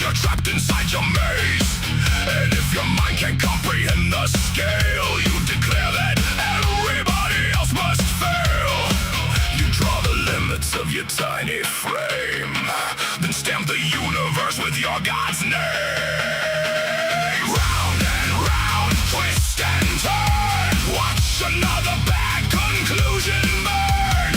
you're trapped inside your maze. And if your mind can't comprehend the scale, you declare that everybody else must fail. You draw the limits of your tiny frame, then stamp the universe with your God's name. Round and round, twist and turn, watch another bad conclusion burn.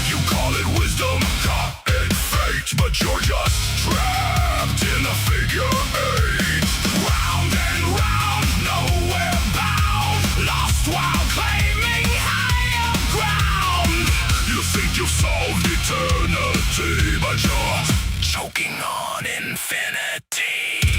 You call it wisdom, call it fate, but you're just trapped in a figure eight. Round and round, nowhere bound, lost while claiming higher ground. You think you've solved eternity, but you're choking on infinity.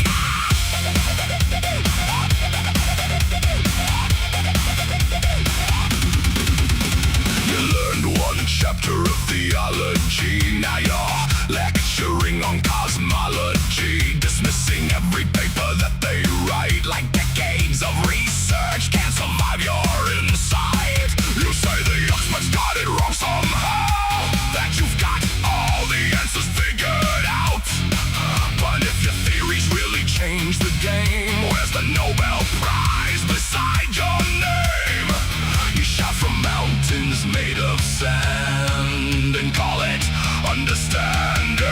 You learned one chapter of theology, now you're lecturing on cosmology, dismissing every paper that they write like decades of research can't survive your insight. You say the experts got it wrong somehow, that you've got all the answers figured out. But if your theories really change the game, where's the Nobel Prize beside your name? You shout from mountains made of sand and call it understanding.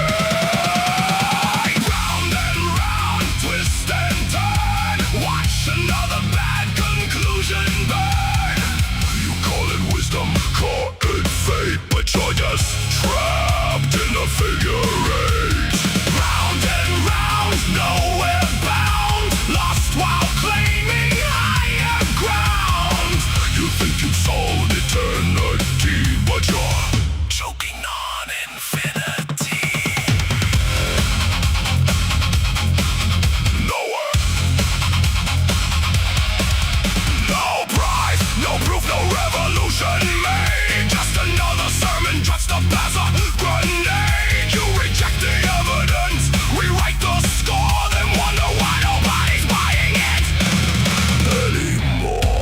Round and round, twist and turn, watch another bad conclusion burn. You call it wisdom, call it fate, but you're just trapped in a figure eight. Round and round, nowhere bound, lost while claiming higher ground. You think you've solved eternity, but you're choking on infinity. Nowhere, no prize, no proof, no revolution made. Just another sermon dressed up as a grenade. You reject the evidence, rewrite the score, then wonder why nobody's buying it anymore.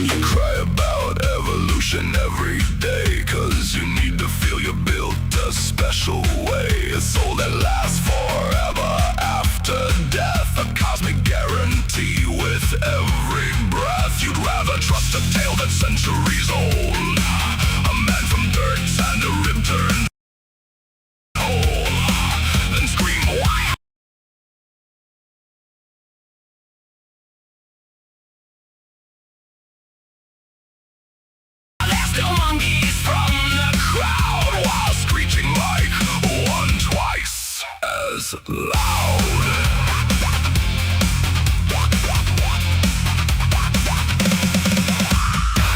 You cry about evolution every day, 'cause you need to feel you're built a special way. A soul that lasts forever after death, a cosmic guarantee with every breath. You'd rather trust a tale that's centuries old, a man from dirt and a rib turned whole, than scream why. There's still monkeys from the crowd, while screeching like one twice as loud.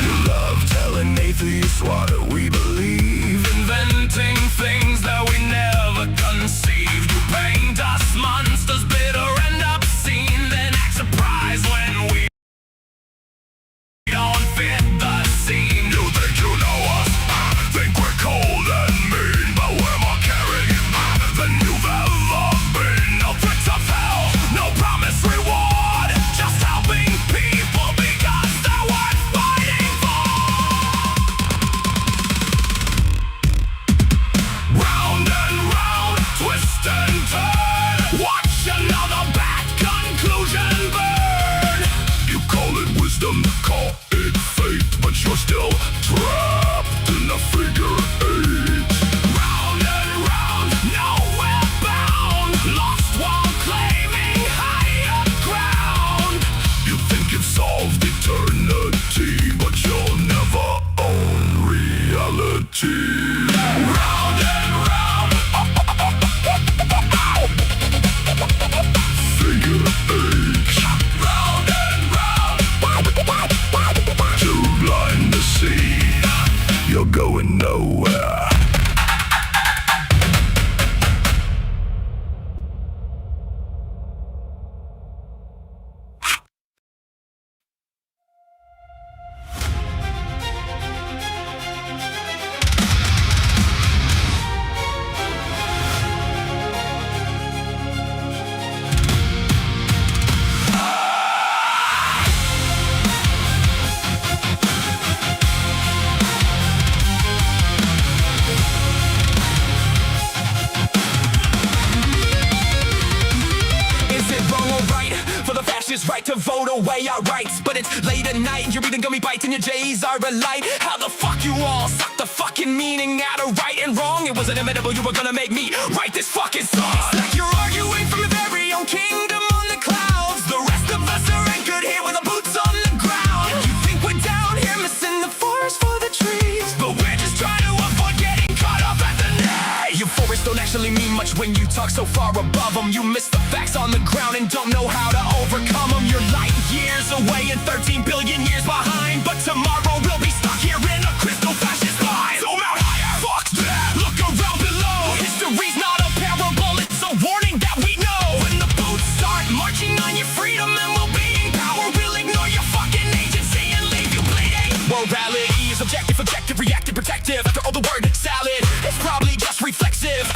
You love telling atheists what we believe, inventing things that we never conceived. You paint us monsters, bitter and obscene, then act surprised when we don't fit the scene. You think you know us, think we're cold and mean, but we're more caring than you've ever been. No threats of hell, no promised reward, just helping people because they're worth fighting for. Round and round, twist and turn, watch another bad conclusion burn. You call it wisdom, call it fate, but you're still trapped in a figure eight. Round and round, nowhere bound, lost while claiming higher ground. You think you've solved eternity, but you'll never own reality. Round and round, figure eight. Round and round, too blind to see, you're going nowhere. right to vote away our rights. But it's late at night, you're eating gummy bites and your J's are a light. How the fuck you all suck the fucking meaning out of right and wrong? It was inevitable you were gonna make me write this fucking song. It's like you're arguing from your very own kingdom on the clouds. The rest of us are anchored here with our boots on the ground. You think we're down here missing the forest for the trees, but we're just trying to avoid getting caught up at the net. Your forests don't actually mean much when you talk so far above them. You miss the facts on the ground and don't know how to overcome them. You're light years away and 13 billion years behind, but tomorrow we'll be stuck here in a crystal fascist mind. Zoom out higher, fuck that, look around below. History's not a parable, it's a warning that we know. When the boots start marching on your freedom and we'll be in power, we'll ignore your fucking agency and leave you bleeding. Morality is objective, reactive, protective. After all the word salad, it's probably just reflexive.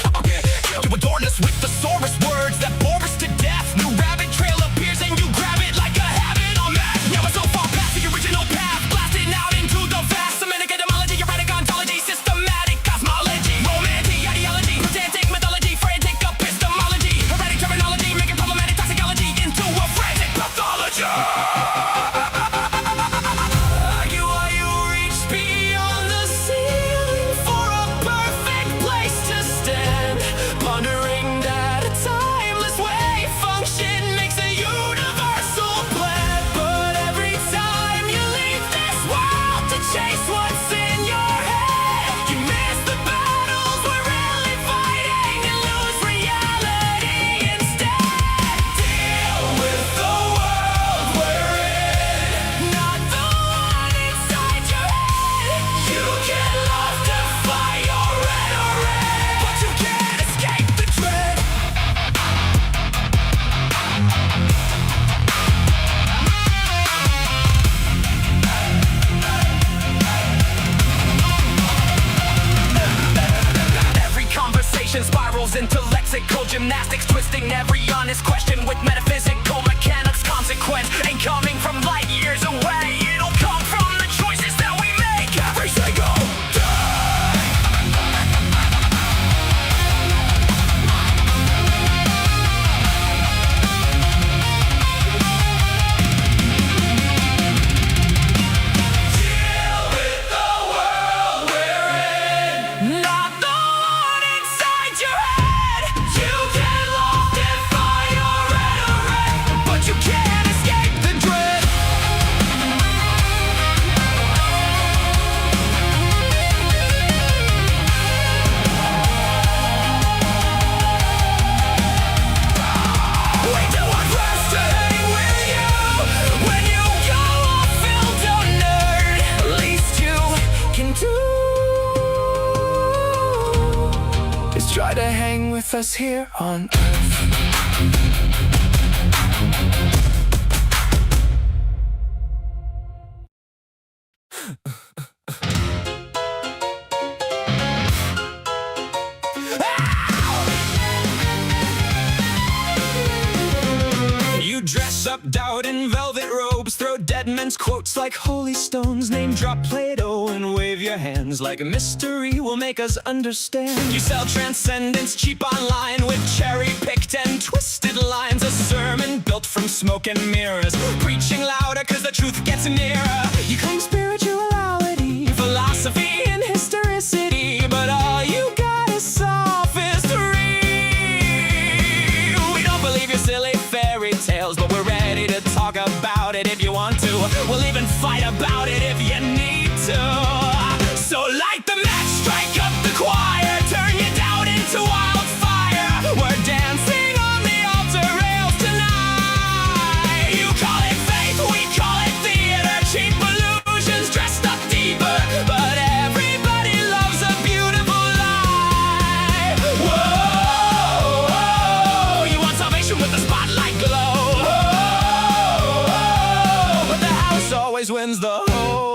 You adorn us with thesaurus words that bore us to death. New rabbit trail appears and you grab it like a habit on that. Now it's so far past the original path, blasting out into the vast. Semitic etymology, erratic ontology, systematic cosmology, romantic ideology, pedantic mythology, frantic epistemology, erratic terminology, making problematic toxicology into a frantic pathology. Spirals into lexical gymnastics, twisting every honest question with metaphysical mechanics. Consequence ain't coming from light years away, it'll come from the choices that we make every single Deal with the world we're in, not the one inside your head. You get lost and find your rhetoric, but you can't escape the dread. We do our best to hang with you when you go off field, oh nerd. Least you can do is try to hang with us here on Earth. You dress up doubt in velvet robes, throw dead men's quotes like holy stones, name drop Plato and wave your hands like a mystery will make us understand. You sell transcendence cheap online with cherry-picked and twisted lines, a sermon built from smoke and mirrors, preaching louder cause the truth gets nearer. You claim spirituality, philosophy and historicity, but all you got is sophistry. We don't believe your silly fairy tales, but we're ready to talk about it if you want to. We'll even fight about it if you need to. So light the match, strike up the choir, turn your doubt into wildfire. We're dancing on the altar rails tonight. You call it faith, we call it theater, cheap illusions dressed up deeper, but everybody loves a beautiful lie. Whoa, whoa, you want salvation with the spotlight glow. Whoa, whoa, but the house always wins the whole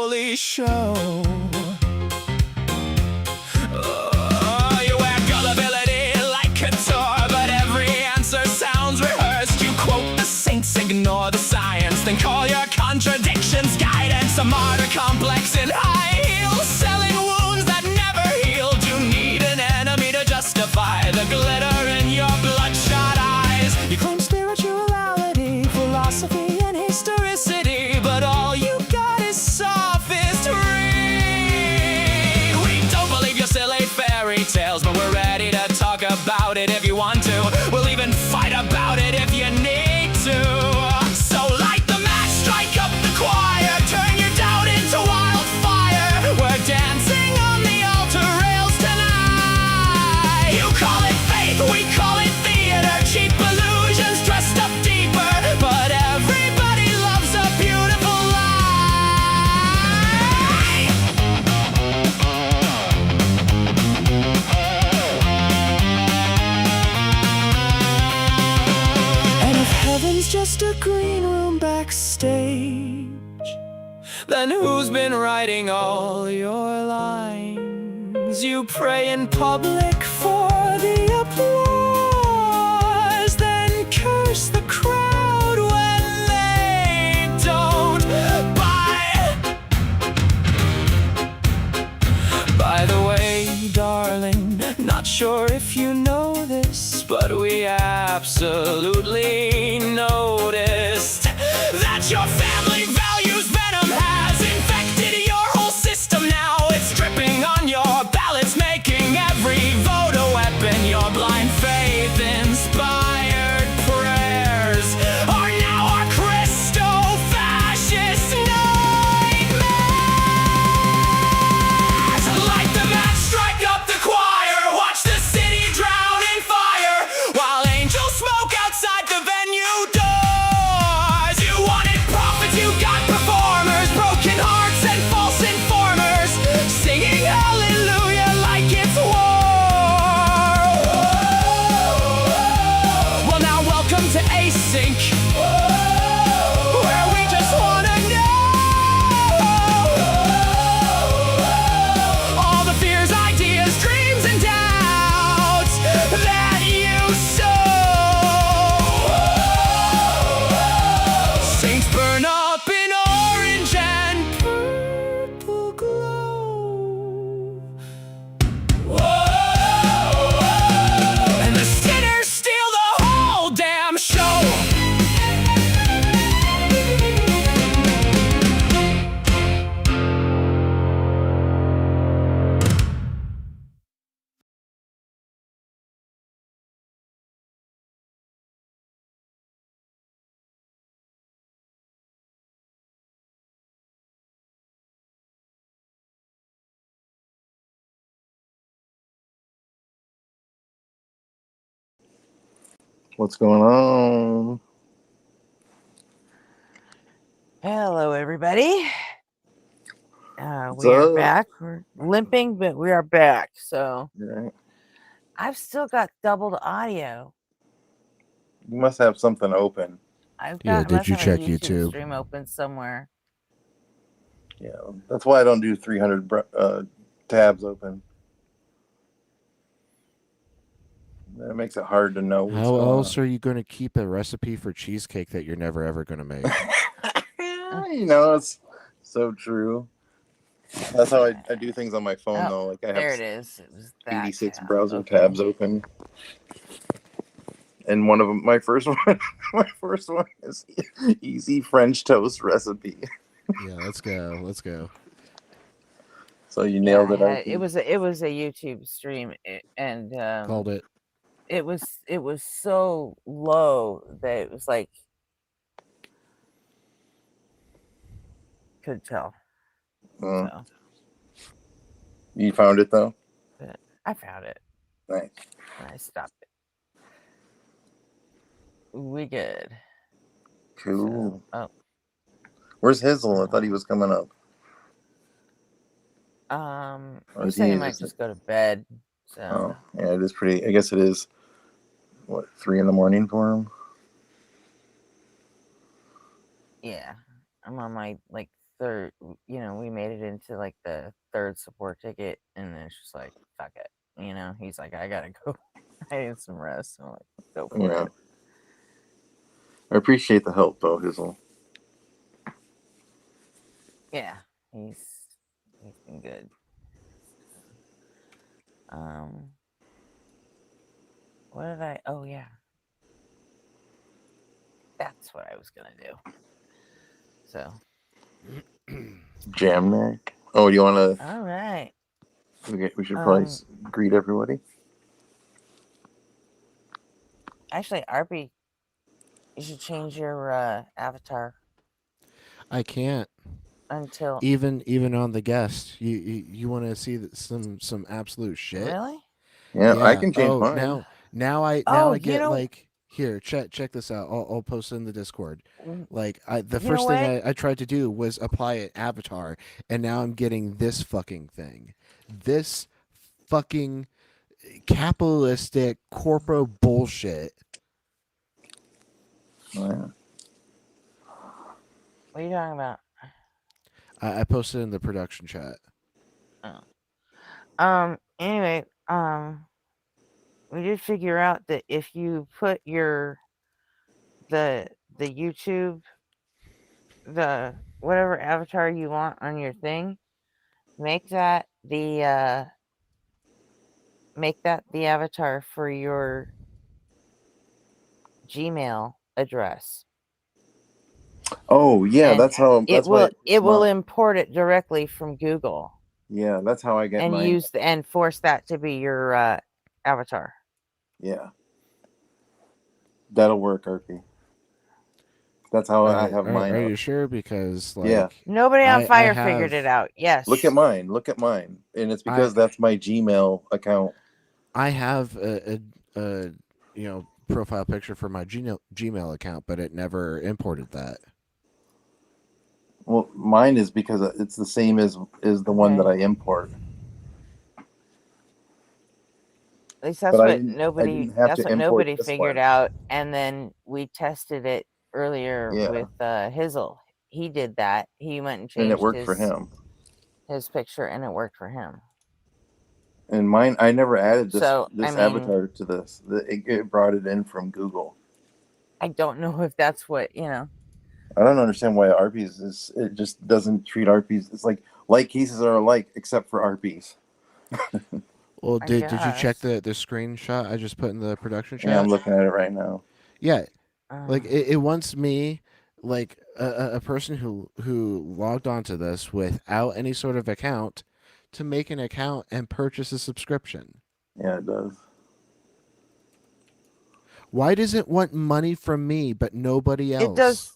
who's been writing all your lines. You pray in public for the applause, then curse the crowd when they don't buy. By the way, darling, not sure if you know this, but we absolutely noticed that your family values venom has infected your whole system now. It's dripping on your ballots, making every vote a weapon. Your blind faith inspired prayers are now our Christo-fascist nightmares. Light the match, strike up the choir, watch the city drown in fire, while angels smoke outside the venue doors. You wanted prophets, you got performers, broken hearts and false informers, singing hallelujah like it's war. Well, now welcome to Async, where we just wanna know all the fears, ideas, dreams, and doubts that you sow. Saints burn up in orange and purple glow. And the sinners steal the whole damn show. What's going on? Hello, everybody. What's We are up? back. We're limping, but we are back. So Yeah. I've still got doubled audio. You must have something open. I've Yeah, got did must you have check a YouTube YouTube? stream open somewhere. Yeah, that's why I don't do 300 tabs open. That makes it hard to know what's How going else are you going to keep a recipe for cheesecake that you're never ever going to make? on. You know, it's so true. That's how I do things on my phone, Oh, though. Like I there it have is. It was that 86 tab. browser Okay. tabs open. And one of them, my first one is easy French toast recipe. Yeah, let's go. Let's go. So you Yeah, nailed it. it was a YouTube stream, and Called it. it was so low that it was like could tell. So You found it though. but I found it. Nice. And I stopped it. We good. Cool. So, oh. Where's Hizzle? I thought he was coming up. Or He is said he he might just go to bed. So Oh, yeah, it is pretty. I guess it is. What, 3 a.m. for him? yeah, I'm on my like third. You know, we made it into like the third support ticket, and then it's just like fuck it. You know, he's like, I gotta go. I need some rest. So I'm like, go for Yeah. it. I appreciate the help though, Hizzle. Yeah, he's been good. What did I? Oh yeah, that's what I was gonna do. So Jamneck. Oh, do you want to? all right. We should probably greet everybody. Actually, RP, you should change your avatar I can't. until Even on the guest, you want to see some absolute shit. really. Yeah, I can change Oh, mine. now I Oh, you get know- like here. Check this out. I'll post it in the Discord. Like the You first know thing what? I tried to do was apply an avatar, and now I'm getting this fucking thing. This fucking capitalistic corporate bullshit. Oh, yeah. What are you talking about? I posted in the production chat. Anyway, we did figure out that if you put the YouTube, the whatever avatar you want on your thing, make that the avatar for your Gmail address. Oh yeah, And that's how. it That's why. will import it directly from Google Yeah, that's how I get and mine. and force that to be your avatar. Yeah, that'll work, RP. That's how I have mine Are up. you sure? Because Yeah. like Nobody on I Fire figured have it out. Yes. Look at mine. Look at mine, and it's I because that's my Gmail account. I have a profile picture for my Gmail account, but it never imported that. Well, mine is because it's the same as the one that I import. At least that's But what I didn't have to import nobody this figured one. out. And then we tested it earlier Yeah. with Hizzle. He did that. He went and And changed it worked for him. his picture, and it worked for him. And mine, I never added this So, I mean, avatar to this. It brought it in from Google. I don't know if that's what I don't understand why RPs is. It just doesn't treat RPs. It's like cases are alike except for RPs. Well, I did you check guess. the screenshot I just put in the production chat? Yeah, I'm looking at it right now. Yeah, like Uh, it wants me, like a person who logged onto this without any sort of account, to make an account and purchase a subscription. Yeah, it does. Why does it want money from me but nobody else? It does.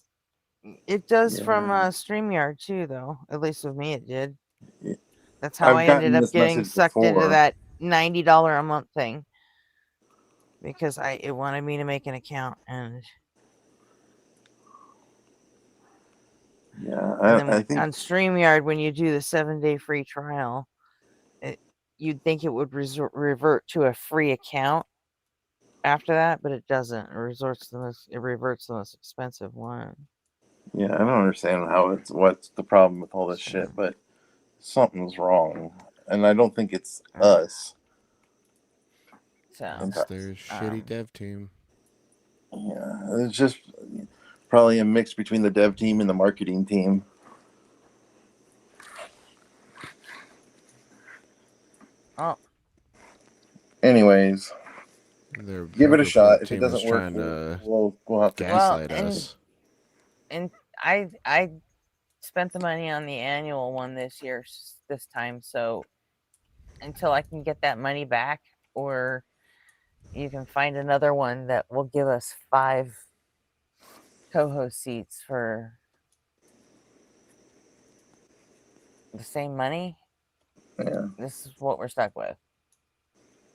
It does Yeah. from StreamYard too, though. At least with me, it did. Yeah. That's how I've I ended gotten up this getting message sucked into before. that $90 a month thing, because it wanted me to make an account, and Yeah, then I think. on StreamYard, when you do the 7-day free trial, you'd think it would revert to a free account after that, but it doesn't. It reverts to the most expensive one. Yeah, I don't understand what's the problem with all this shit, but something's wrong, and I don't think it's us. So It's their shitty dev team. Yeah, it's just probably a mix between the dev team and the marketing team. Oh, Anyways, Their give it a shot. If it team is doesn't work, trying to we'll have to gaslight and us. and I spent the money on the annual one this time, so until I can get that money back, or you can find another one that will give us 5 co-host seats for the same money. Yeah, This is what we're stuck with.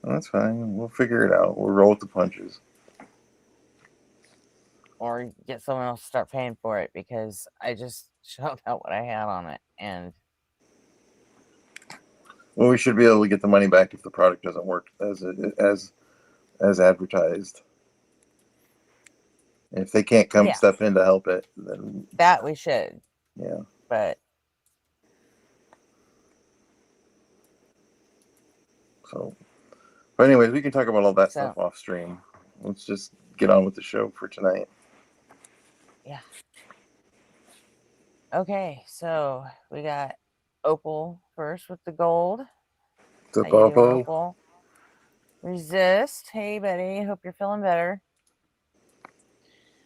that's fine. We'll figure it out. We'll roll with the punches. Or get someone else to start paying for it, because I just shelled out what I had on it, and Well, we should be able to get the money back if the product doesn't work as advertised. If they can't come step in to help it, then that we should. Yeah. But so, but anyways, we can talk about all that stuff off stream. Let's just get on with the show for tonight. Yeah. Okay, so we got Opal first with the gold. The How you doing, Opal? Opal? Resist. Hey, buddy. Hope you're feeling better.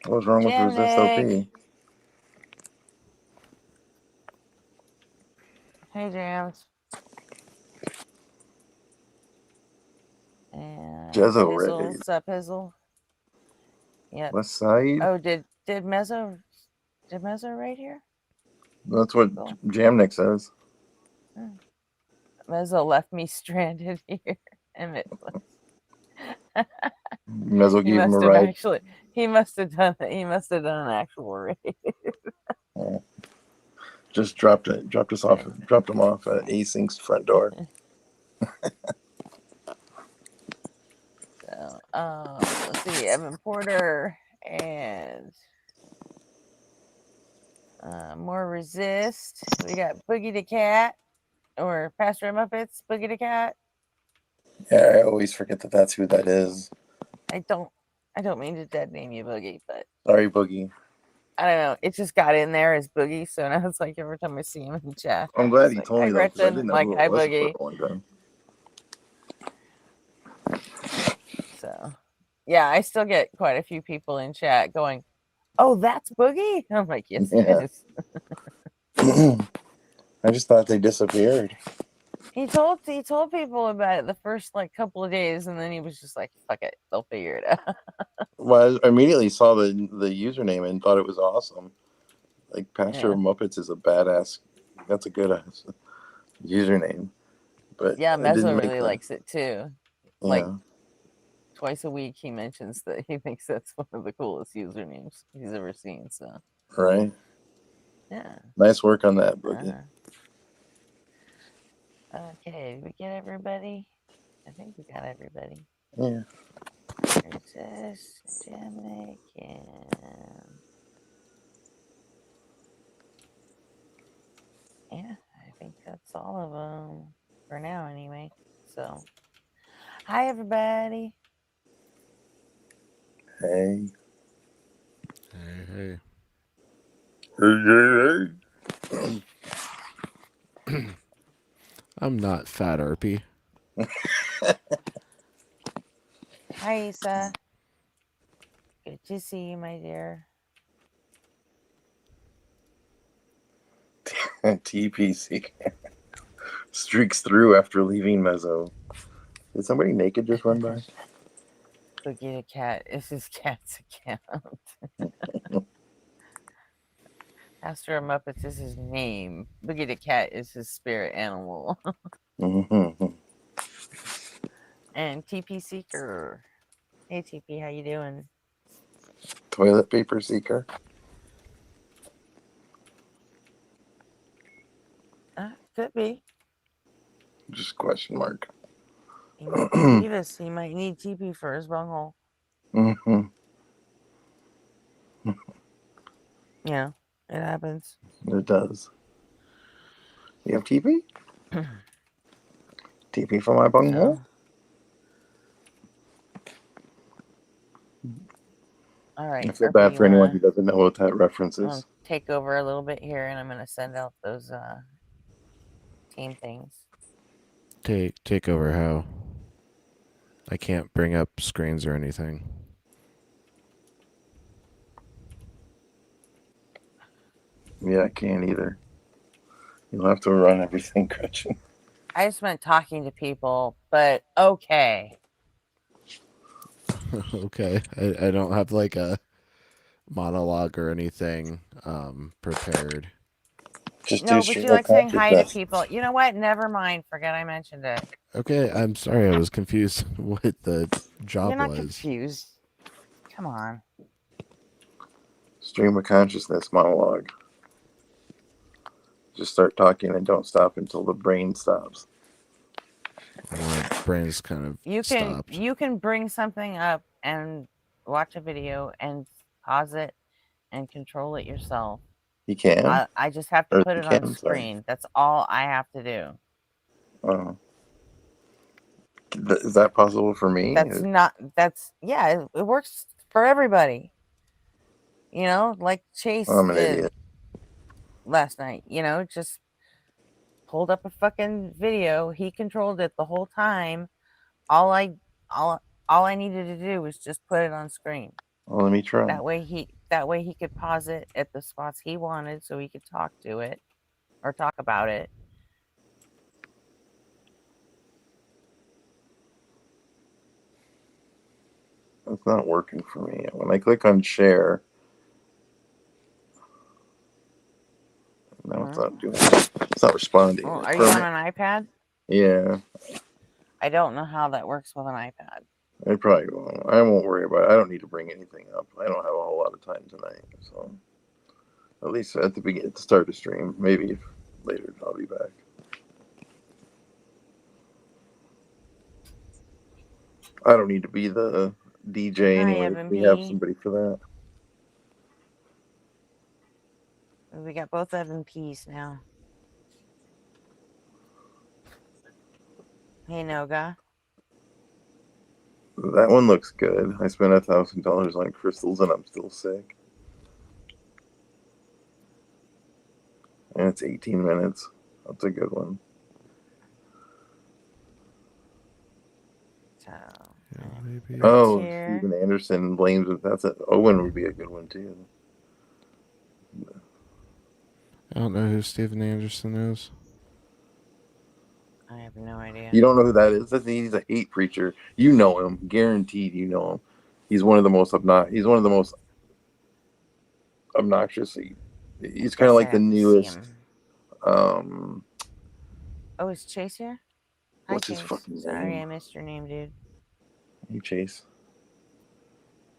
What's wrong with Resist OP? Hey, Jams. And Jezzo Hizzle. Raid. What's up, Hizzle? Yep. West Side? Oh, did Mezzo right here? That's what Jamnik says. Mezzo left me stranded here. Mezzo gave him a ride. He must have done an actual raid. Yeah. Just dropped him off at Async's front door. So, let's see, Evan Porter and More resist. We got Boogie the Cat or Pastor Muppets, Boogie the Cat. Yeah, I always forget that that's who that is. I don't mean to dead name you Boogie, but Sorry, Boogie. I don't know. It just got in there as Boogie, so now it's like every time I see him in chat, I'm glad it's he like, told hi me though, because I Gretchen, didn't know like who hi it was for Boogie. a long time. So yeah, I still get quite a few people in chat going, "Oh, that's Boogie." I'm like, "Yes, Yeah. it is." I just thought they disappeared. He told people about it the first like couple of days, and then he was just like, "Fuck it, they'll figure it out." Well, I immediately saw the username and thought it was awesome. Like Pastor Yeah, Muppets is a badass. That's a good ass username. But yeah. it didn't Mezzo make really the likes it too. Like yeah twice a week, he mentions that he thinks that's one of the coolest usernames he's ever seen. So right. yeah. Nice work on that, Boogie. Okay, did we get everybody? I think we got everybody. Yeah. Resist, Jamaican. Yeah, I think that's all of them for now, anyway. So, hi everybody. Hey. Hey. I'm not fat Arpy. Hi Isa. Good to see you, my dear. TPC streaks through after leaving Mezzo. Did somebody naked just run by? Boogie the Cat is his cat's account. Pastor Muppets is his name. Boogie the Cat is his spirit animal. Mm-hmm. And TP Seeker. Hey TP, how you doing? Toilet paper seeker. Could be. Just question mark. He might be Beavis. He might need TP for his bunghole. Mm-hmm. Yeah, it happens. It does. You have TP? TP for my bunghole? So, all right. I feel Arpy, bad you for anyone who wanna doesn't know what that reference is. take over a little bit here, and I'm gonna send out those team things. Take over how? I can't bring up screens or anything. Yeah, I can't either. You'll have to run everything, Gretchen. I just meant talking to people, but okay. Okay. I don't have like a monologue or anything prepared. Just do No, but you stream of like saying hi to consciousness. people. You know what? Never mind. Forget I mentioned it. Okay, I'm sorry. I was confused what the job You're not was. confused. Come on. Stream of consciousness monologue. Just start talking and don't stop until the brain stops. My brain's kind of stopped. You can bring something up and watch a video and pause it and control it yourself. You can? I just have to Or put you it on can, screen. That's all I have to do. Is that possible for me? Yeah, it works for everybody. You know, like Chase I'm an did idiot. last night. You know, just pulled up a fucking video. He controlled it the whole time. All I needed to do was just put it on screen. Well, let me try. That way he could pause it at the spots he wanted, so he could talk to it or talk about it. It's not working for me. When I click on share, now it's not doing it. It's not responding. Oh, are you on an iPad? Yeah. I don't know how that works with an iPad. I probably won't. I won't worry about it. I don't need to bring anything up. I don't have a whole lot of time tonight. So at least at the start of stream. Maybe if later I'll be back. I don't need to be the DJ Hi, anyway. Evan We have P. somebody for that. we got both of them peas now. Hey, Noga. That one looks good. I spent $1,000 on crystals and I'm still sick. And it's 18 minutes. That's a good one. So, Yeah, maybe. Rick's Oh, here. Steven Anderson blames it. That's it. Owen would be a good one too. I don't know who Steven Anderson is. I have no idea. You don't know who that is? He's a hate preacher. You know him, guaranteed. You know him. He's one of the most obnoxious. He's kind Guess of I like the have to see newest. him. Um, Oh, is Chase here? Hi, what's his Chase. fucking Sorry, name? I missed your name, dude. Hey, Chase.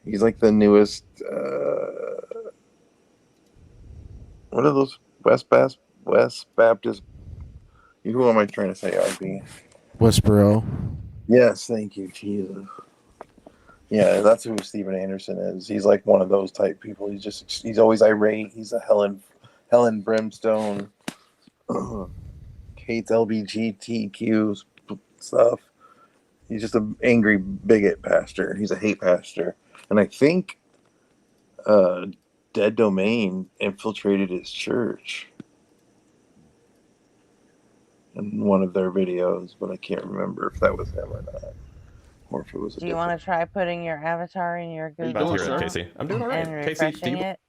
He's like the newest. What are those West Baptist? Who am I trying to say? RB. Westboro. Yes, thank you, Jesus. Yeah, that's who Steven Anderson is. He's like one of those type people. He's always irate. He's a Helen Brimstone. Hates LGBTQ stuff. He's just an angry bigot pastor. He's a hate pastor, and I think Dead Domain infiltrated his church in one of their videos, but I can't remember if that was him or not, or if it was a Do you different. want to try putting your avatar in your I'm Google about to hear it, account Casey. I'm doing all right. and Casey, do refreshing you? it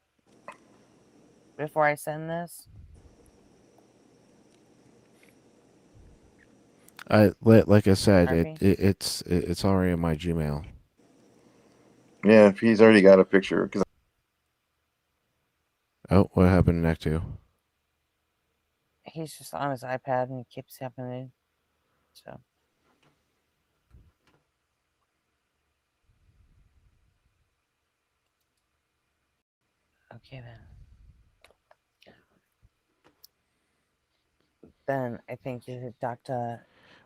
before I send this? Like I said, RP? it's already in my Gmail. Yeah, if he's already got a picture, because Oh, what happened to Necto? He's just on his iPad and it keeps happening. So. Okay, then I think you should talk to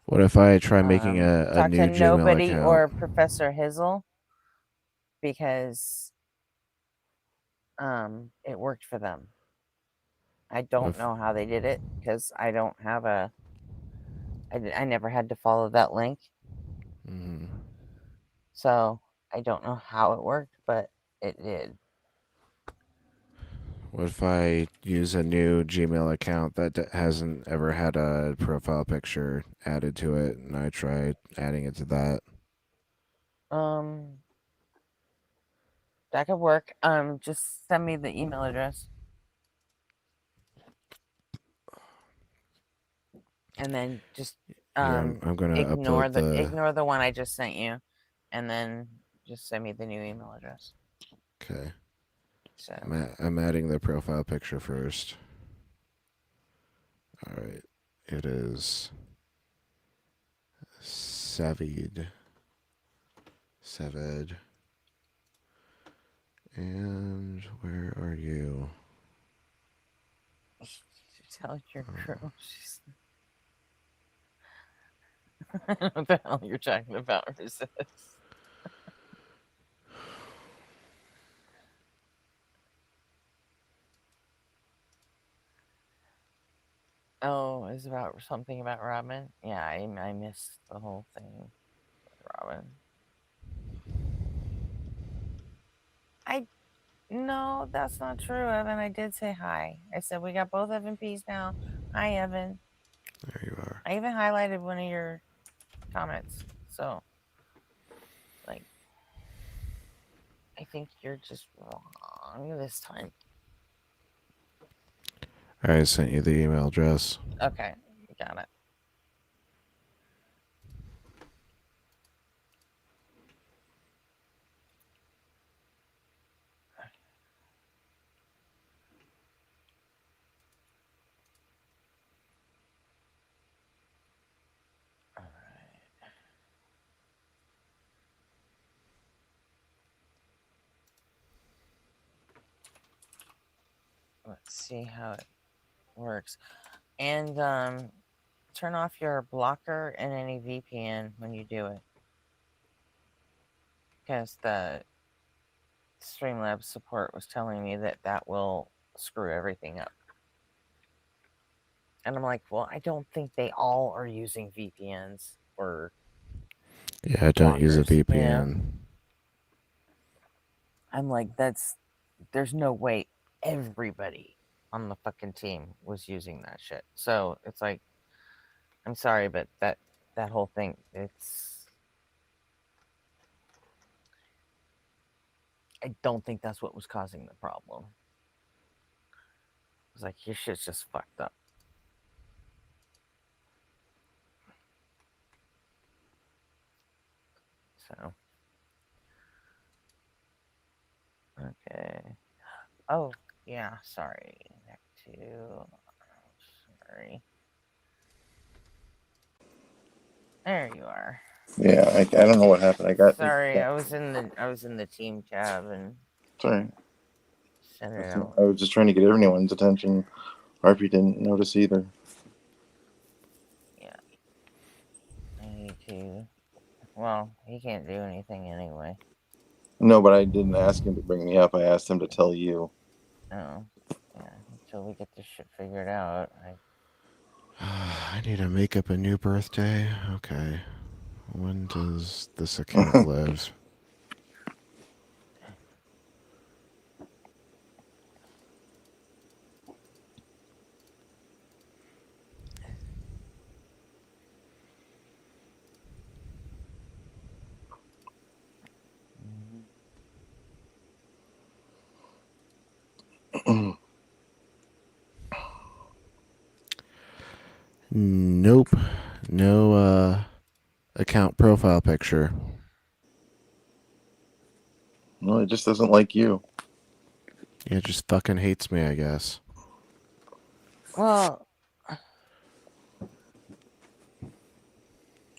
What if I try making a talk new to Gmail nobody account? or Professor Hizzle because it worked for them. I don't know how they did it because I don't have I never had to follow that link, Mhm. so I don't know how it worked, but it did. What if I use a new Gmail account that hasn't ever had a profile picture added to it, and I try adding it to that? That could work. Just send me the email address. And then just Here, I'm gonna ignore upload the. ignore the one I just sent you, and then just send me the new email address. Okay. So I'm adding the profile picture first. All right. It is Saved. And where are you? tell your girl she's. I don't know what the hell you're talking about, resist. Oh, it's about something about Robin. Yeah, I missed the whole thing with Robin. No, that's not true, Evan. I did say hi. I said we got both Evan P's now. Hi, Evan. There you are. I even highlighted one of your comments. So, like, I think you're just wrong this time. I sent you the email address. Okay, got it. All right. Let's see how it works. And turn off your blocker and any VPN when you do it. Because the Streamlabs support was telling me that will screw everything up. And I'm like, well, I don't think they all are using VPNs or Yeah, I don't use a blockers, you know? VPN. I'm like, there's no way everybody on the fucking team was using that shit. So it's like, I'm sorry, but that whole thing, I don't think that's what was causing the problem. It's like, your shit's just fucked up. So, okay. Oh, yeah, sorry. Back to, sorry. There you are. Yeah, I don't know what happened. I got. Sorry, I was in the team tab and Sorry. sent it I out. was just trying to get everyone's attention. RP didn't notice either. Yeah. I need to. Well, he can't do anything anyway. No, but I didn't ask him to bring me up. I asked him to tell you. Oh. Yeah. Until we get this shit figured out. I need to make up a new birthday. Okay. When does this account live? Nope. No account profile picture. No, it just doesn't like you. Yeah, it just fucking hates me, I guess. Well.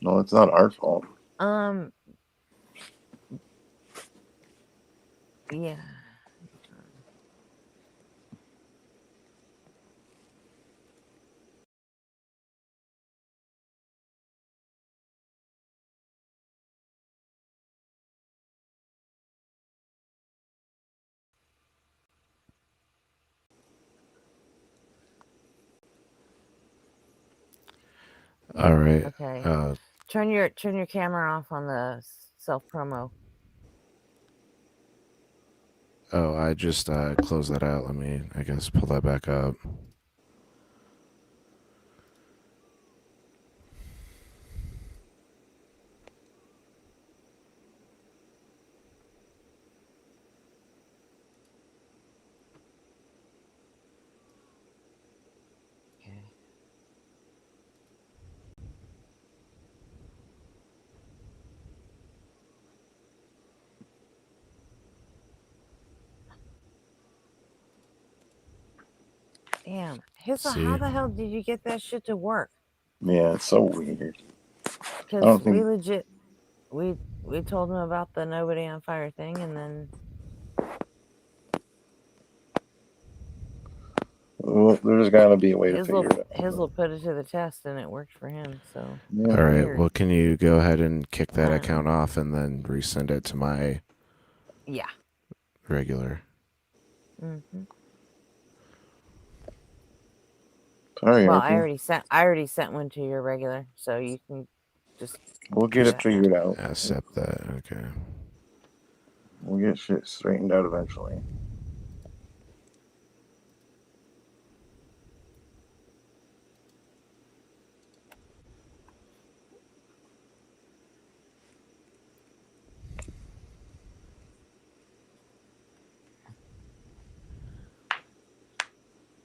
No, it's not our fault. Yeah. All right. Okay. Turn your camera off on the self promo. Oh, I just closed that out. Let me, I guess, pull that back up. Okay. Damn. Hissel, See? how the hell did you get that shit to work? Yeah, it's so weird. I Because don't we think. legit, we told him about the nobody on fire thing, and then Well, there's got to be a way to figure it out. Hizzle put it to the test, and it worked for him. So Yeah. All right. weird. Well, can you go ahead and kick that Um, account off and then resend it to my yeah. regular? Mm-hmm. Sorry, Well, RP. I already sent one to your regular, so you can just We'll get do it that figured now. out. Accept that. Okay. We'll get shit straightened out eventually.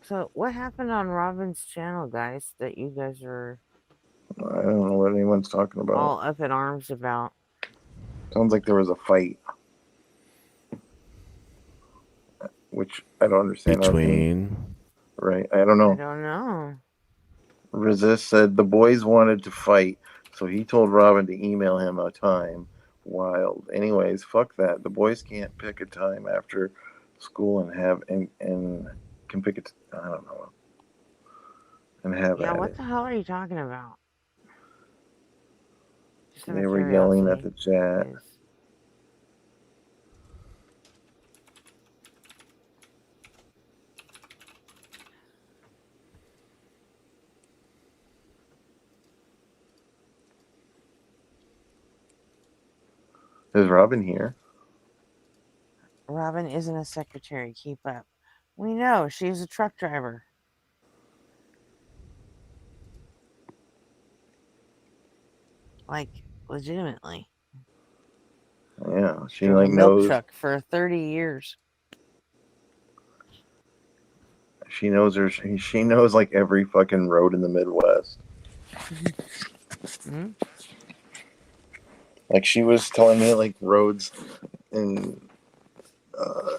So what happened on Robin's channel, guys? That you guys are I don't know what anyone's talking about. all up in arms about? Sounds like there was a fight, which I don't understand. Between. Right? I don't know. I don't know. Resist said the boys wanted to fight, so he told Robin to email him a time. Wild. Anyways, fuck that. The boys can't pick a time after school and can pick it. I don't know. And have Yeah, at what it. the hell are you talking about? Just out They of were yelling at the curiosity, chat. 'cause- Is Robin here? Robin isn't a secretary. Keep up. We know she's a truck driver. Like, legitimately. Yeah, she Drove a like milk knows. truck for 30 years. She knows her. She knows like every fucking road in the Midwest. Hmm? Like she was telling me like roads in uh,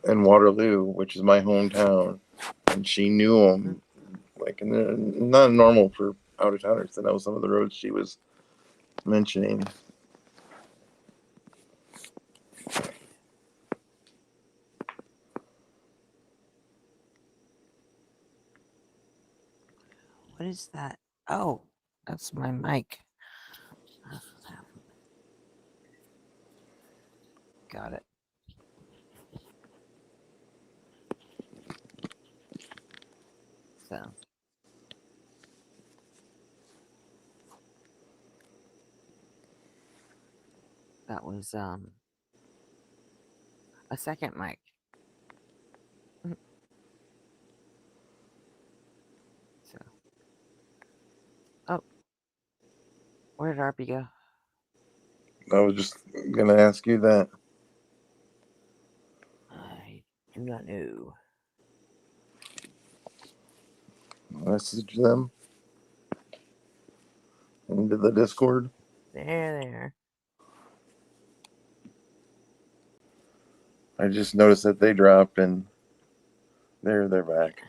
in Waterloo, which is my hometown, and she knew them. Like, and they're not normal for out of towners to know some of the roads she was mentioning. What is that? Oh, that's my mic. Got it. So that was a second mic. So, oh, where did Arby go? I was just gonna ask you that. I do not know. Message them into the Discord. There. I just noticed that they dropped and they're back.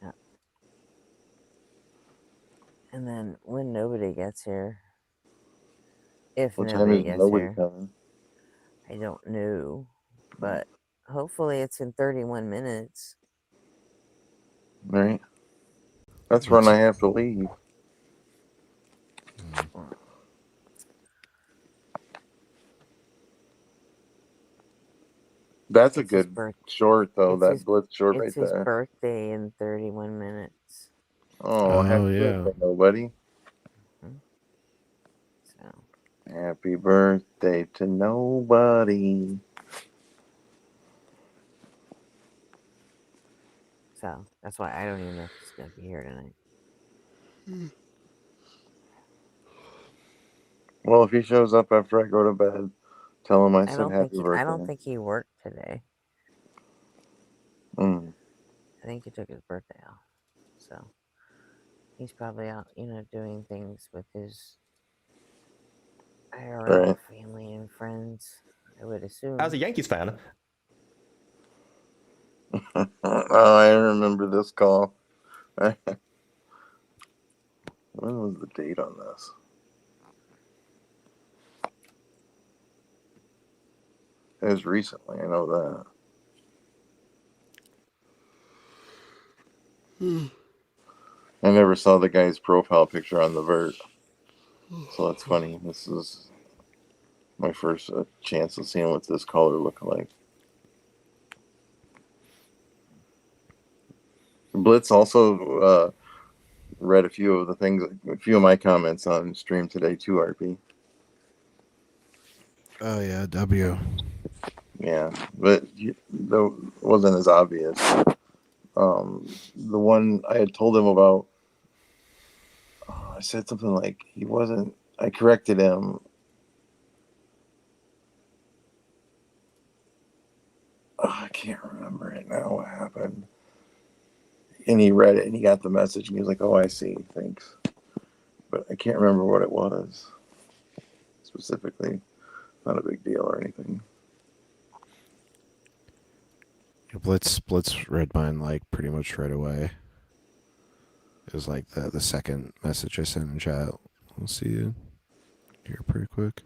Yeah. And then when nobody gets here, if What time nobody is gets nobody here, coming? I don't know. But hopefully it's in 31 minutes. Right. That's when I have to leave. That's a It's his good birth. short though. It's That his. Blitz short It's right his there. birthday in 31 minutes. Oh, Oh happy yeah. birthday, nobody. So Happy birthday to nobody. So that's why I don't even know if he's gonna be here tonight. Well, if he shows up after I go to bed, tell him I said happy birthday. I don't think he worked today. Mm. I think he took his birthday off. So he's probably out, doing things with his IRL Right. family and friends. I would assume. As a Yankees fan, Oh, I remember this call. When was the date on this? It was recently, I know that. I never saw the guy's profile picture on the vert. So that's funny. This is my first chance of seeing what this color looked like. Blitz also read a few of my comments on stream today too, RP. Oh yeah, W. Yeah, but though wasn't as obvious. The one I had told him about, I said something like he wasn't. I corrected him. I can't remember it now. What happened? And he read it and he got the message and he was like, "Oh, I see. Thanks." But I can't remember what it was specifically. Not a big deal or anything. Blitz read mine like pretty much right away. It was like the second message I sent in chat. We'll see you here pretty quick.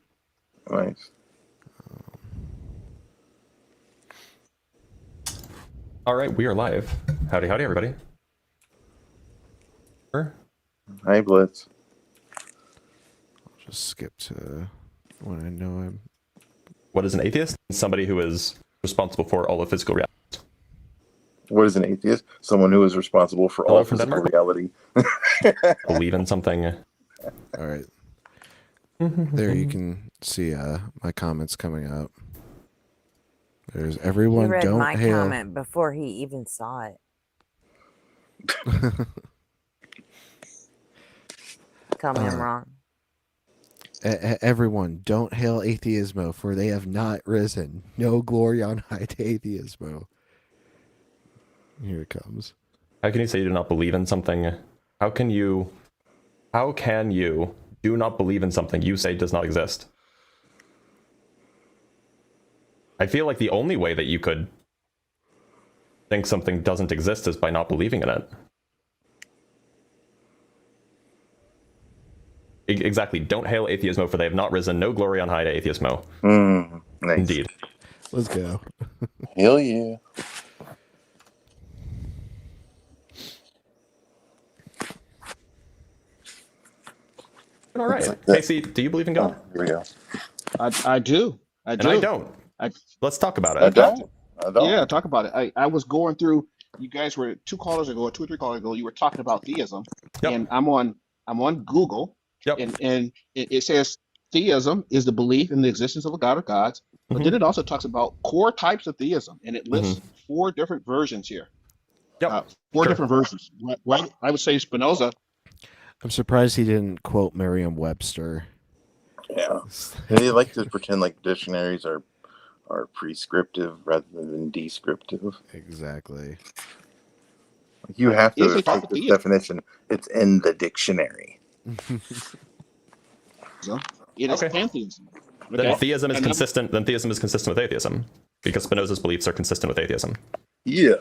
Nice. all right, we are live. Howdy, howdy, everybody. Hi, Blitz. I'll just skip to when I know I'm What is an atheist? Somebody who is responsible for all of physical reality. What is an atheist? Someone who is responsible for Hello all from physical Denmark? reality. Believe in something. All right. There you can see my comments coming up. There's He everyone read don't my hail. comment before he even saw it. Tell me I'm wrong. Everyone don't hail atheismo, for they have not risen. No glory on high to atheismo. Here it comes. How can you say you do not believe in something? How can you do not believe in something you say does not exist? I feel like the only way that you could think something doesn't exist is by not believing in it. Exactly. Don't hail atheismo, for they have not risen. No glory on high to atheismo. Nice. Indeed. Let's go. Hell yeah. All right. Like that. Casey, do you believe in God? Here we go. I do. I do. And I don't. I- Let's talk about I it. don't. I don't. Yeah, talk about it. I was going through. You guys were 2 callers ago, or 2 or 3 callers ago. You were talking about theism, Yep. and I'm on Google, Yep. and it says theism is the belief in the existence of a god or gods. But then it also talks about core types of theism, and it lists 4 different versions here. Yep. 4 Sure. different versions. Right? I would say Spinoza. I'm surprised he didn't quote Merriam-Webster. Yeah. They like to pretend like dictionaries are prescriptive rather than descriptive. Exactly. You have Is to it type take of this theism? definition. It's in the dictionary. It is Okay. pantheism. Then Okay? theism is And consistent. Then theism is consistent with atheism, because Spinoza's beliefs are consistent with atheism. Yeah.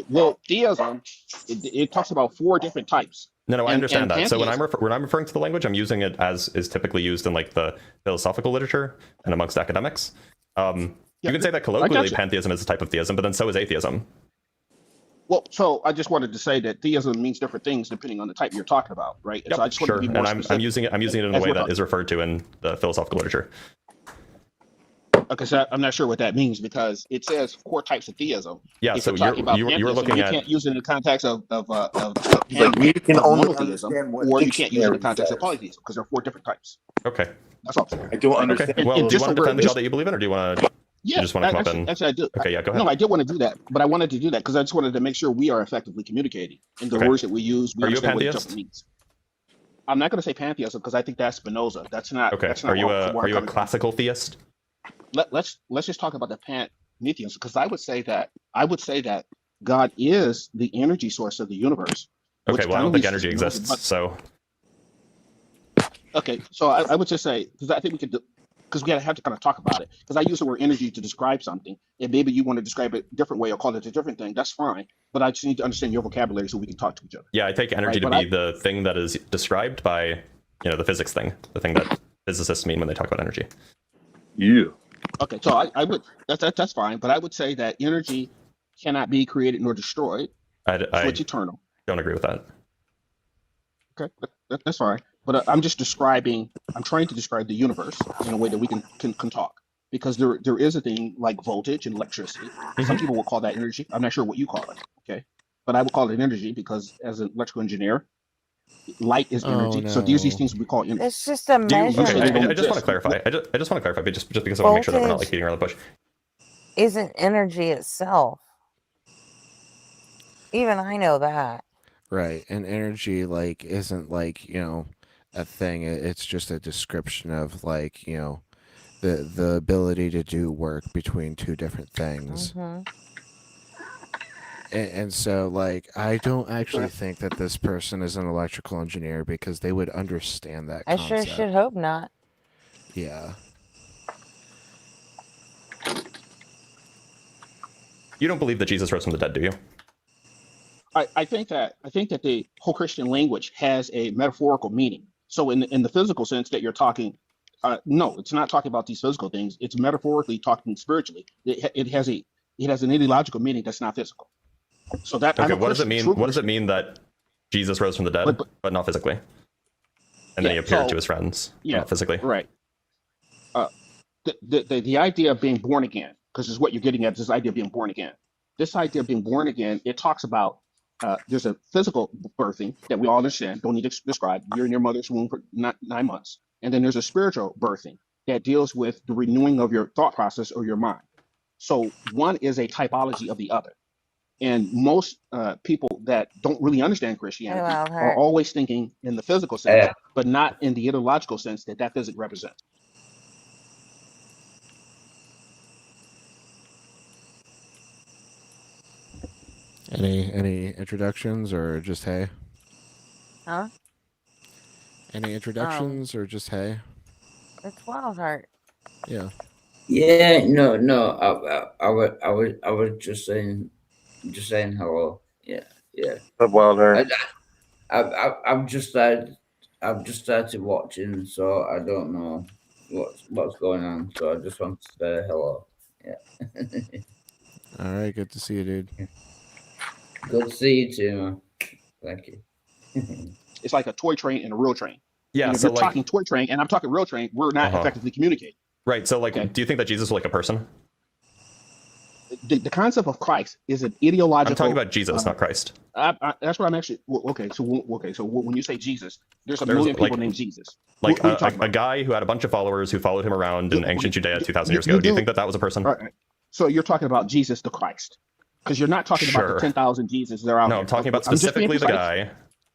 Well, theism, it talks about 4 different types. No, I And understand that. So when pantheism- I'm referring to the language, I'm using it as is typically used in like the philosophical literature and amongst academics. You can say that colloquially, gotcha. pantheism is a type of theism, but then so is atheism. Well, so I just wanted to say that theism means different things depending on the type you're talking about, right? And Yep, so I just wanted sure. to be more And specific. I'm using it in a as way we're that talking. is referred to in the philosophical literature. Okay, so I'm not sure what that means because it says 4 types of theism. Yeah, If so you're talking about you were pantheism, looking you at can't use it in the context of He's like, we can only monotheism, understand what or you can't use it in the dictionary context of says. polytheism because there are 4 different types. okay. That's all I'm saying. I don't Okay. understand. Well, And do you just want to for- defend the just- God that you believe in, or do you want to? Yeah, just wanna come up actually, and- actually, I do. Okay, yeah, go ahead. No, I did want to do that, but I wanted to do that because I just wanted to make sure we are effectively communicating in the Okay. words that we use. We Are you a understand what each pantheist? other means. I'm not going to say pantheism because I think that's Spinoza. That's not. Okay. That's not Are you where a I'm are you a coming from. classical theist? Let's just talk about the pantheism because I would say that God is the energy source of the universe. Okay. which Well, I kind don't of think leads to energy Spinoza, exists. but- So Okay, so I would just say because I think we could because we have to kind of talk about it because I use the word energy to describe something and maybe you want to describe it a different way or call it a different thing. That's fine, but I just need to understand your vocabulary so we can talk to each other. yeah, I take energy Right, to but be the thing that is described by the physics thing, the thing that physicists mean when they talk about energy. Yeah. Okay, so I would that's fine, but I would say that energy cannot be created nor destroyed. So I it's eternal. don't agree with that. Okay, that's fine. But I'm just describing. I'm trying to describe the universe in a way that we can talk because there is a thing like voltage and electricity. Some people will call that energy. I'm not sure what you call it. Okay, but I would call it energy because as an electrical engineer, light is energy. So these no. things we call energy. It's just a Do you, Usually okay, they measurement. don't I just want to exist. clarify. I just want to clarify, but just because I want to make sure that we're not like Voltage. beating around the bush. Isn't energy itself. Even I know that. Right. And energy like isn't like, a thing. It's just a description of like, the ability to do work between 2 different things. hmm And so like I don't actually think that this person is an electrical engineer because they would understand that I concept. sure should hope not. Yeah. You don't believe that Jesus rose from the dead, do you? I think that the whole Christian language has a metaphorical meaning. So in the physical sense that you're talking, no, it's not talking about these physical things. It's metaphorically talking spiritually. It has an ideological meaning that's not physical. So that I'm Okay. a What does it Christian, mean? true What does it Christian. mean that Jesus rose from the dead, But- but not physically? And then he Yeah, appeared so- to his friends, yeah, not physically. Right. the idea of being born again, because is what you're getting at, is this idea of being born again. This idea of being born again, it talks about there's a physical birthing that we all understand, don't need to describe. You're in your mother's womb for 9 months. And then there's a spiritual birthing that deals with the renewing of your thought process or your mind. So one is a typology of the other. And most people that don't really understand Christianity are always thinking in the physical sense, but not in the ideological sense that physics represents. Any introductions or just hey? Huh? Any introductions or just hey? It's Wildheart. Yeah. Yeah, no. I was just saying hello. Yeah. What's up, Wilder? I've just started watching, so I don't know what's going on. So I just want to say hello. Yeah. All right, good to see you, dude. Good to see you too, man. Thank you. It's like a toy train and a real train. Yeah, and if so you're like, talking toy train and I'm talking real train, we're not effectively communicating. Right. So like, Okay. do you think that Jesus was like a person? The concept of Christ is an ideological. I'm talking about Jesus, not Christ. That's what I'm actually. Okay, so when you say Jesus, there's a million people named Jesus. Like Who are you talking a about? guy who had a bunch of followers who followed him around in ancient Judea 2,000 years ago. Do you think that was a person? All right. So you're talking about Jesus the Christ, because you're not talking about the 10,000 Jesus that are out there. No, I'm talking about specifically the guy.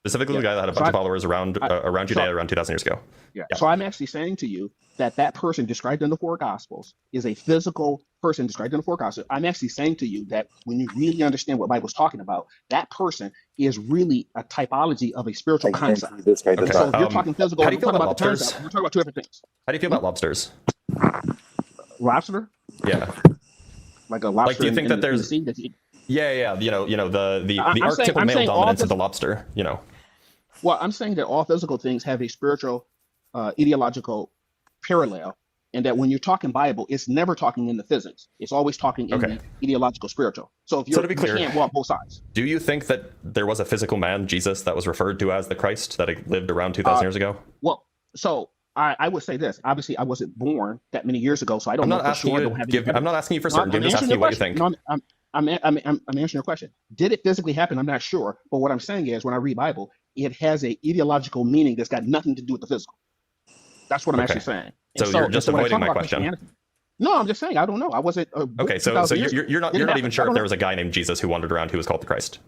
Specifically, the guy that had a bunch of followers around Judea around 2,000 years ago. Yeah. So I'm actually saying to you that person described in the 4 Gospels is a physical person described in the 4 Gospels. I'm actually saying to you that when you really understand what Bible's talking about, that person is really a typology of a spiritual concept. This guy does So not. if you're talking physical, how do you feel we're talking about about the lobsters? concept. We're talking about 2 different things. How do you feel about lobsters? Lobster, Yeah. like a lobster. Like, do you think that there's? in the sea that you, Yeah. You know the I'm archetypal saying male all dominance this- of the lobster. You know. Well, I'm saying that all physical things have a spiritual, ideological parallel, and that when you're talking Bible, it's never talking in the physics. It's always talking in the ideological, spiritual. So if you're, to be clear, you can't walk both sides. Do you think that there was a physical man, Jesus, that was referred to as the Christ that lived around 2,000 years ago? Well, so I would say this. Obviously, I wasn't born that many years ago, so I don't I'm know not for asking sure. you. I'm not asking you for certain. I'm just asking you what you think. No, I'm answering your question. Did it physically happen? I'm not sure. But what I'm saying is, when I read Bible, it has a ideological meaning that's got nothing to do with the physical. That's what I'm actually saying. So you're just when I avoiding talk my about question. Christianity- No, I'm just saying I don't know. I wasn't. Okay, so you're not even sure if there was a guy named Jesus who wandered around who was called the Christ.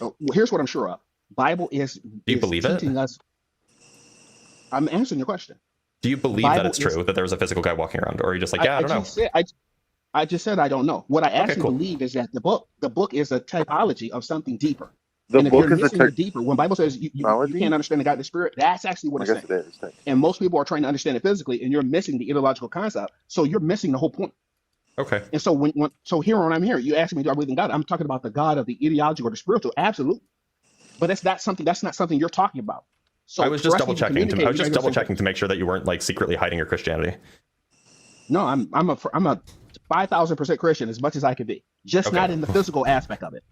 Well, here's what I'm sure of. Bible is. Do you believe it? teaching us. I'm answering your question. Do you believe that it's true that there was a physical guy walking around, or are you just like, yeah, I don't know? I just said I don't know. What I actually believe is that the book is a typology of something deeper. The and if book you're is missing the deeper. When Bible says you can't understand the God of the Spirit, that's actually what it's saying. And most people are trying to understand it physically, and you're missing the ideological concept. So you're missing the whole point. Okay. And so when I'm here, you ask me, do I believe in God? I'm talking about the God of the ideological or the spiritual, absolutely. But that's not something you're talking about. So I was just double checking. I was just double checking to make sure that you weren't like secretly hiding your Christianity. No, I'm a 5,000% Christian, as much as I could be, just not in the physical aspect of it.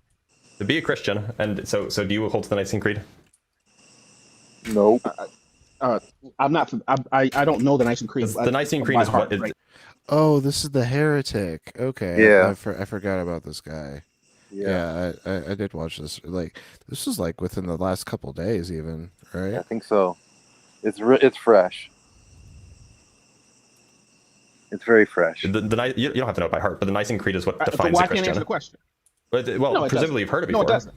To be a Christian, and so do you hold to the Nicene Creed? Nope. I'm not. I don't know the Nicene Creed. The Nicene Creed is what? Right? Oh, this is the heretic. Okay. Yeah. I forgot about this guy. Yeah. I did watch this. Like, this was like within the last couple days, even, right? I think so. It's fresh. It's very fresh. You don't have to know it by heart, but the Nicene Creed is what defines Why a Christian. can't I answer the question? But, presumably you've heard it No, before. it doesn't.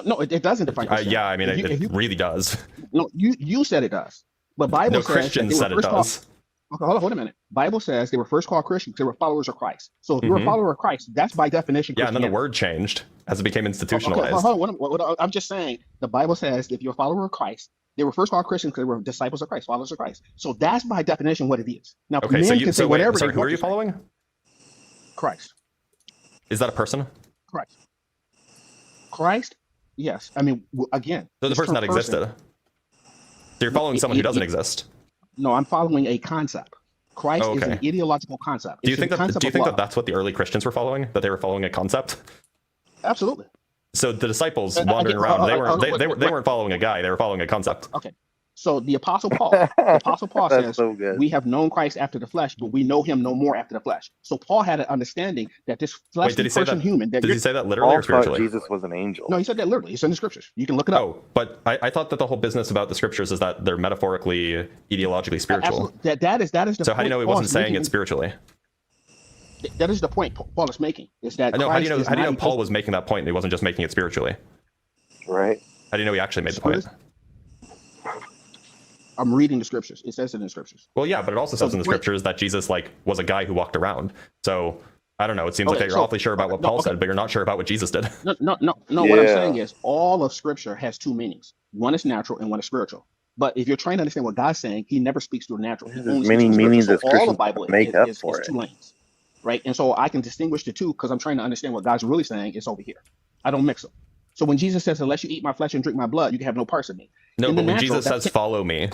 No, it doesn't define Christian. Yeah, I mean, it really does. No, you said it does. But Bible No, says Christians said it does. Okay, hold on a minute. Bible says they were first called Christians. They were followers of Christ. So if you're a follower of Christ, that's by definition Yeah, and then the Christianity. word changed as it became institutionalized. Okay, hold on. I'm just saying the Bible says if you're a follower of Christ, they were first called Christians because they were disciples of Christ, followers of Christ. So that's by definition what it is. Now, Okay, men so can say whatever. sorry, who are you following? Christ. Is that a person? Christ. Yes. I mean, again. So the person that existed. So you're following someone who doesn't exist. No, I'm following a concept. Christ is an ideological concept. Do you think that that's what the early Christians were following? That they were following a concept? Absolutely. So the disciples wandering around, they weren't following a guy, they were following a concept. Okay. So the Apostle Paul That's says, so good. we have known Christ after the flesh, but we know him no more after the flesh. So Paul had an understanding that this Wait, did fleshly he say person, that? human, that Did you're, he say that literally or Paul thought spiritually? Jesus was an angel. no, he said that literally. It's in the scriptures. You can look it up. Oh, but I thought that the whole business about the scriptures is that they're metaphorically, ideologically spiritual. Absolutely. That is the So how do you know he point wasn't Paul's saying making. it spiritually? That is the point Paul is making. Is that I know. How do you know? Christ is How do you not know Paul equal- was making that point and he wasn't just making it spiritually? Right? How do you know he actually made the point? I'm reading the scriptures. It says it in the scriptures. Well, yeah, but it also says in the wait. scriptures that Jesus was a guy who walked around. So I don't know. It seems like Okay, that you're so- awfully sure about what no, Paul okay. said, but you're not sure about what Jesus did. No. What I'm Yeah. saying is all of scripture has two meanings. One is natural and one is spiritual. But if you're trying to understand what God's saying, he never speaks through the natural. He There's only many speaks through meanings the as spiritual. So all Christians of the Bible make up is for two it. lanes. Right? And so I can distinguish the two because I'm trying to understand what God's really saying. It's over here. I don't mix them. So when Jesus says, unless you eat my flesh and drink my blood, you can have no parts of me. No, In the but when natural, Jesus that says "follow me,"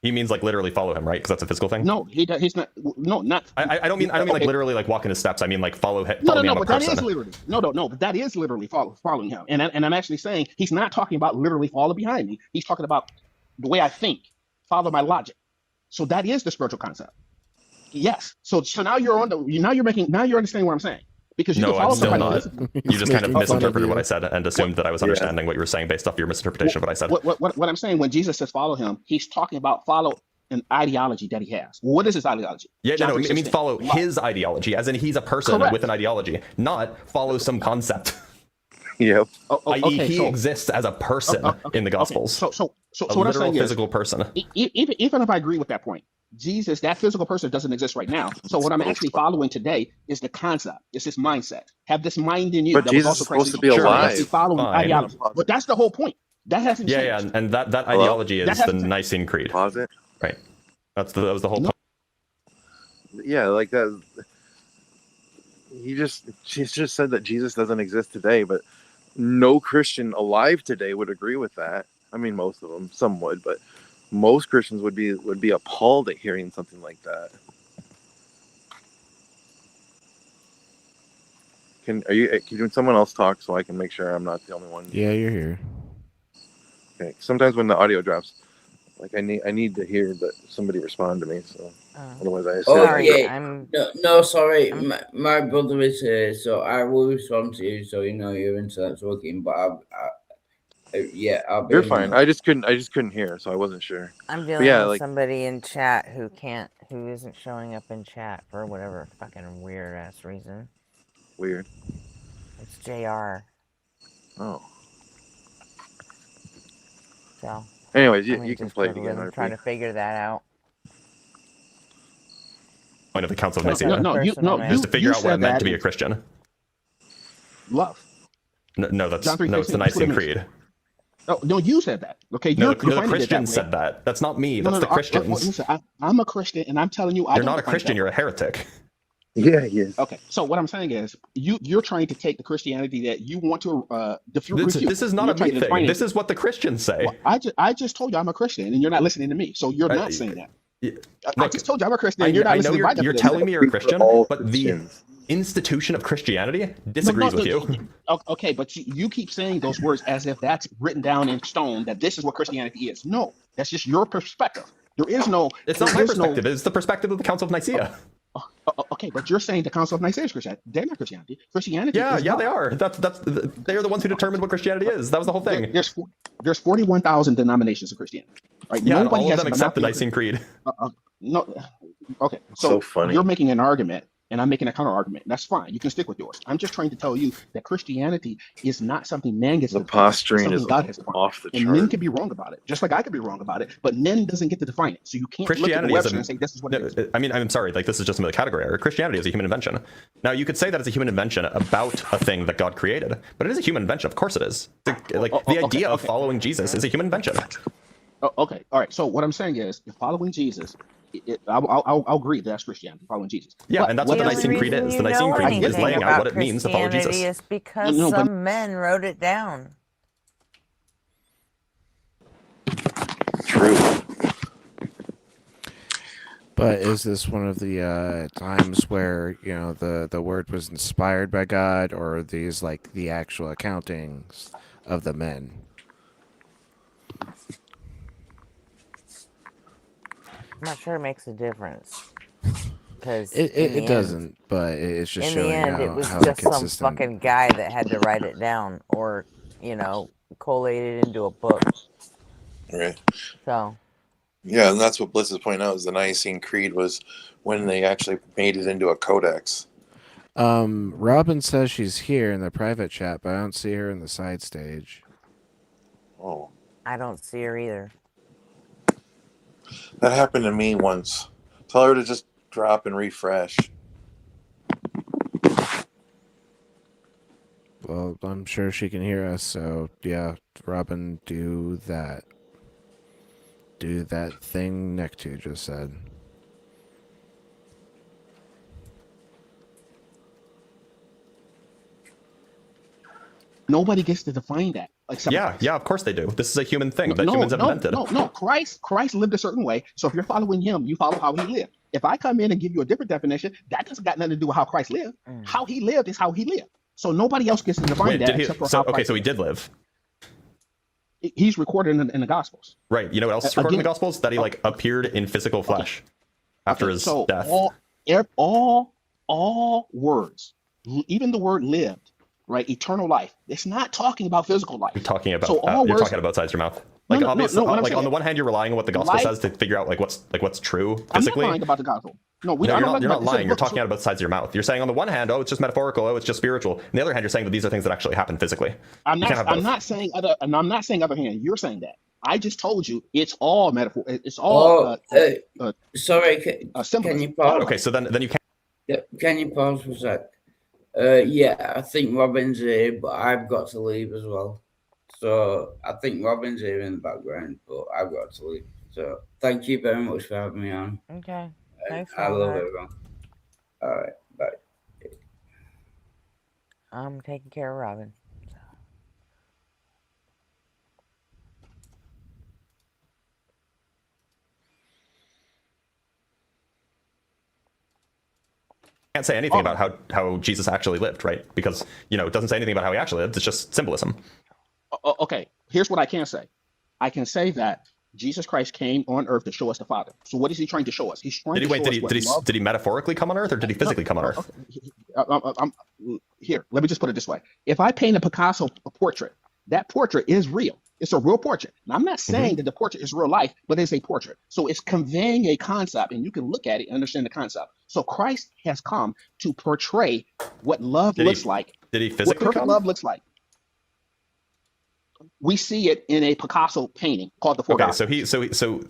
he means like literally follow him, right? Because that's a physical thing. No, he does. He's not. No, not. I don't mean like Okay. literally like walking his steps. I mean like follow me. No, I'm a but that person. is literally no. But that is literally following him, and I'm actually saying he's not talking about literally follow behind me. He's talking about the way I think, follow my logic. So that is the spiritual concept. Yes. So now you're understanding what I'm saying because you No, can follow I'm still somebody. not. You just kind of Making fun of misinterpreted you. what I said and assumed that I was Yeah. understanding what you were saying based off your misinterpretation of what I said. What I'm saying when Jesus says follow him, he's talking about follow an ideology that he has. What is his ideology? Yeah, John no, it means 3:16. follow Love. his ideology, as in he's a person Correct. with an ideology, not follow some concept. Yep. I.e., Okay, he so- exists as a person okay, in the okay. Gospels. So a what I'm literal saying is, physical person. even if I agree with that point, Jesus, that physical person doesn't exist right now. So what I'm actually following today is the concept. It's this mindset. Have this mind in you. But that Jesus was also is supposed Christ to in be you. Sure, alive. I'm actually following fine. ideology. But that's the whole point. That hasn't Yeah, changed. and that Hello? ideology That is the hasn't- Nicene Creed. Pause it. Right. That was the whole No. point. Yeah, like that. She's just said that Jesus doesn't exist today, but no Christian alive today would agree with that. I mean, most of them, some would, but most Christians would be appalled at hearing something like that. Can someone else talk so I can make sure I'm not the only one? Yeah, you're here. Okay. Sometimes when the audio drops, like I need to hear that somebody respond to me. So otherwise I Oh, assume. yeah. No, sorry. My brother is here, so I will respond to you so you know your internet's working. But I'll be You're fine. I just couldn't hear, so I wasn't sure. I'm dealing yeah, with like- somebody in chat who isn't showing up in chat for whatever fucking weird ass reason. Weird. It's JR. Oh. So Anyways, you I'm can just play it gonna again. live and RP. try to figure that out. Point of the Council of Nicaea. Just to figure out what it meant to be in a Christian. love. No, that's John 3:16, no, it's the that's what it Nicene means. Creed. Oh no, you said that. Okay, No, you're the defining it that Christians way. said that. That's not me. That's the Christians. Listen, I'm a Christian, and I'm telling you, I You're don't not a define it Christian. that You're way. a heretic. Yeah, he is. Okay, so what I'm saying is, you're trying to take the Christianity that you want to refute. This is not You're a trying me to define thing. it. This is what the Christians say. Well, I just told you I'm a Christian, and you're not listening to me. So you're not saying that. I Look, just told you I'm a Christian, I and you're not know listening to my you're definition. telling me you're a Christian, all but the Christians. institution of Christianity disagrees with you. Okay, but you keep saying those words as if that's written down in stone, that this is what Christianity is. No, that's just your perspective. There is no. It's not my perspective. It's the perspective of the Council of Nicaea. Okay, but you're saying the Council of Nicaea is Christianity. They're not Christianity. Christianity. Yeah, is yeah, God. they are. They are the ones who determined what Christianity is. That was the whole thing. There's 41,000 denominations of Christianity. Right? Yeah, and Nobody all of has them a accept the monopoly- Nicene Creed. No. Okay. So funny. You're making an argument, and I'm making a counter argument. That's fine. You can stick with yours. I'm just trying to tell you that Christianity is not something man gets The to define. It's posturing something is God has defined. off the And men chart. can be wrong about it, just like I could be wrong about it. But men doesn't get to define it. So you can't look at the Christianity is Webster and say this is what it is. I mean, I'm sorry. Like, this is just some of the category error. Christianity is a human invention. Now, you could say that it's a human invention about a thing that God created, but it is a human invention. Of course, it is. The idea of following Jesus is a human invention. Okay. All right. So what I'm saying is, if following Jesus, I'll agree that's Christianity, following Jesus. Yeah, But and that's what the only Nicene Creed reason is. you The Nicene know Creed is anything laying out about what it means to follow Christianity Jesus. is because No, but- some men wrote it down. True. But is this one of the times where the word was inspired by God, or are these like the actual accountings of the men? I'm not sure it makes a difference. Because It doesn't, but it's just in the showing end, it how, was how just some inconsistent. fucking guy that had to write it down, or collate it into a book. Right. So Yeah, and that's what Bliss is pointing out, is the Nicene Creed was when they actually made it into a codex. Robin says she's here in the private chat, but I don't see her in the side stage. Oh. I don't see her either. That happened to me once. Tell her to just drop and refresh. Well, I'm sure she can hear us, so yeah, Robin, do that. Do that thing Nectu just said. Nobody gets to define that except Yeah, Christ. yeah, of course they do. This is a human thing that humans have invented. No. Christ lived a certain way. So if you're following him, you follow how he lived. If I come in and give you a different definition, that doesn't got nothing to do with how Christ lived. How he lived is how he lived. So nobody else gets to define Wait, that did he? except for So how okay, Christ so he lived. did live. He's recorded in the Gospels. Right. You know what else is recorded in the Again- Gospels? That he like appeared in physical flesh after his so death. all words, even the word lived, right? Eternal life. It's not talking about physical life. You're talking about. So all You're words- talking about sides of your mouth. No, Like no, obviously, no, what I'm like on saying- the one hand, you're relying on what the gospel Life- says to figure out like what's true I'm physically. not lying about the gospel. No, No, you're not about lying. You're the talking out of both sides of your mouth. You're saying on the one hand, oh, it's just metaphorical. Oh, it's just spiritual. On the other hand, you're saying that these are things that actually happen physically. I'm You can't have both. not saying other, and I'm not saying other hand. You're saying that. I just told you it's all metaphor. It's all Sorry, can symbolism. you pause? Okay, so then you can't. Can you pause for a sec? Yeah, I think Robin's here, but I've got to leave as well. So I think Robin's here in the background, but I've got to leave. So thank you very much for having me on. Okay. Thanks, I love Robert. everyone. All right, bye. I'm taking care of Robin. Can't say anything about how Jesus actually lived, right? Because it doesn't say anything about how he actually lived. It's just symbolism. Okay, here's what I can say. I can say that Jesus Christ came on earth to show us the Father. So what is he trying to show us? He's trying to show us love. Did he metaphorically come on earth, or did he physically come on earth? Here, let me just put it this way. If I paint a Picasso portrait, that portrait is real. It's a real portrait. Now, I'm not saying that the portrait is real life, but it's a portrait. So it's conveying a concept, and you can look at it and understand the concept. So Christ has come to portray what love looks like. Did he What physically perfect come? love looks like. We see it in a Picasso painting called the Four Okay, Gospels.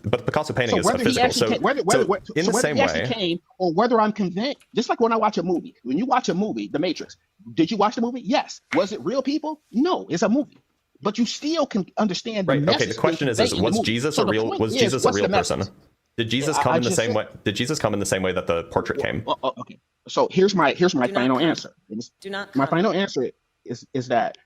but the Picasso painting is whether he physical. actually So, came, whether in the same he actually way, came, or whether I'm convinced, just like when I watch a movie. When you watch a movie, The Matrix, did you watch the movie? Yes. Was it real people? No, it's a movie. But you still can understand the right? message. Okay, the question is conveyed in the was movie. Jesus So a the real? point Was is, Jesus a what's real the message? person? Did Jesus I come in the just same said- way? Did Jesus come in the same way that the portrait came? Okay. So here's my Do not final comment. answer. Do not My comment. final answer is that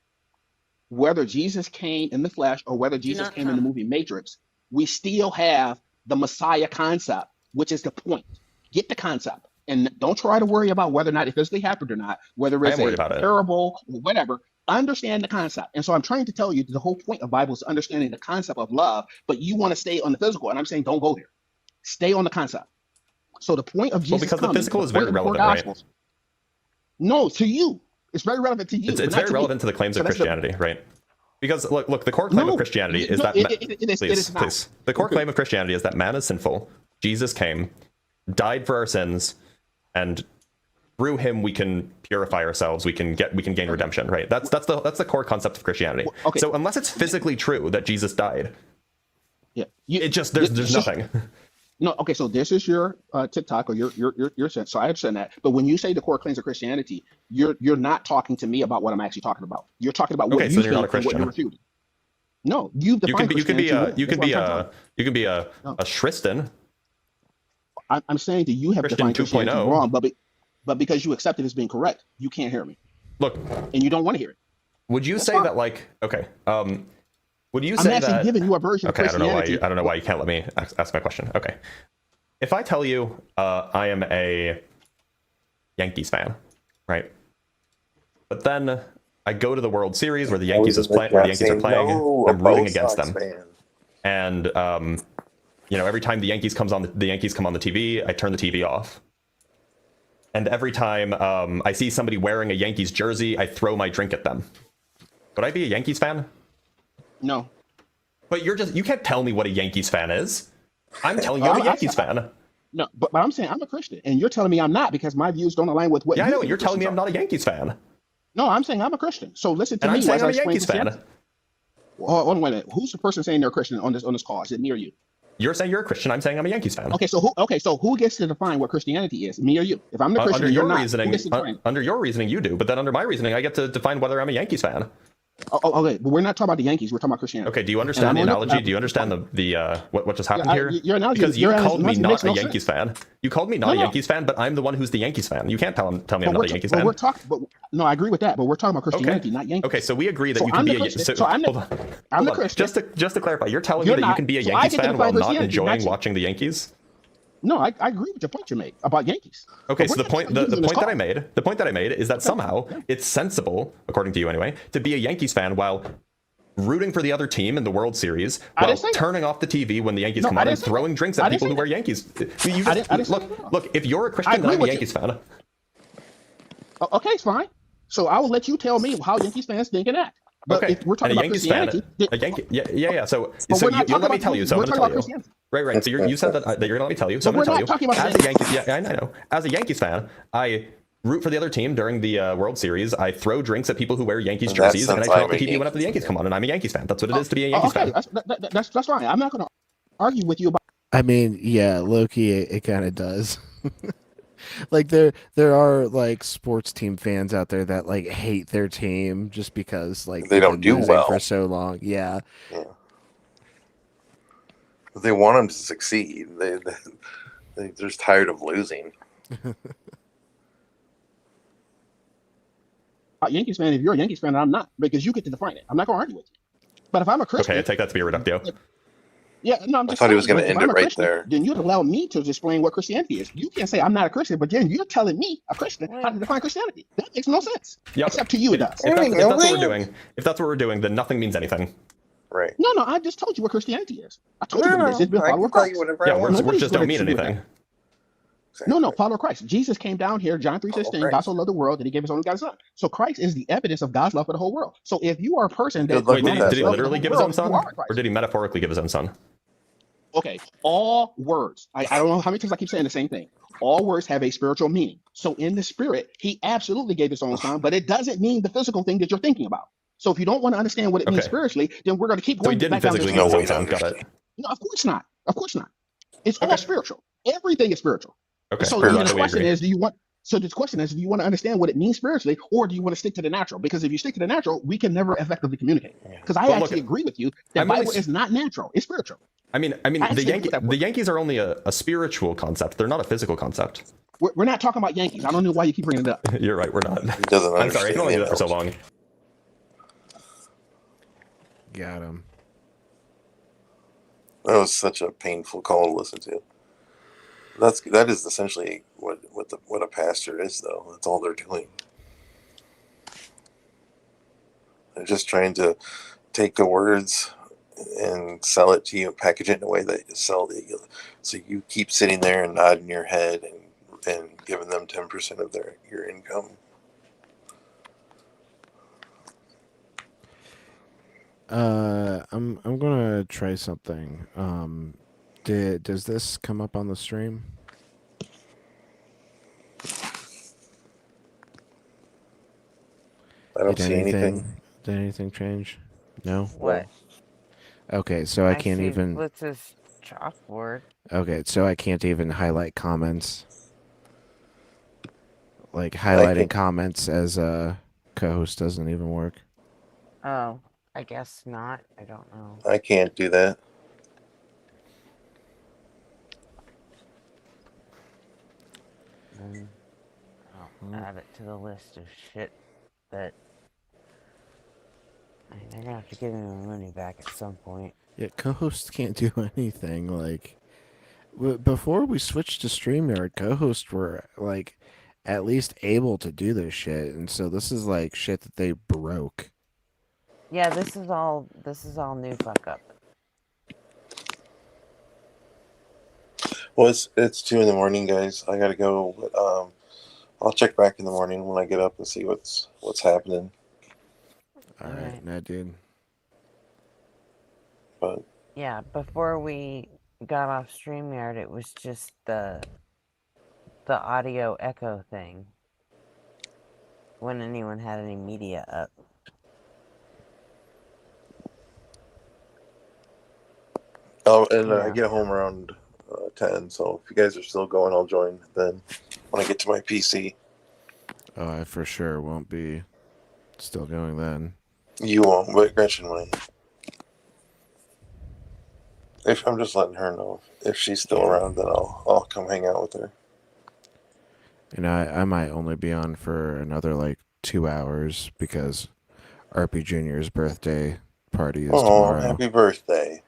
whether Jesus came in the flesh or whether Jesus not came in the comment. movie Matrix, we still have the Messiah concept, which is the point. Get the concept. And don't try to worry about whether or not it physically happened or not, whether I it's am worried a about it. parable or whatever. Understand the concept. And so I'm trying to tell you the whole point of Bible is understanding the concept of love, but you want to stay on the physical. And I'm saying don't go there. Stay on the concept. So the point of Jesus because the coming, physical is point very of the four relevant, right? Gospels- No, to you. It's very relevant to you. It's but not very to me. relevant to the claims So of that's the- Christianity, right? Because look, the core claim No, of Christianity is no, that it is not. please. The core claim of Christianity is that man is sinful. Jesus came, died for our sins, and through him we can purify ourselves. We can gain redemption, right? That's the core concept of Christianity. Okay. So unless it's physically true that Jesus died, Yeah. there's nothing. No, okay, so this is your TikTok or your sense. So I understand that. But when you say the core claims of Christianity, you're not talking to me about what I'm actually talking about. You're talking about what Okay, you so you're not a think and what Christian. you're refuting. No, you've You defined can be Christianity. you can be a Shriston. I'm saying that you have Christian defined Christianity 2.0. wrong, but because you accept it as being correct, you can't hear me. Look, And you don't want to hear it. would you That's say fine. that would you I'm say actually that giving you a version Okay, of Christianity. I don't know why you can't let me ask my question. Okay. If I tell you I am a Yankees fan, right? But then I go to the World Series where the Yankees are playing, I'm rooting against them. And You know, every time the Yankees come on the TV, I turn the TV off. And every time I see somebody wearing a Yankees jersey, I throw my drink at them. Would I be a Yankees fan? No. But you can't tell me what a Yankees fan is. I'm telling you I'm a Yankees fan. No, but I'm saying I'm a Christian, and you're telling me I'm not because my views don't align with what. Yeah, I know. You're telling me I'm not a Yankees fan. No, I'm saying I'm a Christian. So listen to and me. I'm saying I'm a explain Yankees fan. Hold on, wait a minute. Who's the person saying they're a Christian on this call? Is it me or you? You're saying you're a Christian. I'm saying I'm a Yankees fan. Okay, so who gets to define what Christianity is? Me or you? If I'm the Christian, under you're your not. reasoning, Who gets to define? under your reasoning, you do. But then under my reasoning, I get to define whether I'm a Yankees fan. Okay, but we're not talking about the Yankees. We're talking about Christianity. Okay, do you understand the analogy? Do you understand the what just happened here? Your analogy, because you called me not a no Yankees sense. fan. You called me not a Yankees fan, but I'm the one who's the Yankees fan. You can't tell me I'm not a Yankees fan. No, I agree with that, but we're talking about Christianity, not Yankees. Okay, so we agree that So you can I'm be the a Christian. so, So I'm the- hold on. I'm Hold the on. Christian. Just to clarify, you're telling You're me that you not. can be a So I Yankees get to fan while define not Christianity, enjoying not you. watching the Yankees? No, I agree with your point you made about Yankees. Okay, But so we're the not point using this call. the point that I made is that somehow it's sensible, according to you anyway, to be a Yankees fan while rooting for the other team in the World Series, while turning off the TV when the Yankees come on and throwing drinks at people who wear Yankees. Look, if you're a Christian, then I'm a Yankees fan. Okay, it's fine. So I will let you tell me how Yankees fans think and act. But Okay, if we're talking and a about Yankees Christianity, yeah. So we're not you'll let talking me about- tell you. So we're I'm going talking to about tell you. Christianity. Right. So you're saying that you're going to let me tell you. So I'm But going to we're tell you. not talking about As a Yankees, I know. As a Yankees fan, I root for the other team during the World Series. I throw drinks at people who wear Yankees jerseys, and I turn off the TV whenever the Yankees come on, and I'm a Yankees fan. That's what it is to be a Yankees fan. That's fine. I'm not going to argue with you about. I mean, yeah, low-key, it kind of does. Like there are like sports team fans out there that like hate their team just because like They don't they've do been losing well for so long. Yeah. They want them to succeed. They're just tired of losing. Yankees fan, if you're a Yankees fan, I'm not, because you get to define it. I'm not going to argue with you. But if I'm a Christian, Okay, I take that to be a reductio. Yeah, no, I'm just thought he was saying, gonna if end I'm it a right Christian, there. Then you'd allow me to explain what Christianity is. You can't say I'm not a Christian, but then you're telling me, a Christian, how to define Christianity. That makes no sense. Yep. Except to you, it does. If that's what we're doing, then nothing means anything. Right. No, I just told you what Christianity is. I told you No, what it is. It's been I follower can tell Christ. you whatever Yeah, I want. words just don't gonna mean disagree with anything. No, follow Christ. Jesus came down here, John 3:16, God so loved the world that he gave his only begotten son. So Christ is the evidence of God's love for the whole world. So if you are a person that Good luck Wait, with did that, he buddy. literally give his own son? you are Christ. Or did he metaphorically give his own son? Okay, all words. I don't know how many times I keep saying the same thing. All words have a spiritual meaning. So in the spirit, he absolutely gave his own son, but it doesn't mean the physical thing that you're thinking about. So if you don't want to understand what it means Okay. spiritually, then we're going to keep So going he didn't back down physically this give his road. own son. Got it. No, of course not. Of course not. It's all Okay. spiritual. Everything is spiritual. Okay. So We're the glad that we question agree. is, do you want to understand what it means spiritually, or do you want to stick to the natural? Because if you stick to the natural, we can never effectively communicate. Because I Well, look, actually agree with you that I'm only Bible is not natural; it's spiritual. I mean, actually the agree with that the point. Yankees are only a spiritual concept. They're not a physical concept. We're not talking about Yankees. I don't know why you keep bringing it up. You're right. We're not. He doesn't I'm sorry. I can only do that for so long. Got him. That was such a painful call to listen to. That is essentially what a pastor is, though. That's all they're doing. They're just trying to take the words and sell it to you, package it in a way that you sell it. So you keep sitting there and nodding your head and giving them 10% of your income. I'm gonna try something. Does this come up on the stream? I don't see anything. Did anything change? No. What? Okay, so I can't see even. What's this chalkboard? Okay, so I can't even highlight comments. Like highlighting comments as a co-host doesn't even work. Oh, I guess not. I don't know. I can't do that. I'll add it to the list of shit that they're gonna have to give me my money back at some point. Yeah, co-hosts can't do anything. Like before we switched to StreamYard, co-hosts were like at least able to do this shit, and so this is like shit that they broke. Yeah, this is all new fuck up. Well, it's 2 in the morning, guys. I gotta go, but I'll check back in the morning when I get up and see what's happening. All right, Alright. no, dude. But Yeah, before we got off StreamYard, it was just the audio echo thing. When anyone had any media up. I Yeah. get home around 10. So if you guys are still going, I'll join then when I get to my PC. Oh, I for sure won't be still going then. You won't, but Gretchen might. If I'm just letting her know, if she's still Yeah. around, then I'll come hang out with her. You know, I might only be on for another like 2 hours because RP Junior's birthday party is Oh, tomorrow. happy birthday!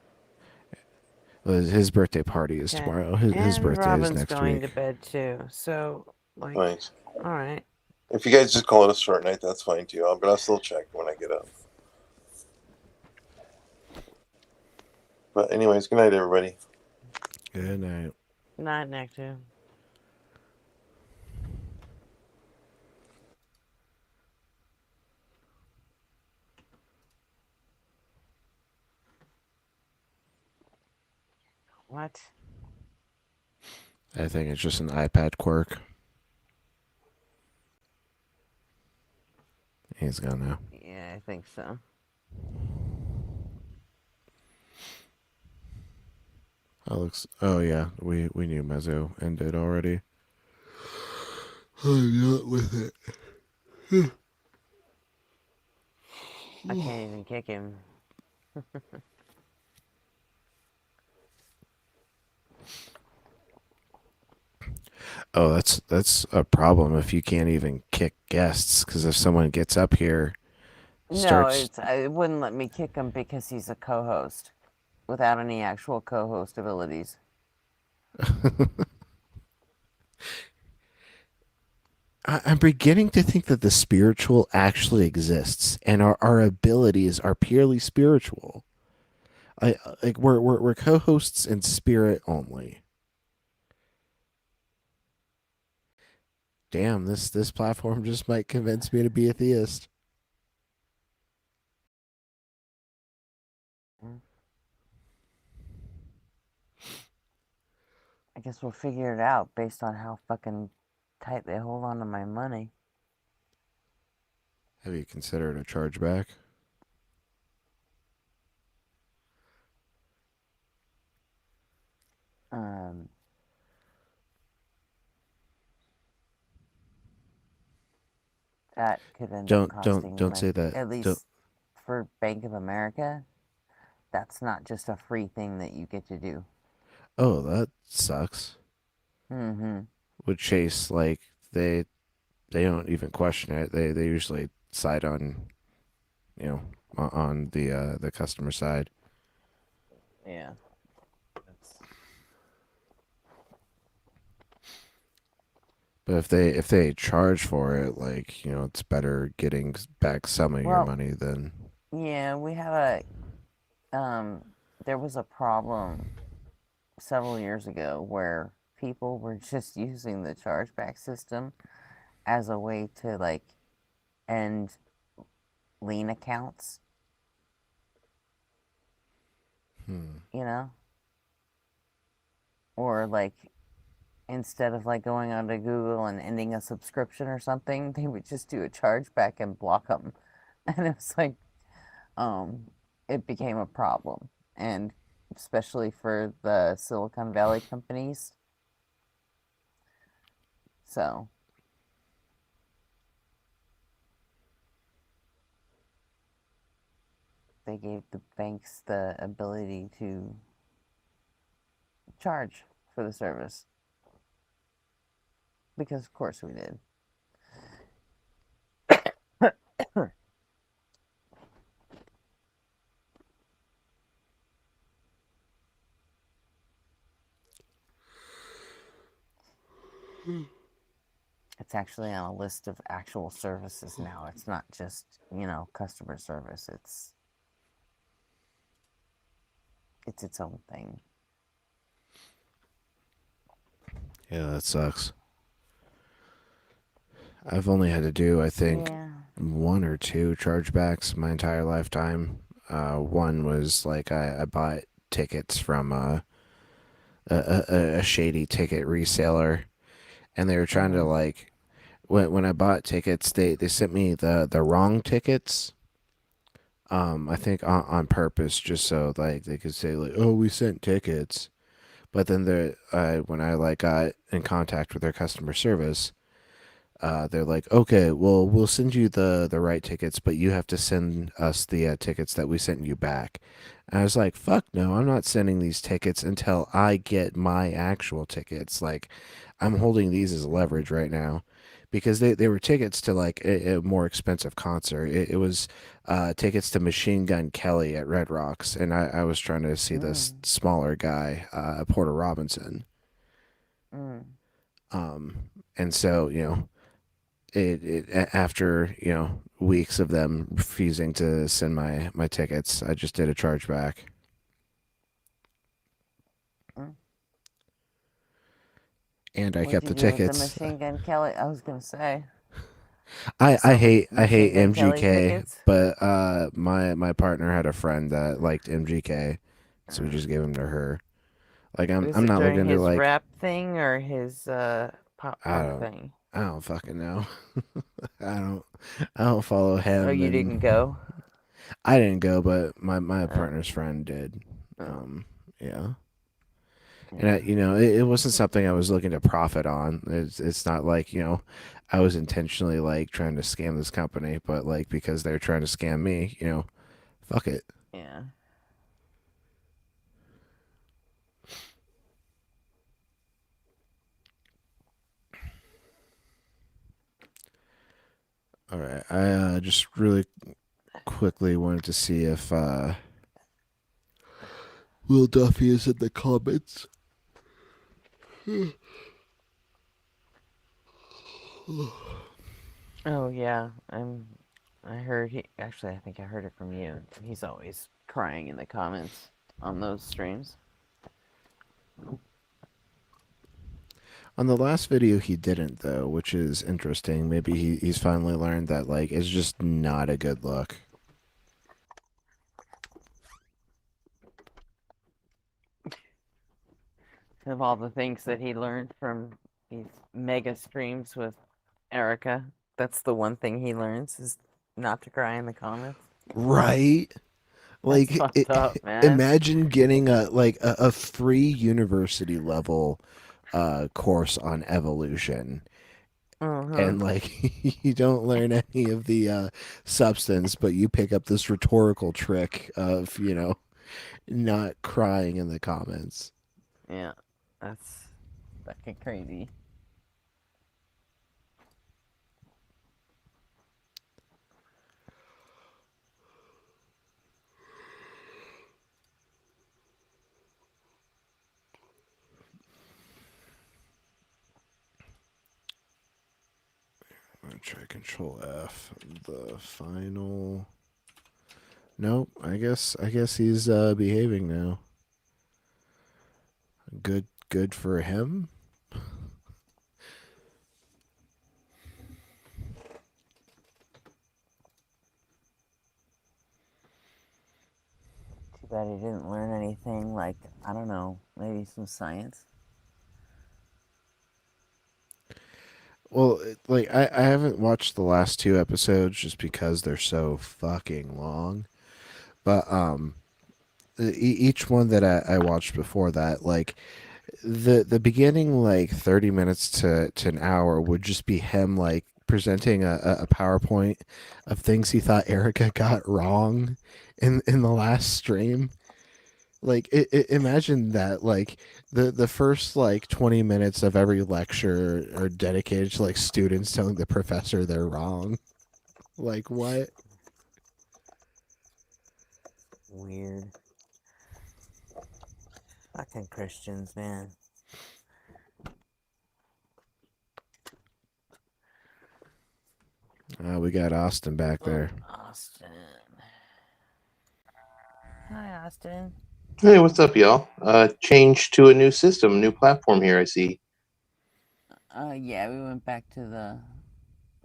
Well, his birthday party is Okay. tomorrow. His And birthday is Robin's next going week. to bed too. So, like, Nice. alright. If you guys just call it a short night, that's fine too. But I'll still check when I get up. But anyways, good night, everybody. Good night. Night, Nectar. What? I think it's just an iPad quirk. He's gone now. Yeah, I think so. Oh yeah, we knew Mezzo ended already. I'm not with it. I can't even kick him. Oh, that's a problem if you can't even kick guests. Because if someone gets up here, No, starts. it wouldn't let me kick him because he's a co-host without any actual co-host abilities. I'm beginning to think that the spiritual actually exists, and our abilities are purely spiritual. We're co-hosts in spirit only. Damn, this platform just might convince me to be a theist. I guess we'll figure it out based on how fucking tight they hold on to my money. Have you considered a chargeback? That could end up costing Don't like, say that. at Don't. least for Bank of America, that's not just a free thing that you get to do. Oh, that sucks. Mm-hmm. With Chase, like they don't even question it. They usually side on, you know, on the customer side. Yeah. But if they charge for it, like, you know, it's better getting back some of your Well, money than. yeah, we have there was a problem several years ago where people were just using the chargeback system as a way to like end lien accounts, you know? Or like instead of like going onto Google and ending a subscription or something, they would just do a chargeback and block them. And it was like, it became a problem. And especially for the Silicon Valley companies. So they gave the banks the ability to charge for the service. Because of course we did. It's actually on a list of actual services now. It's not just, you know, customer service. It's its own thing. Yeah, that sucks. I've only had to do, I think, Yeah. 1 or 2 chargebacks my entire lifetime. One was like I bought tickets from a shady ticket reseller, and they were trying to like when I bought tickets, they sent me the wrong tickets. I think on purpose, just so like they could say like, oh, we sent tickets. But then when I like got in contact with their customer service, they're like, okay, well, we'll send you the right tickets, but you have to send us the tickets that we sent you back. And I was like, fuck no, I'm not sending these tickets until I get my actual tickets. Like, I'm holding these as leverage right now because they were tickets to like a more expensive concert. It was tickets to Machine Gun Kelly at Red Rocks, and I was trying to see this smaller guy, Porter Robinson. And so, after weeks of them refusing to send my tickets, I just did a chargeback. And I kept the tickets. The Machine Gun Kelly. I was gonna say. I hate Machine Gun Kelly MGK, tickets? but my partner had a friend that liked MGK, so we just gave him to her. Like I'm it not during looking to his like rap thing or his pop I punk don't thing. I don't fucking know. I don't follow him. Oh, you and didn't go? I didn't go, but my partner's friend did. Yeah. And it wasn't something I was looking to profit on. It's not like I was intentionally like trying to scam this company, but like because they're trying to scam me, fuck it. Yeah. All right, I just really quickly wanted to see if Will Duffy is in the comments. Oh yeah, I heard he actually. I think I heard it from you. He's always crying in the comments on those streams. On the last video, he didn't though, which is interesting. Maybe he's finally learned that like it's just not a good look. Of all the things that he learned from these mega streams with Erica, that's the one thing he learns is not to cry in the comments. Right? Like That's fucked up, man. imagine getting a free university level course on evolution, and like you don't learn any of the substance, but you pick up this rhetorical trick of not crying in the comments. Yeah, that's fucking crazy. I'm gonna try Control F. The final. Nope. I guess he's behaving now. Good for him. Too bad he didn't learn anything like, I don't know, maybe some science. Well, like I haven't watched the last 2 episodes just because they're so fucking long. But each one that I watched before that, like the beginning like 30 minutes to an hour would just be him like presenting a PowerPoint of things he thought Erica got wrong in the last stream. Like imagine that, like the first like 20 minutes of every lecture are dedicated to like students telling the professor they're wrong. Like what? Weird. Fucking Christians, man. We got Austin back there. Austin. Hi, Austin. Hey, what's up, y'all? Changed to a new system, new platform here, I see. Yeah, we went back to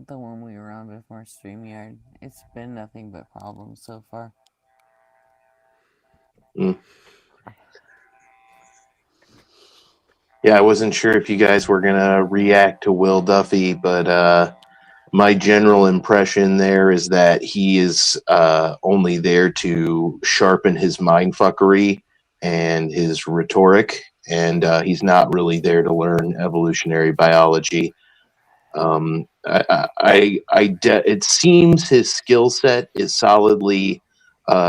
the one we were on before StreamYard. It's been nothing but problems so far. Yeah, I wasn't sure if you guys were gonna react to Will Duffy, but my general impression there is that he is only there to sharpen his mindfuckery and his rhetoric, and he's not really there to learn evolutionary biology. It seems his skill set is solidly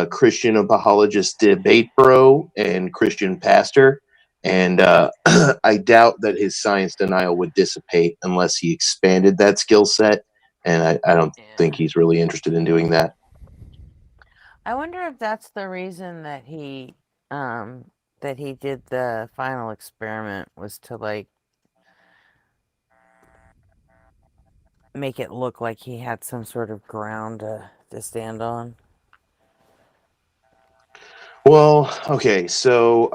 Christian apologist debate bro and Christian pastor. And I doubt that his science denial would dissipate unless he expanded that skill set. And I don't think he's really interested in doing that. I wonder if that's the reason that he did the final experiment, was to like make it look like he had some sort of ground to stand on. Well, okay, so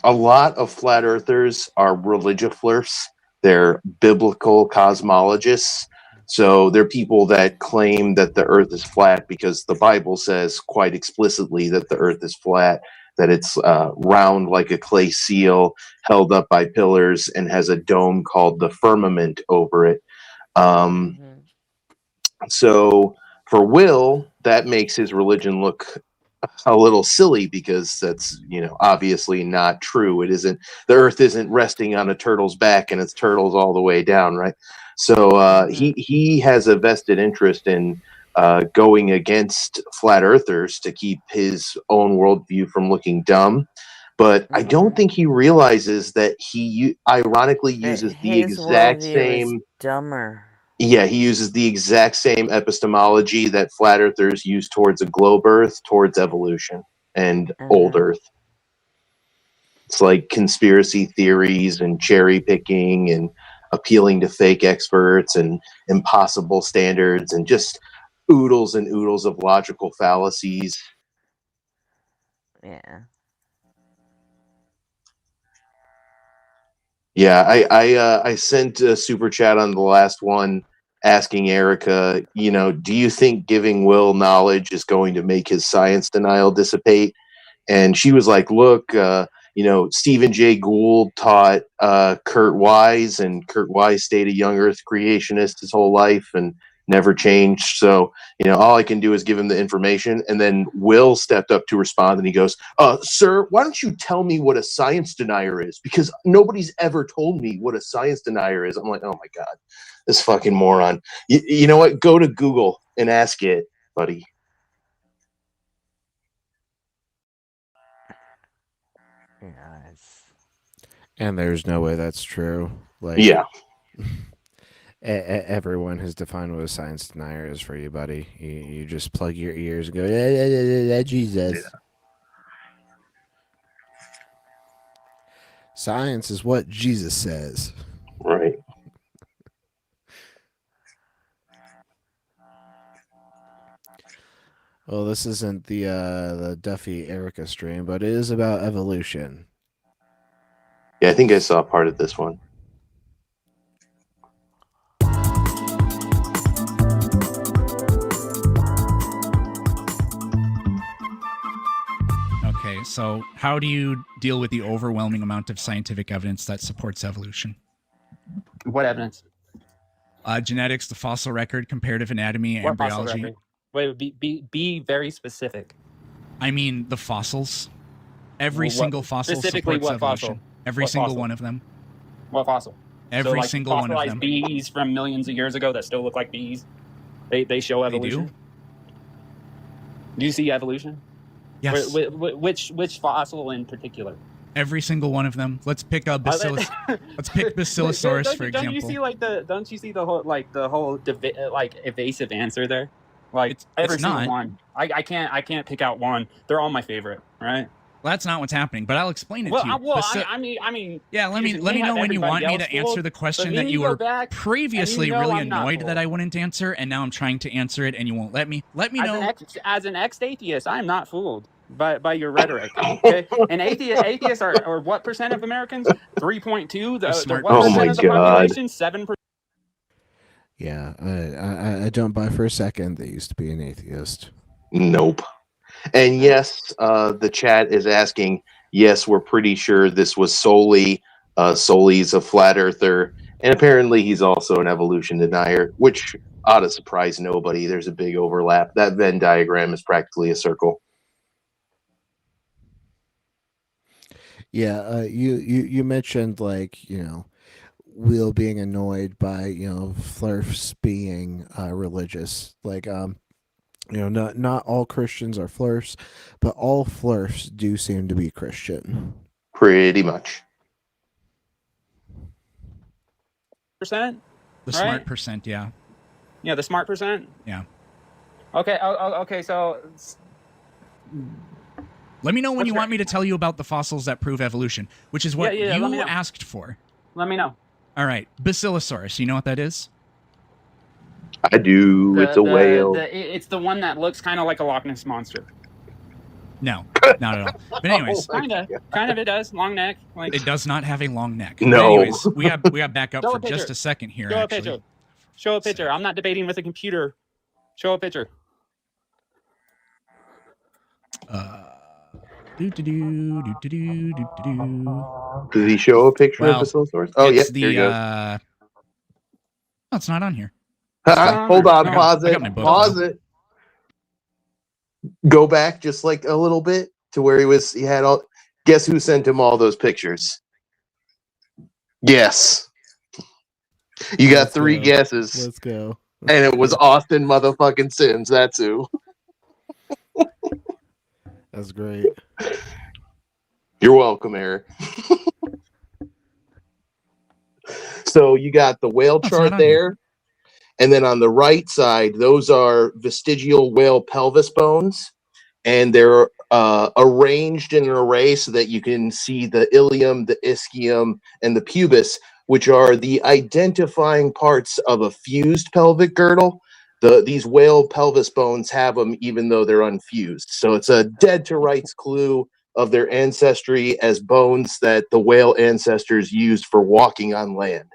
a lot of flat earthers are religiflers. They're biblical cosmologists. So they're people that claim that the earth is flat because the Bible says quite explicitly that the earth is flat, that it's round like a clay seal held up by pillars and has a dome called the firmament over it. So for Will, that makes his religion look a little silly because that's, obviously not true. It isn't, the earth isn't resting on a turtle's back and it's turtles all the way down, right? So he has a vested interest in going against flat earthers to keep his own worldview from looking dumb. But I don't think he realizes that he ironically uses the exact same. Dumber. Yeah, he uses the exact same epistemology that flat earthers use towards a globe Earth, towards evolution and old Earth. It's like conspiracy theories and cherry picking and appealing to fake experts and impossible standards and just oodles and oodles of logical fallacies. Yeah. Yeah, I sent a super chat on the last one asking Erica, do you think giving Will knowledge is going to make his science denial dissipate? And she was like, look, Stephen Jay Gould taught Kurt Wise, and Kurt Wise stayed a young Earth creationist his whole life and never changed. So, all I can do is give him the information. And then Will stepped up to respond and he goes, sir, why don't you tell me what a science denier is? Because nobody's ever told me what a science denier is. I'm like, oh my God, this fucking moron. You know what? Go to Google and ask it, buddy. Nice. And there's no way that's true. Like, yeah. Everyone has defined what a science denier is for you, buddy. You just plug your ears and go, Jesus. Yeah. Science is what Jesus says. Right. Well, this isn't the Duffy Erica stream, but it is about evolution. Yeah, I think I saw part of this one. Okay, so how do you deal with the overwhelming amount of scientific evidence that supports evolution? What evidence? Genetics, the fossil record, comparative anatomy, what embryology. Wait, be very specific. I mean the fossils. Every single fossil specifically supports what evolution. Fossil? Every what single fossil? one of them. What fossil? Every single one of them. Bees from millions of years ago that still look like bees. They show evolution. They do? Do you see evolution? Yes. Which fossil in particular? Every single one of them. Let's pick up Bacillus. Let's pick Bacillosaurus for example. Don't you see the whole evasive answer there? Like every single one. I can't pick out one. They're all my favorite, right? Well, that's not what's happening, but I'll explain it to you. I mean. Yeah, let me know when you want me to answer the question that you were previously really annoyed that I wouldn't answer, and now I'm trying to answer it and you won't let me. Let me know. As an ex-atheist, I am not fooled. by your rhetoric. Okay, and atheists are what percent of Americans? 3.2. The what Oh percent my of the God. population? 7%. Yeah, I don't buy for a second they used to be an atheist. Nope. And yes, the chat is asking, yes, we're pretty sure this was Soli. Soli's a flat earther. And apparently he's also an evolution denier, which ought to surprise nobody. There's a big overlap. That Venn diagram is practically a circle. Yeah, you mentioned, like, you know, Will being annoyed by, you know, flirts being religious. Like, you know, not all Christians are flirts, but all flirts do seem to be Christian. Pretty much. Percent. The Right? smart percent, yeah. Yeah, the smart percent. Yeah. Okay. Okay. So Let me know when you want me to tell you about the fossils that prove evolution, which is what Yeah, let me you know. asked for. Let me know. All right, Basilosaurus. You know what that is? I do. It's a whale. It's the one that looks kind of like a Loch Ness monster. No, not at all. But anyways, Kind of. It does. Long neck. Like it does not have a long neck. No. But anyways, we got back up Show for a picture. just a second here. Show a actually. picture. Show a picture. I'm not debating with a computer. Show a picture. Does he show a picture Well, of Basilosaurus? Oh, yeah. it's Here he the goes. No, it's not on here. Hold on. I Pause got it. my book Pause now. it. Go back just like a little bit to where he had all. Guess who sent him all those pictures? Yes. You got Let's 3 go. guesses. Let's go. And it was Austin motherfucking Sims. That's who. That's great. You're welcome, Eric. So you got the whale That's chart not on here. there. And then on the right side, those are vestigial whale pelvis bones. And they're arranged in an array so that you can see the ilium, the ischium, and the pubis, which are the identifying parts of a fused pelvic girdle. These whale pelvis bones have them even though they're unfused. So it's a dead to rights clue of their ancestry as bones that the whale ancestors used for walking on land.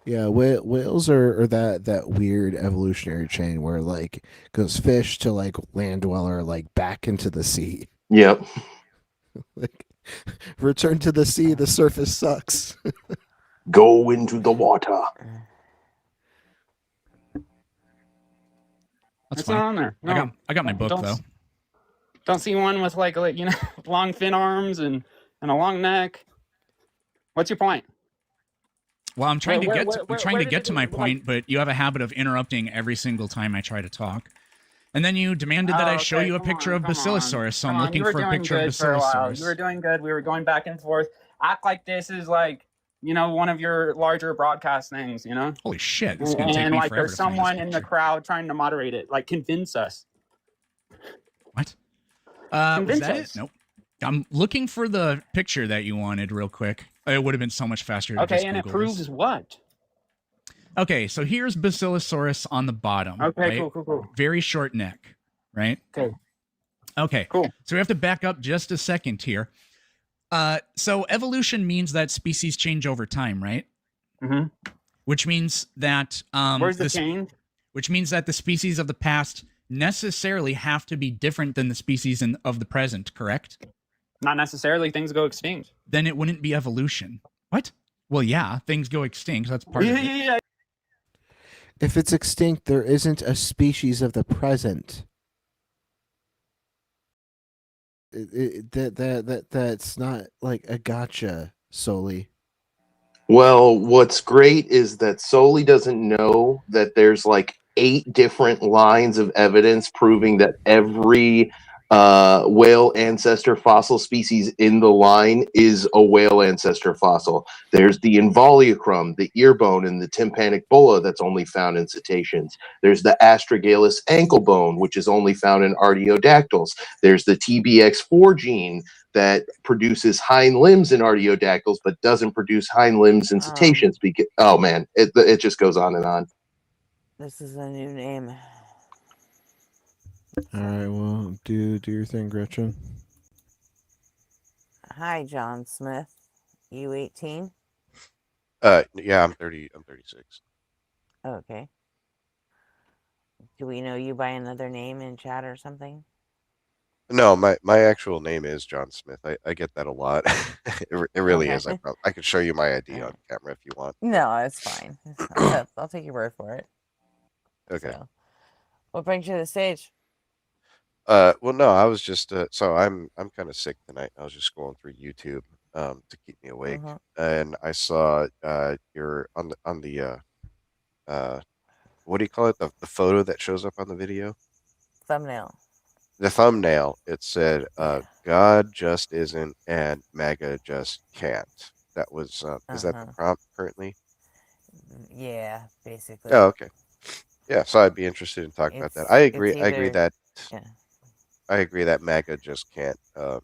Yeah, whales are that weird evolutionary chain where, like, goes fish to, like, land dweller, like, back into the sea. Yep. Like, return to the sea, the surface sucks. Go into the water. That's It's fine. not on there. No. I got my book Don't- though. Don't see one with like long fin arms and a long neck. What's your point? Well, I'm trying to Where- get where- to, where- I'm trying where to did get it to go? my Like- point, but you have a habit of interrupting every single time I try to talk. And then you demanded that I show Okay, you a come picture on, of come Basilosaurus, so Come I'm on, looking you were for a doing picture of good for a while. Basilosaurus. You were doing good. We were going back and forth. Act like this is like one of your larger broadcast things. Holy shit, this is gonna take And me like forever there's to find this someone in the picture. crowd trying to moderate it. Like convince us. What? Was Convince that us. it? Nope. I'm looking for the picture that you wanted real quick. It would have been so much faster to Okay, just and it Google proves this. what? Okay, so here's Basilosaurus on the bottom. Okay, right? cool. Very short neck, right? Okay. Cool. So we have to back up just a second here. So evolution means that species change over time, right? Mm-hmm. Which means that Where's the change? which means that the species of the past necessarily have to be different than the species of the present, correct? Not necessarily. Things go extinct. Then it wouldn't be evolution. What? Well, yeah, things go extinct. That's part of it. Yeah. If it's extinct, there isn't a species of the present. That's not like a gotcha, Soli. Well, what's great is that Soli doesn't know that there's like 8 different lines of evidence proving that every whale ancestor fossil species in the line is a whale ancestor fossil. There's the involucrum, the ear bone, and the tympanic bulla that's only found in cetaceans. There's the astragalus ankle bone, which is only found in artiodactyls. There's the TBX4 gene that produces hind limbs in artiodactyls, but doesn't produce hind limbs in cetaceans. Oh man, it just goes on and on. This is a new name. All right, well, do your thing, Gretchen. Hi, John Smith. You 18? Yeah, I'm 30. I'm 36. Okay. Do we know you by another name in chat or something? No, my actual name is John Smith. I get that a lot. It really is. I could show you my ID on camera if you want. No, it's fine. I'll take your word for it. Okay. So, what brings you to the stage? Well, no, I was just so I'm kind of sick tonight. I was just scrolling through YouTube to keep me awake, and I saw you're on the what do you call it? The photo that shows up on the video? Thumbnail. The thumbnail. It said God just isn't and MAGA just can't. That was is that the prompt currently? Yeah, basically. Oh, okay. Yeah, so I'd be interested in talking about that. I agree. I agree that. Yeah. I agree that MAGA just can't. I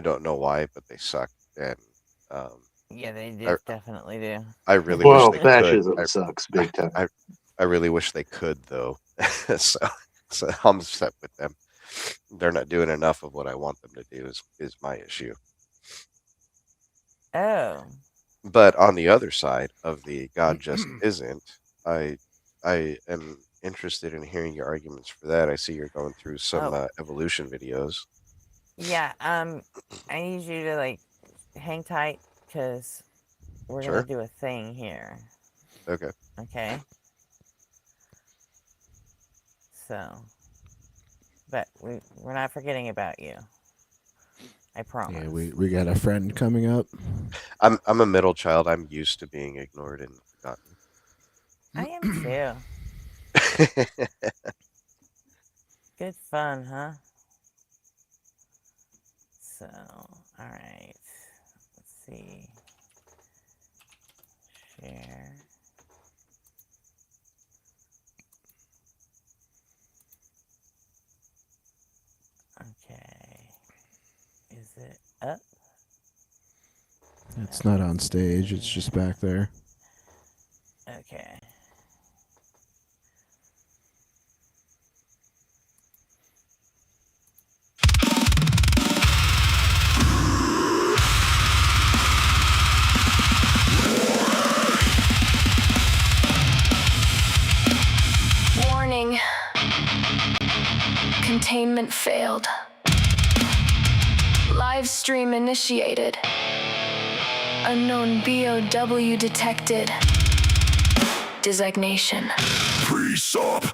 don't know why, but they suck, and yeah, they definitely do. I really well, wish they fascism could. sucks big time. I really wish they could though. so I'm upset with them. They're not doing enough of what I want them to do. Is my issue. Oh. But on the other side of the God just isn't, I am interested in hearing your arguments for that. I see you're going through some evolution videos. Yeah, I need you to like hang tight because we're gonna do a thing here. Okay. Okay. So, but we're not forgetting about you. I promise. Yeah, we got a friend coming up. I'm a middle child. I'm used to being ignored and forgotten. I am too. Good fun, huh? So, all right. Let's see. Share. Okay. Is it up? It's not on stage. It's just back there. Okay. Warning. Containment failed. Live stream initiated. Unknown BOW detected. Designation. Freeze up.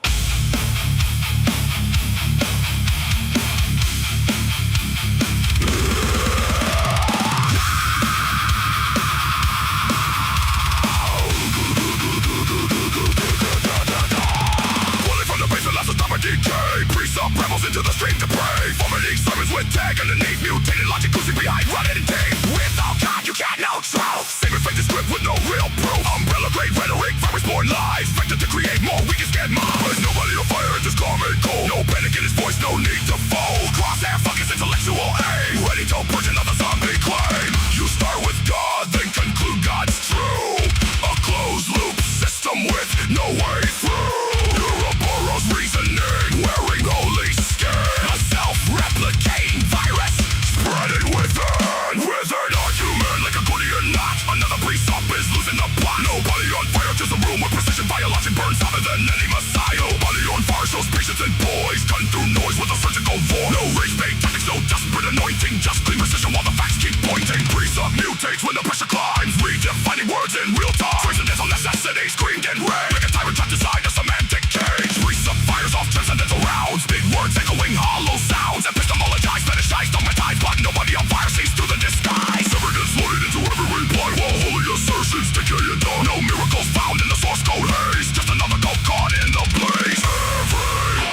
Pre-sub rebels into the stream to prey. Vomiting summons with tag underneath. Mutated logic cruising behind running tape. Without God you can't know truth. Same fake the script with no real proof. Umbrella grade rhetoric, virus born lies. Vector to create more weak and scared minds. But nobody on fire at this common cold. No panic in his voice, no need to fold. Crosshair fuck his intellectual aim. Ready to push another zombie claim. You start with God, then conclude God's true. A closed loop system with no way through. Ouroboros reasoning, wearing holy skin. A self-replicating virus, spreading within. Within our human, like a Gordian knot. Another priest-up is losing the plot. Nobody on fire, just a room where precision biologic burns hotter than any messiah. Nobody on fire shows patience and poise. Gun through noise with a surgical voice. No rage-bait tactics, no desperate anointing. Just clean precision while the facts keep pointing. Priest-up mutates when the pressure climbs. Redefining words in real time. Transcendental necessity screamed in rage. Like a tyrant trapped inside a semantic cage. Priest-up fires off transcendental rounds. Big words echoing hollow sounds. Epistemologized, fetishized, dogmatized. But nobody on fire sees through the disguise. Severed and loaded into every reply. While holy assertions decay and dawn. No miracles found in the source code haze. Just another gulp caught in the blaze. Every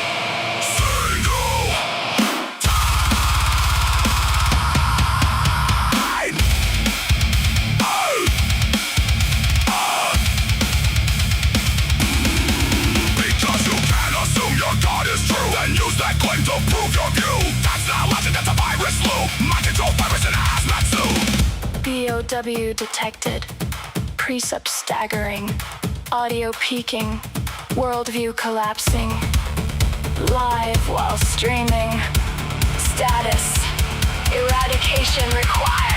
single W detected. Precept staggering. Audio peaking. Worldview collapsing. Live while streaming. Status. Eradication required.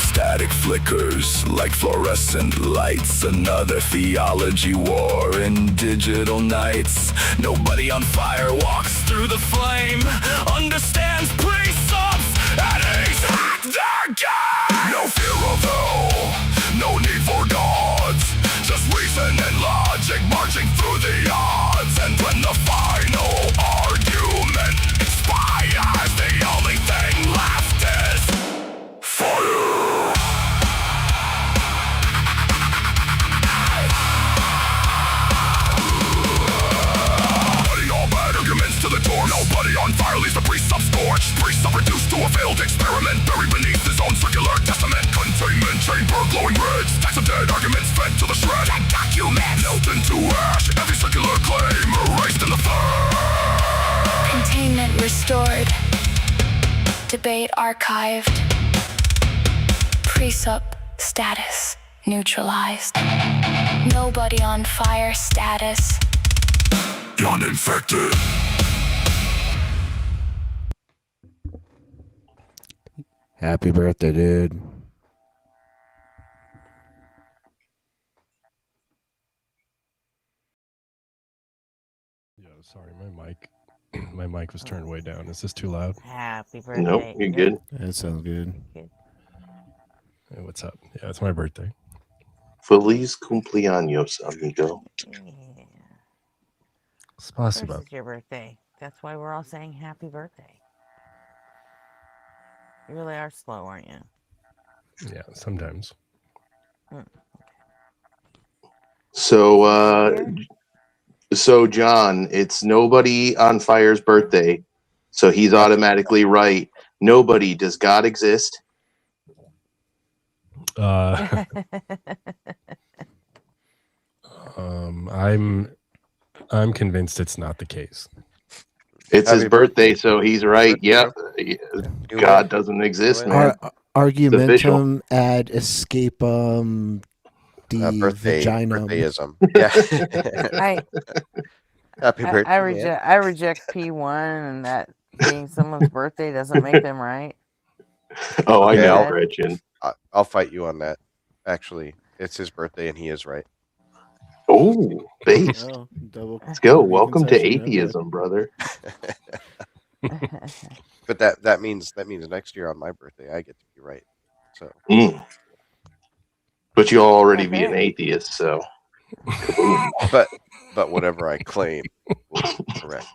Static flickers like fluorescent lights. Another theology war in digital nights. Nobody on fire walks through the flame, understands precepts, and he's hacked their game. No fear of hell, no need for gods, just reason and logic marching through the odds. And when the final argument expires, the only thing left is fire. To the door, nobody on fire leaves the precept scorched. Precept reduced to a failed experiment, buried beneath his own circular testament. Containment chamber glowing red, stacks of dead arguments fed to the shred. And documents melt into ash, every circular claim erased in the fire. Containment restored. Debate archived. Precept status neutralized. Nobody on fire status. Uninfected. Happy birthday, dude. Yeah, sorry, my mic was turned way down. Is this too loud? Happy birthday. Nope, you're good. That sounds good. Hey, what's up? Yeah, it's my birthday. Feliz cumpleaños, amigo. Yeah. Spasiba. First is your birthday. That's why we're all saying happy birthday. You really are slow, aren't you? Yeah, sometimes. So John, it's nobody on fire's birthday, so he's automatically right. Nobody. Does God exist? I'm convinced it's not the case. It's his birthday, so he's right. Yep. God doesn't exist, man. Argumentum ad escapum birthday, vaginum. birthdaism. Yeah. Happy birthday. I reject P1, and that being someone's birthday doesn't make them right. Oh, I know, Okay. Gretchen. I'll fight you on that. Actually, it's his birthday, and he is right. Oh, based. Oh, Let's go. Welcome to concession, okay. atheism, brother. But that means next year on my birthday, I get to be right. So. But you'll already be an atheist, so. but whatever I claim will be correct.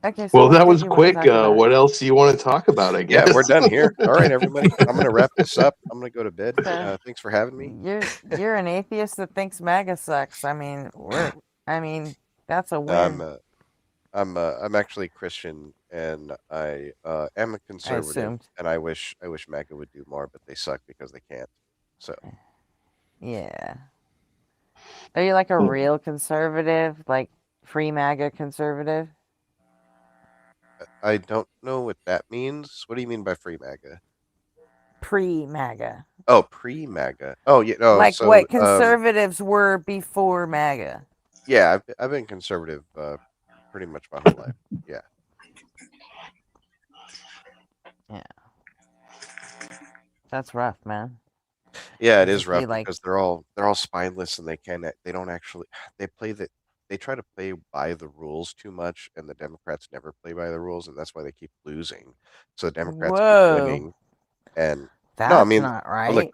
Okay, so Well, that what was did you want to quick. talk about? What else do you want to talk about, I guess? Yeah, we're done here. All right, everybody. I'm going to wrap this up. I'm going to go to bed. Thanks for having me. You're an atheist that thinks MAGA sucks. I mean, that's a win. I'm actually Christian, and I am a conservative, and I wish MAGA would do more, but they suck because they can't. So. Yeah. Are you like a real conservative, like free MAGA conservative? I don't know what that means. What do you mean by free MAGA? Pre-MAGA. Oh, pre-MAGA. Oh, yeah. No, like so, what conservatives were before MAGA. Yeah, I've been conservative pretty much my whole life. Yeah. Yeah. That's rough, man. Yeah, it is rough because they're all spineless and they try to play by the rules too much, and the Democrats never play by the rules, and that's why they keep losing. So the Democrats keep winning, and that's not right. Look,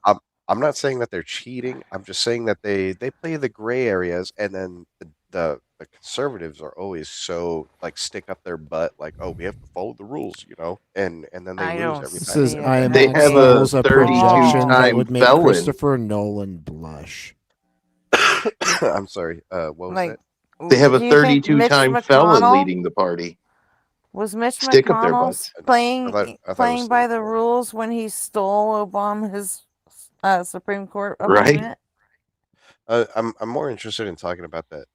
I'm not saying that they're cheating. I'm just saying that they play the gray areas, and then the conservatives are always so like stick up their butt, like, oh, we have to follow the rules, and then they lose every time. They have a 32-time that would make felon. Christopher Nolan blush. I'm sorry. What was that? They have a 32-time felon leading the party. Was Mitch Stick up their McConnell butts. playing I thought it was playing by still the before. rules when he stole Obama's Supreme Court Right. appointment? I'm more interested in talking about the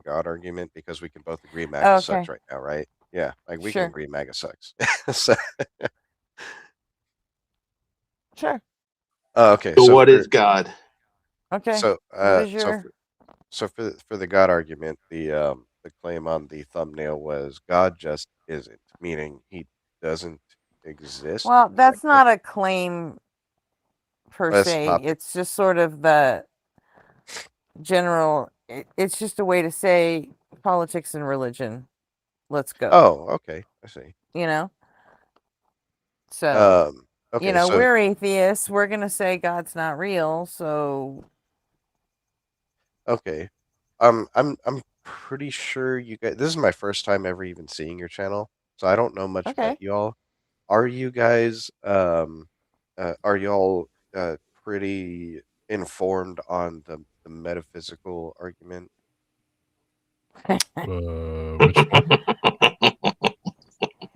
God argument because we can both agree MAGA sucks Okay. right now, right? Yeah, like we Sure. can agree MAGA sucks. So, Sure. okay. So So what for, is God? Okay. so What is so your for the God argument, the claim on the thumbnail was God just isn't, meaning he doesn't exist. Well, Is that that's correct? not a claim per That's the se. topic. It's just sort of the general. It's just a way to say politics and religion. Let's go. Oh, okay. I see. You know. So, Okay. So we're atheists. We're gonna say God's not real. So, okay. I'm pretty sure you guys. This is my first time ever even seeing your channel, so I don't know much okay. about y'all. Are you guys are y'all pretty informed on the metaphysical argument? Which one?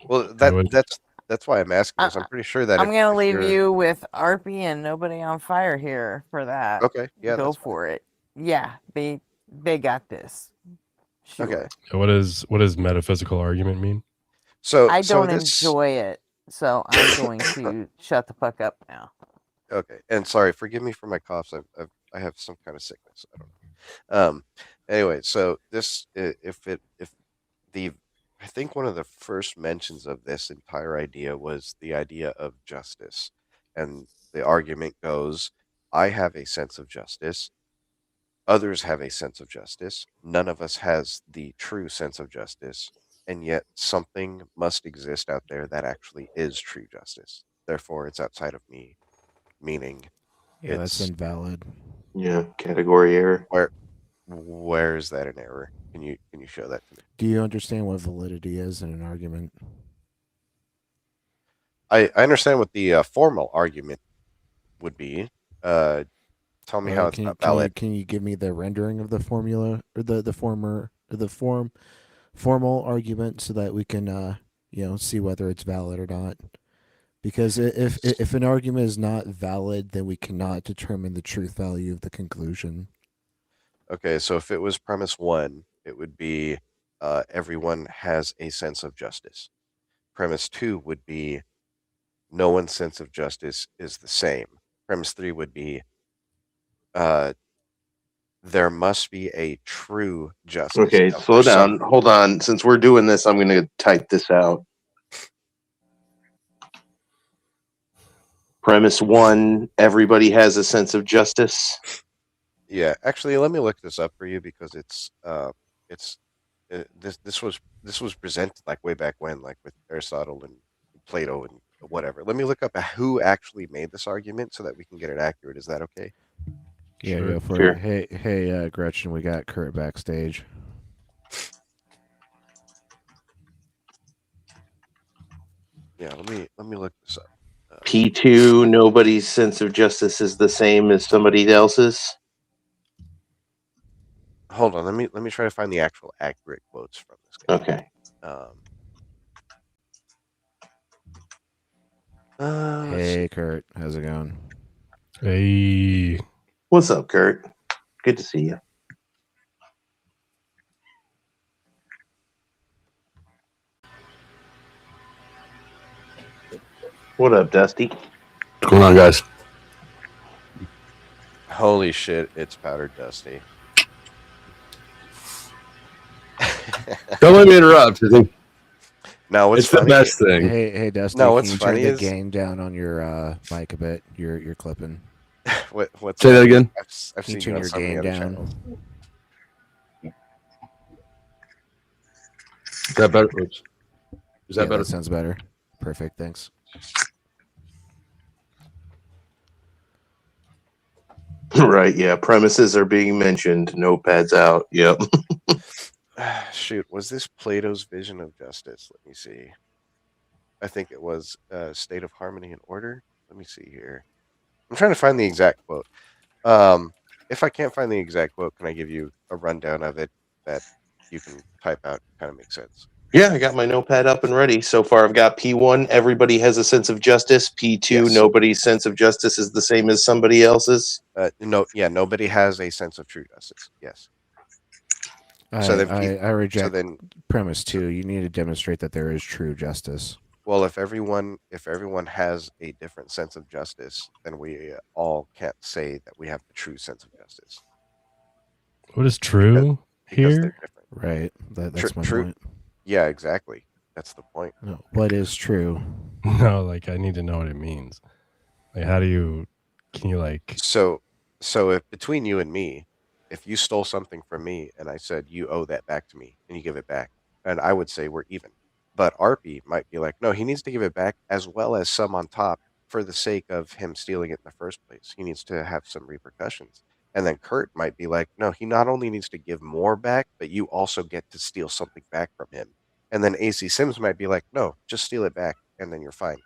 Well, I would. that's why I'm asking this. I'm pretty sure that I'm gonna if leave you're you with Arpy and nobody on fire here for that. okay, yeah, Go that's fine. for it. Yeah, they got this. Sure. Okay. What does metaphysical argument mean? So I don't this enjoy it, so I'm going to shut the fuck up now. okay, and sorry, forgive me for my coughs. I have some kind of sickness. I don't know. Anyway, so this if the I think one of the first mentions of this entire idea was the idea of justice, and the argument goes, I have a sense of justice. Others have a sense of justice. None of us has the true sense of justice, and yet something must exist out there that actually is true justice. Therefore, it's outside of me, meaning Yeah, that's it's invalid. Yeah, category error. where is that an error? Can you show that to me? Do you understand what validity is in an argument? I understand what the formal argument would be. Tell me how it's not valid. Can you give me the rendering of the formula or the formal argument so that we can see whether it's valid or not? Because if an argument is not valid, then we cannot determine the truth value of the conclusion. Okay, so if it was premise 1, it would be everyone has a sense of justice. Premise 2 would be no one's sense of justice is the same. Premise 3 would be there must be a true justice. Okay, Now, slow down. Hold on. Since we're doing this, I'm going to type this out. Premise 1, everybody has a sense of justice. Yeah, actually, let me look this up for you because this was presented like way back when, like with Aristotle and Plato and whatever. Let me look up who actually made this argument so that we can get it accurate. Is that okay? Yeah, Sure. go for Sure. it. Hey, Gretchen, we got Kurt backstage. Yeah, let me look this up. P2, nobody's sense of justice is the same as somebody else's. Hold on, let me try to find the actual accurate quotes from this guy. Okay. Hey, Kurt, how's it going? Hey. What's up, Kurt? Good to see you. What up, Dusty? What's going on, guys? Holy shit, it's Powder Dusty. Don't let me interrupt. No, what's it's funny? The best thing. Hey, Dusty. No, can what's you funny turn is the gain down on your mic a bit. You're clipping. what's Say that again. I've Can you seen turn you on your so many gain other down? channels. Is that better? Oops. Is that Yeah, better? That sounds better. Perfect. Thanks. Right, yeah. Premises are being mentioned. Notepads out. Yep. Shoot, was this Plato's vision of justice? Let me see. I think it was state of harmony and order. Let me see here. I'm trying to find the exact quote. If I can't find the exact quote, can I give you a rundown of it that you can type out? Kind of makes sense. Yeah, I got my notepad up and ready. So far, I've got P1. Everybody has a sense of justice. P2. Yes. Nobody's sense of justice is the same as somebody else's. Nobody has a sense of true justice. Yes. I reject then premise 2. You need to demonstrate that there is true justice. Well, if everyone has a different sense of justice, then we all can't say that we have the true sense of justice. What is true because here? they're different. Right. That's my point. Yeah, exactly. That's the point. No, what is true? No, like I need to know what it means. Like, can you like? So if between you and me, if you stole something from me and I said you owe that back to me and you give it back, and I would say we're even. But Arpy might be like, no, he needs to give it back as well as some on top for the sake of him stealing it in the first place. He needs to have some repercussions. And then Kurt might be like, no, he not only needs to give more back, but you also get to steal something back from him. And then AC Sims might be like, no, just steal it back and then you're fine.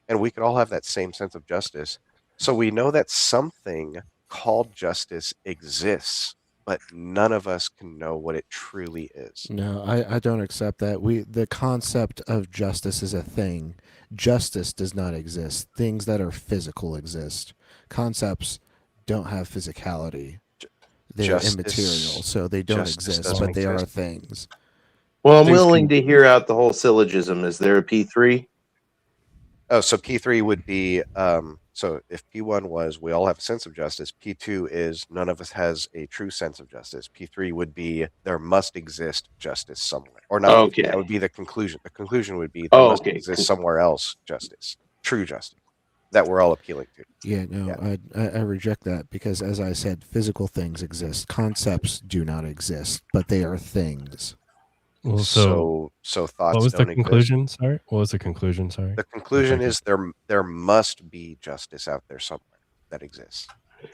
And we could all have that same sense of justice. So we know that something called justice exists, but none of us can know what it truly is. No, I don't accept that. The concept of justice is a thing. Justice does not exist. Things that are physical exist. Concepts don't have physicality. They're immaterial, so they don't exist, but they are things. Well, I'm willing to hear out the whole syllogism. Is there a P3? Oh, so P3 would be, so if P1 was we all have a sense of justice, P2 is none of us has a true sense of justice. P3 would be there must exist justice somewhere. Or not, okay. That would be the conclusion. The conclusion would be there must exist somewhere else justice, true justice, that we're all appealing to. Yeah, no, I reject that because, as I said, physical things exist. Concepts do not exist, but they are things. Well, so thoughts. What was the don't conclusion? exist. Sorry, what was the conclusion? Sorry. The conclusion is there must be justice out there somewhere that exists.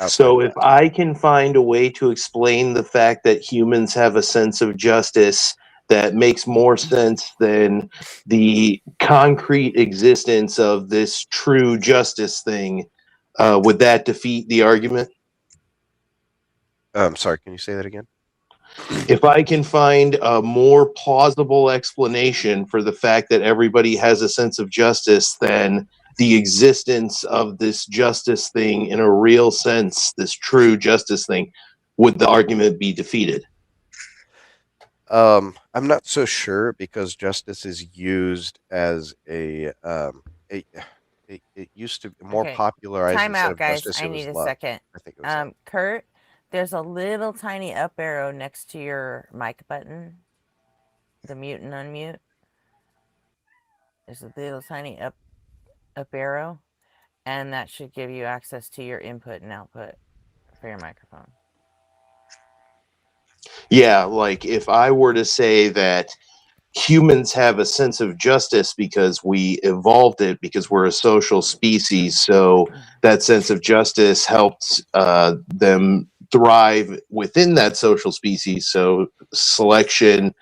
So if I can find a way to explain the fact that humans have a sense of justice that makes more sense than the concrete existence of this true justice thing, would that defeat the argument? Sorry, can you say that again? If I can find a more plausible explanation for the fact that everybody has a sense of justice than the existence of this justice thing in a real sense, this true justice thing, would the argument be defeated? I'm not so sure because justice is used as it used to be more popularized. Time instead out, of guys. justice, I it was need a love. second. I think it was love. Kurt, there's a little tiny up arrow next to your mic button. The mute and unmute. There's a little tiny up arrow, and that should give you access to your input and output for your microphone. Yeah, like if I were to say that humans have a sense of justice because we evolved it because we're a social species, so that sense of justice helps them thrive within that social species, so selected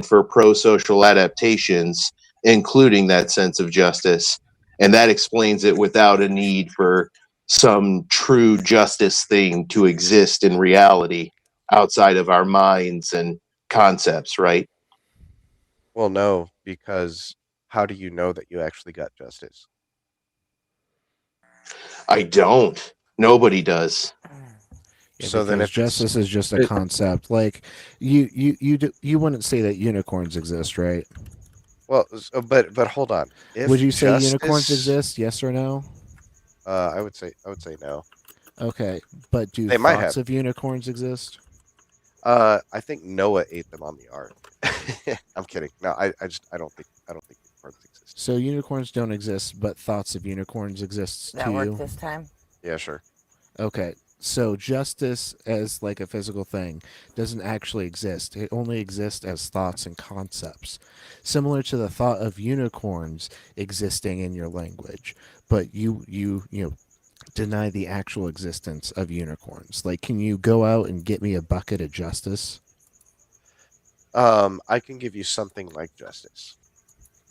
for pro-social adaptations, including that sense of justice, and that explains it without a need for some true justice thing to exist in reality outside of our minds and concepts, right? Well, no, because how do you know that you actually got justice? I don't. Nobody does. Yeah, so then, if justice is just a concept, like you wouldn't say that unicorns exist, right? Well, but hold on. Would you say unicorns exist? Yes or no? I would say no. Okay, but do they might thoughts have. of unicorns exist? I think Noah ate them on the ark. I'm kidding. No, I don't think unicorns exist. So unicorns don't exist, but thoughts of unicorns exist that to work you? This time? Yeah, sure. Okay, so justice as like a physical thing doesn't actually exist. It only exists as thoughts and concepts, similar to the thought of unicorns existing in your language. But you deny the actual existence of unicorns. Like, can you go out and get me a bucket of justice? I can give you something like justice.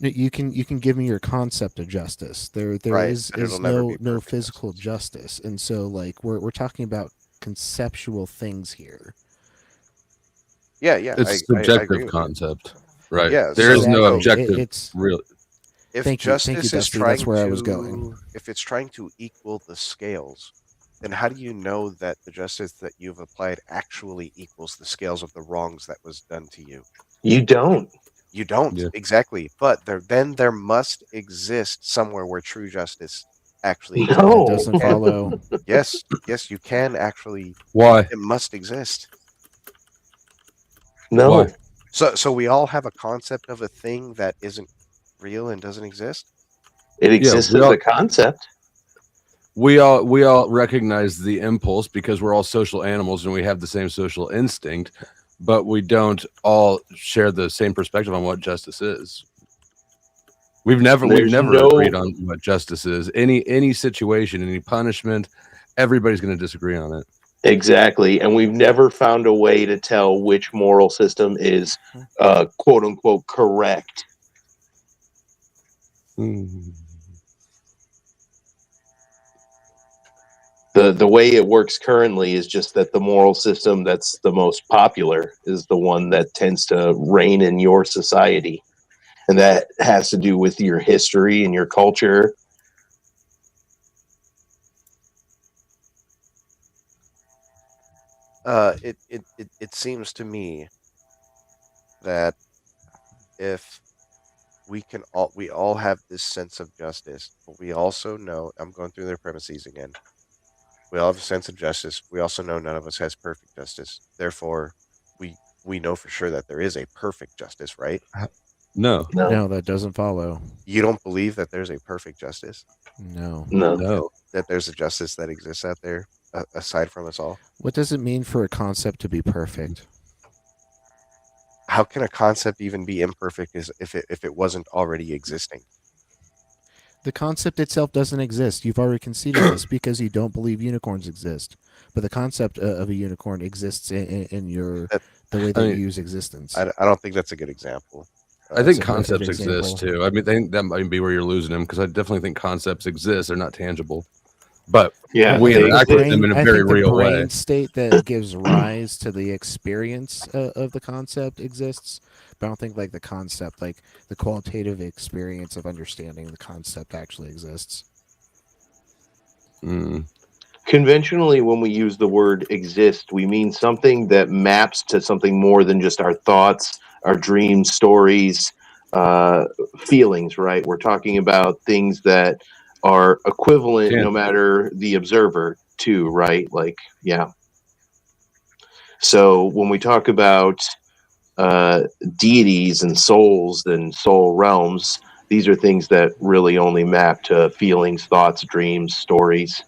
You can give me your concept of justice. There right, is no physical justice, and so like we're talking about conceptual things here. Yeah, it's a subjective concept. Right. Yeah, There is no Exactly. objective. It's Really. if Thank you, justice is Dusty. trying That's where I was to, going. if it's trying to equal the scales, then how do you know that the justice that you've applied actually equals the scales of the wrongs that was done to you? You don't. You don't, Yeah. exactly. But there must exist somewhere where true justice actually exists. That No. doesn't follow. Yes, you can actually. Why? It must exist. No. Why? So we all have a concept of a thing that isn't real and doesn't exist. It exists we as all- a concept. We all recognize the impulse because we're all social animals and we have the same social instinct, but we don't all share the same perspective on what justice is. We've never no- agreed on what justice is. Any situation, any punishment, everybody's going to disagree on it. Exactly. And we've never found a way to tell which moral system is quote unquote correct. The way it works currently is just that the moral system that's the most popular is the one that tends to reign in your society. And that has to do with your history and your culture. It seems to me that if we all have this sense of justice, but we also know, I'm going through their premises again. We all have a sense of justice. We also know none of us has perfect justice. Therefore, we know for sure that there is a perfect justice, right? No. No, that doesn't follow. You don't believe that there's a perfect justice? No. That there's a justice that exists out there aside from us all? What does it mean for a concept to be perfect? How can a concept even be imperfect if it wasn't already existing? The concept itself doesn't exist. You've already conceded this because you don't believe unicorns exist. But the concept of a unicorn exists in your the way that you use existence. I don't think that's a good example. I think concepts exist too. I mean, I think that might be where you're losing them because I definitely think concepts exist. They're not tangible, but we interact with them in a very real way. The brain state that gives rise to the experience of the concept exists, but I don't think like the concept, like the qualitative experience of understanding the concept actually exists. Conventionally, when we use the word exist, we mean something that maps to something more than just our thoughts, our dreams, stories, feelings, right? We're talking about things that are equivalent no matter the observer too, right? Like, yeah. So when we talk about deities and souls and soul realms, these are things that really only map to feelings, thoughts, dreams, stories.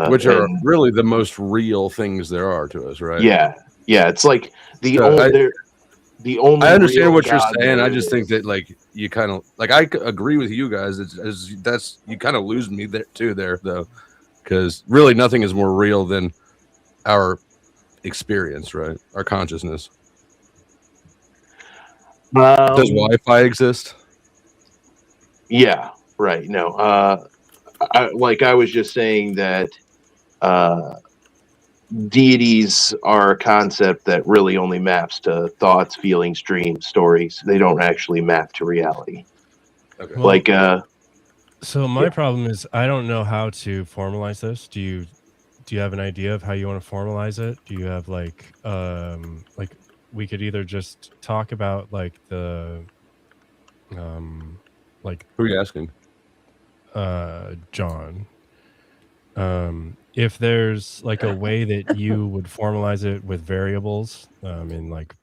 Which are really the most real things there are to us, right? Yeah. It's like the only I understand real what you're God saying. I there just think that like you kind of like I agree with you guys. That's you kind of lose me there too though, because really nothing is more real than our experience, right? Our consciousness. Does Wi-Fi exist? Yeah, right. No, I was just saying that deities are a concept that really only maps to thoughts, feelings, dreams, stories. They don't actually map to reality. Okay. Well, so my problem is I don't know how to formalize this. Do you have an idea of how you want to formalize it? Do you have like we could either just talk about like the like who are you asking? John. If there's like a way that you would formalize it with variables in like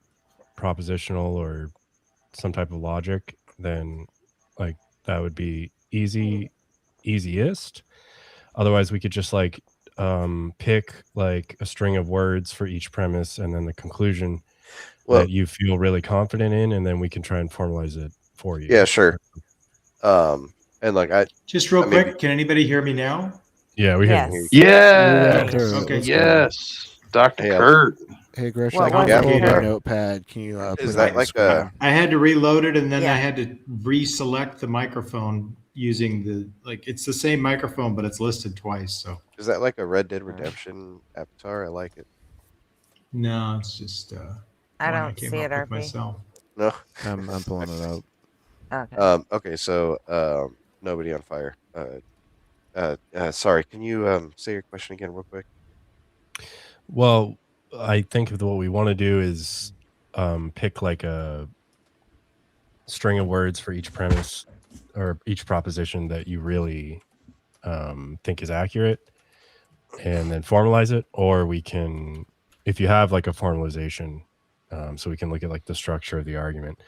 propositional or some type of logic, then like that would be easiest. Otherwise we could just like pick like a string of words for each premise and then the conclusion that you feel really confident in, and then we can try and formalize it for you. Yeah, sure. And like just real quick, can anybody hear me now? Yeah, we hear you. Yes. Okay. Yes. Dr. Kurt. Hey, Grish, What I was can it, pull up a Kurt? notepad. Can you is that like a I had to reload it and then Yeah. I had to reselect the microphone using it's the same microphone, but it's listed twice. So is that like a Red Dead Redemption avatar? I like it. no, it's just I one don't came see up it, with RP. myself. No. I'm pulling it up. Okay. Okay, so nobody on fire. Sorry, can you say your question again real quick? Well, I think what we want to do is pick like a string of words for each premise or each proposition that you really think is accurate, and then formalize it. Or we can, if you have like a formalization, so we can look at like the structure of the argument.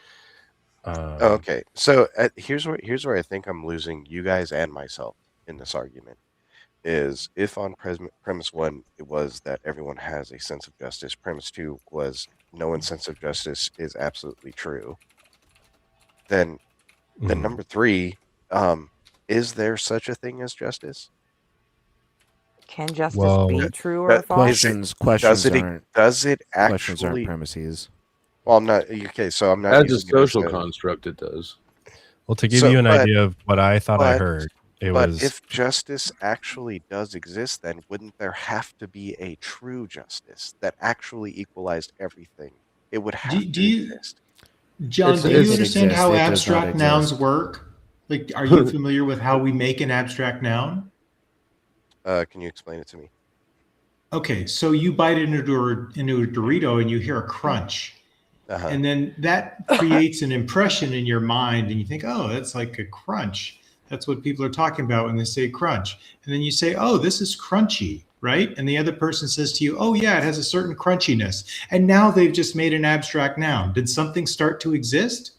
Okay, so here's where I think I'm losing you guys and myself in this argument. Is if on premise 1 it was that everyone has a sense of justice, premise 2 was no one's sense of justice is absolutely true, then number 3, is there such a thing as justice? Can justice Well, be true or false? Questions Does it questions aren't actually? premises. Well, I'm not okay. So I'm not As a using it as social construct, it does. Well, to give you an idea of what I thought I heard, but if justice actually does exist, then wouldn't there have to be a true justice that actually equalized everything? It would have to exist. John, do you understand how abstract nouns work? Like, are you familiar with how we make an abstract noun? Can you explain it to me? Okay, so you bite into a Dorito and you hear a crunch. And then that creates an impression in your mind and you think, oh, that's like a crunch. That's what people are talking about when they say crunch. And then you say, oh, this is crunchy, right? And the other person says to you, oh, yeah, it has a certain crunchiness. And now they've just made an abstract noun. Did something start to exist?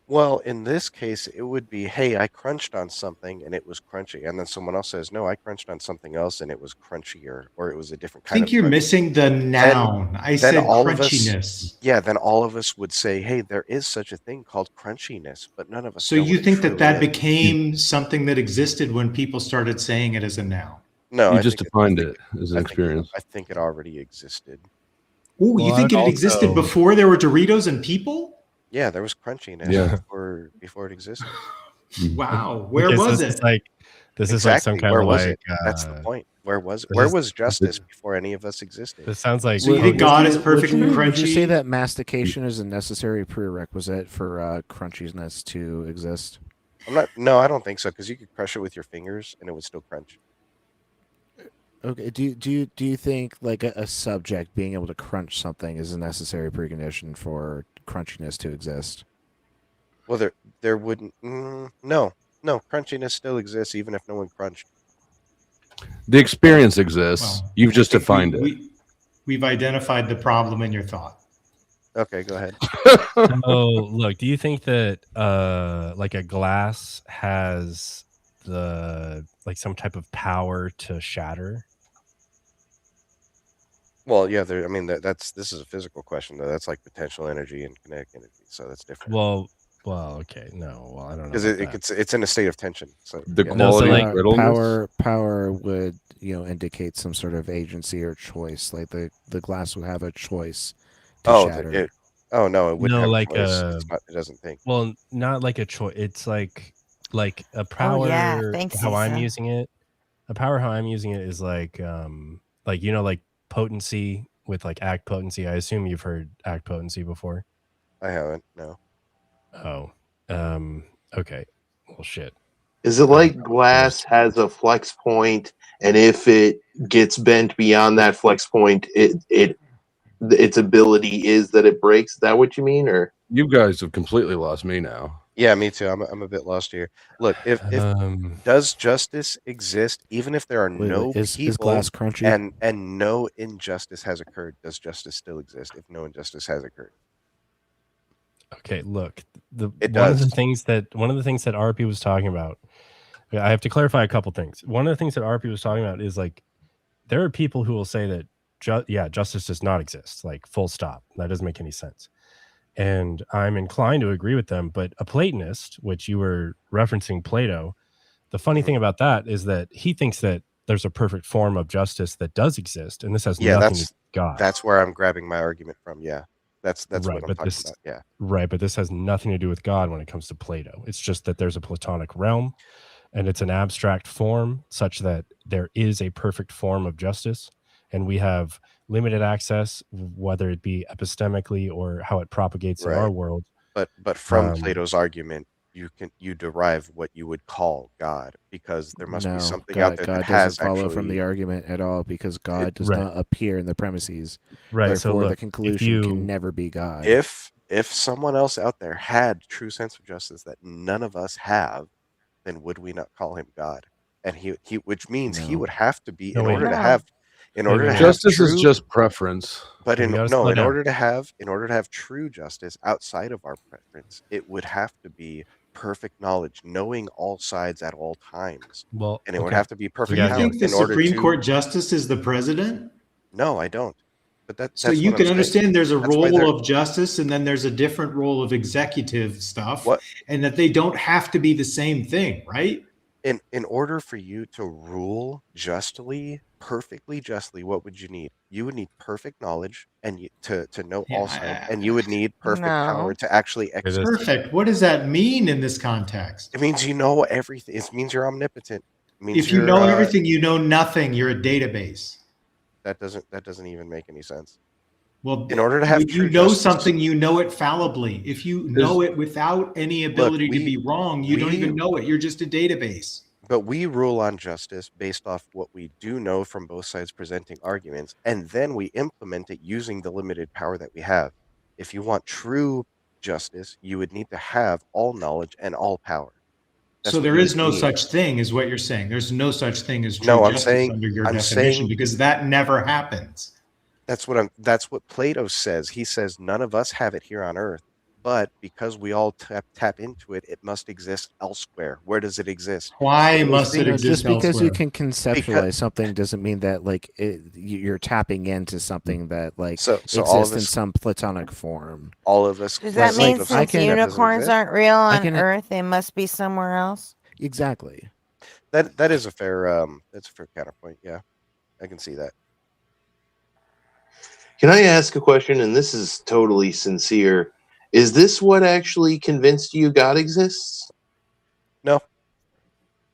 Well, in this case, it would be, hey, I crunched on something and it was crunchy. And then someone else says, no, I crunched on something else and it was crunchier, or it was a different kind of. I think you're missing the noun. I said crunchiness. Then all of us would say, hey, there is such a thing called crunchiness, but none of us. So you think that became something that existed when people started saying it as a noun? No, you just defined it as an experience. I think it already existed. Oh, you think it existed before there were Doritos and people? Yeah, there was crunchiness before it existed. Wow, where was it? This is like some kind of like. That's the point. Where was justice before any of us existed? This sounds like. So you think God is perfectly crunchy? Would you say that mastication is a necessary prerequisite for crunchiness to exist? No, I don't think so, because you could crush it with your fingers and it would still crunch. Okay. Do you think like a subject being able to crunch something is a necessary precondition for crunchiness to exist? Well, there wouldn't. No, crunchiness still exists even if no one crunched. The experience exists. Well, You've just defined it. We've identified the problem in your thought. Okay, go ahead. Oh, look, do you think that like a glass has like some type of power to shatter? Well, yeah, I mean this is a physical question though. That's like potential energy and kinetic energy, so that's different. Well, okay, no, well, I don't know. Because it's in a state of tension. So the quality of brittleness? Power would indicate some sort of agency or choice. Like the glass would have a choice to shatter. No, it wouldn't have like a choice. It doesn't think. Well, not like a choice. It's like a power. Oh, yeah. Thanks, how I'm Lisa. using it. A power how I'm using it is like potency with like act potency. I assume you've heard act potency before. I haven't. No. Oh. Okay. Well, shit. Is it like glass has a flex point, and if it gets bent beyond that flex point, its ability is that it breaks? Is that what you mean, or you guys have completely lost me now? Yeah, me too. I'm a bit lost here. Look, if does justice exist, even if there are no is people glass crunchy? and no injustice has occurred, does justice still exist if no injustice has occurred? Okay, look, It one does. of the things that RP was talking about. I have to clarify a couple things. One of the things that RP was talking about is like there are people who will say that justice does not exist, like full stop. That doesn't make any sense. And I'm inclined to agree with them, but a Platonist, which you were referencing Plato, the funny thing about that is that he thinks that there's a perfect form of justice that does exist, and this has nothing to do with God. That's where I'm grabbing my argument from. Yeah, that's right, what I'm talking about. Yeah, right, but this has nothing to do with God when it comes to Plato. It's just that there's a Platonic realm, and it's an abstract form such that there is a perfect form of justice, and we have limited access, whether it be epistemically or how it propagates in our world. But from Plato's argument, you derive what you would call God, because there must be something out there that has doesn't follow actually from the argument at all, because God does Right. not appear in the premises. Right. Therefore, So look, the conclusion can never be God. If someone else out there had true sense of justice that none of us have, then would we not call him God? And he which means he would have to be, in order to have justice true, is just preference. but We gotta slow in down. order to have true justice outside of our preference, it would have to be perfect knowledge, knowing all sides at all times. Well, and it would have to be perfect Do you power think the in order Supreme to. Court justice is the president? No, I don't. But that's So you what can I'm understand saying. there's a That's why role they're- of justice, and then there's a different role of executive stuff, What? and that they don't have to be the same thing, right? In order for you to rule justly, perfectly justly, what would you need? You would need perfect knowledge and to know all sides, and you would need perfect power to actually execute. Perfect. What does that mean in this context? It means you know everything. It means you're omnipotent. It means If you you're, know everything, you know nothing. You're a database. that doesn't even make any sense. Well, in order to have when true you know justice, something, you know it fallibly. If you know it without any ability to be wrong, you don't even know it. You're just a database. But we rule on justice based off what we do know from both sides presenting arguments, and then we implement it using the limited power that we have. If you want true justice, you would need to have all knowledge and all power. That's So what there you is would no need. such thing, is what you're saying. There's no such thing as true No, I'm justice saying- under your I'm definition, saying- because that never happens. That's what Plato says. He says none of us have it here on Earth, but because we all tap into it, it must exist elsewhere. Where does it exist? Why must it exist Just because you elsewhere? can conceptualize something doesn't mean that you're tapping into something that So exists all of in us- some platonic form. All of us. Does that mean since unicorns aren't real I on can- Earth, they must be somewhere else? Exactly. That is a fair that's a fair counterpoint. Yeah, I can see that. Can I ask a question? And this is totally sincere. Is this what actually convinced you God exists? No.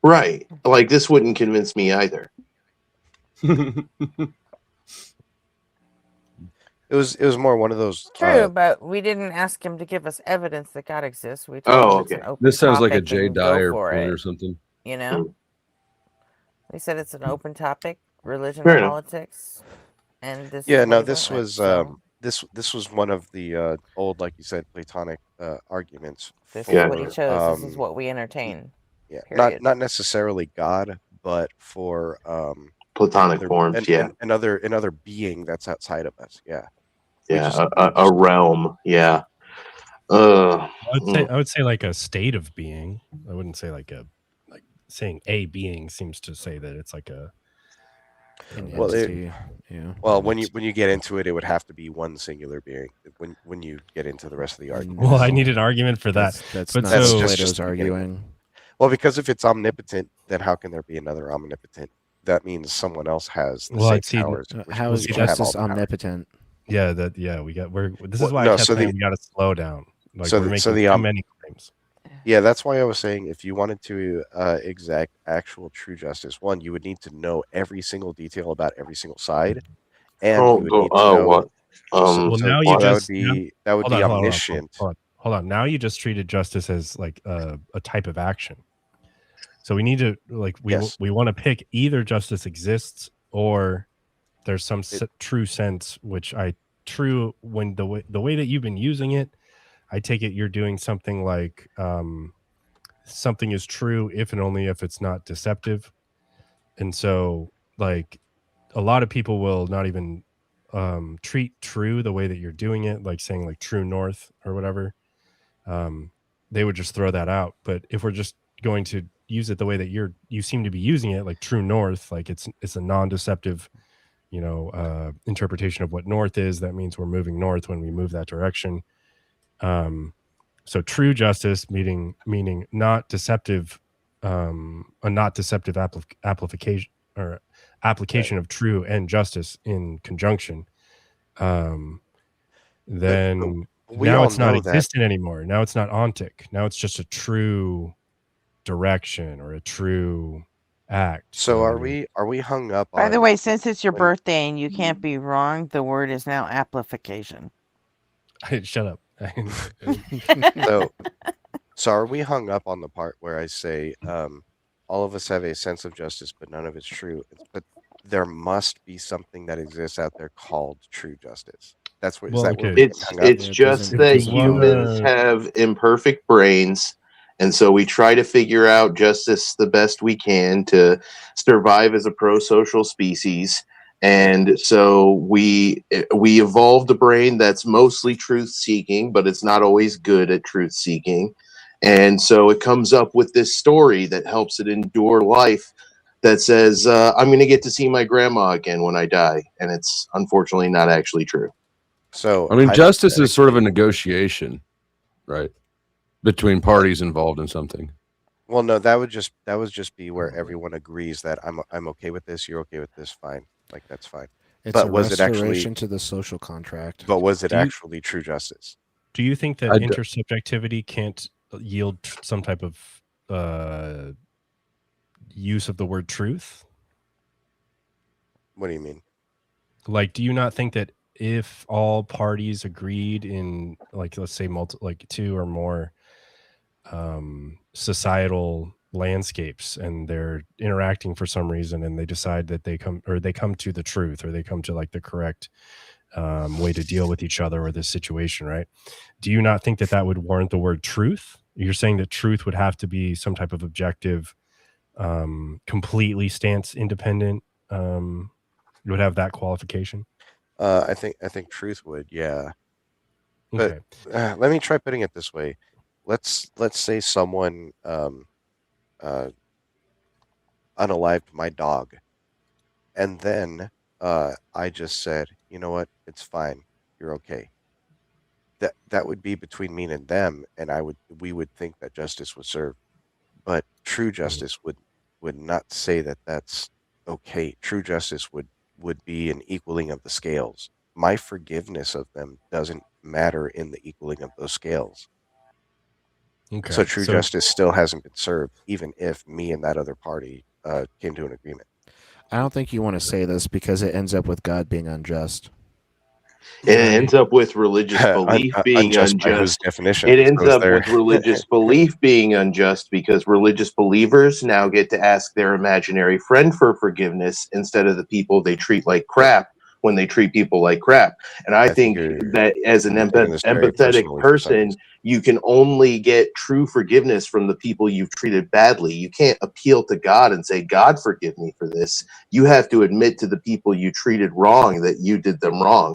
Right. Like, this wouldn't convince me either. It was more one of those. True, but we didn't ask him to give us evidence that God exists. We told Oh, him it's an okay. open This sounds like a topic Jay and go Dyer for point it, or something. You know, we said it's an open topic: religion, Fair enough. politics, and this. Yeah, is no, what he this went with, was so this was one of the old, like you said, Platonic arguments. this for, is what he chose. This is what we entertain. Yeah, Period. not necessarily God, but for Platonic forms, yeah. another being that's outside of us. Yeah. Yeah, a realm. Yeah. I would say like a state of being. I wouldn't say like saying a being seems to say that it's like a Well, entity, yeah. Well, when you get into it, it would have to be one singular being. When you get into the rest of the argument, Well, I need an argument for that. That's but not so, what Plato's just the beginning. arguing. Well, because if it's omnipotent, then how can there be another omnipotent? That means someone else has the Well, same see, powers. How is we don't have justice all the power. omnipotent? Yeah, this is Well, why no, I kept so saying the- we got to slow down. Like so we're the- making so the, too many claims. Yeah, that's why I was saying if you wanted to exact actual true justice, one, you would need to know every single detail about every single side, and you would need to know. what? Well, now you that just would be omniscient. Hold on. Now you just treated justice as like a type of action. So we need to we want to pick either justice exists or there's some true sense, which when the way that you've been using it, I take it you're doing something like something is true if and only if it's not deceptive. And so like a lot of people will not even treat true the way that you're doing it, like saying like true north or whatever. They would just throw that out. But if we're just going to use it the way that you seem to be using it, like true north, like it's a non-deceptive interpretation of what north is. That means we're moving north when we move that direction. So true justice meaning not deceptive, a not deceptive application or application of true and justice in conjunction. Then we now all it's not know that- existent anymore. Now it's not ontic. Now it's just a true direction or a true act. So are we hung up on? By the way, since it's your when- birthday and you can't be wrong, the word is now amplification. Shut up. So are we hung up on the part where I say all of us have a sense of justice, but none of it's true? But there must be something that exists out there called true justice. That's what Well, is that okay. where we get It's hung up? it's just that humans have imperfect brains, and so we try to figure out justice the best we can to survive as a pro-social species. And so we evolved a brain that's mostly truth seeking, but it's not always good at truth seeking. And so it comes up with this story that helps it endure life that says, I'm going to get to see my grandma again when I die. And it's unfortunately not actually true. So I mean, justice is sort of a negotiation, right, between parties involved in something. Well, no, that would just be where everyone agrees that I'm okay with this, you're okay with this, fine. Like that's fine. It's But a was it actually restoration to the social contract. But was it Do you- actually true justice? Do you think that I d- intersubjectivity can't yield some type of use of the word truth? What do you mean? Like, do you not think that if all parties agreed in, like, let's say like 2 or more societal landscapes, and they're interacting for some reason, and they decide that they come to the truth, or they come to like the correct way to deal with each other or this situation, right? Do you not think that that would warrant the word truth? You're saying that truth would have to be some type of objective, completely stance independent, it would have that qualification? I think truth would, yeah. Okay. But let me try putting it this way. Let's say someone unalived my dog, and then I just said, you know what, it's fine, you're okay. That would be between me and them, and we would think that justice was served. But true justice would not say that that's okay. True justice would be an equaling of the scales. My forgiveness of them doesn't matter in the equaling of those scales. Okay. So true justice still hasn't been served, even if me and that other party came to an agreement. I don't think you want to say this because it ends up with God being unjust. It ends up with religious belief being unjust by whose unjust. definition? It ends So is up there- with religious belief being unjust because religious believers now get to ask their imaginary friend for forgiveness instead of the people they treat like crap when they treat people like crap. And I think that as an taking this very empathetic personally for some person, you can only get true forgiveness from the people you've treated badly. You can't appeal to God and say, God, forgive me for this. You have to admit to the people you treated wrong that you did them wrong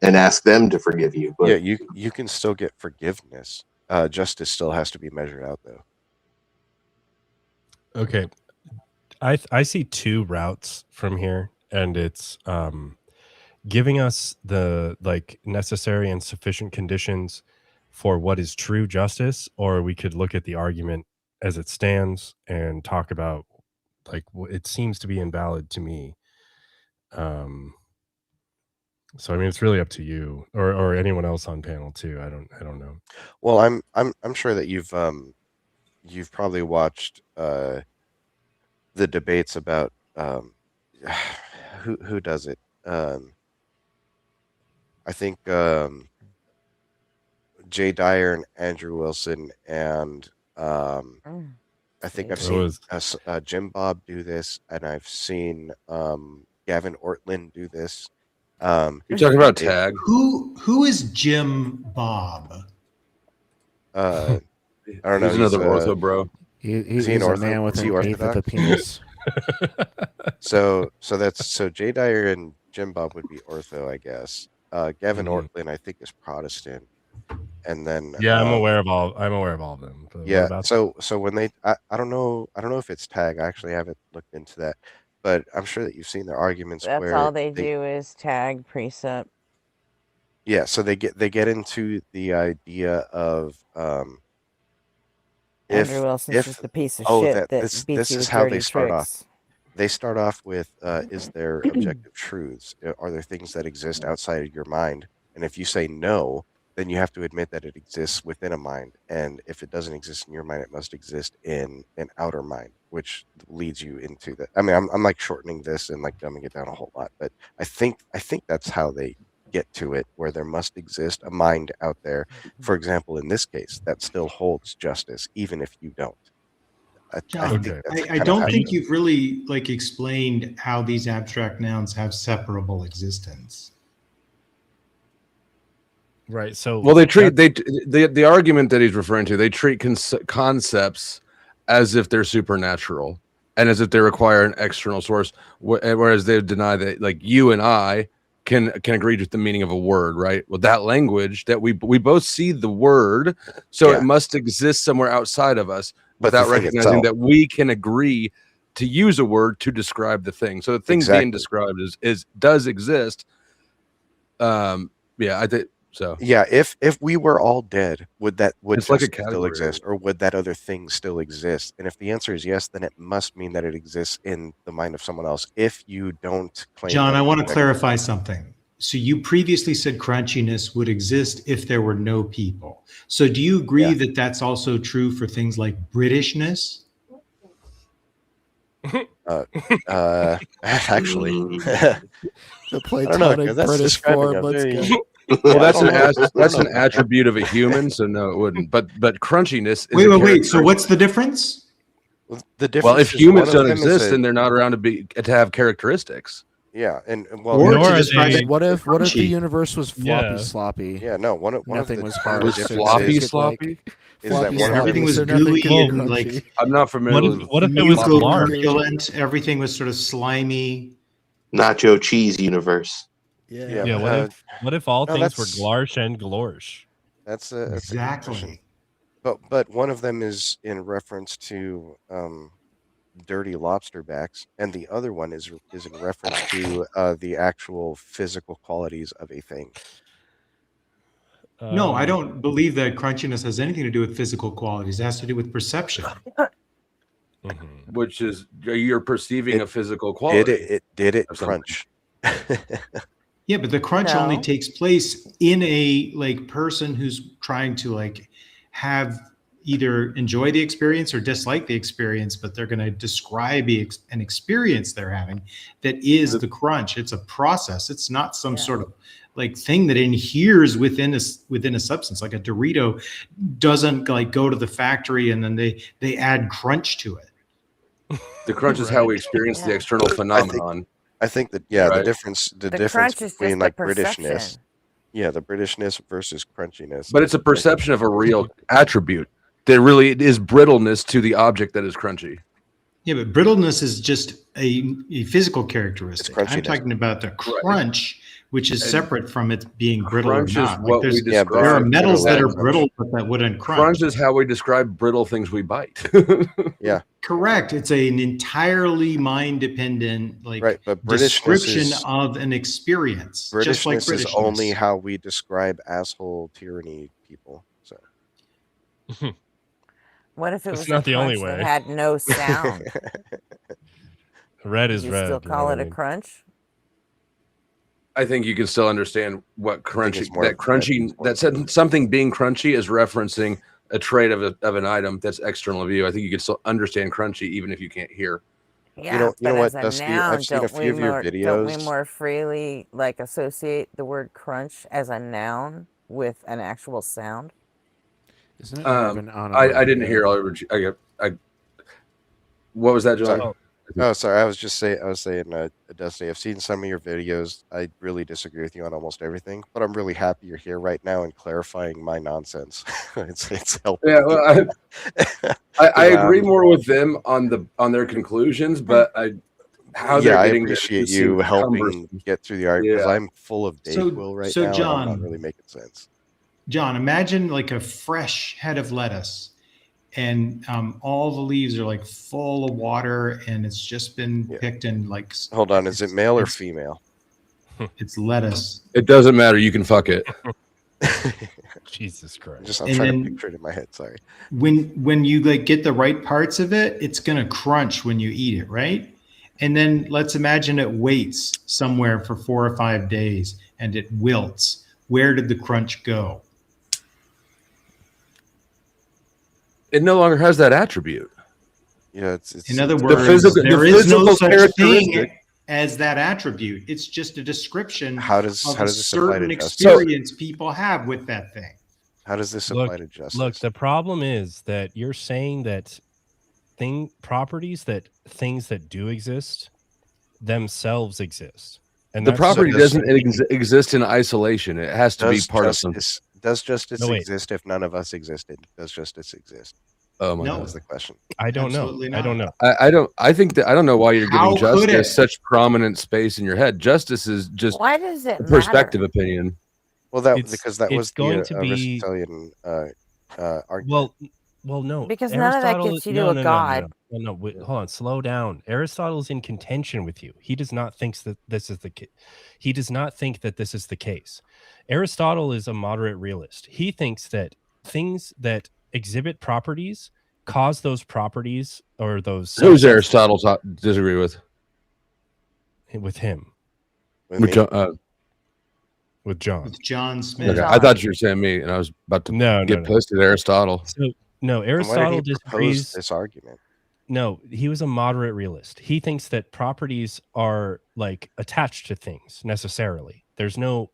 and ask them to forgive you. But yeah, you can still get forgiveness. Justice still has to be measured out, though. Okay. I see 2 routes from here, and it's giving us the like necessary and sufficient conditions for what is true justice, or we could look at the argument as it stands and talk about like it seems to be invalid to me. So I mean, it's really up to you or anyone else on panel too. I don't know. Well, I'm sure that you've probably watched the debates about who does it. I think Jay Dyer and Andrew Wilson, and I think I've seen Jim Bob do this, and I've seen Gavin Ortlund do this. You're talking about tag. Who is Jim Bob? I don't know. He's another ortho bro. He's a man with an eighth of a penis. So Jay Dyer and Jim Bob would be ortho, I guess. Gavin Ortlund, I think, is Protestant, and then I'm aware of all of them. But yeah. what about So when they, I don't know if it's tag. I actually haven't looked into that, but I'm sure that you've seen their arguments. That's where all they do is tag precept. Yeah, so they get into the idea of Andrew Wilson's just a piece of shit that beats this you is with how they dirty start tricks. off. They start off with is there objective truths? Are there things that exist outside of your mind? And if you say no, then you have to admit that it exists within a mind. And if it doesn't exist in your mind, it must exist in an outer mind, which leads you into the. I mean, I'm like shortening this and like dumbing it down a whole lot, but I think that's how they get to it, where there must exist a mind out there. For example, in this case, that still holds justice, even if you don't. John, I don't think you've really like explained how these abstract nouns have separable existence. Right. So well, they treat the argument that he's referring to. They treat concepts as if they're supernatural and as if they require an external source, whereas they deny that, like, you and I can agree with the meaning of a word, right? Well, that language that we both see the word, so it must exist somewhere outside of us, without recognizing that we can agree to use a word to describe the thing. So the thing being described does exist. Yeah, I think. So yeah, if we were all dead, would it's like a still exist, or would that other thing still exist? And if the answer is yes, then it must mean that it exists in the mind of someone else. If you don't claim, John, I want to clarify something. So you previously said crunchiness would exist if there were no people. So do you agree that that's also true for things like Britishness? Actually, the platonic British form. Let's go. Well, that's an attribute of a human, so no, it wouldn't. But crunchiness. Is wait. So what's the difference? The difference. Well, if humans don't exist, then they're not around to have characteristics. Yeah, and well, what if the universe was floppy sloppy? Yeah, no. One nothing of the was hard. Was floppy sloppy? Is that everything was gooey and like I'm not familiar. What if it was turbulent? Everything was sort of slimy. Nacho cheese universe. Yeah. What if all things were Glarsh and Glorsh? That's exactly. But one of them is in reference to dirty lobster backs, and the other one is in reference to the actual physical qualities of a thing. No, I don't believe that crunchiness has anything to do with physical qualities. It has to do with perception. Which is you're perceiving a physical quality. Did it crunch? Yeah, but the crunch only takes place in a person who's trying to have either enjoy the experience or dislike the experience, but they're going to describe an experience they're having that is the crunch. It's a process. It's not some sort of thing that inheres within a substance. Like a Dorito doesn't go to the factory and then they add crunch to it. The crunch is how we experience the external phenomenon. I think that the difference between Britishness, the Britishness versus crunchiness. But it's a perception of a real attribute. There really is brittleness to the object that is crunchy. Yeah, but brittleness is just a physical characteristic. I'm talking about the crunch, which is separate from it being brittle or not. There are metals that are brittle, but that wouldn't crunch. Crunch is how we describe brittle things we bite. Yeah. Correct. It's an entirely mind-dependent description of an experience. Britishness just like Britishness is only how we describe asshole tyranny people. So. What if it was not the only way? That had no sound? Red is you red. Still call it a crunch? I think you can still understand what crunchy. That something being crunchy is referencing a trait of an item that's external of you. I think you can still understand crunchy even if you can't hear. Yeah, you know what, Dusty? I've seen a few of your videos. Don't we more freely associate the word crunch as a noun with an actual sound? Isn't it I didn't hear. What was that, John? Oh, sorry. I was saying, Dusty, I've seen some of your videos. I really disagree with you on almost everything, but I'm really happy you're here right now and clarifying my nonsense. it's helping. Yeah, well, I agree more with them on their conclusions, but I appreciate you helping get through the argument because I'm full of Dayquil right now. John, and I'm not really making sense. John, imagine a fresh head of lettuce. And all the leaves are full of water, and it's just been picked and Hold on, is it male or female? It's lettuce. It doesn't matter. You can fuck it. Jesus Christ! I'm trying to picture it in my head. Sorry. When you get the right parts of it, it's gonna crunch when you eat it, right? And then let's imagine it waits somewhere for 4 or 5 days, and it wilts. Where did the crunch go? It no longer has that attribute. Yeah, it's In other the words, physical, there the is no physical such characteristic. thing as that attribute. It's just a description how does of a this apply certain to justice? experience people have with that thing. How does this apply to justice? Look, the problem is that you're saying that properties that things that do exist themselves exist. And The that's property what- doesn't exist in isolation. It has to be part of something. Does justice No, wait. exist if none of us existed? Does justice exist? Oh my No. That was the question. I don't know. Absolutely I don't know. I don't. I think that I don't know why you're How giving could justice it? such prominent space in your head. Justice is just Why does it a perspective matter? opinion. Well, that It's- because that it's was going the to be- Aristotelian argument. Well, no. Because none of that Aristotle gets is- you no, to a no, god. No, wait, hold on. Slow down. Aristotle's in contention with you. He does not think that this is the he does not think that this is the case. Aristotle is a moderate realist. He thinks that things that exhibit properties cause those properties or those. Who's Aristotle disagree with? With him. With John. With John. With John Smith. Okay. I thought you were saying me, and I was about to get pissed at Aristotle. So no, And why Aristotle did he propose disagrees. this argument? No, he was a moderate realist. He thinks that properties are like attached to things necessarily. There's no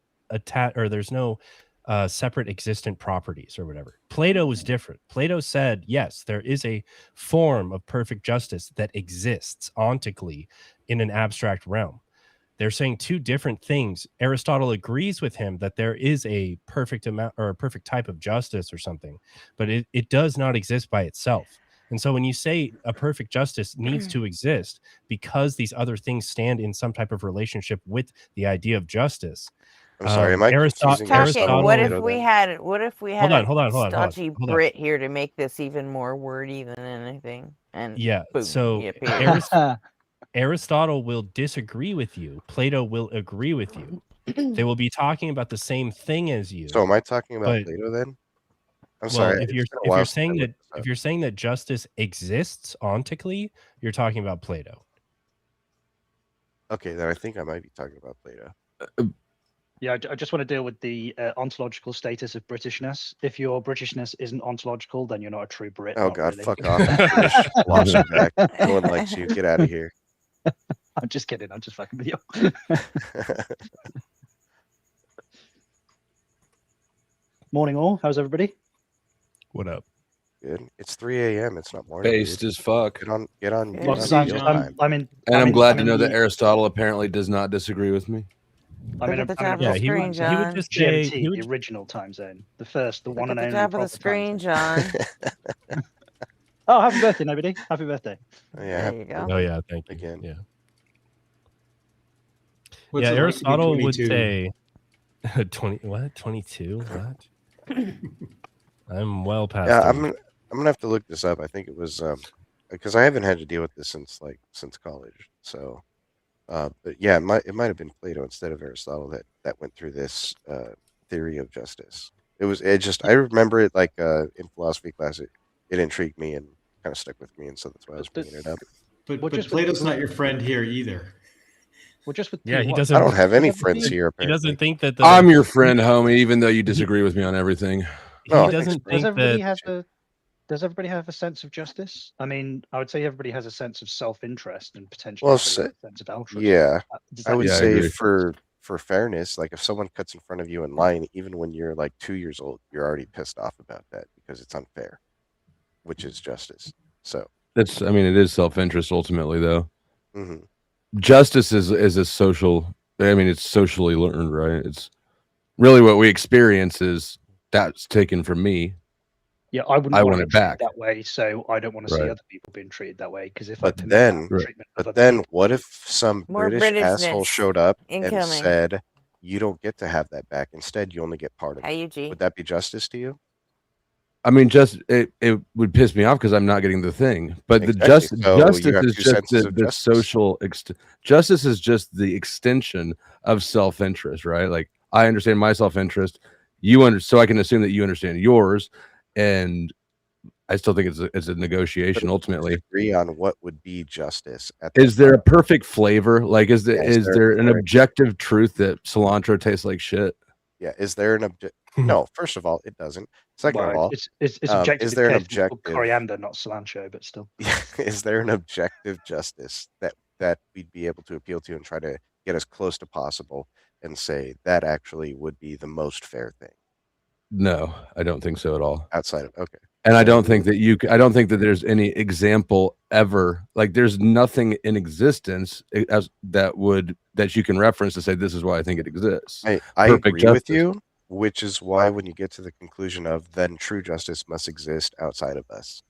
separate existent properties or whatever. Plato was different. Plato said, yes, there is a form of perfect justice that exists ontically in an abstract realm. They're saying two different things. Aristotle agrees with him that there is a perfect amount or a perfect type of justice or something, but it does not exist by itself. And so when you say a perfect justice needs to exist because these other things stand in some type of relationship with the idea of justice. I'm sorry, am I confusing Talking, what if Aristotle we then? had a hold on. stodgy Brit here to make this even more wordy than anything? And Yeah, boom, so he appears. Aristotle will disagree with you. Plato will agree with you. They will be talking about the same thing as you. So am I talking about but- Plato then? I'm well, sorry. if it's you're been a while since I saying that looked this if you're saying that justice exists ontically, you're talking about Plato. up. Okay, then I think I might be talking about Plato. Yeah, I just want to deal with the ontological status of Britishness. If your Britishness isn't ontological, then you're not a true Brit. Oh not God, really. fuck off! you British lobster back. No one likes you. Get out of here. I'm just kidding. I'm just fucking with you. Morning, all. How's everybody? What up? Good. It's 3 a.m. It's not morning. Based dude. as fuck. Get on. Well, on I'm, your I'm, time. I'm in. And I'm glad to in know that the- Aristotle apparently does not disagree with me. I'm in Look at the I'm in top of the screen, he would John. just say GMT, he would the original time zone, the first, the one Look and at the only. top of the proper time screen, zone. John. Oh, happy birthday, nobody! Happy birthday. Oh, yeah. There you go. Oh yeah, thank you. Again. Yeah. What's Yeah, it like to be Aristotle would 22? say 20 what? 22? What? I'm well past Yeah, 30. I'm gonna have to look this up. I think it was because I haven't had to deal with this since college. So, but yeah, it might have been Plato instead of Aristotle that went through this theory of justice. I remember it like in philosophy class. It intrigued me and kind of stuck with me, and so that's why I was bringing it up. But Well, just with Plato's the- not your friend here either. Well, just with Yeah, he what? doesn't I don't have any Does friends everybody- here. He Apparently. doesn't think that the I'm your friend, homie, even though you disagree with me on everything. he No, doesn't Does think everybody that have a Does everybody have a sense of justice? I mean, I would say everybody has a sense of self-interest and potentially Well, everybody has a sense of altruism. yeah, Does I that would make I say agree. for fairness, like if someone cuts in front of you in line, even when you're like 2 years old, you're already pissed off about that because it's unfair, which is justice. So, It is self-interest ultimately, though. mhm. Justice is a social. I mean, it's socially learned, right? It's really what we experience is that's taken from me. Yeah, I wouldn't I want want to it be treated back. that way, so I don't want to see Right. other people being treated that way. Because if But I permit then, that treatment of but other then, people, what if some More British asshole Britishness showed up and incoming. said, "You don't get to have that back. Instead, you only get part of Hey, it." Eugene. Would that be justice to you? I mean, it would piss me off because I'm not getting the thing. But the Exactly. So justice you have is two just senses of the justice. social justice is just the extension of self-interest, right? Like I understand my self-interest, so I can assume that you understand yours, and I still think it's a negotiation But ultimately. agree on what would be justice. Is there a perfect flavor? Like, is Yeah, there an objective truth that cilantro tastes like shit? Yeah. Is there an object? No. First of all, it doesn't. Second of all, it's is objectively there an tasty. It's called objective? coriander, not cilantro, but still. Is there an objective justice that we'd be able to appeal to and try to get as close to possible and say that actually would be the most fair thing? No, I don't think so at all. Outside of okay. And I don't think that I don't think that there's any example ever. Like there's nothing in existence that you can reference to say this is why I think it exists. I Perfect agree justice. with you, which is why when you get to the conclusion of then true justice must exist outside of us.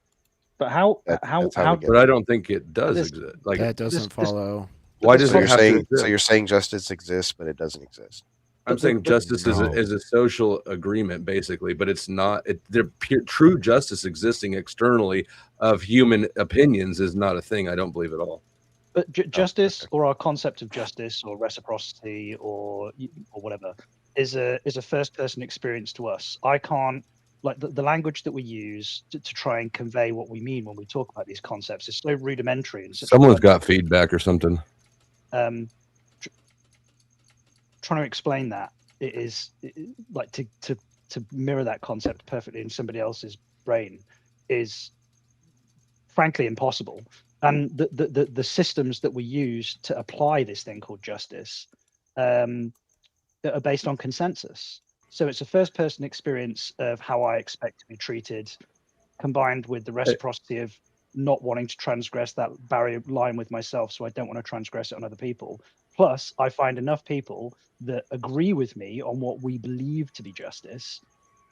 But how? That's how we get But I there. don't think it does This- exist. Like That doesn't follow. Why this does So it you're have to saying exist? so you're saying justice exists, but it doesn't exist. I'm saying justice is a social agreement, basically, but it's not. True justice existing externally of human opinions is not a thing. I don't believe at all. But justice, or our concept of justice, or reciprocity, or whatever, is a first-person experience to us. I can't like the language that we use to try and convey what we mean when we talk about these concepts is so rudimentary and such Someone's got feedback or something. Trying to explain that like to mirror that concept perfectly in somebody else's brain is frankly impossible. And the systems that we use to apply this thing called justice that are based on consensus. So it's a first person experience of how I expect to be treated, combined with the reciprocity of not wanting to transgress that barrier line with myself, so I don't want to transgress it on other people. Plus, I find enough people that agree with me on what we believe to be justice,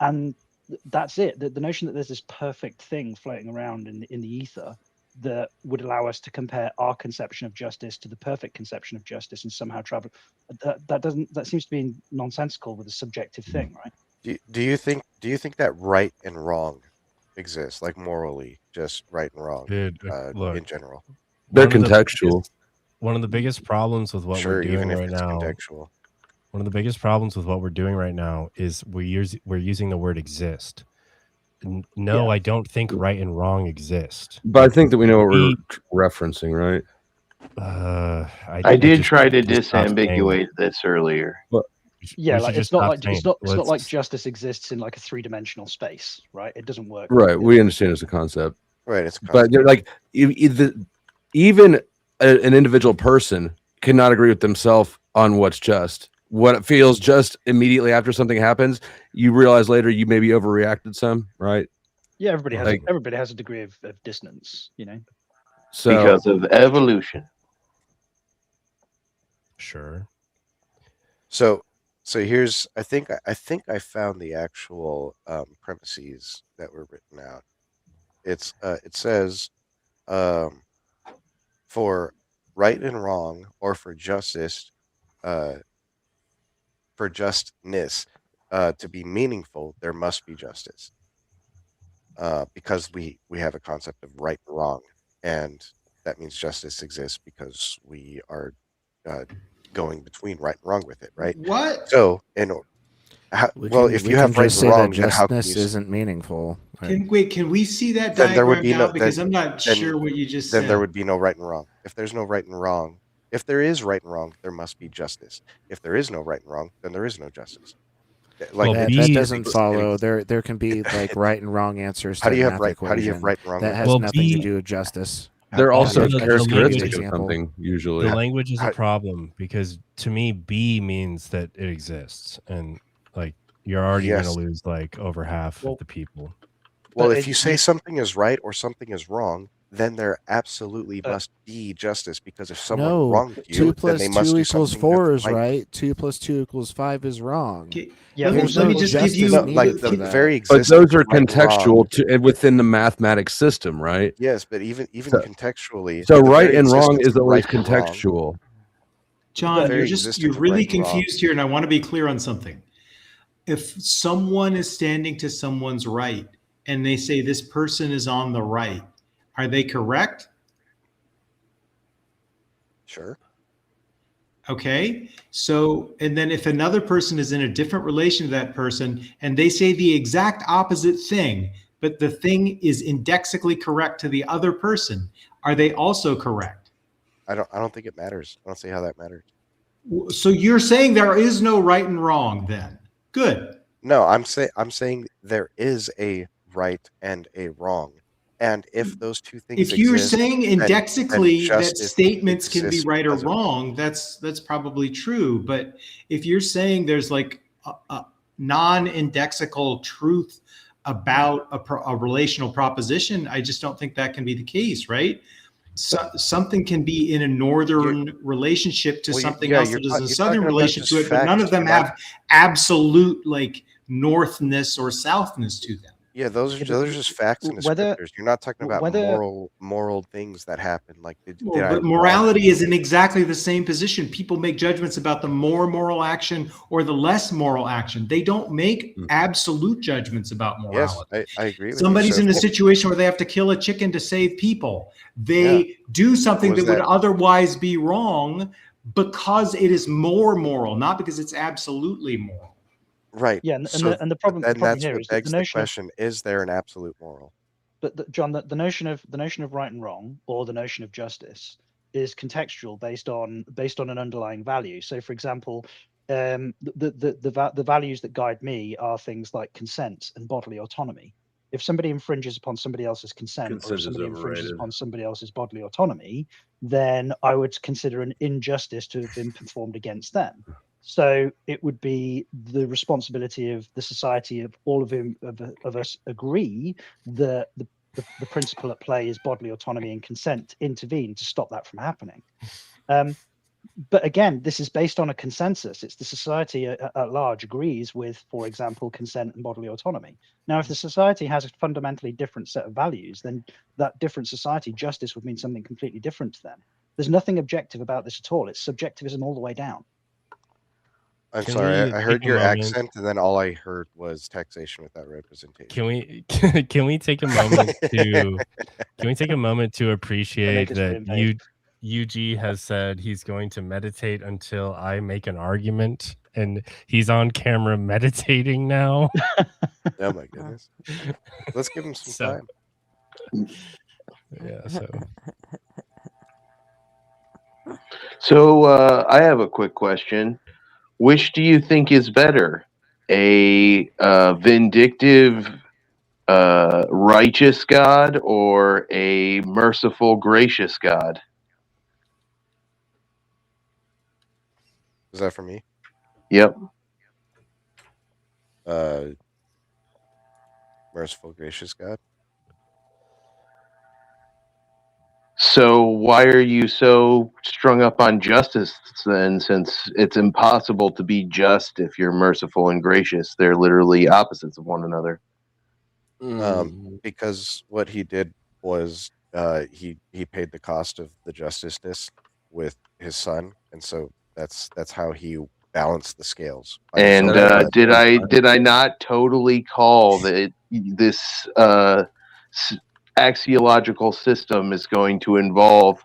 and that's it. The notion that there's this perfect thing floating around in the ether that would allow us to compare our conception of justice to the perfect conception of justice and somehow travel, that seems to be nonsensical with a subjective thing, right? Do you think that right and wrong exists, like morally, just right and wrong, Dude, look, in general? They're contextual. One of the biggest problems with what we're doing even if right it's now. contextual. One of the biggest problems with what we're doing right now is we're using the word exist. No, I don't think right and wrong exist. But I think that we know what we're referencing, right? I did try to disambiguate this earlier. Yeah, like it's not like justice exists in like a three-dimensional space, right? It doesn't work. Right. We understand it's a concept. Right. It's a but you're like even an individual person cannot agree with themselves on what's just. What feels just immediately after something happens, you realize later you maybe overreacted some, right? Yeah, everybody has a degree of dissonance, you know. So because of evolution. Sure. So here's I think I found the actual premises that were written out. It says for right and wrong, or for justice, for justness to be meaningful, there must be justice. Because we have a concept of right and wrong, and that means justice exists because we are going between right and wrong with it, right? What? So, if you have right and wrong, then how can you isn't meaningful? Right? Can we see that then there would diagram be now? no, Because then, I'm not then, sure what you just then said. there would be no right and wrong. If there's no right and wrong, if there is right and wrong, there must be justice. If there is no right and wrong, then there is no justice. Like that doesn't follow. There can be like right and wrong answers. How to do you a have math right? How do you have equation. right and wrong? That has nothing to do with justice. They're also The characteristic of language- something, usually. The language is a problem because to me, B means that it exists, and like you're already going to lose like over half of the people. Well, if you say something is right or something is wrong, then there absolutely must be justice, because if someone wronged you, 2 plus then they must 2 do equals something 4 that's is right. 2 plus 2 equals 5 is wrong. Yeah, There's let me no just give justice you needed for that. very But existence those are of right and contextual wrong. to within the mathematics system, right? Yes, but even So- contextually, So the right very and wrong existence is of always right and wrong- contextual. John, very you're existence of really right and wrong. confused here, and I want to be clear on something. If someone is standing to someone's right and they say this person is on the right, are they correct? Sure. Okay. So, and then if another person is in a different relation to that person and they say the exact opposite thing, but the thing is indexically correct to the other person, are they also correct? I don't think it matters. I don't see how that matters. So you're saying there is no right and wrong then? Good. No, I'm saying there is a right and a wrong, and if those two things If you're exist, saying then indexically that justice statements can be exists right or because of it. wrong, that's probably true. But if you're saying there's like a non-indexical truth about a relational proposition, I just don't think that can be the case, right? So, something can be in a northern relationship to Well, something yeah, else that is a you're southern talking about relation just to it, but none facts. of them You're not. have absolute like northness or southness to them. Yeah, those are just facts and whether descriptors. You're not talking about whether moral things that happen. Like, did Well, I but wrong morality is in somebody? exactly the same position. People make judgments about the more moral action or the less moral action. They don't make absolute judgments about Yes, morality. I agree with you. Somebody's So in a if situation where they have to kill a chicken to save people. yeah, They do something was that would that otherwise be wrong because it is more moral, not because it's absolutely moral. right? yeah, and So, the but problem then that's here what is that the begs the notion of question: is there an absolute moral? but John, the notion of right and wrong, or the notion of justice, is contextual based on an underlying value. So, for example, the values that guide me are things like consent and bodily autonomy. If somebody infringes upon somebody else's consent, or Consent if is somebody infringes overrated. upon somebody else's bodily autonomy, then I would consider an injustice to have been performed against them. So it would be the responsibility of the society of all of us agree that the principle at play is bodily autonomy and consent to intervene to stop that from happening. But again, this is based on a consensus. It's the society at large agrees with, for example, consent and bodily autonomy. Now, if the society has a fundamentally different set of values, then that different society, justice would mean something completely different to them. There's nothing objective about this at all. It's subjectivism all the way down. I'm Can sorry, we I take heard a your moment? accent, and then all I heard was taxation without representation. Can we can we take a moment to appreciate us that reinvade. UG has said he's going to meditate until I make an argument, and he's on camera meditating now. Oh my goodness. Let's give him some time. Yeah, so So I have a quick question. Which do you think is better, a vindictive, righteous God, or a merciful, gracious God? Is that for me? Yep. Merciful, gracious God. So why are you so strung up on justice then, since it's impossible to be just if you're merciful and gracious? They're literally opposites of one another. Because what he did was he paid the cost of the justiceness with his son, and so that's how he balanced the scales. And did I not totally call that this axiological system is going to involve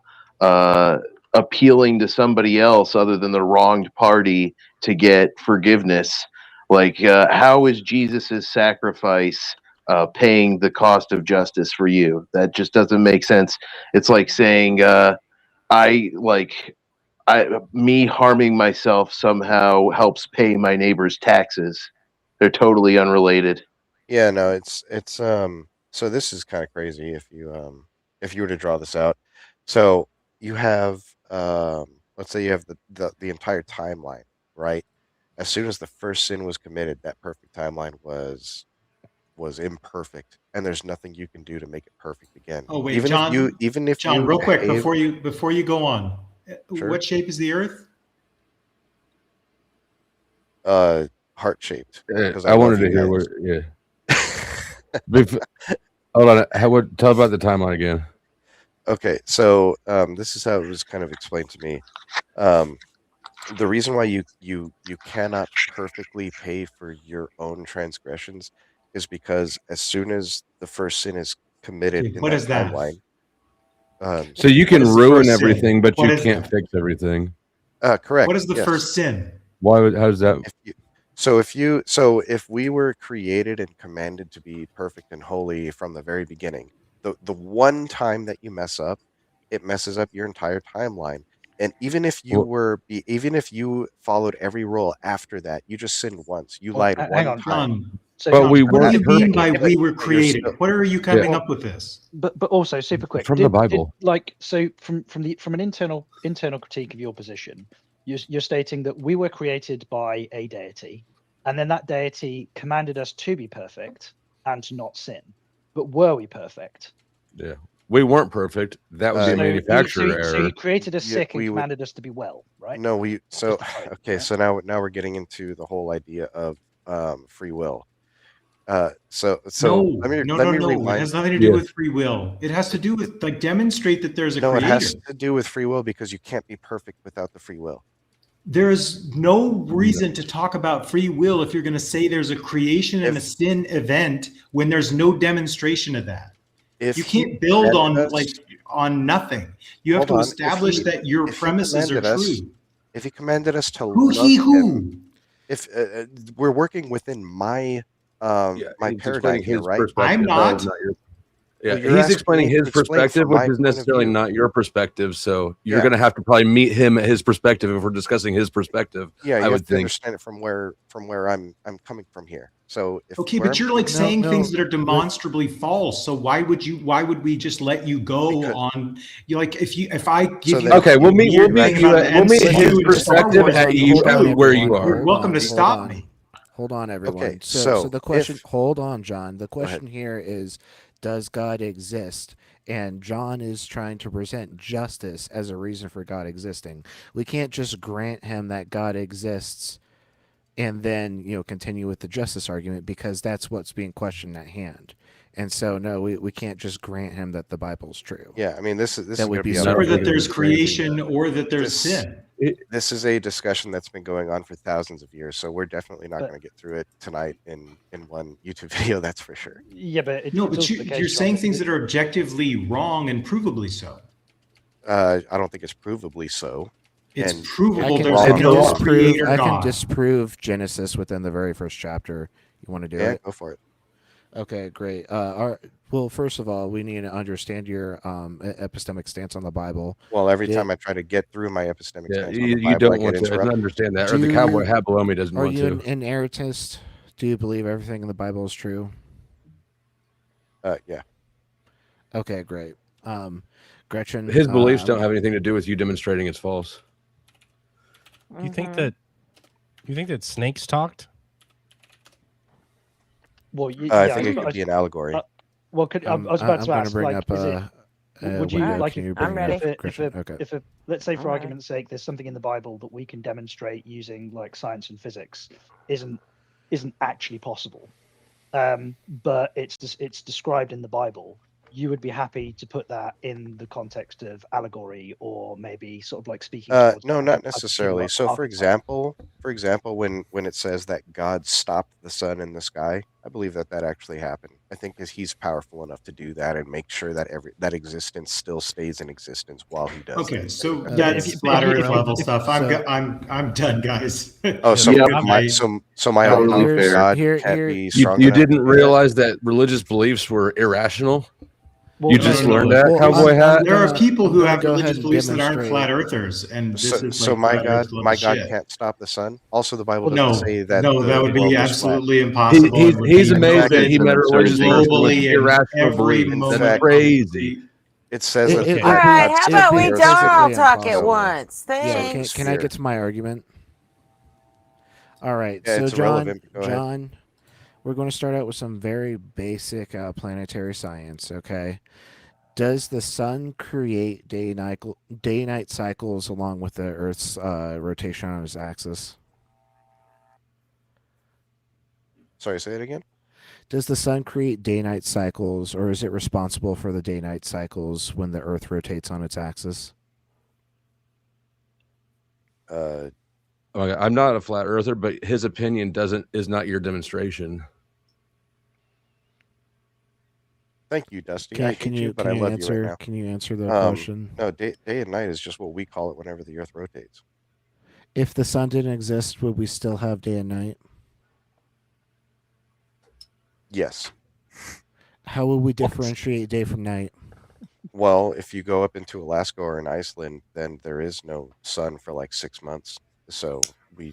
appealing to somebody else other than the wronged party to get forgiveness? Like, how is Jesus's sacrifice paying the cost of justice for you? That just doesn't make sense. It's like saying me harming myself somehow helps pay my neighbor's taxes. They're totally unrelated. Yeah, no, it's so this is kind of crazy if you were to draw this out. So you have let's say you have the entire timeline, right? As soon as the first sin was committed, that perfect timeline was imperfect, and there's nothing you can do to make it perfect again. Oh wait, Even John. if John, you real quick behave, before you go on, Sure. what shape is the Earth? heart shaped. I wanted to hear what. Yeah. Hold on. Tell about the timeline again. Okay, so this is how it was kind of explained to me. The reason why you cannot perfectly pay for your own transgressions is because as soon as the first sin is committed in What that is that? timeline, So you can What is the ruin first sin? everything, but What you is can't that? fix everything. Correct. What is the yes. first sin? Why would? How does that? If we were created and commanded to be perfect and holy from the very beginning, the one time that you mess up, it messes up your entire timeline. And even if you followed every rule after that, you just sinned once. You lied hang one on, time. John. So, But we What do weren't you mean perfect. by Yeah, we were but you're created? still- What are you coming up with this? but also super quick From the Bible. so from an internal critique of your position, you're stating that we were created by a deity, and then that deity commanded us to be perfect and to not sin. But were we perfect? Yeah, we weren't perfect. That would be a manufacturer error. So he created us Yeah, sick and we would- commanded us to be well, right? No, so okay, right? so now we're getting into the whole idea of free will. So No, let me no. rewind. It has nothing to do with free will. It has to do with like demonstrate that there's a No, it creator. has to do with free will because you can't be perfect without the free will. There's no reason to talk about free will if you're going to say there's a creation and a sin event when there's no demonstration of that. If You he can't build commanded on us- on nothing. You have Hold to on, establish that your if he premises are commanded us- true. If he commanded us to Who love he him, who? if we're working within my my he's paradigm explaining here, his right? perspective. I'm not. your, yeah, Well, you're he's asking explaining me to his explain perspective, from which my is point of necessarily view. not your perspective. So you're Yeah. going to have to probably meet him at his perspective if we're discussing his perspective. Yeah, you I have would to think. understand it from where I'm coming from here. So if Okay, where but I'm you're like coming- saying things that are demonstrably false. So why would we just let you go on? You like if I give you Okay, we'll meet weird his thing about the MCU and Star perspective Wars, at you you tell me where you are. You're welcome to stop me. Hold on, everyone. Okay, So so the question. if- Hold on, John. The ahead. question here is, does God exist? And John is trying to present justice as a reason for God existing. We can't just grant him that God exists and then continue with the justice argument, because that's what's being questioned at hand. And so no, we can't just grant him that the Bible's true. Yeah, I mean this is That would gonna be a- Or that there's creation or that there's this, sin. This is a discussion that's been going on for thousands of years, so we're definitely not But- going to get through it tonight in one YouTube video. That's for sure. Yeah, but No, but you're saying things that are objectively wrong and provably so. I don't think it's provably so. It's And provable it's there's wrong. no creator I can God. disprove Genesis within the very first chapter. You want to do Yeah, it? go for it. Okay, great. Well, first of all, we need to understand your epistemic stance on the Bible. Well, every time I try to get through my epistemic Yeah, stance on the you Bible, don't I get want to interrupted. understand that, or the cowboy hat below me doesn't Are want you to. an inerrantist? Do you believe everything in the Bible is true? Yeah. Okay, great. Gretchen, His beliefs don't have anything to do with you demonstrating it's false. You think that snakes talked? Well, I think it could be an allegory. Well, I was about to ask, bring like, up is it? Would you window. like Can you if, bring if, up if, Christian? a, Okay. if a, let's say for Alright. argument's sake, there's something in the Bible that we can demonstrate using like science and physics isn't actually possible, but it's described in the Bible. You would be happy to put that in the context of allegory, or maybe sort of like speaking. Towards No, like not a necessarily. particular So, for example, when it says that God stopped the sun in the sky, I believe that actually happened. I think that He's powerful enough to do that and make sure that that existence still stays in existence while He does. Okay, that. so that's flat Earth level stuff. I'm done, guys. Oh, so Yeah, my own totally belief in fair. God can't be You, strong you enough to didn't do that? realize that religious beliefs were irrational? Well, you just learned that, well, cowboy hat? There are people who gonna have go ahead religious and beliefs that aren't demonstrate- flat earthers, and this is So like my flat God, Earth level my God shit. can't stop the sun. Also, the Bible Well, doesn't no, say that. no, the that would world be is absolutely flat. impossible. It would He's be amazed that he met a religious person with globally and irrational every beliefs. moment That's of crazy. It says that. It- All it- right, it'd how be- about we it'd be don't all perfectly talk at impossible. once? Yeah, Thanks. can I get to my argument? All right, Yeah, so it's irrelevant, but go ahead. John, we're going to start out with some very basic planetary science. Okay, does the sun create day-night cycles along with the Earth's rotation on its axis? Sorry, say it again. Does the sun create day-night cycles, or is it responsible for the day-night cycles when the Earth rotates on its axis? Okay, I'm not a flat earther, but his opinion is not your demonstration. Thank you, Dusty. I hate Can you, but I love answer, you right now. Can you answer the question? No, day and night is just what we call it whenever the Earth rotates. If the sun didn't exist, would we still have day and night? Yes. How would we differentiate day from night? Well, if you go up into Alaska or in Iceland, then there is no sun for like 6 months. So we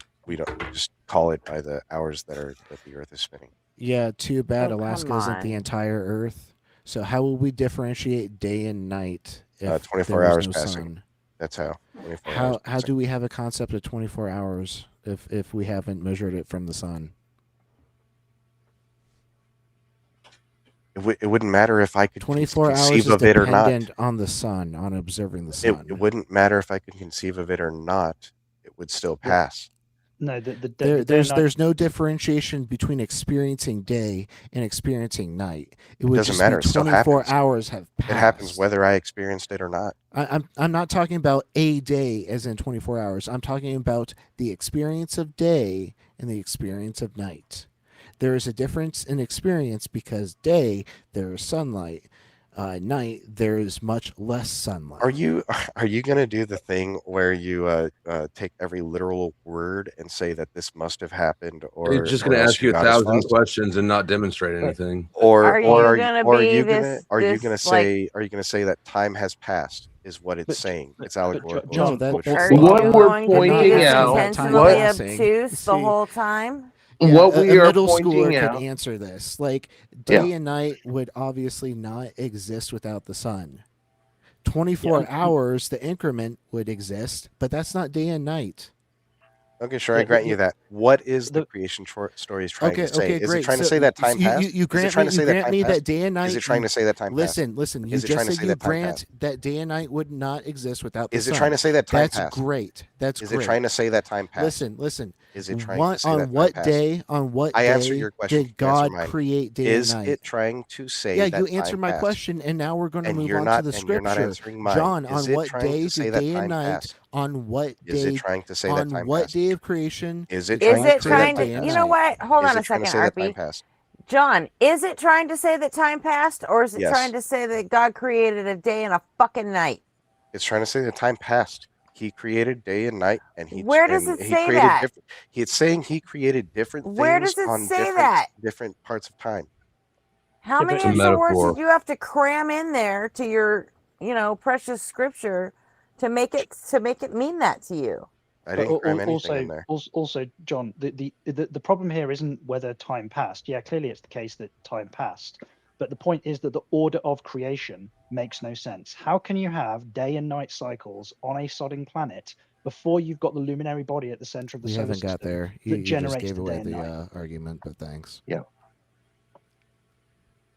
just call it by the hours that the Earth is spinning. Yeah, too bad Oh, Alaska come isn't the on. entire Earth. So how will we differentiate day and night if 24 there is hours no passing. sun? That's how. 24 hours How do we have a concept of 24 hours if we haven't measured it from the sun? It wouldn't matter if I could 24 hours conceive is of it or not. dependent on the sun, on observing the sun. It wouldn't matter if I could conceive of it or not. It would still pass. No, the there's no differentiation between experiencing day and experiencing night. It would Doesn't just matter. be It still 24 happens. hours have passed. It happens whether I experienced it or not. I'm not talking about a day as in 24 hours. I'm talking about the experience of day and the experience of night. There is a difference in experience because day there is sunlight. Night there is much less sunlight. Are you gonna do the thing where you take every literal word and say that this must have happened, or He's just going to else ask you God is 1,000 lost? questions and not demonstrate anything. Or Are you or gonna or are be you this- gonna this, like- are you gonna say that time has passed is what it's saying? It's allegorical. John, It's bullshit. Are you going to be this intentionally obtuse the whole time? Yeah, What we a are middle pointing schooler out- could answer this. Like day Yeah. and night would obviously not exist without the sun. 24 hours, the increment would exist, but that's not day and night. Okay, sure, I grant you that. What is the creation story is trying to say? Okay, Is great. it trying to So say that time you, passed? you Is it grant trying me, to say you that grant time me passed? that day and night. Is it trying to say that time passed? Listen. You Is it trying just to said say you that time grant passed? that day and night would not exist without the Is sun. it trying to say that time That's passed? great. That's Is great. it trying to say that time passed? Listen. Is it trying What, to say on that time what passed? day? On what I day answered your question. did You answer God mine. create day Is and night? it trying to say Yeah, that you time answered my passed? question, and now we're going to And move you're on not, to the and you're not scripture. answering mine. John, Is on it what trying day to say did that day and time night? passed? On what Is it day? trying to say that On time what passed? day of creation? Is it Is trying to it say trying that to? time passed? You know what? Hold Is on a it trying to second, say that time RP. passed? John, is it trying to say that time passed, or is it Yes. trying to say that God created a day and a fucking night? It's trying to say that time passed. He created day and night, and Where does it say created that? different. It's saying he created different Where things does it on say that? different parts of time. How many It's a extra words metaphor. did you have to cram in there to your, precious scripture to make it mean that to you? I didn't cram anything also, in there. Also, John, the problem here isn't whether time passed. Yeah, clearly it's the case that time passed. But the point is that the order of creation makes no sense. How can you have day and night cycles on a sodding planet before you've got the luminary body at the center of the We solar haven't system got there. that You just generates gave the day away and the night? argument, but thanks. Yeah.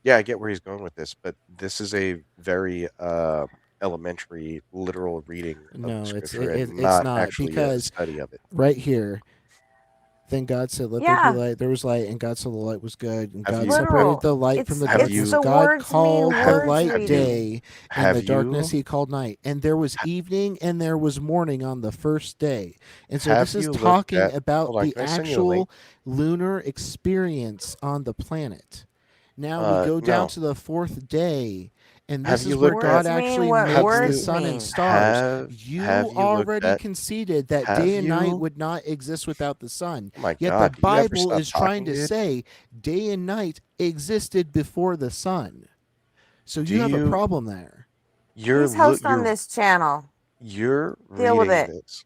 Yeah, I get where he's going with this, but this is a very elementary, literal reading of No, the it's scripture, and not not actually because a study of it. right here, then God said, "Let there Yeah. be light." There was light, and God saw the light was good, and Have God you- separated the light from the Have darkness. you- the God words called mean the words light reading. day, and Have the darkness you- He called night. And there was evening, and there was morning on the first day. And so Have this is you looked talking at- about hold on, the can I send you a link? actual lunar experience on the planet. Now we go down no. to the fourth day, and Have this you is where looked God at- Words mean actually what makes the words sun mean. and stars. Have You you looked already at- conceded that have day and night you- would not exist without the sun. Oh my Yet God, the do you ever Bible stop is trying talking, to dude? say day and night existed before the sun. So Do you have a you- problem there. You're He's host lo- on you're- this channel. You're Deal with reading it. this.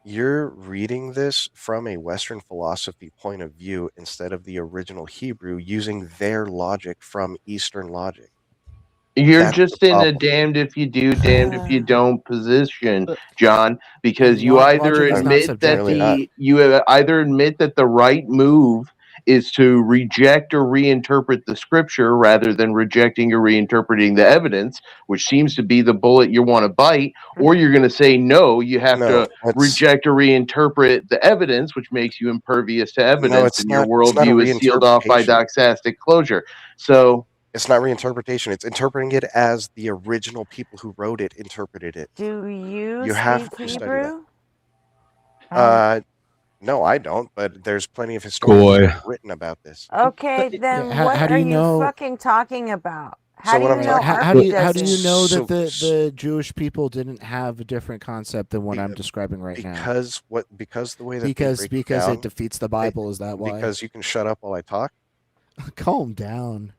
You're reading this from a Western philosophy point of view instead of the original Hebrew, using their logic from Eastern logic. You're That's just the in a problem. damned if you do, damned if you don't position, John, because you Logic either is not admit that Really not. you either admit that the right move is to reject or reinterpret the scripture rather than rejecting or reinterpreting the evidence, which seems to be the bullet you want to bite, or you're going to say no, you have No, to that's- reject or reinterpret the evidence, which makes you impervious to evidence, it's and your not- it's not a worldview is sealed off by reinterpretation. doxastic closure. So It's not reinterpretation. It's interpreting it as the original people who wrote it interpreted it. Do you, You have speak to study that. Hebrew? No, I don't, but there's plenty of historians Boy. that have written about this. Okay, then how- what how do are you you know- fucking talking about? How So do what you I'm know talking- How RP how do you doesn't? know So- that the Jewish people didn't have a different concept than what I'm describing right now? Because the way that they Because break down, it defeats the Bible. Is that why? Because you can shut up while I talk. Calm down.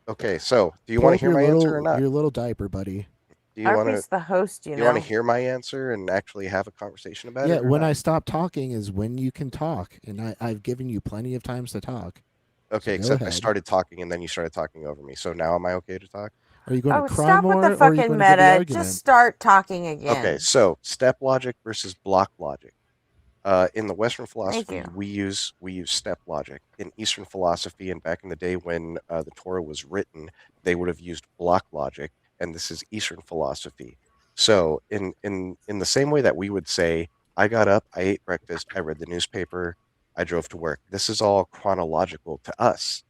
Okay, so do you Pull want up to hear your my little, answer or not? Your little diaper, buddy. Do you want RP's to? the host, you Do you want know. to hear my answer and actually have a conversation about Yeah, it? Or when not? I stop talking is when you can talk, and I've given you plenty of times to talk. Okay, So go except I ahead. started talking and then you started talking over me. So now am I okay to talk? Are you going Oh, to cry stop with more, the or are you fucking going to give the meta. argument? Just start talking again. Okay, so step logic versus block logic. In the Western philosophy, you. we use step logic. In Eastern philosophy, and back in the day when the Torah was written, they would have used block logic, and this is Eastern philosophy. So, in the same way that we would say, I got up, I ate breakfast, I read the newspaper, I drove to work. This is all chronological to us.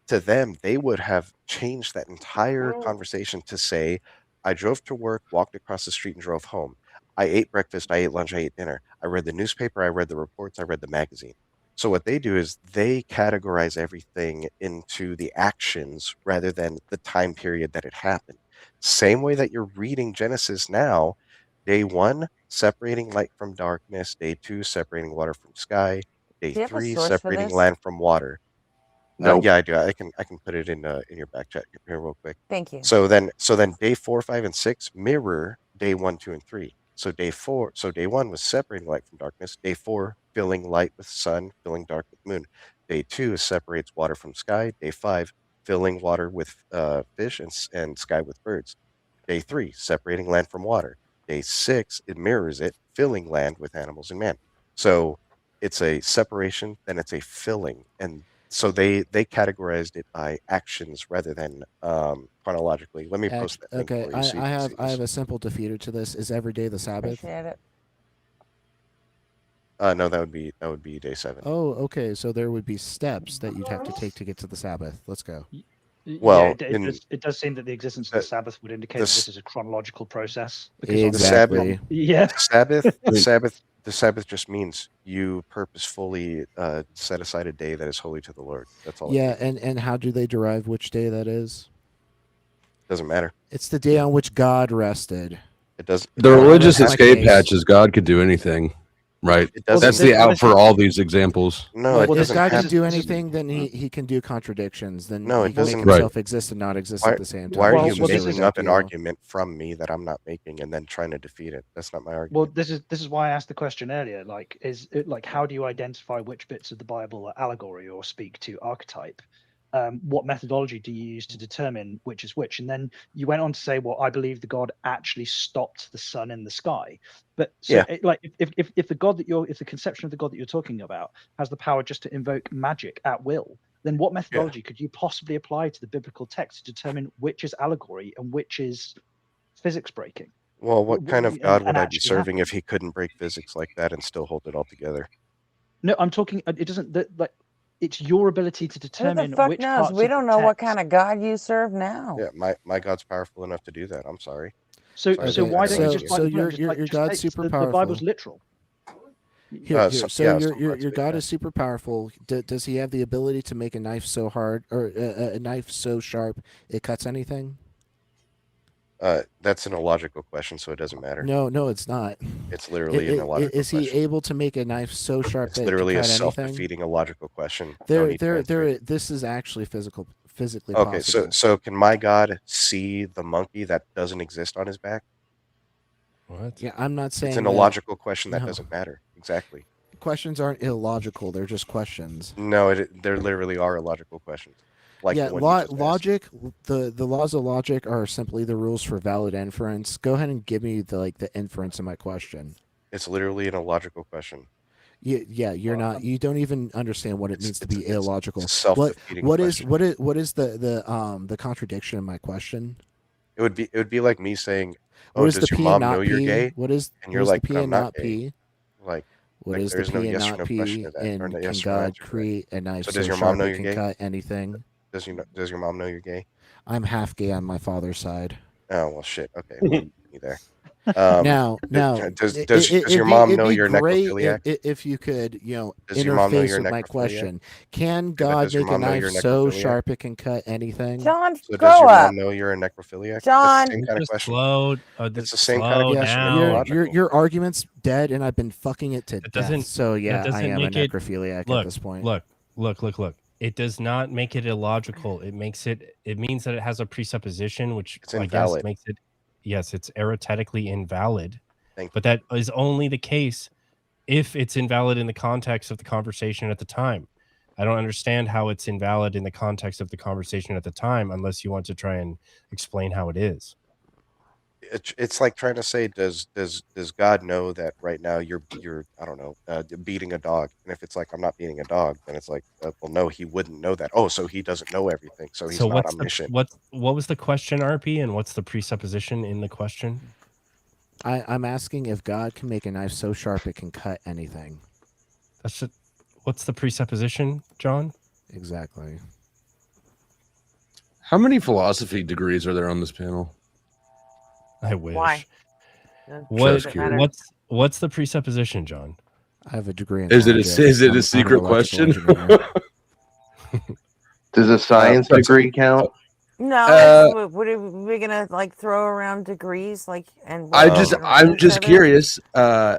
To them, they would have changed that entire conversation to say, I drove to work, walked across the street, and drove home. I ate breakfast, I ate lunch, I ate dinner. I read the newspaper, I read the reports, I read the magazine. So what they do is they categorize everything into the actions rather than the time period that it happened. Same way that you're reading Genesis now, day 1, separating light from darkness, day 2, separating water from sky, day Do you have a 3, source for separating this? land from water. Nope. Yeah, I do. I can put it in your back chat here real quick. Thank you. So then day 4, 5, and 6 mirror day 1, 2, and 3. So day 1 was separating light from darkness. Day 4 filling light with sun, filling dark with moon. Day 2 separates water from sky. Day 5 filling water with fish and sky with birds. Day 3 separating land from water. Day 6 it mirrors it, filling land with animals and man. So it's a separation, then it's a filling, and so they categorized it by actions rather than chronologically. Let me post that link Okay, for you so you I can have see I this. have a simple defeater to this. Is every day the Sabbath? Appreciate it. No, that would be day 7. Oh, okay. So there would be steps that you'd have to take to get to the Sabbath. Let's go. Well, it does seem that the existence of the Sabbath would indicate that this is a chronological process. Exactly. Yeah. The Sabbath just means you purposefully set aside a day that is holy to the Lord. That's all. Yeah, It means. and how do they derive which day that is? Doesn't matter. It's the day on which God rested. It does. The Well, religious that's my escape case. hatch is God could do anything, right? It doesn't- That's the out for all these examples. No, it if doesn't God have can do anything, then he can do contradictions. Then No, he it can make doesn't. himself exist and not exist at the same time. Why are you It's just a making up an ridiculous- argument from me that I'm not making and then trying to defeat it? That's not my argument. Well, this is why I asked the question earlier. Like, is it like how do you identify which bits of the Bible are allegory or speak to archetype? What methodology do you use to determine which is which? And then you went on to say, well, I believe the God actually stopped the sun in the sky. But so, if the God that if the conception of the God that you're talking about has the power just to invoke magic at will, then what methodology could you possibly apply to the biblical text to determine which is allegory and which is physics breaking? Well, what kind of God would I be actually serving happen? if he couldn't break physics like that and still hold it all together? No, I'm talking. It doesn't like. It's your ability to Who determine the fuck which knows? parts We of don't the know what text- kind of God you serve now. Yeah, my God's powerful enough to do that. I'm sorry. So Sorry so that why I don't you raised just you. So your God's super the powerful. Bible's literal. Here, So- so yeah, your some your parts your of it, God yeah. is super powerful. Does he have the ability to make a knife so hard or a knife so sharp it cuts anything? That's an illogical question, so it doesn't matter. No, it's not. It's literally an illogical Is he question. able to make a knife so sharp It's that it literally can a cut anything? self-defeating illogical question. No need to answer it. This is actually physically Okay, possible. so can my God see the monkey that doesn't exist on his back? What? Yeah, I'm not saying It's an that- illogical question that no. doesn't matter. Exactly. Questions aren't illogical; they're just questions. No, there literally are illogical questions. Like yeah, the one you just asked. logic. The laws of logic are simply the rules for valid inference. Go ahead and give me the inference of my question. It's literally an illogical question. Yeah, you're not. You don't even understand what it means to be illogical. It's a self-defeating what question. what is the contradiction in my question? It would be like me saying, What "Oh, is does the your P mom and know not you're P? gay?" What is And what you're is like, the P "But I'm and not not gay." P? Like What is the there's no P and yes or not no question P? to that, or And no can yes or no God answer to that. create a knife So so does your sharp mom know it you're can gay? cut anything? Does your mom know you're gay? I'm half gay on my father's side. Oh well, shit. Okay, well, you beat me there. Now, does your mom know you're great necrophiliac? if you could, Does your mom know interface you're with my necrophiliac? question. Can Okay, but God does your make a mom know knife you're so necrophiliac? sharp it can cut anything? John, So grow does your up. mom know you're a necrophiliac? John, That's the same kind of Just question. It's the same kind of slow question. It's down. illogical. Your argument's dead, and I've been fucking it to That death. doesn't. So yeah, that I doesn't am a make it. necrophiliac Look, at this point. Look. It does not make it illogical. It makes it. It means that it has a presupposition, which It's I guess invalid. makes it. yes, it's arithmetically invalid. Thank but that is only the case if it's invalid in the context of the conversation at the time. I don't understand how it's invalid in the context of the conversation at the time unless you want to try and explain how it is. It's like trying to say, does God know that right now you're I don't know, beating a dog? And if it's like, I'm not beating a dog, then it's like, well, no, he wouldn't know that. Oh, so he doesn't know everything. So he's So not what's omniscient. what was the question, RP, and what's the presupposition in the question? I'm asking if God can make a knife so sharp it can cut anything. That's just, what's the presupposition, John? Exactly. How many philosophy degrees are there on this panel? I wish. Why? What's the presupposition, John? I have a degree in Is it logic. is it I'm a an secret electrical question? engineer. Does a science degree count? No, what are we gonna like throw around degrees like and? I'm just curious. I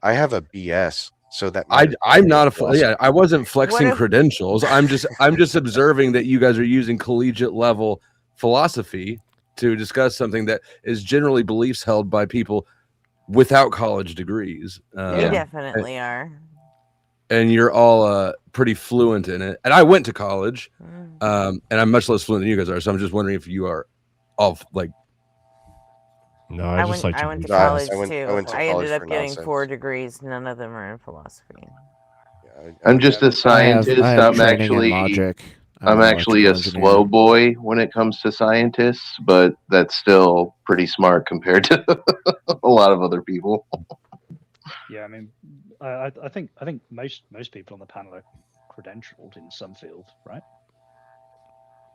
have a BS, so that I'm not a philosophy. yeah. I wasn't flexing What if- credentials. I'm just observing that you guys are using collegiate level philosophy to discuss something that is generally beliefs held by people without college degrees. We definitely are. And you're all pretty fluent in it. And I went to college, and I'm much less fluent than you guys are. So I'm just wondering if you are all like. No, I went to college too. I ended up getting 4 degrees. None of them are in philosophy. I'm just a scientist. I have I'm training in actually logic. I'm an actually a electrical slow engineer. boy when it comes to scientists, but that's still pretty smart compared to a lot of other people. Yeah, I mean, I think most people on the panel are credentialed in some field, right?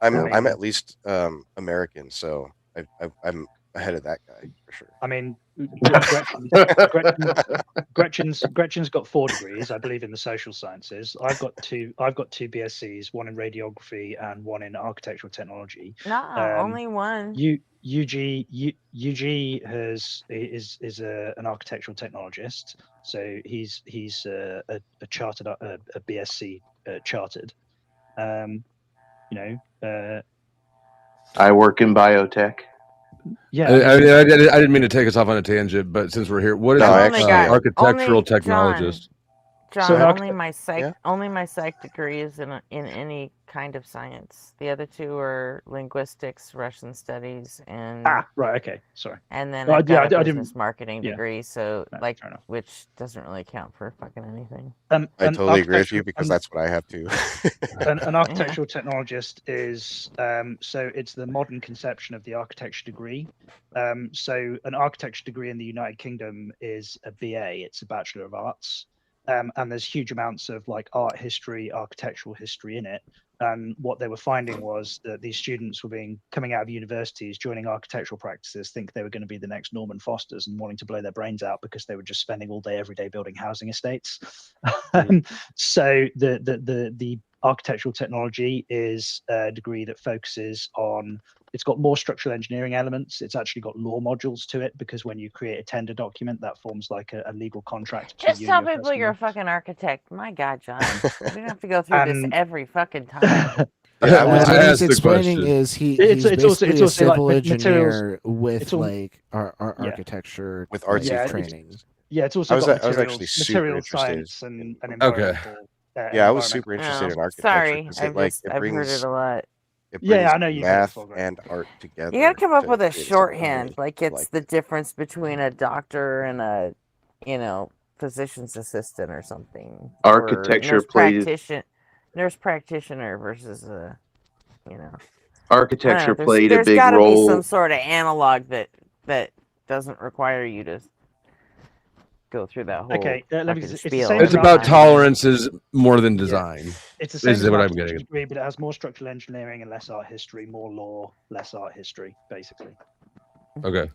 I'm at least American, so I'm ahead of that guy for sure. I mean, Gretchen's got 4 degrees, I believe, in the social sciences. I've got two BScs, one in radiography and one in architectural technology. No, only one. UG is an architectural technologist, so he's a chartered a BSc chartered. I work in biotech. Yeah, I didn't mean to take us off on a tangent, but since we're here, what is architectural technologist? John, So only my psych degree is in any kind of science. The other 2 are linguistics, Russian studies, and right, okay, sorry. And then Well, I've got a I business didn't- marketing yeah. degree, so No, like, fair enough. which doesn't really count for fucking anything. I totally agree with you because that's what I have too. An architectural technologist is so it's the modern conception of the architecture degree. So an architecture degree in the United Kingdom is a BA, it's a Bachelor of Arts. And there's huge amounts of like art history, architectural history in it. And what they were finding was that these students were coming out of universities, joining architectural practices, think they were going to be the next Norman Fosters and wanting to blow their brains out because they were just spending all day, every day building housing estates. So the architectural technology is a degree that focuses on, it's got more structural engineering elements. It's actually got law modules to it because when you create a tender document, that forms like a legal contract. Just tell people you're a fucking architect. My God, John, we don't have to go through this every fucking time. What he's explaining is he's basically a civil engineer with like our architecture with arts training. Yeah, it's also I was actually super interested. Science and environmental. Yeah, I was super interested in architecture. Sorry, I've heard it a lot. It brings I know you math and art together. You gotta come up with a create shorthand, something like it's the difference between a doctor and a, physician's assistant or something. Architecture nurse practitioner versus a, Architecture played a big There's gotta role. be some sort of analog that doesn't require you to go through that whole. Okay, spiel. It's about tolerances more than design. It's the same is as what I'm architecture getting. degree, but it has more structural engineering and less art history, more law, less art history, basically. Okay.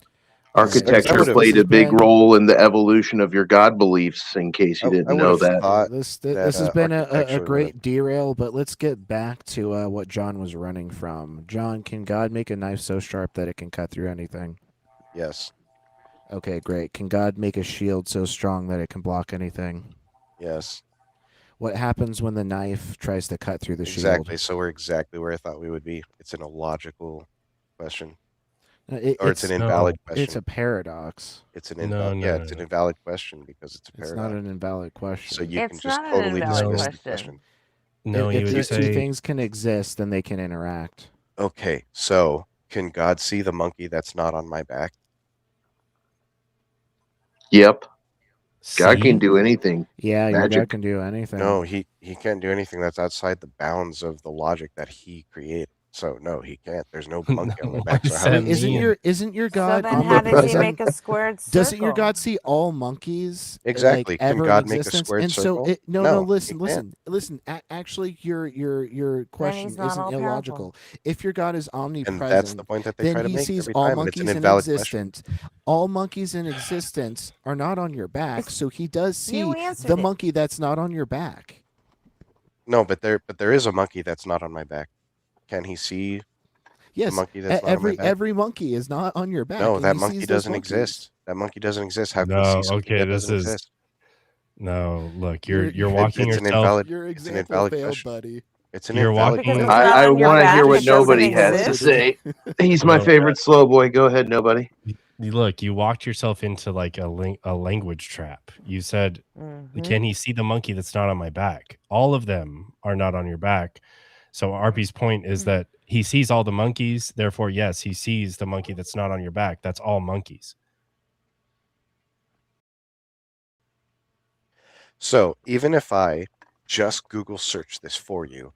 Architecture played a big role in the evolution of your God beliefs, in case you didn't know that. This has been a great derail, but let's get back to what John was running from. John, can God make a knife so sharp that it can cut through anything? Yes. Okay, great. Can God make a shield so strong that it can block anything? Yes. What happens when the knife tries to cut through the shield? Exactly. So we're exactly where I thought we would be. It's an illogical question. Or it's an invalid question. It's a paradox. It's an it's an invalid question because it's a paradox. It's not an invalid question. So you can It's just not an totally invalid dismiss the question. question. No, if you the would two say things can exist, then they can interact. Okay, so can God see the monkey that's not on my back? Yep. God see? can do anything. Yeah, your Magic. God can do anything. No, he can't do anything that's outside the bounds of the logic that he created. So no, he can't. There's no monkey on my back. So how Wait, isn't your God then how does he omnipresent? make a squared Doesn't your circle? God see all monkeys Exactly. like Can ever God in make a existence? squared And so circle? no, No, listen. Actually, your question he's not isn't all-powerful. illogical. If your God is omnipresent, And that's the point that they then try to he make sees every all time, and it's an monkeys in invalid question. existence. All monkeys in existence are not on your back, so he does see You answered the it. monkey that's not on your back. No, but there is a monkey that's not on my back. Can he see the Yes, monkey that's not on my back? every monkey is not on your back. No, and that he monkey sees those doesn't monkeys. exist. That monkey doesn't exist. How can he No, see something okay, that this doesn't is exist? no. Look, You're- you're walking It's an yourself. invalid. Your It's an example invalid failed, question. buddy. It's an You're invalid Because walking. it's not I on your want to back, hear it what doesn't nobody has to exist. say. He's my Well, favorite slow boy. Go ahead, nobody. Look, you walked yourself into like a language trap. You said, Mhm. "Can he see the monkey that's not on my back?" All of them are not on your back. So RP's point is that he sees all the monkeys. Therefore, yes, he sees the monkey that's not on your back. That's all monkeys. So even if I just Google search this for you,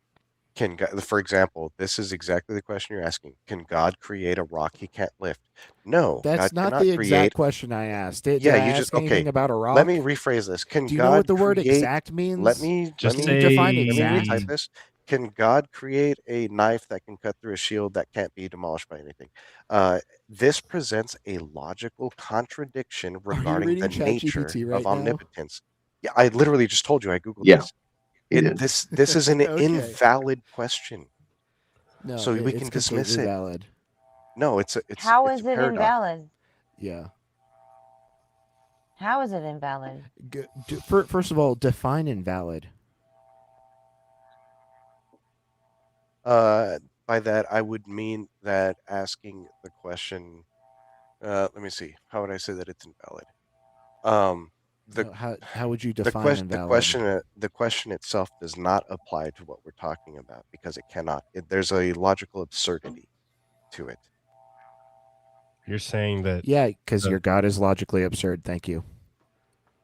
can God, for example, this is exactly the question you're asking. Can God create a rock he can't lift? No, That's God not cannot the create. exact question I asked. Did Yeah, I you ask just anything okay. about a rock? Let me rephrase this. Can Do you know God what the word create? exact means? Let me Just Can you define let me exact? retype this. Can God create a knife that can cut through a shield that can't be demolished by anything? This presents a logical contradiction regarding the reading nature ChatGPT of right now? omnipotence. Yeah, I literally just told you I googled Yeah, this. he did. This is an Okay. invalid question. No, So we it's can dismiss completely it. valid. No, it's How a is it paradox. invalid? Yeah. How is it invalid? First of all, define invalid. By that I would mean that asking the question. Let me see. How would I say that it's invalid? The No, how would you the define question invalid? the question itself does not apply to what we're talking about because it cannot. There's a logical absurdity to it. You're saying that Yeah, because your God is logically absurd. Thank you.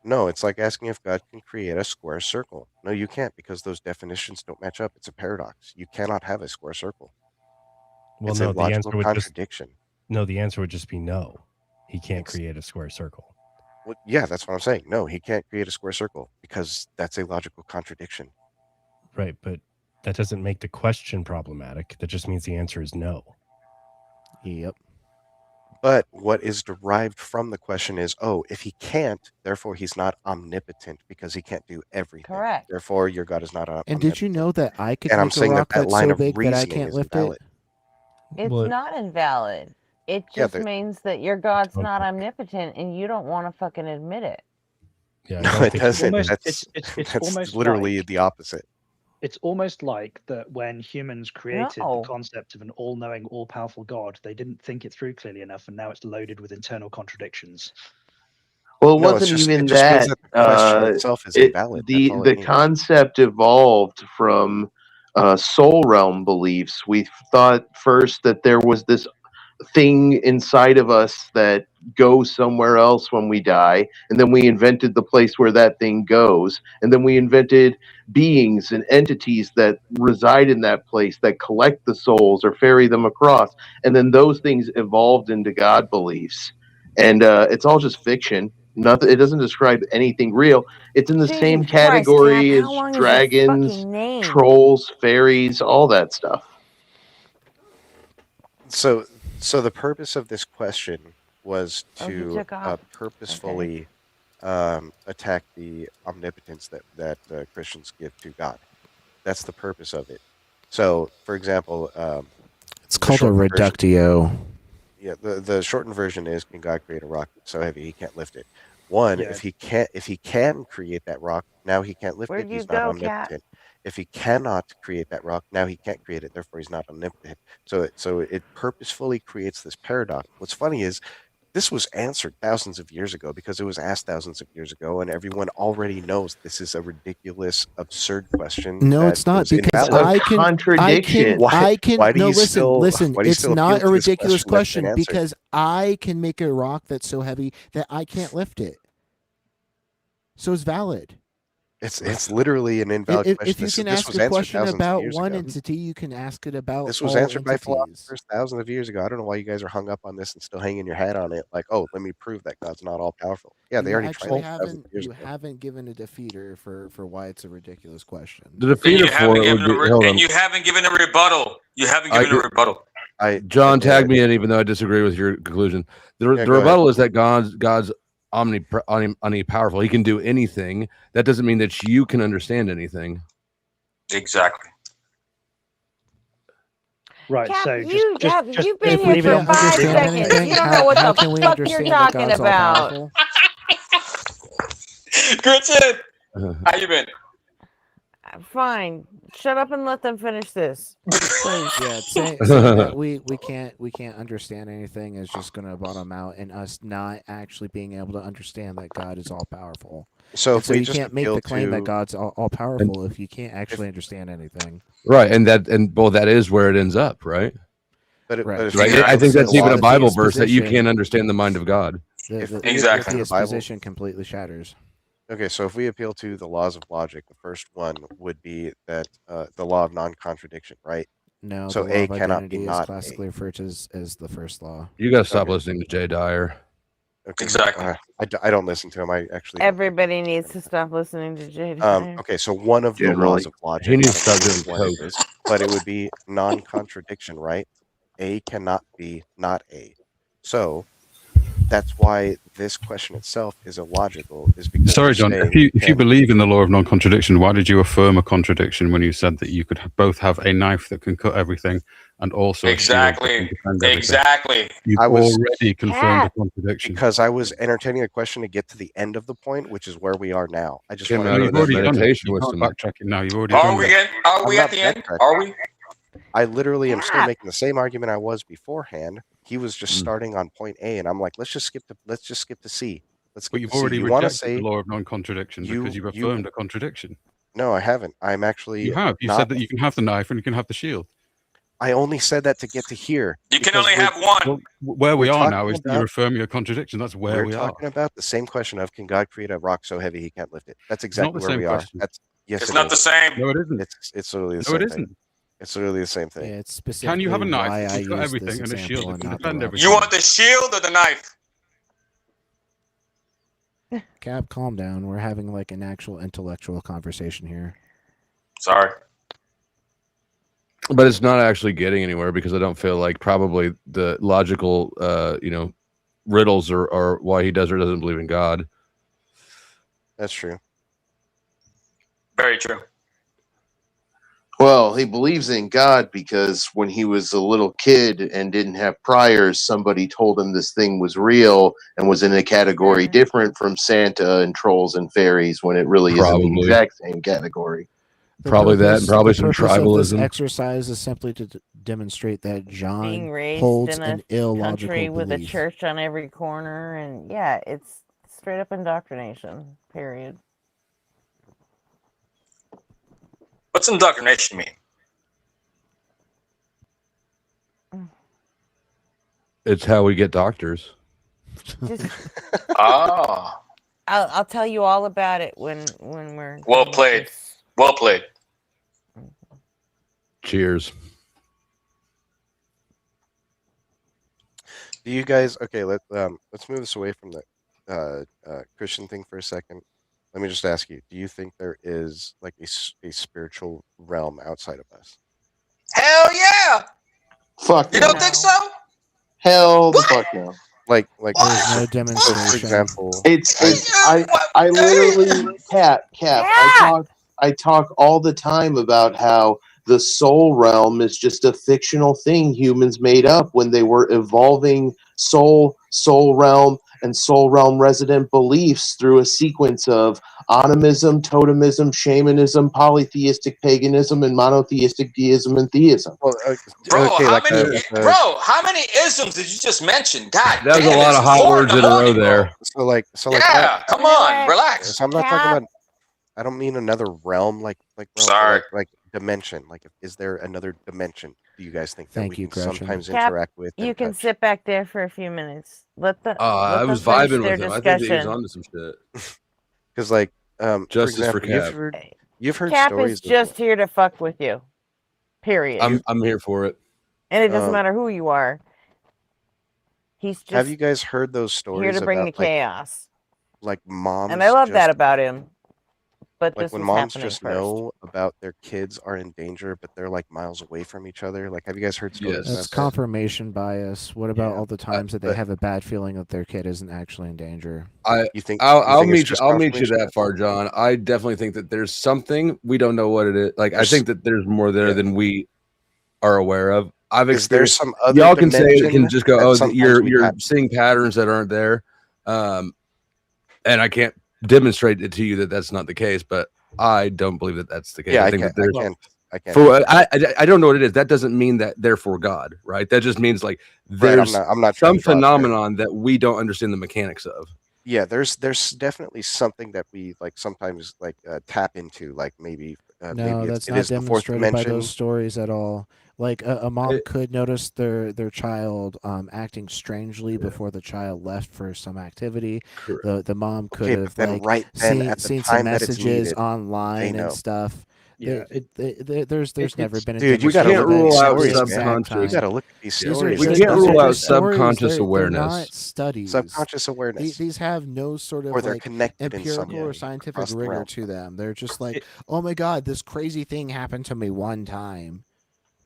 No, it's like asking if God can create a square circle. No, you can't because those definitions don't match up. It's a paradox. You cannot have a square circle. well, It's no, a the logical answer would just contradiction. no, the answer would just be no. He can't It's- create a square circle. Well, yeah, that's what I'm saying. No, he can't create a square circle because that's a logical contradiction. Right, but that doesn't make the question problematic. That just means the answer is no. Yep. But what is derived from the question is, oh, if he can't, therefore he's not omnipotent because he can't do everything. Correct. Therefore, your God is not And omnipotent. did you know that I could And I'm make a saying rock that that's line so of big that I reasoning can't is lift invalid. it? It's Well, not invalid. It Yeah, just the- means that your God's Okay. not omnipotent and you don't want to fucking admit it. Yeah, I No, don't it think doesn't. Almost, That's it's that's almost literally like the opposite. it's almost like that when humans created the No. concept of an all-knowing, all-powerful God, they didn't think it through clearly enough, and now it's loaded with internal contradictions. Well, it No, it's wasn't just even it just means that. that the question itself is invalid. That's all it The means. concept evolved from soul realm beliefs. We thought first that there was this thing inside of us that goes somewhere else when we die, and then we invented the place where that thing goes, and then we invented beings and entities that reside in that place that collect the souls or ferry them across, and then those things evolved into God beliefs. And it's all just fiction. Nothing. It doesn't describe anything real. It's in the same Jesus Christ, Cap, category as how long is your dragons, fucking name? trolls, fairies, all that stuff. So the purpose of this question was Oh, he to took off. purposefully attack the omnipotence that Christians give to God. That's the purpose of it. So, for example, It's called a reductio. Yeah, the shortened version is: can God create a rock so heavy he can't lift it? One, Yeah. if he can create that rock, now he can't lift Where'd it. you He's not go, Cat? omnipotent. If he cannot create that rock, now he can't create it. Therefore, he's not omnipotent. So it purposefully creates this paradox. What's funny is this was answered thousands of years ago because it was asked thousands of years ago, and everyone already knows this is a ridiculous, absurd question. No, that it's not, is because invalid. I can. Why do No, you listen, still? listen. Why do you It's still not appeal a to this ridiculous question that's been question answered? because I can make a rock that's so heavy that I can't lift it. So it's valid. It's literally an invalid If question. you This can was ask a answered question thousands of about years one ago. entity, you can ask it about This was all answered by entities. philosophers thousands of years ago. I don't know why you guys are hung up on this and still hanging your hat on it. Like, oh, let me prove that God's not all powerful. Yeah, they You already actually tried thousands of years you ago. haven't given a defeater for why it's a ridiculous question. The defeater for it would be. Hold on. And you haven't given a rebuttal. You haven't given a rebuttal. John tagged me in, even though I disagree with your conclusion. The go rebuttal ahead. is that God's omnipowerful. He can do anything. That doesn't mean that you can understand anything. Exactly. Right. Cap, so you've been if here we for can't 5 understand seconds. anything, You don't how- know what how the can we fuck you're understand that talking God's all about. powerful? Gritson, how you been? Fine. Shut up and let them finish this. Please. Yeah, saying that we can't understand anything is just going to bottom out in us not actually being able to understand that God is all powerful. So And if we you just can't make appeal the claim to- that God's all powerful if you can't actually understand anything. Right, and that is where it ends up, right? But Right. if Right. you I think that's even a The Bible verse that you exposition- can't understand the mind of God. Exactly. The The Bible- exposition completely shatters. Okay, so if we appeal to the laws of logic, the first one would be that the law of non-contradiction, right? No, so the law A of cannot be identity is not classically referred to as the first law. You got to stop listening to Jay Dyer. Okay. Exactly. I don't listen to him. I actually. Everybody needs to stop listening to Jay. Okay, so one of the Generally. laws of logic. He needs to I don't start know doing which one it coke. is, but it would be non-contradiction, right? A cannot be not A. So that's why this question itself is illogical. Is because Sorry, you're John. saying If you can't- believe in the law of non-contradiction, why did you affirm a contradiction when you said that you could both have a knife that can cut everything and also a shield that can defend everything? Exactly. You've I was already confirmed a contradiction. because I was entertaining a question to get to the end of the point, which is where we are now. I just Came want out to. of You've already done it. meditation You with can't some- backtrack it now. You've already Are done we it. Are we I'm at not the end? backtracking. Are we? I literally am still making the same argument I was beforehand. He was just starting on point A, and I'm like, let's just skip to C. Let's But skip you've to C. already You want to rejected say the law of non-contradiction because you've affirmed a contradiction. No, I haven't. I'm actually. You have. You not, said that you can have the knife and you can have the shield. I only said that to get to here. You can because only we're- have one. Well, where we we're are now talking is that about- you're affirming a contradiction. That's where we're we are. talking about the same question of can God create a rock so heavy he can't lift it? That's not exactly the where same we question. are. That's yes. It's it not is. the same. No, it isn't. It's literally the No, same it thing. isn't. It's literally the same thing. Yeah, it's Can specifically you have a knife why that I can cut use everything this and a example shield that and can not the defend law. everything? You want the shield or the knife? Cap, calm down. We're having like an actual intellectual conversation here. Sorry. But it's not actually getting anywhere because I don't feel like probably the logical, riddles are why he does or doesn't believe in God. That's true. Very true. Well, he believes in God because when he was a little kid and didn't have priors, somebody told him this thing was real and was in a category different from Santa and trolls and fairies when it really is in the Probably. exact same category. Probably that, and probably some The purpose of this tribalism. exercise is simply to demonstrate that John Being raised holds in an a illogical country with a belief. church on every corner, and yeah, it's straight up indoctrination. Period. What's indoctrination mean? It's how we get doctors. Just, Oh, I'll tell you all about it when we're well done with played. this. Well played. Cheers. Do you guys? Okay, let's move this away from the Christian thing for a second. Let me just ask you: do you think there is like a spiritual realm outside of us? Hell yeah! Fuck You no. don't think so? Hell the fuck no. Like There's no for demonstration. example, I literally Cap. I talk all the time about how the soul realm is just a fictional thing humans made up when they were evolving soul realm, and soul realm resident beliefs through a sequence of animism, totemism, shamanism, polytheistic paganism, and monotheistic deism and theism. Well, Bro, okay, how like many how many isms did you just mention? God That was damn, a lot it's of hot 4 words in in the a row morning, bro. there. so like Yeah, come on, relax. So I'm not talking about. I don't mean another realm, like realm, but Sorry. like dimension. Like, is there another dimension? Do you guys think that Thank we you, can Gretchen. sometimes Cap, interact with? you And can touch? sit back there for a few minutes. Let I them was finish vibing their with him. I think that he was discussion. onto some shit. Because, like, for Justice for example, Cap. you've heard Cap stories is just here to fuck with you. Period. I'm here for it. And it doesn't matter who you are. He's just have you guys heard those stories here to bring the about, like, chaos. like moms? And I love that just- about him. But like this when was moms happening just first. know about their kids are in danger, but they're like miles away from each other. Like, have you guys heard stories That's about that? confirmation bias. What about all the times that they but- have a bad feeling that their kid isn't actually in danger? You think? I'll think it's meet you. just I'll meet you confirmation? that far, John. I definitely think that there's something we don't know what it is. Like I think that there's more there than we are aware of. I've Is there experienced. some other Y'all can say it dimension can just go. that Oh, sometimes you're we you're have? seeing patterns that aren't there, and I can't demonstrate it to you that that's not the case. But I don't believe that that's the case. Yeah, I I think can't. that there's. I can't. For I don't know what it is. That doesn't mean that therefore God, right? That just means like Right, there's I'm not trying some to draw a parallel. phenomenon that we don't understand the mechanics of. Yeah, there's definitely something that we like sometimes like tap into, like maybe No, maybe that's it not is the fourth demonstrated by dimension. those stories at all. Like a mom could notice their child acting strangely before the child left for some activity. The mom could Okay, but have then like right then seen at the some time that it's messages needed, online they know. and stuff. Yeah, There's never been a Dude, you demonstration gotta that look it's at the these stories, exact man. time. You gotta look at these These are stories. We just- can't these rule are out just stories. subconscious They're awareness. not studies. Subconscious awareness. These have no sort of Or they're like connected in some empirical or way scientific across the rigor realm. to them. They're just like, oh my god, this crazy thing happened to me one time.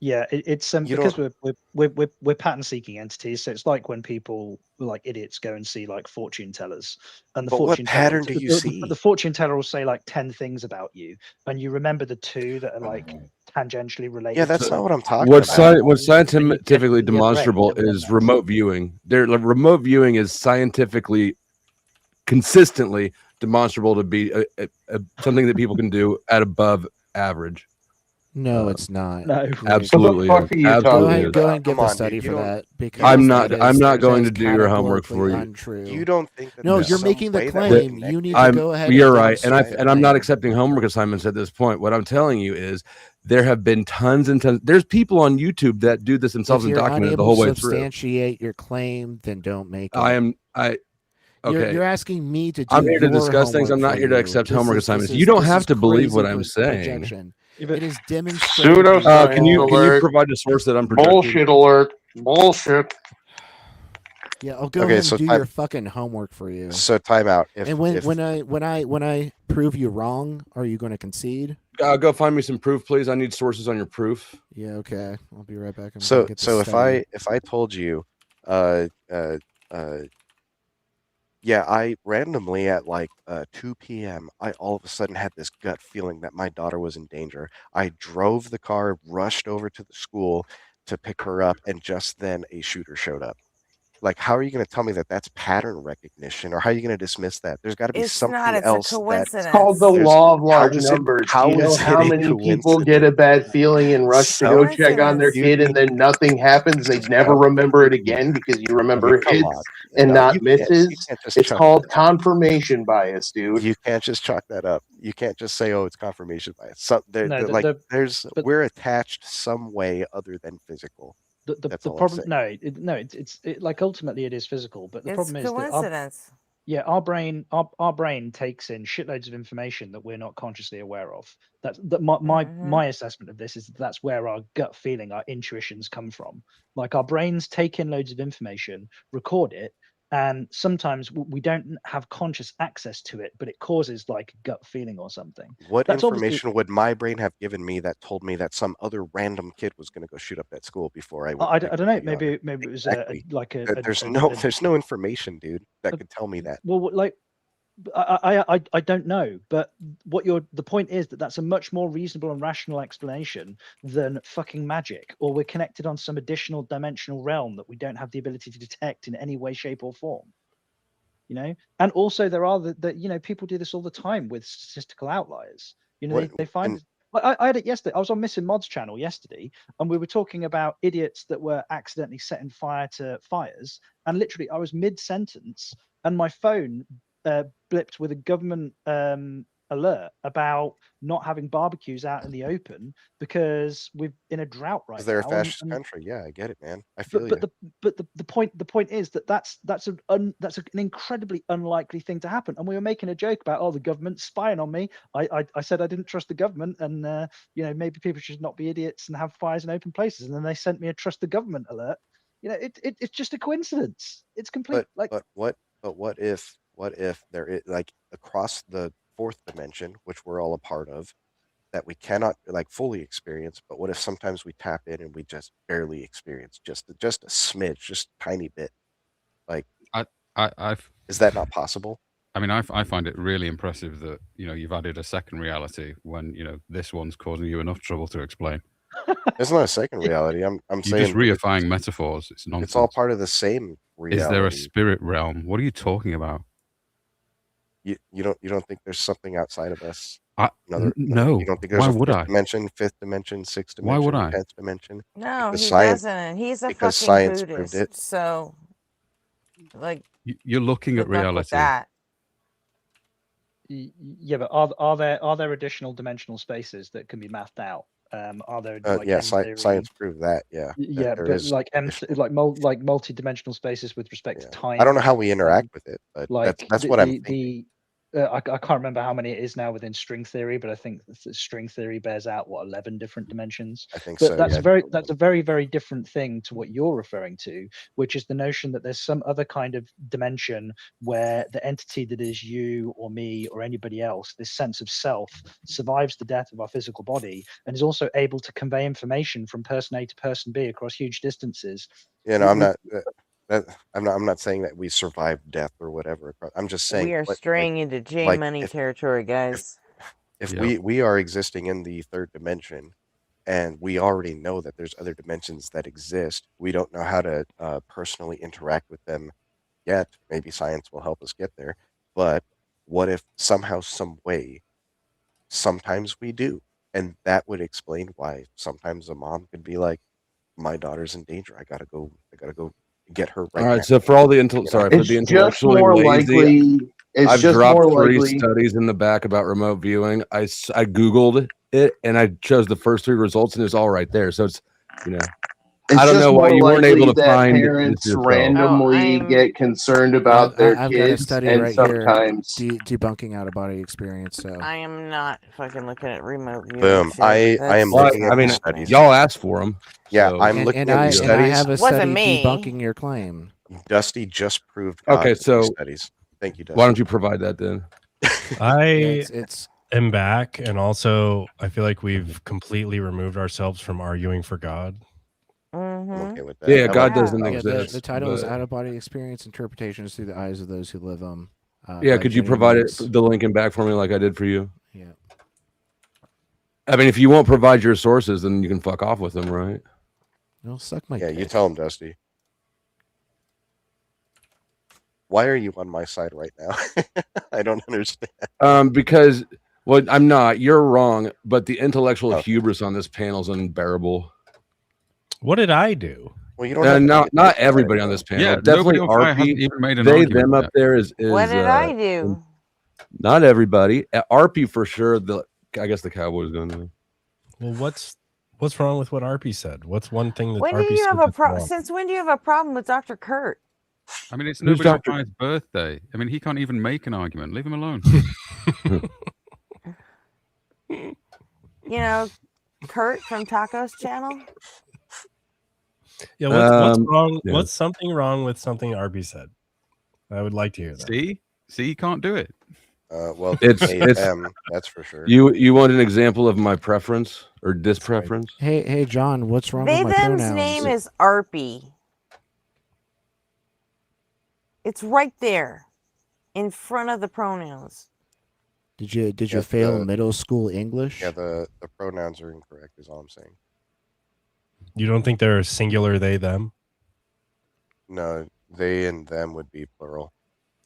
Yeah, it's You because we're pattern seeking entities. So it's like when people like idiots go and see like fortune tellers, and the But what fortune pattern teller, do you see? the fortune teller will say like 10 things about you, and you remember the 2 that are like tangentially related. Yeah, that's to not them. what I'm talking What's about. what's scientifically in your brain, demonstrable never done is that. remote viewing. Remote viewing is scientifically, consistently demonstrable to be something that people can do at above average. No, it's not. No, absolutely. What the fuck are you Absolutely. talking Go ahead and get Come the on, study dude, you for don't- that because I'm not. that I'm is- not going that to is do your homework categorically for you. Untrue. You don't think that No, there's you're some making the way that we're claim. You connected? need to go ahead. You're and right, and demonstrate I'm the not claim. accepting homework assignments at this point. What I'm telling you is there have been tons and tons. There's people on YouTube that do this themselves If and you're document it the unable whole to way through. substantiate your claim, then don't make it. Okay. You're asking me to do I'm here to your discuss things. I'm homework not for here to you. accept This homework is- assignments. this You don't is have to believe what crazy I'm saying. projection. It is demonstrated. Pseudoscience Can you alert. provide a source that I'm projecting? Bullshit alert. Bullshit. Yeah, I'll go Okay, ahead so and do time- your fucking homework for you. So time out. If, and when if when I prove you wrong, are you going to concede? Go find me some proof, please. I need sources on your proof. Yeah, okay. I'll be right back. I'm so gonna get the so study. if I told you, yeah, I randomly at like 2 p.m. I all of a sudden had this gut feeling that my daughter was in danger. I drove the car, rushed over to the school to pick her up, and just then a shooter showed up. Like, how are you going to tell me that that's pattern recognition, or how are you going to dismiss that? There's got to be It's something not. It's else a coincidence. It's called the There's- law of how large is it- numbers. how Do you know is it how a many people coincidence? get a bad feeling and rush to go check on their You kid, and think- then nothing happens? They never remember it again because you remember come hits on. and No, not you can't- you misses. can't just It's chuck called that up. confirmation bias, dude. You can't just chalk that up. You can't just say, "Oh, it's confirmation bias." So No, there's but- we're attached some way other than physical. The That's all I'm problem, saying. it's like ultimately it is physical, but the It's problem is that coincidence. our brain takes in shitloads of information that we're not consciously aware of. That's my assessment of this is that's where our gut feeling, our intuitions come from. Like our brains take in loads of information, record it, and sometimes we don't have conscious access to it, but it causes like gut feeling or something. What That's obviously- information would my brain have given me that told me that some other random kid was going to go shoot up that school before I went? I don't know. Maybe it was Exactly. There's there's no information, dude, that could tell me that. Well, like I don't know, but the point is that that's a much more reasonable and rational explanation than fucking magic, or we're connected on some additional dimensional realm that we don't have the ability to detect in any way, shape, or form. you know. And also there are the you know, people do this all the time with statistical outliers. You know, they find I had it yesterday. I was on Missing Mods channel yesterday, and we were talking about idiots that were accidentally setting fire to fires. And literally, I was mid-sentence, and my phone blipped with a government alert about not having barbecues out in the open because we're in a drought right now. Because they're a fascist country. Yeah, I get it, man. I feel but, you. But the point is that's an incredibly unlikely thing to happen. And we were making a joke about, oh, the government's spying on me. I said I didn't trust the government, and you know, maybe people should not be idiots and have fires in open places. And then they sent me a trust the government alert. You know, it's just a coincidence. It's complete. But what if there is, like, across the fourth dimension, which we're all a part of, that we cannot like fully experience, but what if sometimes we tap in and we just barely experience just a smidge, just a tiny bit? Like, is that not possible? I mean, I find it really impressive that, you know, you've added a second reality when, you know, this one's causing you enough trouble to explain. It's not a second reality. I'm You're saying just reifying metaphors. It's nonsense. It's all part of the same reality. Is there a spirit realm? What are you talking about? You don't think there's something outside of us? No. You don't think there's Why a would fourth I? dimension, fifth dimension, sixth Why dimension, would I? 10th dimension? No, Because he science, doesn't. And he's a because fucking science proved Buddhist. it. So, like, You're looking at good luck with reality. that. Yeah, but are there additional dimensional spaces that can be mathed out? Are there like Yeah, M-theory? science proved that. Yeah, Yeah, there but is like additional- multi-dimensional spaces with respect to time. I don't know how we interact with it, but Like that's what I'm thinking. I can't remember how many it is now within string theory, but I think string theory bears out 11 different dimensions. I think but so. That's Yeah. that's a very, very different thing to what you're referring to, which is the notion that there's some other kind of dimension where the entity that is you or me or anybody else, this sense of self, survives the death of our physical body and is also able to convey information from person A to person B across huge distances. You know, I'm not. I'm not saying that we survived death or whatever. I'm just saying We are straying into J like, Money territory, guys. if we are existing in the third dimension, and we already know that there's other dimensions that exist, we don't know how to personally interact with them yet. Maybe science will help us get there. But what if somehow, some way, sometimes we do, and that would explain why sometimes a mom could be like, "My daughter's in danger. I gotta go get her right All right, now." so for all the You know? for the intellectually lazy, I've just dropped more 3 likely- studies in the back about remote viewing. I googled it and I chose the first 3 results, and it's all right there. So it's, you know, It's I don't just know why more you weren't able likely to that find parents this yourself. randomly get concerned about their I've got a kids, study and right sometimes here debunking out of body experience. So I am not fucking looking at remote viewing. Boom. shit. I am That's looking at I mean, these studies. y'all asked for them. Yeah, so- I'm looking at these and I studies. have a Wasn't study me. debunking your claim. Dusty just proved Okay, these so studies. Thank you, Dusty. why don't you provide that then? I am back, and also I feel like we've completely removed ourselves from arguing for God. Mm-hmm. I'm okay with that. Yeah, I God like- doesn't I like exist. The title is but- Out of Body Experience Interpretations Through the Eyes of Those Who Live Them. Yeah, by could you Jenny provide Miggs. the link and back for me like I did for you? Yeah. I mean, if you won't provide your sources, then you can fuck off with them, right? No, suck my Yeah, dick. you tell him, Dusty. Why are you on my side right now? I don't understand. Because I'm not. You're wrong. But the intellectual hubris on this panel is unbearable. What did I do? Well, you don't have to not everybody on this panel. Yeah, Definitely nobody on fire hasn't RP. even made an They argument them up yet. there is What did I do? Not everybody. RP for sure. I guess the Cowboys going to. Well, what's wrong with what Arpy said? What's one thing that When Arpy do you said have a that's problem? wrong? Since when do you have a problem with Dr. Kurt? I mean, it's Who's nobody on Dr. Fire's birthday. I mean, he can't even make an argument. Leave him alone. You know, Kurt from Tacos Channel. Yeah, what's wrong? yeah. What's something wrong with something Arpy said? I would like to hear that. See, he can't do it. Well, It's that's for sure. You want an example of my preference or dispreference? Hey, John, what's wrong They with my them's pronouns? name is Arpy. It's right there, in front of the pronouns. Did you Yes, fail the- middle school English? Yeah, the pronouns are incorrect, is all I'm saying. You don't think they're singular they them? No, they and them would be plural.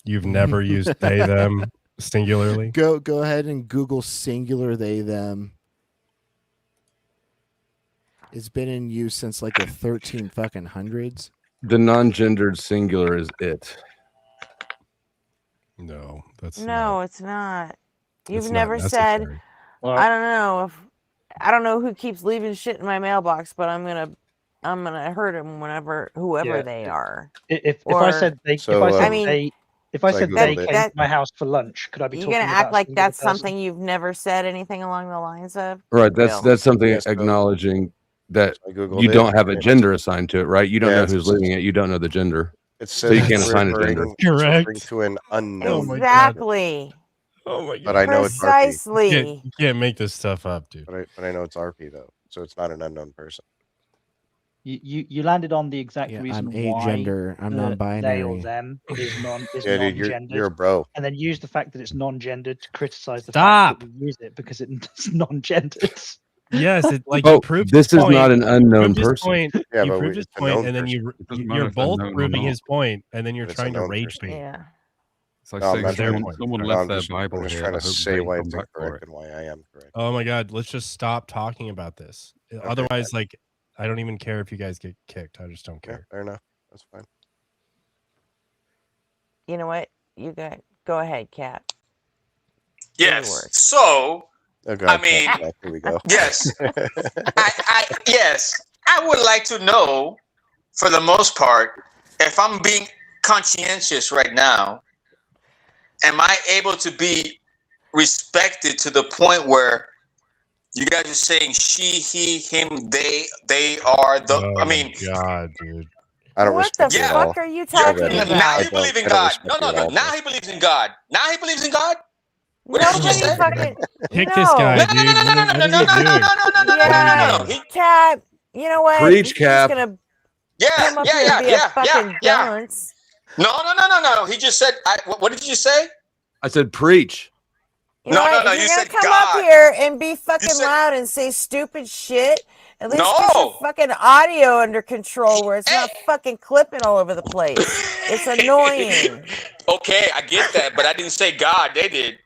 You've never used they them singularly? Go ahead and Google singular they them. It's been in use since like the 13 fucking hundreds. The non-gendered singular is it. No, that's No, it's not. You've it's not never said, necessary. I don't know if I don't know who keeps leaving shit in my mailbox, but I'm gonna hurt him whoever Yeah, they are. If I said they, So, if I said I mean, they, if I so I said Googled they it. came to my house for lunch, could I be you're talking gonna about act like singular that's person? something you've never said anything along the lines of? Right. That's Will. something Yeah, so acknowledging that I Googled you it. don't have a and gender assigned to it, right? You don't Yeah, know who's leading it. You don't know the gender. It So says you can't it's assign a gender. referring, it's referring to an unknown. Exactly. Oh my god! But I know it's RP. Precisely. You can't make this stuff up, dude. But I know it's RP though, so it's not an unknown person. You landed on the exact Yeah, reason I'm why agender. I'm the they or non-binary. them is Yeah, dude, non-gendered. you're a bro. And then use the fact that it's non-gendered to criticize the Stop. fact that we use it because it's non-gendered. Yes, it like Oh, you proved this his is point. not an unknown You proved his person. point. Yeah, You but proved his it's a point, known and then person. It doesn't matter you're if they're both known or proving not. his point, and then you're But it's a trying to known rage person. bait. Yeah. It's like No, I'm saying not trying someone, to. someone No, left I'm their just, Bible I'm just here. trying I to hope say they why come it's back for incorrect it. and why I am correct. Oh my god, let's just stop talking about this. Otherwise, like, I don't even care if you guys get kicked. I just don't Yeah, care. fair enough. That's fine. You know what? You go ahead, Cap. Yes. So, Oh god, I mean, here we go. yes, yes, I would like to know, for the most part, if I'm being conscientious right now, am I able to be respected to the point where you guys are saying she, he, him, they are the? Oh I mean, god, dude. I don't What respect the you at fuck all. are you Yeah, talking buddy. now about? he believes in I don't God. respect No, you no, at no. all, Now bro. he believes in God. Now he believes in God. What did you just Nobody say? fucking Kick this guy, no. No, dude. no, no, no, What no, are no, we no, no, no, doing? no, no, no, no, Yeah, no. He, Cap. You know what? Preach, You're just Cap. gonna yeah, come up yeah, here and yeah, be a yeah, fucking yeah. dunce. No. He just said. What did you say? I said preach. You know what? No. If You you're gonna said come up God. here and be fucking said- loud and say stupid shit, at least get your No. fucking audio under control where it's not fucking clipping all over the place. It's annoying. Okay, I get that, but I didn't say God. They did.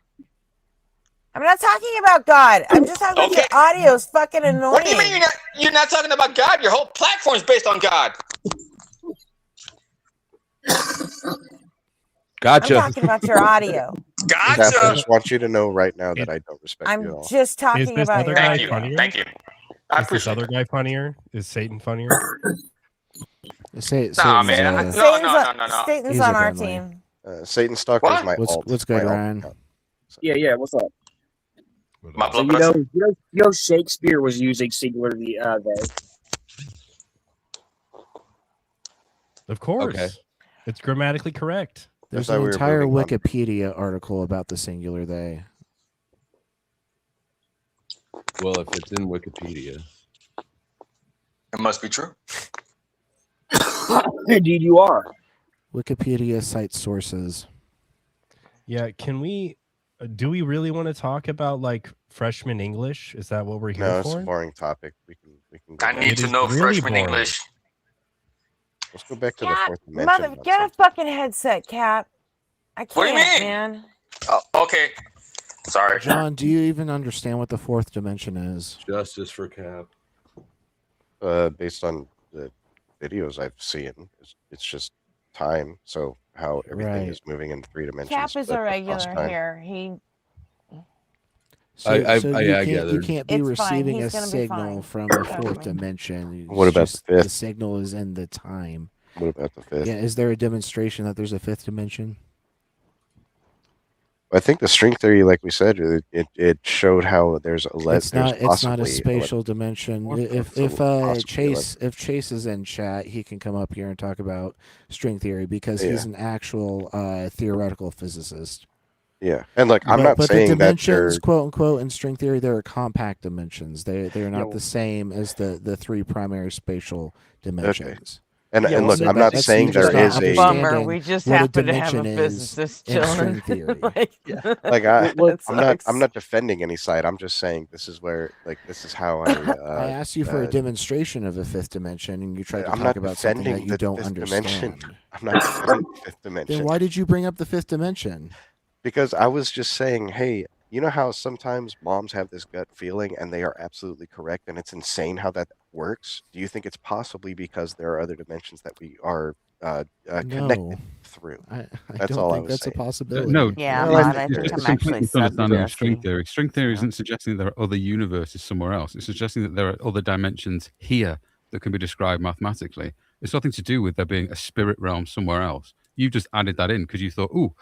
I'm not talking about God. I'm just talking about your audio's fucking annoying. What do you mean you're not talking about God? Your whole platform is based on God. Gotcha. I'm talking about your audio. Cap, I just want you to know right now that I don't respect you at I'm all. just talking Is this about other your guy audio. funnier? Thank you. Is this other guy funnier? Is Satan funnier? Satan's, Nah, man. No. Satan's he's on a our friendly. team. Satan Stalker is my What's alt. what's good, my alt Ryan? account. Yeah. What's up? My So blood you know Shakespeare was using singular they. Of course. Okay. It's grammatically correct. There's thought an we were entire moving on. Wikipedia article about the singular they. Well, if it's in Wikipedia, It must be true. Indeed, you are. Wikipedia cites sources. Yeah, can we do we really want to talk about like freshman English? Is that what we're here No, it's for? a boring topic. We can go I back. need It to is know really freshman boring. English. Let's go back to the Cap, fourth dimension. get a fucking headset, Cap. I can't, What do you mean? man. Oh, okay. Sorry. John, do you even understand what the fourth dimension is? justice for Cap. Based on the videos I've seen, it's just time. So how everything Right. is moving in 3 dimensions. Cap is but a across regular time. here. He So, I so yeah, I you gathered. can't be It's fine. receiving He's a gonna be signal fine. from the It's fourth fine. dimension. What It's about just the fifth? The signal is in the time. What about the fifth? Yeah, is there a demonstration that there's a fifth dimension? I think the string theory, like we said, it showed how there's a It's not a possibly spatial dimension. If Chase is in chat, he can come up here and talk about string theory because he's an actual theoretical physicist. Yeah, and like I'm not but saying the that dimensions, they're quote unquote, in string theory, they're compact dimensions. They're not Yo. the same as the three primary spatial dimensions. And Yeah, and well, look, I'm not That's saying you just there not is a Bummer. We understanding just what a happen to have a dimension is physicist in chilling. string theory. Like, like Well, that I'm sucks. not defending any side. I'm just saying this is where like this is how I asked you for a demonstration of a fifth dimension, and you tried to I'm talk not about something that defending you the don't fifth dimension. understand. I'm not defending the fifth Then dimension. why did you bring up the fifth dimension? Because I was just saying, hey, you know how sometimes moms have this gut feeling and they are absolutely correct, and it's insane how that works? Do you think it's possibly because there are other dimensions that we are connected No, through? I That's don't all I think was that's a saying. possibility. No, Yeah, Well, I Maud, think I there think just a I'm is. complete actually misunderstanding of string sub-adjusting. theory. String theory You know? isn't suggesting there are other universes somewhere else. It's suggesting that there are other dimensions here that can be described mathematically. It's nothing to do with there being a spirit realm somewhere else. You just added that in because you thought, oh,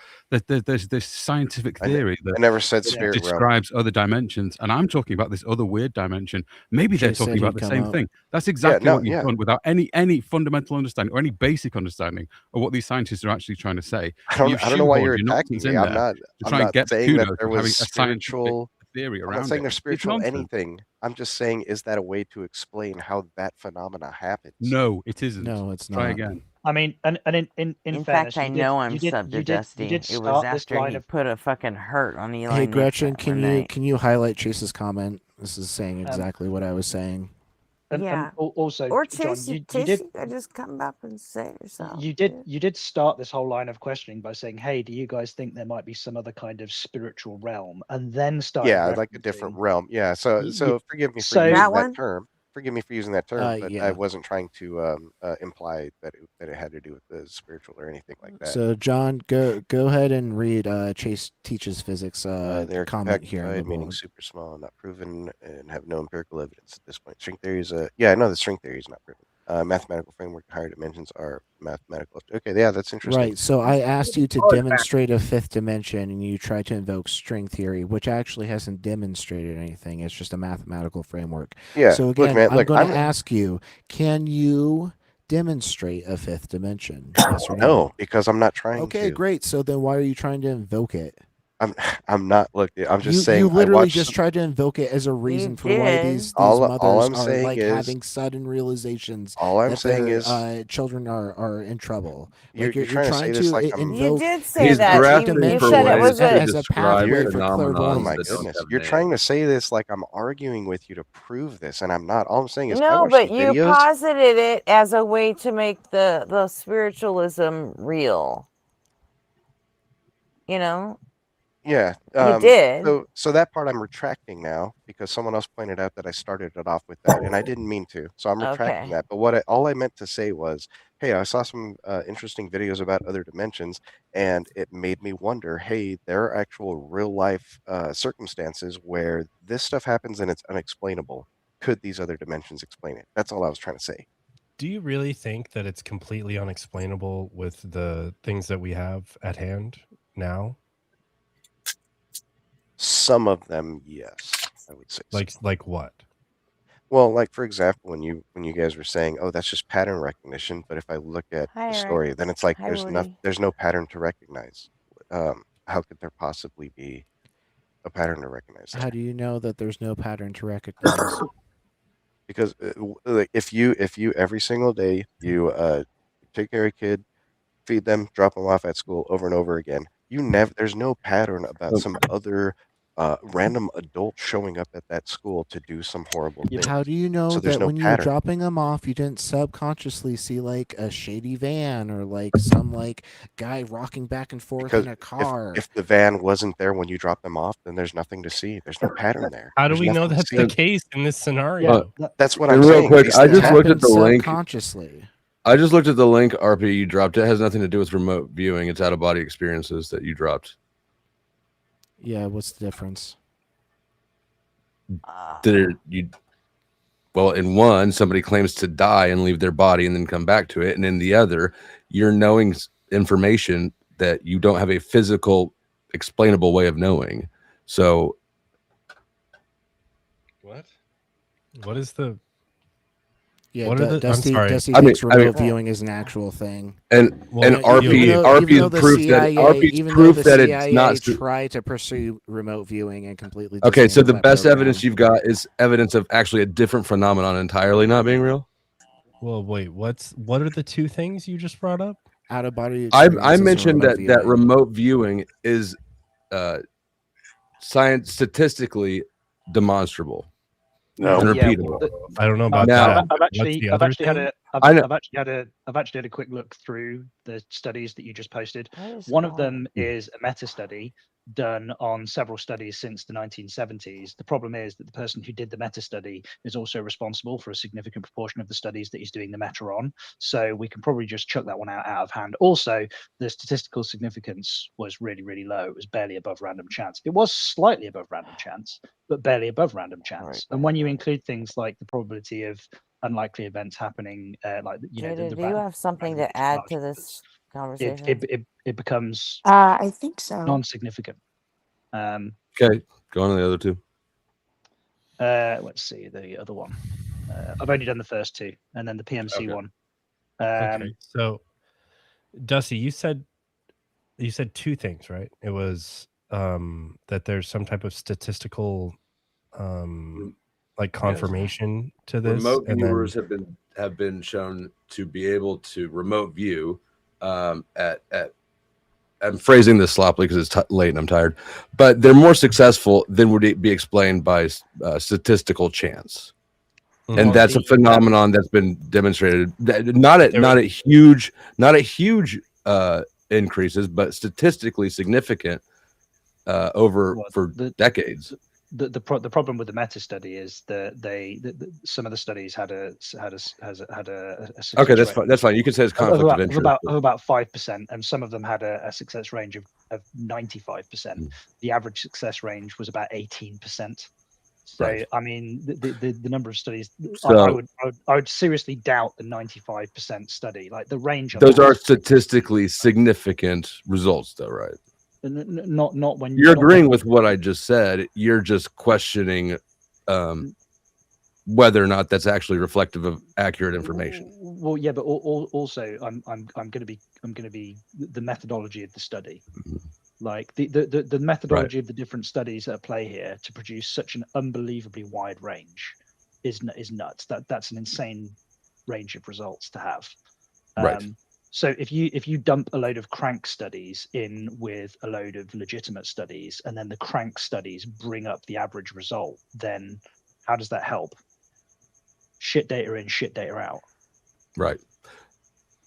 there's this scientific theory I that never said spirit realm. describes other dimensions, and I'm talking about this other weird dimension. Maybe they're Chase said talking about he'd the come same up. thing. That's Yeah, exactly no, what you've yeah. done without any fundamental understanding or any basic understanding of what these scientists are actually trying to say. I You've don't know why shoehorned you're your attacking nonsense me. in I'm there not to try and get the saying that kudos there of having was a scientific spiritual. theory I'm not around saying it. there's It's spiritual nonsense. anything. I'm just saying, is that a way to explain how that phenomena happens? No, it isn't. No, it's Try not. again. I mean, and in In fairness, fact, I know I'm sub-adjusting. you did It was start this after line he of. put a fucking hurt on Eli Hey Nixon Gretchen, one night. can you highlight Chase's comment? This is saying exactly what I was saying. Yeah. Also, Or John, Chase, you Chase, did you could just come up and say it yourself. you did start this whole line of questioning by saying, "Hey, do you guys think there might be some other kind of spiritual realm?" And then started Yeah, like a different realm. Yeah. So forgive me for so- using That that one? term. Forgive me for using that term, but I yeah. wasn't trying to imply that it had to do with the spiritual or anything like that. So John, go ahead and read Chase Teaches Physics They're comment here in the compactified, meaning blog. super small, not proven, and have no empirical evidence at this point. String theory is yeah, I know the string theory is not proven. Mathematical framework higher dimensions are mathematical. Okay, yeah, that's interesting. Right. So I asked you to demonstrate a fifth dimension, and you tried to invoke string theory, which actually hasn't demonstrated anything. It's just a mathematical framework. Yeah. So Look, again, man, I'm look, going to ask you: can you demonstrate a fifth dimension? Yes or no? No, because I'm not trying Okay, to. great. So then, why are you trying to invoke it? I'm not. Look, I'm just saying. You literally I watched just tried to invoke it as a reason for why these all mothers I'm are saying like is, having sudden realizations all I'm that saying their is, children are in trouble. you're Like trying to say this like I'm. You invoke did say He's that. grasping You for said it ways was to a. as a describe pathway for phenomenons Oh my that don't goodness! have You're names. trying to say this like I'm arguing with you to prove this, and I'm not. All I'm saying is, I No, watched but some you videos. posited it as a way to make the spiritualism real. You know? Yeah. You did. So that part I'm retracting now because someone else pointed out that I started it off with that, and I didn't mean to. So I'm retracting Okay. that. But all I meant to say was, hey, I saw some interesting videos about other dimensions, and it made me wonder, hey, there are actual real life circumstances where this stuff happens and it's unexplainable. Could these other dimensions explain it? That's all I was trying to say. Do you really think that it's completely unexplainable with the things that we have at hand now? Some of them, yes, I would say. Like what? Well, like for example, when you guys were saying, "Oh, that's just pattern recognition," but if I look at Hi, the Eric. story, then it's like Hi, Woody. there's no pattern to recognize. How could there possibly be a pattern to recognize How there? do you know that there's no pattern to recognize? Because like if you every single day you take care of a kid, feed them, drop them off at school over and over again, there's no pattern about some other random adult showing up at that school to do some horrible thing. How do you know So there's that no when you were pattern. dropping them off, you didn't subconsciously see like a shady van or like some like guy rocking back and forth Because in a car? if the van wasn't there when you drop them off, then there's nothing to see. There's no pattern there. How do There's we know nothing to that's see. the case in this scenario? That's what And I'm real saying. quick, These I things just looked at happen. the link. Subconsciously. I just looked at the link RP you dropped. It has nothing to do with remote viewing. It's out of body experiences that you dropped. Yeah, what's the difference? Well, in one, somebody claims to die and leave their body and then come back to it, and in the other, you're knowing information that you don't have a physical, explainable way of knowing. So, What is the? Yeah, What are the? I'm Dusty sorry. thinks remote viewing is an actual thing. And RP proof that it's not tried to pursue remote viewing and completely. Okay, so the dismantled that best program. evidence you've got is evidence of actually a different phenomenon entirely not being real. Well, wait. What are the two things you just brought up? Out of body. I mentioned that remote viewing is science statistically demonstrable. No. And Yeah, repeatable. I don't know about now, that. I've What's actually, the I've other actually had thing? a, I know. I've actually had a quick look through the studies that you just posted. What is One of going them is a meta study done on several studies since the 1970s. The problem is that the person who did the meta study is also responsible for a significant proportion of the studies that he's doing the meta on. So we can probably just chuck that one out of hand. Also, the statistical significance was really, really low. It was barely above random chance. It was slightly above random chance, but barely above random chance. And when you include things like the probability of unlikely events happening, like Jada, do you have something to add to this conversation? it becomes I think so. non-significant. Okay, go on to the other two. Let's see the other one. I've only done the first two, and then the PMC one. Okay, so Dusty, you said two things, right? It was that there's some type of statistical like confirmation to this, Remote and viewers then have been shown to be able to remote view at I'm phrasing this sloppily because it's late and I'm tired, but they're more successful than would be explained by statistical chance. And that's a phenomenon that's been demonstrated. Not at huge increases, but statistically significant for decades. The problem with the meta study is that some of the studies had a okay, that's fine. You can say it's conflict of interest. About 5%, and some of them had a success range of 95%. The average success range was about 18%. So right. I mean, the number of studies, So, I would seriously doubt the 95% study. Like the range. Those are statistically significant results, though, right? Not when you're agreeing with what I just said. You're just questioning whether or not that's actually reflective of accurate information. Well, yeah, but also I'm going to be the methodology of the study. Like the methodology of the different studies at play here to produce such an unbelievably wide range is nuts. That's an insane range of results to have. Right. So if you dump a load of crank studies in with a load of legitimate studies, and then the crank studies bring up the average result, then how does that help? Shit data in, shit data out. Right.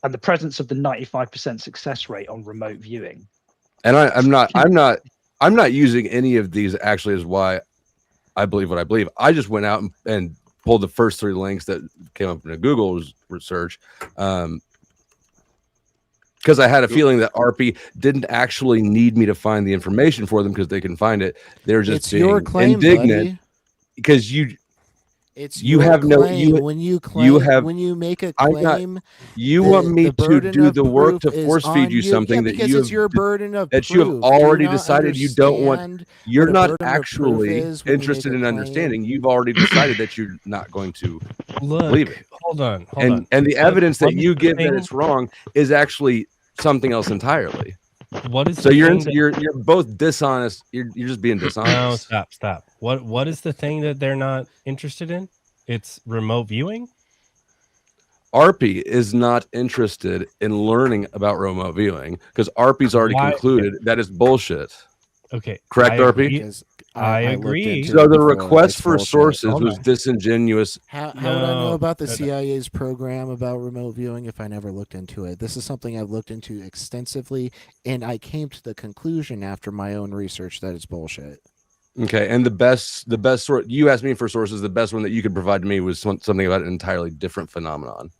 And the presence of the 95% success rate on remote viewing. And I'm not using any of these actually as why I believe what I believe. I just went out and pulled the first three links that came up in a Google research. Because I had a feeling that RP didn't actually need me to find the information for them because they can find it. They're just being your claim, indignant buddy. because you have claim. no you when you claim when you make a claim. You want me to do the work to force feed you something that it's your burden of that proof. you have already decided you don't want. You're not actually interested in understanding. You've already decided that you're not going to believe it. Hold on. And the evidence that you give that it's wrong is actually something else entirely. What is so you're both dishonest. You're just being dishonest. No, stop. What is the thing that they're not interested in? It's remote viewing. RP is not interested in learning about remote viewing because RP's already concluded that it's bullshit. Okay, correct, RP? I agree. So the request for sources was disingenuous. How would I know about the CIA's program about remote viewing if I never looked into it? This is something I've looked into extensively, and I came to the conclusion after my own research that it's bullshit. Okay, and the best source you asked me for sources. The best one that you could provide to me was something about an entirely different phenomenon.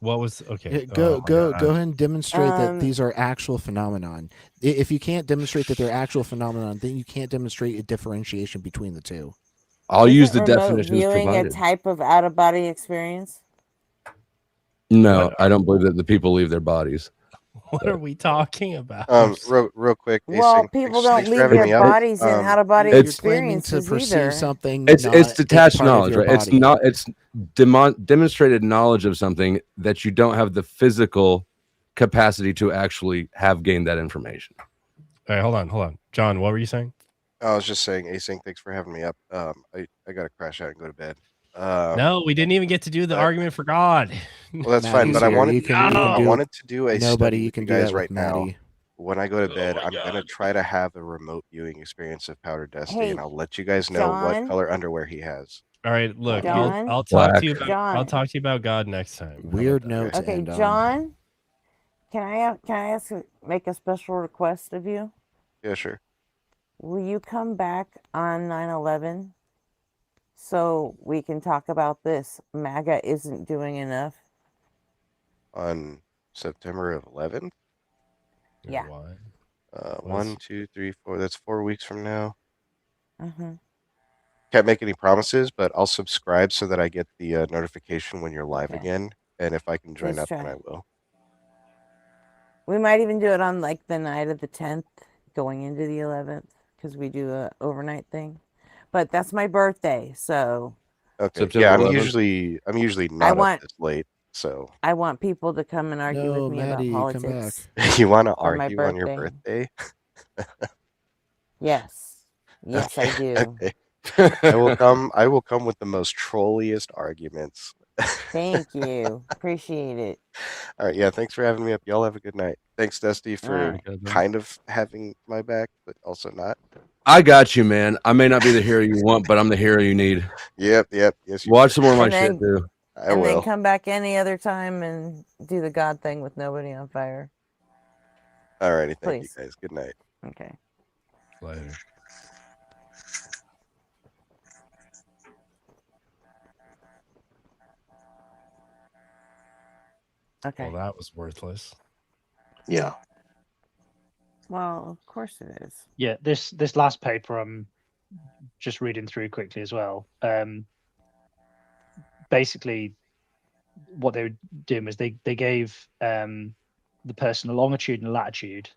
What was okay? Go ahead and demonstrate that these are actual phenomenon. If you can't demonstrate that they're actual phenomenon, then you can't demonstrate a differentiation between the two. I'll use the remote definitions viewing provided. a type of out of body experience? No, I don't believe that the people leave their bodies. What are we talking about? Real quick. Well, people don't leave their bodies in out of body experiences either. It's detached knowledge, right? It's not. It's demonstrated knowledge of something that you don't have the physical capacity to actually have gained that information. All right, hold on, John. What were you saying? I was just saying, Async, thanks for having me up. I got to crash out and go to bed. No, we didn't even get to do the argument for God. Well, that's fine, but I wanted I wanted to do a study with can you do that guys with right now. Maddie. When I go to bed, I'm gonna try to have a remote viewing experience of Powder Dusty, Hey, and I'll let you guys know what John? color underwear he has. All right, look, John? I'll talk to you Black. about I'll John. talk to you about God next time. How Weird about that? note to Okay, end on. John, can I ask make a special request of you? Yeah, sure. Will you come back on 9/11 so we can talk about this? MAGA isn't doing enough. On September 11th. Yeah. Why? 1, 2, 3, 4. That's 4 weeks from now. Mm-hmm. Can't make any promises, but I'll subscribe so that I get the notification when you're live Okay. again. And if I can join Please up, then try. I will. We might even do it on like the night of the 10th, going into the 11th, because we do a overnight thing. But that's my birthday, so Okay. September Yeah, 11th. I'm usually I not up want this late, so I want people to come and argue with No, me Maddie, about come back. politics you want to for my argue on your birthday. birthday? Yes. Yes, I do. Okay. I will come with the most trolliest arguments. Thank you. Appreciate it. All right, yeah, thanks for having me up. Y'all have a good night. Thanks, Dusty, for All right. kind of having my back, but also not. I got you, man. I may not be the hero you want, but I'm the hero you need. Yep. Yes, you Watch are. some more of my And shit, then too. I and will. then come back any other time and do the God thing with nobody on fire. All righty, thank you Please. guys. Good night. Okay. Later. Okay. Well, that was worthless. Yeah. Well, of course it is. Yeah, this last paper I'm just reading through quickly as well. Basically, what they were doing was they gave the person a longitude and a latitude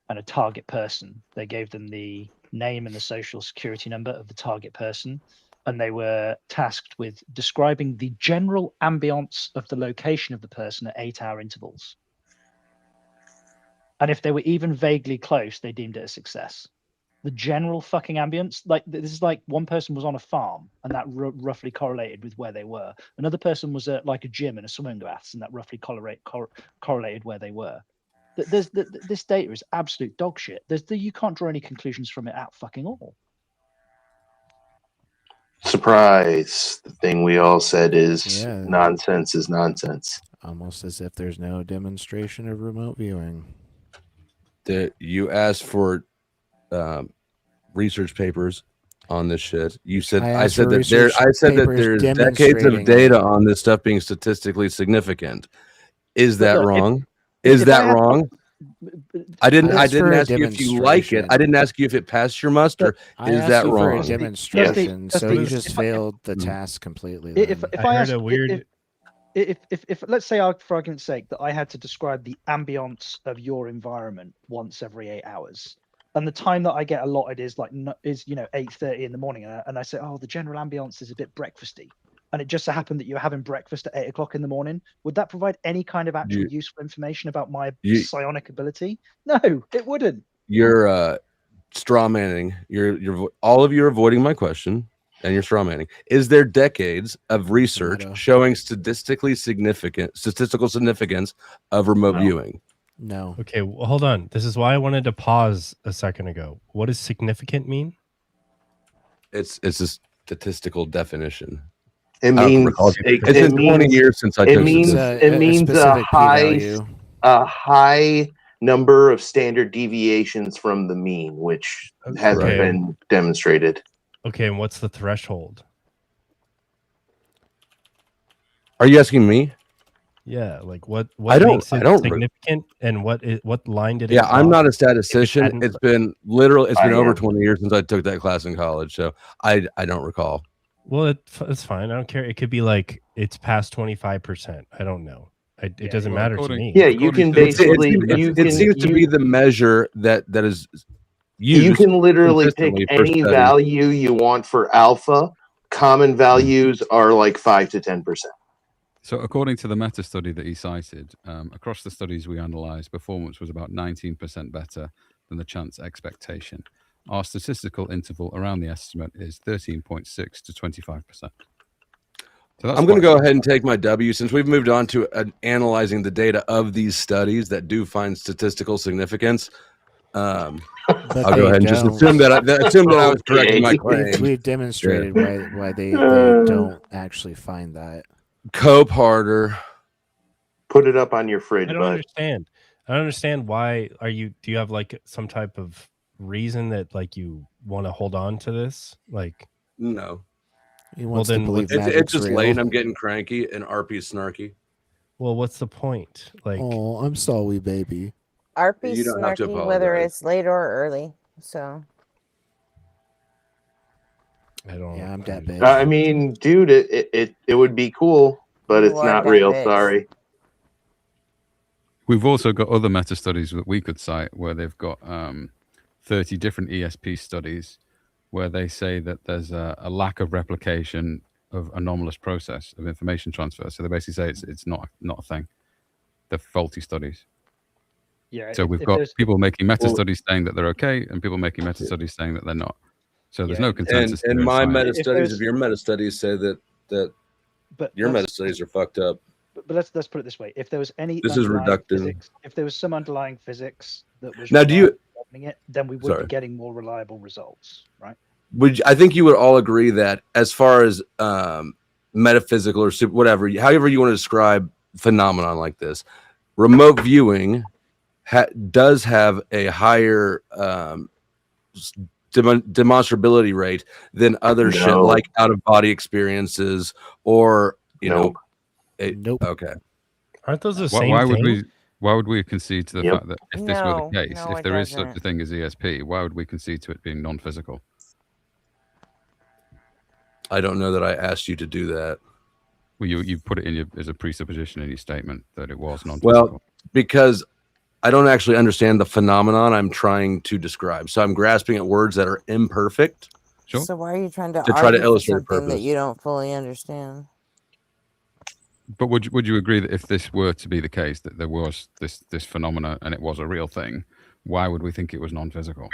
and a target person. They gave them the name and the social security number of the target person, and they were tasked with describing the general ambience of the location of the person at 8-hour intervals. And if they were even vaguely close, they deemed it a success. The general fucking ambience, like this is like one person was on a farm and that roughly correlated with where they were. Another person was at like a gym and a swimming baths and that roughly correlated where they were. This data is absolute dog shit. You can't draw any conclusions from it at fucking all. Surprise. The thing we all said is Yeah. nonsense is nonsense. Almost as if there's no demonstration of remote viewing. You asked for research papers on this shit. You said I said that there's decades of data on this stuff being statistically significant. Is that wrong? Is that wrong? I didn't ask you if you like it. I didn't ask you if it passed your muster. Is that wrong? For a demonstration, so you just failed the task completely. If I heard asked, a weird. If let's say, for argument's sake, that I had to describe the ambience of your environment once every 8 hours, and the time that I get allotted is 8:30 in the morning, and I say, oh, the general ambience is a bit breakfasty, and it just so happened that you're having breakfast at 8 o'clock in the morning, would that provide any kind of actual useful information about my psionic ability? No, it wouldn't. You're straw manning. You're all of you are avoiding my question. And you're straw manning. Is there decades of research showing statistical significance of remote viewing? No. Okay, well, hold on. This is why I wanted to pause a second ago. What does significant mean? It's a statistical definition. It means it's been 20 years since I took it means a high number of standard deviations from the mean, which hasn't been demonstrated. Okay, and what's the threshold? Are you asking me? Yeah, like what makes it significant and what line did it Yeah, I'm cross not a statistician. if it It's been over 20 years since I took that class in college, so I don't recall. Well, it's fine. I don't care. It could be like it's past 25%. I don't know. It doesn't matter to me. Yeah, you can basically it seems to be the measure that is used. You can literally pick any value you want for alpha. Common values are like 5 to 10%. So according to the meta study that he cited, across the studies we analysed, performance was about 19% better than the chance expectation. Our statistical interval around the estimate is 13.6 to 25%. So that's I'm going to quite go ahead and take my W since we've moved on to analyzing the data of these studies that do find statistical significance. I'll go ahead and just assume that I was correct in my claim. We've demonstrated why they don't actually find that. Cope harder. Put it up on your fridge, I don't understand. I don't understand why do you have like some type of reason that like you want to hold on to this? Like no. He wants to believe it's just real. late and I'm getting cranky and RP's snarky. Well, what's the point? Like, oh, I'm sorry, baby. RP's You don't have to snarky whether apologize. it's late or early. So I don't. Yeah, I'm that bitch. I mean, dude, it would be cool, but You it's are not that real. bitch. Sorry. We've also got other meta studies that we could cite where they've got 30 different ESP studies where they say that there's a lack of replication of anomalous process of information transfer. So they basically say it's not a thing. They're faulty studies. Yeah. So we've got people making meta studies saying that they're okay, and people making meta studies saying that they're not. So there's no consensus. And there in my science. meta studies, if your meta studies say that But your let's- meta studies are fucked up. But let's put it this way: if there was any This is underlying reductive. physics, if there was some underlying physics that was Now, do you- governing it, then we would Sorry. be getting more reliable results, right? I think you would all agree that as far as metaphysical or whatever, however you want to describe phenomenon like this, remote viewing does have a higher demonstrability rate than other shit like out of body experiences or know. Nope. Okay. Aren't those the Why same would thing? we concede to the fact that if this were the case, No, if it there is such doesn't. a thing as ESP, why would we concede to it being non-physical? I don't know that I asked you to do that. Well, you put it as a presupposition in your statement that it was non-physical. Well, because I don't actually understand the phenomenon I'm trying to describe. So I'm grasping at words that are imperfect. Sure. So why are you trying to To argue try to for illustrate a something that purpose. you don't fully understand? But would you agree that if this were to be the case, that there was this phenomena and it was a real thing, why would we think it was non-physical?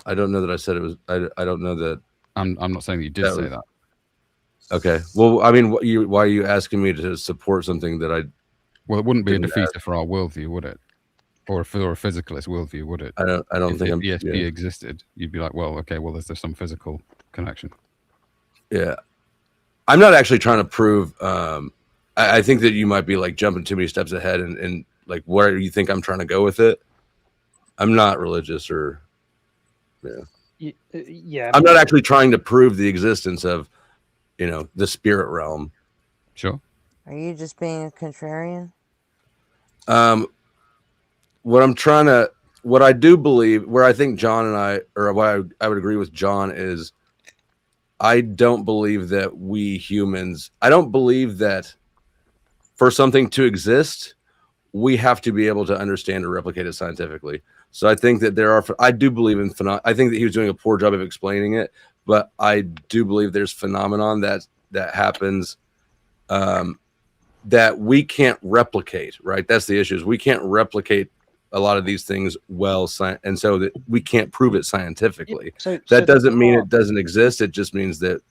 I don't know that I said it was. I don't know that. I'm not saying that you did say that. Okay. Well, I mean, why are you asking me to support something that I? Well, it wouldn't be a didn't defeater for our worldview, would it? Or for a physicalist worldview, would it? I don't think if ESP existed, you'd be like, well, okay, well, there's some physical connection. Yeah. I'm not actually trying to prove. I think that you might be like jumping too many steps ahead and like where you think I'm trying to go with it. I'm not religious or. Yeah. I'm not actually trying to prove the existence of, the spirit realm. Sure. Are you just being a contrarian? What I do believe, where I think John and I, or what I would agree with John is, I don't believe that we humans, I don't believe that for something to exist, we have to be able to understand or replicate it scientifically. So I think that I do believe in I think that he was doing a poor job of explaining it, but I do believe there's phenomenon that happens that we can't replicate, right? That's the issue, is we can't replicate a lot of these things and so that we can't prove it scientifically. That doesn't mean it doesn't exist. It just means that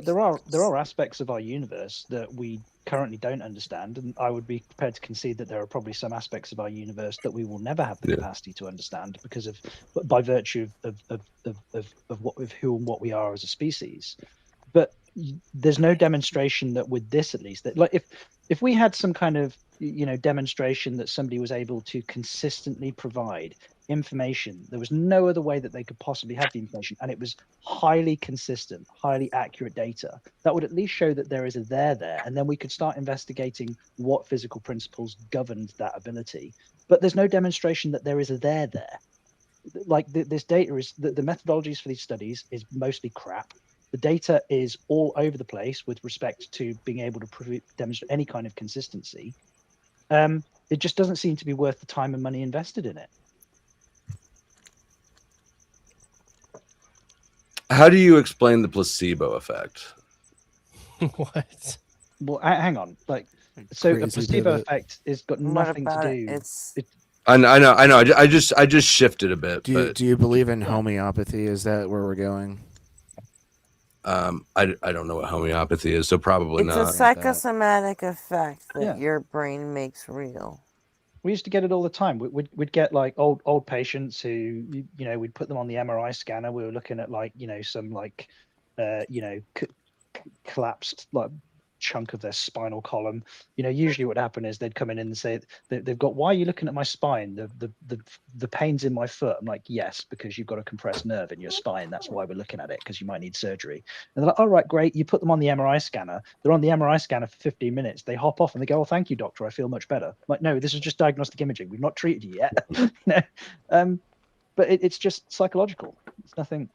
there are aspects of our universe that we currently don't understand, and I would be prepared to concede that there are probably some aspects of our universe that we will never have the capacity to understand because of by virtue of who and what we are as a species. But there's no demonstration that with this, at least, that like if we had some kind of demonstration that somebody was able to consistently provide information, there was no other way that they could possibly have the information, and it was highly consistent, highly accurate data, that would at least show that there is a there, and then we could start investigating what physical principles governed that ability. But there's no demonstration that there is a there. Like this data is the methodologies for these studies is mostly crap. The data is all over the place with respect to being able to demonstrate any kind of consistency. It just doesn't seem to be worth the time and money invested in it. How do you explain the placebo effect? What? Well, hang on. So a placebo effect has got nothing to do. I know. I just shifted a bit. Do you believe in homeopathy? Is that where we're going? I don't know what homeopathy is, so probably It's not. a psychosomatic effect that Yeah. your brain makes real. We used to get it all the time. We'd get like old patients who, you know, we'd put them on the MRI scanner. We were looking at like, you know, some like, you know, collapsed like chunk of their spinal column. You know, usually what happened is they'd come in and say they've got, why are you looking at my spine? The pain's in my foot. I'm like, yes, because you've got a compressed nerve in your spine. That's why we're looking at it, because you might need surgery. And they're like, all right, great. You put them on the MRI scanner. They're on the MRI scanner for 15 minutes. They hop off and they go, oh, thank you, doctor. I feel much better. I'm like, no, this is just diagnostic imaging. We've not treated you yet. You know? But it's just psychological. It's nothing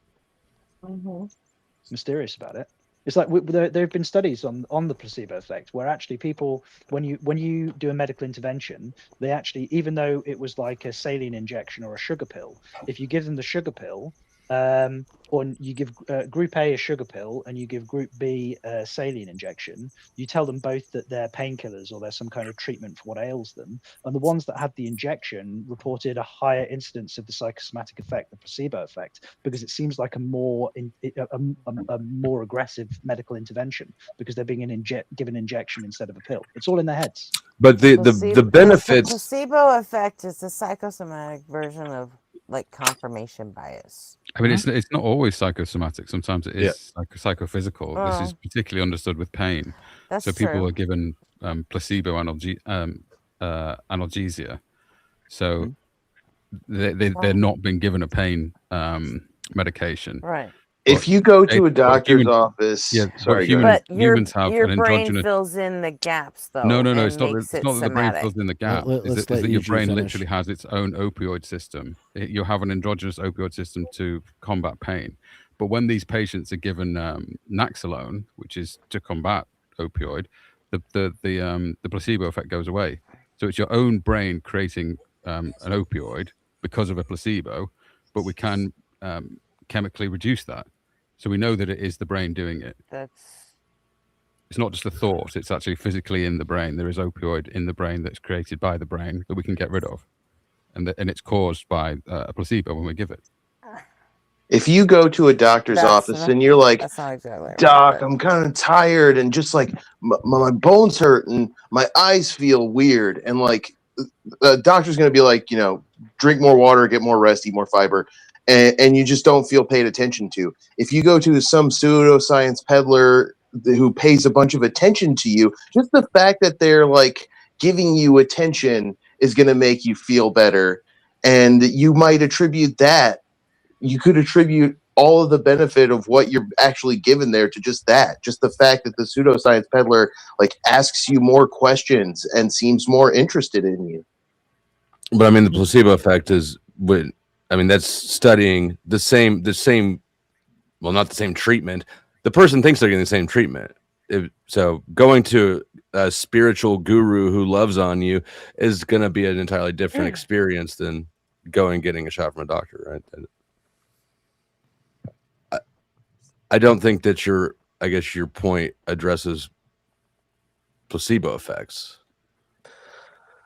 mysterious about it. It's like there have been studies on the placebo effect where actually people, when you do a medical intervention, they actually, even though it was like a saline injection or a sugar pill, if you give them the sugar pill, or you give group A a sugar pill and you give group B a saline injection, you tell them both that they're painkillers or there's some kind of treatment for what ails them. And the ones that had the injection reported a higher incidence of the psychosomatic effect, the placebo effect, because it seems like a more aggressive medical intervention because they're being given injection instead of a pill. It's all in their heads. But the benefits. The placebo effect is the psychosomatic version of like confirmation bias. I mean, it's not always psychosomatic. Sometimes it is psychophysical. This is particularly understood with pain. That's so people true. are given placebo analgesia. So they're not being given a pain medication. Right. If you go to a doctor's office, but humans have your an brain endogenous. fills in the gaps, though. No, and it's not. makes It's not that the brain somatic. fills in the gap. It's that your brain literally has its own opioid system. You have an endogenous opioid system to combat pain. But when these patients are given Naxalone, which is to combat opioid, the placebo effect goes away. So it's your own brain creating an opioid because of a placebo, but we can chemically reduce that. So we know that it is the brain doing it. It's not just a thought, it's actually physically in the brain. There is opioid in the brain that's created by the brain that we can get rid of. And it's caused by a placebo when we give it. If you go to a doctor's office and you're like, that's not exactly right, Doc, I'm kind of tired and just like my bones hurt and my eyes feel weird. And like the doctor's going to be like, you know, drink more water, get more rest, eat more fiber. And you just don't feel paid attention to. If you go to some pseudoscience peddler who pays a bunch of attention to you, just the fact that they're like giving you attention is going to make you feel better. And you might attribute that. You could attribute all of the benefit of what you're actually given there to just that. Just the fact that the pseudoscience peddler like asks you more questions and seems more interested in you. But I mean, the placebo effect is when. I mean, that's studying the same, well, not the same treatment. The person thinks they're getting the same treatment. So going to a spiritual guru who loves on you is going to be an entirely different experience than getting a shot from a doctor, right? I don't think that your point addresses placebo effects.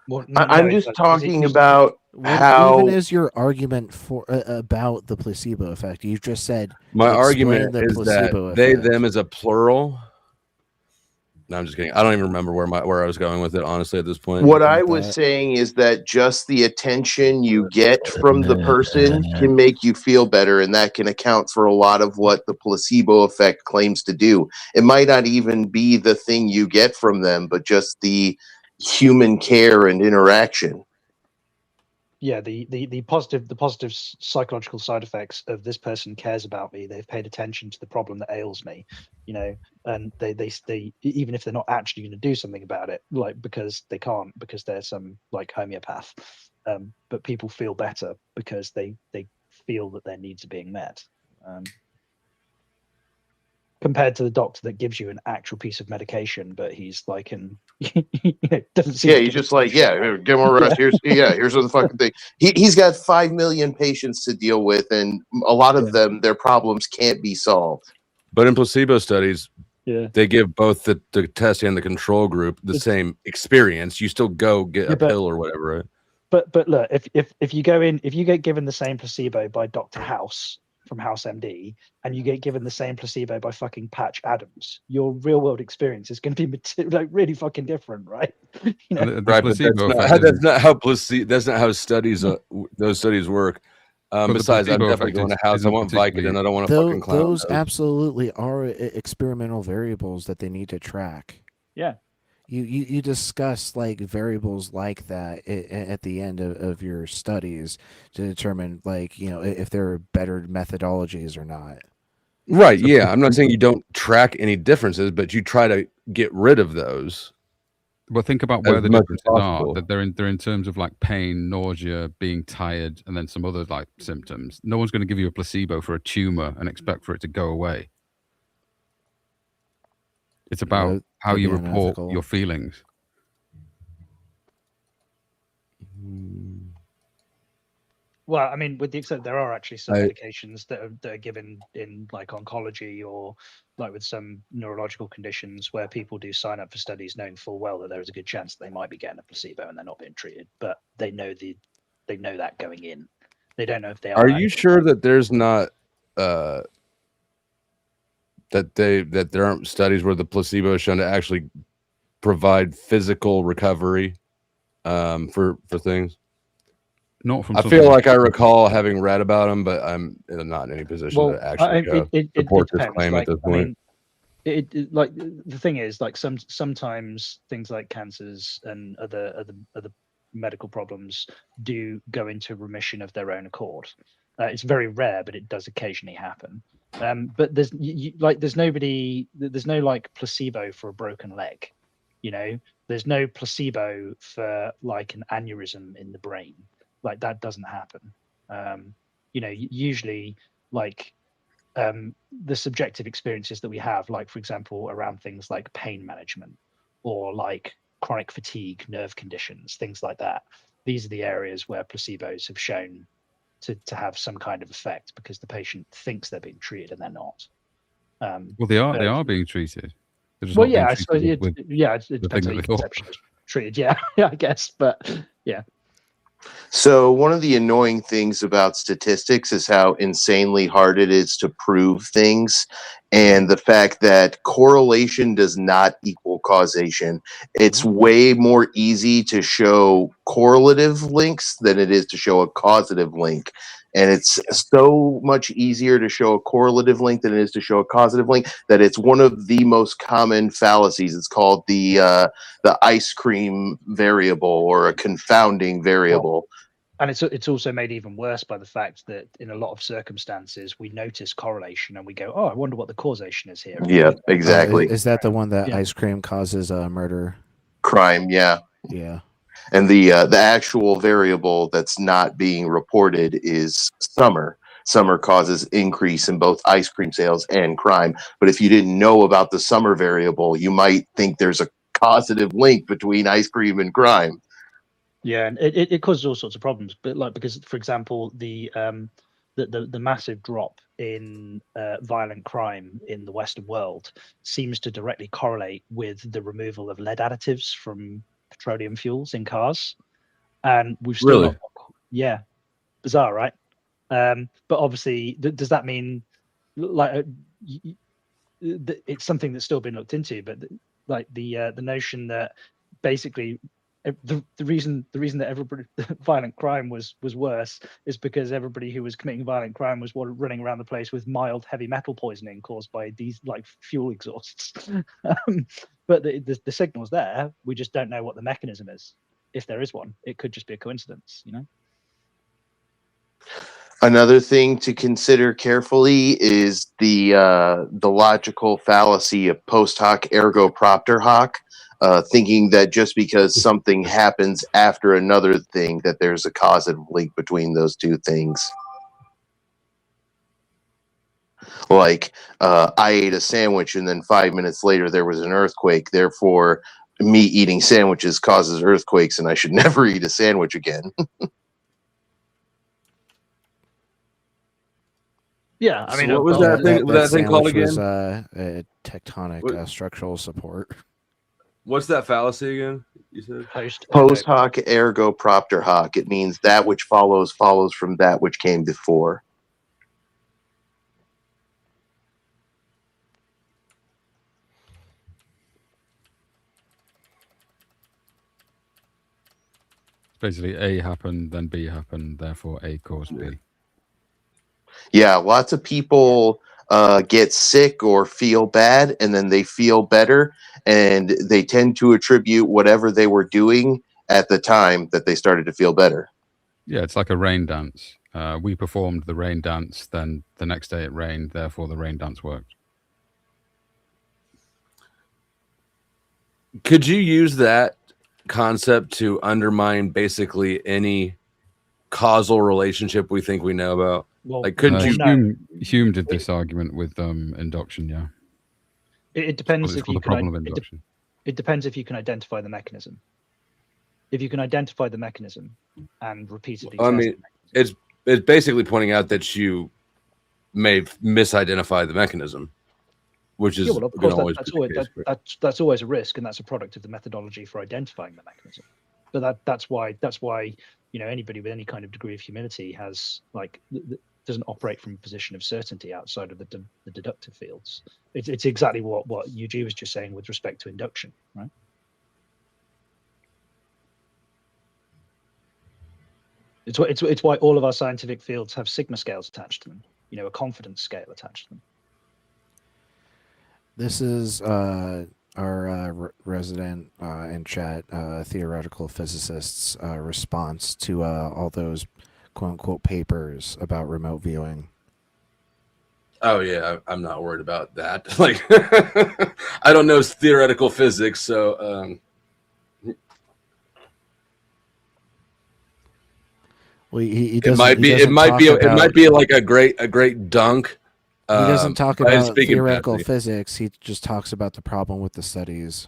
Well, I'm just talking about how even is your argument for about the placebo effect. You've just said my explain argument the is that placebo they effect. them is a plural. No, I'm just kidding. I don't even remember where I was going with it, honestly, at this point. What I was saying is that just the attention you get from the person can make you feel better, and that can account for a lot of what the placebo effect claims to do. It might not even be the thing you get from them, but just the human care and interaction. Yeah, the positive psychological side effects of this person cares about me. They've paid attention to the problem that ails me, you know, and they even if they're not actually going to do something about it, like because they can't, because they're some like homeopath, but people feel better because they feel that their needs are being met. Compared to the doctor that gives you an actual piece of medication, but he's like, doesn't seem. Yeah, he's just like, yeah, get more rest. Here's what the fucking thing. He's got 5 million patients to deal with, and a lot of them, their problems can't be solved. But in placebo studies, yeah, they give both the test and the control group the same experience. You still go get a pill or whatever, right? But look, if you go in, if you get given the same placebo by Dr. House, from House MD and you get given the same placebo by fucking Patch Adams, your real world experience is going to be like really fucking different, right? You know? Right, but that's not how that's not how studies those studies work. Besides, I'm definitely going to House. I want Vicodin. I don't want to fucking clown Those absolutely are experimental variables that they need to track. Yeah. You discuss like variables like that at the end of your studies to determine like, you know, if there are better methodologies or not. Right. Yeah. I'm not saying you don't track any differences, but you try to get rid of those. Well, think about where the differences are. That they're in terms of like pain, nausea, being tired, and then some other like symptoms. No one's going to give you a placebo for a tumor and expect for it to go away. It's about how you report your feelings. Well, I mean, with the extent there are actually some medications that are given in like oncology or like with some neurological conditions where people do sign up for studies knowing full well that there is a good chance that they might be getting a placebo and they're not being treated, but they know that going in. They don't know if they are. Are you sure that there's not that there aren't studies where the placebo is shown to actually provide physical recovery for things? Not from. I feel like I recall having read about them, but I'm not in any position to actually support this claim at this point. I mean, like the thing is, like sometimes things like cancers and other medical problems do go into remission of their own accord. It's very rare, but it does occasionally happen. But there's no like placebo for a broken leg. You know, there's no placebo for like an aneurysm in the brain. Like that doesn't happen. You know, usually like the subjective experiences that we have, like for example, around things like pain management or like chronic fatigue, nerve conditions, things like that. These are the areas where placebos have shown to have some kind of effect because the patient thinks they're being treated and they're not. Well, they are being treated. Well, yeah, I suppose it depends how your conception is treated. Yeah, yeah, I guess, but yeah. So one of the annoying things about statistics is how insanely hard it is to prove things, and the fact that correlation does not equal causation. It's way more easy to show correlative links than it is to show a causative link. And it's so much easier to show a correlative link than it is to show a causative link that it's one of the most common fallacies. It's called the ice cream variable or a confounding variable. And it's also made even worse by the fact that in a lot of circumstances we notice correlation and we go, oh, I wonder what the causation is here. Yeah, exactly. Is that the one that ice cream causes murder? Crime, yeah. Yeah. And the actual variable that's not being reported is summer. Summer causes increase in both ice cream sales and crime. But if you didn't know about the summer variable, you might think there's a causative link between ice cream and crime. Yeah, and it causes all sorts of problems. But like because, for example, the massive drop in violent crime in the Western world seems to directly correlate with the removal of lead additives from petroleum fuels in cars, and we've still not, yeah, bizarre, right? But obviously, does that mean like it's something that's still been looked into? But like the notion that basically the reason that everybody violent crime was worse is because everybody who was committing violent crime was running around the place with mild heavy metal poisoning caused by these like fuel exhausts. But the signal's there. We just don't know what the mechanism is. If there is one, it could just be a coincidence, you know. Another thing to consider carefully is the logical fallacy of post hoc ergo propter hoc, thinking that just because something happens after another thing, that there's a causative link between those two things. Like, I ate a sandwich and then 5 minutes later there was an earthquake. Therefore, me eating sandwiches causes earthquakes and I should never eat a sandwich again. Yeah, I mean, so what was that thing? That thing called again? Was, tectonic structural support. What's that fallacy again? You said post hoc ergo propter hoc. It means that which follows from that which came before. basically A happened, then B happened, therefore A caused B. Yeah, lots of people get sick or feel bad, and then they feel better, and they tend to attribute whatever they were doing at the time that they started to feel better. Yeah, it's like a rain dance. We performed the rain dance, then the next day it rained, therefore the rain dance worked. Could you use that concept to undermine basically any causal relationship we think we know about? Well, Like, couldn't you? Hume did this argument with induction, yeah. It depends It's if called you the can. problem of induction. It depends if you can identify the mechanism. If you can identify the mechanism and repeatedly I test mean, it's basically pointing out that you may misidentify the mechanism, which is yeah, well, of going course, to always that's be the always case. that's always a risk, and that's a product of the methodology for identifying the mechanism. But that's why anybody with any kind of degree of humility has doesn't operate from a position of certainty outside of the deductive fields. It's exactly what Eugene was just saying with respect to induction, right? It's why all of our scientific fields have sigma scales attached to them. A confidence scale attached to them. This is our resident in chat, theoretical physicist's response to all those quote-unquote papers about remote viewing. Oh yeah, I'm not worried about that. Like, I don't know theoretical physics, so. Well, he it might be like a great dunk. He doesn't talk about theoretical badly. physics. He just talks about the problem with the studies.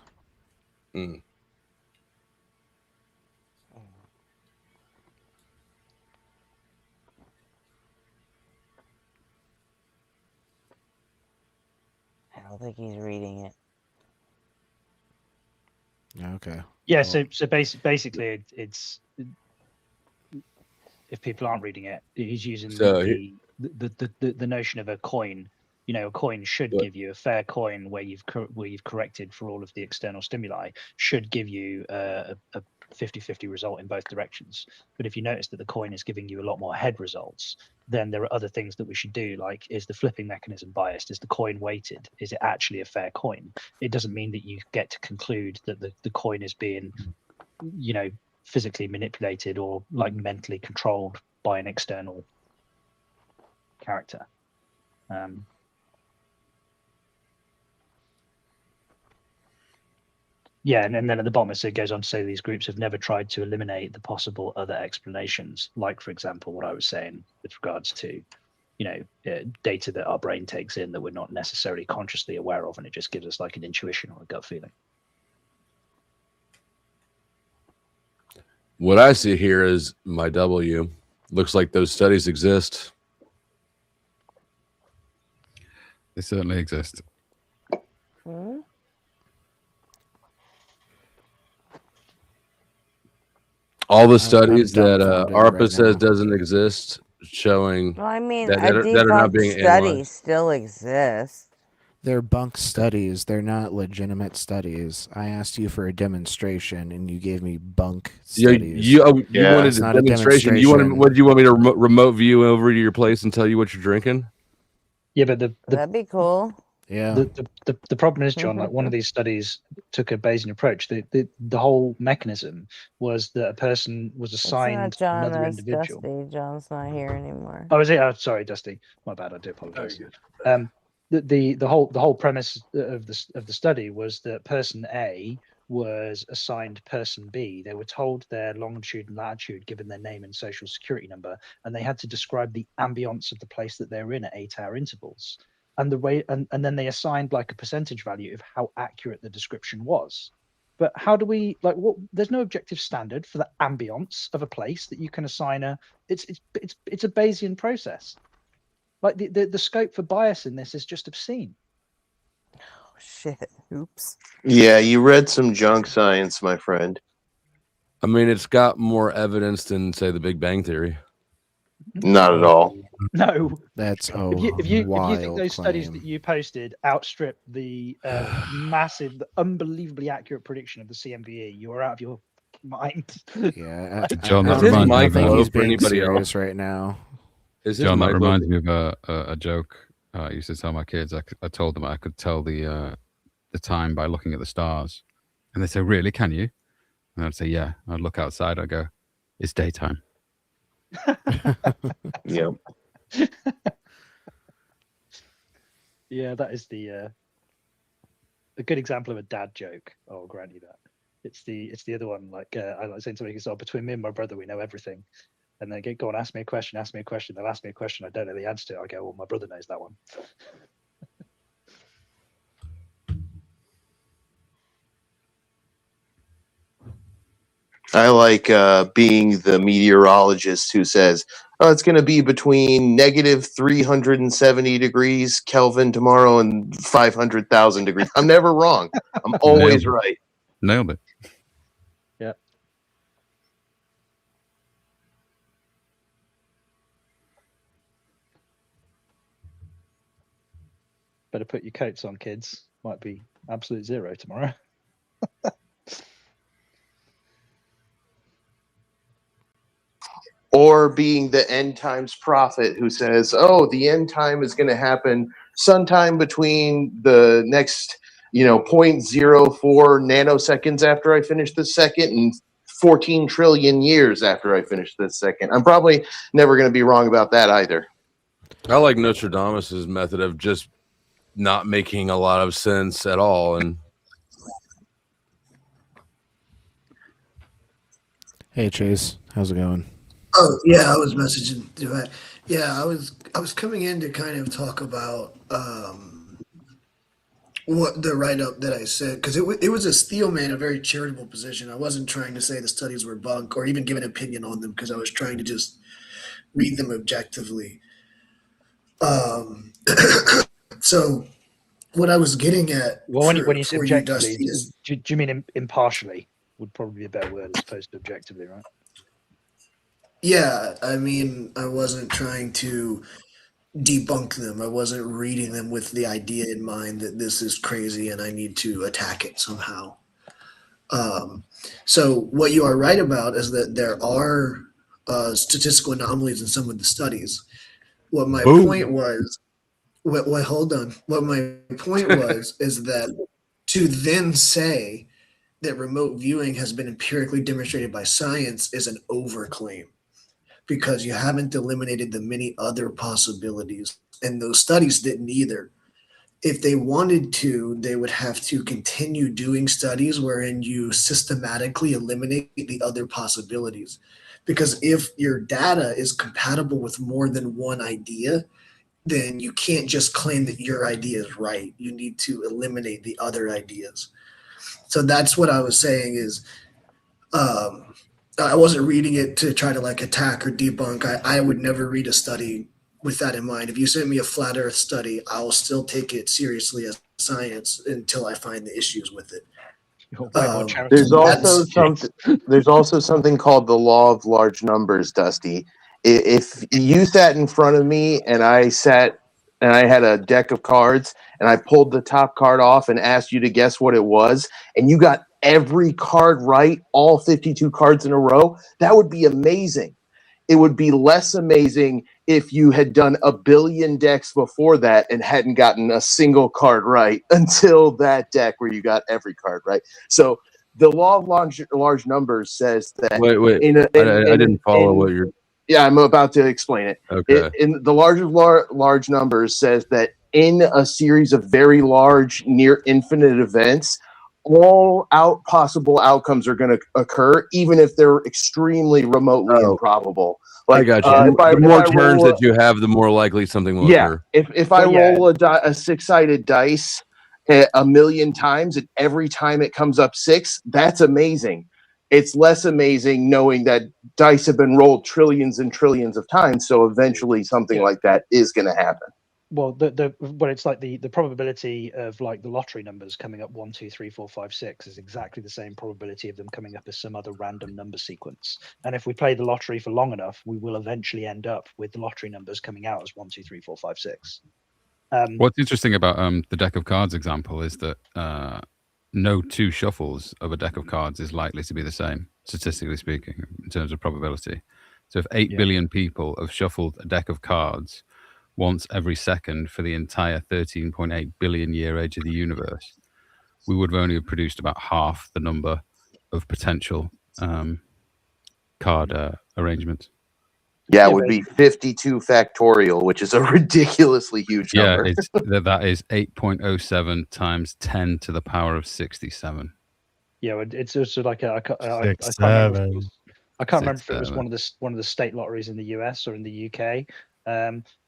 Mm. I don't think he's reading it. Okay. Yeah. So basically, it's if people aren't reading it, he's using the notion of a coin. A coin should give you a fair coin where you've corrected for all of the external stimuli, should give you a 50-50 result in both directions. But if you notice that the coin is giving you a lot more head results, then there are other things that we should do, like, is the flipping mechanism biased? Is the coin weighted? Is it actually a fair coin? It doesn't mean that you get to conclude that the coin is being, physically manipulated or mentally controlled by an external character. Yeah, and then at the bottom it goes on to say these groups have never tried to eliminate the possible other explanations, like, for example, what I was saying with regards to, data that our brain takes in that we're not necessarily consciously aware of, and it just gives us like an intuition or a gut feeling. What I see here is my W. Looks like those studies exist. They certainly exist. Hmm? All the studies that ARPA right says now. doesn't exist, showing Well, I mean, that a are not being debunked study analyzed. still exists. They're bunk studies. They're not legitimate studies. I asked you for a demonstration, and you gave me bunk studies. You wanted It's a not demonstration. What do you want me to remote view over to your place and tell you what you're drinking? Yeah, but That'd be cool. Yeah. The problem is, John, like, one of these studies took a Bayesian approach. The whole mechanism was that a person was assigned It's not John, another that's individual. Dusty. John's not here anymore. Oh, is it? Oh, sorry, Dusty. My bad. I do apologize. The whole premise of the study was that person A was assigned person B. They were told their longitude and latitude given their name and social security number, and they had to describe the ambience of the place that they were in at 8-hour intervals. And and then they assigned like a percentage value of how accurate the description was. But how do we there's no objective standard for the ambience of a place that you can assign it's a Bayesian process. Like the scope for bias in this is just obscene. Oh shit. Oops. Yeah, you read some junk science, my friend. I mean, it's got more evidence than, say, the Big Bang Theory. Not at all. No. That's if you think those studies that you posted outstrip the massive, unbelievably accurate prediction of the CMVE, you are out of your mind. Yeah, John, Is that his reminds me mic of I think low he's for being anybody serious else? right now. Is his John, that mic low? reminds me of a joke I used to tell my kids. I told them I could tell the time by looking at the stars, and they say, "Really? Can you?" And I'd say, "Yeah." I'd look outside. I'd go, "It's daytime." Yep. Yeah, that is a good example of a dad joke. I'll grant you that. It's the other one. Like I like saying something. So between me and my brother, we know everything. And they go and ask me a question. They'll ask me a question. I don't know the answer to it. I go, well, my brother knows that one. I like being the meteorologist who says, "Oh, it's going to be between negative 370 degrees Kelvin tomorrow and 500,000 degrees." I'm never wrong. I'm always right. Nailed it. Yeah. Better put your coats on, kids. Might be absolute zero tomorrow. Or being the end times prophet who says, "Oh, the end time is going to happen sometime between the next, 0.04 nanoseconds after I finish this second and 14 trillion years after I finish this second." I'm probably never going to be wrong about that either. I like Nostradamus's method of just not making a lot of sense at all. And Hey Chase, how's it going? Oh yeah, I was messaging. Yeah, I was coming in to kind of talk about what the write up that I said, because it was a steel man, a very charitable position. I wasn't trying to say the studies were bunk or even give an opinion on them, because I was trying to just read them objectively. So what I was getting at, Well, when you say for you, objectively, Dusty, is do you mean impartially? Would probably be a better word as opposed to objectively, right? yeah, I mean, I wasn't trying to debunk them. I wasn't reading them with the idea in mind that this is crazy and I need to attack it somehow. So what you are right about is that there are statistical anomalies in some of the studies. What my point was, hold on. What my point was is that to then say that remote viewing has been empirically demonstrated by science is an overclaim, because you haven't eliminated the many other possibilities, and those studies didn't either. If they wanted to, they would have to continue doing studies wherein you systematically eliminate the other possibilities. Because if your data is compatible with more than one idea, then you can't just claim that your idea is right. You need to eliminate the other ideas. So that's what I was saying is, I wasn't reading it to try to like attack or debunk. I would never read a study with that in mind. If you send me a flat earth study, I'll still take it seriously as science until I find the issues with it. There's also something called the law of large numbers, Dusty. If you sat in front of me and I had a deck of cards and I pulled the top card off and asked you to guess what it was, and you got every card right, all 52 cards in a row, that would be amazing. It would be less amazing if you had done a billion decks before that and hadn't gotten a single card right until that deck where you got every card right. So the law of large numbers says that. Wait. I didn't follow what you're. Yeah, I'm about to explain it. Okay. In the large numbers says that in a series of very large, near infinite events, all possible outcomes are going to occur, even if they're extremely remotely improbable. I got you. The more turns that you have, the more likely something will occur. If I roll a six-sided dice a million times and every time it comes up six, that's amazing. It's less amazing knowing that dice have been rolled trillions and trillions of times, so eventually something like that is going to happen. Well, it's like the probability of like the lottery numbers coming up 1, 2, 3, 4, 5, 6 is exactly the same probability of them coming up as some other random number sequence. And if we play the lottery for long enough, we will eventually end up with the lottery numbers coming out as 1, 2, 3, 4, 5, 6. What's interesting about the deck of cards example is that no two shuffles of a deck of cards is likely to be the same. statistically speaking, in terms of probability. So if 8 billion people have shuffled a deck of cards once every second for the entire 13.8 billion year age of the universe, we would have only produced about half the number of potential card arrangements. Yeah, it would be 52 factorial, which is a ridiculously huge number. Yeah, it's, that is 8.07 times 10 to the power of 67. Yeah, it's also like I can't remember if it was one of the state lotteries in the US or in the UK.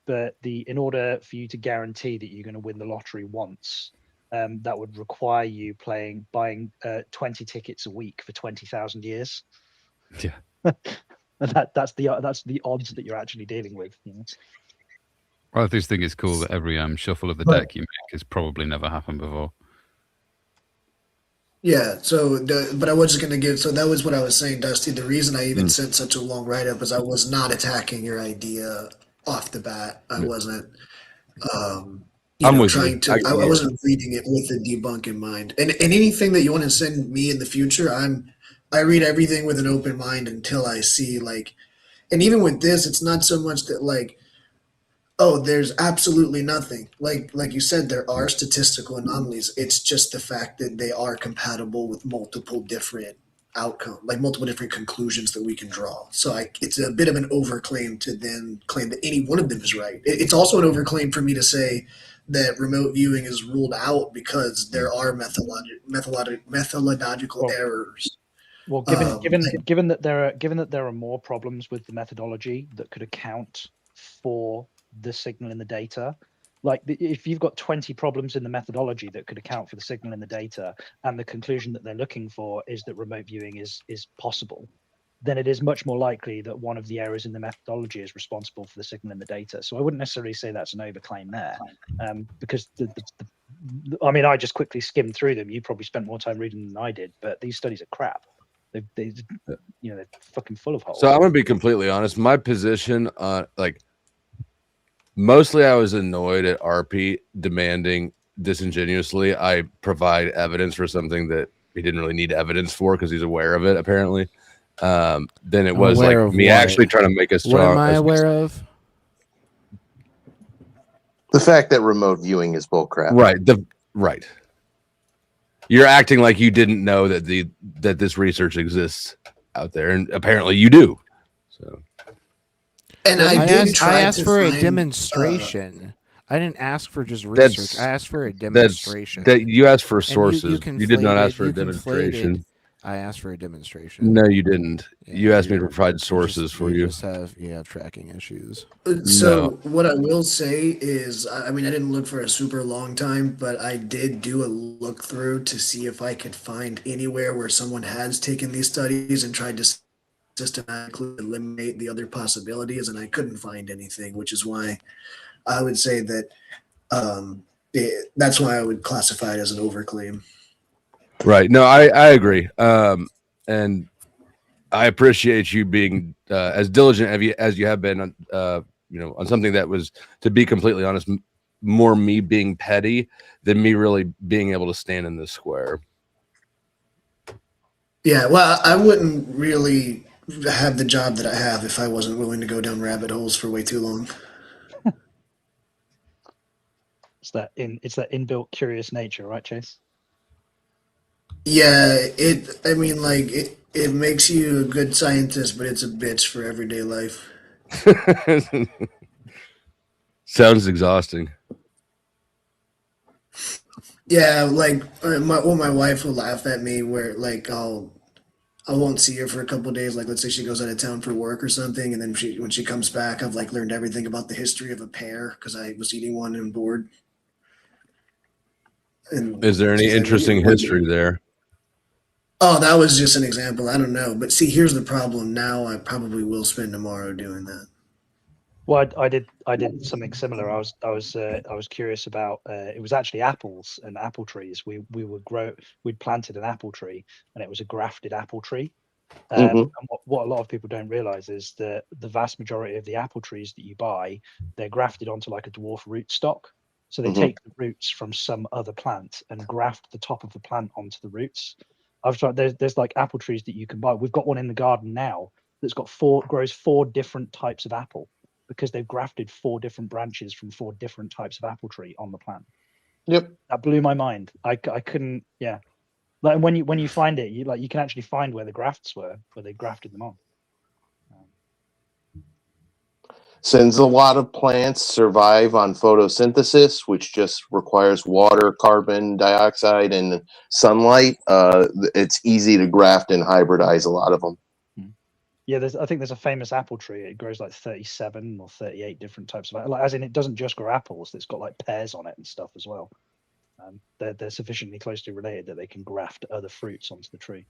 But in order for you to guarantee that you're going to win the lottery once, that would require you buying 20 tickets a week for 20,000 years. Yeah. And that's the odds that you're actually dealing with. You know? Well, I just think it's cool that every shuffle of the deck you make has probably never happened before. Yeah, but I was just going to give, so that was what I was saying, Dusty. The reason I even sent such a long write-up is I was not attacking your idea off the bat. I wasn't, trying to, I wasn't reading it with a debunk in mind. And anything that you want to send me in the future, I read everything with an open mind until I see and even with this, it's not so much that oh, there's absolutely nothing. Like you said, there are statistical anomalies. It's just the fact that they are compatible with multiple different outcomes, multiple different conclusions that we can draw. So it's a bit of an overclaim to then claim that any one of them is right. It's also an overclaim for me to say that remote viewing is ruled out because there are methodological errors. Well, given that there are more problems with the methodology that could account for the signal in the data, if you've got 20 problems in the methodology that could account for the signal in the data, and the conclusion that they're looking for is that remote viewing is possible, then it is much more likely that one of the errors in the methodology is responsible for the signal in the data. So I wouldn't necessarily say that's an overclaim there, because I just quickly skimmed through them. You probably spent more time reading than I did, but these studies are crap. They're fucking full of holes. So I'm gonna be completely honest. My position on mostly I was annoyed at RP demanding disingenuously I provide evidence for something that he didn't really need evidence for because he's aware of it apparently. Then it was me actually trying to make a strong. What am I aware of? The fact that remote viewing is bullcrap. Right. You're acting like you didn't know that this research exists out there, and apparently you do. So, and I asked for a demonstration. I didn't ask for just research. I asked for a demonstration. That you asked for sources. You did not ask for a demonstration. I asked for a demonstration. No, you didn't. You asked me to provide sources for you. You have tracking issues. So what I will say is, I didn't look for a super long time, but I did do a look through to see if I could find anywhere where someone has taken these studies and tried to systematically eliminate the other possibilities, and I couldn't find anything, which is why I would say that that's why I would classify it as an overclaim. Right. No, I agree. And I appreciate you being as diligent as you have been on, on something that was, to be completely honest, more me being petty than me really being able to stand in this square. Yeah, well, I wouldn't really have the job that I have if I wasn't willing to go down rabbit holes for way too long. It's that inbuilt curious nature, right, Chase? Yeah, it makes you a good scientist, but it's a bitch for everyday life. Sounds exhausting. Yeah, my wife will laugh at me where I won't see her for a couple of days. Like, let's say she goes out of town for work or something, and then when she comes back, I've learned everything about the history of a pear because I was eating one and bored. And is there any interesting history there? Oh, that was just an example. I don't know, but see, here's the problem. Now I probably will spend tomorrow doing that. Well, I did something similar. I was curious about. It was actually apples and apple trees. We'd planted an apple tree, and it was a grafted apple tree. And what a lot of people don't realize is that the vast majority of the apple trees that you buy, they're grafted onto a dwarf rootstock. So they take the roots from some other plant and graft the top of the plant onto the roots. I've tried. There's like apple trees that you can buy. We've got one in the garden now that's got grows 4 different types of apple because they've grafted 4 different branches from 4 different types of apple tree on the plant. Yep, that blew my mind. I couldn't. Yeah, like when you find it, you can actually find where the grafts were, where they grafted them on. Since a lot of plants survive on photosynthesis, which just requires water, carbon dioxide, and sunlight, it's easy to graft and hybridize a lot of them. Yeah, I think there's a famous apple tree. It grows like 37 or 38 different types of, like, as in it doesn't just grow apples. It's got like pears on it and stuff as well. They're sufficiently closely related that they can graft other fruits onto the tree.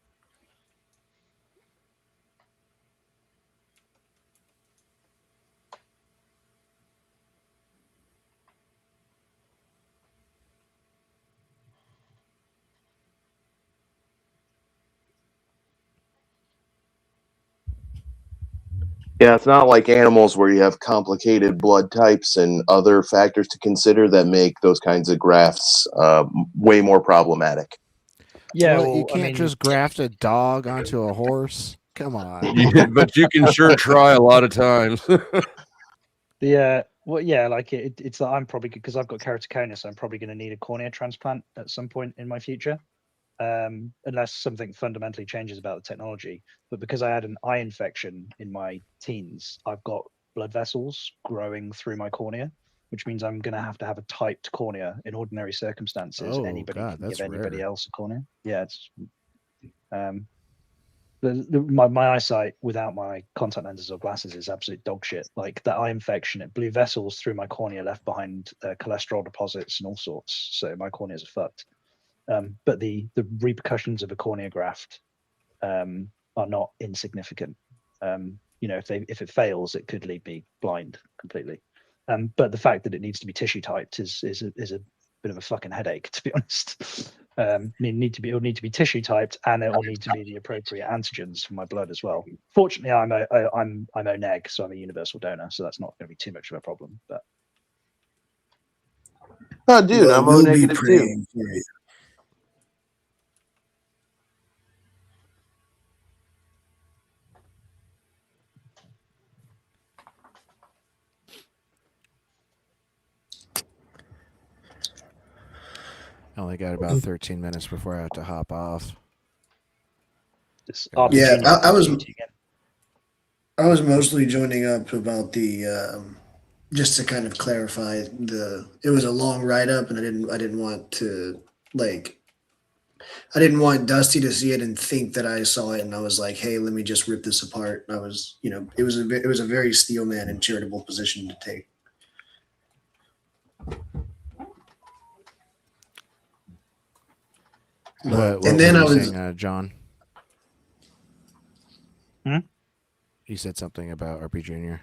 Yeah, it's not like animals where you have complicated blood types and other factors to consider that make those kinds of grafts way more problematic. Yeah, well, you can't just graft a dog onto a horse. Come on. Yeah, but you can sure try a lot of times. Well, yeah, like it's I'm probably, because I've got keratoconus, I'm probably going to need a cornea transplant at some point in my future, unless something fundamentally changes about the technology. But because I had an eye infection in my teens, I've got blood vessels growing through my cornea, which means I'm going to have a typed cornea in ordinary circumstances. Oh, Anybody God, can that's give anybody rare. else a cornea. Yeah, it's my eyesight without my contact lenses or glasses is absolute dog shit. Like that eye infection, it blew vessels through my cornea, left behind cholesterol deposits and all sorts. So my corneas are fucked. But the repercussions of a cornea graft are not insignificant. If it fails, it could leave me blind completely. But the fact that it needs to be tissue typed is a bit of a fucking headache, to be honest. It'll need to be tissue typed, and it will need to be the appropriate antigens for my blood as well. Fortunately, I'm O neg, so I'm a universal donor, so that's not going to be too much of a problem. But oh, dude, I'm O negative too. I only got about 13 minutes before I have to hop off. Yeah, I was mostly joining up about the just to kind of clarify it was a long write up, and I didn't want to I didn't want Dusty to see it and think that I saw it, and I was like, hey, let me just rip this apart. I was, it was a very steelman and charitable position to take. What and then were I you was saying, John? Hmm? You said something about RP Junior.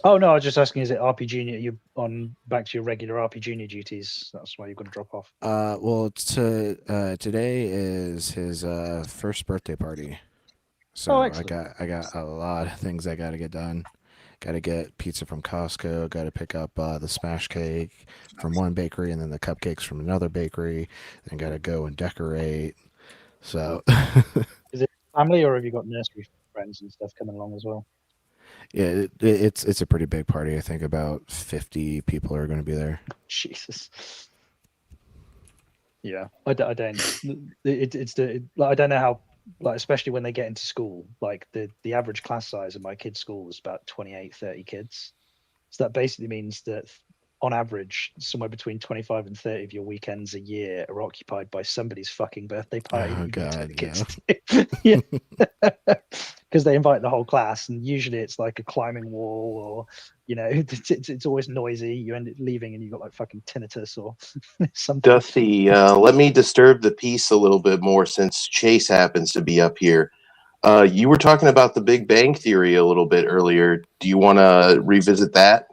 Oh no, I was just asking, is it RP Junior? You on back to your regular RP Junior duties? That's why you're going to drop off. Well, today is his first birthday party, so I got a lot of things I got to get done. Got to get pizza from Costco. Got to pick up the smash cake from one bakery, and then the cupcakes from another bakery. Then got to go and decorate. So, Is it family, or have you got nursery friends and stuff coming along as well? yeah, it's a pretty big party. I think about 50 people are going to be there. Jesus. Yeah, I don't. I don't know how. Like, especially when they get into school, like the average class size in my kid's school was about 28, 30 kids. So that basically means that on average, somewhere between 25 and 30 of your weekends a year are occupied by somebody's fucking birthday party. Oh, that you go to God, the kids to. Yeah. Because they invite the whole class, and usually it's like a climbing wall, or it's always noisy. You end up leaving and you got like fucking tinnitus or something. Dusty, let me disturb the peace a little bit more since Chase happens to be up here. You were talking about the Big Bang Theory a little bit earlier. Do you want to revisit that?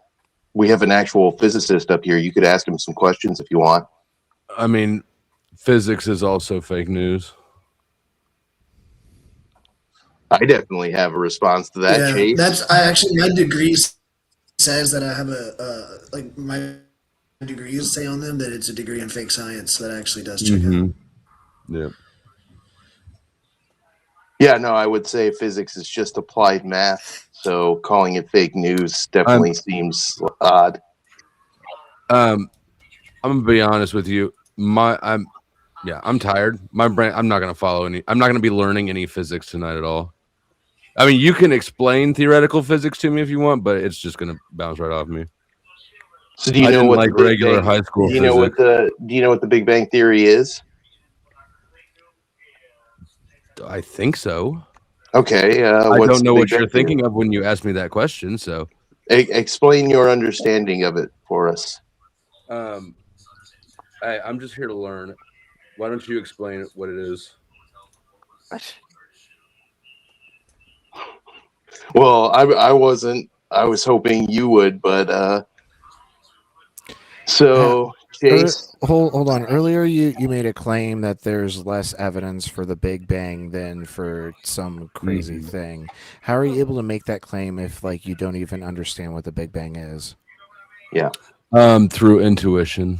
We have an actual physicist up here. You could ask him some questions if you want. I mean, physics is also fake news. I definitely have a response to that, Yeah, Chase. my degree says that I have my degrees say on them that it's a degree in fake science. So that actually does check out. Yeah. Yeah, no, I would say physics is just applied math. So calling it fake news definitely seems odd. I'm gonna be honest with you. I'm tired. My brain. I'm not gonna follow any. I'm not gonna be learning any physics tonight at all. I mean, you can explain theoretical physics to me if you want, but it's just gonna bounce right off me. So do you I know didn't what like the Big regular Bang? high school Do you know physics. what the Big Bang Theory is? I think so. Okay. I What's don't know the what Big you're Bang Theory? thinking of when you ask me that question. So, Explain your understanding of it for us. I'm just here to learn. Why don't you explain what it is? Well, I wasn't. I was hoping you would, but so Chase. Hold on. Earlier, you made a claim that there's less evidence for the Big Bang than for some crazy thing. How are you able to make that claim if like you don't even understand what the Big Bang is? Yeah. Through intuition.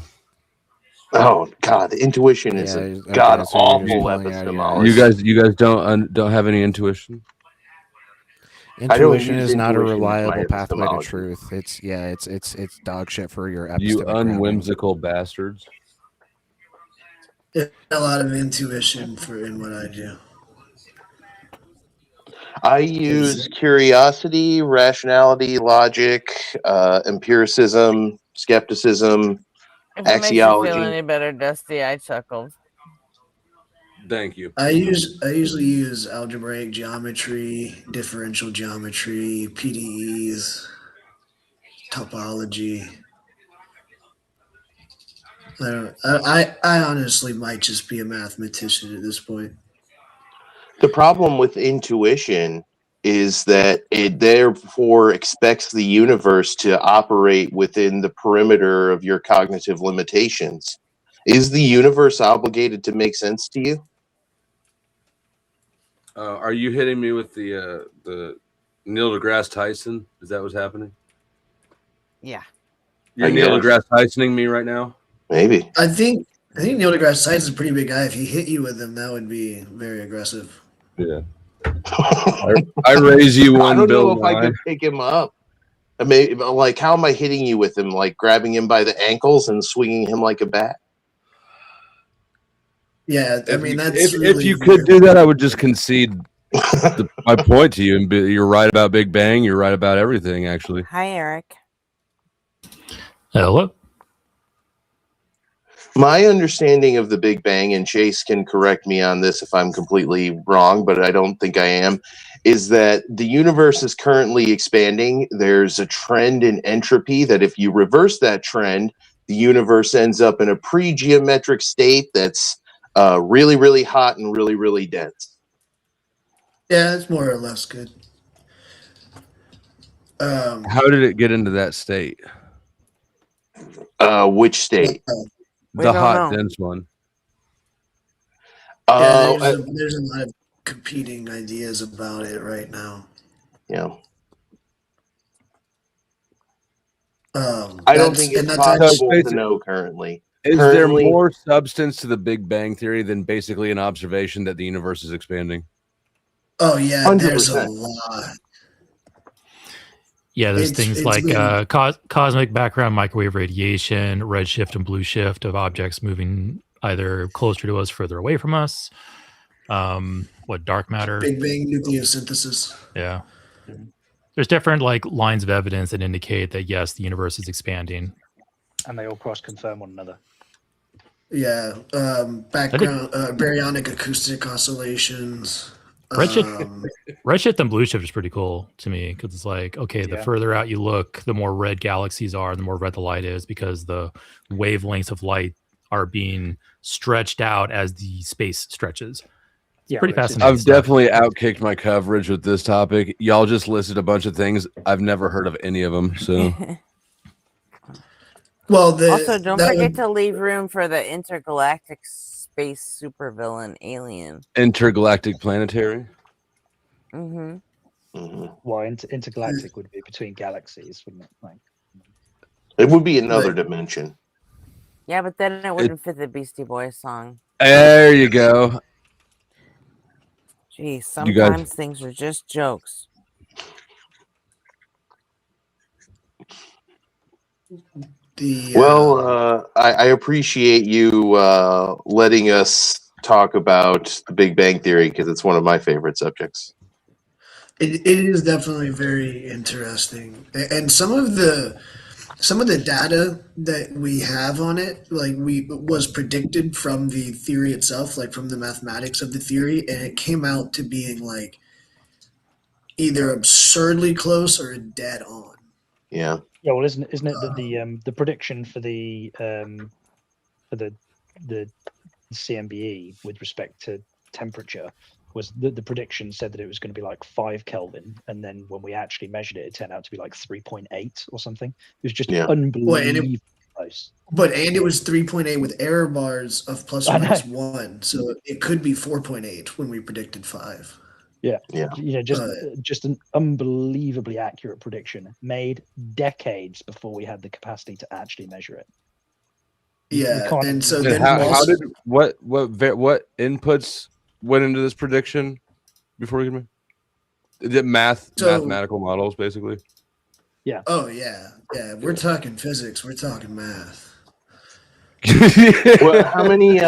Oh God, intuition is a okay, god so you're just awful pulling it out of your epistemology. You guys don't have any intuition. I don't Intuition use is not a intuition as my reliable pathway to epistemology. truth. It's dog shit for your You epistemic grounding. unwhimsical bastards. There's a lot of intuition in what I do. I use curiosity, rationality, logic, empiricism, skepticism, If it makes you feel axiology. any better, Dusty, I chuckled. Thank you. I usually use algebraic geometry, differential geometry, PDEs, topology. I honestly might just be a mathematician at this point. The problem with intuition is that it therefore expects the universe to operate within the perimeter of your cognitive limitations. Is the universe obligated to make sense to you? Are you hitting me with the Neil deGrasse Tyson? Is that what's happening? Yeah. You're Neil deGrasse Tysoning me right now? Maybe. I think Neil deGrasse Tyson is a pretty big guy. If he hit you with him, that would be very aggressive. Yeah. I raise you one. I don't Bill know if I could pick him up. I mean, like, how am I hitting you with him? Like grabbing him by the ankles and swinging him like a bat? Yeah, I mean that's if you could do that, I would just concede my point to you, and you're right about Big Bang. You're right about everything, actually. Hi, Eric. Hello. My understanding of the Big Bang, and Chase can correct me on this if I'm completely wrong, but I don't think I am, is that the universe is currently expanding. There's a trend in entropy that if you reverse that trend, the universe ends up in a pre-geometric state that's really, really hot and really, really dense. Yeah, it's more or less good. How did it get into that state? Which state? The hot, dense one. Yeah, there's a lot of competing ideas about it right now. Yeah. I don't think it's possible to know currently. Is there more substance to the Big Bang Theory than basically an observation that the universe is expanding? Oh yeah, 100%. there's a lot. Yeah, there's It's- things it's like been- cosmic background microwave radiation, redshift and blue shift of objects moving either closer to us, further away from us. What dark matter? Big Bang nucleosynthesis. Yeah. There's different like lines of evidence that indicate that yes, the universe is expanding. And they all cross-confirm one another. Yeah, background baryonic acoustic oscillations. Redshift and blue shift is pretty cool to me because it's like, okay, the further out you look, the more red galaxies are, the more red the light is because the wavelengths of light are being stretched out as the space stretches. It's pretty fascinating. I've definitely outkicked my coverage with this topic. Y'all just listed a bunch of things. I've never heard of any of them. So, well, Also, don't forget to leave room for the intergalactic space supervillain alien. intergalactic planetary. Mm-hmm. Well, intergalactic would be between galaxies, wouldn't it? Like, it would be another dimension. Yeah, but then it wouldn't fit the Beastie Boys song. There you go. Gee, You guys- sometimes things are just jokes. Well, I appreciate you letting us talk about the Big Bang Theory because it's one of my favorite subjects. It is definitely very interesting, and some of the data that we have on it, like was predicted from the theory itself, like from the mathematics of the theory, and it came out to being like either absurdly close or dead on. Yeah. Yeah, well, isn't it that the prediction for the CMBE with respect to temperature was the prediction said that it was going to be like 5 Kelvin, and then when we actually measured it, it turned out to be like 3.8 or something. It was just unbelievably close. But it was 3.8 with error bars of plus or minus 1, so it could be 4.8 when we predicted 5. Yeah, yeah. You know, just an unbelievably accurate prediction made decades before we had the capacity to actually measure it. Yeah, and so And then how did what inputs went into this prediction before we can? Is it mathematical models basically? Yeah. Oh yeah. We're talking physics. We're talking math. Well, how many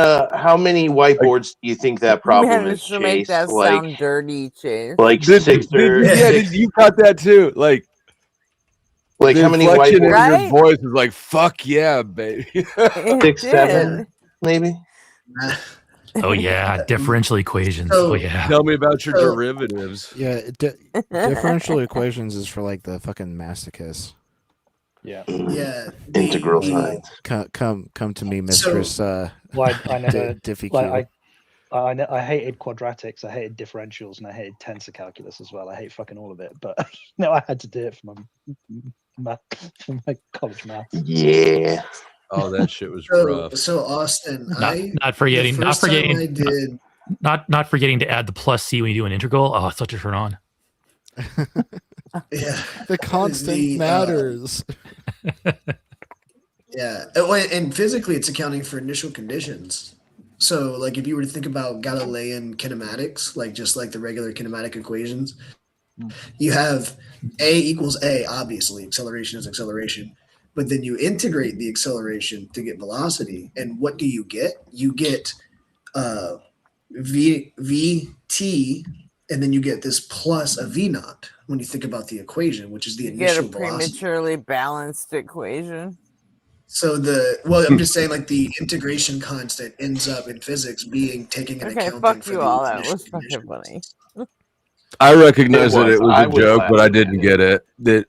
whiteboards do you think that problem is, Managed to make Chase? that sound dirty, Chase. Like six or did you got that too? Like how many inflection in whiteboards? your voice is like fuck yeah, baby. 6, 7, maybe. Oh yeah, differential equations. Oh yeah. Tell me about your derivatives. Yeah, differential equations is for like the fucking masochists. Yeah. Yeah. Integral science. Come to me, Mistress. Like I never, Diffie like I hated quadratics, I hated differentials, and I hated tensor calculus as well. I hate fucking all of it, but no, I had to do it for my college math. Yeah. Oh, that shit was rough. So Austin, Not forgetting to add the plus C when you do an integral. Oh, it's such a turn on. Yeah. The constant matters. Yeah, and physically, it's accounting for initial conditions. So, like, if you were to think about Galilean kinematics, like just like the regular kinematic equations, you have A equals A, obviously, acceleration is acceleration. But then you integrate the acceleration to get velocity. And what do you get? You get VT, and then you get this plus a V naught when you think about the equation, which is the You initial get a velocity. prematurely balanced equation. So I'm just saying, like, the integration constant ends up in physics being taking an Okay, accounting fuck for you the all. That initial was fucking funny. I recognize that it was I a was joke, but I laughing didn't at get it.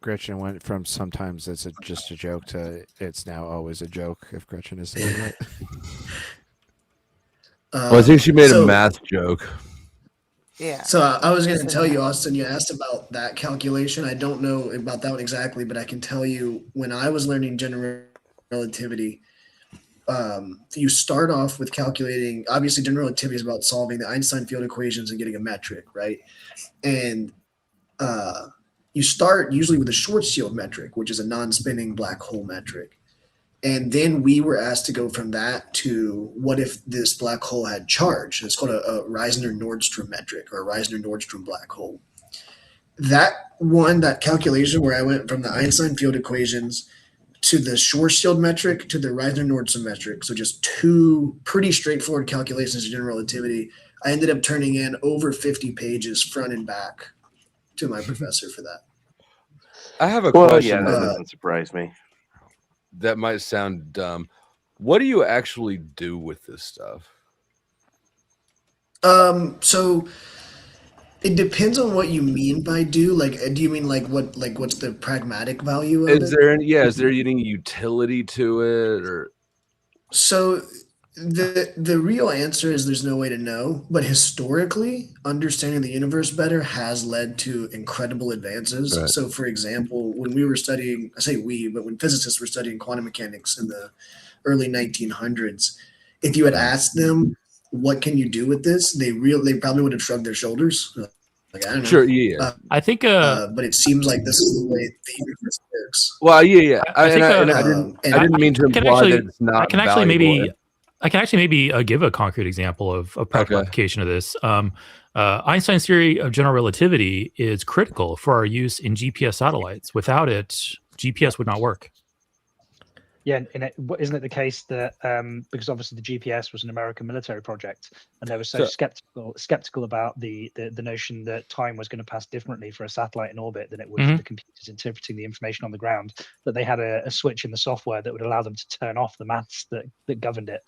Gretchen went from sometimes it's just a joke to it's now always a joke if Gretchen is saying it. Well, I think she made a math joke. Yeah. So I was going to tell you, Austin, you asked about that calculation. I don't know about that one exactly, but I can tell you when I was learning general relativity, you start off with calculating, obviously general relativity is about solving the Einstein field equations and getting a metric, right? And you start usually with a Schwarzschild metric, which is a non-spinning black hole metric. And then we were asked to go from that to what if this black hole had charge? It's called a Reisner-Nordstrom metric or a Reisner-Nordstrom black hole. That calculation where I went from the Einstein field equations to the Schwarzschild metric to the Reisner-Nordstrom metric, so just two pretty straightforward calculations of general relativity, I ended up turning in over 50 pages front and back to my professor for that. I have a question. Yeah, that doesn't surprise me. That might sound dumb. What do you actually do with this stuff? So it depends on what you mean by do. Like, do you mean what's the pragmatic value of it? Is there any utility to it, or? So the real answer is there's no way to know, but historically, understanding the universe better has led to incredible advances. Right. So, for example, when we were studying, I say we, but when physicists were studying quantum mechanics in the early 1900s, if you had asked them, what can you do with this? They probably would have shrugged their shoulders. Like, I don't know. Sure, yeah. I think, but it seems like this is the way the universe works. Well, yeah. I I didn't mean to imply that it's not. I can actually maybe I can actually maybe give a concrete example of a practical application of this. Einstein's theory of general relativity is critical for our use in GPS satellites. Without it, GPS would not work. Yeah, and isn't it the case that because obviously the GPS was an American military project, and they were so skeptical about the notion that time was going to pass differently for a satellite in orbit than it would for the computers interpreting the information on the ground, that they had a switch in the software that would allow them to turn off the maths that governed it.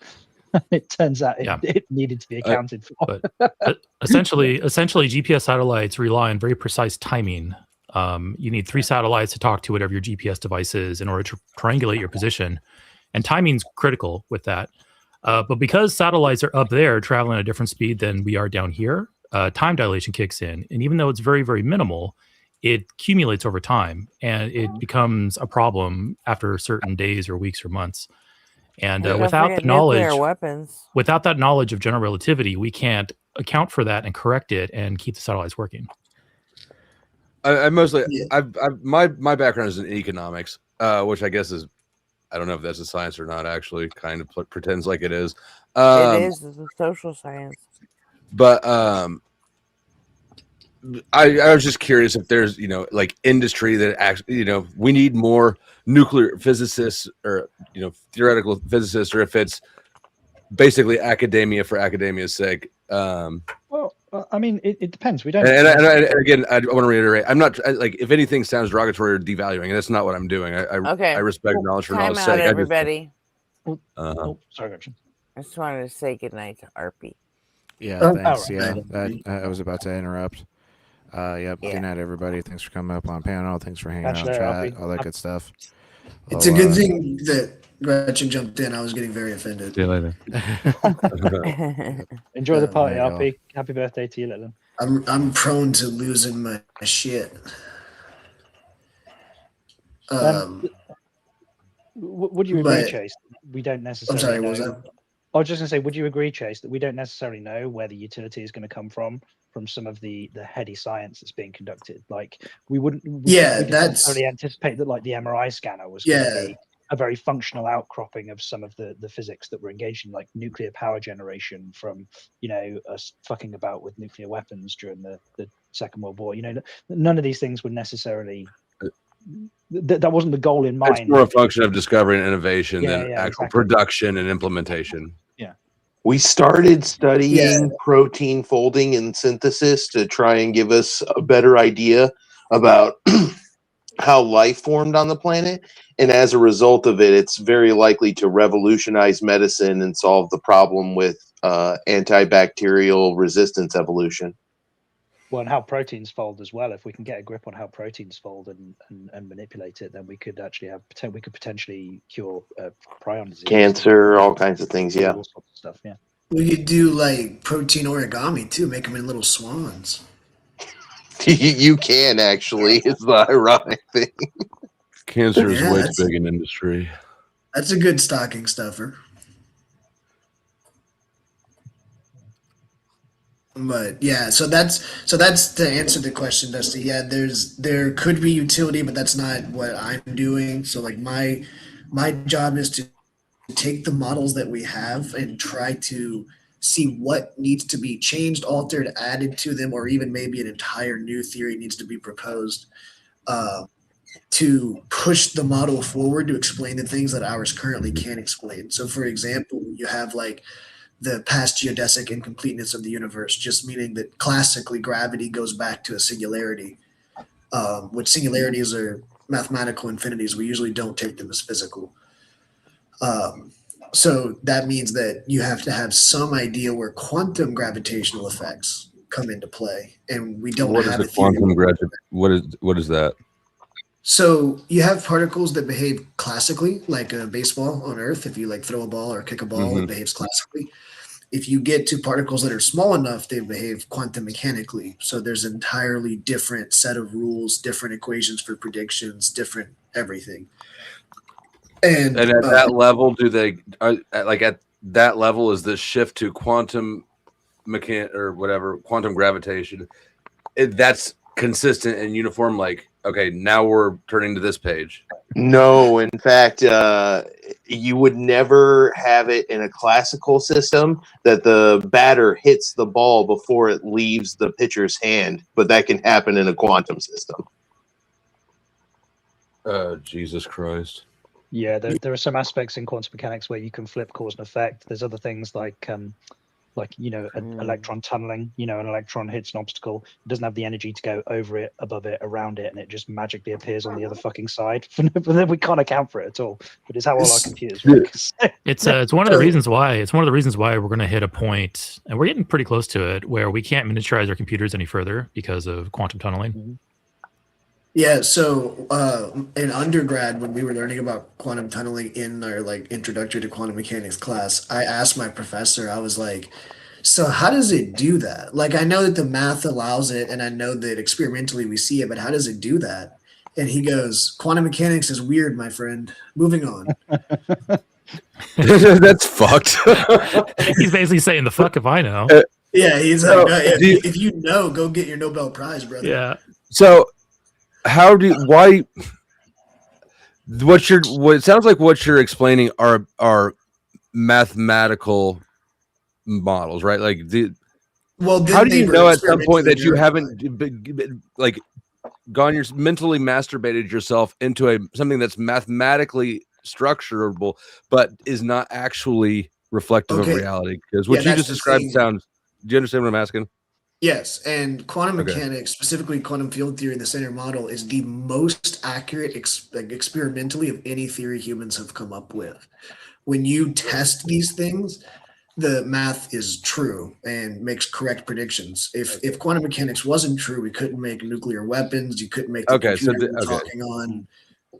It turns out it needed to be accounted for. But essentially, GPS satellites rely on very precise timing. You need 3 satellites to talk to whatever your GPS device is in order to triangulate your position, and timing's critical with that. But because satellites are up there traveling at a different speed than we are down here, time dilation kicks in, and even though it's very, very minimal, it accumulates over time, and it becomes a problem after certain days or weeks or months. And without that knowledge of general relativity, we can't account for that and correct it and keep the satellites working. I mostly, my background is in economics, which I guess is, I don't know if that's a science or not. Actually, kind of pretends like it is. It is. It's a social science. But I was just curious if there's like industry that actually we need more nuclear physicists or theoretical physicists, or if it's basically academia for academia's sake. Well, I mean, it depends. We don't. And again, I want to reiterate: I'm not like, if anything sounds derogatory or devaluing, and that's not what I'm doing. I respect knowledge for knowledge's sake. Everybody. Sorry, Richard. I just wanted to say goodnight to Arpy. Yeah, thanks. Yeah, I was about to interrupt. Yep. Good night, everybody. Thanks for coming up on panel. Thanks for hanging out in chat. All that good stuff. It's a good thing that Gretchen jumped in. I was getting very offended. See you later. Enjoy the party, RP. Happy birthday to you, Little. I'm prone to losing my shit. Would you agree, Chase? We don't necessarily. I'm sorry. What was that? I was just going to say, would you agree, Chase, that we don't necessarily know where the utility is going to come from some of the heady science that's being conducted? Like we wouldn't necessarily anticipate that like the MRI scanner was going to be a very functional outcropping of some of the physics that we're engaged in, like nuclear power generation from us fucking about with nuclear weapons during the Second World War. None of these things were necessarily. That wasn't the goal in mind. It's more a function of discovery and innovation than actual production and implementation. Yeah. We started studying protein folding and synthesis to try and give us a better idea about how life formed on the planet. And as a result of it, it's very likely to revolutionize medicine and solve the problem with antibacterial resistance evolution. Well, and how proteins fold as well. If we can get a grip on how proteins fold and manipulate it, then we could actually potentially cure prion disease, cancer, all kinds of things. Yeah, all sorts of stuff. Yeah, we could do like protein origami too. Make them in little swans. You can actually. It's the ironic thing. Cancer is way too big in industry. That's a good stocking stuffer. But yeah, so that's to answer the question, Dusty. Yeah, there could be utility, but that's not what I'm doing. So like my job is to take the models that we have and try to see what needs to be changed, altered, added to them, or even maybe an entire new theory needs to be proposed to push the model forward to explain the things that ours currently can't explain. So for example, you have like the past geodesic incompleteness of the universe, just meaning that classically gravity goes back to a singularity, which singularities are mathematical infinities. We usually don't take them as physical. So that means that you have to have some idea where quantum gravitational effects come into play, and we don't have a theory. What is that? So you have particles that behave classically, like a baseball on Earth. If you like throw a ball or kick a ball, it behaves classically. If you get to particles that are small enough, they behave quantum mechanically. So there's an entirely different set of rules, different equations for predictions, different everything. And at that level, at that level is this shift to quantum quantum gravitation? That's consistent and uniform, like Okay, now we're turning to this page. No, in fact, you would never have it in a classical system that the batter hits the ball before it leaves the pitcher's hand, but that can happen in a quantum system. Jesus Christ. Yeah, there are some aspects in quantum mechanics where you can flip cause and effect. There's other things like electron tunneling. An electron hits an obstacle, it doesn't have the energy to go over it, above it, around it, and it just magically appears on the other fucking side. But then we can't account for it at all. But it's how all our computers work. It's one of the reasons why we're going to hit a point, and we're getting pretty close to it, where we can't miniaturize our computers any further because of quantum tunneling. Yeah, so in undergrad, when we were learning about quantum tunneling in our introductory to quantum mechanics class, I asked my professor, I was like, so how does it do that? Like, I know that the math allows it, and I know that experimentally we see it, but how does it do that? And he goes, quantum mechanics is weird, my friend. Moving on. That's fucked. He's basically saying, the fuck if I know. Yeah, he's like, no, if you know, go get your Nobel Prize, brother. Yeah. So what it sounds like what you're explaining are mathematical models, right? Like how do you know at some point that you haven't mentally masturbated yourself into something that's mathematically structurable but is not actually reflective of reality? Because what you just described sounds, do you understand what I'm asking? Yes, and quantum mechanics, specifically quantum field theory, the standard model, is the most accurate experimentally of any theory humans have come up with. When you test these things, the math is true and makes correct predictions. If quantum mechanics wasn't true, we couldn't make nuclear weapons. You couldn't make the computer we're talking on.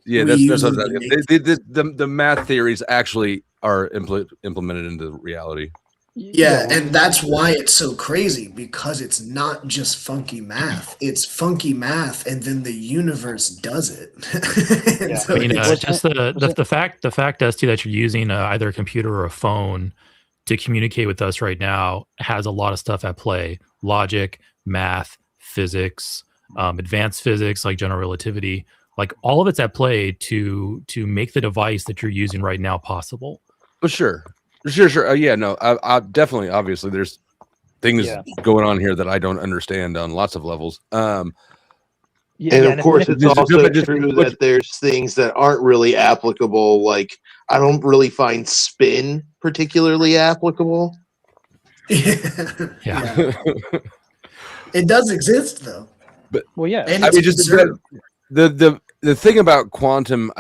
Yeah, that's what the math theories actually are implemented into reality. Yeah, and that's why it's so crazy, because it's not just funky math. It's funky math, and then the universe does it. I mean, just the fact as to that you're using either a computer or a phone to communicate with us right now has a lot of stuff at play: logic, math, physics, advanced physics like general relativity. Like all of it's at play to make the device that you're using right now possible. Well, sure. Yeah, no, I definitely, obviously, there's things going on here that I don't understand on lots of levels. And of course, it's also true that there's things that aren't really applicable. Like, I don't really find spin particularly applicable. Yeah. It does exist, though. But and I it's mean, just observed. the thing about quantum,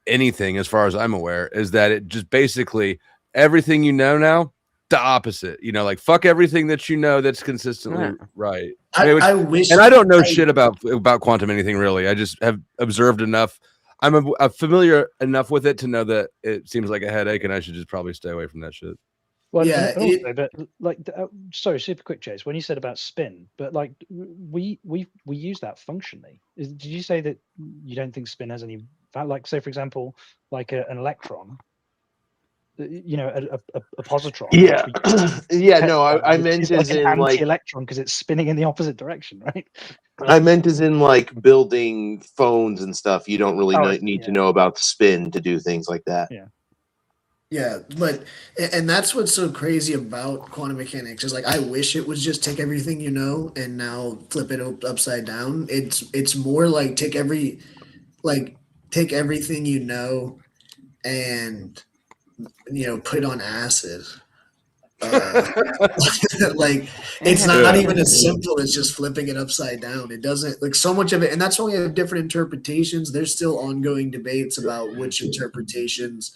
anything as far as I'm aware, is that it just basically everything you know now, the opposite. Like fuck everything that you know that's consistently right. I wish, and I don't know shit about quantum anything really. I just have observed enough. I'm familiar enough with it to know that it seems like a headache, and I should just probably stay away from that shit. Well, yeah, but sorry, super quick, Chase. When you said about spin, but like we use that functionally. Did you say that you don't think spin has any? Like, say for example, like an electron. A positron. Yeah, yeah. No, I meant as in like anti-electron because it's spinning in the opposite direction, right? I meant as in like building phones and stuff. You don't really need to know about spin to do things like that. Yeah, and that's what's so crazy about quantum mechanics is like I wish it was just take everything you know and now flip it upside down. It's more like take everything you know and put it on acid. Like it's not even as simple as just flipping it upside down. It doesn't, like, so much of it, and that's why we have different interpretations. There's still ongoing debates about which interpretations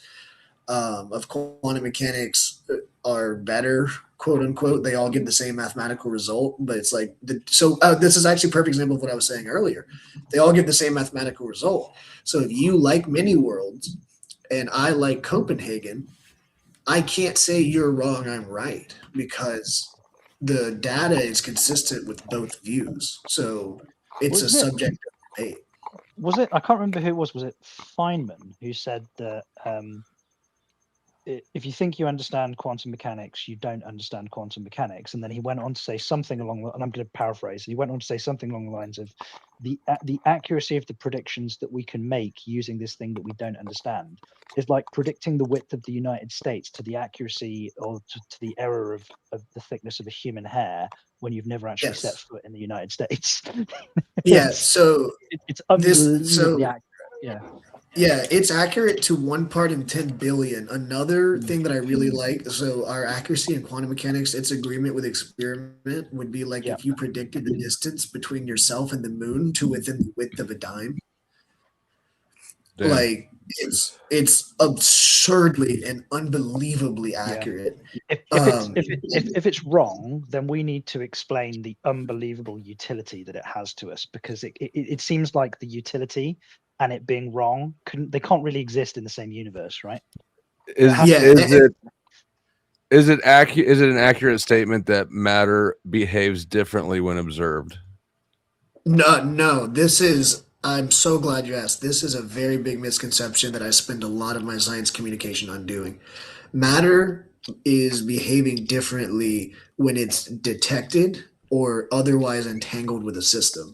of quantum mechanics are better, quote unquote. They all give the same mathematical result, but it's like this is actually a perfect example of what I was saying earlier. They all give the same mathematical result. So if you like many worlds and I like Copenhagen, I can't say you're wrong, I'm right, because the data is consistent with both views. So it's a subject of debate. Was it? I can't remember who it was. Was it Feynman who said that if you think you understand quantum mechanics, you don't understand quantum mechanics? And then he went on to say something along, and I'm going to paraphrase. He went on to say something along the lines of, the accuracy of the predictions that we can make using this thing that we don't understand is like predicting the width of the United States to the accuracy or to the error of the thickness of a human hair when you've never actually set foot in the United States. Yeah, so it's unbelievably accurate. Yeah, it's accurate to 1 part in 10 billion. Another thing that I really like, so our accuracy in quantum mechanics, its agreement with experiment would be like if you predicted the distance between yourself and the moon to within the width of a dime. Damn. Like it's absurdly and unbelievably accurate. If it's wrong, then we need to explain the unbelievable utility that it has to us, because it seems like the utility and it being wrong they can't really exist in the same universe, right? Is it an accurate statement that matter behaves differently when observed? No, I'm so glad you asked. This is a very big misconception that I spend a lot of my science communication on doing. Matter is behaving differently when it's detected or otherwise entangled with a system.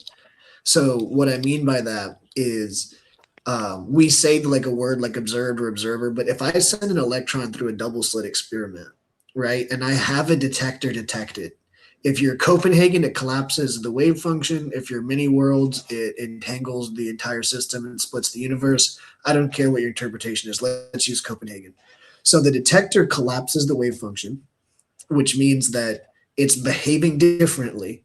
So what I mean by that is we say like a word like observed or observer, but if I send an electron through a double slit experiment, right, and I have a detector detected, if you're Copenhagen, it collapses the wave function. If you're many worlds, it entangles the entire system and splits the universe. I don't care what your interpretation is. Let's use Copenhagen. So the detector collapses the wave function, which means that it's behaving differently.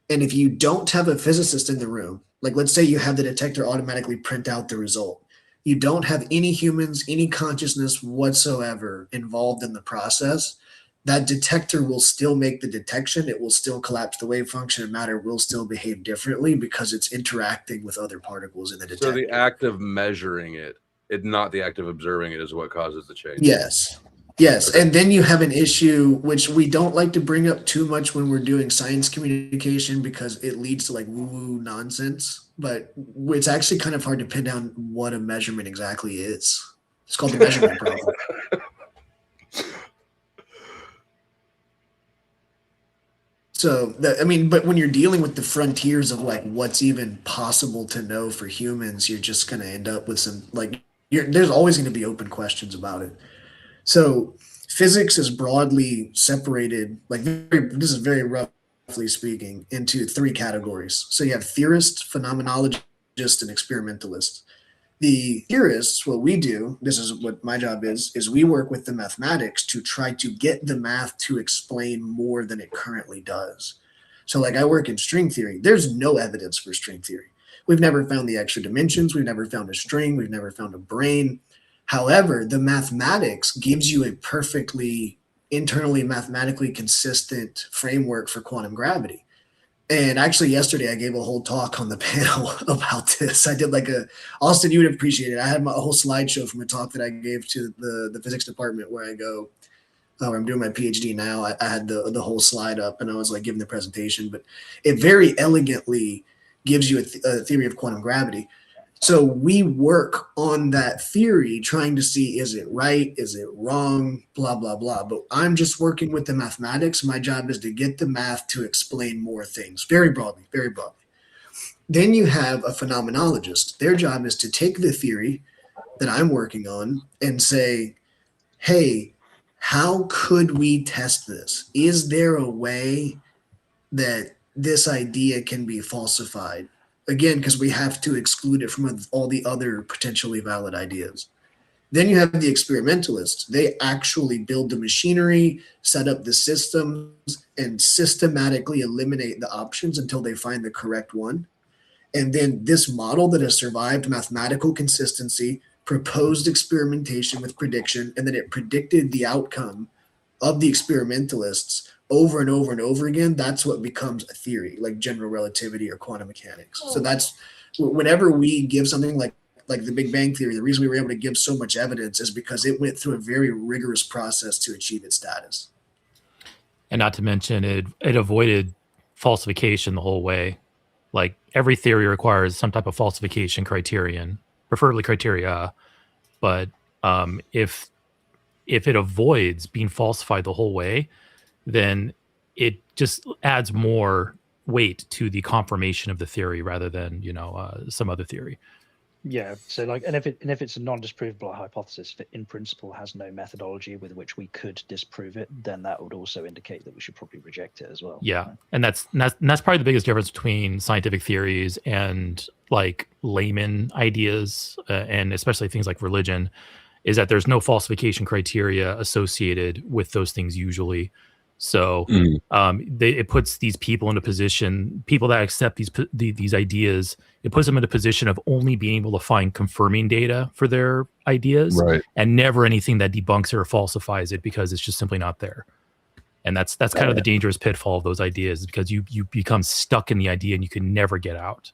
And if you don't have a physicist in the room, like let's say you have the detector automatically print out the result, you don't have any humans, any consciousness whatsoever involved in the process, that detector will still make the detection. It will still collapse the wave function, and matter will still behave differently because it's interacting with other particles in the detector. So the act of measuring it, not the act of observing it, is what causes the change. Yes. Okay. And then you have an issue which we don't like to bring up too much when we're doing science communication because it leads to like woo-woo nonsense. But it's actually kind of hard to pin down what a measurement exactly is. It's called the measurement problem. So, but when you're dealing with the frontiers of like what's even possible to know for humans, you're just going to end up with some there's always going to be open questions about it. So, physics is broadly separated, this is very roughly speaking, into 3 categories. So you have theorist, phenomenologist, and experimentalist. The theorists, what we do, this is what my job is we work with the mathematics to try to get the math to explain more than it currently does. So like I work in string theory. There's no evidence for string theory. We've never found the extra dimensions. We've never found a string. We've never found a brain. However, the mathematics gives you a perfectly internally mathematically consistent framework for quantum gravity. And actually, yesterday I gave a whole talk on the panel about this. I did Austin, you would appreciate it. I had a whole slideshow from a talk that I gave to the physics department where I go, where I'm doing my PhD now. I had the whole slide up and I was like giving the presentation, but it very elegantly gives you a theory of quantum gravity. So we work on that theory, trying to see, is it right? Is it wrong? Blah, blah, blah. But I'm just working with the mathematics. My job is to get the math to explain more things, very broadly, very broadly. Then you have a phenomenologist. Their job is to take the theory that I'm working on and say, hey, how could we test this? Is there a way that this idea can be falsified? Again, because we have to exclude it from all the other potentially valid ideas. Then you have the experimentalists. They actually build the machinery, set up the systems, and systematically eliminate the options until they find the correct one. And then this model that has survived mathematical consistency, proposed experimentation with prediction, and then it predicted the outcome of the experimentalists over and over and over again, that's what becomes a theory, like general relativity or quantum mechanics. So that's whenever we give something like the Big Bang Theory, the reason we were able to give so much evidence is because it went through a very rigorous process to achieve its status. And not to mention it avoided falsification the whole way. Like every theory requires some type of falsification criterion, preferably criteria. But if it avoids being falsified the whole way, then it just adds more weight to the confirmation of the theory rather than some other theory. Yeah. So like, and if it's a non-disprovable hypothesis, if it in principle has no methodology with which we could disprove it, then that would also indicate that we should probably reject it as well. Yeah, and that's probably the biggest difference between scientific theories and like layman ideas, and especially things like religion, is that there's no falsification criteria associated with those things usually. So it puts these people in a position, people that accept these ideas, it puts them in a position of only being able to find confirming data for their ideas, Right. and never anything that debunks it or falsifies it, because it's just simply not there. And that's kind of the dangerous pitfall of those ideas, because you become stuck in the idea and you can never get out.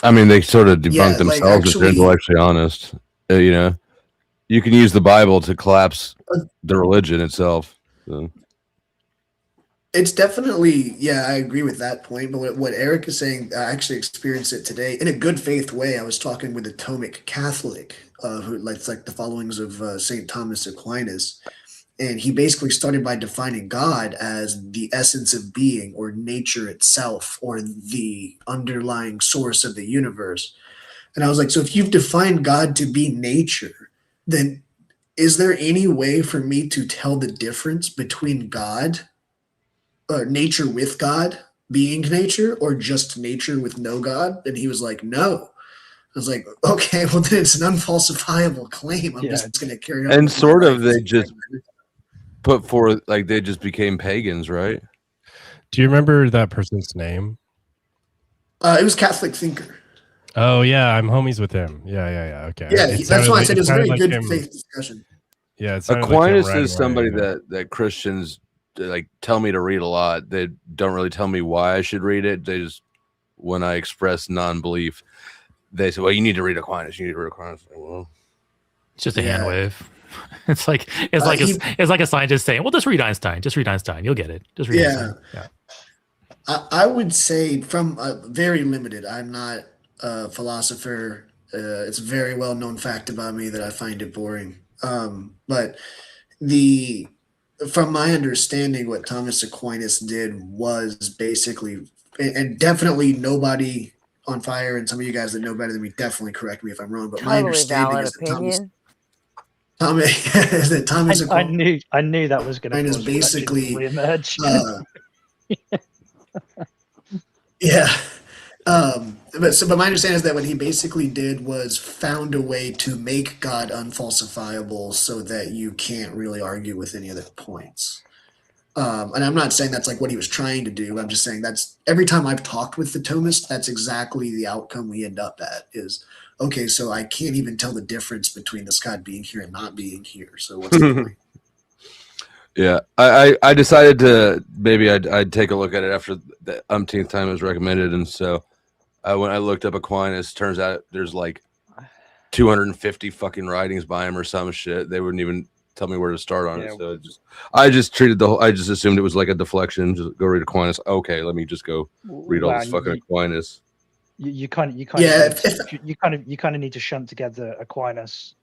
I mean, they sort of debunk themselves if they're intellectually honest. You can use the Bible to collapse the religion itself. So. It's definitely, I agree with that point. But what Eric is saying, I actually experienced it today in a good faith way. I was talking with a Thomic Catholic who likes like the followings of St. Thomas Aquinas. And he basically started by defining God as the essence of being, or nature itself, or the underlying source of the universe. And I was like, so if you've defined God to be nature, then is there any way for me to tell the difference between God, or nature with God being nature, or just nature with no God? And he was like, no. I was like, okay, well then it's an unfalsifiable claim. I'm just going to carry on. And sort of they just put forth, like they just became pagans, right? Do you remember that person's name? It was Catholic Thinker. Oh yeah, I'm homies with him. Yeah. Okay. Yeah, that's why I said it was a very good faith discussion. Yeah, Aquinas is somebody that Christians like tell me to read a lot. They don't really tell me why I should read it. They just, when I express non-belief, they say, "Well, you need to read Aquinas. You need to read Aquinas." Like, well, it's just a hand wave. It's like a scientist saying, "Well, just read Einstein. Just read Einstein. You'll get it. Just read Einstein." Yeah. I would say from very limited. I'm not a philosopher. It's a very well known fact about me that I find it boring. But from my understanding, what Thomas Aquinas did was basically, and definitely nobody on fire, and some of you guys that know better than me definitely correct me if I'm wrong. But my understanding is that Thomas Aquinas, I knew that was going to basically reemerge. But my understanding is that what he basically did was found a way to make God unfalsifiable so that you can't really argue with any other points. And I'm not saying that's like what he was trying to do. I'm just saying that's every time I've talked with the Thomists, that's exactly the outcome we end up at is, okay, so I can't even tell the difference between this God being here and not being here. So what's the point? Yeah, I decided to maybe I'd take a look at it after the umpteenth time it was recommended, and so when I looked up Aquinas, turns out there's like 250 fucking writings by him or some shit. They wouldn't even tell me where to start on it. So I just treated I just assumed it was like a deflection. Just go read Aquinas. Okay, let me just go read all this fucking Aquinas. You kind of need to shunt together Aquinas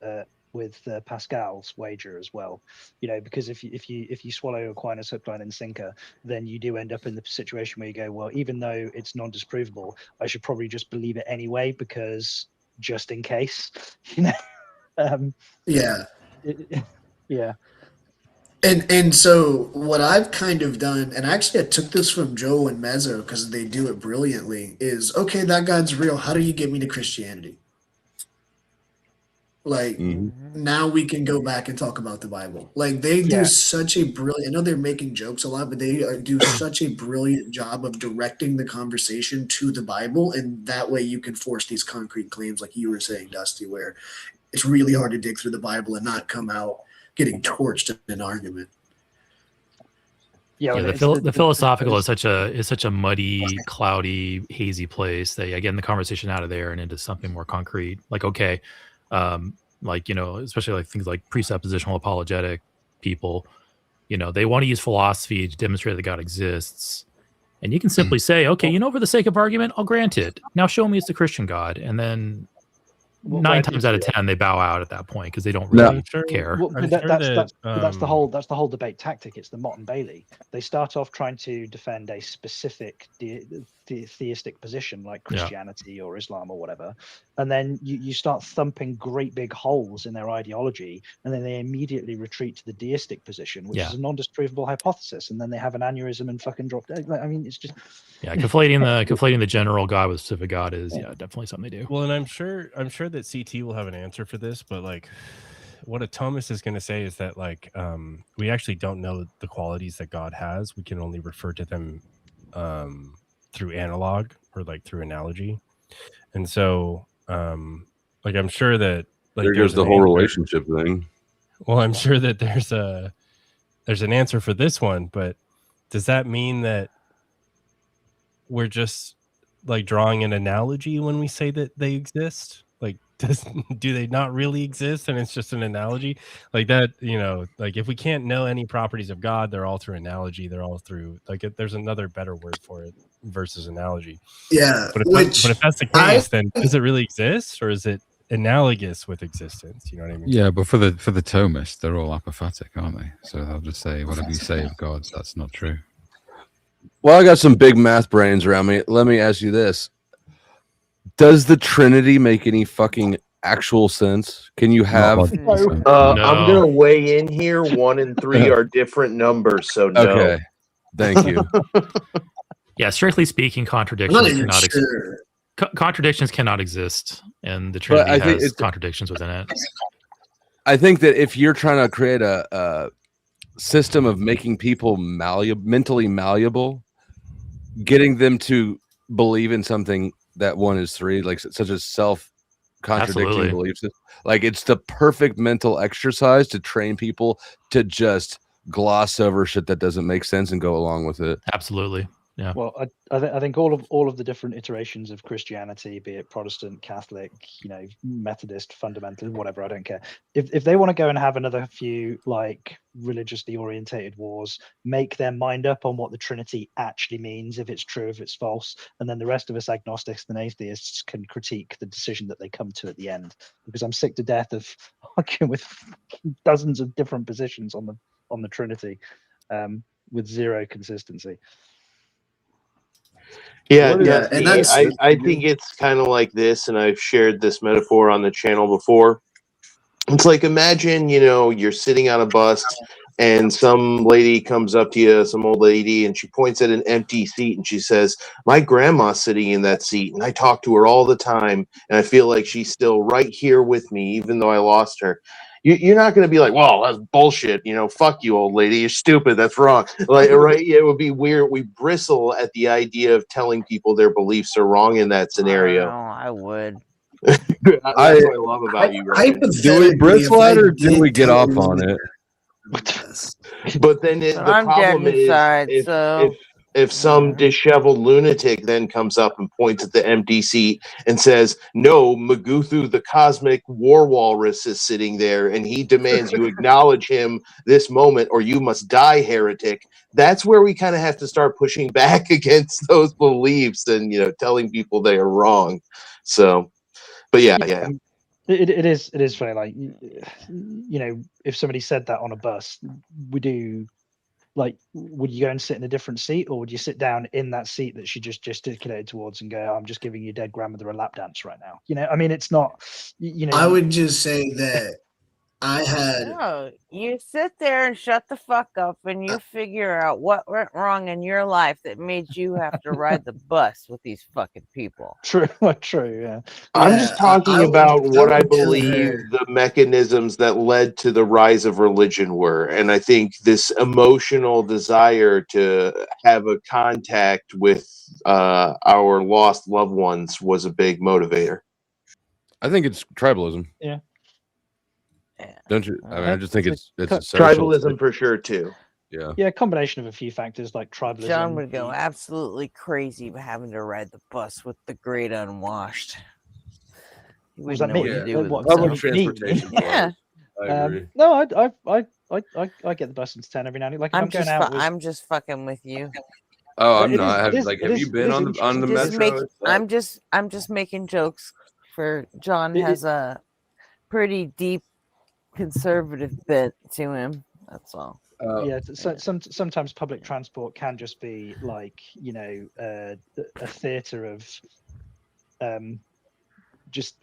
with Pascal's wager as well, because if you swallow Aquinas hook, line, and sinker, then you do end up in the situation where you go, well, even though it's non-disprovable, I should probably just believe it anyway because just in case, Yeah. And so what I've kind of done, and actually I took this from Joe and Mezzo because they do it brilliantly, is, okay, that God's real. How do you get me to Christianity? Like, now we can go back and talk about the Bible. Like, they do such a brilliant, I know they're making jokes a lot, but they do such a brilliant job of directing the conversation to the Bible. And that way you can force these concrete claims, like you were saying, Dusty, where it's really hard to dig through the Bible and not come out getting torched in an argument. The philosophical is such a muddy, cloudy, hazy place that getting the conversation out of there and into something more concrete. Like, okay, especially like things like presuppositional apologetic people, they want to use philosophy to demonstrate that God exists. And you can simply say, okay, for the sake of argument, I'll grant it. Now show me it's the Christian God. And then 9 times out of 10 they bow out at that point because they don't really care. Well, I'm but sure that's the whole debate tactic. It's the Mott and Bailey. They start off trying to defend a specific theistic position like Christianity or Islam or whatever, and then you start thumping great big holes in their ideology, and then they immediately retreat to the deistic position, which is a non-disprovable hypothesis, and then they have an aneurysm and fucking drop dead. I mean, it's just conflating the general God with specific God is definitely something they do. Well, and I'm sure that CT will have an answer for this, but like what a Thomas is going to say is that like we actually don't know the qualities that God has. We can only refer to them through analog or like through analogy. And so like I'm sure that like there goes the whole relationship thing. Well, I'm sure that there's an answer for this one, but does that mean that we're just like drawing an analogy when we say that they exist? Like, do they not really exist and it's just an analogy like that? You know, like if we can't know any properties of God, they're all through analogy. They're all through like there's another better word for it versus analogy. Yeah, but if that's the case, then does it really exist or is it analogous with existence? You know what I mean? Yeah, but for the Thomists, they're all apophatic, aren't they? So they'll just say whatever you say of gods, that's not true. Well, I got some big math brains around me. Let me ask you this. Does the Trinity make any fucking actual sense? Can you have... I'm going to weigh in here. 1 and 3 are different numbers, so no. Okay. Thank you. Yeah, strictly speaking, contradictions cannot exist. Contradictions cannot exist, and the Trinity has contradictions within it. I think that if you're trying to create a system of making people mentally malleable, getting them to believe in something that 1 is 3, like such as self-contradicting beliefs, like it's the perfect mental exercise to train people to just gloss over shit that doesn't make sense and go along with it. Absolutely. Yeah. Well, I think all of the different iterations of Christianity, be it Protestant, Catholic, Methodist, fundamental, whatever, I don't care. If they want to go and have another few like religiously orientated wars, make their mind up on what the Trinity actually means, if it's true, if it's false, and then the rest of us agnostics and atheists can critique the decision that they come to at the end. Because I'm sick to death of arguing with dozens of different positions on the Trinity, with zero consistency. Yeah, and I think it's kind of like this, and I've shared this metaphor on the channel before. It's like, imagine, you're sitting on a bus and some lady comes up to you, some old lady, and she points at an empty seat and she says, my grandma's sitting in that seat and I talk to her all the time and I feel like she's still right here with me, even though I lost her. You're not going to be like, well, that's bullshit. Fuck you, old lady. You're stupid. That's wrong. Like, right? It would be weird. We bristle at the idea of telling people their beliefs are wrong in that scenario. I would. That's what I love about you, Ryan. Do we bristle at it or do we get off on it? But then the problem is if some disheveled lunatic then comes up and points at the empty seat and says, no, Maguthu the cosmic war walrus is sitting there and he demands you acknowledge him this moment or you must die, heretic. That's where we kind of have to start pushing back against those beliefs and, telling people they are wrong. So, but yeah. It is funny. Like, if somebody said that on a bus, would you go and sit in a different seat, or would you sit down in that seat that she just gesticulated towards and go, I'm just giving your dead grandmother a lap dance right now? I mean, it's not, I would just say that No, you sit there and shut the fuck up and you figure out what went wrong in your life that made you have to ride the bus with these fucking people. True, yeah. I'm just talking about what I believe the mechanisms that led to the rise of religion were. And I think this emotional desire to have a contact with our lost loved ones was a big motivator. I think it's tribalism. Yeah. Don't you? I mean, I just think it's tribalism for sure too. Yeah. Yeah, a combination of a few factors like tribalism. John would go absolutely crazy having to ride the bus with the great unwashed. He Was that wouldn't know me? what to do with himself. Transportation. Yeah. I agree. No, I get the bus into town every now and then. Like, if I'm going out. I'm just fucking with you. Oh, I'm not. Have you been on the metro? I'm just making jokes for John has a pretty deep conservative bent to him. That's all. Yeah, sometimes public transport can just be like, you know, a theater of just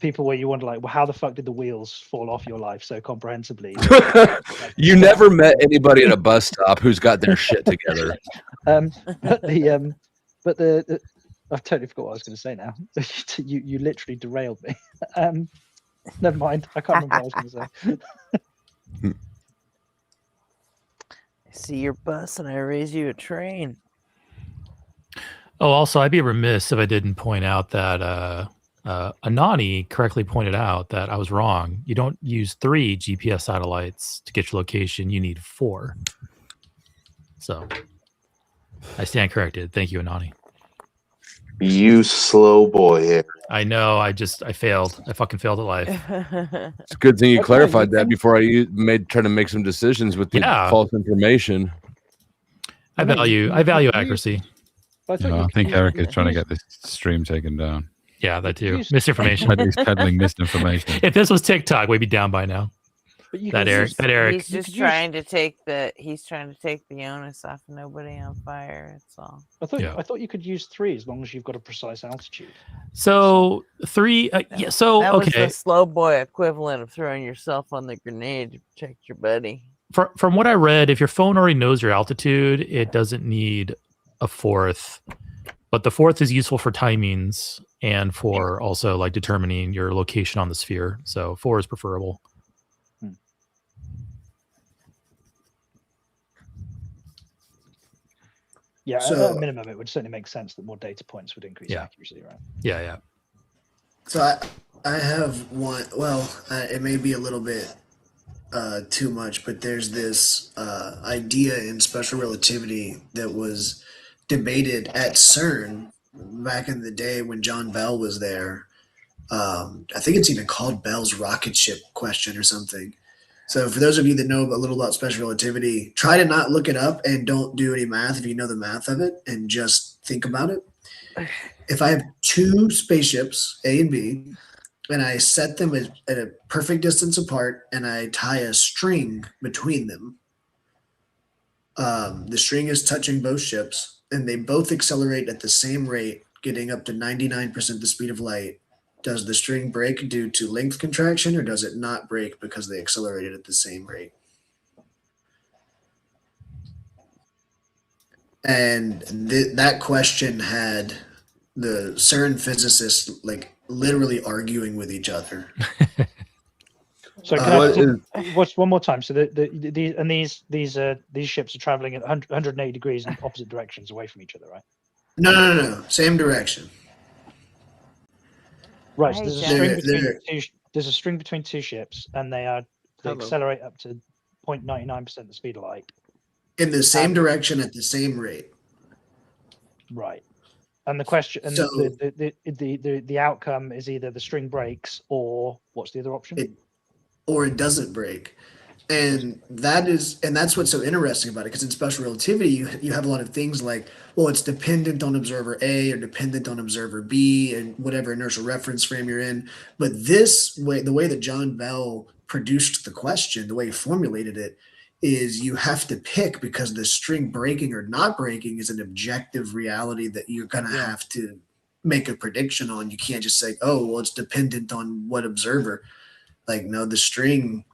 people where you wonder, like, well, how the fuck did the wheels fall off your life so comprehensively? You never met anybody at a bus stop who's got their shit together. But I've totally forgot what I was going to say now. you literally derailed me. Never mind. I can't remember what I was going to say. I see your bus and I raise you a train. Oh, also, I'd be remiss if I didn't point out that Anani correctly pointed out that I was wrong. You don't use 3 GPS satellites to get your location. You need 4. So I stand corrected. Thank you, Anani. You slow boy. I know. I failed. I fucking failed at life. It's a good thing you clarified that before I try to make some decisions with the false information. I value accuracy. I think Eric is trying to get this stream taken down. Yeah, that too. Misinformation. He's peddling misinformation. If this was TikTok, we'd be down by now. That Eric. He's just trying to take the onus off nobody on fire. That's all. I thought you could use 3 as long as you've got a precise altitude. So 3. Yeah. So that okay. was the slow boy equivalent of throwing yourself on the grenade to protect your buddy. From what I read, if your phone already knows your altitude, it doesn't need a 4th. But the 4th is useful for timings and for also like determining your location on the sphere. So 4 is preferable. Yeah, So- at a minimum, it would certainly make sense that more data points would increase accuracy, right? Yeah. So I have one. Well, it may be a little bit too much, but there's this idea in special relativity that was debated at CERN back in the day when John Bell was there. I think it's even called Bell's rocket ship question or something. So for those of you that know a little about special relativity, try to not look it up and don't do any math if you know the math of it, and just think about it. If I have 2 spaceships, A and B, and I set them at a perfect distance apart and I tie a string between them, the string is touching both ships and they both accelerate at the same rate, getting up to 99% the speed of light. Does the string break due to length contraction, or does it not break because they accelerated at the same rate? And that question had the CERN physicists like literally arguing with each other. So can watch one more time. So these ships are traveling at 180 degrees in opposite directions away from each other, right? No. Same direction. Right. So there's a string between 2 ships, and they accelerate up to 0.99% the speed of light. In the same direction at the same rate. Right. And the question, and So- the outcome is either the string breaks or what's the other option? Or it doesn't break. And that's what's so interesting about it, because in special relativity you have a lot of things like, well, it's dependent on observer A or dependent on observer B and whatever inertial reference frame you're in. But this way, the way that John Bell produced the question, the way he formulated it, is you have to pick, because the string breaking or not breaking is an objective reality that you're going to have to make a prediction on. You can't just say, oh, well, it's dependent on what observer. Like, no, the string,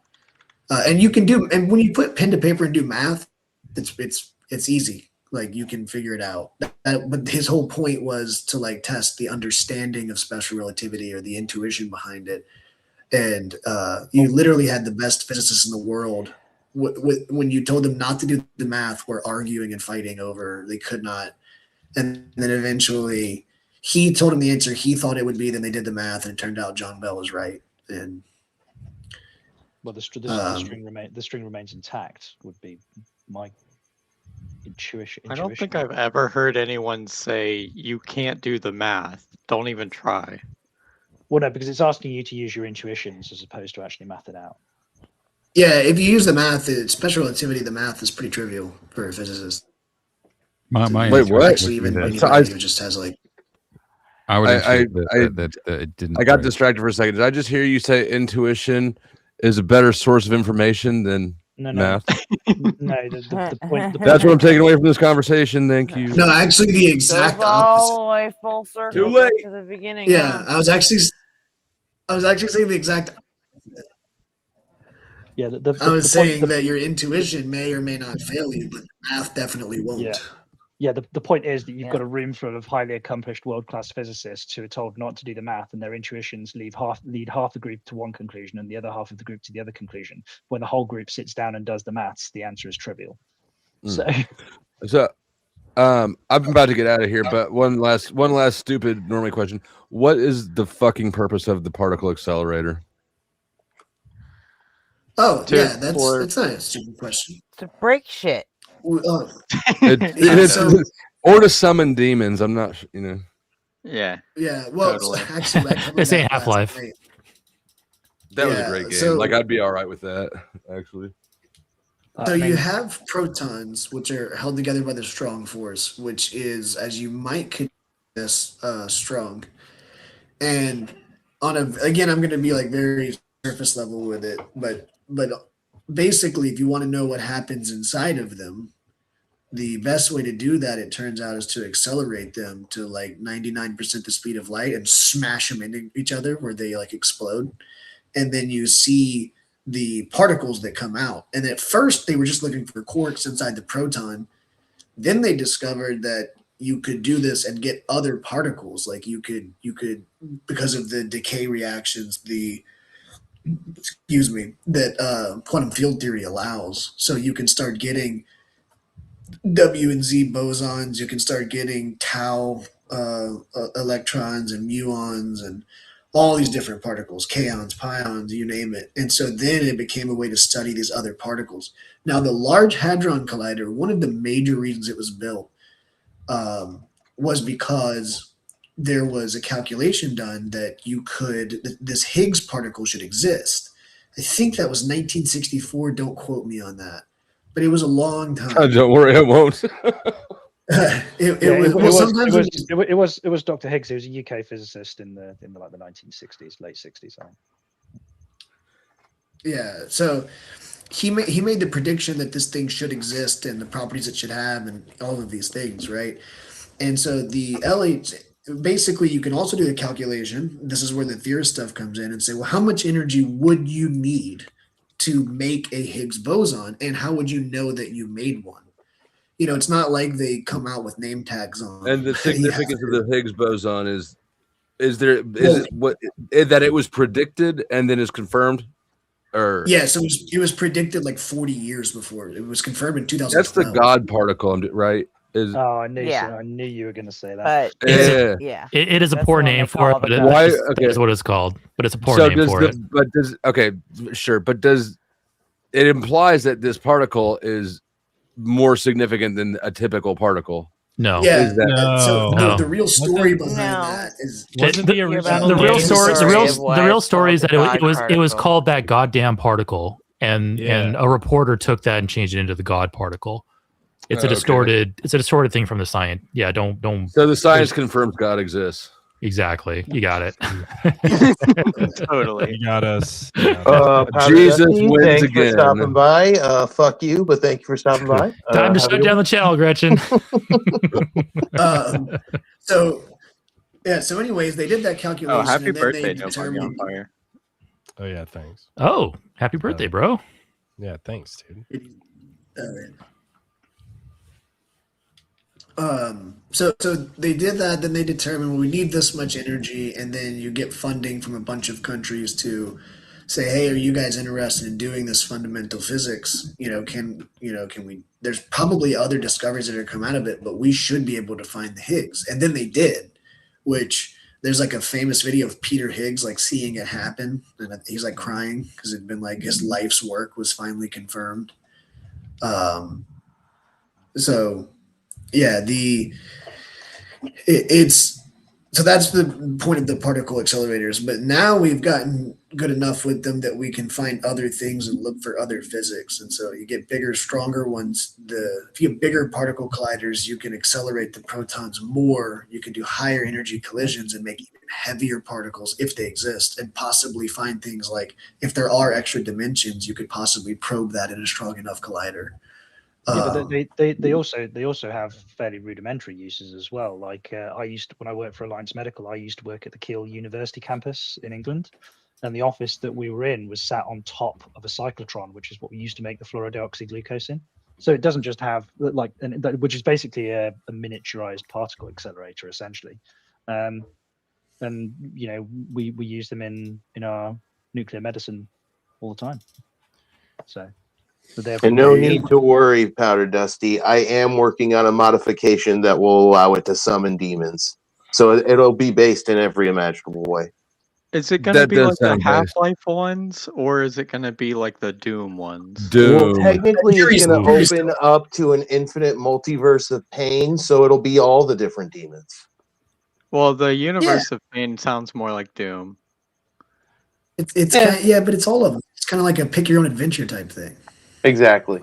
and you can do, and when you put pen to paper and do math, it's easy. Like, you can figure it out. But his whole point was to like test the understanding of special relativity or the intuition behind it. And you literally had the best physicists in the world. When you told them not to do the math, were arguing and fighting over, they could not. And then eventually he told him the answer he thought it would be, then they did the math, and it turned out John Bell was right. And well, the string remains intact would be my intuition. I don't think I've ever heard anyone say you can't do the math. Don't even try. Well, no, because it's asking you to use your intuitions as opposed to actually math it out. Yeah, if you use the math, special relativity, the math is pretty trivial for a physicist. My Wait, what? intuition would be Even that- anybody who just has like. I would intuit that it didn't. I got distracted for a second. Did I just hear you say intuition is a better source of information than math? No, the point. That's what I'm taking away from this conversation. Thank you. No, actually, the exact Goes opposite. all the way full circle back to the beginning. Yeah, huh? I was actually saying the exact. Yeah, I was saying that your intuition may or may not fail you, but math definitely won't. Yeah, the point is that you've got a room full of highly accomplished world-class physicists who are told not to do the math, and their intuitions lead half the group to one conclusion and the other half of the group to the other conclusion. When the whole group sits down and does the maths, the answer is trivial. So I'm about to get out of here, but one last stupid normally question. What is the fucking purpose of the particle accelerator? Oh, yeah, it's not a stupid question. To break shit. Or to summon demons. I'm not, Yeah. Yeah. Well, Totally. actually, This ain't Half-Life. That was a great game. Like, I'd be all right with that, actually. So you have protons, which are held together by the strong force, which is, as you might consider, strong. And again, I'm going to be like very surface level with it, but basically, if you want to know what happens inside of them, the best way to do that, it turns out, is to accelerate them to like 99% the speed of light and smash them into each other where they like explode. And then you see the particles that come out. And at first they were just looking for quarks inside the proton. Then they discovered that you could do this and get other particles. Like you could, because of the decay reactions, that quantum field theory allows. So you can start getting W and Z bosons. You can start getting tau electrons and muons and all these different particles, kaons, pions, you name it. And so then it became a way to study these other particles. Now, the Large Hadron Collider, one of the major reasons it was built was because there was a calculation done that this Higgs particle should exist. I think that was 1964. Don't quote me on that. But it was a long time. Don't worry, I won't. It was Dr. Higgs. He was a UK physicist in the 1960s, late 60s. Yeah, so he made the prediction that this thing should exist and the properties it should have and all of these things, right? And so the LH, basically, you can also do the calculation. This is where the theorist stuff comes in and say, well, how much energy would you need to make a Higgs boson, and how would you know that you made one? It's not like they come out with name tags on. And the significance of the Higgs boson is that it was predicted and then is confirmed? Or yes, it was predicted like 40 years before. It was confirmed in 2012. That's the God particle, right? I knew you were going to say that. It is a poor name for it, but that is what it's called. But it's a poor name for it. But does it implies that this particle is more significant than a typical particle? No. Yeah. The real story behind that is the real story is that it was called that goddamn particle, and a reporter took that and changed it into the God particle. It's a distorted thing from the science. Yeah, don't. So the science confirms God exists. Exactly. You got it. Totally. You got us. Jesus wins thanks again. For stopping by. Fuck you, but thank you for stopping by. Time to shut down the channel, Gretchen. So anyways, they did that calculation. Oh, happy and then birthday, they Nobody determined, on Fire. Oh yeah, thanks. Oh, happy birthday, bro. Yeah, thanks, dude. So they did that, then they determined, well, we need this much energy, and then you get funding from a bunch of countries to say, hey, are you guys interested in doing this fundamental physics? Can we, there's probably other discoveries that are come out of it, but we should be able to find the Higgs. And then they did, which there's like a famous video of Peter Higgs like seeing it happen, and he's like crying because it'd been like his life's work was finally confirmed. So yeah, it's So that's the point of the particle accelerators. But now we've gotten good enough with them that we can find other things and look for other physics. And so you get bigger, stronger ones. If you have bigger particle colliders, you can accelerate the protons more. You can do higher energy collisions and make even heavier particles if they exist, and possibly find things like, if there are extra dimensions, you could possibly probe that in a strong enough collider. Yeah, but they also have fairly rudimentary uses as well. Like when I worked for Alliance Medical, I used to work at the Keele University campus in England, and the office that we were in was sat on top of a cyclotron, which is what we used to make the fluorodeoxyglucose in. So it doesn't just have which is basically a miniaturized particle accelerator essentially, and we use them in our nuclear medicine all the time. So. And no need to worry, Powder Dusty. I am working on a modification that will allow it to summon demons. So it'll be based in every imaginable way. Is it going to be like the Half-Life ones, or is it going to be like the Doom ones? Well, technically, it's going to open up to an infinite multiverse of pain, so it'll be all the different demons. Well, the universe of pain sounds more like Doom. It's kind of, but it's all of them. It's kind of like a pick your own adventure type thing. Exactly.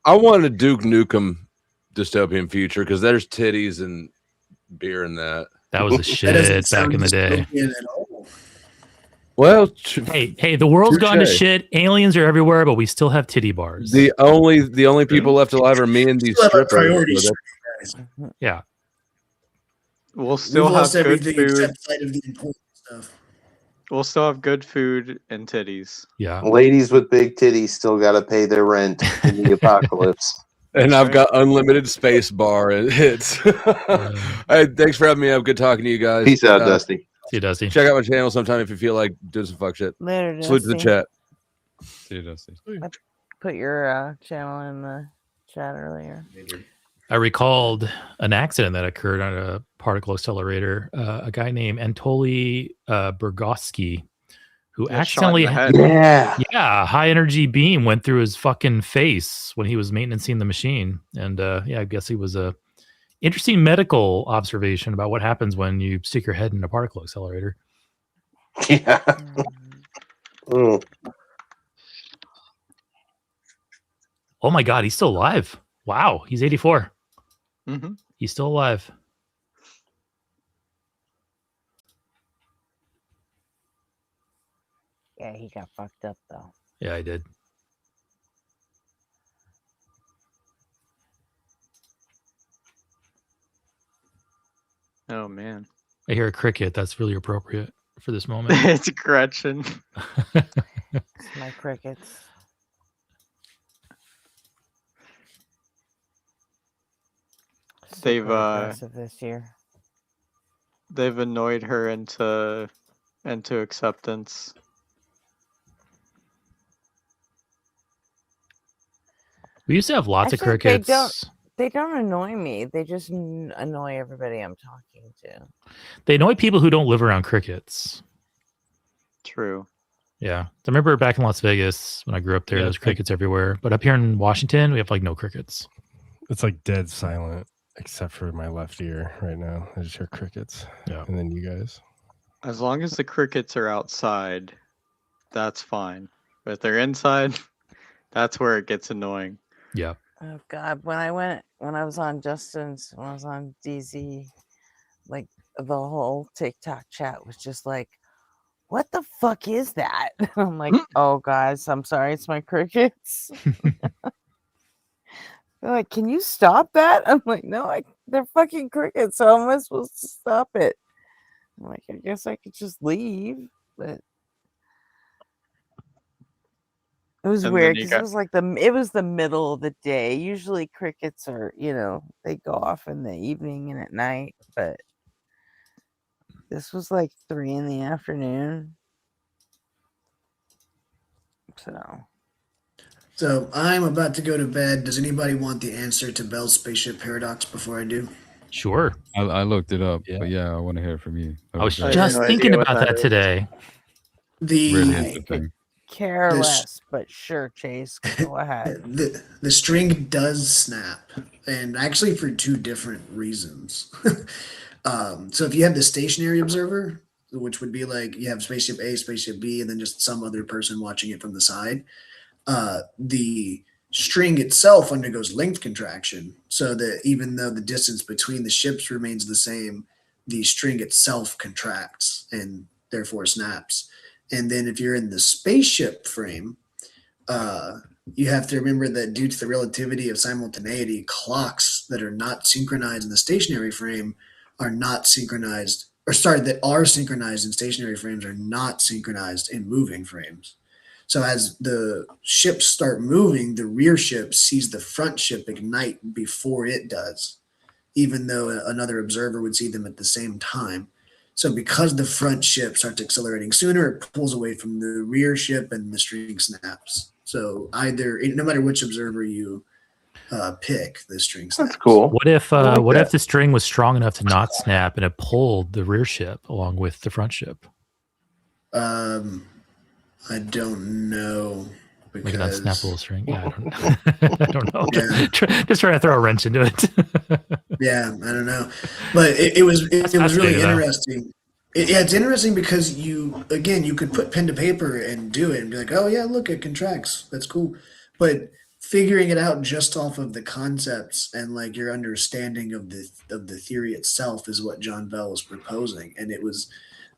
I want a Duke Nukem dystopian future because there's titties and beer in that. That was the shit back in the day. Well, hey, the world's gone to shit. Aliens are everywhere, but we still have titty bars. The only people left alive are me and these strippers. Yeah. We'll still have good everything food. except sight of the important stuff. We'll still have good food and titties. Yeah. Ladies with big titties still got to pay their rent in the apocalypse. And I've got unlimited space bar and hits. Hey, thanks for having me. Good talking to you guys. Peace out, Dusty. See you, Dusty. Check out my channel sometime if you feel like doing some fuck shit. Later, Salute to the Dusty. chat. See you, Dusty. I put your channel in the chat earlier. I recalled an accident that occurred on a particle accelerator. A guy named Anatoly Bergotsky, who accidentally a high energy beam went through his fucking face when he was maintaining the machine. And I guess it was a interesting medical observation about what happens when you stick your head in a particle accelerator. Yeah. Oh my God, he's still alive. Wow, he's 84. Mm-hmm. He's still alive. Yeah, he got fucked up though. Yeah, I did. Oh man. I hear a cricket. That's really appropriate for this moment. It's Gretchen. It's my crickets. They've aggressive this year. They've annoyed her into acceptance. We used to have lots of crickets. They don't annoy me. They just annoy everybody I'm talking to. They annoy people who don't live around crickets. True. Yeah. I remember back in Las Vegas when I grew up there, there's crickets everywhere. But up here in Washington, we have like no crickets. It's like dead silent, except for my left ear right now. I just hear crickets. Yeah. And then you guys. As long as the crickets are outside, that's fine. But if they're inside, that's where it gets annoying. Yeah. Oh God, when I was on DZ, like the whole TikTok chat was just like, what the fuck is that? I'm like, oh guys, I'm sorry, it's my crickets. They're like, can you stop that? I'm like, no, they're fucking crickets. So how am I supposed to stop it? I'm like, I guess I could just leave, but it was weird because it was like it was the middle of the day. Usually crickets are, they go off in the evening and at night, but this was like 3 p.m. So I'm about to go to bed. Does anybody want the answer to Bell's spaceship paradox before I do? Sure. I looked it up, but yeah, I want to hear from you. I was just thinking about that today. Care less, but sure, Chase, go ahead. The string does snap, and actually for 2 different reasons. So if you have the stationary observer, which would be like you have spaceship A, spaceship B, and then just some other person watching it from the side, the string itself undergoes length contraction, so that even though the distance between the ships remains the same, the string itself contracts and therefore snaps. And then if you're in the spaceship frame, you have to remember that due to the relativity of simultaneity, clocks that are not synchronized in the stationary frame are not synchronized, or sorry, that are synchronized in stationary frames are not synchronized in moving frames. So as the ships start moving, the rear ship sees the front ship ignite before it does, even though another observer would see them at the same time. So because the front ship starts accelerating sooner, it pulls away from the rear ship and the string snaps. So either, no matter which observer you pick, the string snaps. That's cool. What if the string was strong enough to not snap and it pulled the rear ship along with the front ship? I don't know. Like an unsnappable string. Yeah, I don't know. Yeah. Just trying to throw a wrench into it. Yeah, I don't know, but it was really interesting. It's interesting because you could put pen to paper and do it and be like, oh yeah, look, it contracts. That's cool. But figuring it out just off of the concepts and like your understanding of the theory itself is what John Bell was proposing, and it was.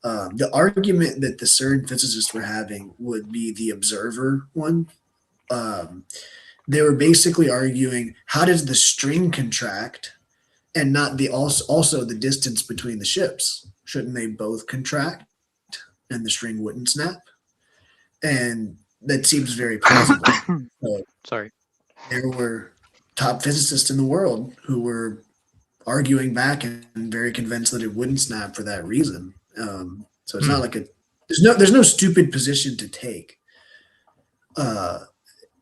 The argument that the CERN physicists were having would be the observer one. They were basically arguing, how does the string contract and not the also the distance between the ships? Shouldn't they both contract and the string wouldn't snap? And that seems very plausible. Sorry. There were top physicists in the world who were arguing back and very convinced that it wouldn't snap for that reason. So it's not like there's no stupid position to take.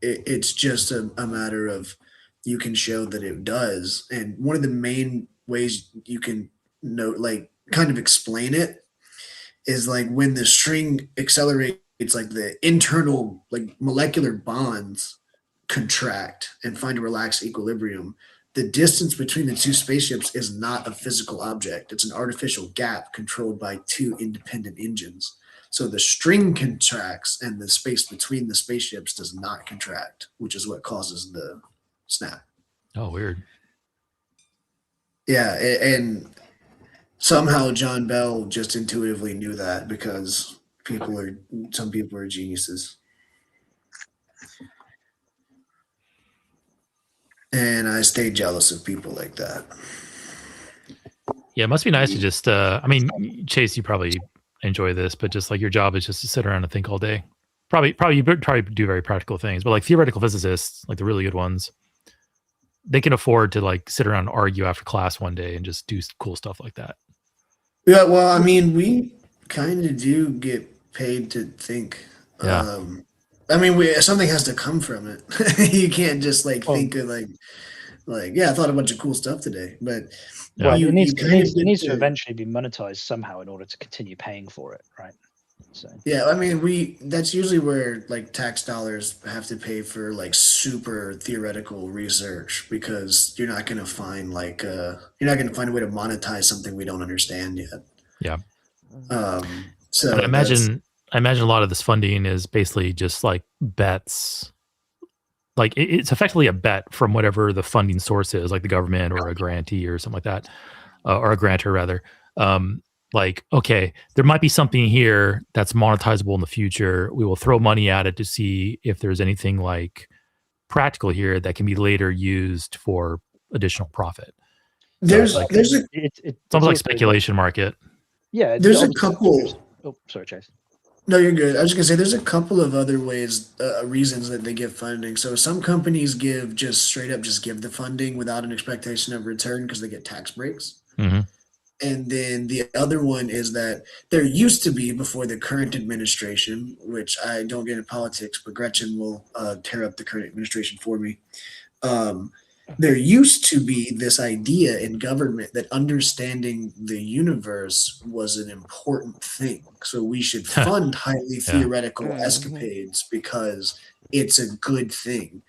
It's just a matter of you can show that it does. And one of the main ways you can kind of explain it is like when the string accelerates, like the internal molecular bonds contract and find a relaxed equilibrium. The distance between the two spaceships is not a physical object. It's an artificial gap controlled by two independent engines. So the string contracts and the space between the spaceships does not contract, which is what causes the snap. Oh, weird. Yeah, and somehow John Bell just intuitively knew that because some people are geniuses. And I stay jealous of people like that. Yeah, it must be nice to just, I mean, Chase, you probably enjoy this, but just like your job is just to sit around and think all day. You probably do very practical things, but like theoretical physicists, like the really good ones, they can afford to like sit around and argue after class one day and just do cool stuff like that. Yeah, well, I mean, we kind of do get paid to think. Yeah. I mean, something has to come from it. You can't just think of I thought a bunch of cool stuff today, but it needs to eventually be monetized somehow in order to continue paying for it, right? So yeah, I mean, that's usually where tax dollars have to pay for super theoretical research, because you're not going to find a way to monetize something we don't understand yet. Yeah. So I imagine a lot of this funding is basically just like bets. Like it's effectively a bet from whatever the funding source is, like the government or a grantee or something like that, or a grantor rather. Okay, there might be something here that's monetizable in the future. We will throw money at it to see if there's anything practical here that can be later used for additional profit. It's almost like speculation market. Yeah, there's a couple. Oh, sorry, Chase. No, you're good. I was just gonna say there's a couple of other reasons that they give funding. So some companies give the funding without an expectation of return because they get tax breaks. Mm-hmm. And then the other one is that there used to be, before the current administration, which I don't get in politics, but Gretchen will tear up the current administration for me. There used to be this idea in government that understanding the universe was an important thing. So we should fund highly theoretical escapades because it's a good thing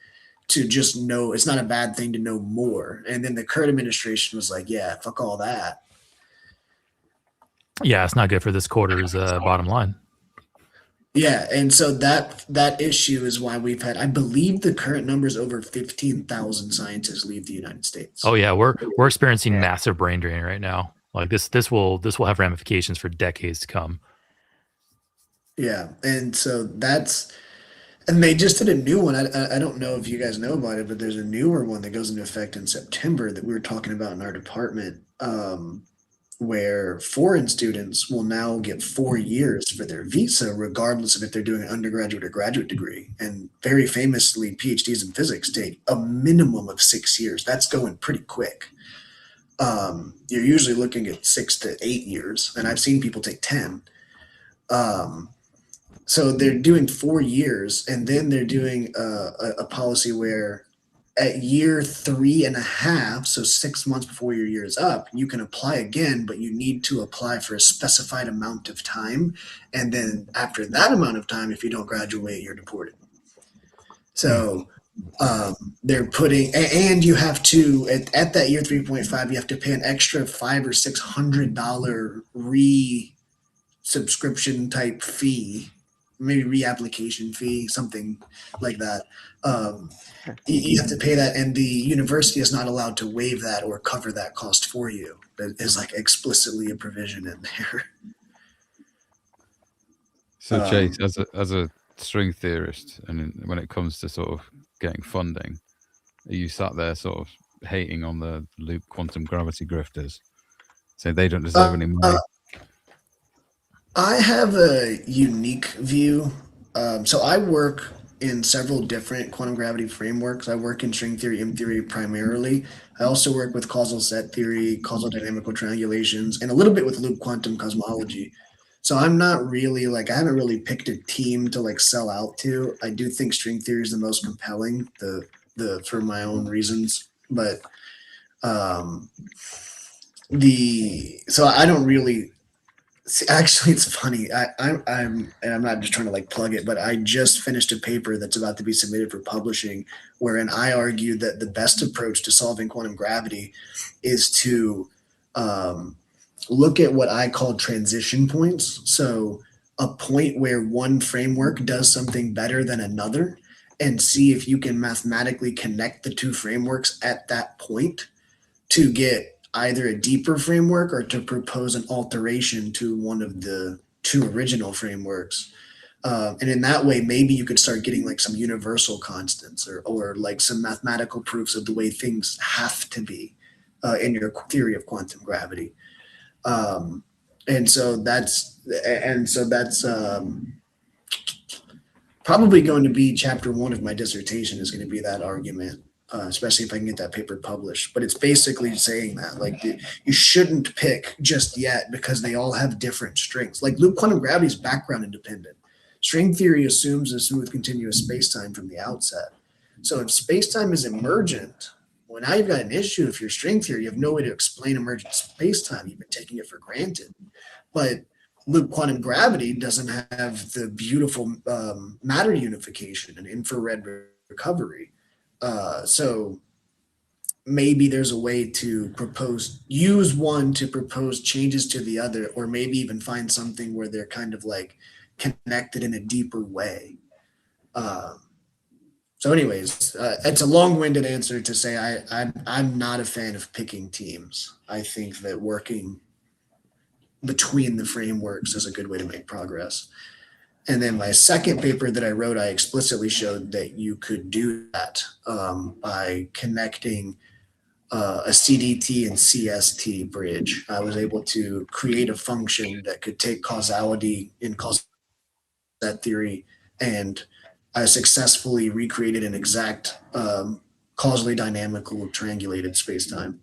to just know. It's not a bad thing to know more. And then the current administration was like, yeah, fuck all that. Yeah, it's not good for this quarter's bottom line. Yeah, and so that issue is why we've had, I believe the current number is over 15,000 scientists leave the United States. Oh yeah, we're experiencing massive brain drain right now. Like this will have ramifications for decades to come. Yeah, and so and they just did a new one. I don't know if you guys know about it, but there's a newer one that goes into effect in September that we were talking about in our department, where foreign students will now get 4 years for their visa, regardless of if they're doing an undergraduate or graduate degree. And very famously, PhDs in physics take a minimum of 6 years. That's going pretty quick. You're usually looking at 6 to 8 years, and I've seen people take 10. So they're doing 4 years, and then they're doing a policy where at year 3.5, so 6 months before your year is up, you can apply again, but you need to apply for a specified amount of time. And then after that amount of time, if you don't graduate, you're deported. So they're putting, and you have to, at that year 3.5, you have to pay an extra $500 or $600 re-subscription type fee, maybe reapplication fee, something like that. You have to pay that, and the university is not allowed to waive that or cover that cost for you. That is like explicitly a provision in there. So, Chase, as a string theorist, and when it comes to sort of getting funding, are you sat there sort of hating on the loop quantum gravity grifters, saying they don't deserve any money? I have a unique view. So I work in several different quantum gravity frameworks. I work in string theory, M theory primarily. I also work with causal set theory, causal dynamical triangulations, and a little bit with loop quantum cosmology. So I'm not really I haven't really picked a team to sell out to. I do think string theory is the most compelling, for my own reasons. But so I don't really. Actually, it's funny. I'm not just trying to plug it, but I just finished a paper that's about to be submitted for publishing, wherein I argue that the best approach to solving quantum gravity is to look at what I call transition points. So a point where one framework does something better than another, and see if you can mathematically connect the two frameworks at that point to get either a deeper framework or to propose an alteration to one of the two original frameworks. And in that way, maybe you could start getting some universal constants or some mathematical proofs of the way things have to be in your theory of quantum gravity. And so that's probably going to be chapter 1 of my dissertation, is going to be that argument. Especially if I can get that paper published. But it's basically saying that you shouldn't pick just yet because they all have different strings. Loop quantum gravity is background independent. String theory assumes a smooth continuous spacetime from the outset. So if spacetime is emergent, well, now you've got an issue. If you're string theory, you have no way to explain emergent spacetime. You've been taking it for granted. But loop quantum gravity doesn't have the beautiful matter unification and infrared recovery. So maybe there's a way to use one to propose changes to the other, or maybe even find something where they're kind of connected in a deeper way. So anyways, it's a long-winded answer to say I'm not a fan of picking teams. I think that working between the frameworks is a good way to make progress. And then my second paper that I wrote, I explicitly showed that you could do that by connecting a CDT and CST bridge. I was able to create a function that could take causality in causal set theory, and I successfully recreated an exact causally dynamical triangulated spacetime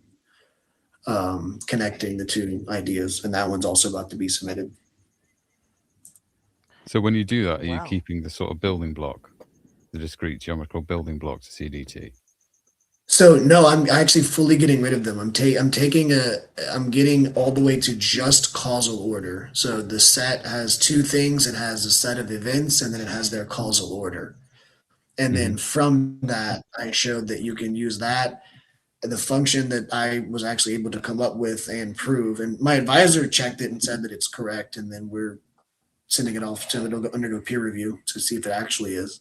connecting the two ideas. And that one's also about to be submitted. So when you do that, are you keeping the sort of building block, the discrete geometrical building block to CDT? So no, I'm actually fully getting rid of them. I'm getting all the way to just causal order. So the set has two things. It has a set of events, and then it has their causal order. And then from that, I showed that you can use that the function that I was actually able to come up with and prove. And my advisor checked it and said that it's correct. And then we're sending it off to undergo peer review to see if it actually is.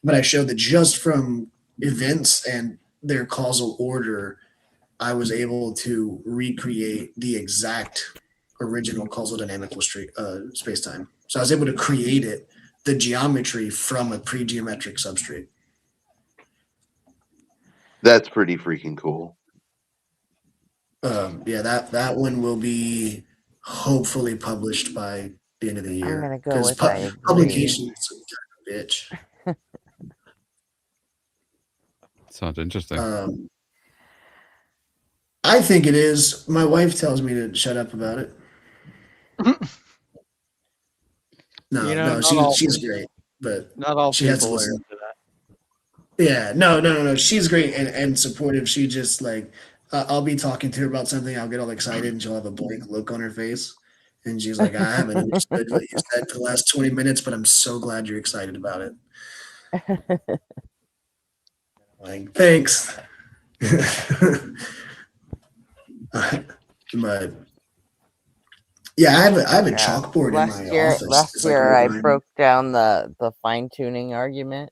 But I showed that just from events and their causal order, I was able to recreate the exact original causal dynamical space-time. So I was able to create it, the geometry from a pre-geometric substrate. That's pretty freaking cool. Yeah, that one will be hopefully published by the end of the year. I'm gonna go with I agree. Publication is some kind of bitch. Sounds interesting. I think it is. My wife tells me to shut up about it. No, she's great, but not all she has to people are listen. into that. Yeah, no. She's great and supportive. She just like, I'll be talking to her about something. I'll get all excited and she'll have a blank look on her face. And she's like, I haven't understood what you said for the last 20 minutes, but I'm so glad you're excited about it. Like, thanks. But yeah, I have a chalkboard in my office. Last year, I broke down the fine tuning argument,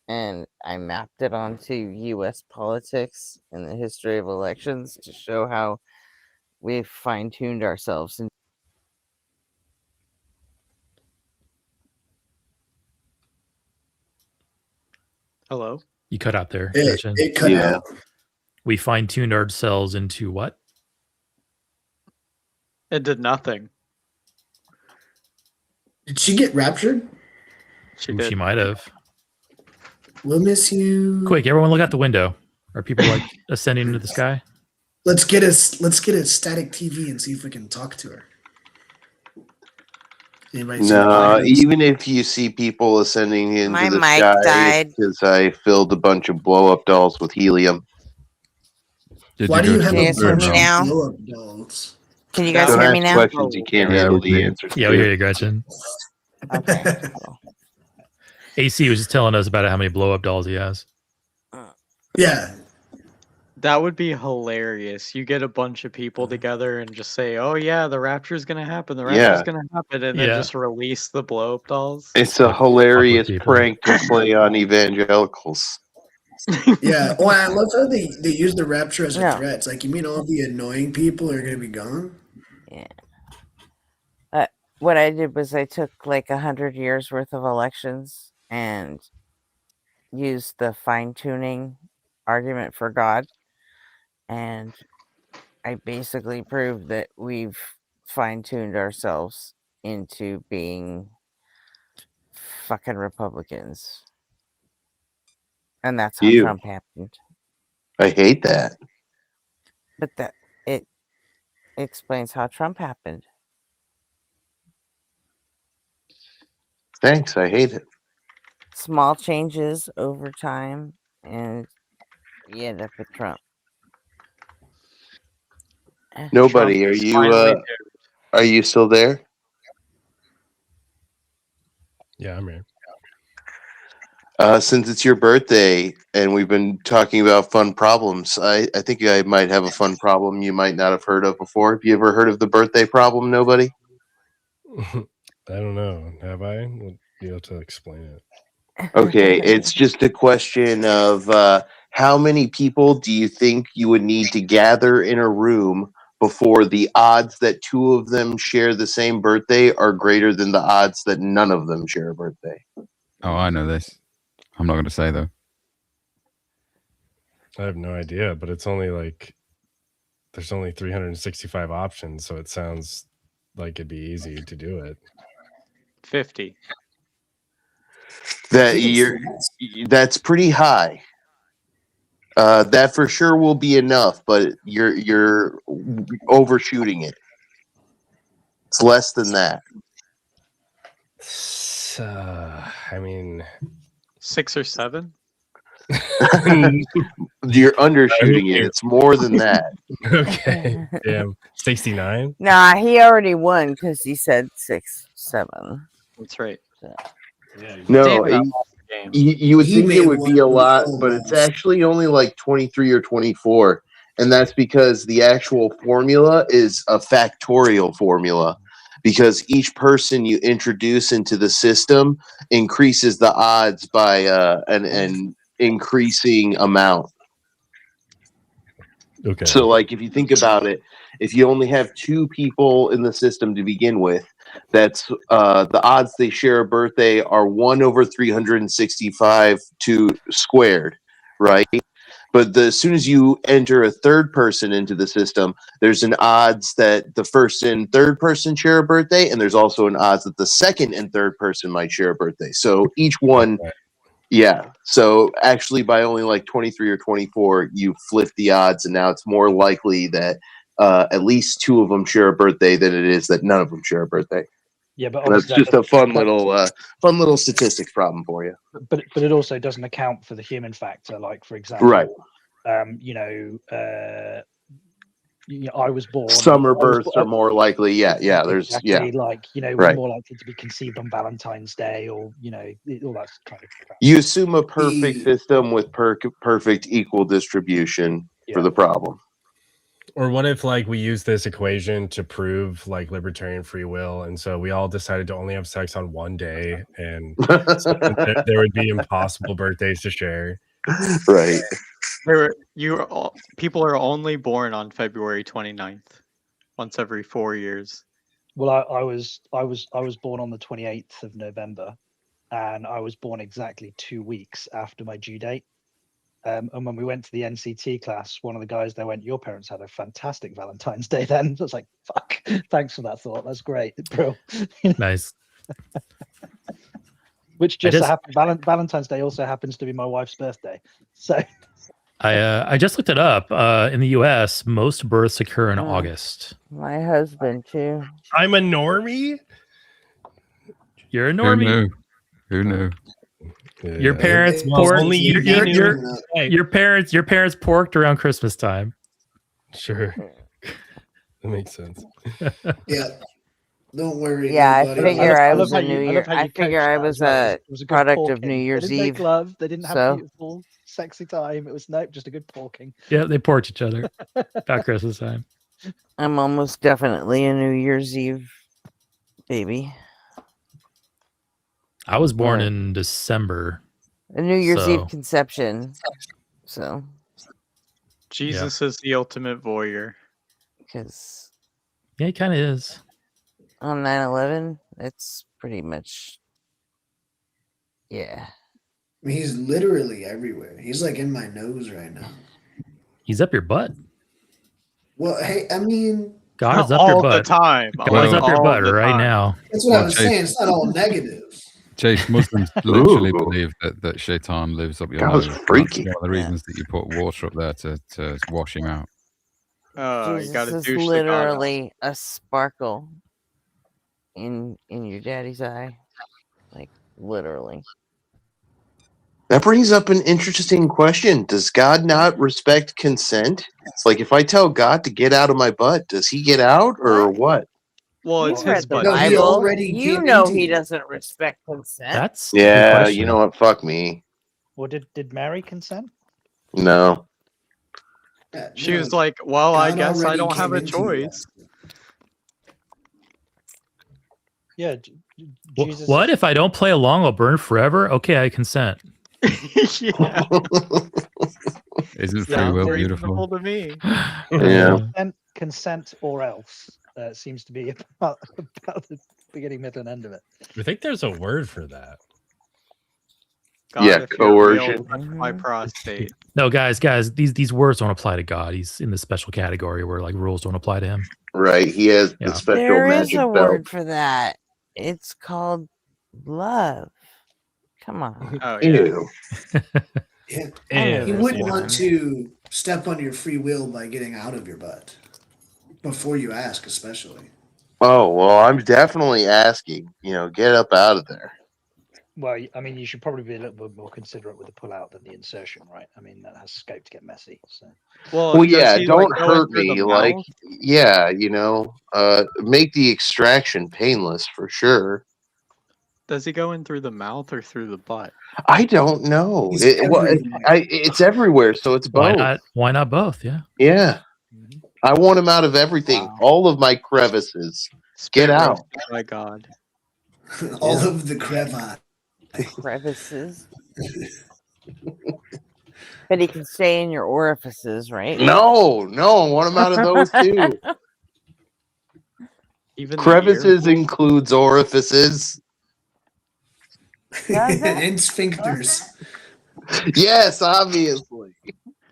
and I mapped it onto U.S. politics and the history of elections to show how we've fine tuned ourselves. Hello? You cut out there. It cut out. We fine tuned ourselves into what? It did nothing. Did she get raptured? She might have. We'll miss you. Quick, everyone look out the window. Are people like ascending into the sky? Let's get a static TV and see if we can talk to her. Anybody see No, even if you see people ascending into My the mic sky, died. because I filled a bunch of blow-up dolls with helium. Why do you have Can you guys hear me now? blow-up dolls? Can you guys Don't hear me ask now? questions you can't handle the answers Yeah, to. we hear you, Gretchen. Okay. AC was just telling us about how many blow up dolls he has. Yeah. That would be hilarious. You get a bunch of people together and just say, "Oh yeah, the rapture's gonna happen. The rapture's gonna happen," and then just release the blow up dolls. It's a hilarious prank to play on evangelicals. Yeah. Well, I love how they use the rapture as a threat. It's like, you mean all the annoying people are going to be gone? Yeah. What I did was I took like 100 years worth of elections and used the fine tuning argument for God. And I basically proved that we've fine tuned ourselves into being fucking Republicans. And that's how Trump happened. I hate that. But that it explains how Trump happened. Thanks, I hate it. Small changes over time, and you end up with Trump. Nobody, Trump are you still there? Yeah, I'm here. Since it's your birthday and we've been talking about fun problems, I think I might have a fun problem you might not have heard of before. Have you ever heard of the birthday problem? Nobody? I don't know. Have I? Well, you have to explain it. Okay, it's just a question of how many people do you think you would need to gather in a room before the odds that two of them share the same birthday are greater than the odds that none of them share a birthday? Oh, I know this. I'm not going to say, though. I have no idea, but it's only like there's only 365 options, so it sounds like it'd be easy to do it. 50. That's pretty high. That for sure will be enough, but you're overshooting it. It's less than that. I mean, 6 or 7. You're undershooting it. It's more than that. Okay. Damn. 69? Nah, he already won because he said 6, 7. That's right. So. No, you would think it would be a lot, but it's actually only like 23 or 24. And that's because the actual formula is a factorial formula, because each person you introduce into the system increases the odds by an increasing amount. Okay. So, like, if you think about it, if you only have 2 people in the system to begin with, that's the odds they share a birthday are 1/365 squared, right? But as soon as you enter a third person into the system, there's an odds that the first and third person share a birthday, and there's also an odds that the second and third person might share a birthday. So each one, yeah. So actually, by only like 23 or 24, you flip the odds, and now it's more likely that at least 2 of them share a birthday than it is that none of them share a birthday. Yeah, but And that's obviously just a fun little statistics problem for you. But it also doesn't account for the human factor. Like, for example, Right. I was born. Summer births are more likely. Yeah. There's exactly, like, we're right. more likely to be conceived on Valentine's Day, or all that kind of crap. You assume a perfect system with perfect equal distribution for the problem. Or what if, like, we use this equation to prove, like, libertarian free will, and so we all decided to only have sex on one day, and so there would be impossible birthdays to share. Right. People are only born on February 29th, once every 4 years. Well, I was born on the 28th of November, and I was born exactly 2 weeks after my due date. And when we went to the NCT class, one of the guys there went, "Your parents had a fantastic Valentine's Day then." I was like, "Fuck, thanks for that thought. That's great, bro." Nice. Which just happened. Valentine's Day also happens to be my wife's birthday. So I just looked it up. In the U.S., most births occur in August. My husband too. I'm a normie. You're a normie. Who knew? Your parents porked. Your parents porked around Christmas time. Sure, that makes sense. Yeah. Don't worry. Yeah, I everybody. figure I was a New Year. I figure I was a product of New Year's they didn't Eve. make love. They didn't have so- beautiful, sexy time. It was just a good porking. Yeah, they porked each other about Christmas time. I'm almost definitely a New Year's Eve baby. I was born in December. A New Year's so- Eve conception. So. Jesus is the ultimate voyeur. Because. Yeah, he kind of is. On 9/11, it's pretty much. Yeah. I mean, he's literally everywhere. He's like in my nose right now. He's up your butt. Well, hey, I mean, God is up your butt. All the time. God is up your butt right now. that's what I was saying. It's not all negative. Chase, Muslims literally believe that Shaitan lives up your That was nose. freaky. That's one of the reasons that you put water up there to wash him out. You gotta Jesus is douche the god. literally a sparkle in your daddy's eye. Like, literally. That brings up an interesting question. Does God not respect consent? It's like, if I tell God to get out of my butt, does he get out or what? Well, You it's read his the butt. No, he Bible. already You came know into he you. doesn't respect consent. That's a good Yeah, question. you know what? Fuck me. Well, did Mary consent? No. She was like, "Well, I God guess I already don't have came a into you. choice." Yeah. Wh- Jesus. What if I don't play along? I'll burn forever. Okay, I consent. Yeah. Isn't free Sounds will reasonable beautiful? to me. Yeah. Consent or else seems to be about the beginning, middle, and end of it. I think there's a word for that. God, Yeah, if you're real, coercion. touch my prostate. No, guys, these words don't apply to God. He's in the special category where like rules don't apply to him. Right. He has Yeah. the special There is magic a belt. word for that. It's called love. Come on. Oh yeah. Ew. Yeah. Yeah. He wouldn't Yeah. want to step on your free will by getting out of your butt before you ask, especially. Oh, well, I'm definitely asking. Get up out of there. Well, I mean, you should probably be a little bit more considerate with the pull-out than the insertion, right? I mean, that has scope to get messy. So. Well, does yeah, he, don't go hurt in through the me. Like, mouth? yeah, make the extraction painless for sure. Does he go in through the mouth or through the butt? I don't know. He's It's everywhere, so it's Why both. not? Why not both? Yeah. Yeah. I want him out of everything. All of my crevices. Get Spit out. roasted by God. All of the crevice. Crevices. But he can stay in your orifices, right? No, I want him out of those too. Even Crevices includes orifices. And sphincters. Yes, obviously.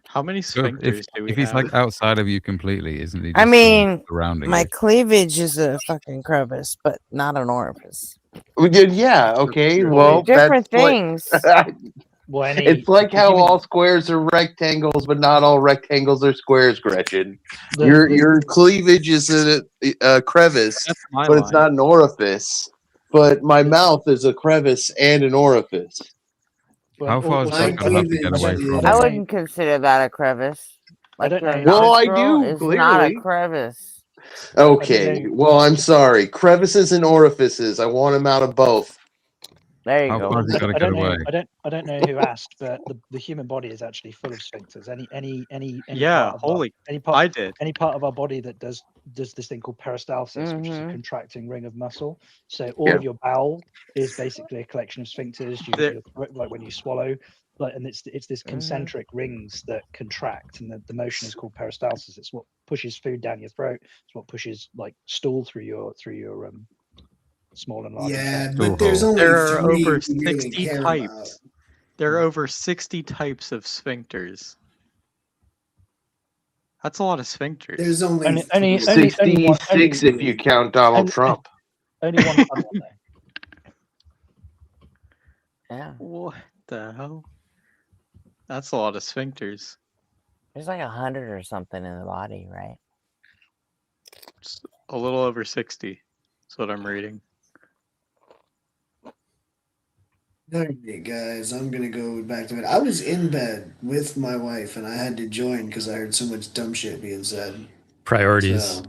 How many So sphincters do we if he's have? like outside of you completely, isn't he? I Just mean, surrounding my you? cleavage is a fucking crevice, but not an orifice. Yeah, okay. Well, different that's things. Well, it's like how all squares are rectangles, but not all rectangles are squares, Gretchen. Your cleavage is a crevice, but it's not an orifice. But my mouth is a crevice and an orifice. How far is that going to have to get away from? I wouldn't consider that a crevice. Like don't know. Well, I nostril do, is not a clearly. crevice. Okay, well, I'm sorry. Crevices and orifices. I want them out of both. There you How go. far has he got to I get don't know. away? I don't know who asked, but the human body is actually full of sphincters. Any Yeah, part of holy, any part, I did. any part of our body that does this thing called peristalsis, which is a contracting ring of muscle. So all of your bowel is basically a collection of sphincters. Like when you swallow, and it's this concentric rings that contract, and the motion is called peristalsis. It's what pushes food down your throat. It's what pushes like stool through your small and large. Yeah, but there's only there are three over we really 60 care types. about. There are over 60 types of sphincters. That's a lot of sphincters. There's only 66 if you count Donald Trump. Only one fun one though. Yeah. What the hell? That's a lot of sphincters. There's like 100 or something in the body, right? It's a little over 60. That's what I'm reading. All right, guys, I'm gonna go back to bed. I was in bed with my wife, and I had to join because I heard so much dumb shit being said. Priorities. So,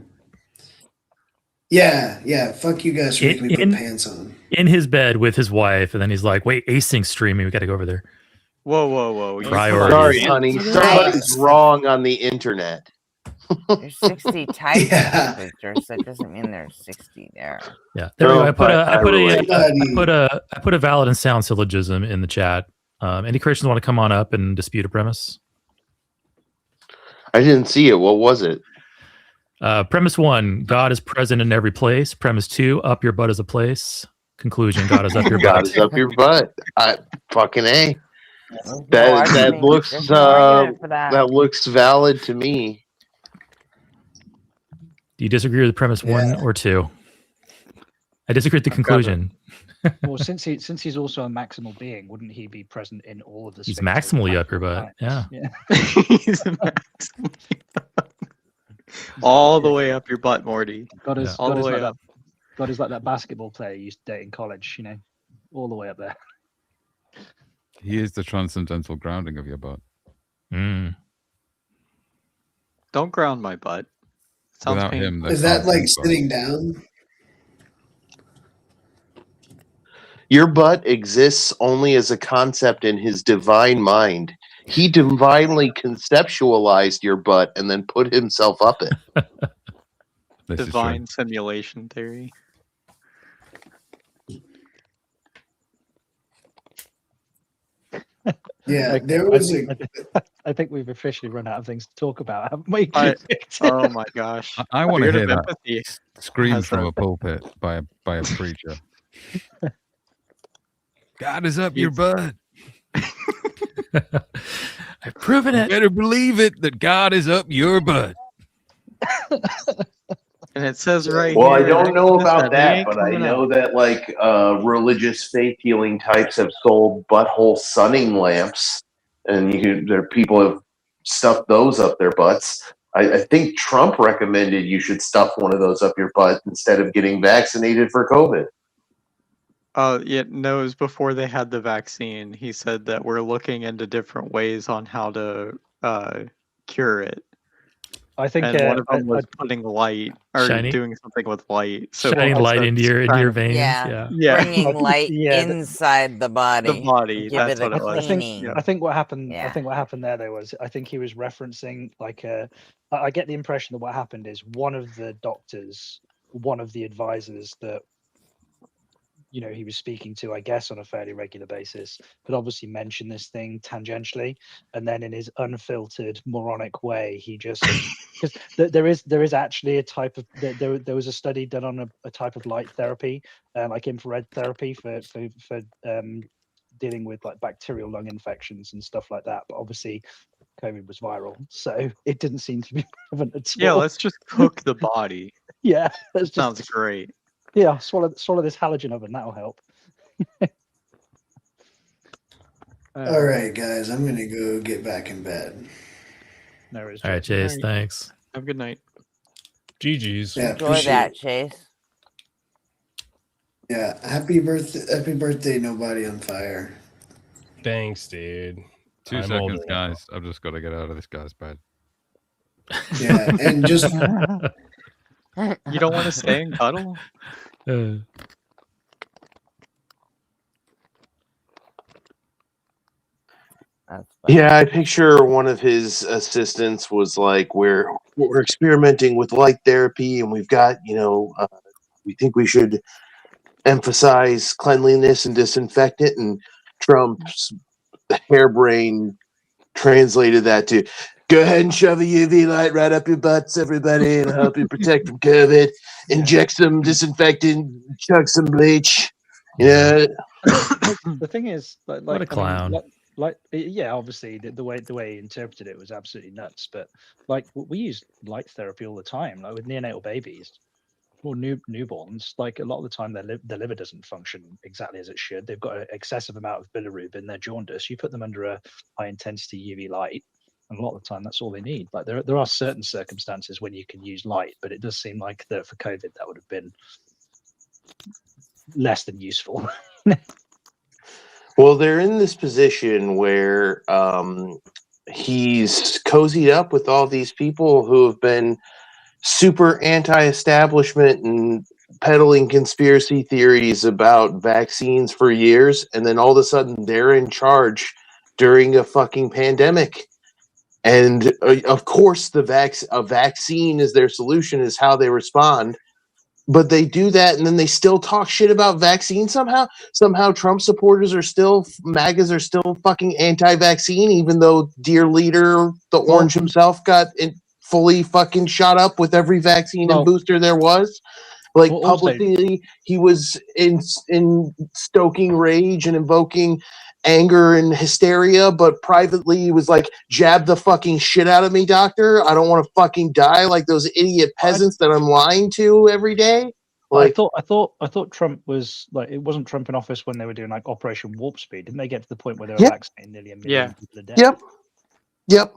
yeah. Fuck you guys for making me put pants on. In his bed with his wife, and then he's like, "Wait, async streaming. We got to go over there." Whoa. Priorities. Sorry, honey. Somebody's wrong on the internet. There's 60 types of sphincters. That doesn't mean there's 60 there. Yeah, there we go. I put a valid and sound syllogism in the chat. Any Christians want to come on up and dispute a premise? I didn't see it. What was it? Premise 1: God is present in every place. Premise 2: up your butt is a place. Conclusion: God is up your butt. God is up your butt. Fucking A. That looks valid to me. Do you disagree with premise 1 or 2? I disagree with the conclusion. Well, since he's also a maximal being, wouldn't he be present in all of the? He's maximally up your butt. Yeah. He's all the way up your butt, Morty. God is all the way up. God is like that basketball player you used to date in college. All the way up there. He is the transcendental grounding of your butt. Mm. Don't ground my butt. Sounds Without painful. him, Is that like sitting down? Your butt exists only as a concept in his divine mind. He divinely conceptualized your butt and then put himself up it. Divine simulation theory. Yeah, there was I think we've officially run out of things to talk about, haven't we? Oh my gosh! I want to Spirit hear of that empathy scream has from a- a pulpit by a preacher. God is up your butt. I've proven it. You better believe it that God is up your butt. And it says right Well, here. I don't know about he that, ain't but I coming know out. that like religious faith healing types have sold butthole sunning lamps, and people have stuffed those up their butts. I think Trump recommended you should stuff one of those up your butt instead of getting vaccinated for COVID. Yeah, no, it was before they had the vaccine. He said that we're looking into different ways on how to cure it. I think and one of them was putting light or Shiny? doing something with light. So Shining people light said into your trying to- veins. Yeah, Yeah. bringing light Yeah, inside the body. The body, Give that's it a what it was. cleaning. I think what happened. Yeah. I think what happened there was I think he was referencing like I get the impression that what happened is one of the doctors, one of the advisors that he was speaking to, I guess, on a fairly regular basis, but obviously mentioned this thing tangentially, and then in his unfiltered moronic way, he just because there is actually a type of there was a study done on a type of light therapy, like infrared therapy for dealing with like bacterial lung infections and stuff like that. But obviously, COVID was viral, so it didn't seem to be relevant at all. Yeah, let's just cook the body. Yeah, that's sounds great. Yeah, swallow this halogen oven. That'll help. All right, guys, I'm gonna go get back in bed. No worries. All right, Chase. Thanks. Have a good night. GG's. Yeah, Enjoy appreciate that, it. Chase. Yeah, happy birthday, nobody on fire. Thanks, dude. 2 I'm seconds, older now. guys. I've just got to get out of this guy's bed. Yeah, and just You don't want to stay and cuddle? Yeah, I picture one of his assistants was like, we're experimenting with light therapy, and we've got, we think we should emphasize cleanliness and disinfectant, and Trump's harebrained translated that to go ahead and shove a UV light right up your butts, everybody, and help you protect from COVID. Inject some disinfectant, chug some bleach. Yeah. The thing is, like, What a clown. Yeah, obviously the way he interpreted it was absolutely nuts. But like we use light therapy all the time, like with neonatal babies or newborns. Like a lot of the time, their liver doesn't function exactly as it should. They've got an excessive amount of bilirubin. They're jaundiced. You put them under a high intensity UV light, and a lot of the time that's all they need. Like there are certain circumstances when you can use light, but it does seem like that for COVID that would have been less than useful. Well, they're in this position where he's cozied up with all these people who have been super anti-establishment and peddling conspiracy theories about vaccines for years, and then all of a sudden they're in charge during a fucking pandemic. And of course, a vaccine is their solution, is how they respond. But they do that, and then they still talk shit about vaccines somehow. Somehow Trump supporters are still, MAGAs are still fucking anti-vaccine, even though dear leader, the Orange himself, got fully fucking shot up with every vaccine and booster there was. Like, publicly, he was in stoking rage and invoking anger and hysteria, but privately he was like, jab the fucking shit out of me, doctor. I don't want to fucking die like those idiot peasants that I'm lying to every day. Like, I thought Trump was like, it wasn't Trump in office when they were doing like Operation Warp Speed. Didn't they get to the point where they were vaccinating nearly 1 million people a day? Yep.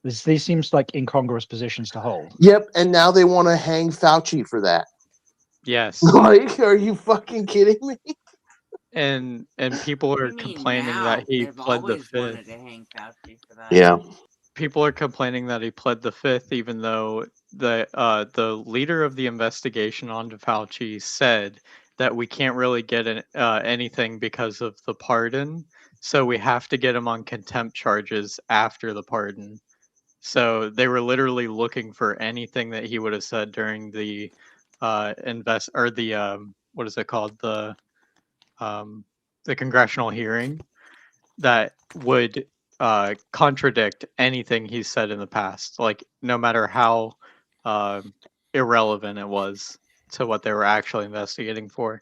These seems like incongruous positions to hold. Yep, and now they want to hang Fauci for that. Yes. Like, are you fucking kidding me? And people are complaining that he pled the fifth. Yeah. People are complaining that he pled the fifth, even though the leader of the investigation onto Fauci said that we can't really get anything because of the pardon, so we have to get him on contempt charges after the pardon. So they were literally looking for anything that he would have said during the what is it called, the congressional hearing, that would contradict anything he's said in the past, like no matter how irrelevant it was to what they were actually investigating for.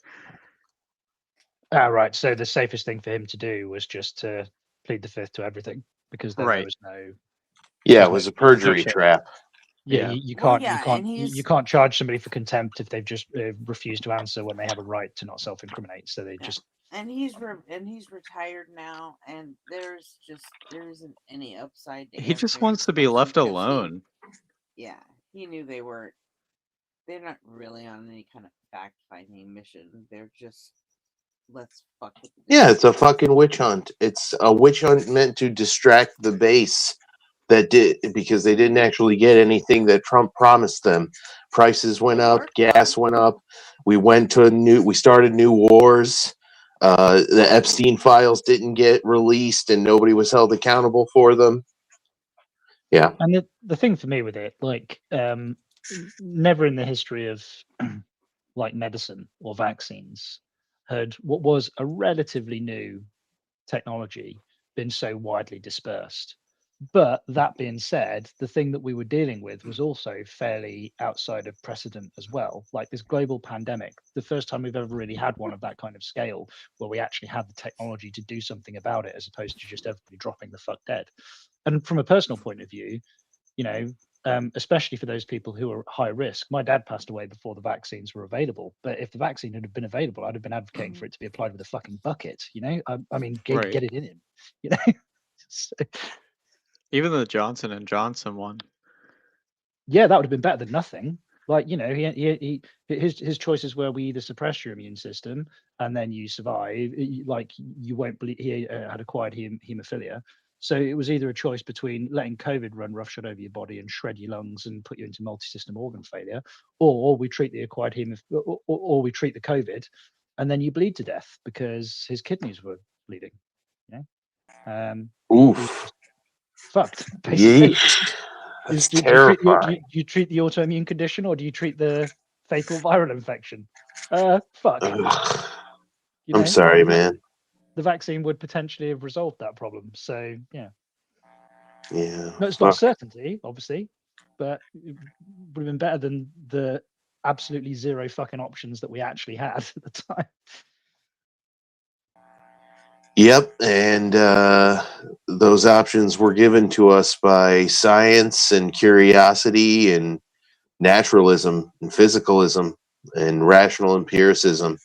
Right. So the safest thing for him to do was just to plead the fifth to everything, because then there was no. Yeah, it was a perjury trap. Yeah, you can't charge somebody for contempt if they've just refused to answer when they have a right to not self-incriminate. So they just. And he's retired now, and there isn't any upside. He just wants to be left alone. Yeah, he knew they're not really on any kind of fact-finding mission. They're just let's fuck with. Yeah, it's a fucking witch hunt. It's a witch hunt meant to distract the base that did, because they didn't actually get anything that Trump promised them. Prices went up, gas went up. We started new wars. The Epstein files didn't get released, and nobody was held accountable for them. Yeah. And the thing for me with it, like, never in the history of like medicine or vaccines had what was a relatively new technology been so widely dispersed. But that being said, the thing that we were dealing with was also fairly outside of precedent as well. Like this global pandemic, the first time we've ever really had one of that kind of scale, where we actually had the technology to do something about it, as opposed to just everybody dropping the fuck dead. And from a personal point of view, you know, especially for those people who are high risk. My dad passed away before the vaccines were available, but if the vaccine had been available, I'd have been advocating for it to be applied with a fucking bucket. You know, I mean, get it in him. You know, so, even the Johnson and Johnson one. Yeah, that would have been better than nothing. Like, you know, his choices were: we either suppress your immune system and then you survive, like you won't believe. He had acquired hemophilia. So it was either a choice between letting COVID run roughshod over your body and shred your lungs and put you into multi-system organ failure, or we treat the acquired or we treat the COVID, and then you bleed to death because his kidneys were bleeding. You know, Oof. Fucked. Basically. That's Do terrifying. you treat the autoimmune condition, or do you treat the fatal viral infection? Fuck. You know, I'm sorry, man. The vaccine would potentially have resolved that problem. So yeah. Yeah. No, it's not a certainty, obviously, but it would have been better than the absolutely zero fucking options that we actually had at the time. Yep, and those options were given to us by science and curiosity and naturalism and physicalism and rational empiricism,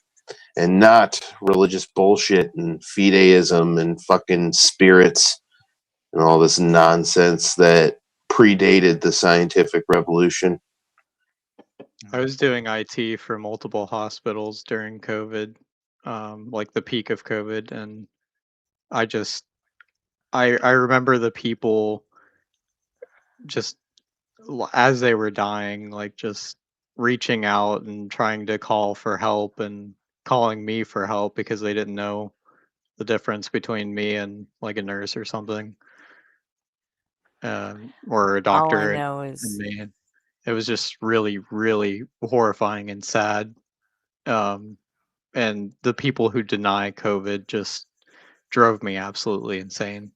and not religious bullshit and fideism and fucking spirits and all this nonsense that predated the scientific revolution. I was doing IT for multiple hospitals during COVID, like the peak of COVID, and I remember the people just as they were dying, like just reaching out and trying to call for help and calling me for help because they didn't know the difference between me and like a nurse or something, or a All I doctor know and is me. It was just really, really horrifying and sad. And the people who deny COVID just drove me absolutely insane.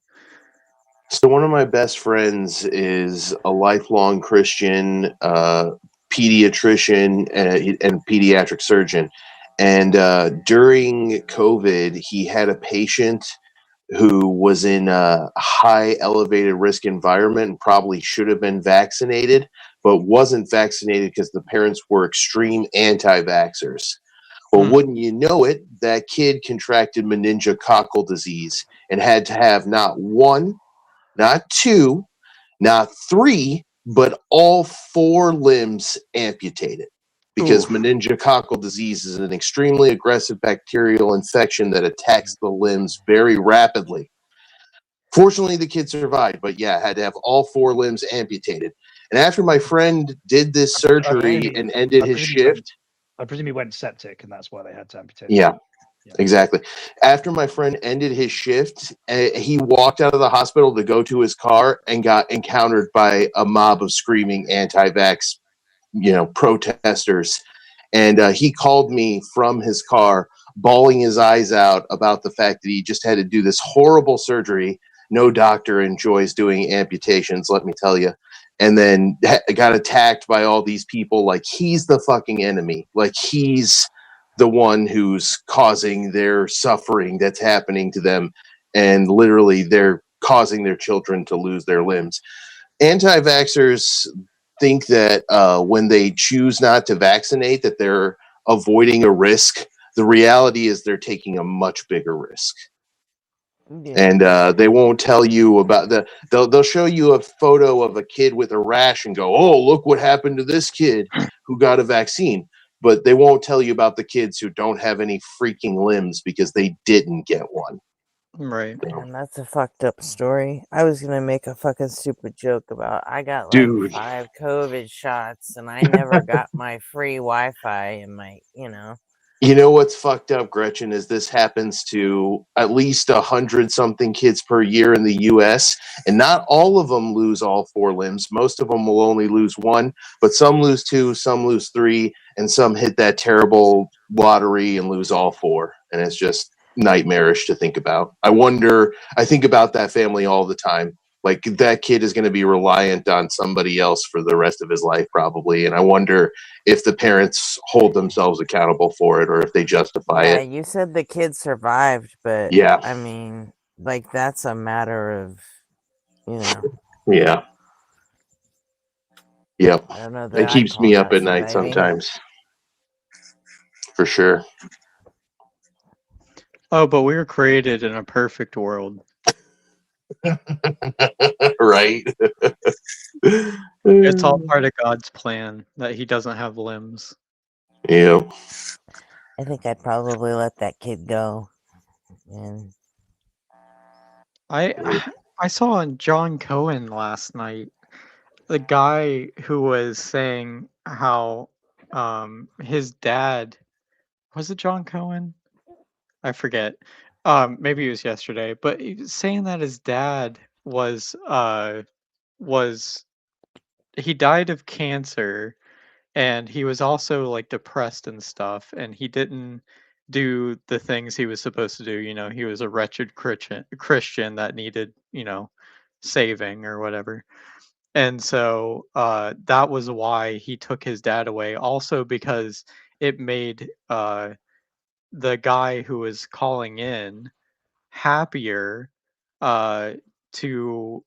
So one of my best friends is a lifelong Christian pediatrician and pediatric surgeon. And during COVID, he had a patient who was in a high elevated risk environment and probably should have been vaccinated, but wasn't vaccinated because the parents were extreme anti-vaxxers. Well, wouldn't you know it, that kid contracted meningococcal disease and had to have not one, not two, not three, but all four limbs amputated, because meningococcal disease is an extremely aggressive bacterial infection that attacks the limbs very rapidly. Fortunately, the kid survived, but yeah, had to have all four limbs amputated. And after my friend did this surgery and ended his shift, I presume he went septic, and that's why they had to amputate. yeah. Exactly. After my friend ended his shift, he walked out of the hospital to go to his car and got encountered by a mob of screaming anti-vax, protesters. And he called me from his car, bawling his eyes out about the fact that he just had to do this horrible surgery. No doctor enjoys doing amputations, let me tell you. And then got attacked by all these people like he's the fucking enemy. Like he's the one who's causing their suffering that's happening to them, and literally they're causing their children to lose their limbs. Anti-vaxxers think that when they choose not to vaccinate that they're avoiding a risk. The reality is they're taking a much bigger risk. And they won't tell you about they'll show you a photo of a kid with a rash and go, oh, look what happened to this kid who got a vaccine. But they won't tell you about the kids who don't have any freaking limbs because they didn't get one. Right. And that's a fucked up story. I was gonna make a fucking stupid joke about I got like Dude. 5 COVID shots and I never got my free Wi-Fi and my, You know what's fucked up, Gretchen, is this happens to at least 100-something kids per year in the U.S., and not all of them lose all 4 limbs. Most of them will only lose 1, but some lose 2, some lose 3, and some hit that terrible lottery and lose all 4. And it's just nightmarish to think about. I think about that family all the time. Like, that kid is going to be reliant on somebody else for the rest of his life, probably. And I wonder if the parents hold themselves accountable for it or if they justify yeah, it. you said the kid survived, but Yeah. I mean, like that's a matter of, Yeah. Yep. I don't know that It I'd keeps call me up that at night surviving. sometimes. For sure. Oh, but we were created in a perfect world. Right. It's all part of God's plan that he doesn't have limbs. Yeah. I think I'd probably let that kid go. And I saw on John Cohen last night the guy who was saying how his dad, was it John Cohen? I forget. Maybe it was yesterday, but he was saying that his dad was he died of cancer, and he was also like depressed and stuff, and he didn't do the things he was supposed to do. He was a wretched Christian that needed, saving or whatever. And so that was why he took his dad away. Also because it made the guy who was calling in happier uh, to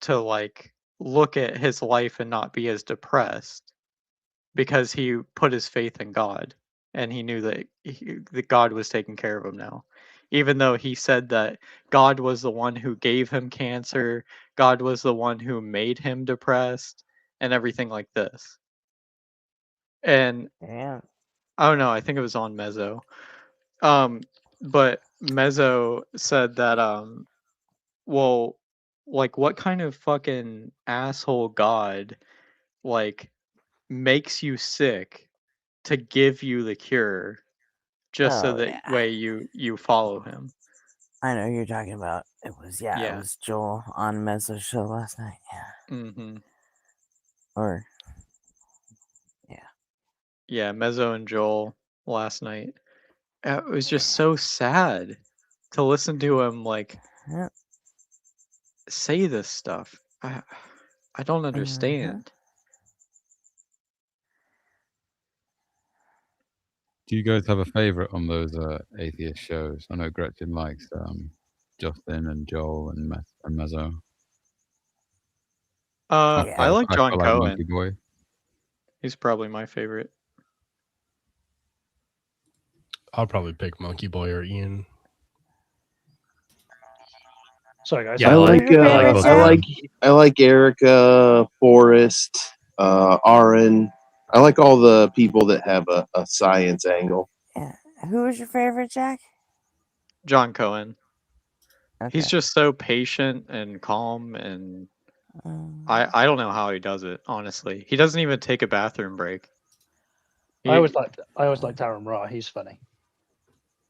like look at his life and not be as depressed because he put his faith in God and he knew that God was taking care of him now. Even though he said that God was the one who gave him cancer, God was the one who made him depressed and everything like this. And yeah. I don't know, I think it was on Mezzo. But Mezzo said that well, like what kind of fucking asshole God like makes you sick to give you the cure just so Oh, that yeah. way you follow him. I know who you're talking about. It Yeah. was Joel on Mezzo's show last night. Yeah. Mm-hmm. Or Yeah, Mezzo and Joel last night. It was just so sad to listen to him like say this stuff. I don't understand. Do you guys have a favorite on those atheist shows? I know Gretchen likes Justin and Joel and Mezzo. I like I John like Monkey Cohen. Boy. He's probably my favorite. I'll probably pick Monkey Boy or Ian. Sorry, guys. Yeah, I like Erica, Forrest, Aaron. I like all the people that have a science angle. Yeah. Who was your favorite, Jack? John Cohen. He's Okay. just so patient and calm, and I don't know how he does it, honestly. He doesn't even take a bathroom break. I always liked Aaron Ra. He's funny.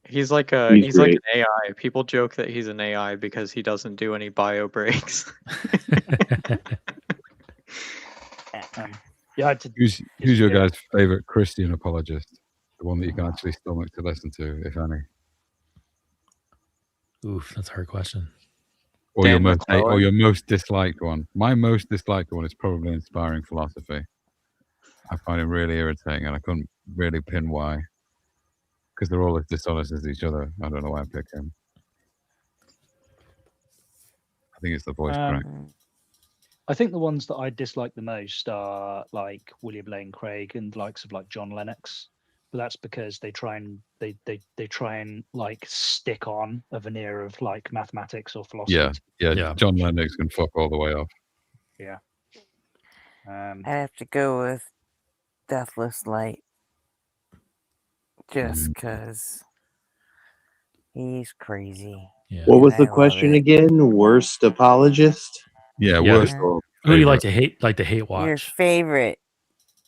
He's like He's he's like great. an AI. People joke that he's an AI because he doesn't do any bio breaks. Yeah, Who's your guys' favorite Christian apologist? The one that you can actually stomach to listen to, if any. Oof, that's a hard question. Or your Dan your most disliked one. My most disliked one is probably Inspiring Philosophy. I find it really irritating, and I couldn't really pin why. Because they're all as dishonest as each other. I don't know why I picked him. I think it's the voice crack. I think the ones that I dislike the most are like William Lane Craig and the likes of like John Lennox. But that's because they try and like stick on a veneer of like mathematics or philosophy. Yeah. John Lennox can fuck all the way off. Yeah. I have to go with Deathless Light. Just because he's crazy. Yeah. What was the I love question it. again? Worst apologist? Yeah, Yeah. worst. Who do you like to hate? Like to hate watch? Your favorite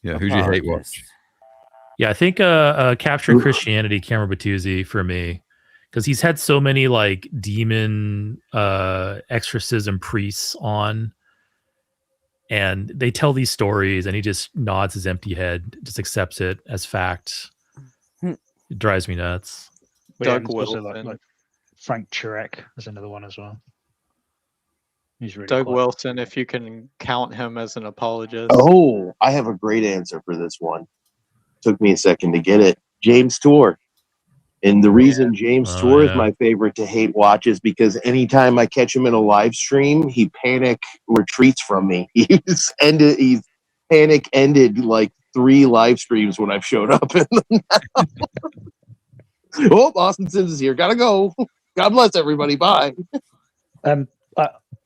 Yeah, who'd you hate watch? apologist. Yeah, I think Capturing Christianity, Cameron Batuzzi for me, because he's had so many like demon exorcism priests on, and they tell these stories, and he just nods his empty head, just accepts it as fact. It drives me nuts. Doug there's also Wilson. like Frank Turek is another one as well. He's really Doug quite... Wilson, if you can count him as an apologist. Oh, I have a great answer for this one. Took me a second to get it. James Tour. And the reason James Tour is my favorite to hate watch is because anytime I catch him in a live stream, he panic retreats from me. He's panic ended like 3 live streams when I've showed up in them now. Oh, Austin Sims is here. Gotta go. God bless everybody. Bye. I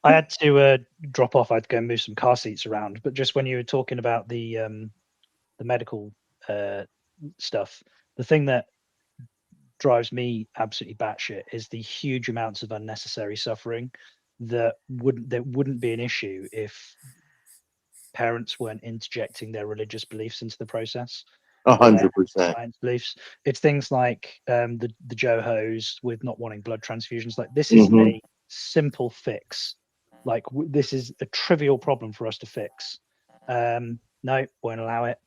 had to drop off. I had to go and move some car seats around. But just when you were talking about the medical stuff, the thing that drives me absolutely batshit is the huge amounts of unnecessary suffering that wouldn't be an issue if parents weren't interjecting their religious beliefs into the process. 100%. Science beliefs. It's things like the Johos with not wanting blood transfusions. Like this is a simple fix. Like this is a trivial problem for us to fix. No, won't allow it.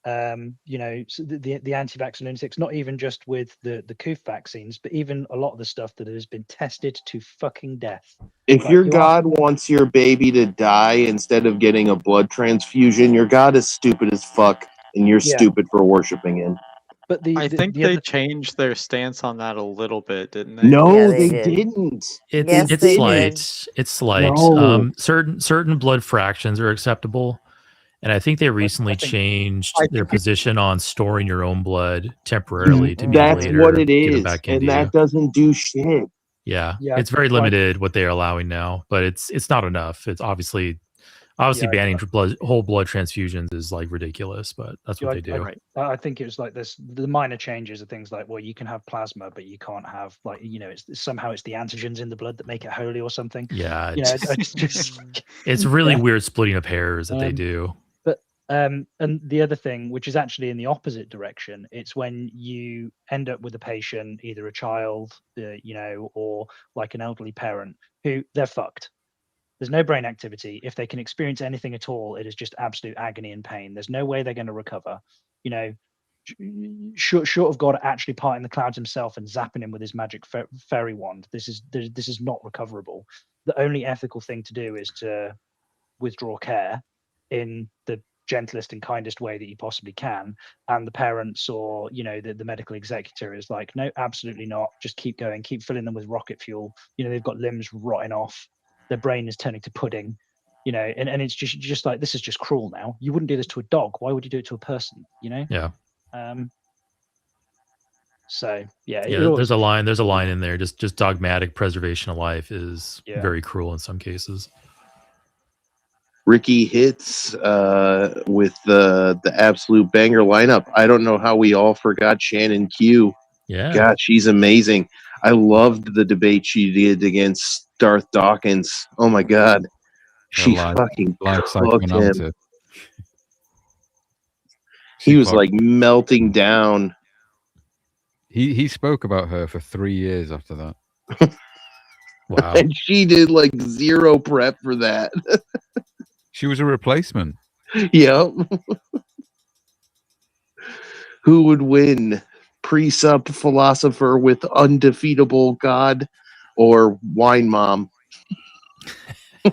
So the anti-vax lunatics, not even just with the COOF vaccines, but even a lot of the stuff that has been tested to fucking death. If Like, your God wants your baby to die instead of getting a blood transfusion, your God is stupid as fuck, and you're stupid for worshiping him. But I think they changed their stance on that a little bit, didn't they? No, they didn't. It's slight. It's slight. No. Certain blood fractions are acceptable, and I think they recently changed their position on storing your own blood temporarily to be That's later what it give it is, back and into that you. doesn't do shit. Yeah, Yeah, it's very like- limited what they are allowing now, but it's not enough. It's obviously banning whole blood transfusions is like ridiculous, but that's what they do. I think it was like this. The minor changes are things like, well, you can have plasma, but you can't have it's somehow it's the antigens in the blood that make it holy or something. Yeah, it's just it's really weird splitting of hairs that they do. But and the other thing, which is actually in the opposite direction, it's when you end up with a patient, either a child, or like an elderly parent who they're fucked. There's no brain activity. If they can experience anything at all, it is just absolute agony and pain. There's no way they're going to recover. Short of God actually parting the clouds himself and zapping him with his magic fairy wand, this is not recoverable. The only ethical thing to do is to withdraw care in the gentlest and kindest way that you possibly can, and the parents or the medical executor is like, no, absolutely not, just keep going, keep filling them with rocket fuel. They've got limbs rotting off, their brain is turning to pudding, and it's just like, this is just cruel. Now you wouldn't do this to a dog, why would you do it to a person? Yeah. So yeah, there's a line in there. Just dogmatic preservation of life is very cruel in some cases. Ricky hits with the absolute banger lineup. I don't know how we all forgot Shannon Q. Yeah. God, she's amazing. I loved the debate she did against Darth Dawkins. Oh my God. She fucking cooked him. He was like melting down. He spoke about her for 3 years after that. Wow. And she did like zero prep for that. She was a replacement. Yep. Who would win? Pre-sup philosopher with undefeatable God or wine mom?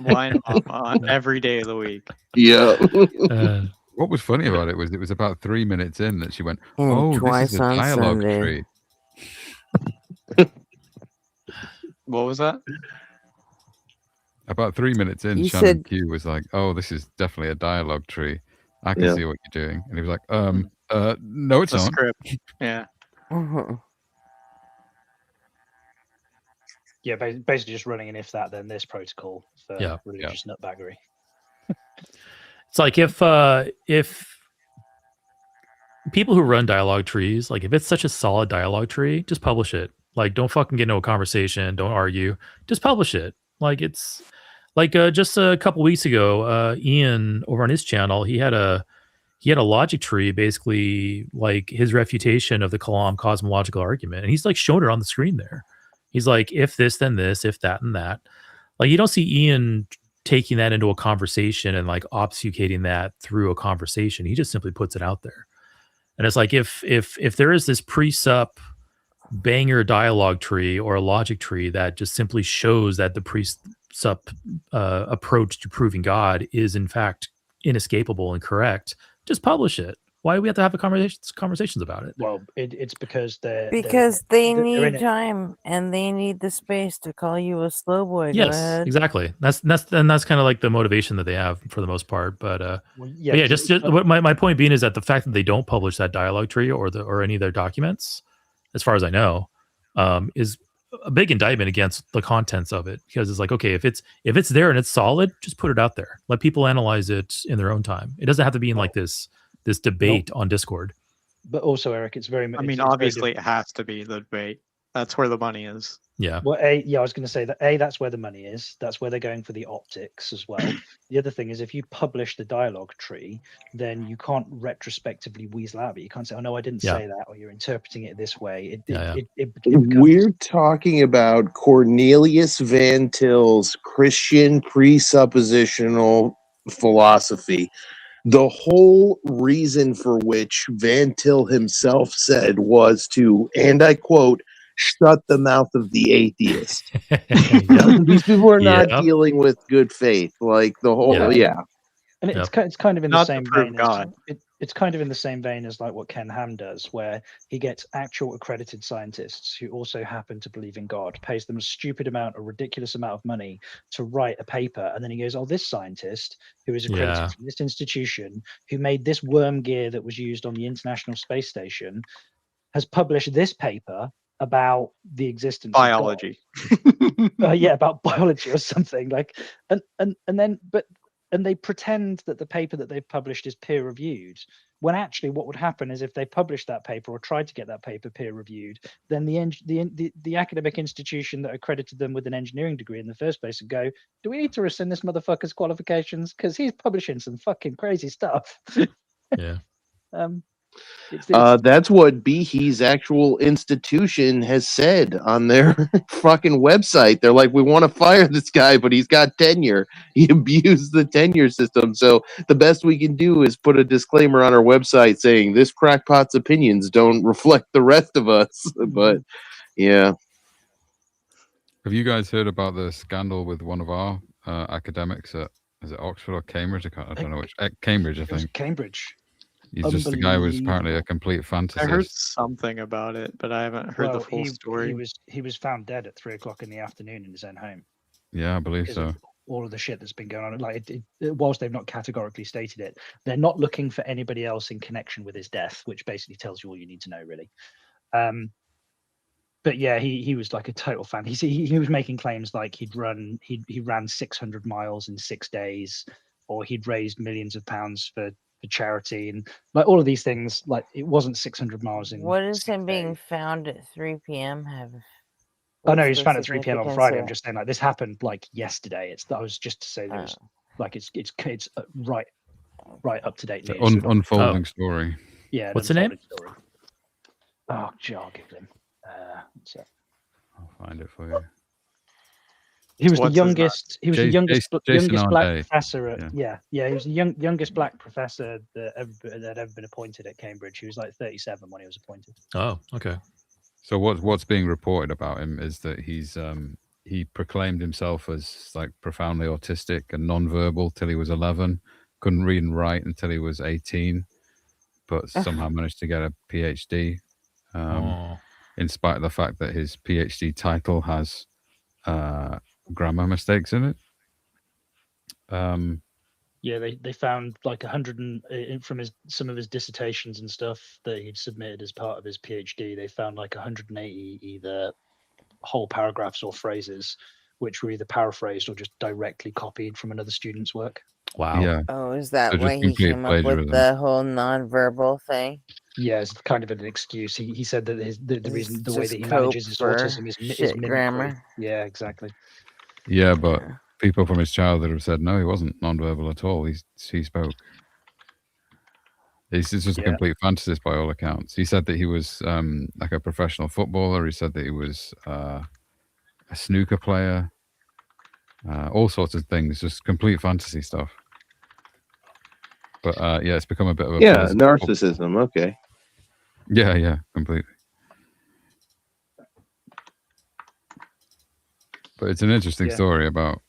Wine mom on every day of the week. Yeah. What was funny about it was about 3 minutes in that she went, And "Oh, this twice is a on dialogue Sunday." tree." What was that? About 3 minutes in, You Shannon said- Q was like, "Oh, this is definitely a dialogue tree. I can see what you're doing." And he was like, no, it's The not. script. Yeah. Yeah, basically just running an if that then this protocol for Yeah. religious nutbaggery. It's like if people who run dialogue trees, like if it's such a solid dialogue tree, just publish it. Like, don't fucking get into a conversation. Don't argue. Just publish it. Like, it's like just a couple weeks ago, Ian over on his channel, he had a logic tree, basically like his refutation of the Kalam cosmological argument, and he's like showing it on the screen there. He's like, if this, then this, if that, and that. Like, you don't see Ian taking that into a conversation and like obfuscating that through a conversation. He just simply puts it out there. And it's like, if there is this pre-sup banger dialogue tree or a logic tree that just simply shows that the pre-sup approach to proving God is in fact inescapable and correct, just publish it. Why do we have to have conversations about it? Well, it's because they need in it. time and they need the space to call you a slow boy. Go Yes, ahead. exactly. That's kind of like the motivation that they have for the most part. But yeah, just what my point being is that the fact that they don't publish that dialogue tree or any of their documents, as far as I know, is a big indictment against the contents of it, because it's like, okay, if it's there and it's solid, just put it out there. Let people analyze it in their own time. It doesn't have to be in like this debate on Discord. But also, Eric, it's very much. I mean, obviously, it has to be the debate. That's where the money is. Yeah. Well, I was going to say that that's where the money is. That's where they're going for the optics as well. The other thing is, if you publish the dialogue tree, then you can't retrospectively weasel out of it. You can't say, "Oh no, I didn't say that," or "You're interpreting it this way." We're talking about Cornelius Van Til's Christian presuppositional philosophy. The whole reason for which Van Til himself said was to, and I quote, shut the mouth of the atheist. These people are not dealing with good faith. Like the whole, And it's kind of in the Not same to prove vein. God. It's kind of in the same vein as like what Ken Ham does, where he gets actual accredited scientists who also happen to believe in God, pays them a stupid amount, a ridiculous amount of money to write a paper, and then he goes, "Oh, this scientist who is accredited from this institution, who made this worm gear that was used on the International Space Station, has published this paper about the existence Biology." of God." About biology or something like, and they pretend that the paper that they've published is peer reviewed, when actually what would happen is if they published that paper or tried to get that paper peer reviewed, then the academic institution that accredited them with an engineering degree in the first place would go, "Do we need to rescind this motherfucker's qualifications? Because he's publishing some fucking crazy stuff." Yeah. That's what Behe's actual institution has said on their fucking website. They're like, we want to fire this guy, but he's got tenure. He abused the tenure system. So the best we can do is put a disclaimer on our website saying this crackpot's opinions don't reflect the rest of us. But yeah. Have you guys heard about the scandal with one of our academics at, is it Oxford or Cambridge? I don't know which. Cambridge, I think. Cambridge. He's just the guy was apparently a complete fantasist. I heard something about it, but I haven't heard the full story. He was found dead at 3:00 in the afternoon in his own home. Yeah, I believe so. All of the shit that's been going on, like whilst they've not categorically stated it, they're not looking for anybody else in connection with his death, which basically tells you all you need to know, really. But yeah, he was like a total fan. He was making claims like he ran 600 miles in 6 days, or he'd raised millions of pounds for charity, and like all of these things. Like it wasn't 600 miles in. What is him being found at 3 p.m. have? Oh no, he was found at 3 p.m. on Friday. I'm just saying, like this happened like yesterday. I was just to say that was like it's right up to date news. Unfolding story. Yeah. What's the name? Story. Oh, I'll Google him. I'll find it for you. He was the youngest. He was the youngest black professor. He was the youngest black professor that had ever been appointed at Cambridge. He was like 37 when he was appointed. Oh, okay. So what's being reported about him is that he proclaimed himself as like profoundly autistic and nonverbal till he was 11. Couldn't read and write until he was 18, but somehow managed to get a PhD. In spite of the fact that his PhD title has grammar mistakes in it. Yeah, they found like 100 from some of his dissertations and stuff that he'd submitted as part of his PhD. They found like 180 either whole paragraphs or phrases which were either paraphrased or just directly copied from another student's work. Wow. Yeah. Oh, is that So why just he complete came up with plagiarism. the whole non-verbal thing? Yeah, it's kind of an excuse. He said that the reason the way Just that he cope manages his for autism is shit mimicry. grammar. Yeah, exactly. Yeah, but people from his childhood have said no, he wasn't nonverbal at all. He spoke. He's just a complete fantasist by all accounts. He said that he was like a professional footballer. He said that he was a snooker player. All sorts of things, just complete fantasy stuff. But yeah, it's become a bit of a narcissism. Okay. Yeah, completely. But it's an interesting story about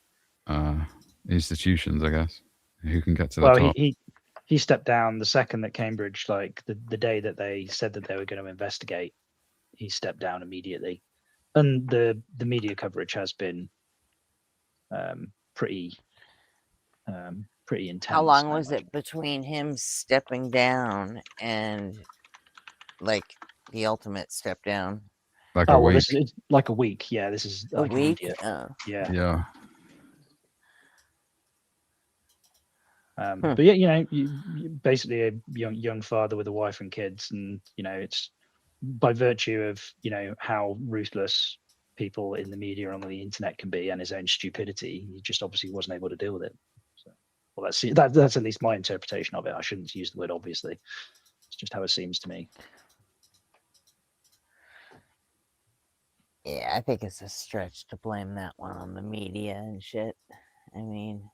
institutions, I guess, who can get to the top. He stepped down the second that Cambridge, like the day that they said that they were going to investigate, he stepped down immediately, and the media coverage has been pretty intense. How long was it between him stepping down and like the ultimate step down? Like a week. This is like a week. Yeah, this is A like week. immediate. Yeah. Yeah. But yeah, you basically a young father with a wife and kids, and it's by virtue of how ruthless people in the media and on the internet can be, and his own stupidity. He just obviously wasn't able to deal with it. So, well, that's at least my interpretation of it. I shouldn't use the word obviously. It's just how it seems to me. Yeah, I think it's a stretch to blame that one on the media and shit. I mean.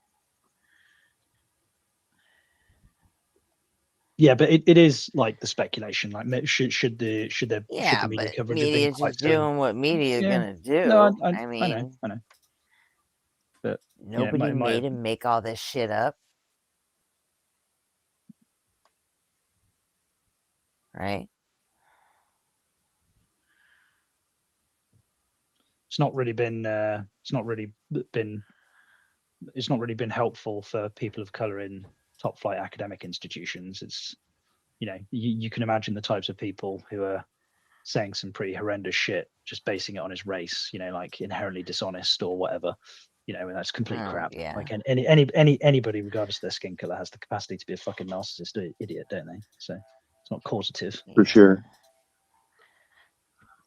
Yeah, but it is like the speculation. Like, should the Yeah, media but coverage have been media's quite just doing what media is gonna do. No, I mean, I know. But nobody made him make all this shit up, right? It's not really been helpful for people of color in top flight academic institutions. It's you can imagine the types of people who are saying some pretty horrendous shit, just basing it on his race, like inherently dishonest or whatever, and that's complete crap. Yeah. Like anybody, regardless of their skin color, has the capacity to be a fucking narcissist idiot, don't they? So it's not causative. For sure.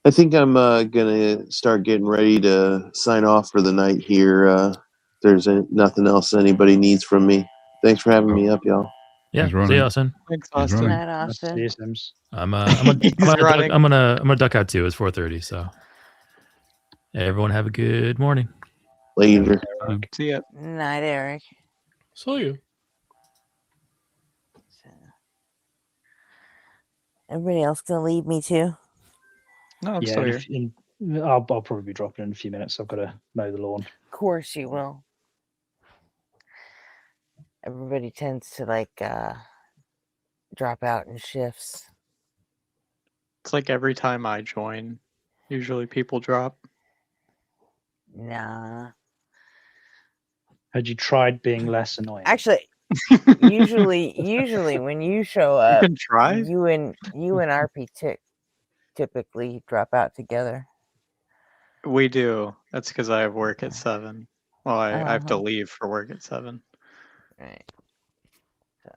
I think I'm gonna start getting ready to sign off for the night here. There's nothing else anybody needs from me. Thanks for having me up, y'all. Yeah, see you, Austin. Thanks, He's Austin. Night, Austin. I'm gonna duck out too. It's 4:30, so everyone have a good morning. Later. See ya. Night, Eric. See you. Everybody else gonna leave me too? No, I'm Yeah, still here. I'll probably be dropping in a few minutes. I've got to mow the lawn. Of course you will. Everybody tends to drop out in shifts. It's like every time I join, usually people drop. Nah. Had you tried being less annoying? Actually, usually when you show up, can try. You and RP typically drop out together. We do. That's because I have work at 7. Well, I have to Uh-huh. leave for work at 7. Right. So,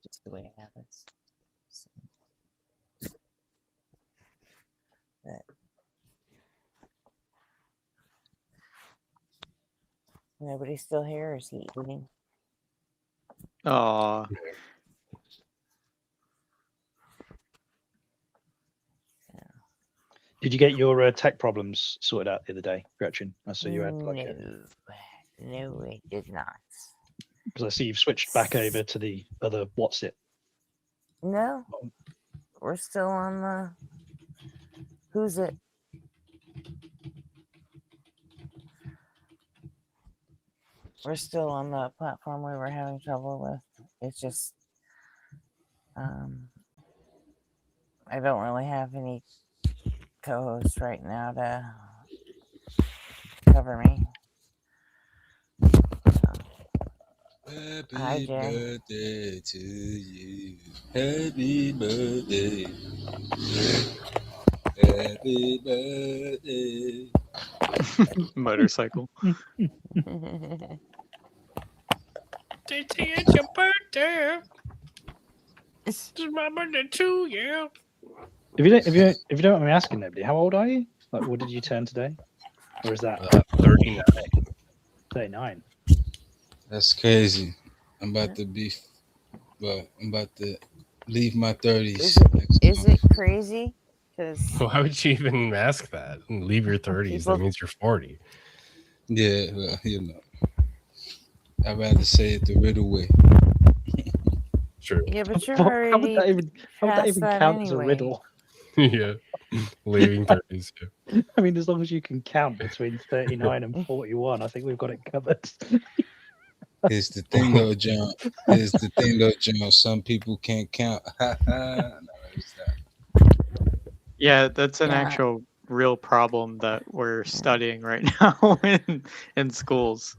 just the way it happens. But nobody's still here, or is he eating? Oh, Did you get your tech problems sorted out the other day, Gretchen? I saw you had No, I did not. because I see you've switched back over to the other what's it. No, we're still on the who's it? We're still on the platform we were having trouble with. It's just I don't really have any co-hosts right now to cover me. Hi, Happy Jay. birthday to you. Happy birthday. Happy birthday. Motorcycle. It's your birthday. It's my birthday too, yeah. If you don't mind me asking, nobody, how old are you? Like, what did you turn today? Or is that 39? 39. That's crazy. I'm about to be, well, I'm about to leave my 30s. Is it crazy? Because Why would you even ask that? Leave your 30s. That means you're 40. Yeah, well, you know. I'd rather say it the riddle way. True. yeah, but you're How would already that even past that count as a anyway. riddle? Yeah. Leaving 30s. Yeah. I mean, as long as you can count between 39 and 41, I think we've got it covered. Here's the thing, though, John. Some people can't count. No, it's not. Yeah, that's an Yeah. actual real problem that we're studying right now in schools.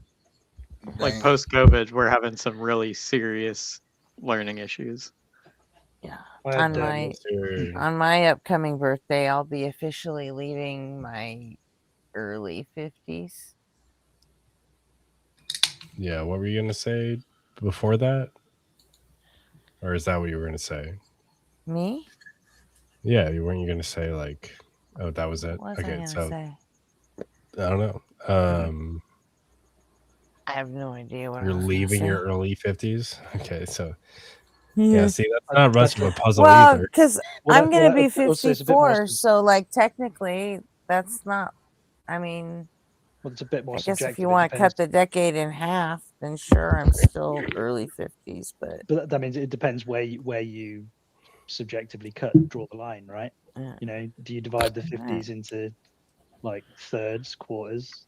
Like Dang. post-COVID, we're having some really serious learning issues. Yeah. I On had, my upcoming birthday, I'll be officially leaving my early 50s. Yeah, what were you going to say before that? Or is that what you were going to say? Me? Yeah, you weren't going to say like, oh, that was it? What was I Okay, gonna so say? I don't know. I have no idea what I You're was gonna leaving say. your early 50s? Okay, so Yeah. yeah, see, that's not much of a puzzle Well, either. because Well, I'm gonna be also it's a bit more 54, so like technically, that's not. I mean, well, it's a bit more I guess if subjective. you It want to depends. cut the decade in half, then sure, I'm still early 50s. But But that means it depends where you subjectively draw the line, right? Yeah. You know, do you divide the Right. 50s into like thirds, quarters?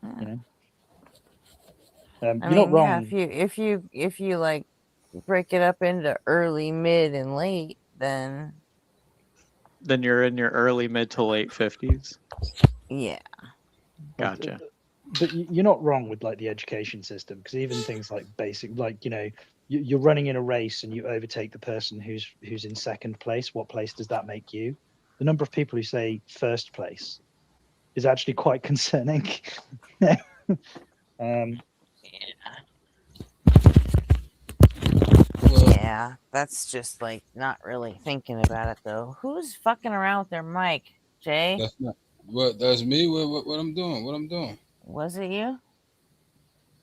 You know, I you're mean, not wrong. yeah, if you like break it up into early, mid, and late, then You're in your early, mid to late 50s. yeah. Gotcha. But you're not wrong with like the education system, because even things like basic, like, you know, you're running in a race and you overtake the person who's in second place. What place does that make you? The number of people who say first place is actually quite concerning. Yeah, that's just like not really thinking about it though. Who's fucking around with their mic, Jay? That's not what. That's me. What I'm doing. What I'm doing. Was it you?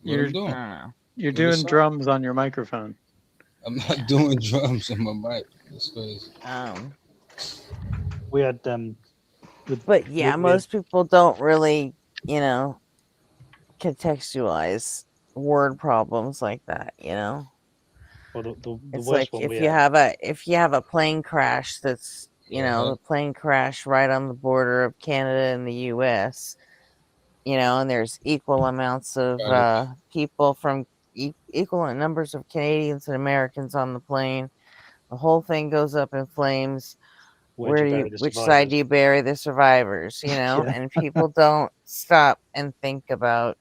What I'm doing. You're What doing is up? drums on your microphone. I'm not doing drums on my mic. That's crazy. We had But yeah, most people don't really, you know, contextualize word problems like that, you know. Well, the It's worst like one if we you had. have a plane crash that's, you know, the plane crash right on the border of Canada and the US, you know, and there's equal amounts of people from equal numbers of Canadians and Americans on the plane. The whole thing goes up in flames. Where'd you bury the Which side do you bury the survivors? You know, Yeah. and people don't stop and think about,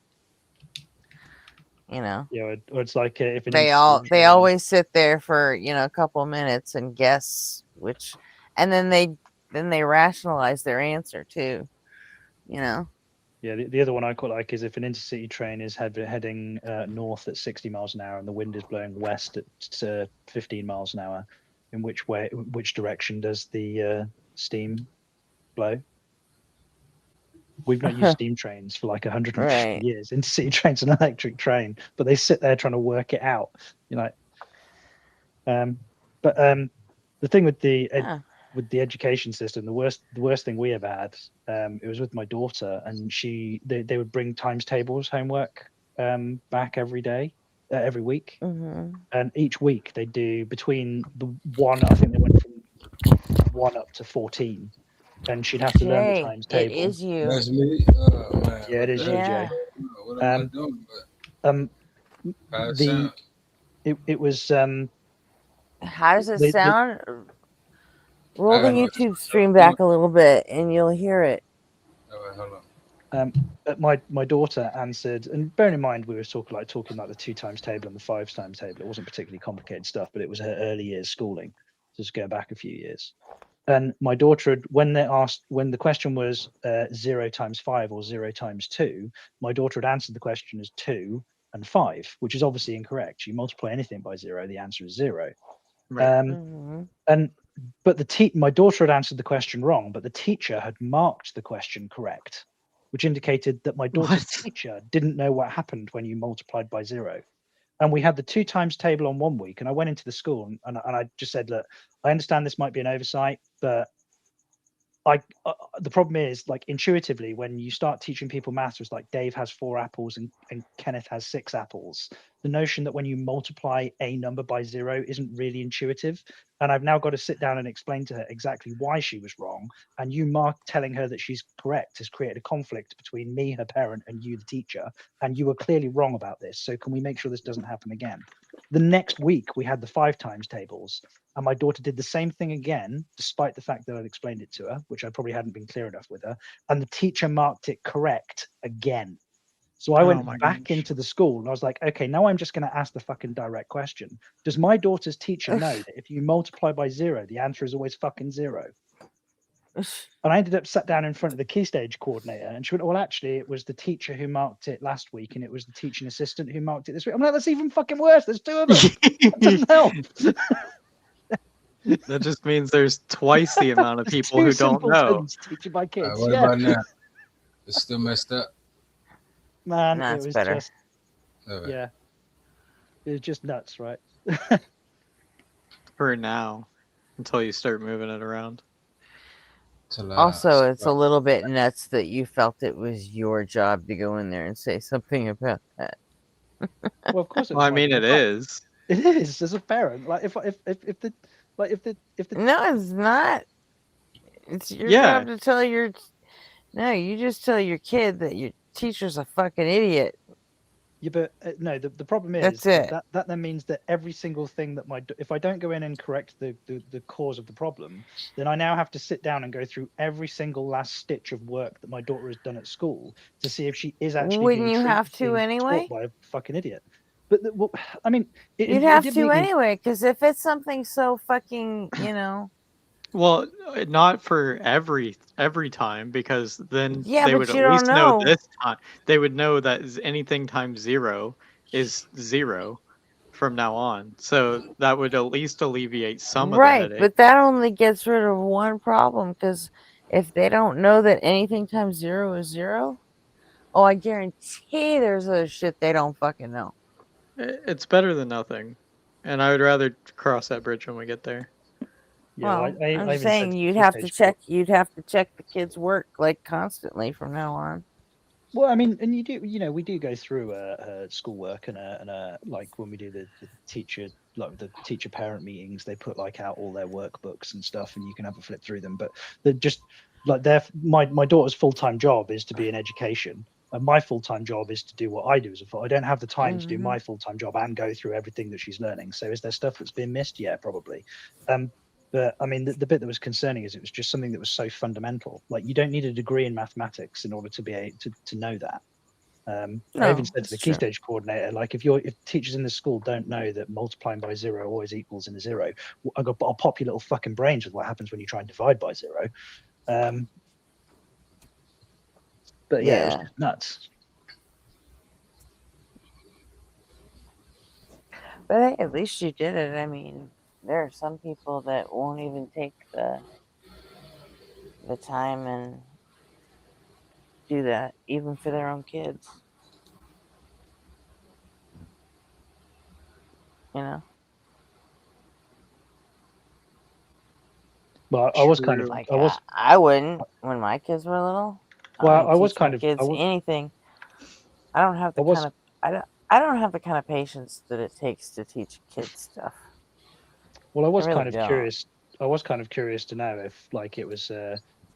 you know. Yeah, or it's like if an They always sit there for, you know, a couple minutes and guess which, and then they rationalize their answer too, you know. Yeah, the other one I quite like is if an intercity train is heading north at 60 miles an hour and the wind is blowing west at 15 miles an hour, in which direction does the steam blow? We've not used steam trains for like 150 Right. years. Intercity train's an electric train, but they sit there trying to work it out. You know, but the thing with the education system, the worst thing we ever had, it was with my daughter, and they would bring times tables homework back every week, and each week they do between the one, I think they went from 1 up to 14, and she'd have to learn the Jay, times it table. is you. That's me. Man, Yeah, it is you, Jay. What am I doing? It was How does it they- sound? Roll the YouTube stream back a little bit and you'll hear it. Hold on. But my daughter answered, and bearing in mind we were talking like the 2 times table and the 5 times table. It wasn't particularly complicated stuff, but it was her early years schooling, just going back a few years. And my daughter had, when the question was 0 times 5 or 0 times 2, my daughter had answered the question as 2 and 5, which is obviously incorrect. You multiply anything by 0, the answer is 0. Right. But my daughter had answered the question wrong, but the teacher had marked the question correct, which indicated that my daughter's teacher didn't know what happened when you multiplied by 0. And we had the 2 times table on one week, and I went into the school and I just said, look, I understand this might be an oversight, but the problem is, like, intuitively, when you start teaching people maths, it's like Dave has 4 apples and Kenneth has 6 apples. The notion that when you multiply a number by 0 isn't really intuitive. And I've now got to sit down and explain to her exactly why she was wrong. And you, Mark, telling her that she's correct has created a conflict between me, her parent, and you, the teacher. And you were clearly wrong about this. So can we make sure this doesn't happen again? The next week, we had the 5 times tables. And my daughter did the same thing again, despite the fact that I'd explained it to her, which I probably hadn't been clear enough with her. And the teacher marked it correct again. So I went back into the school and I was like, okay, now I'm just going to ask the fucking direct question. Does my daughter's teacher know that if you multiply by 0, the answer is always fucking 0? And I ended up sat down in front of the key stage coordinator and she went, well, actually, it was the teacher who marked it last week and it was the teaching assistant who marked it this week. I'm like, that's even fucking worse. There's 2 of them. That doesn't help. That just means there's twice the amount of people who don't know. Teaching my kids. What Yeah. about now? It's still messed up. Man, No, it it's was better. just, yeah, it was just nuts, right? For now, until you start moving it around. Also, it's a little bit nuts that you felt it was your job to go in there and say something about that. Well, of course, Well, I mean, it is. It is as a parent. Like if the No, it's not. It's your Yeah. job to tell your. No, you just tell your kid that your teacher's a fucking idiot. Yeah, but no, the problem is That's it. that then means that every single thing that if I don't go in and correct the cause of the problem, then I now have to sit down and go through every single last stitch of work that my daughter has done at school to see if she is actually Wouldn't being you have to being anyway? taught by a fucking idiot. But well, I mean, You'd have to anyway, because if it's something so fucking, Well, not for every time, because then Yeah, they but would you at don't least know know. this time. They would know that anything times 0 is 0 from now on. So that would at least alleviate some of the Right, headache. but that only gets rid of one problem, because if they don't know that anything times 0 is 0, oh, I guarantee there's other shit they don't fucking know. It's better than nothing, and I would rather cross that bridge when we get there. Yeah, Well, I I'm even saying said you'd key have to stage check. You'd have to check the kids' work like constantly from now on. Well, I mean, and we do go through schoolwork and like when we do the teacher, like the teacher parent meetings, they put like out all their workbooks and stuff, and you can have a flip through them. But they're just like my daughter's full-time job is to be in education, and my full-time job is to do what I do as a I don't have the time to do my full-time job and go through everything that she's learning. So is there stuff that's been missed? Yeah, probably. But I mean, the bit that was concerning is it was just something that was so fundamental. Like you don't need a degree in mathematics in order to be able to know that. I even said to the key stage coordinator, like if teachers in the school don't know that multiplying by 0 always equals in a 0, I'll pop your little fucking brains with what happens when you try and divide by 0. But yeah, it was just nuts. But hey, at least you did it. I mean, there are some people that won't even take the time and do that, even for their own kids. You know? Well, I was kind of like I wouldn't when my kids were little. Well, I was teach kind my of kids anything. I don't have the kind of I don't have the kind of patience that it takes to teach kids stuff. Well, I was really kind of don't. curious. I was kind of curious to know if like it was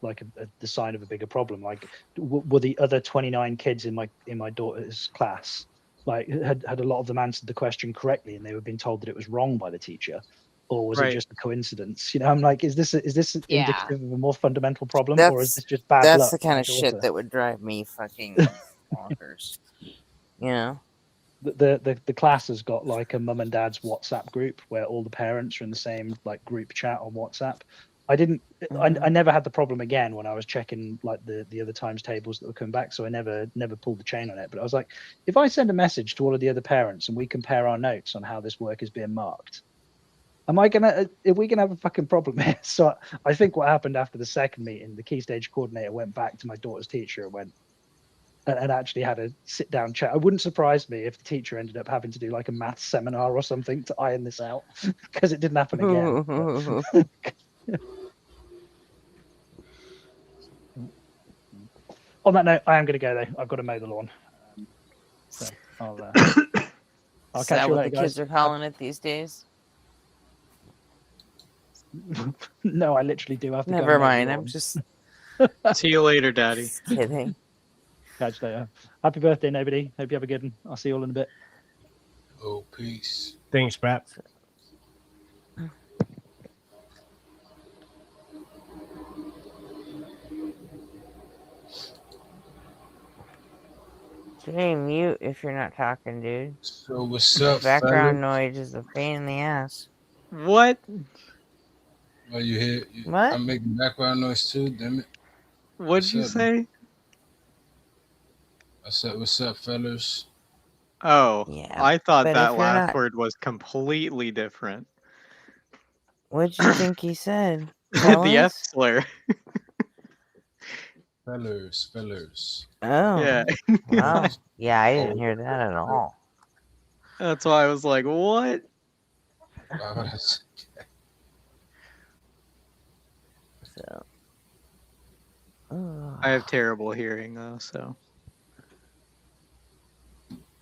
like the sign of a bigger problem. Like, were the other 29 kids in my daughter's class like had a lot of them answered the question correctly and they were being told that it was wrong by the teacher, or was it just a coincidence? You know, I'm like, is this indicative of a more fundamental problem, or is this just bad luck? That's the kind of shit that would drive me fucking bonkers. You know. The class has got like a mum and dad's WhatsApp group where all the parents are in the same like group chat on WhatsApp, I didn't. I never had the problem again when I was checking like the other times tables that were coming back. So I never pulled the chain on it. But I was like, if I send a message to all of the other parents and we compare our notes on how this work is being marked, are we gonna have a fucking problem here? So I think what happened after the second meeting, the key stage coordinator went back to my daughter's teacher and went and actually had a sit down chat. It wouldn't surprise me if the teacher ended up having to do like a maths seminar or something to iron this out because it didn't happen again. On that note, I am going to go though. I've got to mow the lawn. So I'll Is catch that you what later, the guys. kids are calling it these days? No, I literally do have to go. Never mow the mind. I'm lawn. just See you later, Daddy. just kidding. Catch you later. Happy birthday, nobody. Hope you have a good one. I'll see you all in a bit. Oh, peace. Thanks, Pat. Stay mute if you're not talking, dude. So what's up, Background fellas? noise is a pain in the ass. What? Are you here? What? I'm making background noise too. Damn it. What'd you say? What's up, fellas? Oh, yeah. I thought but that if you're last not- word was completely different. What'd you think he said? The F Fellas? slur. Fellas. Oh. Yeah. Wow. Yeah, I didn't hear that at all. That's why I was like, what? So. I have terrible hearing though, so.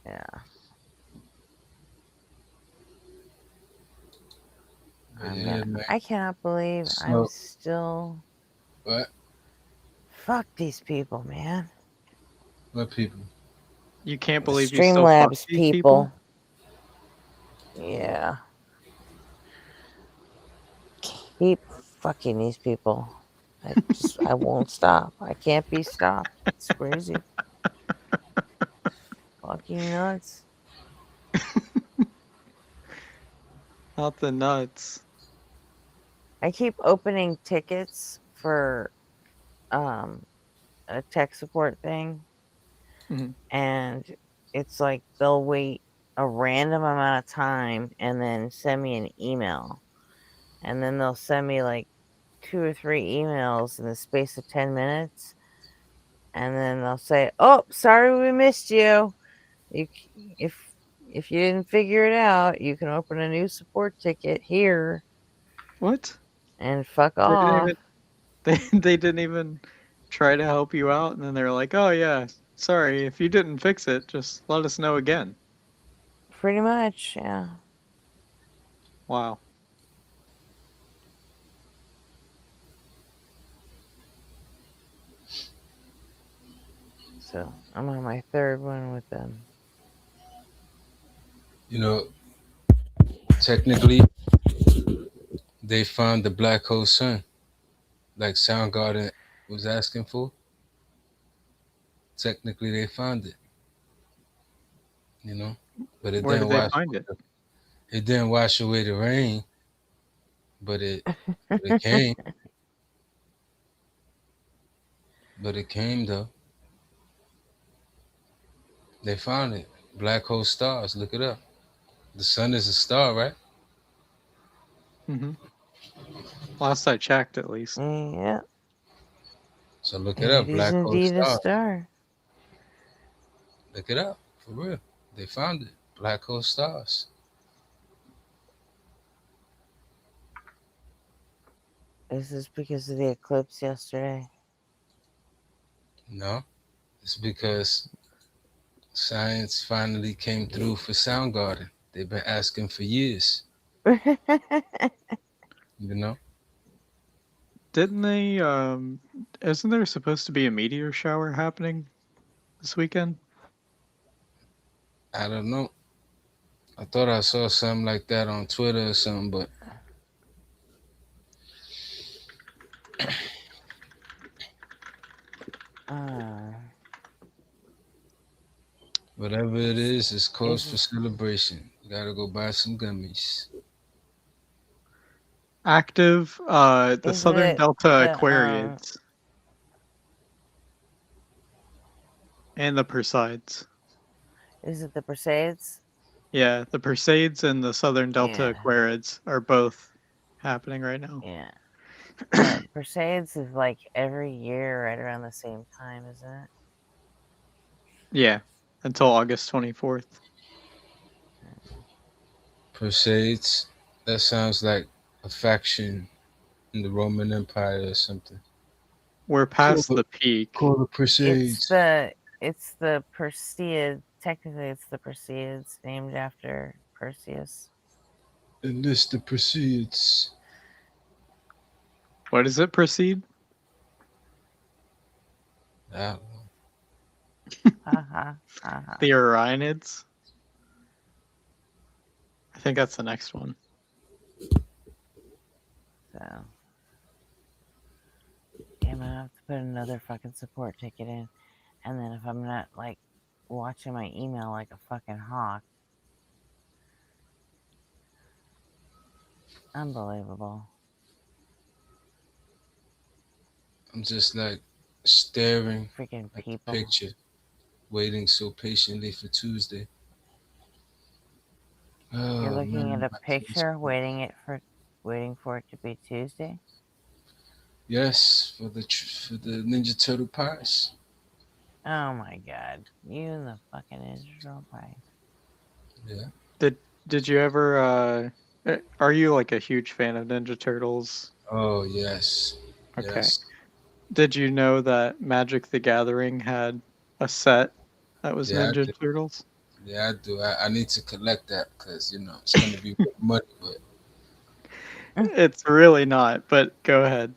Yeah. I cannot believe I'm still. What? Fuck these people, man. What people? You can't believe you still fuck Streamlabs these people? Yeah. Keep fucking these people. I won't stop. I can't be stopped. It's crazy. Fucking nuts. Not the nuts. I keep opening tickets for a tech support thing, and it's like they'll wait a random amount of time and then send me an email, and then they'll send me like 2 or 3 emails in the space of 10 minutes, and then they'll say, "Oh, sorry we missed you. If you didn't figure it out, you can open a new support ticket here." What? And fuck They off. they didn't even try to help you out, and then they're like, "Oh yeah, sorry, if you didn't fix it, just let us know again." Pretty much, yeah. Wow. So I'm on my 3rd one with them. You know, technically, they found the black hole sun, like Soundgarden was asking for. Technically, they found it. You know, but it Where didn't did they wash. find it? It didn't wash away the rain, but it came. But it came though. They found it. Black hole stars. Look it up. The sun is a star, right? Mm-hmm. Last I checked, at least. Yeah. So look it up. It is Black hole indeed a star. star. Look it up. For real. They found it. Black hole stars. Is this because of the eclipse yesterday? No. It's because science finally came through for Soundgarden. They've been asking for years. You know? Didn't they isn't there supposed to be a meteor shower happening this weekend? I don't know. I thought I saw something like that on Twitter or something, but whatever it is, it's cause for celebration. You gotta go buy some gummies. Active, the Is Southern it Delta the Aquariids and the Perseids. Is it the Perseids? Yeah, the Perseids and the Southern Delta Yeah. Aquariids are both happening right now. Yeah. But Perseids is like every year right around the same time, isn't it? Yeah, until August 24th. Perseids. That sounds like a faction in the Roman Empire or something. We're past the peak. Call the Perseids. It's the Perseid. Technically, it's the Perseids named after Perseus. And this the Perseids. What does it proceed? I The Orionids. I think that's the next one. So, yeah, I'm gonna have to put another fucking support ticket in, and then if I'm not like watching my email like a fucking hawk, unbelievable. I'm just like staring Freaking at people. the picture, waiting so patiently for Tuesday. You're Oh, looking man, at a my kids- picture, waiting for it to be Tuesday. Yes, for the Ninja Turtle pies. Oh my god, you and the fucking Israel pie. Yeah. Did you ever are you like a huge fan of Ninja Turtles? Oh yes. Okay. Yes. Did you know that Magic the Gathering had a set that was Yeah, I Ninja do. Turtles? Yeah, I do. I need to collect that because it's gonna be money, but It's really not, but go ahead.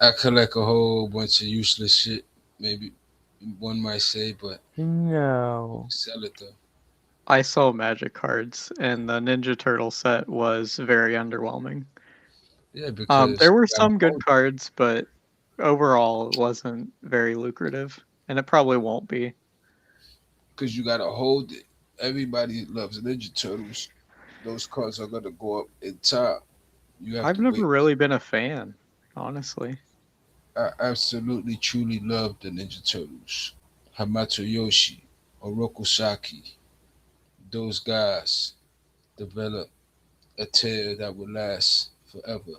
I collect a whole bunch of useless shit. Maybe one might say, but no. Sell it though. I saw Magic cards, and the Ninja Turtle set was very underwhelming. Yeah, because there were you gotta some good hold it. cards, but overall, it wasn't very lucrative, and it probably won't be. Because you gotta hold it. Everybody loves Ninja Turtles. Those cards are gonna go up in time. You have I've to never wait. really been a fan, honestly. I absolutely truly love the Ninja Turtles. Hamato Yoshi, Oroku Saki. Those guys developed a tale that would last forever.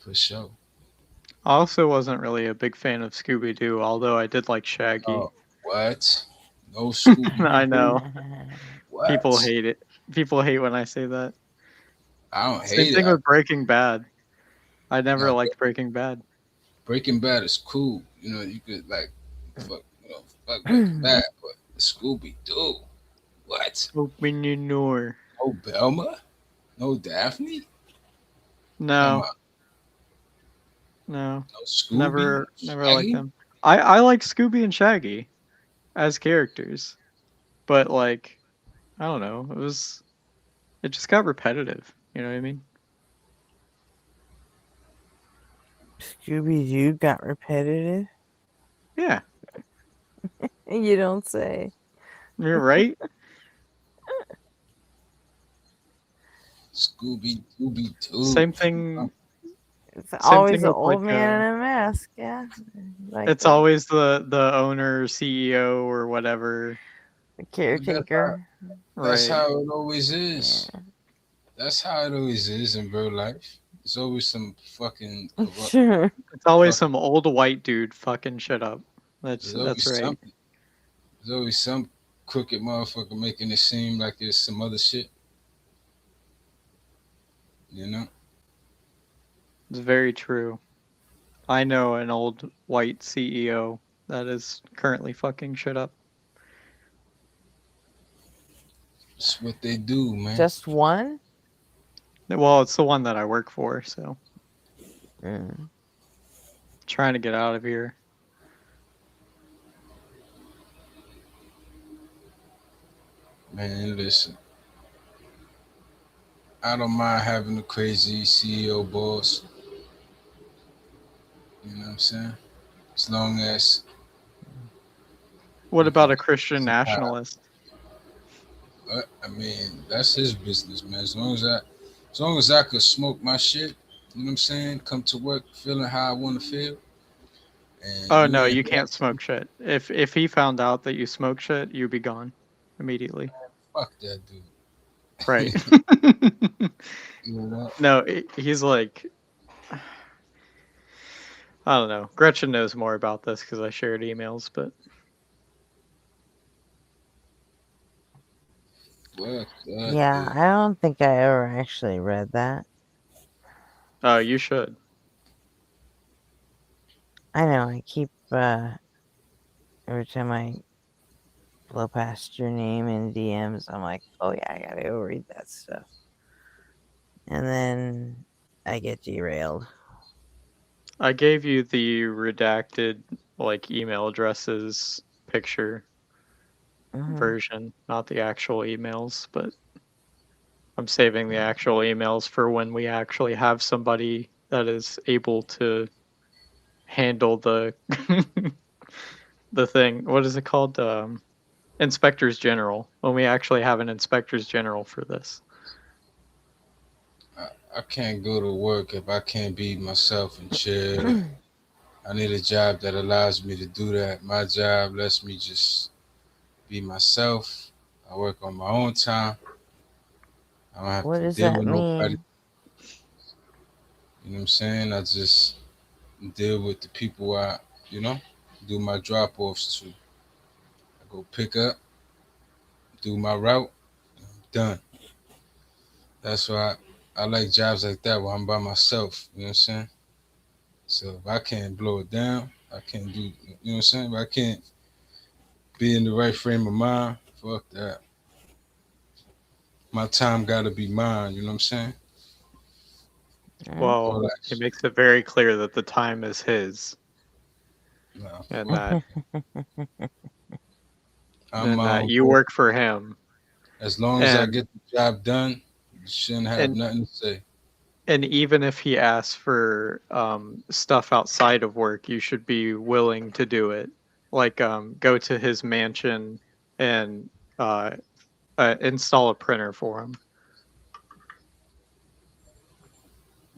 For sure. I also wasn't really a big fan of Scooby Doo, although I did like Shaggy. Oh, what? No Scooby. I know. What? People hate it. People hate when I say that. I don't Same hate thing it. with Breaking Bad. I never No, liked Breaking Bad. Breaking Bad is cool. You could like fuck Breaking Bad, but Scooby Doo. What? Open your door. No Belma? No Daphne? Come No. on. No. No Scooby? Never liked Shaggy? them. I like Scooby and Shaggy as characters. But like I don't know, it just got repetitive. You know what I mean? Scooby Doo got repetitive? Yeah. You don't say. You're right. Scooby Doo. Same thing. It's Same always thing the with, old like, man in a mask, yeah. Like it's always the owner, CEO, or whatever. the caretaker. That's Right. how it always is. That's how it always is in real life. There's always some fucking corrupt. Sure. It's always some old white dude fucking shit up. That's There's always right. something. There's always some crooked motherfucker making it seem like it's some other shit. You know? It's very true. I know an old white CEO that is currently fucking shit up. It's what they do, man. Just one? Well, it's the one that I work for, so. Mm. Trying to get out of here. Man, listen. I don't mind having a crazy CEO boss. You know what I'm saying? As long as What about a Christian nationalist? I mean, that's his business, man. As long as As long as I could smoke my shit, you know what I'm saying? Come to work feeling how I want to feel. And Oh you no, ain't you can't smoke shit. If he found out that you smoke shit, you'd be gone immediately. Fuck that dude. Right. You know what? No, he's like, I don't know. Gretchen knows more about this because I shared emails, but Fuck that Yeah, dude. I don't think I ever actually read that. oh, you should. I know, I keep, every time I blow past your name in DMs, I'm like, oh yeah, I gotta go read that stuff. And then I get derailed. I gave you the redacted like email addresses picture version, not the actual emails, but I'm saving the actual emails for when we actually have somebody that is able to handle the the thing. What is it called? Inspectors General. When we actually have an Inspectors General for this. I can't go to work if I can't be myself and chill. I need a job that allows me to do that. My job lets me just be myself. I work on my own time. I don't have What to does deal that with nobody. mean? You know what I'm saying? I just deal with the people I, you know, do my drop offs to. I go pick up, do my route, done. That's why I like jobs like that where I'm by myself. You know what I'm saying? So if I can't blow it down, I can't do, you know what I'm saying? If I can't be in the right frame of mind, fuck that. My time gotta be mine, you know what I'm saying? All Well, that it shit. makes it very clear that the time is his. No. And that I'm my own you boss. work for him. As long as I And get the job done, you shouldn't have and nothing to say. and even if he asks for stuff outside of work, you should be willing to do it. Like go to his mansion and uh, install a printer for him.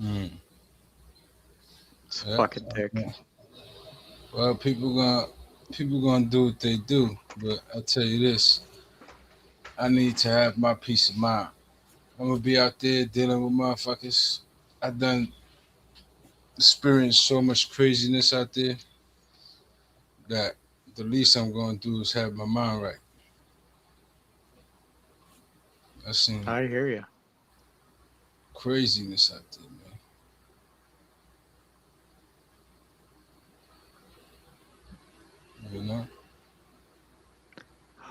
Mm. It's a Yeah. fucking dick. Well, people gonna do what they do, but I tell you this, I need to have my peace of mind. I'm gonna be out there dealing with motherfuckers. I done experienced so much craziness out there that the least I'm gonna do is have my mind right. I seen I hear you. craziness out there, man. You know.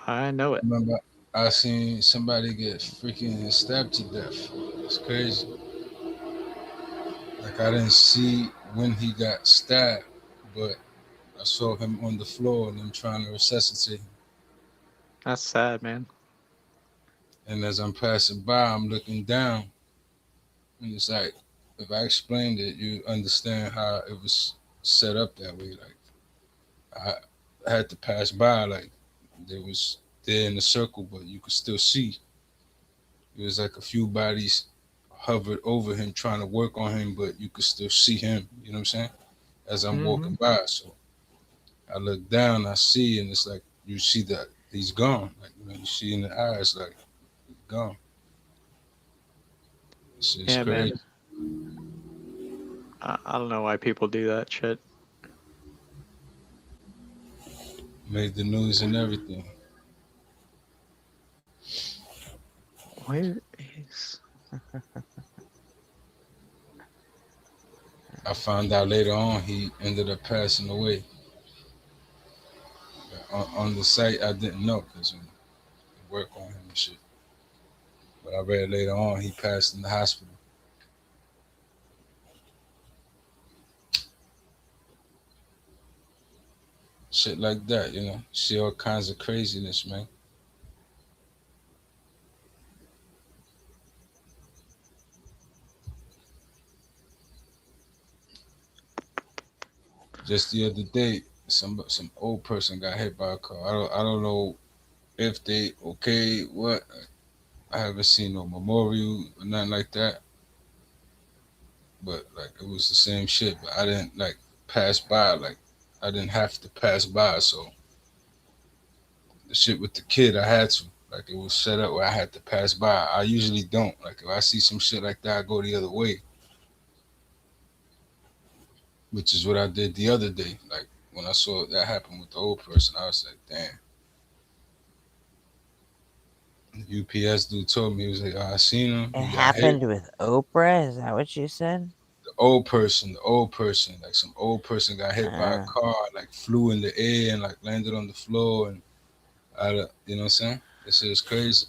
I know it. Remember, I seen somebody get freaking stabbed to death. It's crazy. Like I didn't see when he got stabbed, but I saw him on the floor and them trying to resuscitate him. That's sad, man. And as I'm passing by, I'm looking down, and it's like, if I explained it, you understand how it was set up that way. Like I had to pass by, like there was there in the circle, but you could still see. It was like a few bodies hovered over him, trying to work on him, but you could still see him. You know what I'm saying? As I'm walking by, so I look down, I see, and it's like you see that he's gone. Like you see in the eyes, like he's gone. It's Yeah, crazy. man. I don't know why people do that shit. Made the news and everything. Where is? I found out later on he ended up passing away. On the site, I didn't know because we work on him and shit. But I read later on he passed in the hospital. Shit like that, you know. See all kinds of craziness, man. Just the other day, some old person got hit by a car. I don't know if they okay what. I haven't seen no memorial or nothing like that. but like it was the same shit. But I didn't like pass by. Like I didn't have to pass by. So the shit with the kid, I had to. Like it was set up where I had to pass by. I usually don't. Like if I see some shit like that, I go the other way, which is what I did the other day. Like when I saw that happen with the old person, I was like, damn. The UPS dude told me, he was like, oh, I seen him. It He got hit. happened with Oprah. Is that what you said? The old person, like some old person got hit by a car, like flew in the air and like landed on the floor and you know what I'm saying? This shit is crazy.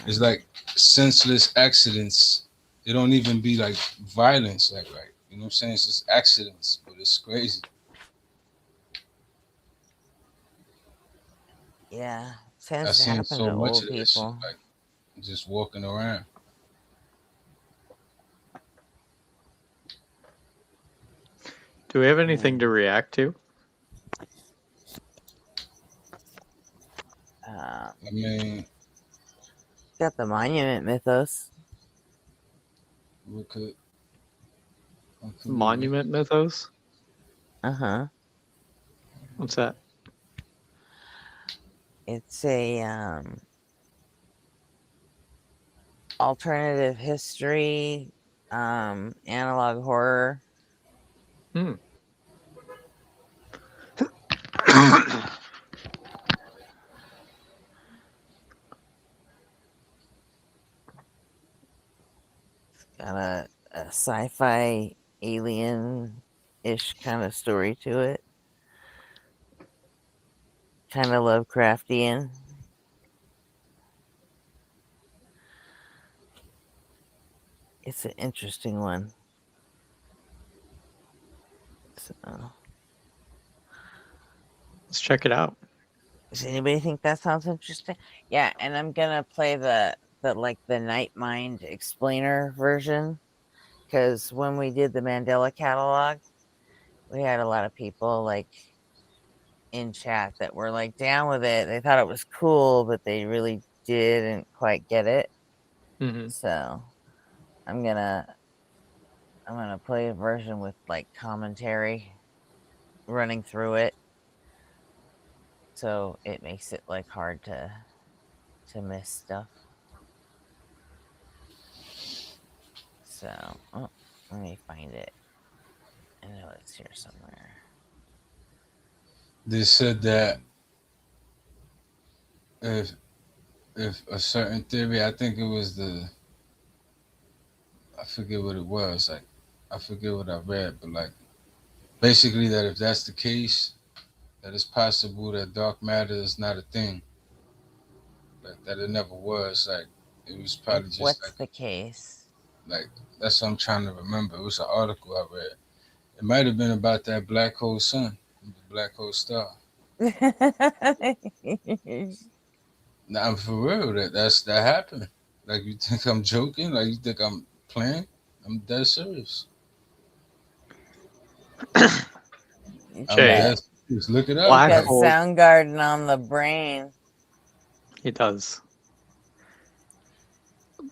It's like senseless accidents. It don't even be like violence, like right. You know what I'm saying? It's just accidents, but it's crazy. Yeah, I tends to seen happen so to much old of that shit, people. like just walking around. Do we have anything to react to? I mean, got the monument mythos. we could. Monument mythos? Uh-huh. What's that? It's a alternative history, analog horror. Got a sci-fi alien-ish kind of story to it. Kind of Lovecraftian. It's an interesting one. So, let's check it out. Does anybody think that sounds interesting? Yeah, and I'm gonna play the Night Mind explainer version, because when we did the Mandela catalog, we had a lot of people like in chat that were like down with it. They thought it was cool, but they really didn't quite get it. So I'm gonna play a version with like commentary running through it, so it makes it like hard to miss stuff. So let me find it. I know it's here somewhere. They said that if a certain theory, I think it was I forget what it was. Like I forget what I read, but like basically that if that's the case, that it's possible that dark matter is not a thing. Like that it never was. Like it was probably just What's like the case? Like that's what I'm trying to remember. It was an article I read. It might have been about that black hole sun, the black hole star. Nah, I'm for real. That happened. Like you think I'm joking? Like you think I'm playing? I'm dead serious. Jay, Just look it up. Black got hole. Soundgarden on the brain. He does.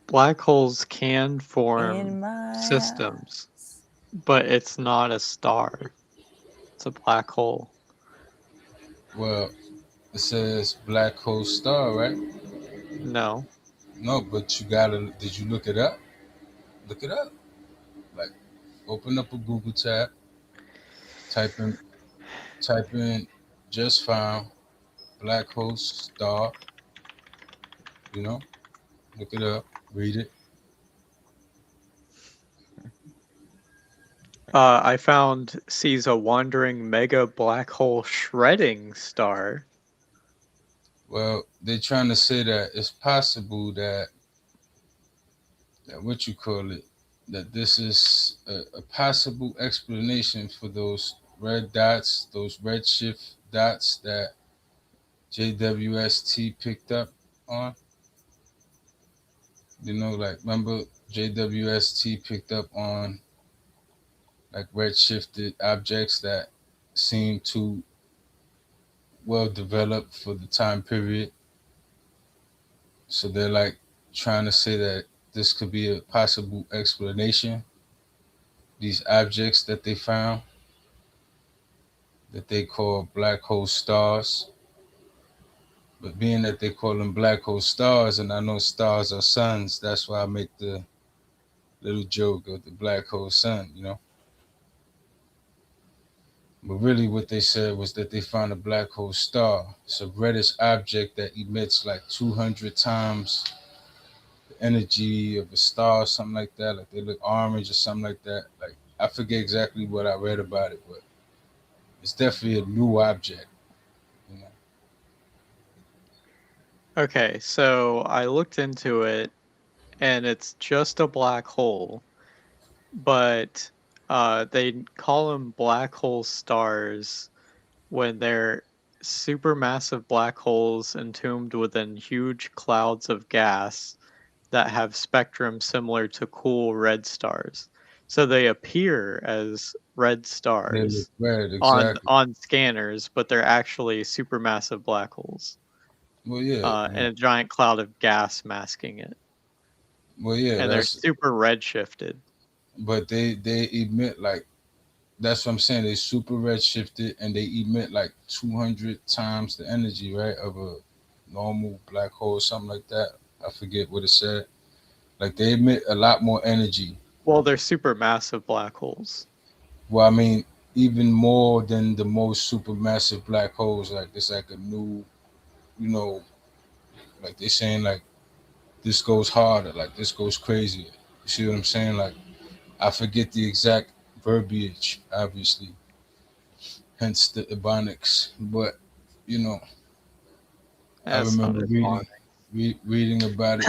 Black holes can form systems, but it's not a star. It's a black hole. Well, it says black hole star, right? No. No, but you gotta. Did you look it up? Look it up. Like, open up a Google tab. Type in. Just found black hole star. You know, look it up. Read it. I found sees a wandering mega black hole shredding star. Well, they're trying to say that it's possible that what you call it, that this is a possible explanation for those red dots, those redshift dots that JWST picked up on. You know, like remember JWST picked up on like redshifted objects that seem too well developed for the time period. So they're like trying to say that this could be a possible explanation these objects that they found that they call black hole stars. But being that they call them black hole stars, and I know stars are suns, that's why I make the little joke of the black hole sun, you know. But really, what they said was that they found a black hole star. It's a reddish object that emits like 200 times the energy of a star, or something like that. Like they look orange or something like that. Like I forget exactly what I read about it, but it's definitely a new object. You know? Okay, so I looked into it, and it's just a black hole, but they call them black hole stars when they're supermassive black holes entombed within huge clouds of gas that have spectrum similar to cool red stars. So they appear as red They look stars red, exactly. on scanners, but they're actually supermassive black holes. Well, yeah. And a giant cloud of gas masking it. Well, yeah, And they're that's. super redshifted. But they emit like, that's what I'm saying. They super redshifted and they emit like 200 times the energy, right, of a normal black hole, or something like that. I forget what it said. Like they emit a lot more energy. Well, they're supermassive black holes. Well, I mean, even more than the most supermassive black holes. Like it's like a new, you know, like they're saying like this goes harder, like this goes crazier. You see what I'm saying? Like I forget the exact verbiage, obviously, hence the ebonics. But you know, I That's not remember ebonics. reading about it.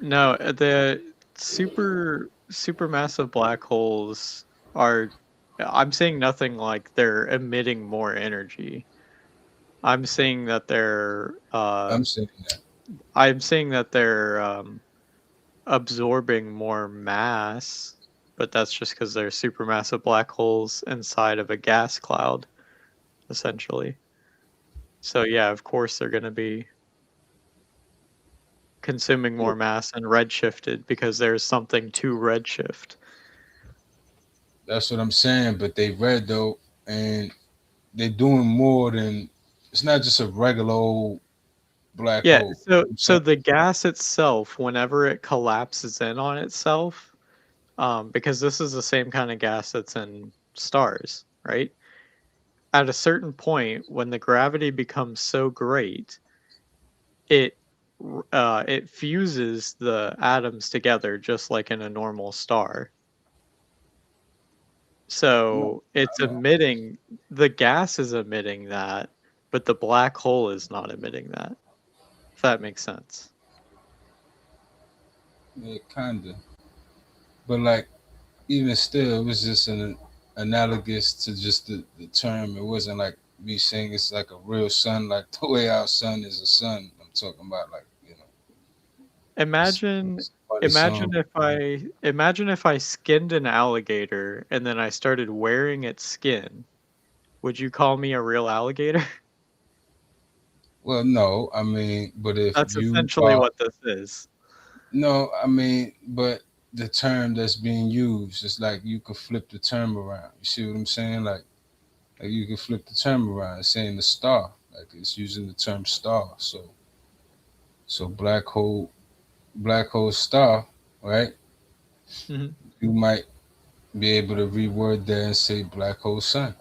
No, the supermassive black holes are. I'm saying nothing like they're emitting more energy. I'm saying that they're. I'm saying that. I'm saying that they're absorbing more mass, but that's just because they're supermassive black holes inside of a gas cloud, essentially. So yeah, of course they're going to be consuming more mass and redshifted because there's something to redshift. That's what I'm saying. But they red though, and they're doing more than. It's not just a regular old black Yeah, hole. so the gas itself, whenever it collapses in on itself, because this is the same kind of gas that's in stars, right? At a certain point, when the gravity becomes so great, it it fuses the atoms together just like in a normal star. So it's emitting, the gas is emitting that, but the black hole is not emitting that. If that makes sense. Yeah, kinda. But like, even still, it was just an analogous to just the term. It wasn't like me saying it's like a real sun, like the way our sun is a sun. I'm talking about like, you know. Imagine funny song. imagine if I skinned an alligator and then I started wearing its skin. Would you call me a real alligator? Well, no, I mean, but if That's you essentially are, what this is. no, I mean, but the term that's being used is like you could flip the term around. You see what I'm saying? Like you can flip the term around, it's saying the star. Like it's using the term star. So black hole star, right? Mhm. You might be able to reword that and say black hole sun,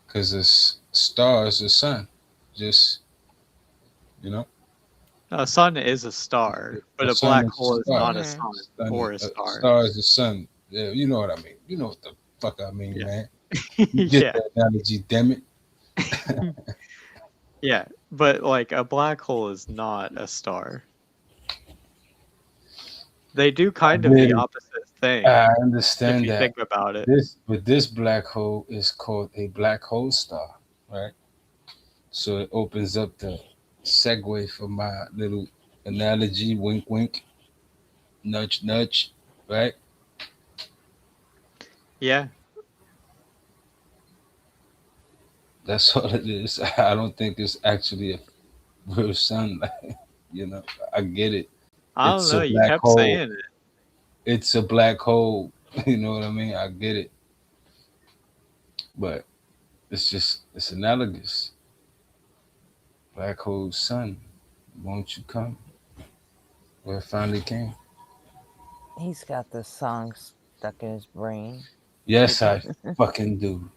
because a star is a sun, just, you know. A sun is a star, but A a sun black is a hole is star. not a sun or a A star. star is a sun. Yeah, you know what I mean. You know what the fuck I mean, Yeah. man. You get Yeah. that analogy, damn it. Yeah, but like a black hole is not a star. They do kind of the opposite thing. I If understand you that. think about it. This black hole is called a black hole star, right? So it opens up the segue for my little analogy, wink wink, nudge nudge, right? Yeah. That's all it is. I don't think it's actually a real sun. You know, I get it. I don't It's know, a you black kept hole. saying it. it's a black hole. You know what I mean? I get it, but it's analogous. Black hole sun, won't you come? Well, it finally came. He's got this song stuck in his brain. Yes, I fucking do.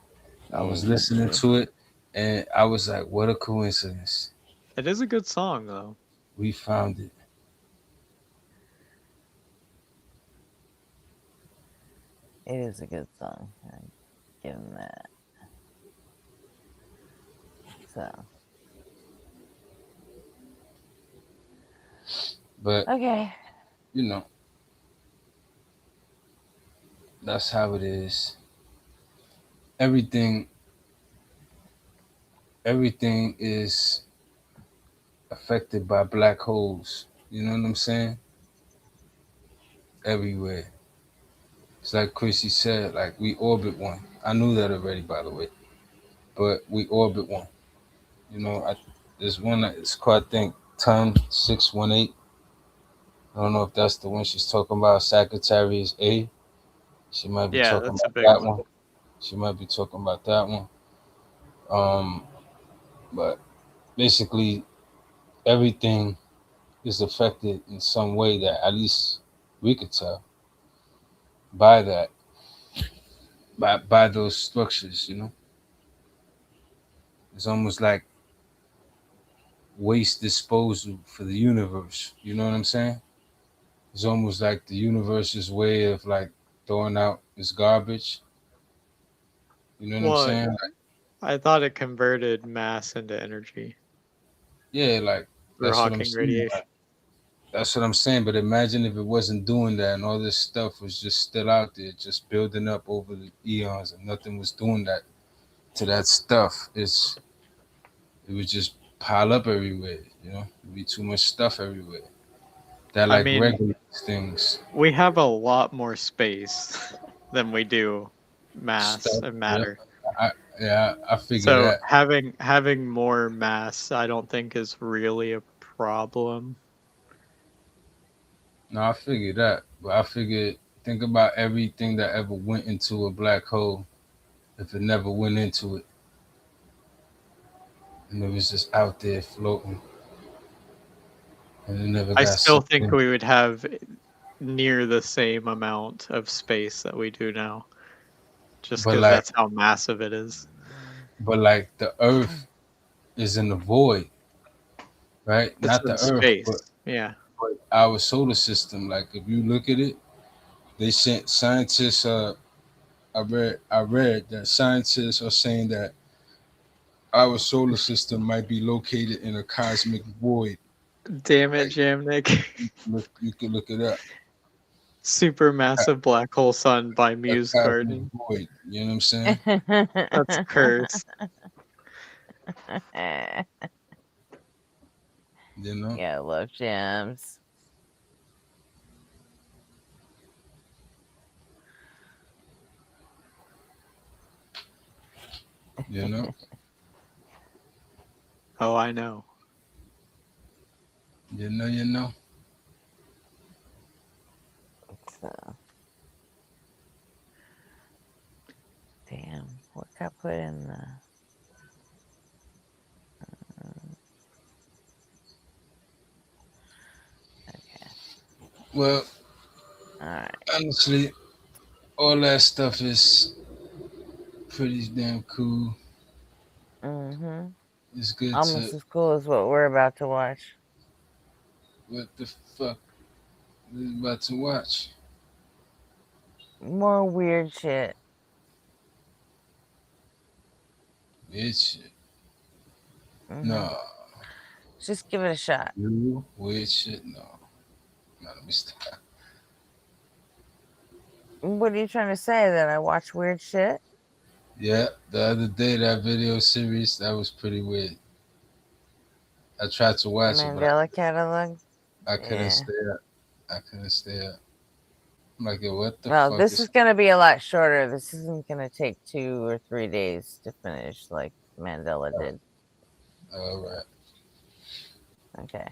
I Yeah, was you listening do. to it, and I was like, "What a coincidence! It is a good song, though. We found it." It is a good song. I give him that. So. But Okay. you know, that's how it is. Everything is affected by black holes. You know what I'm saying? Everywhere. It's like Chrissy said, like we orbit one. I knew that already, by the way. But we orbit one. You know, there's one that it's called, I think, Ton 618. I don't know if that's the one she's talking about. Sagittarius A. She might be Yeah, talking that's a about big that one. one. She might be talking about that one. Um, but basically, everything is affected in some way that at least we could tell by that, by those structures. You know, it's almost like waste disposal for the universe. You know what I'm saying? It's almost like the universe's way of like throwing out its garbage. You know what I'm Well, saying? Like, I thought it converted mass into energy yeah, like through that's what I'm Hawking saying. radiation. Like, that's what I'm saying. But imagine if it wasn't doing that and all this stuff was just still out there, just building up over the eons, and nothing was doing that to that stuff. It would just pile up everywhere. You know, it'd be too much stuff everywhere that I like mean, regulates things. we have a lot more space than we do mass Stuff. and Yeah, matter. I figure So that. having more mass, I don't think is really a problem. No, I figured that, but I figured think about everything that ever went into a black hole. If it never went into it, and it was just out there floating, and it never I got still sucked think in. we would have near the same amount of space that we do now, just But because like, that's how massive it is. but like the Earth is in the void, right? It's Not in the Earth, but, space. Yeah. but our solar system. Like if you look at it, they sent scientists. I read that scientists are saying that our solar system might be located in a cosmic void. Damn it, Like Jamnik. you could look it up. Supermassive black hole sun by A Muse cosmic Garden. void. You know what I'm saying? That's cursed. You know? Yeah, I love jams. You know? Oh, I know. You know, you know. So, damn, what got put in the? Okay. Well, All right. honestly, all that stuff is pretty damn cool. Mm-hmm. It's good Almost to as cool as what we're about to watch. what the fuck we about to watch. More weird shit. Weird shit. Mm-hmm. No. Just give it a shot. Weird shit, no. No, let me stop. What are you trying to say? That I watch weird shit? Yeah, the other day that video series, that was pretty weird. I tried to watch it, but Mandela Catalog? I couldn't Yeah. stay up. I couldn't stay up. I'm like, yo, what the Well, fuck this is is going to be a lot shorter. This isn't going to take 2 or 3 days to finish like Mandela did. all right. Okay.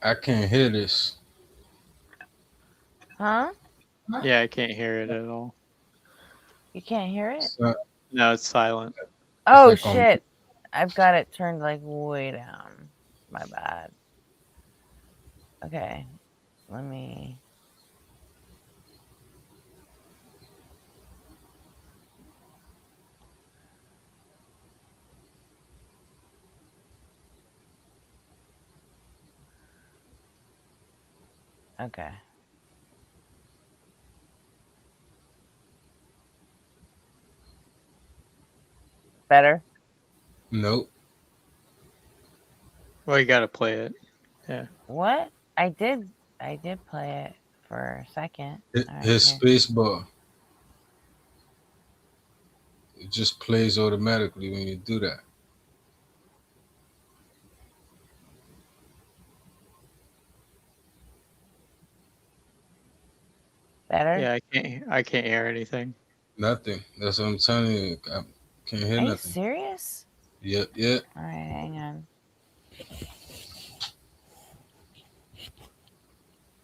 I can't hear this. Huh? Yeah, I can't hear it at all. You can't hear it? No, it's silent. Oh shit! I've got it turned like way down. My bad. Okay, let me. Okay. Better? Nope. Well, you gotta play it. Yeah. What? I did play it for a second. His space bar. It just plays automatically when you do that. Better? Yeah, I can't hear anything. Nothing. That's what I'm telling you. I can't hear Are you nothing. serious? Yep, yep. All right, hang on.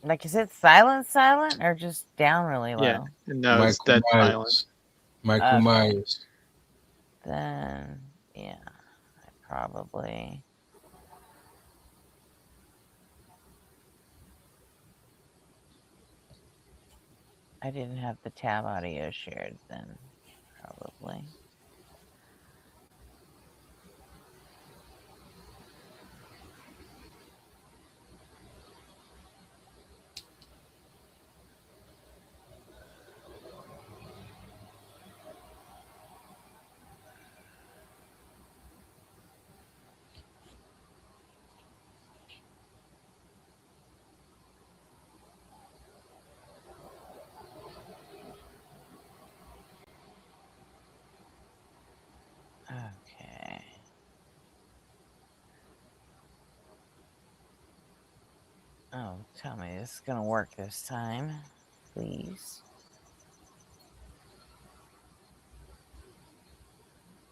Like, is it silent, or just down really low? Yeah. No, it's dead silent. Michael Myers. Then, yeah, I probably. I didn't have the tab audio shared then, probably. Okay. Oh, tell me this is gonna work this time, please.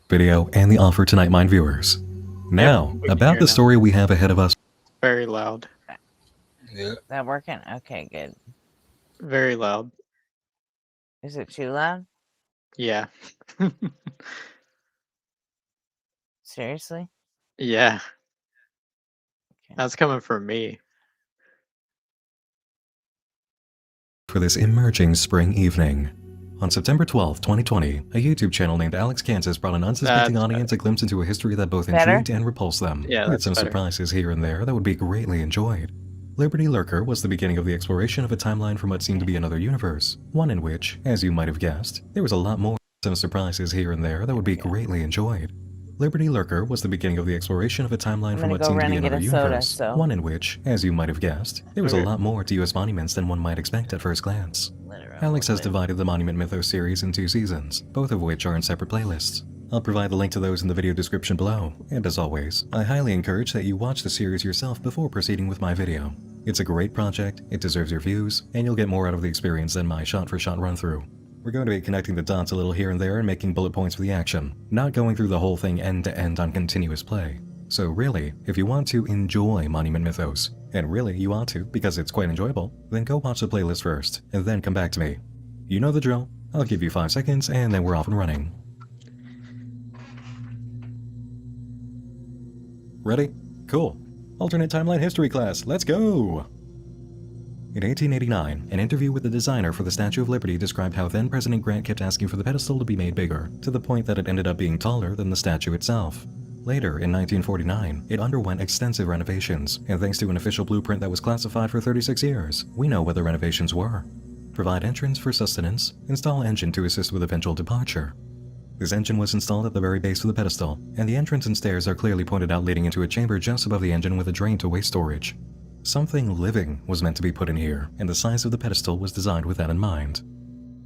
Video and the offer tonight, mind viewers. Now, about the story we have ahead of us. Very loud. Yeah. Is that working? Okay, good. Very loud. Is it too loud? Yeah. Seriously? Yeah. That's coming from me. For this emerging spring evening. On September 12, 2020, a YouTube channel named Alex Kansas brought an unsuspecting audience a glimpse into a history that both intrigued and repulsed them. Yeah, with some surprises here and there that would be greatly enjoyed. Liberty Lurker was the beginning of the exploration of a timeline from what seemed to be another universe, one in which, as you might have guessed, there was a lot more. Some surprises here and there that would be greatly enjoyed. Liberty Lurker was the beginning of the exploration of a timeline from what seemed to be another universe, one in which, as you might have guessed, there was a lot more to U.S. monuments than one might expect at first glance. Alex has divided the Monument Mythos series in 2 seasons, both of which are in separate playlists. I'll provide a link to those in the video description below, and as always, I highly encourage that you watch the series yourself before proceeding with my video. It's a great project, it deserves your views, and you'll get more out of the experience than my shot-for-shot run-through. We're going to be connecting the dots a little here and there and making bullet points for the action, not going through the whole thing end-to-end on continuous play. So really, if you want to enjoy Monument Mythos, and really you want to because it's quite enjoyable, then go watch the playlist first, and then come back to me. You know the drill. I'll give you 5 seconds, and then we're off and running. Ready? Cool. Alternate timeline history class, let's go! In 1889, an interview with the designer for the Statue of Liberty described how then President Grant kept asking for the pedestal to be made bigger, to the point that it ended up being taller than the statue itself. Later, in 1949, it underwent extensive renovations, and thanks to an official blueprint that was classified for 36 years, we know what the renovations were. Provide entrance for sustenance, install engine to assist with eventual departure. This engine was installed at the very base of the pedestal, and the entrance and stairs are clearly pointed out leading into a chamber just above the engine with a drain to waste storage. Something living was meant to be put in here, and the size of the pedestal was designed with that in mind.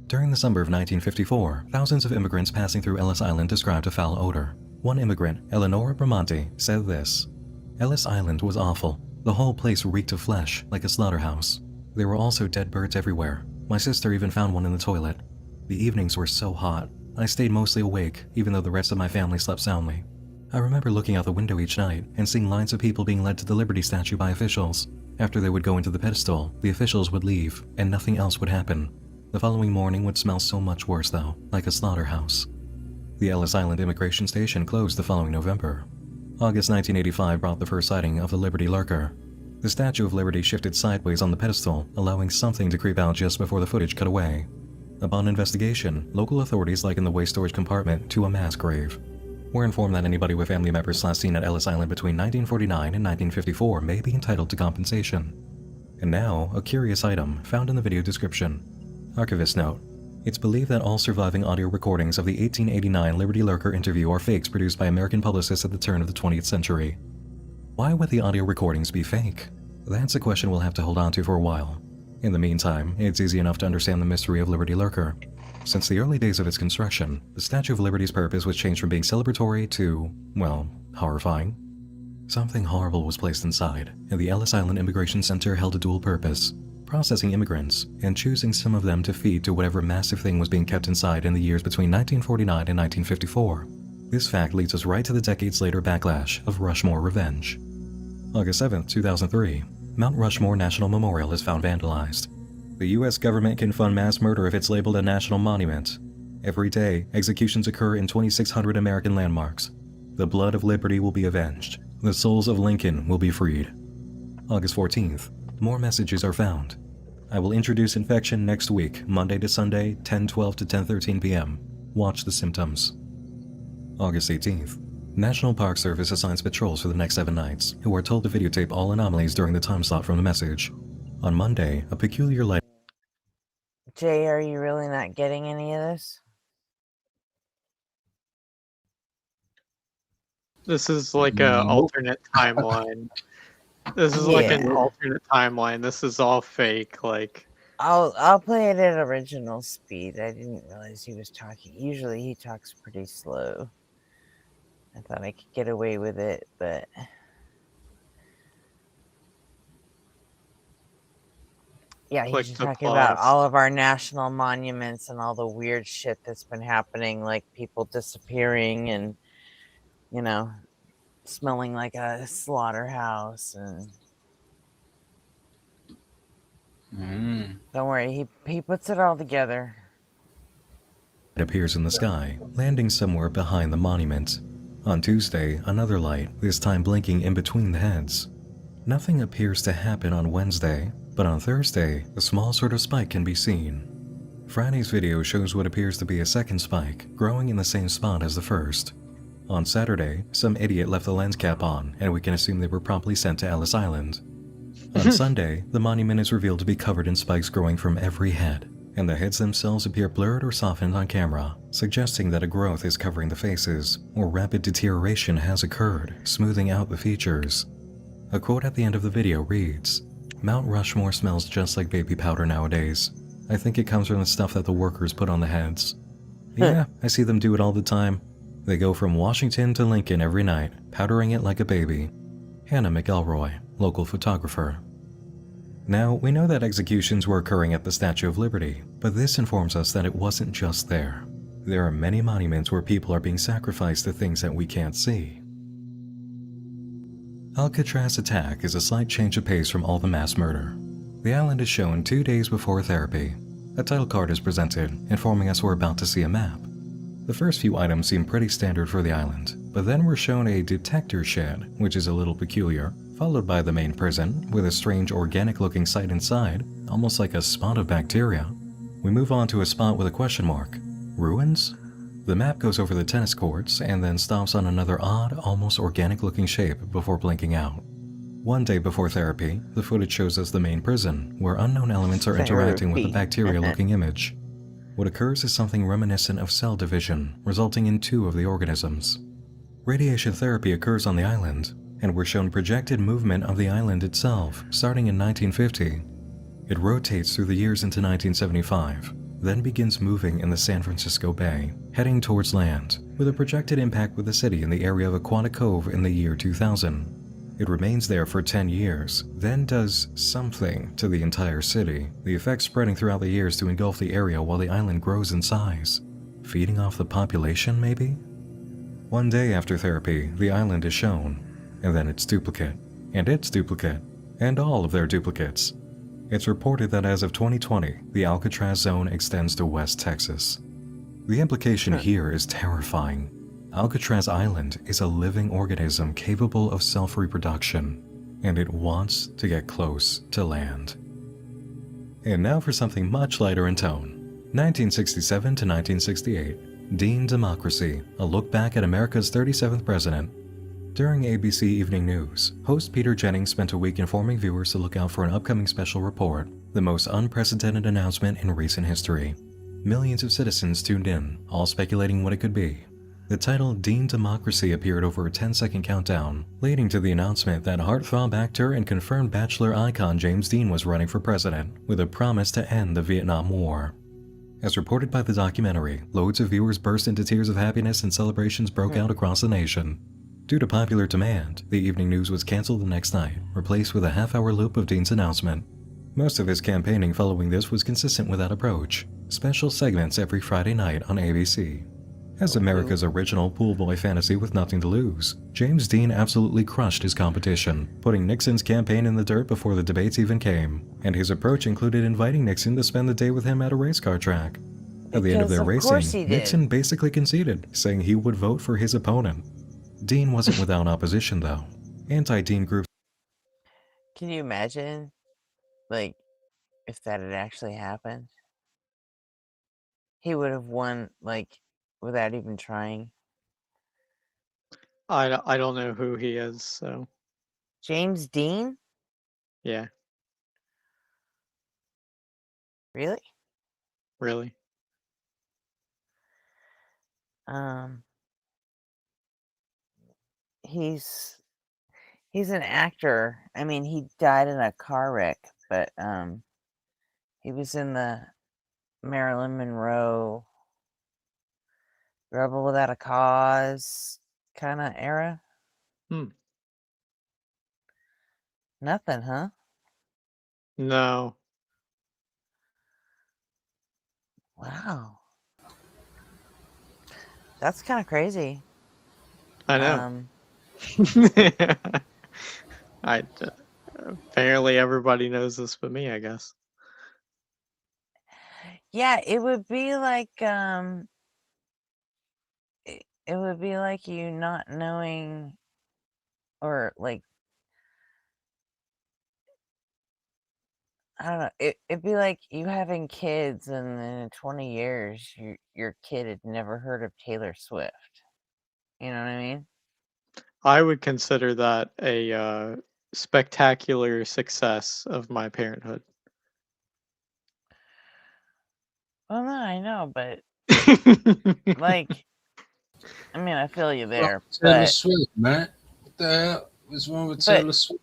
During the summer of 1954, thousands of immigrants passing through Ellis Island described a foul odor. One immigrant, Eleonora Bramante, said this: "Ellis Island was awful. The whole place reeked of flesh, like a slaughterhouse. There were also dead birds everywhere. My sister even found one in the toilet. The evenings were so hot. I stayed mostly awake, even though the rest of my family slept soundly. I remember looking out the window each night and seeing lines of people being led to the Liberty statue by officials. After they would go into the pedestal, the officials would leave, and nothing else would happen. The following morning would smell so much worse though, like a slaughterhouse. The Ellis Island Immigration Station closed the following November. August 1985 brought the first sighting of the Liberty Lurker. The Statue of Liberty shifted sideways on the pedestal, allowing something to creep out just before the footage cut away. Upon investigation, local authorities likened the waste storage compartment to a mass grave. We're informed that anybody with family members last seen at Ellis Island between 1949 and 1954 may be entitled to compensation. And now, a curious item found in the video description. Archivist note. It's believed that all surviving audio recordings of the 1889 Liberty Lurker interview are fakes produced by American publicists at the turn of the 20th century. Why would the audio recordings be fake? That's a question we'll have to hold on to for a while. In the meantime, it's easy enough to understand the mystery of Liberty Lurker. Since the early days of its construction, the Statue of Liberty's purpose was changed from being celebratory to, well, horrifying. Something horrible was placed inside, and the Ellis Island Immigration Center held a dual purpose: processing immigrants and choosing some of them to feed to whatever massive thing was being kept inside in the years between 1949 and 1954. This fact leads us right to the decades later backlash of Rushmore revenge. August 7, 2003, Mount Rushmore National Memorial is found vandalized. The US government can fund mass murder if it's labeled a national monument. Every day, executions occur in 2,600 American landmarks. The blood of liberty will be avenged. The souls of Lincoln will be freed. August 14th, more messages are found. I will introduce infection next week, Monday to Sunday, 10:12 to 10:13 p.m. Watch the symptoms. August 18th, National Park Service assigns patrols for the next 7 nights, who are told to videotape all anomalies during the time slot from the message. On Monday, a peculiar light. Jay, are you really not getting any of this? This is like a alternate timeline. This is like an alternate timeline. This is all fake. Like, I'll play it at original speed. I didn't realize he was talking. Usually he talks pretty slow. I thought I could get away with it, but yeah, he's just talking about all of our national monuments and all the weird shit that's been happening, like people disappearing and, you know, smelling like a slaughterhouse. And don't worry, he puts it all together. It appears in the sky, landing somewhere behind the monument. On Tuesday, another light, this time blinking in between the heads. Nothing appears to happen on Wednesday, but on Thursday, a small sort of spike can be seen. Friday's video shows what appears to be a second spike, growing in the same spot as the first. On Saturday, some idiot left the lens cap on, and we can assume they were promptly sent to Ellis Island. On Sunday, the monument is revealed to be covered in spikes growing from every head, and the heads themselves appear blurred or softened on camera, suggesting that a growth is covering the faces, or rapid deterioration has occurred, smoothing out the features. A quote at the end of the video reads, "Mount Rushmore smells just like baby powder nowadays. I think it comes from the stuff that the workers put on the heads." Yeah, I see them do it all the time. They go from Washington to Lincoln every night, powdering it like a baby. Hannah McElroy, local photographer. Now, we know that executions were occurring at the Statue of Liberty, but this informs us that it wasn't just there. There are many monuments where people are being sacrificed to things that we can't see. Alcatraz attack is a slight change of pace from all the mass murder. The island is shown 2 days before therapy. A title card is presented, informing us we're about to see a map. The first few items seem pretty standard for the island, but then we're shown a detector shed, which is a little peculiar, followed by the main prison, with a strange organic-looking site inside, almost like a spot of bacteria. We move on to a spot with a question mark. Ruins? The map goes over the tennis courts and then stops on another odd, almost organic-looking shape before blinking out. 1 day before therapy, the footage shows us the main prison, where unknown elements are interacting with the bacteria-looking image. What occurs is something reminiscent of cell division, resulting in 2 of the organisms. Radiation therapy occurs on the island, and we're shown projected movement of the island itself, starting in 1950. It rotates through the years into 1975, then begins moving in the San Francisco Bay, heading towards land, with a projected impact with the city in the area of Aquatic Cove in the year 2000. It remains there for 10 years, then does something to the entire city, the effect spreading throughout the years to engulf the area while the island grows in size. Feeding off the population, maybe? 1 day after therapy, the island is shown, and then its duplicate, and its duplicate, and all of their duplicates. It's reported that as of 2020, the Alcatraz zone extends to West Texas. The implication here is terrifying. Alcatraz Island is a living organism capable of self-reproduction, and it wants to get close to land. And now for something much lighter in tone. 1967 to 1968, Dean Democracy, a look back at America's 37th president. During ABC Evening News, host Peter Jennings spent a week informing viewers to look out for an upcoming special report, the most unprecedented announcement in recent history. Millions of citizens tuned in, all speculating what it could be. The title Dean Democracy appeared over a 10-second countdown, leading to the announcement that heartthrob actor and confirmed Bachelor icon James Dean was running for president, with a promise to end the Vietnam War. As reported by the documentary, loads of viewers burst into tears of happiness and celebrations broke out across the nation. Due to popular demand, the evening news was canceled the next night, replaced with a half-hour loop of Dean's announcement. Most of his campaigning following this was consistent with that approach. Special segments every Friday night on ABC. As America's original pool boy fantasy with nothing to lose, James Dean absolutely crushed his competition, putting Nixon's campaign in the dirt before the debates even came, and his approach included inviting Nixon to spend the day with him at a race car track. At the end of their racing, Nixon basically conceded, saying he would vote for his opponent. Dean wasn't without opposition, though. Anti-Dean groups. Can you imagine, like, if that had actually happened? He would have won, like, without even trying. I don't know who he is, so. James Dean? Yeah. Really? Really? He's an actor. I mean, he died in a car wreck, but he was in the Marilyn Monroe Rebel Without a Cause kind of era. Nothing, huh? No. Wow. That's kind of crazy. I know. Apparently everybody knows this but me, I guess. Yeah, it would be like it would be like you not knowing, or like, I don't know, it'd be like you having kids and then in 20 years your kid had never heard of Taylor Swift. You know what I mean? I would consider that a spectacular success of my parenthood. Well, no, I know, but like, I mean, I feel you there. Taylor But Swift, man. What the hell? What's wrong with Taylor Swift?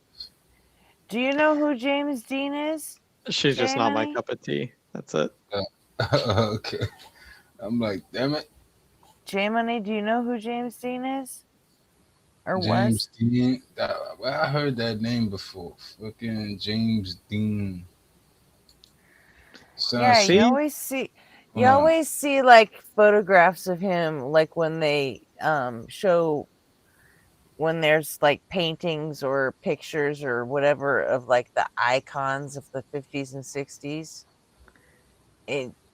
Do you know who James Dean is? She's just not my Money? cup of tea. That's it. Okay. I'm like, damn it. J Money, do you know who James Dean is? Or James was? Dean. I heard that name before. Fucking James Dean. Yeah, you always see like photographs of him, like when they show, when there's like paintings or pictures or whatever of like the icons of the 50s and 60s.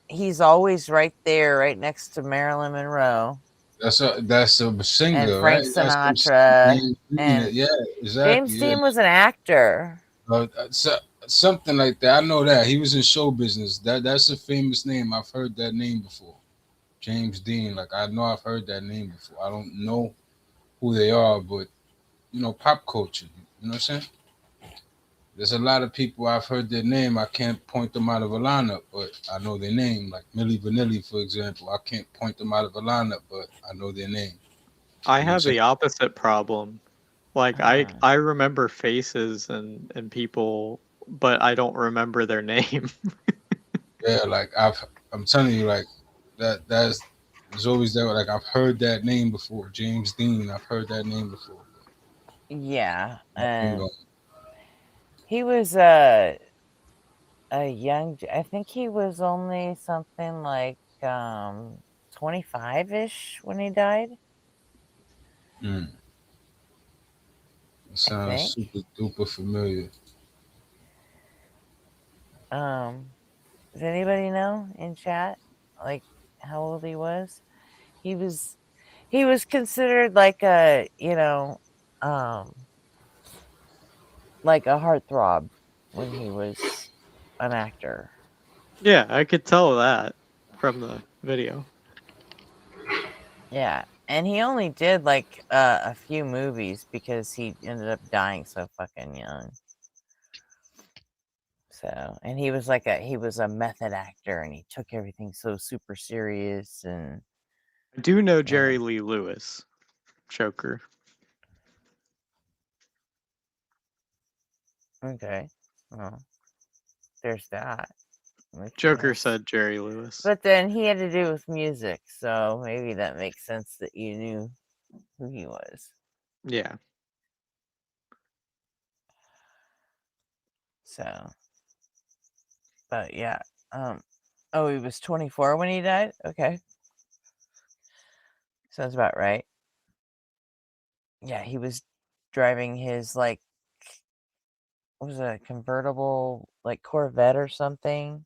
He's always right there, right next to Marilyn Monroe. That's a singer, and Frank right? Sinatra. And yeah, exactly. James Dean was an actor. Something like that. I know that he was in show business. That's a famous name. I've heard that name before. James Dean. Like, I know I've heard that name before. I don't know who they are, but pop culture. You know what I'm saying? There's a lot of people I've heard their name. I can't point them out of a lineup, but I know their name. Like Milli Vanilli, for example. I can't point them out of a lineup, but I know their name. I have the opposite problem. Like I remember faces and people, but I don't remember their name. Yeah, like I'm telling you, like there's always that. Like, I've heard that name before. James Dean. I've heard that name before. Yeah, he was a young. I think he was only something like 25-ish when he died. Sounds super duper familiar. Does anybody know in chat like how old he was? He was considered like a, like a heartthrob when he was an actor. Yeah, I could tell that from the video. Yeah, and he only did like a few movies because he ended up dying so fucking young. So, and he was a method actor, and he took everything so super serious. And I do know Jerry Lee Lewis, Joker. Okay, well, there's that. Joker said Jerry Lewis. But then he had to do with music, so maybe that makes sense that you knew who he was. Yeah. So, but yeah, oh, he was 24 when he died? Okay. Sounds about right. Yeah, he was driving his, like, what was it, a convertible, like, Corvette or something?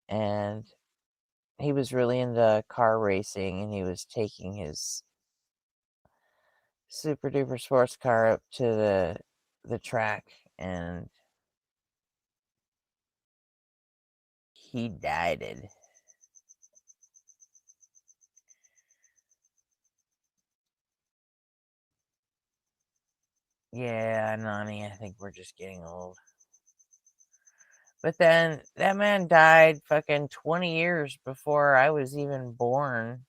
And he was really into car racing, and he was taking his super duper sports car up to the track, and he died. Yeah, Nani, I think we're just getting old. But then that man died fucking 20 years before I was even born.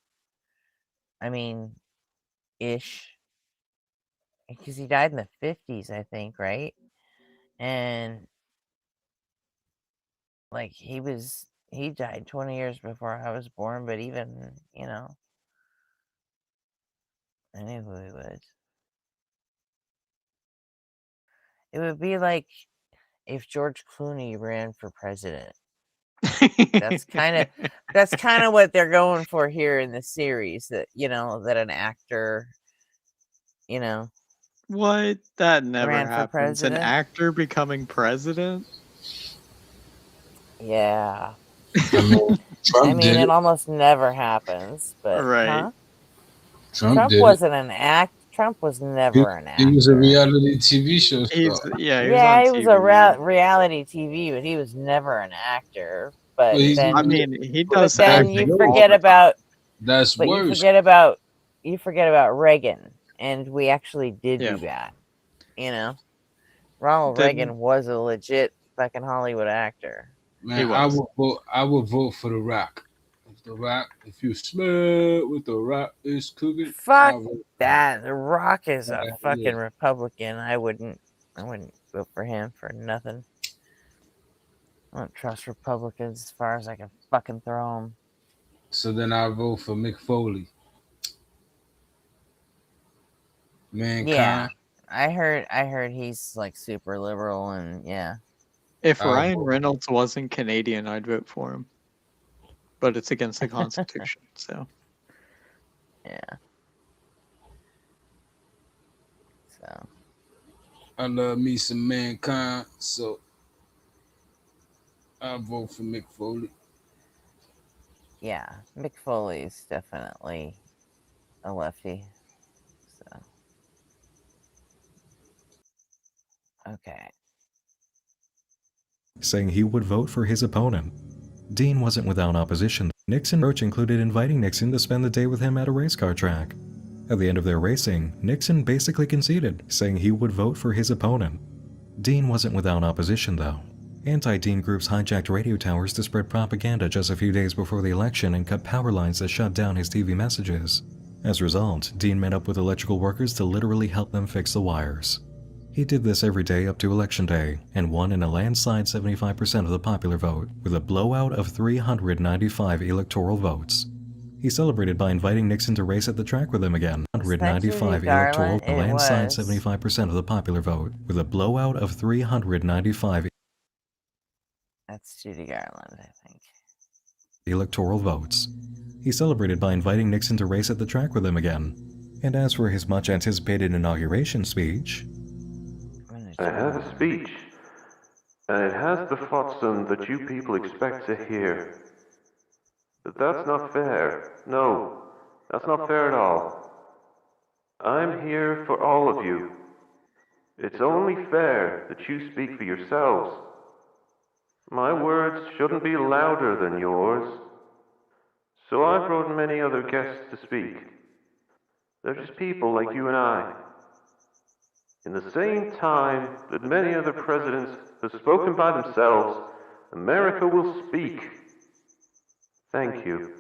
I mean, ish. Because he died in the 50s, I think, right? And like he died 20 years before I was born, but even, I knew who he was. It would be like if George Clooney ran for president. That's kind of what they're going for here in the series, that that an actor, What? That never ran for happens. An president. actor becoming president? Yeah. Trump did it it. almost never happens, but Right. huh? Trump did wasn't an act. Trump was never an actor. He was a reality TV show star. He was on he was a TV. reality TV, but he was never an actor. But Well, then, I mean, he but does then acting you all forget the time. about. That's But worse. you forget about Reagan, and we actually did Yeah. do that. Ronald Reagan was a legit fucking Hollywood actor. Man, I would vote for The Rock. If you smell what The Rock is cooking, Fuck that. The Rock is a fucking yeah. Republican. I wouldn't vote for him for nothing. I don't trust Republicans as far as I can fucking throw them. So then I vote for Mick Foley. Mankind. Yeah, I heard he's like super liberal, and yeah. If Ryan Reynolds wasn't Canadian, I'd vote for him. But it's against the Constitution, so. Yeah. So. I love me some Mankind, so I vote for Mick Foley. Yeah, Mick Foley's definitely a lefty. So. Okay. Saying he would vote for his opponent. Dean wasn't without opposition. Nixon's approach included inviting Nixon to spend the day with him at a race car track. At the end of their racing, Nixon basically conceded, saying he would vote for his opponent. Dean wasn't without opposition, though. Anti-Dean groups hijacked radio towers to spread propaganda just a few days before the election and cut power lines that shut down his TV messages. As a result, Dean met up with electrical workers to literally help them fix the wires. He did this every day up to Election Day, and won in a landslide 75% of the popular vote, with a blowout of 395 electoral votes. He celebrated by inviting Nixon to race at the track with him again. 195 electoral, a landslide 75% of the popular vote, with a blowout of 395 That's Judy Garland, I think. Electoral votes. He celebrated by inviting Nixon to race at the track with him again. And as for his much-anticipated inauguration speech, I have a speech. and it has the flotsam that you people expect to hear. But that's not fair. No, that's not fair at all. I'm here for all of you. It's only fair that you speak for yourselves. My words shouldn't be louder than yours. So I brought many other guests to speak. They're just people like you and I. In the same time that many other presidents have spoken by themselves, America will speak. Thank you.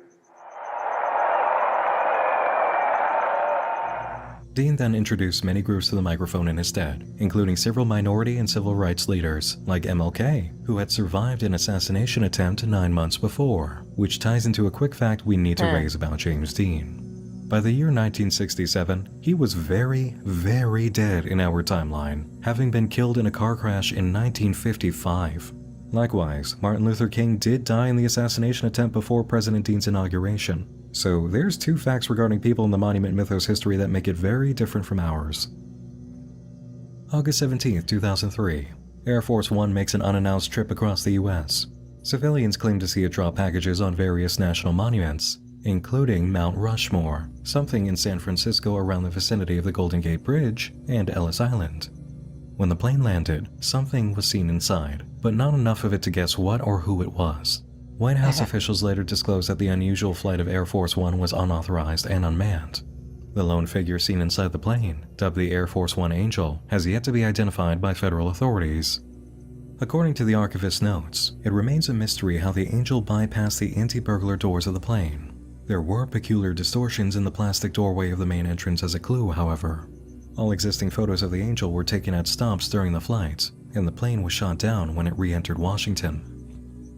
Dean then introduced many groups to the microphone in his stead, including several minority and civil rights leaders, like MLK, who had survived an assassination attempt 9 months before, which ties into a quick fact we need to raise about James Dean. By the year 1967, he was very, very dead in our timeline, having been killed in a car crash in 1955. Likewise, Martin Luther King did die in the assassination attempt before President Dean's inauguration. So there's 2 facts regarding people in the Monument Mythos history that make it very different from ours. August 17, 2003. Air Force One makes an unannounced trip across the US. Civilians claim to see it drop packages on various national monuments, including Mount Rushmore, something in San Francisco around the vicinity of the Golden Gate Bridge, and Ellis Island. When the plane landed, something was seen inside, but not enough of it to guess what or who it was. White House officials later disclosed that the unusual flight of Air Force One was unauthorized and unmanned. The lone figure seen inside the plane, dubbed the Air Force One Angel, has yet to be identified by federal authorities. According to the archivist's notes, it remains a mystery how the Angel bypassed the anti-burglar doors of the plane. There were peculiar distortions in the plastic doorway of the main entrance as a clue, however. All existing photos of the Angel were taken at stops during the flight, and the plane was shot down when it re-entered Washington.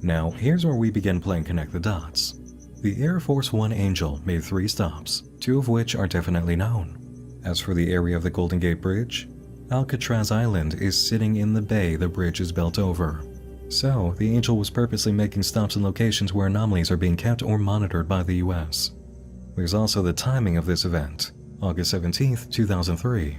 Now, here's where we begin playing connect the dots. The Air Force One Angel made 3 stops, 2 of which are definitely known. As for the area of the Golden Gate Bridge, Alcatraz Island is sitting in the bay the bridge is built over. So, the Angel was purposely making stops in locations where anomalies are being kept or monitored by the US. There's also the timing of this event, August 17, 2003.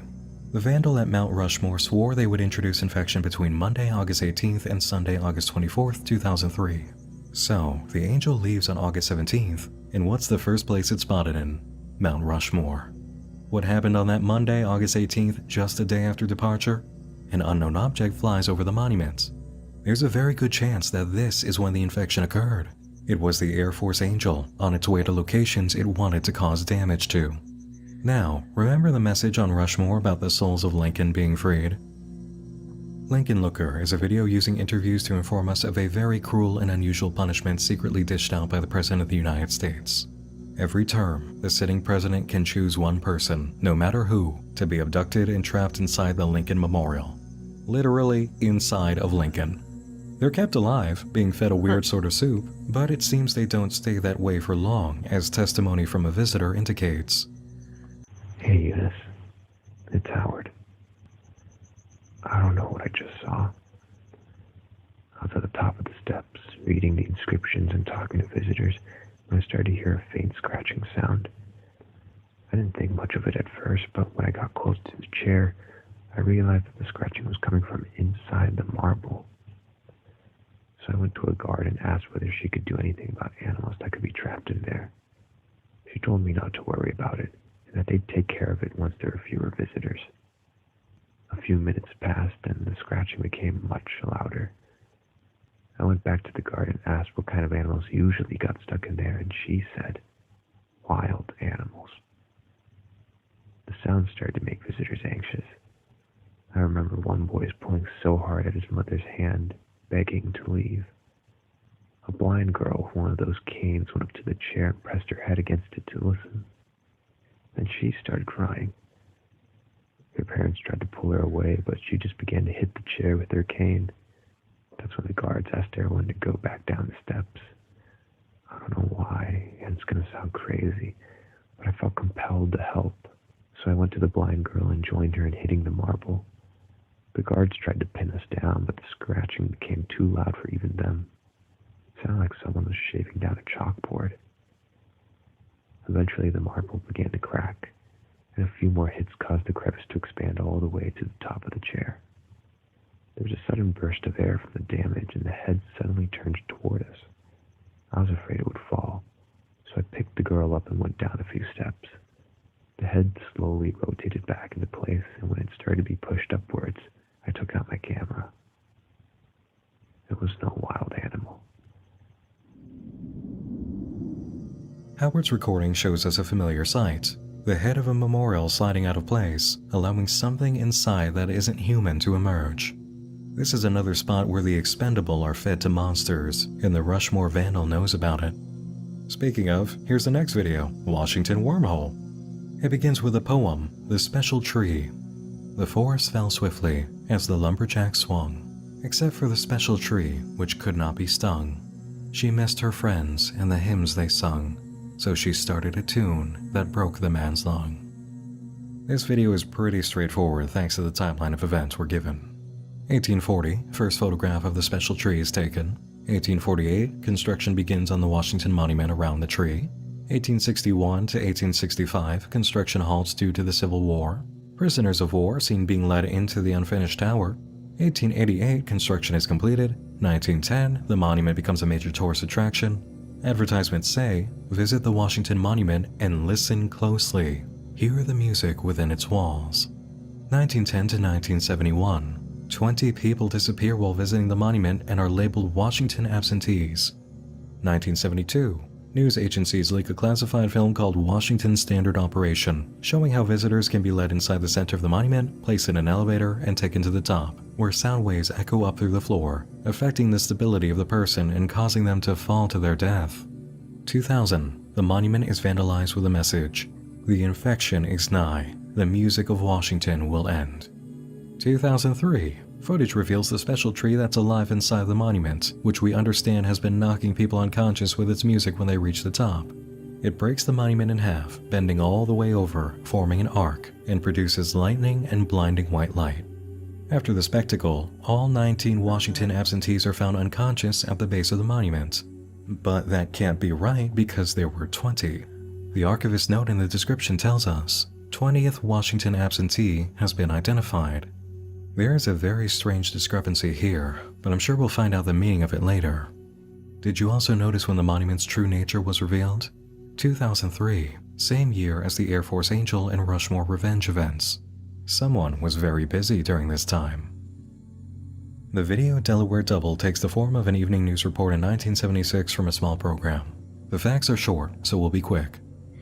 The vandal at Mount Rushmore swore they would introduce infection between Monday, August 18th and Sunday, August 24th, 2003. So, the Angel leaves on August 17th, and what's the first place it's spotted in? Mount Rushmore. What happened on that Monday, August 18th, just a day after departure? An unknown object flies over the monument. There's a very good chance that this is when the infection occurred. It was the Air Force Angel on its way to locations it wanted to cause damage to. Now, remember the message on Rushmore about the souls of Lincoln being freed? Lincoln Looker is a video using interviews to inform us of a very cruel and unusual punishment secretly dished out by the President of the United States. Every term, the sitting president can choose one person, no matter who, to be abducted and trapped inside the Lincoln Memorial. Literally inside of Lincoln. They're kept alive, being fed a weird sort of soup, but it seems they don't stay that way for long, as testimony from a visitor indicates. Hey Eunice, it's Howard. I don't know what I just saw. I was at the top of the steps, reading the inscriptions and talking to visitors, when I started to hear a faint scratching sound. I didn't think much of it at first, but when I got close to the chair, I realized that the scratching was coming from inside the marble. So I went to a guard and asked whether she could do anything about animals that could be trapped in there. She told me not to worry about it, and that they'd take care of it once there were fewer visitors. A few minutes passed, and the scratching became much louder. I went back to the guard and asked what kind of animals usually got stuck in there, and she said, wild animals. The sound started to make visitors anxious. I remember one boy pulling so hard at his mother's hand, begging to leave. A blind girl with one of those canes went up to the chair and pressed her head against it to listen. Then she started crying. Her parents tried to pull her away, but she just began to hit the chair with her cane. That's when the guards asked everyone to go back down the steps. I don't know why, and it's going to sound crazy, but I felt compelled to help. So I went to the blind girl and joined her in hitting the marble. The guards tried to pin us down, but the scratching became too loud for even them. It sounded like someone was shaving down a chalkboard. Eventually the marble began to crack, and a few more hits caused the crevice to expand all the way to the top of the chair. There was a sudden burst of air from the damage, and the head suddenly turned toward us. I was afraid it would fall, so I picked the girl up and went down a few steps. The head slowly rotated back into place, and when it started to be pushed upwards, I took out my camera. It was no wild animal. Howard's recording shows us a familiar sight. The head of a memorial sliding out of place, allowing something inside that isn't human to emerge. This is another spot where the expendable are fed to monsters, and the Rushmore Vandal knows about it. Speaking of, here's the next video, Washington Wormhole. It begins with a poem, The Special Tree. The forest fell swiftly as the lumberjack swung, except for the special tree, which could not be stung. She missed her friends and the hymns they sung, so she started a tune that broke the man's lung. This video is pretty straightforward thanks to the timeline of events we're given. 1840, first photograph of the special tree is taken. 1848, construction begins on the Washington Monument around the tree. 1861 to 1865, construction halts due to the Civil War. Prisoners of war seen being led into the unfinished tower. 1888, construction is completed. 1910, the monument becomes a major tourist attraction. Advertisements say, visit the Washington Monument and listen closely. Hear the music within its walls. 1910 to 1971, 20 people disappear while visiting the monument and are labeled Washington absentees. 1972, news agencies leak a classified film called Washington Standard Operation, showing how visitors can be led inside the center of the monument, placed in an elevator, and taken to the top, where sound waves echo up through the floor, affecting the stability of the person and causing them to fall to their death. 2000, the monument is vandalized with a message. The infection is nigh. The music of Washington will end. 2003, footage reveals the special tree that's alive inside the monument, which we understand has been knocking people unconscious with its music when they reach the top. It breaks the monument in half, bending all the way over, forming an arc, and produces lightning and blinding white light. After the spectacle, all 19 Washington absentees are found unconscious at the base of the monument. But that can't be right because there were 20. The archivist note in the description tells us, 20th Washington absentee has been identified. There is a very strange discrepancy here, but I'm sure we'll find out the meaning of it later. Did you also notice when the monument's true nature was revealed? 2003, same year as the Air Force Angel and Rushmore Revenge events. Someone was very busy during this time. The video Delaware Double takes the form of an evening news report in 1976 from a small program. The facts are short, so we'll be quick.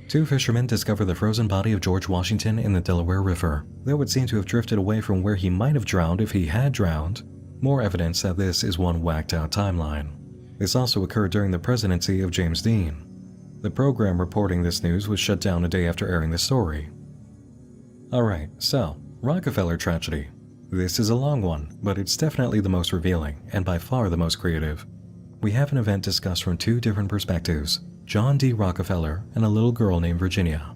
2 fishermen discover the frozen body of George Washington in the Delaware River, though it seemed to have drifted away from where he might have drowned if he had drowned. More evidence that this is one whacked-out timeline. This also occurred during the presidency of James Dean. The program reporting this news was shut down a day after airing the story. Alright, so, Rockefeller tragedy. This is a long one, but it's definitely the most revealing, and by far the most creative. We have an event discussed from 2 different perspectives, John D. Rockefeller and a little girl named Virginia.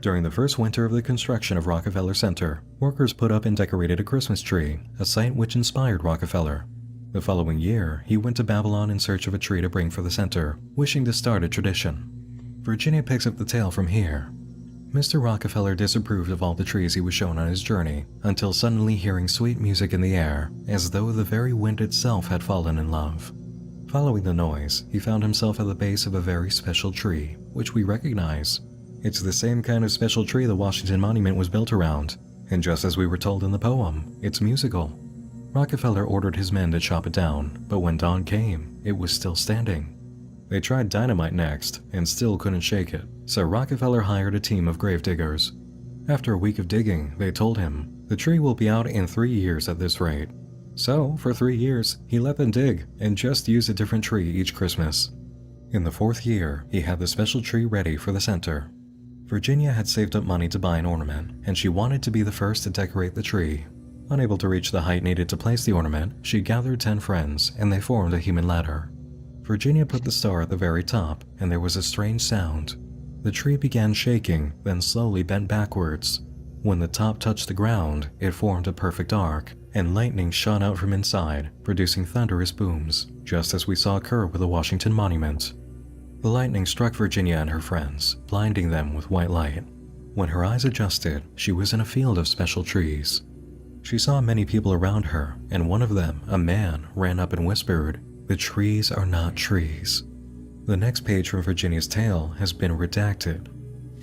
During the first winter of the construction of Rockefeller Center, workers put up and decorated a Christmas tree, a sight which inspired Rockefeller. The following year, he went to Babylon in search of a tree to bring for the center, wishing to start a tradition. Virginia picks up the tale from here. Mr. Rockefeller disapproved of all the trees he was shown on his journey, until suddenly hearing sweet music in the air, as though the very wind itself had fallen in love. Following the noise, he found himself at the base of a very special tree, which we recognize. It's the same kind of special tree the Washington Monument was built around, and just as we were told in the poem, it's musical. Rockefeller ordered his men to chop it down, but when dawn came, it was still standing. They tried dynamite next, and still couldn't shake it, so Rockefeller hired a team of gravediggers. After a week of digging, they told him, the tree will be out in 3 years at this rate. So, for 3 years, he let them dig, and just use a different tree each Christmas. In the 4th year, he had the special tree ready for the center. Virginia had saved up money to buy an ornament, and she wanted to be the first to decorate the tree. Unable to reach the height needed to place the ornament, she gathered 10 friends, and they formed a human ladder. Virginia put the star at the very top, and there was a strange sound. The tree began shaking, then slowly bent backwards. When the top touched the ground, it formed a perfect arc, and lightning shot out from inside, producing thunderous booms, just as we saw occur with the Washington Monument. The lightning struck Virginia and her friends, blinding them with white light. When her eyes adjusted, she was in a field of special trees. She saw many people around her, and one of them, a man, ran up and whispered, "The trees are not trees." The next page from Virginia's tale has been redacted.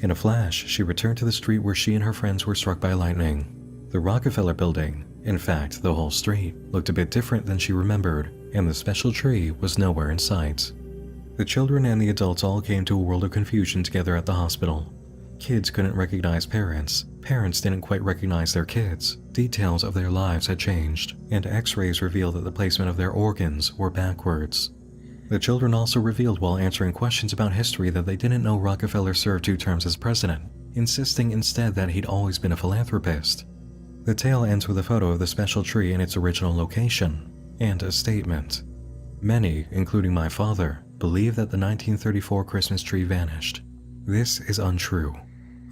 In a flash, she returned to the street where she and her friends were struck by lightning. The Rockefeller building, in fact, the whole street, looked a bit different than she remembered, and the special tree was nowhere in sight. The children and the adults all came to a world of confusion together at the hospital. Kids couldn't recognize parents. Parents didn't quite recognize their kids. Details of their lives had changed, and x-rays revealed that the placement of their organs were backwards. The children also revealed while answering questions about history that they didn't know Rockefeller served 2 terms as president, insisting instead that he'd always been a philanthropist. The tale ends with a photo of the special tree in its original location, and a statement. Many, including my father, believe that the 1934 Christmas tree vanished. This is untrue.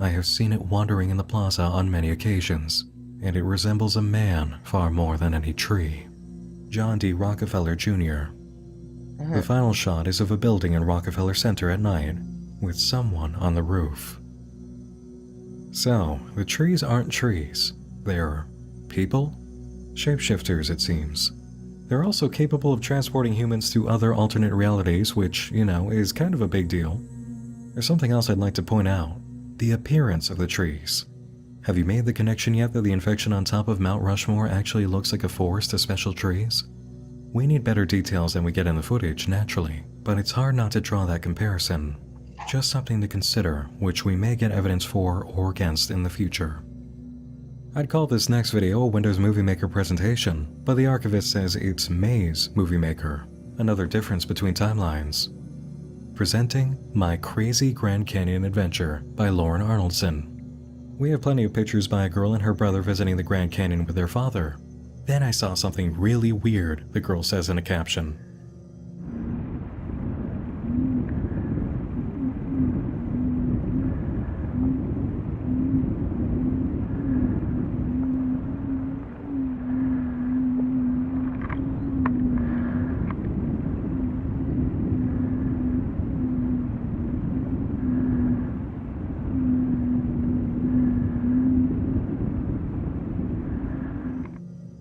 I have seen it wandering in the plaza on many occasions, and it resembles a man far more than any tree. John D. Rockefeller, Jr. The final shot is of a building in Rockefeller Center at night, with someone on the roof. So, the trees aren't trees. They're people? Shapeshifters, it seems. They're also capable of transporting humans to other alternate realities, which, is kind of a big deal. There's something else I'd like to point out. The appearance of the trees. Have you made the connection yet that the infection on top of Mount Rushmore actually looks like a forest of special trees? We need better details than we get in the footage, naturally, but it's hard not to draw that comparison. Just something to consider, which we may get evidence for or against in the future. I'd call this next video a Windows Movie Maker presentation, but the archivist says it's Maze Movie Maker, another difference between timelines. Presenting My Crazy Grand Canyon Adventure by Lauren Arnoldson. We have plenty of pictures by a girl and her brother visiting the Grand Canyon with their father. Then I saw something really weird, the girl says in a caption.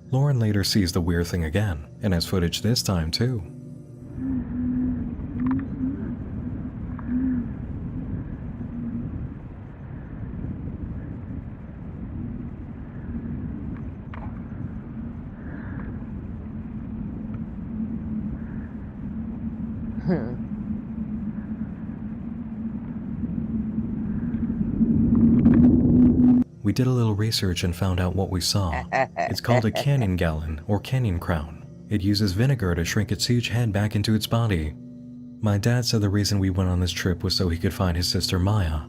Lauren later sees the weird thing again, and has footage this time too. We did a little research and found out what we saw. It's called a canyon gallon, or canyon crown. It uses vinegar to shrink its huge head back into its body. My dad said the reason we went on this trip was so he could find his sister Maya.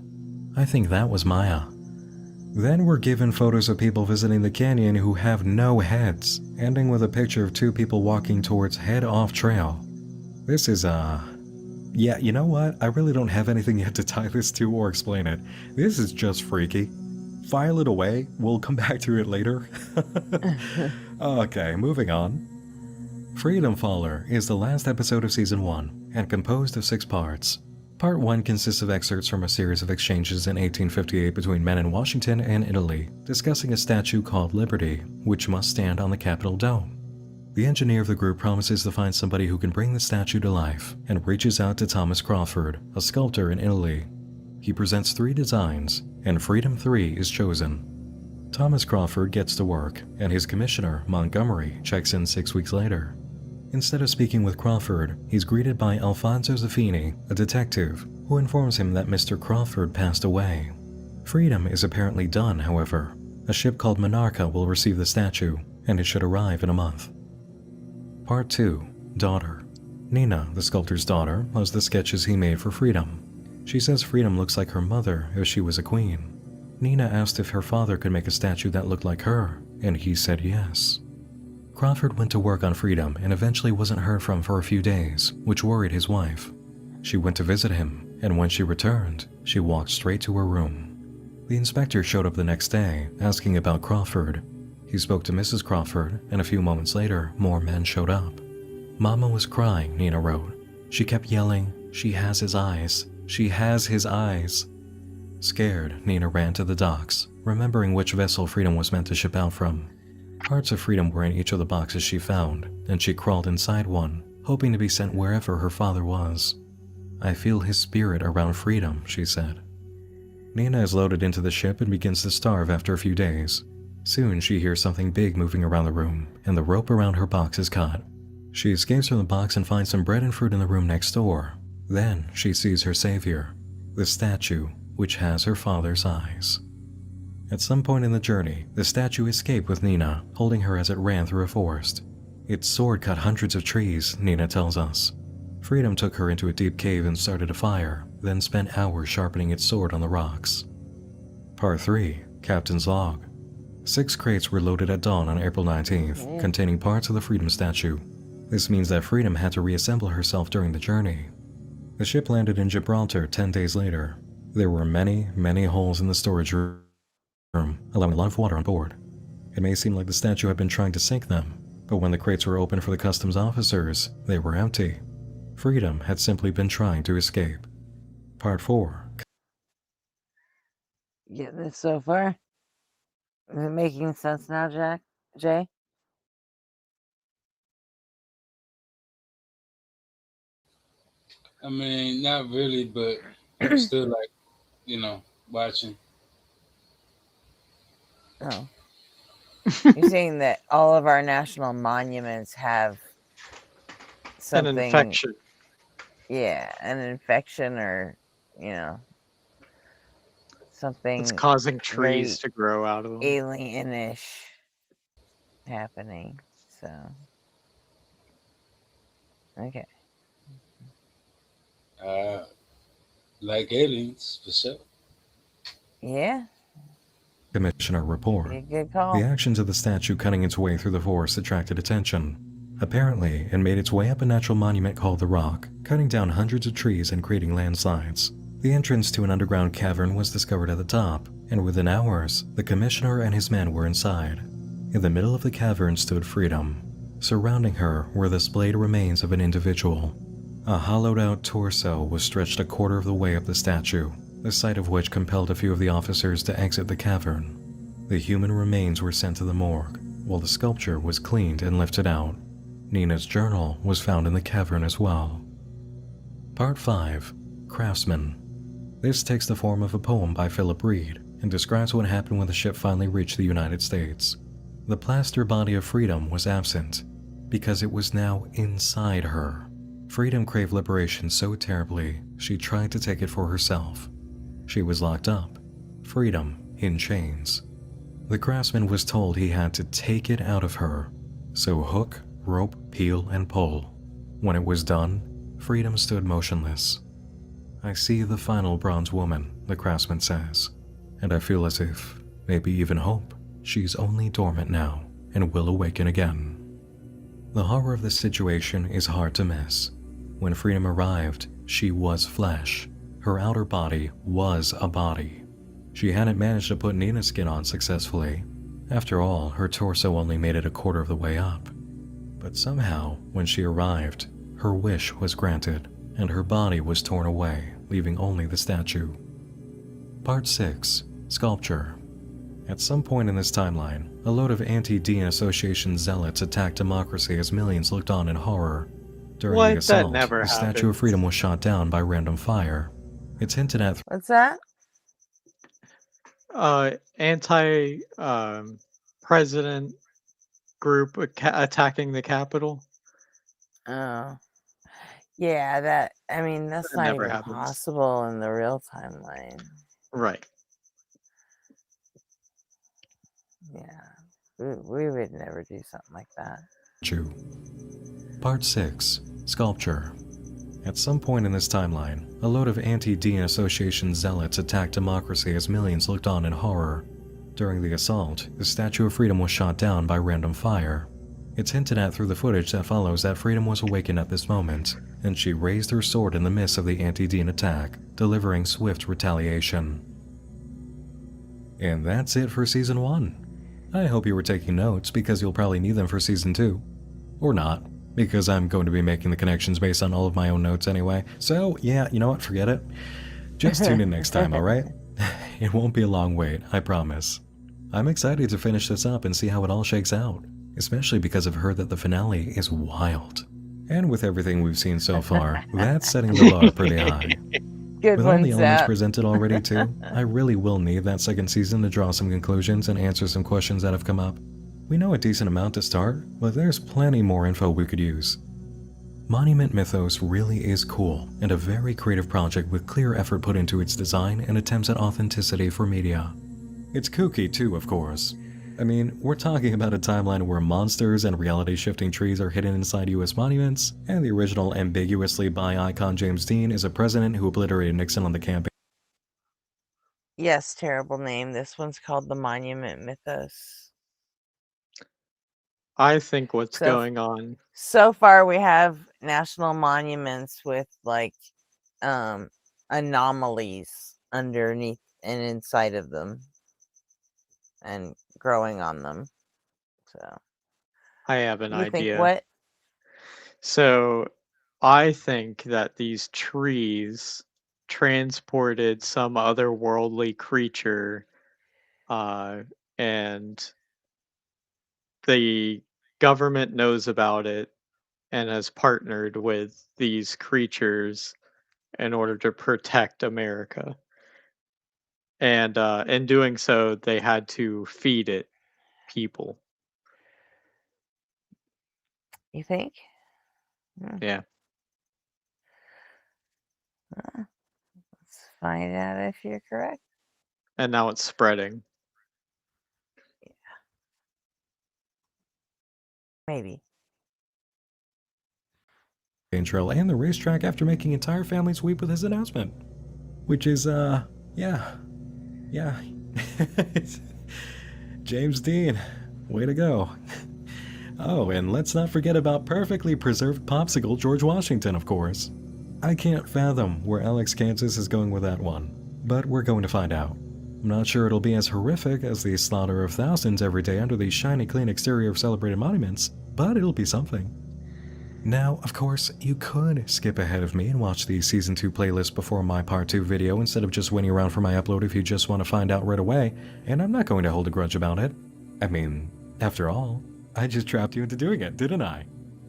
I think that was Maya. Then we're given photos of people visiting the canyon who have no heads, ending with a picture of 2 people walking towards Head Off Trail. This is, yeah, you know what? I really don't have anything yet to tie this to or explain it. This is just freaky. File it away. We'll come back to it later. Okay, moving on. Freedom Faller is the last episode of Season 1, and composed of 6 parts. Part 1 consists of excerpts from a series of exchanges in 1858 between men in Washington and Italy, discussing a statue called Liberty, which must stand on the Capitol Dome. The engineer of the group promises to find somebody who can bring the statue to life, and reaches out to Thomas Crawford, a sculptor in Italy. He presents 3 designs, and Freedom 3 is chosen. Thomas Crawford gets to work, and his commissioner, Montgomery, checks in 6 weeks later. Instead of speaking with Crawford, he's greeted by Alfonso Zaffini, a detective, who informs him that Mr. Crawford passed away. Freedom is apparently done, however. A ship called Monarcha will receive the statue, and it should arrive in a month. Part 2. Daughter. Nina, the sculptor's daughter, loves the sketches he made for Freedom. She says Freedom looks like her mother if she was a queen. Nina asked if her father could make a statue that looked like her, and he said yes. Crawford went to work on Freedom and eventually wasn't heard from for a few days, which worried his wife. She went to visit him, and when she returned, she walked straight to her room. The inspector showed up the next day, asking about Crawford. He spoke to Mrs. Crawford, and a few moments later, more men showed up. Mama was crying, Nina wrote. She kept yelling, "She has his eyes. She has his eyes." Scared, Nina ran to the docks, remembering which vessel Freedom was meant to ship out from. Parts of freedom were in each of the boxes she found, and she crawled inside one, hoping to be sent wherever her father was. I feel his spirit around freedom, she said. Nina is loaded into the ship and begins to starve after a few days. Soon she hears something big moving around the room, and the rope around her box is cut. She escapes from the box and finds some bread and fruit in the room next door. Then she sees her savior, the statue, which has her father's eyes. At some point in the journey, the statue escaped with Nina, holding her as it ran through a forest. Its sword cut hundreds of trees, Nina tells us. Freedom took her into a deep cave and started a fire, then spent hours sharpening its sword on the rocks. Part 3, Captain's Log. 6 crates were loaded at dawn on April 19th, containing parts of the Freedom statue. This means that Freedom had to reassemble herself during the journey. The ship landed in Gibraltar 10 days later. There were many, many holes in the storage room, allowing a lot of water on board. It may seem like the statue had been trying to sink them, but when the crates were opened for the customs officers, they were empty. Freedom had simply been trying to escape. Part 4. Getting this so far? Is it making sense now, Jay? I mean, not really, but I'm still like, watching. Oh. You're saying that all of our national monuments have something... An infection. Yeah, an infection or, something... It's causing trees to grow out of them. Alienish happening, so... Okay. Like aliens, for sure. Yeah. Commissioner report. Good call. The actions of the statue cutting its way through the forest attracted attention. Apparently, it made its way up a natural monument called the Rock, cutting down hundreds of trees and creating landslides. The entrance to an underground cavern was discovered at the top, and within hours, the commissioner and his men were inside. In the middle of the cavern stood Freedom. Surrounding her were the splayed remains of an individual. A hollowed-out torso was stretched a quarter of the way up the statue, the sight of which compelled a few of the officers to exit the cavern. The human remains were sent to the morgue, while the sculpture was cleaned and lifted out. Nina's journal was found in the cavern as well. Part 5. Craftsman. This takes the form of a poem by Philip Reed and describes what happened when the ship finally reached the United States. The plaster body of Freedom was absent because it was now inside her. Freedom craved liberation so terribly, she tried to take it for herself. She was locked up, Freedom in chains. The craftsman was told he had to take it out of her, so hook, rope, peel, and pull. When it was done, Freedom stood motionless. I see the final bronze woman, the craftsman says, and I feel as if, maybe even hope, she's only dormant now and will awaken again. The horror of this situation is hard to miss. When Freedom arrived, she was flesh. Her outer body was a body. She hadn't managed to put Nina's skin on successfully. After all, her torso only made it a quarter of the way up. But somehow, when she arrived, her wish was granted, and her body was torn away, leaving only the statue. Part 6. Sculpture. At some point in this timeline, a load of anti-Dean Association zealots attacked democracy as millions looked on in horror. During the assault, the Statue of Freedom was shot down by random fire. It's hinted at... What's that? President group attacking the Capitol. Oh. Yeah, that's not even possible in the real timeline. Right. Yeah. We would never do something like that. Part 6. Sculpture. At some point in this timeline, a load of anti-Dean Association zealots attacked democracy as millions looked on in horror. During the assault, the Statue of Freedom was shot down by random fire. It's hinted at through the footage that follows that Freedom was awakened at this moment, and she raised her sword in the midst of the anti-Dean attack, delivering swift retaliation. And that's it for Season 1. I hope you were taking notes, because you'll probably need them for Season 2. Or not, because I'm going to be making the connections based on all of my own notes anyway. So, yeah, you know what, forget it. Just tune in next time, alright? It won't be a long wait, I promise. I'm excited to finish this up and see how it all shakes out, especially because I've heard that the finale is wild. And with everything we've seen so far, that's setting the bar pretty high. Good With all the one, elements Zap. presented already too, I really will need that second season to draw some conclusions and answer some questions that have come up. We know a decent amount to start, but there's plenty more info we could use. Monument Mythos really is cool, and a very creative project with clear effort put into its design and attempts at authenticity for media. It's kooky too, of course. I mean, we're talking about a timeline where monsters and reality-shifting trees are hidden inside US monuments, and the original ambiguously bi icon James Dean is a president who obliterated Nixon on the campaign. Yes, terrible name. This one's called the Monument Mythos. I think what's So going on. so far we have national monuments with like anomalies underneath and inside of them and growing on them. So I have an you idea. think what? So I think that these trees transported some otherworldly creature, and the government knows about it and has partnered with these creatures in order to protect America. And in doing so, they had to feed it people. You think? Yeah. Let's find out if you're correct. And now it's spreading. Maybe. Trail and the racetrack after making entire families weep with his announcement. Which is, yeah. James Dean, way to go. Oh, and let's not forget about perfectly preserved popsicle George Washington, of course. I can't fathom where Alex Kansas is going with that one, but we're going to find out. I'm not sure it'll be as horrific as the slaughter of thousands every day under the shiny clean exterior of celebrated monuments, but it'll be something. Now, of course, you could skip ahead of me and watch the Season 2 playlist before my Part 2 video instead of just waiting around for my upload if you just want to find out right away, and I'm not going to hold a grudge about it. I mean, after all, I just trapped you into doing it, didn't I?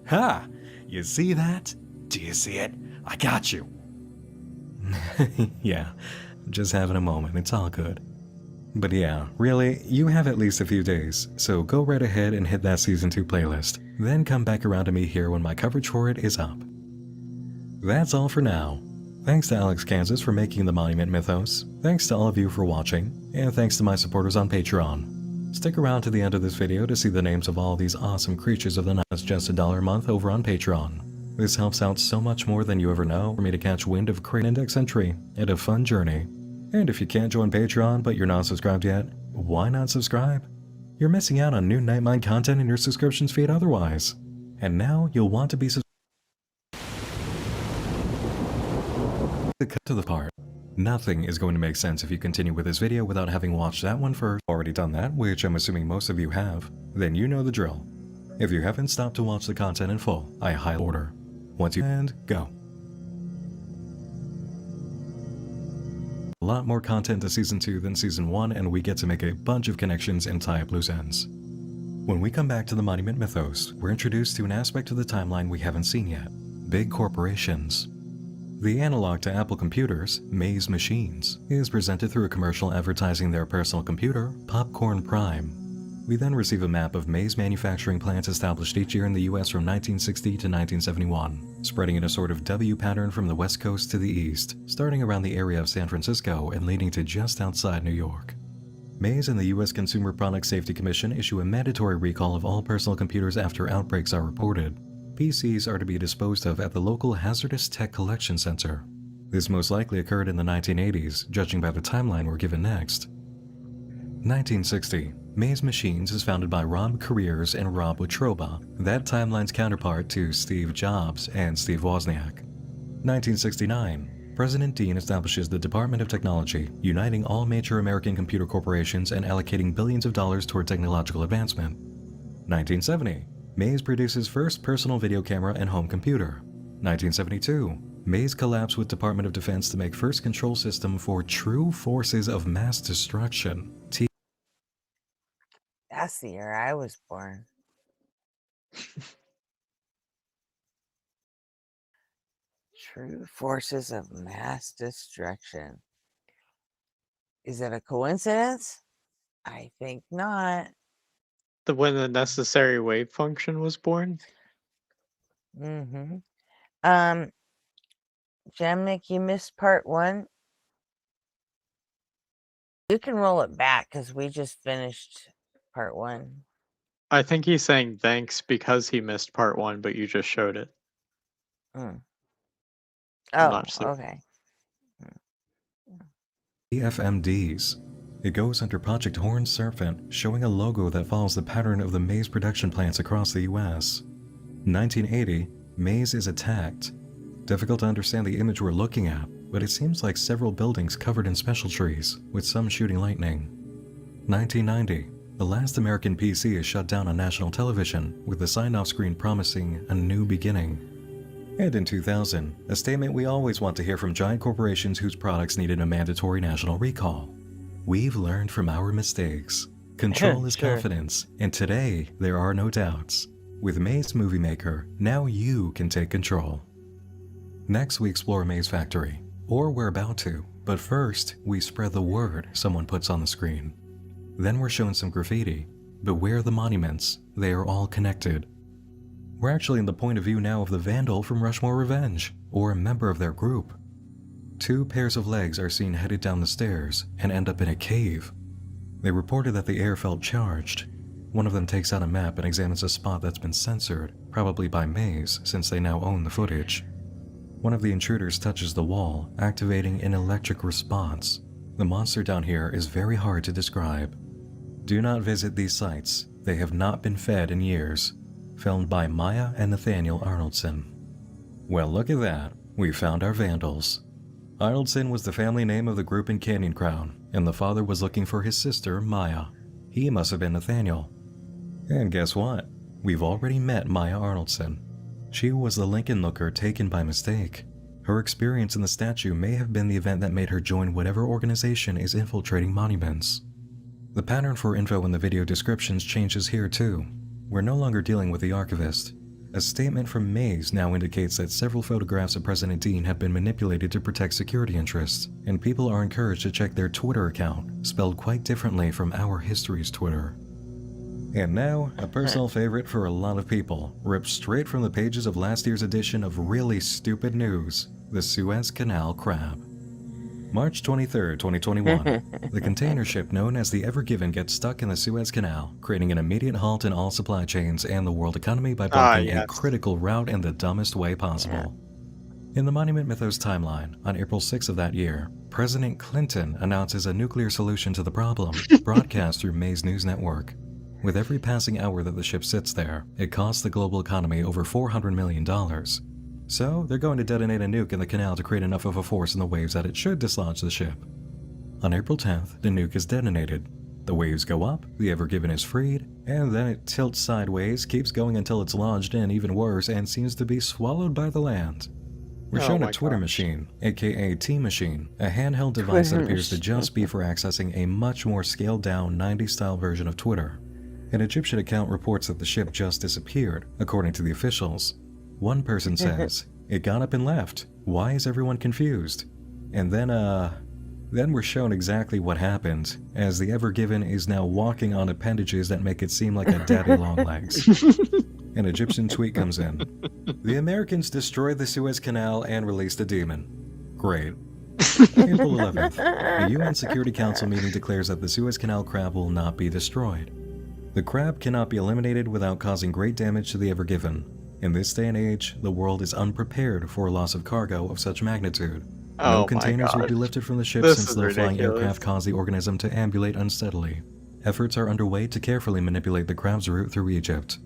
Ha! You see that? Do you see it? I got you! Yeah, just having a moment, it's all good. But yeah, really, you have at least a few days, so go right ahead and hit that Season 2 playlist, then come back around to me here when my coverage for it is up. That's all for now. Thanks to Alex Kansas for making the Monument Mythos, thanks to all of you for watching, and thanks to my supporters on Patreon. Stick around to the end of this video to see the names of all these awesome creatures of the night. It's just $1 a month over on Patreon. This helps out so much more than you ever know for me to catch wind of Crate Index entry and a fun journey. And if you can't join Patreon but you're not subscribed yet, why not subscribe? You're missing out on new Nightmind content in your subscriptions feed otherwise. And now you'll want to be subscribed. Cut to the part. Nothing is going to make sense if you continue with this video without having watched that one first. Already done that, which I'm assuming most of you have, then you know the drill. If you haven't stopped to watch the content in full, I highly order. Once you and go. A lot more content to Season 2 than Season 1, and we get to make a bunch of connections and tie up loose ends. When we come back to the Monument Mythos, we're introduced to an aspect of the timeline we haven't seen yet. Big corporations. The analog to Apple computers, Maze Machines, is presented through a commercial advertising their personal computer, Popcorn Prime. We then receive a map of Maze manufacturing plants established each year in the US from 1960 to 1971, spreading in a sort of W pattern from the west coast to the east, starting around the area of San Francisco and leading to just outside New York. Maze and the US Consumer Product Safety Commission issue a mandatory recall of all personal computers after outbreaks are reported. PCs are to be disposed of at the local Hazardous Tech Collection Center. This most likely occurred in the 1980s, judging by the timeline we're given next. 1960. Maze Machines is founded by Rob Carriers and Rob Wetruba, that timeline's counterpart to Steve Jobs and Steve Wozniak. 1969. President Dean establishes the Department of Technology, uniting all major American computer corporations and allocating billions of dollars toward technological advancement. 1970. Maze produces first personal video camera and home computer. 1972. Maze collabs with Department of Defense to make first control system for true forces of mass destruction. That's the year I was born. True forces of mass destruction. Is it a coincidence? I think not. When the necessary wave function was born? Mm-hmm. Jamnik, you missed part 1. You can roll it back because we just finished part 1. I think he's saying thanks because he missed part 1, but you just showed it. Mm. I'm Oh, not certain. okay. EFMDs. It goes under Project Horn Serpent, showing a logo that follows the pattern of the maize production plants across the US. 1980, maize is attacked. Difficult to understand the image we're looking at, but it seems like several buildings covered in special trees, with some shooting lightning. 1990, the last American PC is shut down on national television, with the sign-off screen promising a new beginning. And in 2000, a statement we always want to hear from giant corporations whose products needed a mandatory national recall. We've learned from our mistakes. Control is Sure. confidence, and today there are no doubts. With Maze Movie Maker, now you can take control. Next, we explore Maze Factory, or we're about to, but first, we spread the word someone puts on the screen. Then we're shown some graffiti, but where are the monuments? They are all connected. We're actually in the point of view now of the vandal from Rushmore Revenge, or a member of their group. 2 pairs of legs are seen headed down the stairs and end up in a cave. They reported that the air felt charged. One of them takes out a map and examines a spot that's been censored, probably by Maze, since they now own the footage. One of the intruders touches the wall, activating an electric response. The monster down here is very hard to describe. Do not visit these sites. They have not been fed in years. Filmed by Maya and Nathaniel Arnoldson. Well, look at that. We found our vandals. Arnoldson was the family name of the group in Canyon Crown, and the father was looking for his sister, Maya. He must have been Nathaniel. And guess what? We've already met Maya Arnoldson. She was the Lincoln Looker taken by mistake. Her experience in the statue may have been the event that made her join whatever organization is infiltrating monuments. The pattern for info in the video descriptions changes here too. We're no longer dealing with the archivist. A statement from Maze now indicates that several photographs of President Dean have been manipulated to protect security interests, and people are encouraged to check their Twitter account, spelled quite differently from our history's Twitter. And now, a personal favorite for a lot of people, ripped straight from the pages of last year's edition of Really Stupid News, the Suez Canal Crab. March 23, 2021, the container ship known as the Ever Given gets stuck in the Suez Canal, creating an immediate halt in all supply chains and the world economy by blocking a critical route in the dumbest way possible. In the Monument Mythos timeline, on April 6 of that year, President Clinton announces a nuclear solution to the problem, broadcast through Maze News Network. With every passing hour that the ship sits there, it costs the global economy over $400 million. So, they're going to detonate a nuke in the canal to create enough of a force in the waves that it should dislodge the ship. On April 10th, the nuke is detonated. The waves go up, the Ever Given is freed, and then it tilts sideways, keeps going until it's lodged in even worse, and seems to be swallowed by the land. We're shown a Twitter machine, aka T-Machine, a handheld device that appears to just be for accessing a much more scaled-down 90s-style version of Twitter. An Egyptian account reports that the ship just disappeared, according to the officials. One person says, "It got up and left. Why is everyone confused?" And then we're shown exactly what happened, as the Ever Given is now walking on appendages that make it seem like a daddy long legs. An Egyptian tweet comes in. The Americans destroyed the Suez Canal and released a demon. Great. April 11th, a UN Security Council meeting declares that the Suez Canal crab will not be destroyed. The crab cannot be eliminated without causing great damage to the Ever Given. In this day and age, the world is unprepared for a loss of cargo of such magnitude. No containers will be lifted from the ship since the flying aircraft cause the organism to ambulate unsteadily. Efforts are underway to carefully manipulate the crab's route through Egypt.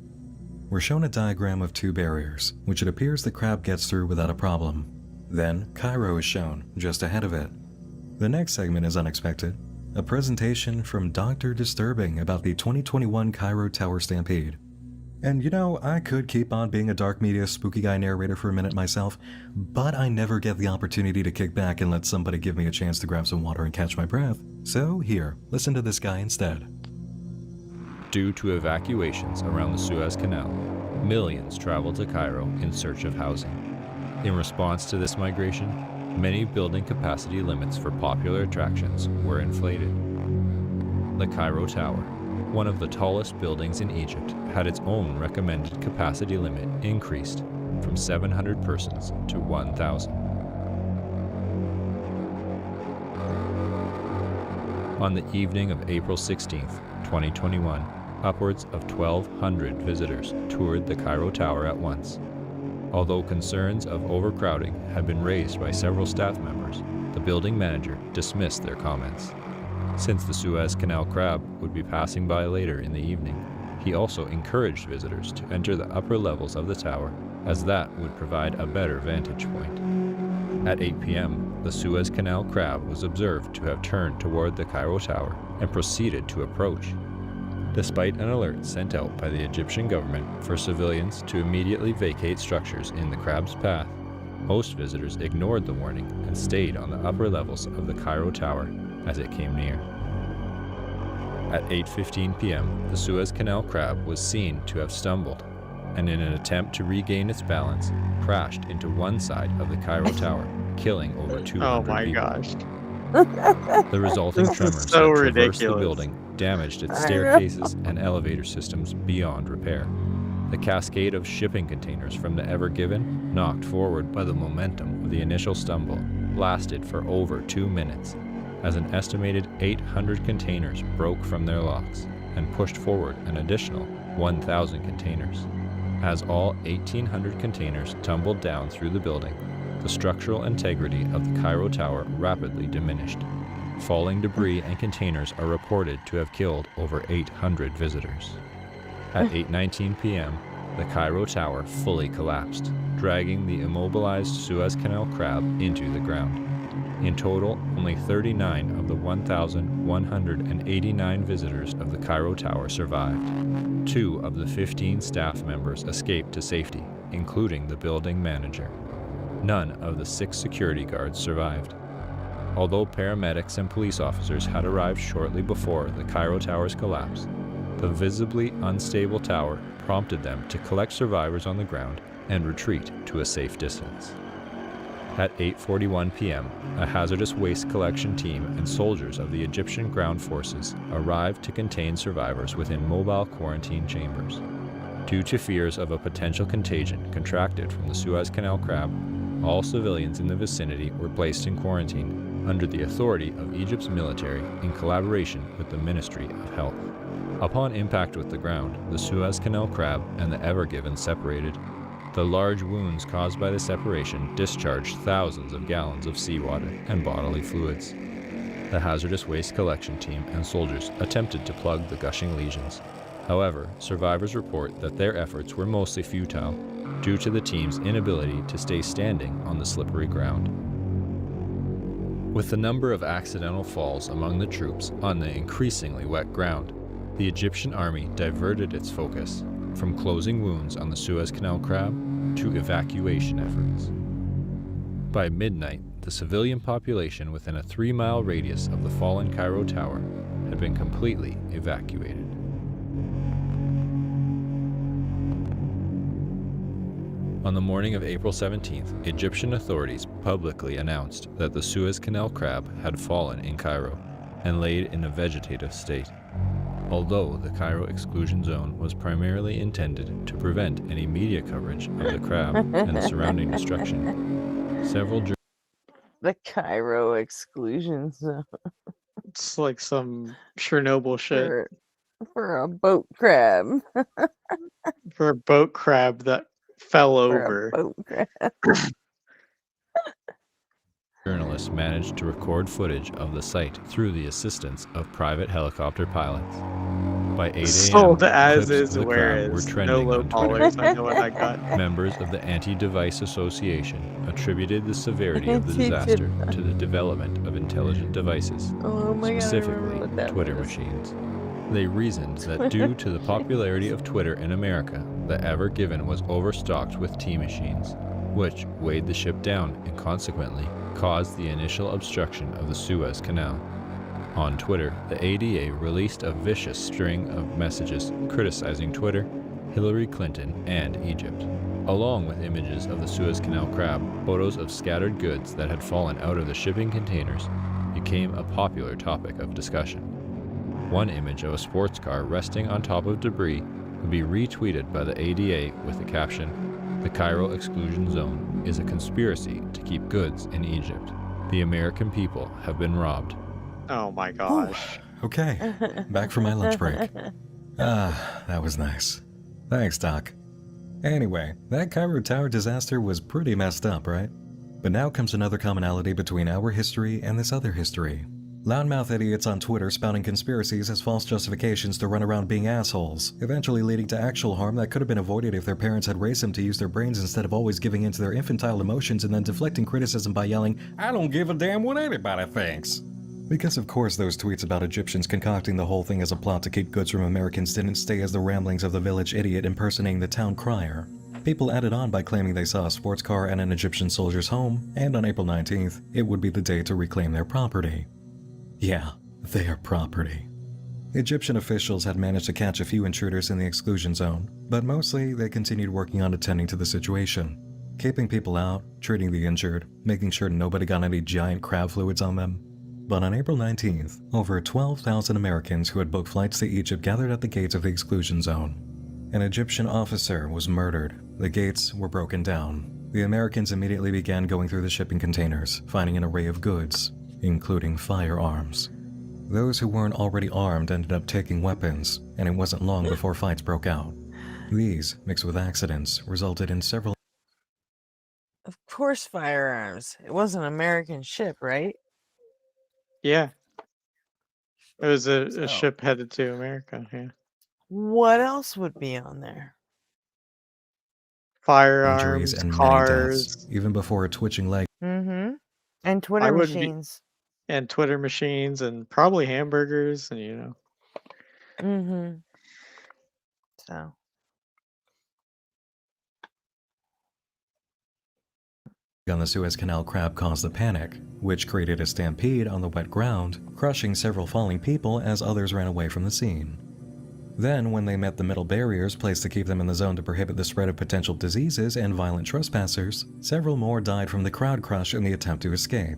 We're shown a diagram of 2 barriers, which it appears the crab gets through without a problem. Then, Cairo is shown, just ahead of it. The next segment is unexpected. A presentation from Dr. Disturbing about the 2021 Cairo Tower Stampede. And you know, I could keep on being a dark media spooky guy narrator for a minute myself, but I never get the opportunity to kick back and let somebody give me a chance to grab some water and catch my breath. So here, listen to this guy instead. Due to evacuations around the Suez Canal, millions traveled to Cairo in search of housing. In response to this migration, many building capacity limits for popular attractions were inflated. The Cairo Tower, one of the tallest buildings in Egypt, had its own recommended capacity limit increased from 700 persons to 1,000. On the evening of April 16, 2021, upwards of 1,200 visitors toured the Cairo Tower at once. Although concerns of overcrowding had been raised by several staff members, the building manager dismissed their comments. Since the Suez Canal crab would be passing by later in the evening, he also encouraged visitors to enter the upper levels of the tower, as that would provide a better vantage point. At 8 p.m., the Suez Canal crab was observed to have turned toward the Cairo Tower and proceeded to approach. Despite an alert sent out by the Egyptian government for civilians to immediately vacate structures in the crab's path, most visitors ignored the warning and stayed on the upper levels of the Cairo Tower as it came near. At 8:15 p.m., the Suez Canal crab was seen to have stumbled, and in an attempt to regain its balance, crashed into one side of the Cairo Tower, killing over 200 people. Oh my gosh. The resulting This is tremors so that traversed the ridiculous. building damaged its staircases and elevator systems beyond repair. The cascade of shipping containers from the Ever Given, knocked forward by the momentum of the initial stumble, lasted for over 2 minutes, as an estimated 800 containers broke from their locks and pushed forward an additional 1,000 containers. As all 1,800 containers tumbled down through the building, the structural integrity of the Cairo Tower rapidly diminished. Falling debris and containers are reported to have killed over 800 visitors. At 8:19 p.m., the Cairo Tower fully collapsed, dragging the immobilized Suez Canal crab into the ground. In total, only 39 of the 1,189 visitors of the Cairo Tower survived. 2 of the 15 staff members escaped to safety, including the building manager. None of the 6 security guards survived. Although paramedics and police officers had arrived shortly before the Cairo Tower's collapse, the visibly unstable tower prompted them to collect survivors on the ground and retreat to a safe distance. At 8:41 p.m., a hazardous waste collection team and soldiers of the Egyptian ground forces arrived to contain survivors within mobile quarantine chambers. Due to fears of a potential contagion contracted from the Suez Canal crab, all civilians in the vicinity were placed in quarantine under the authority of Egypt's military in collaboration with the Ministry of Health. Upon impact with the ground, the Suez Canal crab and the Ever Given separated. The large wounds caused by the separation discharged thousands of gallons of seawater and bodily fluids. The hazardous waste collection team and soldiers attempted to plug the gushing lesions. However, survivors report that their efforts were mostly futile due to the team's inability to stay standing on the slippery ground. With the number of accidental falls among the troops on the increasingly wet ground, the Egyptian army diverted its focus from closing wounds on the Suez Canal crab to evacuation efforts. By midnight, the civilian population within a 3-mile radius of the fallen Cairo Tower had been completely evacuated. On the morning of April 17th, Egyptian authorities publicly announced that the Suez Canal crab had fallen in Cairo and laid in a vegetative state. Although the Cairo exclusion zone was primarily intended to prevent any media coverage of the crab and the surrounding destruction, several The Cairo exclusion zone It's like some Chernobyl shit. for a boat crab. For a boat crab that fell For a over. boat crab. journalists managed to record footage of the site through the assistance of private helicopter pilots. By 8 a.m., Sold as clips is, of the where crowd were is. No trending low on Twitter. pollers. I know what I got. Members of the Anti-Device Association attributed the severity of the disaster to the development of intelligent devices, Oh my God, I remember specifically what that Twitter was. machines. They reasoned that due to the popularity of Twitter in America, the Ever Given was overstocked with T machines, which weighed the ship down and consequently caused the initial obstruction of the Suez Canal. On Twitter, the ADA released a vicious string of messages criticizing Twitter, Hillary Clinton, and Egypt. Along with images of the Suez Canal crab, photos of scattered goods that had fallen out of the shipping containers became a popular topic of discussion. One image of a sports car resting on top of debris would be retweeted by the ADA with the caption, "The Cairo exclusion zone is a conspiracy to keep goods in Egypt. The American people have been robbed." Oh my gosh. Okay, back for my lunch break. That was nice. Thanks, Doc. Anyway, that Cairo Tower disaster was pretty messed up, right? But now comes another commonality between our history and this other history. Loudmouth idiots on Twitter spouting conspiracies as false justifications to run around being assholes, eventually leading to actual harm that could have been avoided if their parents had raised them to use their brains instead of always giving in to their infantile emotions and then deflecting criticism by yelling, "I don't give a damn what anybody thinks." Because of course those tweets about Egyptians concocting the whole thing as a plot to keep goods from Americans didn't stay as the ramblings of the village idiot impersonating the town crier. People added on by claiming they saw a sports car at an Egyptian soldier's home, and on April 19th, it would be the day to reclaim their property. Yeah, their property. Egyptian officials had managed to catch a few intruders in the exclusion zone, but mostly they continued working on attending to the situation. Keeping people out, treating the injured, making sure nobody got any giant crab fluids on them. But on April 19th, over 12,000 Americans who had booked flights to Egypt gathered at the gates of the exclusion zone. An Egyptian officer was murdered. The gates were broken down. The Americans immediately began going through the shipping containers, finding an array of goods, including firearms. Those who weren't already armed ended up taking weapons, and it wasn't long before fights broke out. These, mixed with accidents, resulted in several... Of course, firearms. It was an American ship, right? Yeah. It was a ship headed to America, yeah. What else would be on there? injuries Firearms, and many cars. deaths, even before a twitching leg. Mm-hmm. And I Twitter wouldn't be, machines. and Twitter machines, and probably hamburgers, and you know. Mm-hmm. So. On the Suez Canal crab caused the panic, which created a stampede on the wet ground, crushing several falling people as others ran away from the scene. Then, when they met the metal barriers placed to keep them in the zone to prohibit the spread of potential diseases and violent trespassers, several more died from the crowd crush in the attempt to escape.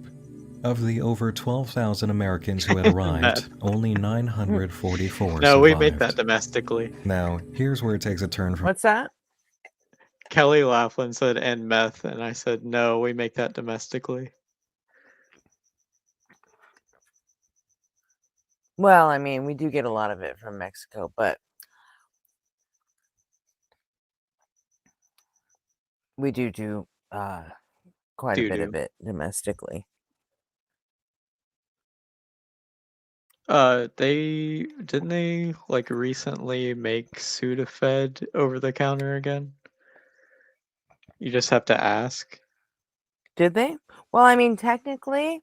Of the over 12,000 Americans who had arrived, only 944 No, survived. we make that domestically. Now, here's where it takes a turn from... What's that? Kelly Laughlin said, and meth, and I said, no, we make that domestically. Well, I mean, we do get a lot of it from Mexico, but we do quite a bit of it domestically. Didn't they like recently make Sudafed over the counter again? You just have to ask. Did they? Well, I mean, technically,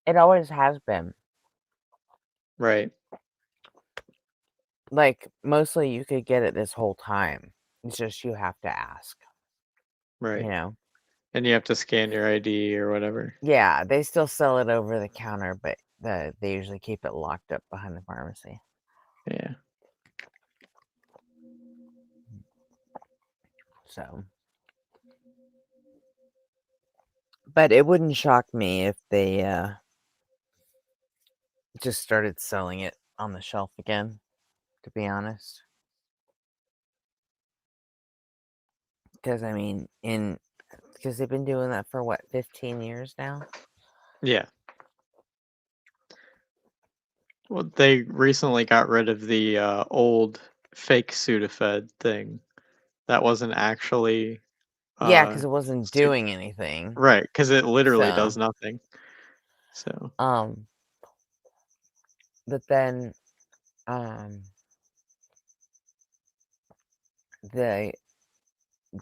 it always has been. Right. Like, mostly you could get it this whole time. It's just you have to ask. Right. You know? And you have to scan your ID or whatever. Yeah, they still sell it over the counter, but they usually keep it locked up behind the pharmacy. Yeah. So. But it wouldn't shock me if they just started selling it on the shelf again, to be honest. Because, I mean, because they've been doing that for, what, 15 years now? Yeah. Well, they recently got rid of the old fake Sudafed thing. That wasn't actually... yeah, because it wasn't doing anything. Right, because it literally does nothing. So. But then,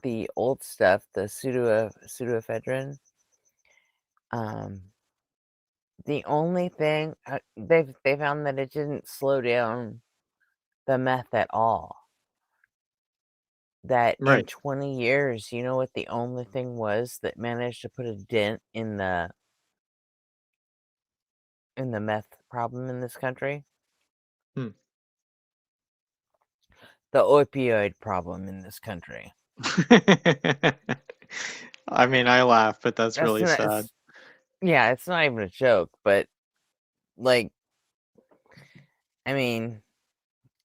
the old stuff, the pseudoephedrine, the only thing they found that it didn't slow down the meth at all. That in 20 years, you know what the only thing was that managed to put a dent in the in the meth problem in this country. Hmm. The opioid problem in this country. I mean, I laugh, but that's really not, sad. Yeah, it's not even a joke, but like, I mean,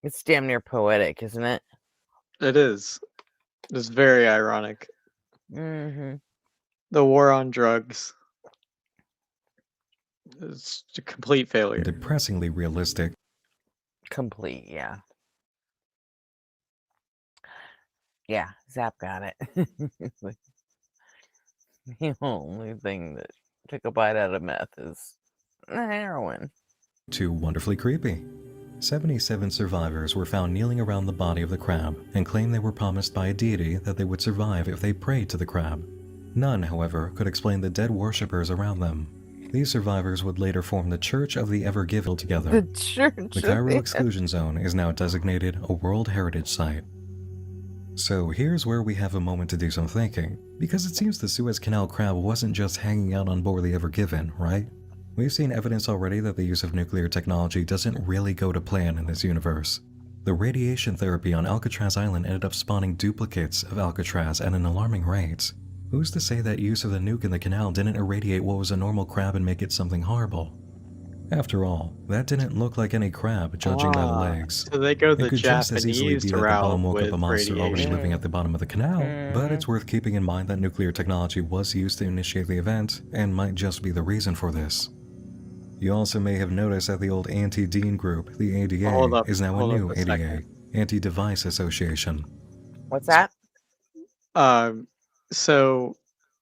it's damn near poetic, isn't it? It is. It's very ironic. Mm-hmm. The war on drugs. It's a complete failure. Depressingly realistic. Complete, yeah. Yeah, Zap got it. The only thing that took a bite out of meth is heroin. Too wonderfully creepy. 77 survivors were found kneeling around the body of the crab and claimed they were promised by a deity that they would survive if they prayed to the crab. None, however, could explain the dead worshippers around them. These survivors would later form the Church of the Ever Given together. The Church The Cairo Exclusion Zone is now designated a World Heritage Site. So here's where we have a moment to do some thinking, because it seems the Suez Canal crab wasn't just hanging out on board the Ever Given, right? We've seen evidence already that the use of nuclear technology doesn't really go to plan in this universe. The radiation therapy on Alcatraz Island ended up spawning duplicates of Alcatraz at an alarming rate. Who's to say that use of the nuke in the canal didn't irradiate what was a normal crab and make it something horrible? After all, that didn't look like any crab, judging by the legs. So they go It the could just as easily be Japanese that the route bomb woke up with a monster already radiation. living at the bottom of the canal, but it's worth keeping in mind that nuclear technology was used to initiate the event, and might just be the reason for this. You also may have noticed that the old anti-Dean group, the ADA, is now a new ADA, Anti-Device Association. What's that? So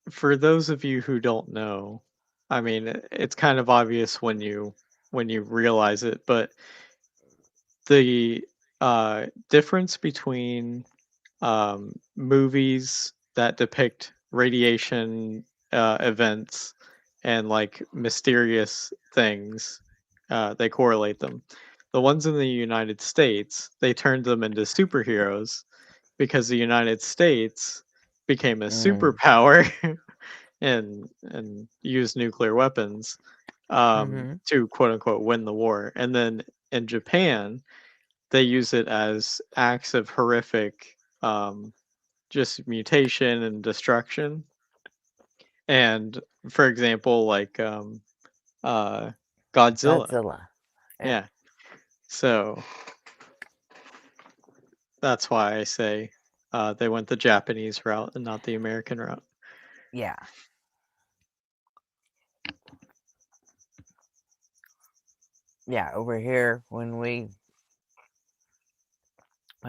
for those of you who don't know, I mean, it's kind of obvious when you realize it, but the difference between movies that depict radiation events and like mysterious things, they correlate them. The ones in the United States, they turned them into superheroes because the United States became a superpower and used nuclear weapons to quote unquote win the war. And then in Japan, they use it as acts of horrific just mutation and destruction. And for example, like Godzilla. Godzilla. Yeah. So that's why I say they went the Japanese route and not the American route. Yeah. Yeah, over here, when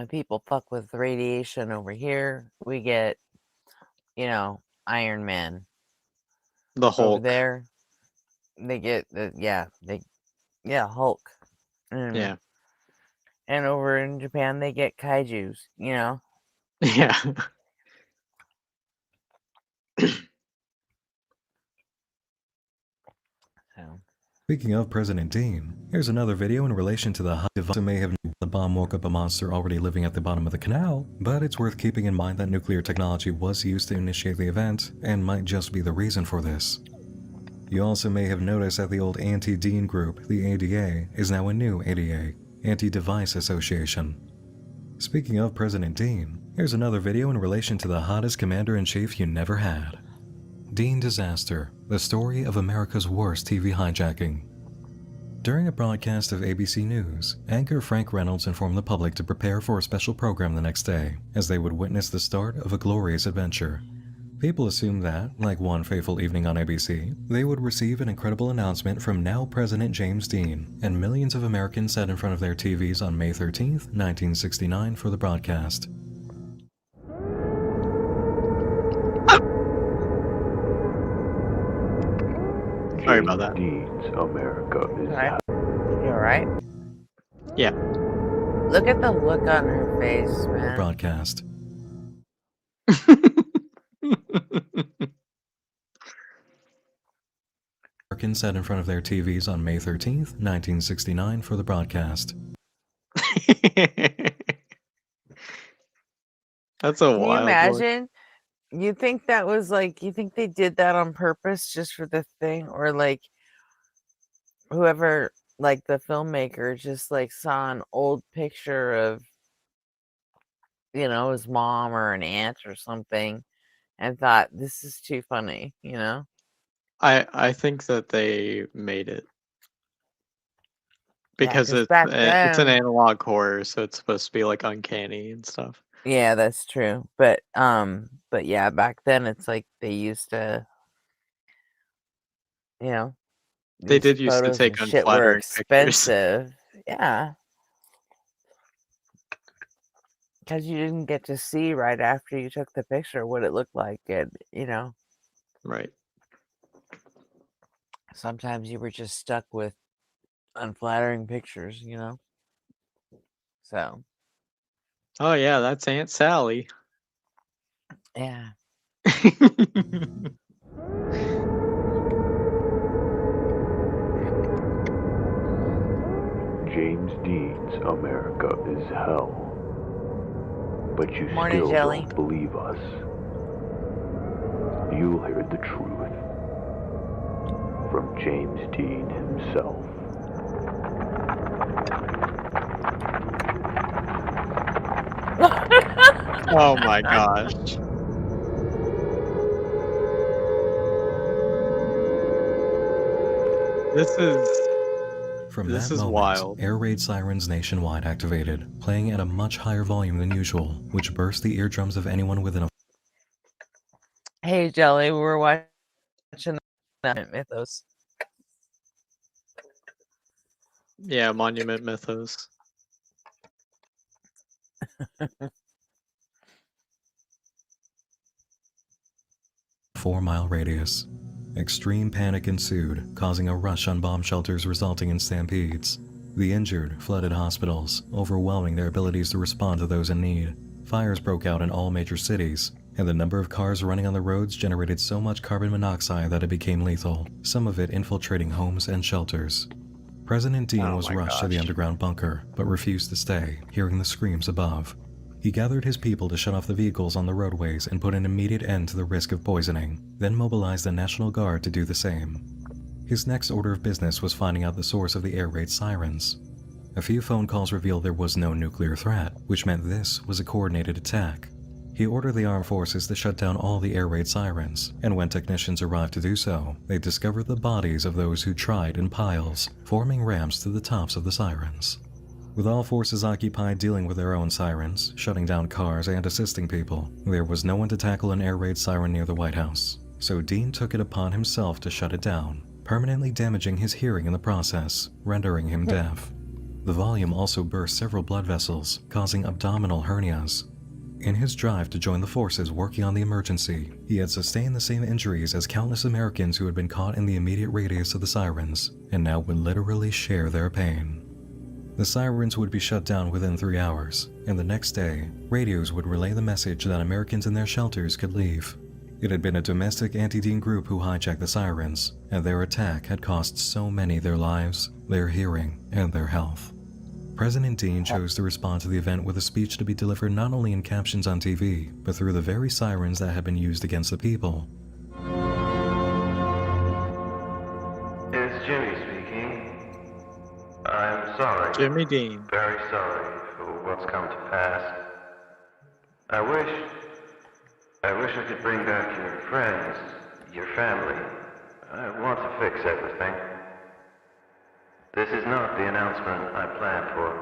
people fuck with radiation over here, we get, Iron Man. The Hulk. Over there, they get Hulk. Yeah. And over in Japan, they get kaijus, Yeah. Speaking of President Dean, here's another video in relation to the hot device that may have the bomb woke up a monster already living at the bottom of the canal, but it's worth keeping in mind that nuclear technology was used to initiate the event, and might just be the reason for this. You also may have noticed that the old anti-Dean group, the ADA, is now a new ADA, Anti-Device Association. Speaking of President Dean, here's another video in relation to the hottest commander-in-chief you never had. Dean Disaster, the story of America's worst TV hijacking. During a broadcast of ABC News, anchor Frank Reynolds informed the public to prepare for a special program the next day, as they would witness the start of a glorious adventure. People assumed that, like one fateful evening on ABC, they would receive an incredible announcement from now President James Dean, and millions of Americans sat in front of their TVs on May 13th, 1969 for the broadcast. Sorry about that. Dean's America is Alright. You alright? Yeah. Look at the look on her face, man. Broadcast. Americans sat in front of their TVs on May 13th, 1969 for the broadcast. That's a Can you wild look. imagine? You think that was you think they did that on purpose just for the thing? Or whoever, like the filmmaker, just like saw an old picture of, you know, his mom or an aunt or something and thought, this is too funny, you know? I think that they made it Yeah, because because back it's an then, analog horror, so it's supposed to be like uncanny and stuff. yeah, that's true. But yeah, back then it's like they used to, you know, They these did used to photos and take shit were unflattering pictures. expensive. Yeah. Because you didn't get to see right after you took the picture what it looked like, and you know, Right. sometimes you were just stuck with unflattering pictures, you know. So Oh yeah, that's Aunt Sally. yeah. James Dean's America is hell. But you Morning, still Jelly. don't believe us. You'll hear the truth from James Dean himself. Oh my gosh. This From is that moment, wild. air raid sirens nationwide activated, playing at a much higher volume than usual, which burst the eardrums of anyone within a Hey, Jelly, we were watching the Mythos. Yeah, Monument Mythos. 4-mile radius. Extreme panic ensued, causing a rush on bomb shelters resulting in stampedes. The injured flooded hospitals, overwhelming their abilities to respond to those in need. Fires broke out in all major cities, and the number of cars running on the roads generated so much carbon monoxide that it became lethal, some of it infiltrating homes and shelters. President Dean was rushed to the underground bunker, but refused to stay, hearing the screams above. He gathered his people to shut off the vehicles on the roadways and put an immediate end to the risk of poisoning, then mobilized the National Guard to do the same. His next order of business was finding out the source of the air raid sirens. A few phone calls revealed there was no nuclear threat, which meant this was a coordinated attack. He ordered the armed forces to shut down all the air raid sirens, and when technicians arrived to do so, they discovered the bodies of those who tried in piles, forming ramps to the tops of the sirens. With all forces occupied dealing with their own sirens, shutting down cars and assisting people, there was no one to tackle an air raid siren near the White House. So Dean took it upon himself to shut it down, permanently damaging his hearing in the process, rendering him deaf. The volume also burst several blood vessels, causing abdominal hernias. In his drive to join the forces working on the emergency, he had sustained the same injuries as countless Americans who had been caught in the immediate radius of the sirens, and now would literally share their pain. The sirens would be shut down within 3 hours, and the next day, radios would relay the message that Americans in their shelters could leave. It had been a domestic anti-Dean group who hijacked the sirens, and their attack had cost so many their lives, their hearing, and their health. President Dean chose to respond to the event with a speech to be delivered not only in captions on TV, but through the very sirens that had been used against the people. It's Jimmy speaking. I'm sorry. Jimmy Dean. Very sorry for what's come to pass. I wish I could bring back your friends, your family. I want to fix everything. This is not the announcement I planned for.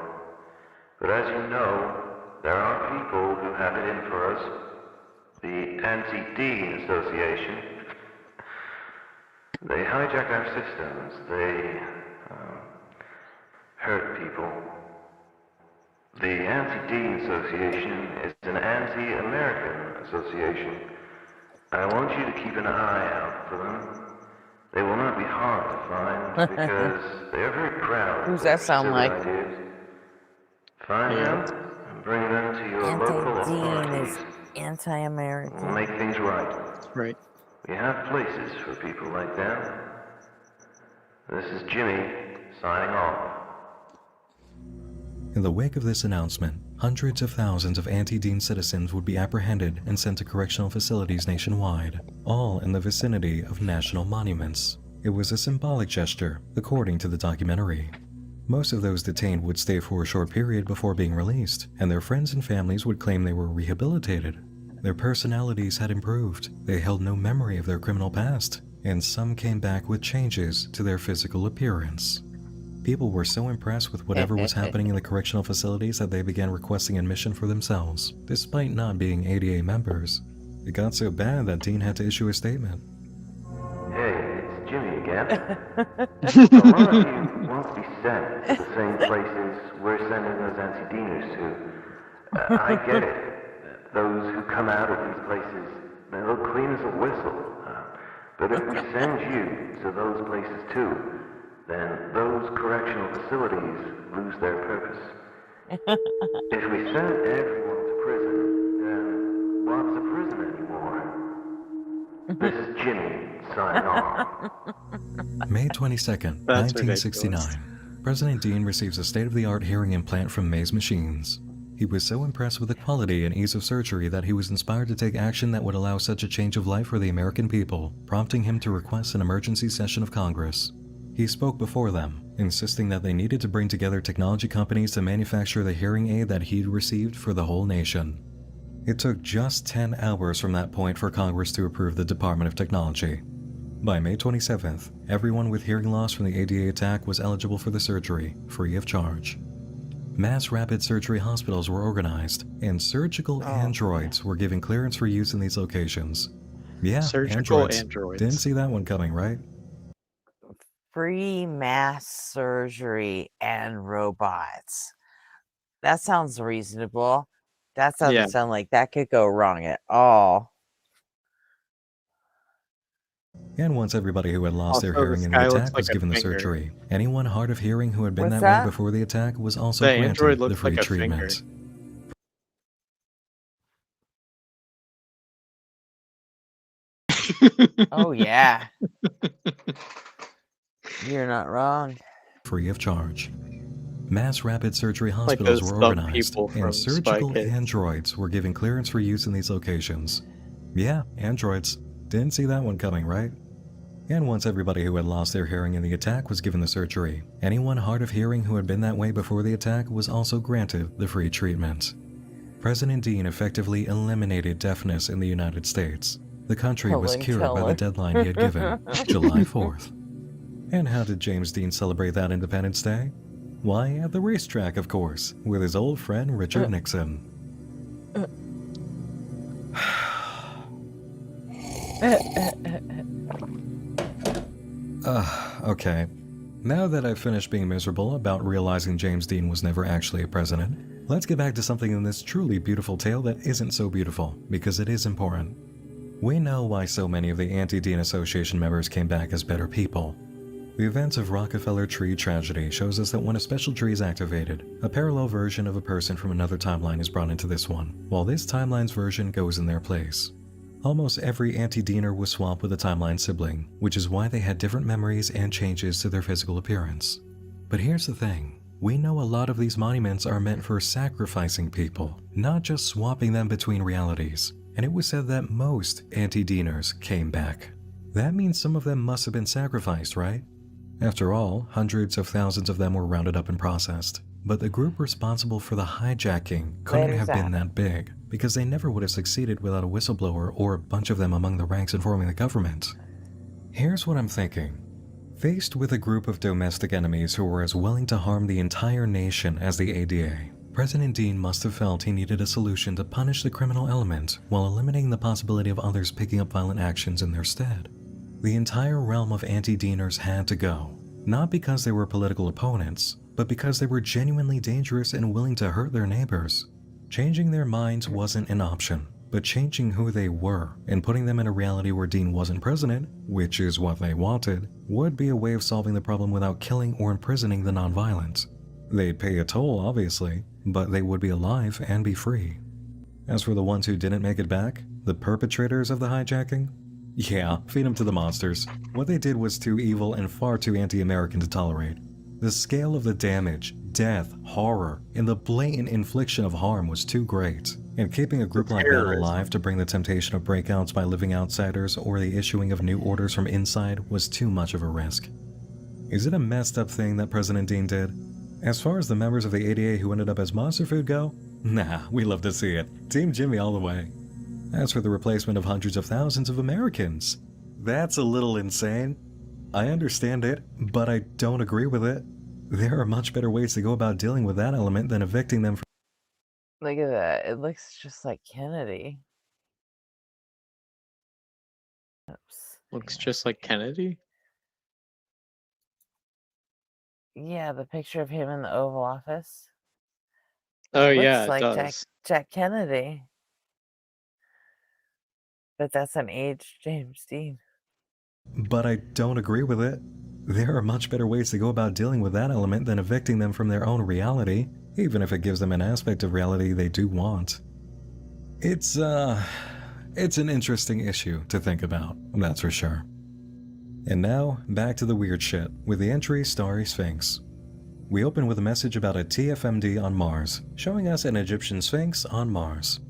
But as you know, there are people who have it in for us. The Anti-Dean Association. They hijack our systems. They hurt people. The Anti-Dean Association is an anti-American association. I want you to keep an eye out for them. They will not be hard to find because they are very proud. Who's that sound like? Ideas. Find them and bring them to your local Anti-Dean authorities. is anti-American. Make things right. Right. We have places for people like that. This is Jimmy signing off. In the wake of this announcement, hundreds of thousands of anti-Dean citizens would be apprehended and sent to correctional facilities nationwide, all in the vicinity of national monuments. It was a symbolic gesture, according to the documentary. Most of those detained would stay for a short period before being released, and their friends and families would claim they were rehabilitated. Their personalities had improved, they held no memory of their criminal past, and some came back with changes to their physical appearance. People were so impressed with whatever was happening in the correctional facilities that they began requesting admission for themselves, despite not being ADA members. It got so bad that Dean had to issue a statement. Hey, it's Jimmy again. A lot of you won't be sent to the same places we're sending those anti-Deaners to. I get it. Those who come out of these places, they look clean as a whistle. But if we send you to those places too, then those correctional facilities lose their purpose. If we send everyone to prison, then what's a prison anymore? This is Jimmy, signing off. May 22nd, 1969. President Dean receives a state-of-the-art hearing implant from May's Machines. He was so impressed with the quality and ease of surgery that he was inspired to take action that would allow such a change of life for the American people, prompting him to request an emergency session of Congress. He spoke before them, insisting that they needed to bring together technology companies to manufacture the hearing aid that he'd received for the whole nation. It took just 10 hours from that point for Congress to approve the Department of Technology. By May 27th, everyone with hearing loss from the ADA attack was eligible for the surgery, free of charge. Mass rapid surgery hospitals were organized, and surgical androids were given clearance for use in these locations. Yeah, Surgical androids. androids. Didn't see that one coming, right? Free mass surgery and robots. That sounds reasonable. That doesn't sound like that could go wrong at all. And once everybody who had lost their Also, hearing this in the guy attack looks was like a given the finger. surgery, anyone hard of hearing who had been What's that that? way before the attack was also The granted android the looks free like a treatment. Oh yeah. You're not wrong. Free of charge. Mass rapid surgery Like hospitals those were sub organized, people from and Spy surgical Kids. androids were given clearance for use in these locations. Yeah, androids. Didn't see that one coming, right? And once everybody who had lost their hearing in the attack was given the surgery, anyone hard of hearing who had been that way before the attack was also granted the free treatment. President Dean effectively eliminated deafness in the United States. The country was Helen cured by Keller. the deadline he had given, July 4th. And how did James Dean celebrate that Independence Day? Why, at the racetrack, of course, with his old friend Richard Nixon. Okay. Now that I've finished being miserable about realizing James Dean was never actually a president, let's get back to something in this truly beautiful tale that isn't so beautiful, because it is important. We know why so many of the Anti-Dean Association members came back as better people. The events of Rockefeller Tree tragedy shows us that when a special tree is activated, a parallel version of a person from another timeline is brought into this one, while this timeline's version goes in their place. Almost every anti-Deaner was swapped with a timeline sibling, which is why they had different memories and changes to their physical appearance. But here's the thing, we know a lot of these monuments are meant for sacrificing people, not just swapping them between realities, and it was said that most anti-Deaners came back. That means some of them must have been sacrificed, right? After all, hundreds of thousands of them were rounded up and processed. But the group responsible for the hijacking couldn't have been that big, because they never would have succeeded without a whistleblower or a bunch of them among the ranks informing the government. Here's what I'm thinking. Faced with a group of domestic enemies who were as willing to harm the entire nation as the ADA, President Dean must have felt he needed a solution to punish the criminal element while eliminating the possibility of others picking up violent actions in their stead. The entire realm of anti-Deaners had to go, not because they were political opponents, but because they were genuinely dangerous and willing to hurt their neighbors. Changing their minds wasn't an option, but changing who they were and putting them in a reality where Dean wasn't president, which is what they wanted, would be a way of solving the problem without killing or imprisoning the nonviolent. They'd pay a toll, obviously, but they would be alive and be free. As for the ones who didn't make it back, the perpetrators of the hijacking, yeah, feed them to the monsters. What they did was too evil and far too anti-American to tolerate. The scale of the damage, death, horror, and the blatant infliction of harm was too great, and keeping a group like that alive to bring the temptation of breakouts by living outsiders or the issuing of new orders from inside was too much of a risk. Is it a messed up thing that President Dean did? As far as the members of the ADA who ended up as monster food go, nah, we love to see it. Team Jimmy all the way. As for the replacement of hundreds of thousands of Americans, that's a little insane. I understand it, but I don't agree with it. There are much better ways to go about dealing with that element than evicting them from... Look at that. It looks just like Kennedy. Oops. Looks just like Kennedy? Yeah, the picture of him in the Oval Office. Oh, Looks yeah, it like does. Jack Kennedy. But that's an aged James Dean. But I don't agree with it. There are much better ways to go about dealing with that element than evicting them from their own reality, even if it gives them an aspect of reality they do want. It's an interesting issue to think about, that's for sure. And now, back to the weird shit, with the entry Starry Sphinx. We open with a message about a TFMD on Mars, showing us an Egyptian Sphinx on Mars.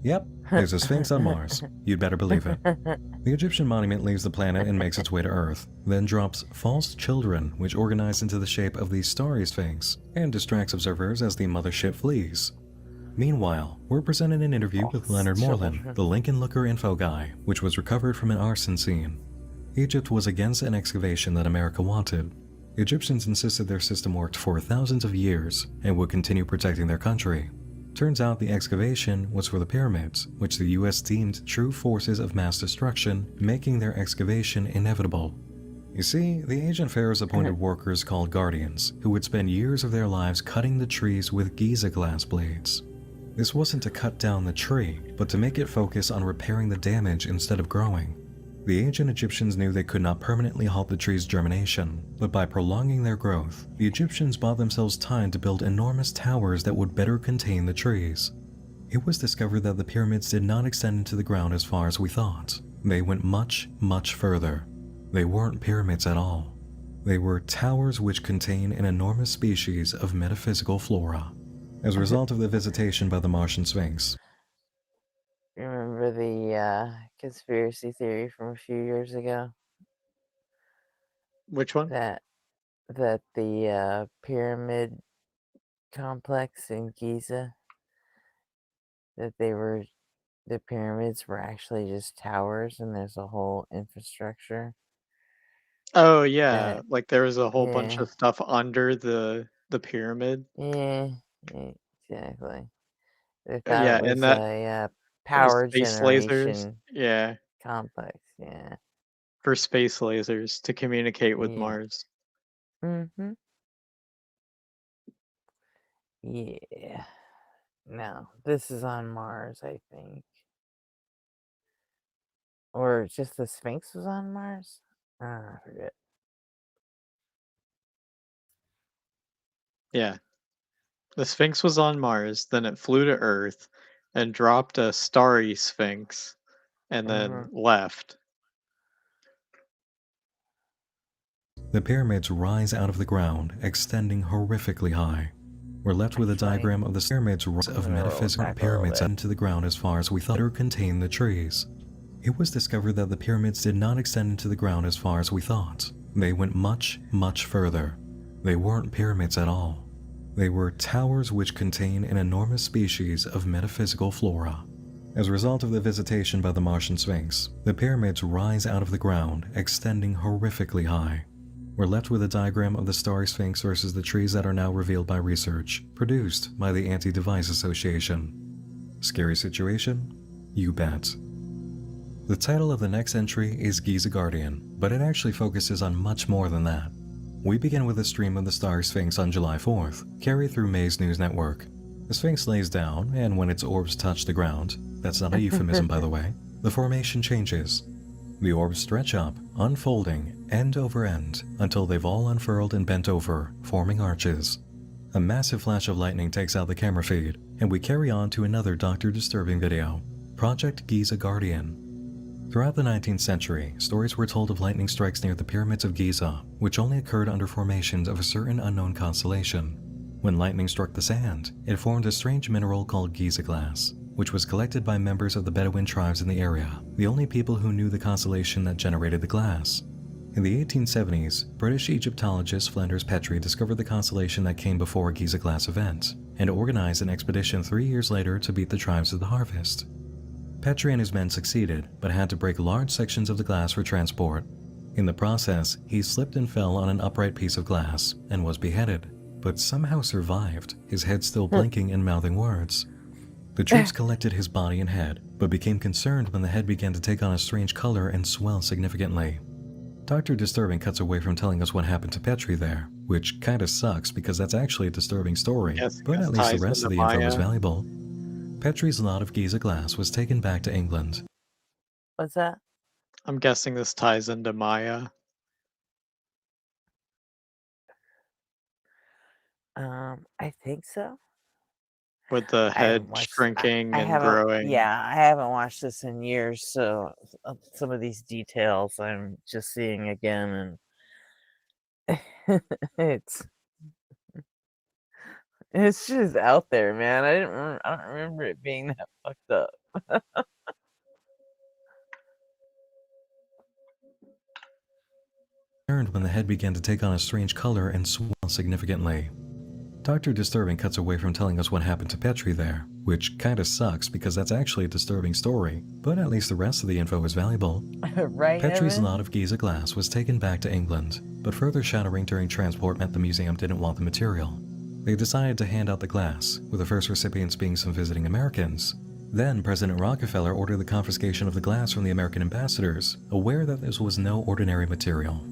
Yep, there's a Sphinx on Mars. You'd better believe it. The Egyptian monument leaves the planet and makes its way to Earth, then drops false children, which organize into the shape of the Starry Sphinx, and distracts observers as the mothership flees. Meanwhile, we're presented an interview with Leonard Moreland, the Lincoln Looker info guy, which was recovered from an arson scene. Egypt was against an excavation that America wanted. Egyptians insisted their system worked for thousands of years and would continue protecting their country. Turns out the excavation was for the pyramids, which the US deemed true forces of mass destruction, making their excavation inevitable. You see, the ancient pharaohs appointed workers called guardians, who would spend years of their lives cutting the trees with Giza glass blades. This wasn't to cut down the tree, but to make it focus on repairing the damage instead of growing. The ancient Egyptians knew they could not permanently halt the tree's germination, but by prolonging their growth, the Egyptians bought themselves time to build enormous towers that would better contain the trees. It was discovered that the pyramids did not extend into the ground as far as we thought. They went much, much further. They weren't pyramids at all. They were towers which contain an enormous species of metaphysical flora. As a result of the visitation by the Martian Sphinx, Remember the conspiracy theory from a few years ago? Which one? That the pyramid complex in Giza, that the pyramids were actually just towers and there's a whole infrastructure. Oh, yeah, That, like there was a whole bunch yeah, of stuff under the pyramid. yeah, exactly. They thought Yeah, it and was that a power space lasers. generation Yeah, complex. Yeah. for space lasers to communicate with Yeah. Mars. Mm-hmm. Yeah. No, this is on Mars, I think. Or just the Sphinx was on Mars? I forget. Yeah. The Sphinx was on Mars, then it flew to Earth and dropped a starry Sphinx and then left. the pyramids rise out of the ground, extending horrifically high. We're left with a diagram of the pyramids of metaphysical pyramids into the ground as far as we thought or contain the trees. It was discovered that the pyramids did not extend into the ground as far as we thought. They went much, much further. They weren't pyramids at all. They were towers which contain an enormous species of metaphysical flora. As a result of the visitation by the Martian Sphinx, the pyramids rise out of the ground, extending horrifically high. We're left with a diagram of the Starry Sphinx versus the trees that are now revealed by research, produced by the Anti-Device Association. Scary situation? You bet. The title of the next entry is Giza Guardian, but it actually focuses on much more than that. We begin with a stream of the Starry Sphinx on July 4th, carried through May's News Network. The Sphinx lays down, and when its orbs touch the ground, that's not a euphemism by the way, the formation changes. The orbs stretch up, unfolding end over end until they've all unfurled and bent over, forming arches. A massive flash of lightning takes out the camera feed, and we carry on to another Dr. Disturbing video, Project Giza Guardian. Throughout the 19th century, stories were told of lightning strikes near the pyramids of Giza, which only occurred under formations of a certain unknown constellation. When lightning struck the sand, it formed a strange mineral called Giza glass, which was collected by members of the Bedouin tribes in the area, the only people who knew the constellation that generated the glass. In the 1870s, British Egyptologist Flinders Petrie discovered the constellation that came before Giza glass event, and organized an expedition 3 years later to beat the tribes of the harvest. Petrie and his men succeeded, but had to break large sections of the glass for transport. In the process, he slipped and fell on an upright piece of glass, and was beheaded, but somehow survived, his head still blinking and mouthing words. The troops collected his body and head, but became concerned when the head began to take on a strange color and swell significantly. Dr. Disturbing cuts away from telling us what happened to Petrie there, which kinda sucks because that's actually a disturbing story, Yes, but at least the rest of the Maya. info is valuable. Petrie's lot of Giza glass was taken back to England. What's that? I'm guessing this ties into Maya. I think so. With the I head haven't watched. shrinking I and haven't. growing. Yeah, I haven't watched this in years, so some of these details I'm just seeing again, and it's just out there, man. I don't remember it being that fucked up. Turned when the head began to take on a strange color and swell significantly. Dr. Disturbing cuts away from telling us what happened to Petrie there, which kinda sucks because that's actually a disturbing story, but at least the rest of the info is valuable. Right, Petrie's Evan? lot of Giza glass was taken back to England, but further shattering during transport meant the museum didn't want the material. They decided to hand out the glass, with the first recipients being some visiting Americans. Then President Rockefeller ordered the confiscation of the glass from the American ambassadors, aware that this was no ordinary material.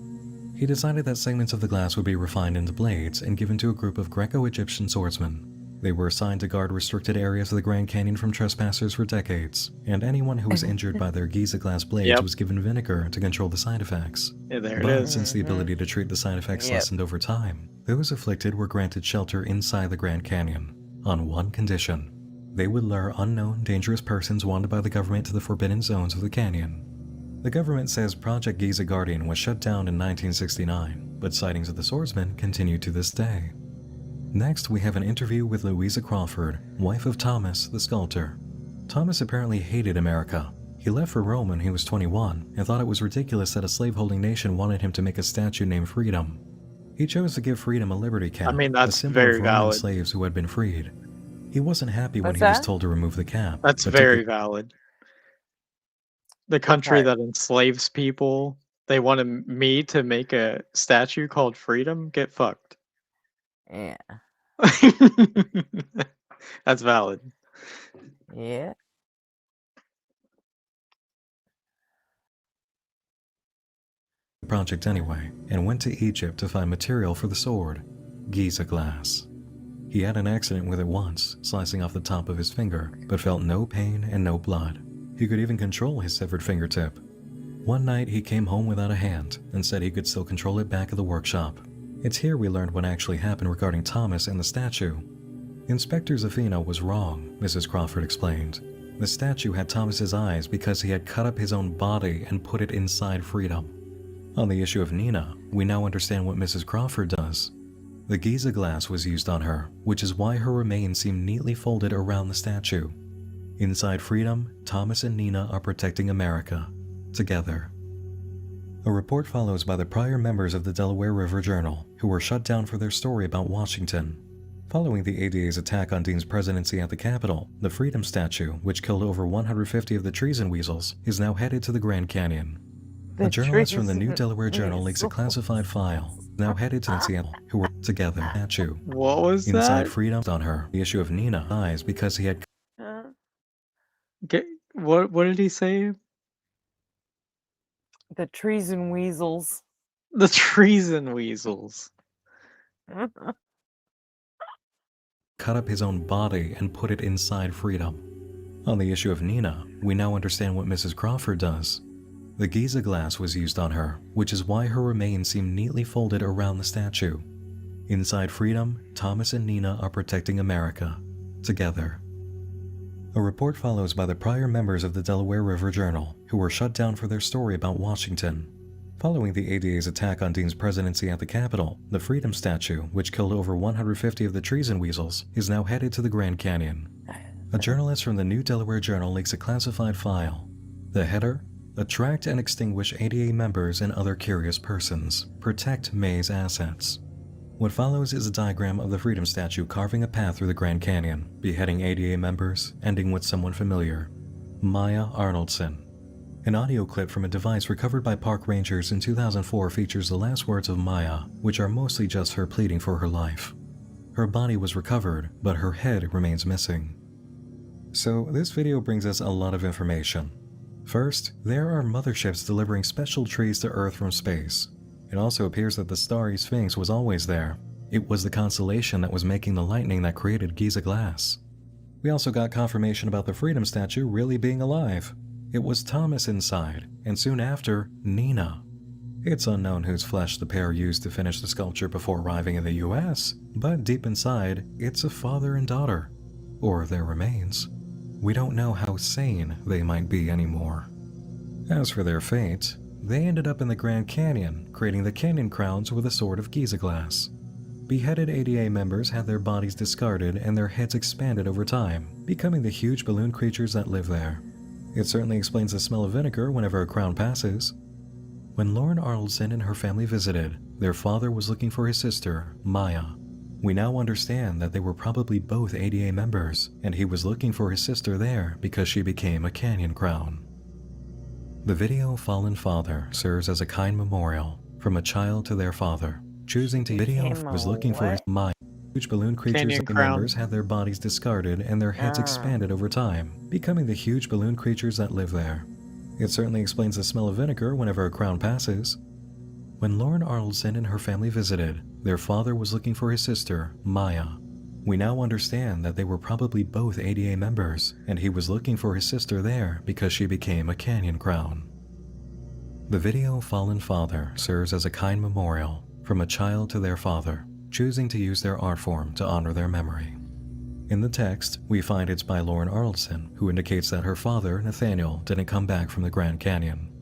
He decided that segments of the glass would be refined into blades and given to a group of Greco-Egyptian swordsmen. They were assigned to guard restricted areas of the Grand Canyon from trespassers for decades, and anyone who was injured by their Giza glass blades was given vinegar to control the side effects. Yeah, there it But is. since the ability to treat the side effects Yep. lessened over time, those afflicted were granted shelter inside the Grand Canyon, on one condition. They would lure unknown, dangerous persons wanted by the government to the forbidden zones of the canyon. The government says Project Giza Guardian was shut down in 1969, but sightings of the swordsman continue to this day. Next, we have an interview with Louisa Crawford, wife of Thomas, the sculptor. Thomas apparently hated America. He left for Rome when he was 21 and thought it was ridiculous that a slaveholding nation wanted him to make a statue named Freedom. He chose to give Freedom a liberty cap, I mean, a that's symbol very of Roman valid. slaves who had been freed. He wasn't happy when What's he was that? told to remove the cap. That's but took very it- valid. The country part? that enslaves people, they wanted me to make a statue called Freedom? Get fucked. Yeah. That's valid. Yeah. project anyway, and went to Egypt to find material for the sword, Giza glass. He had an accident with it once, slicing off the top of his finger, but felt no pain and no blood. He could even control his severed fingertip. One night he came home without a hand and said he could still control it back at the workshop. It's here we learned what actually happened regarding Thomas and the statue. Inspector Zafino was wrong, Mrs. Crawford explained. The statue had Thomas's eyes because he had cut up his own body and put it inside Freedom. On the issue of Nina, we now understand what Mrs. Crawford does. The Giza glass was used on her, which is why her remains seem neatly folded around the statue. Inside Freedom, Thomas and Nina are protecting America, together. A report follows by the prior members of the Delaware River Journal, who were shut down for their story about Washington. Following the ADA's attack on Dean's presidency at the Capitol, the Freedom statue, which killed over 150 of the treason weasels, is now headed to the Grand Canyon. A journalist from the New Delaware Journal leaks a classified file, now headed to Seattle, who were together statue. What was Inside that? Freedom on her, the issue of Nina eyes because he had What did he say? The treason weasels. The treason weasels. cut up his own body and put it inside Freedom. On the issue of Nina, we now understand what Mrs. Crawford does. The Giza glass was used on her, which is why her remains seem neatly folded around the statue. Inside Freedom, Thomas and Nina are protecting America, together. A report follows by the prior members of the Delaware River Journal, who who were shut down for their story about Washington. Following the ADA's attack on Dean's presidency at the Capitol, the Freedom Statue, which killed over 150 of the treason weasels, is now headed to the Grand Canyon. A journalist from the New Delaware Journal leaks a classified file. The header: Attract and extinguish ADA members and other curious persons. Protect May's assets. What follows is a diagram of the Freedom Statue carving a path through the Grand Canyon, beheading ADA members, ending with someone familiar: Maya Arnoldson. An audio clip from a device recovered by park rangers in 2004 features the last words of Maya, which are mostly just her pleading for her life. Her body was recovered, but her head remains missing. So this video brings us a lot of information. First, there are motherships delivering special trees to Earth from space. It also appears that the starry Sphinx was always there. It was the constellation that was making the lightning that created Giza glass. We also got confirmation about the Freedom Statue really being alive. It was Thomas inside, and soon after, Nina. It's unknown whose flesh the pair used to finish the sculpture before arriving in the US, but deep inside, it's a father and daughter. Or their remains. We don't know how sane they might be anymore. As for their fate, they ended up in the Grand Canyon, creating the canyon crowns with a sword of Giza glass. Beheaded ADA members had their bodies discarded and their heads expanded over time, becoming the huge balloon creatures that live there. It certainly explains the smell of vinegar whenever a crown passes. When Lauren Arnoldson and her family visited, their father was looking for his sister, Maya. We now understand that they were probably both ADA members, and he was looking for his sister there because she became a canyon crown. The video Fallen Father serves as a kind memorial from a child to their father. Choosing to video was looking for his Maya. Huge balloon creatures and members had their bodies discarded and their heads expanded over time, becoming the huge balloon creatures that live there. It certainly explains the smell of vinegar whenever a crown passes. When Lauren Arnoldson and her family visited, their father was looking for his sister, Maya. We now understand that they were probably both ADA members, and he was looking for his sister there because she became a canyon crown. The video Fallen Father serves as a kind memorial from a child to their father, choosing to use their art form to honor their memory. In the text, we find it's by Lauren Arnoldson, who indicates that her father, Nathaniel, didn't come back from the Grand Canyon.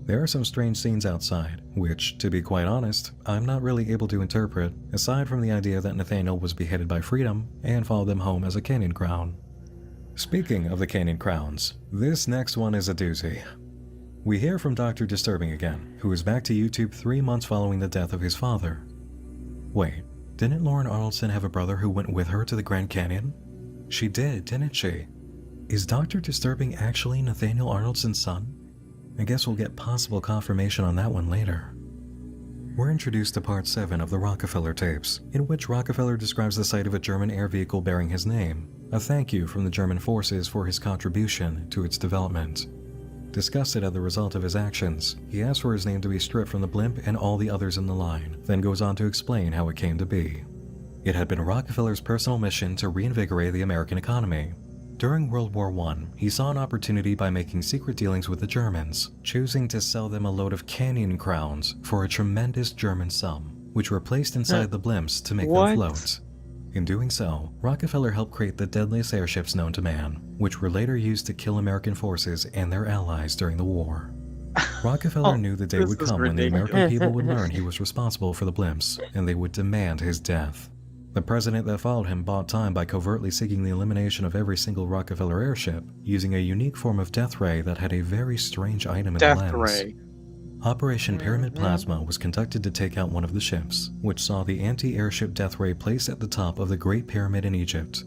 There are some strange scenes outside, which, to be quite honest, I'm not really able to interpret, aside from the idea that Nathaniel was beheaded by Freedom and followed them home as a canyon crown. Speaking of the canyon crowns, this next one is a doozy. We hear from Dr. Disturbing again, who is back to YouTube 3 months following the death of his father. Wait, didn't Lauren Arnoldson have a brother who went with her to the Grand Canyon? She did, didn't she? Is Dr. Disturbing actually Nathaniel Arnoldson's son? I guess we'll get possible confirmation on that one later. We're introduced to part 7 of the Rockefeller tapes, in which Rockefeller describes the sight of a German air vehicle bearing his name, a thank you from the German forces for his contribution to its development. Disgusted at the result of his actions, he asks for his name to be stripped from the blimp and all the others in the line, then goes on to explain how it came to be. It had been Rockefeller's personal mission to reinvigorate the American economy. During World War I, he saw an opportunity by making secret dealings with the Germans, choosing to sell them a load of canyon crowns for a tremendous German sum, which were placed inside the blimps to make them float. In doing so, Rockefeller helped create the deadliest airships known to man, which were later used to kill American forces and their allies during the war. Rockefeller knew the day would come when the American people would learn he was responsible for the blimps, and they would demand his death. The president that followed him bought time by covertly seeking the elimination of every single Rockefeller airship, using a unique form of death ray that had a very strange item in the lens. Death ray. Operation Pyramid Plasma was conducted to take out one of the ships, which saw the anti-airship death ray placed at the top of the Great Pyramid in Egypt.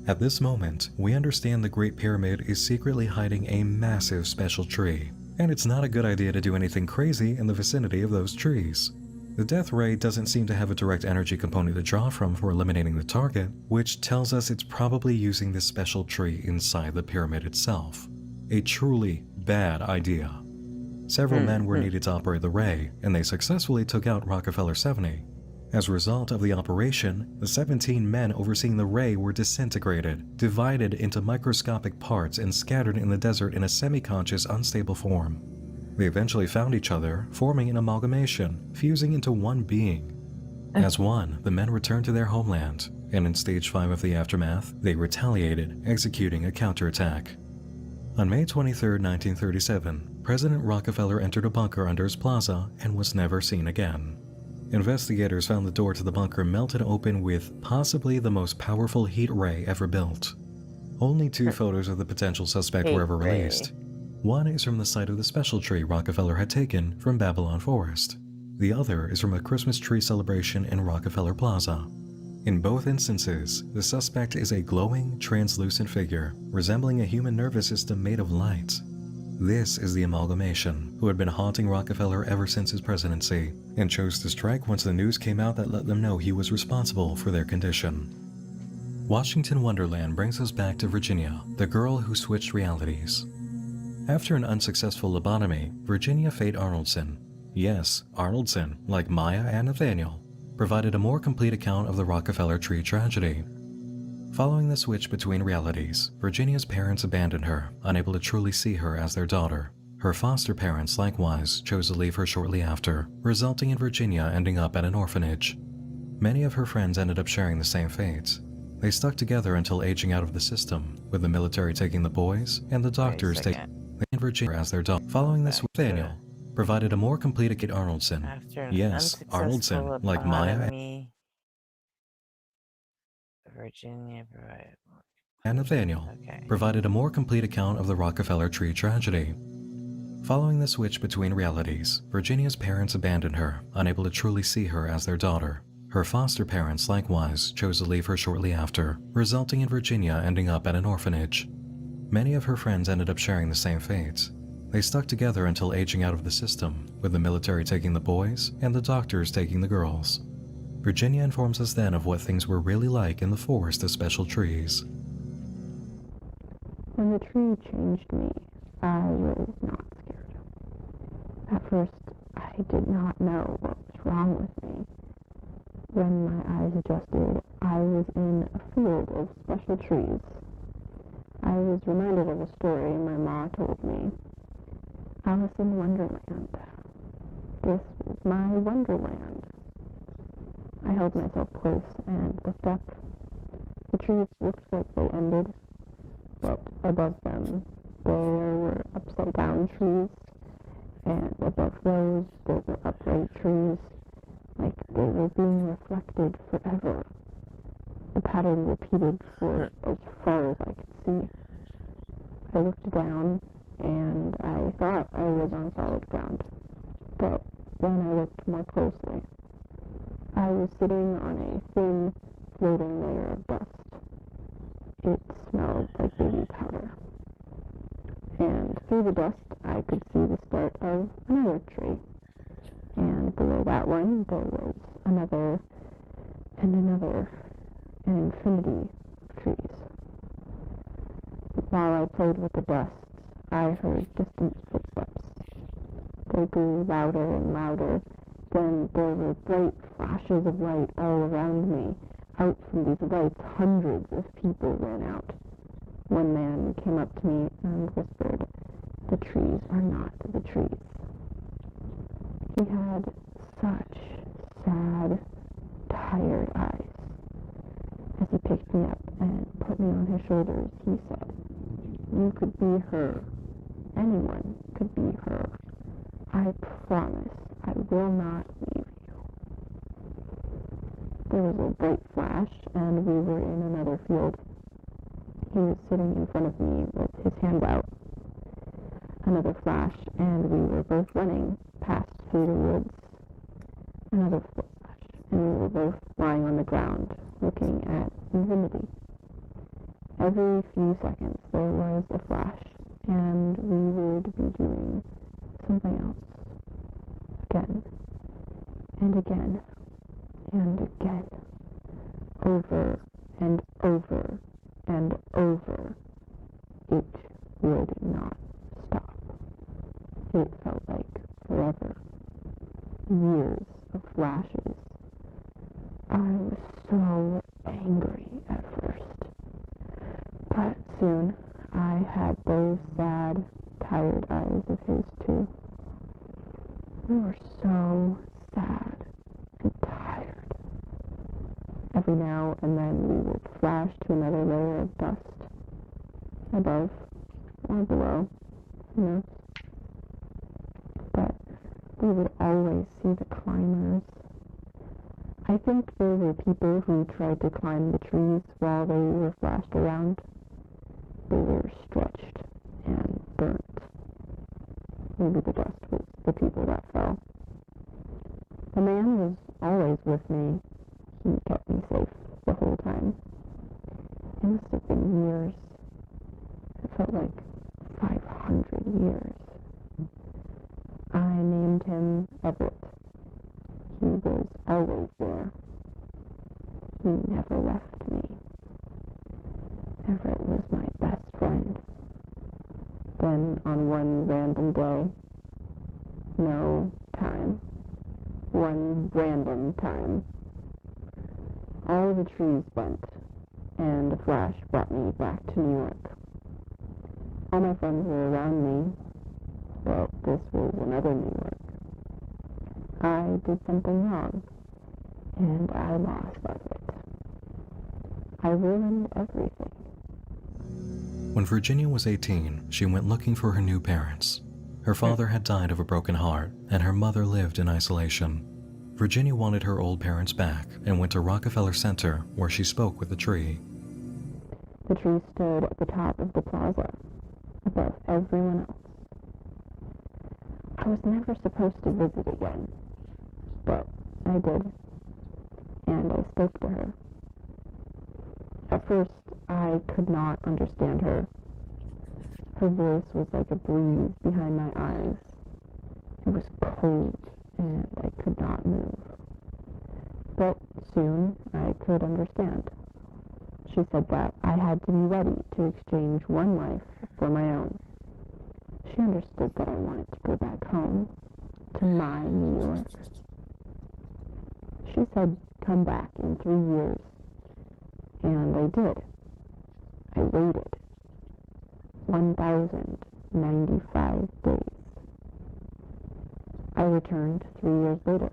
At this moment, we understand the Great Pyramid is secretly hiding a massive special tree, and it's not a good idea to do anything crazy in the vicinity of those trees. The death ray doesn't seem to have a direct energy component to draw from for eliminating the target, which tells us it's probably using this special tree inside the pyramid itself. A truly bad idea. Several men were needed to operate the ray, and they successfully took out Rockefeller 70. As a result of the operation, the 17 men overseeing the ray were disintegrated, divided into microscopic parts and scattered in the desert in a semi-conscious, unstable form. They eventually found each other, forming an amalgamation, fusing into one being. As one, the men returned to their homeland, and in Stage 5 of the aftermath, they retaliated, executing a counterattack. On May 23, 1937, President Rockefeller entered a bunker under his plaza and was never seen again. Investigators found the door to the bunker melted open with possibly the most powerful heat ray ever built. Only 2 photos of the potential suspect were ever released. One is from the site of the special tree Rockefeller had taken from Babylon Forest. The other is from a Christmas tree celebration in Rockefeller Plaza. In both instances, the suspect is a glowing, translucent figure, resembling a human nervous system made of light. This is the amalgamation, who had been haunting Rockefeller ever since his presidency, and chose to strike once the news came out that let them know he was responsible for their condition. Washington Wonderland brings us back to Virginia, the girl who switched realities. After an unsuccessful lobotomy, Virginia Fate Arnoldson, yes, Arnoldson, like Maya and Nathaniel, provided a more complete account of the Rockefeller tree tragedy. Following the switch between realities, Virginia's parents abandoned her, unable to truly see her as their daughter. Her foster parents likewise chose to leave her shortly after, resulting in Virginia ending up at an orphanage. Many of her friends ended up sharing the same fate. They stuck together until aging out of the system, with the military taking the boys and the doctors taking Virginia as their daughter. Following this, Nathaniel provided a more complete account. Arnoldson, yes, Arnoldson, like Maya Virginia provided. and Nathaniel, provided a more complete account of the Rockefeller tree tragedy. Following the switch between realities, Virginia's parents abandoned her, unable to truly see her as their daughter. Her foster parents likewise chose to leave her shortly after, resulting in Virginia ending up at an orphanage. Many of her friends ended up sharing the same fate. They stuck together until aging out of the system, with the military taking the boys and the doctors taking the girls. Virginia informs us then of what things were really like in the forest of special trees. When the tree changed me, I was not scared. At first, I did not know what was wrong with me. When my eyes adjusted, I was in a field of special trees. I was reminded of a story my ma told me. Alice in Wonderland. This was my Wonderland. I held myself close and looked up. The trees looked like they ended, but above them there were upside-down trees, and above those there were upright trees, like they were being reflected forever. The pattern repeated for as far as I could see. I looked down, and I thought I was on solid ground, but then I looked more closely. I was sitting on a thin, floating layer of dust. It smelled like baby powder. And through the dust, I could see the start of another tree. And below that one, there was another and another, an infinity of trees. While I played with the dust, I heard distant footsteps. They grew louder and louder. Then there were bright flashes of light all around me. Out from these lights, hundreds of people ran out. One man came up to me and whispered, "The trees are not the trees." He had such sad, tired eyes. As he picked me up and put me on his shoulders, he said, "You could be her. Anyone could be her. I promise I will not leave you." There was a bright flash, and we were in another field. He was sitting in front of me with his hand out. Another flash, and we were both running past through the woods. Another flash, and we were both lying on the ground, looking at infinity. Every few seconds there was a flash, and we would be doing something else. Again, and again, and again. Over and over and over. It would not stop. It felt like forever. Years of flashes. I was so angry at first. But soon I had those sad, tired eyes of his too. We were so sad and tired. Every now and then we would flash to another layer of dust. Above, or below, who knows? But we would always see the climbers. I think there were people who tried to climb the trees while they were flashed around. They were stretched and burnt. Maybe the best was the people that fell. The man was always with me. He kept me safe the whole time. It must have been years. It felt like 500 years. I named him Everett. He was always there. He never left me. Everett was my best friend. Then on one random day, no time, one random time, all the trees bent, and a flash brought me back to New York. All my friends were around me, but this was another New York. I did something wrong, and I lost Everett. I ruined everything. When Virginia was 18, she went looking for her new parents. Her father had died of a broken heart, and her mother lived in isolation. Virginia wanted her old parents back and went to Rockefeller Center, where she spoke with a tree. The tree stood at the top of the plaza, above everyone else. I was never supposed to visit again, but I did, and I spoke to her. At first, I could not understand her. Her voice was like a breeze behind my eyes. It was cold, and I could not move. But soon, I could understand. She said that I had to be ready to exchange one life for my own. She understood that I wanted to go back home, to my New York. She said, come back in 3 years. And I did. I waited. 1,095 days. I returned 3 years later.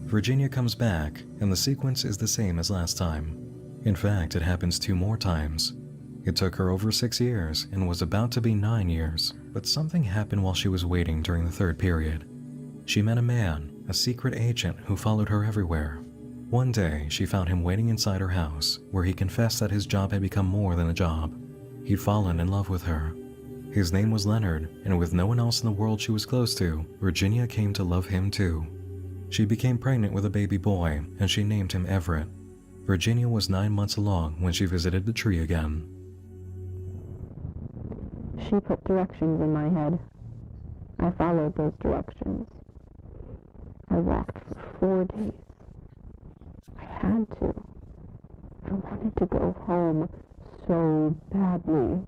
Virginia comes back, and the sequence is the same as last time. In fact, it happens 2 more times. It took her over 6 years and was about to be 9 years, but something happened while she was waiting during the 3rd period. She met a man, a secret agent who followed her everywhere. One day, she found him waiting inside her house, where he confessed that his job had become more than a job. He'd fallen in love with her. His name was Leonard, and with no one else in the world she was close to, Virginia came to love him too. She became pregnant with a baby boy, and she named him Everett. Virginia was 9 months along when she visited the tree again. She put directions in my head. I followed those directions. I walked for 4 days. I had to. I wanted to go home so badly.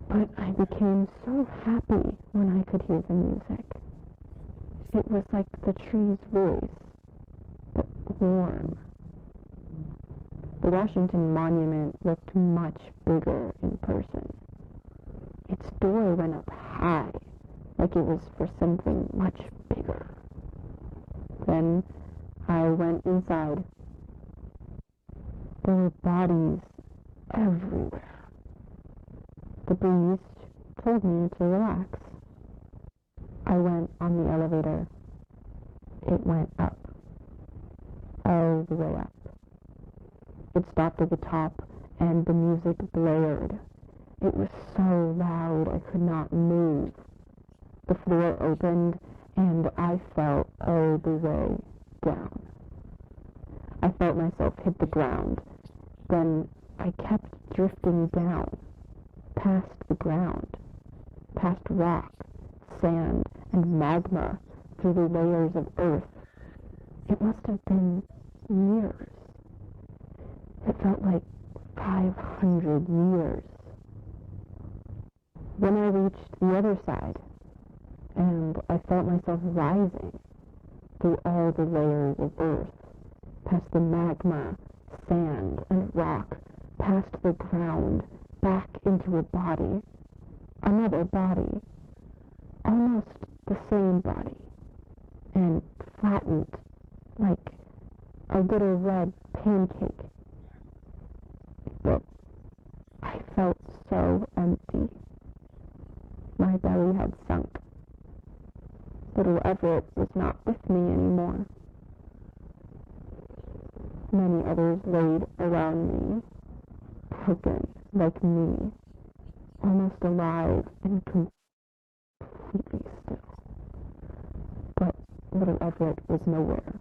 But I became so happy when I could hear the music. It was like the tree's voice, but warm. The Washington Monument looked much bigger in person. Its door went up high, like it was for something much bigger. Then I went inside. There were bodies everywhere. The breeze told me to relax. I went on the elevator. It went up. All the way up. It stopped at the top, and the music blared. It was so loud I could not move. The floor opened, and I fell all the way down. I felt myself hit the ground. Then I kept drifting down, past the ground, past rock, sand, and magma, through the layers of earth. It must have been years. It felt like 500 years. When I reached the other side, and I felt myself rising through all the layers of earth, past the magma, sand, and rock, past the ground, back into a body, another body, almost the same body, and flattened like a little red pancake. But I felt so little Everett was not with me anymore. Many others laid around me, broken like me, almost alive and completely still. But little Everett was nowhere.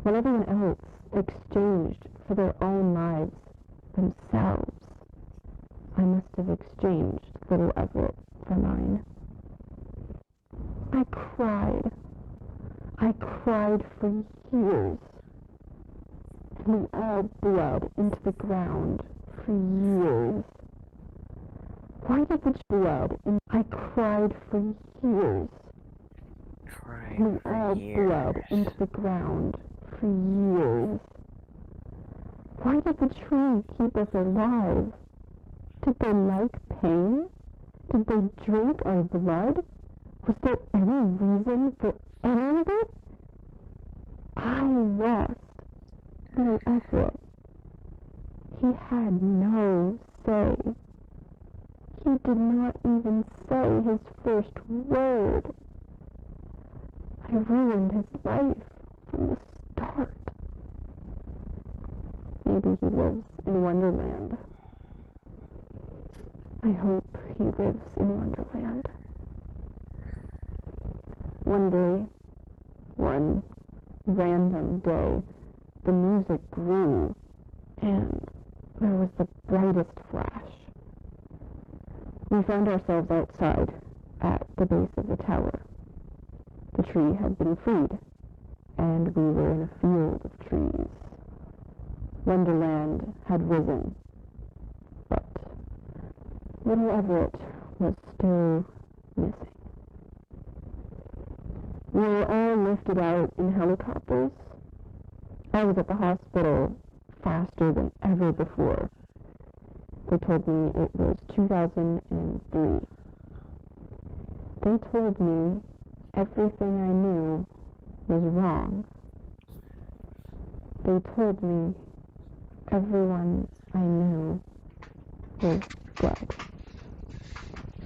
When everyone else exchanged for their own lives themselves, I must have exchanged little Everett for mine. I cried. I cried for years. And we all bled into the ground for years. Why did the blood? And I cried for years. We all bled into the ground for years. Why did the tree keep us alive? Did they like pain? Did they drink our blood? Was there any reason for any of it? I lost little Everett. He had no say. He did not even say his first word. I ruined his life from the start. Maybe he lives in Wonderland. I hope he lives in Wonderland. One day, one random day, the music grew, and there was the brightest flash. We found ourselves outside, at the base of the tower. The tree had been freed, and we were in a field of trees. Wonderland had risen, but little Everett was still missing. We were all lifted out in helicopters. I was at the hospital faster than ever before. They told me it was 2003. They told me everything I knew was wrong. They told me everyone I knew was dead.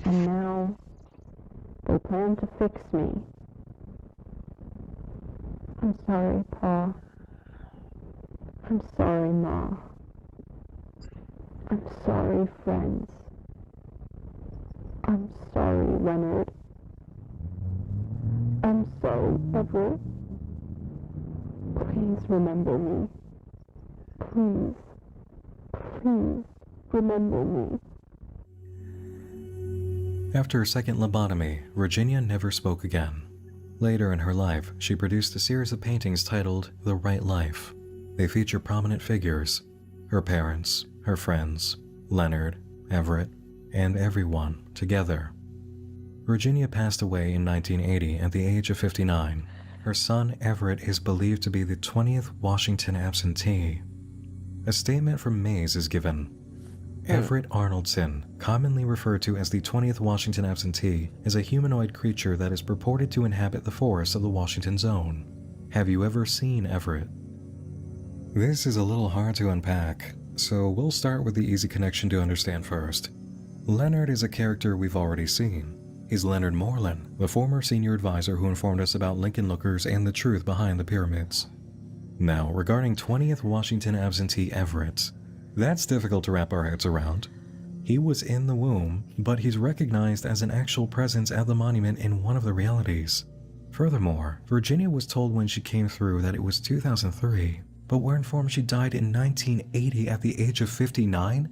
And now they plan to fix me. I'm sorry, Pa. I'm sorry, Ma. I'm sorry, friends. I'm sorry, Leonard. I'm sorry, Everett. Please remember me. Please, please remember me. After her second lobotomy, Virginia never spoke again. Later in her life, she produced a series of paintings titled The Right Life. They feature prominent figures: her parents, her friends, Leonard, Everett, and everyone together. Virginia passed away in 1980 at the age of 59. Her son Everett is believed to be the 20th Washington absentee. A statement from Mays is given. Everett Arnoldson, commonly referred to as the 20th Washington absentee, is a humanoid creature that is purported to inhabit the forests of the Washington Zone. Have you ever seen Everett? This is a little hard to unpack, so we'll start with the easy connection to understand first. Leonard is a character we've already seen. He's Leonard Moreland, the former senior advisor who informed us about Lincoln Lookers and the truth behind the pyramids. Now, regarding 20th Washington absentee Everett, that's difficult to wrap our heads around. He was in the womb, but he's recognized as an actual presence at the monument in one of the realities. Furthermore, Virginia was told when she came through that it was 2003, but we're informed she died in 1980 at the age of 59?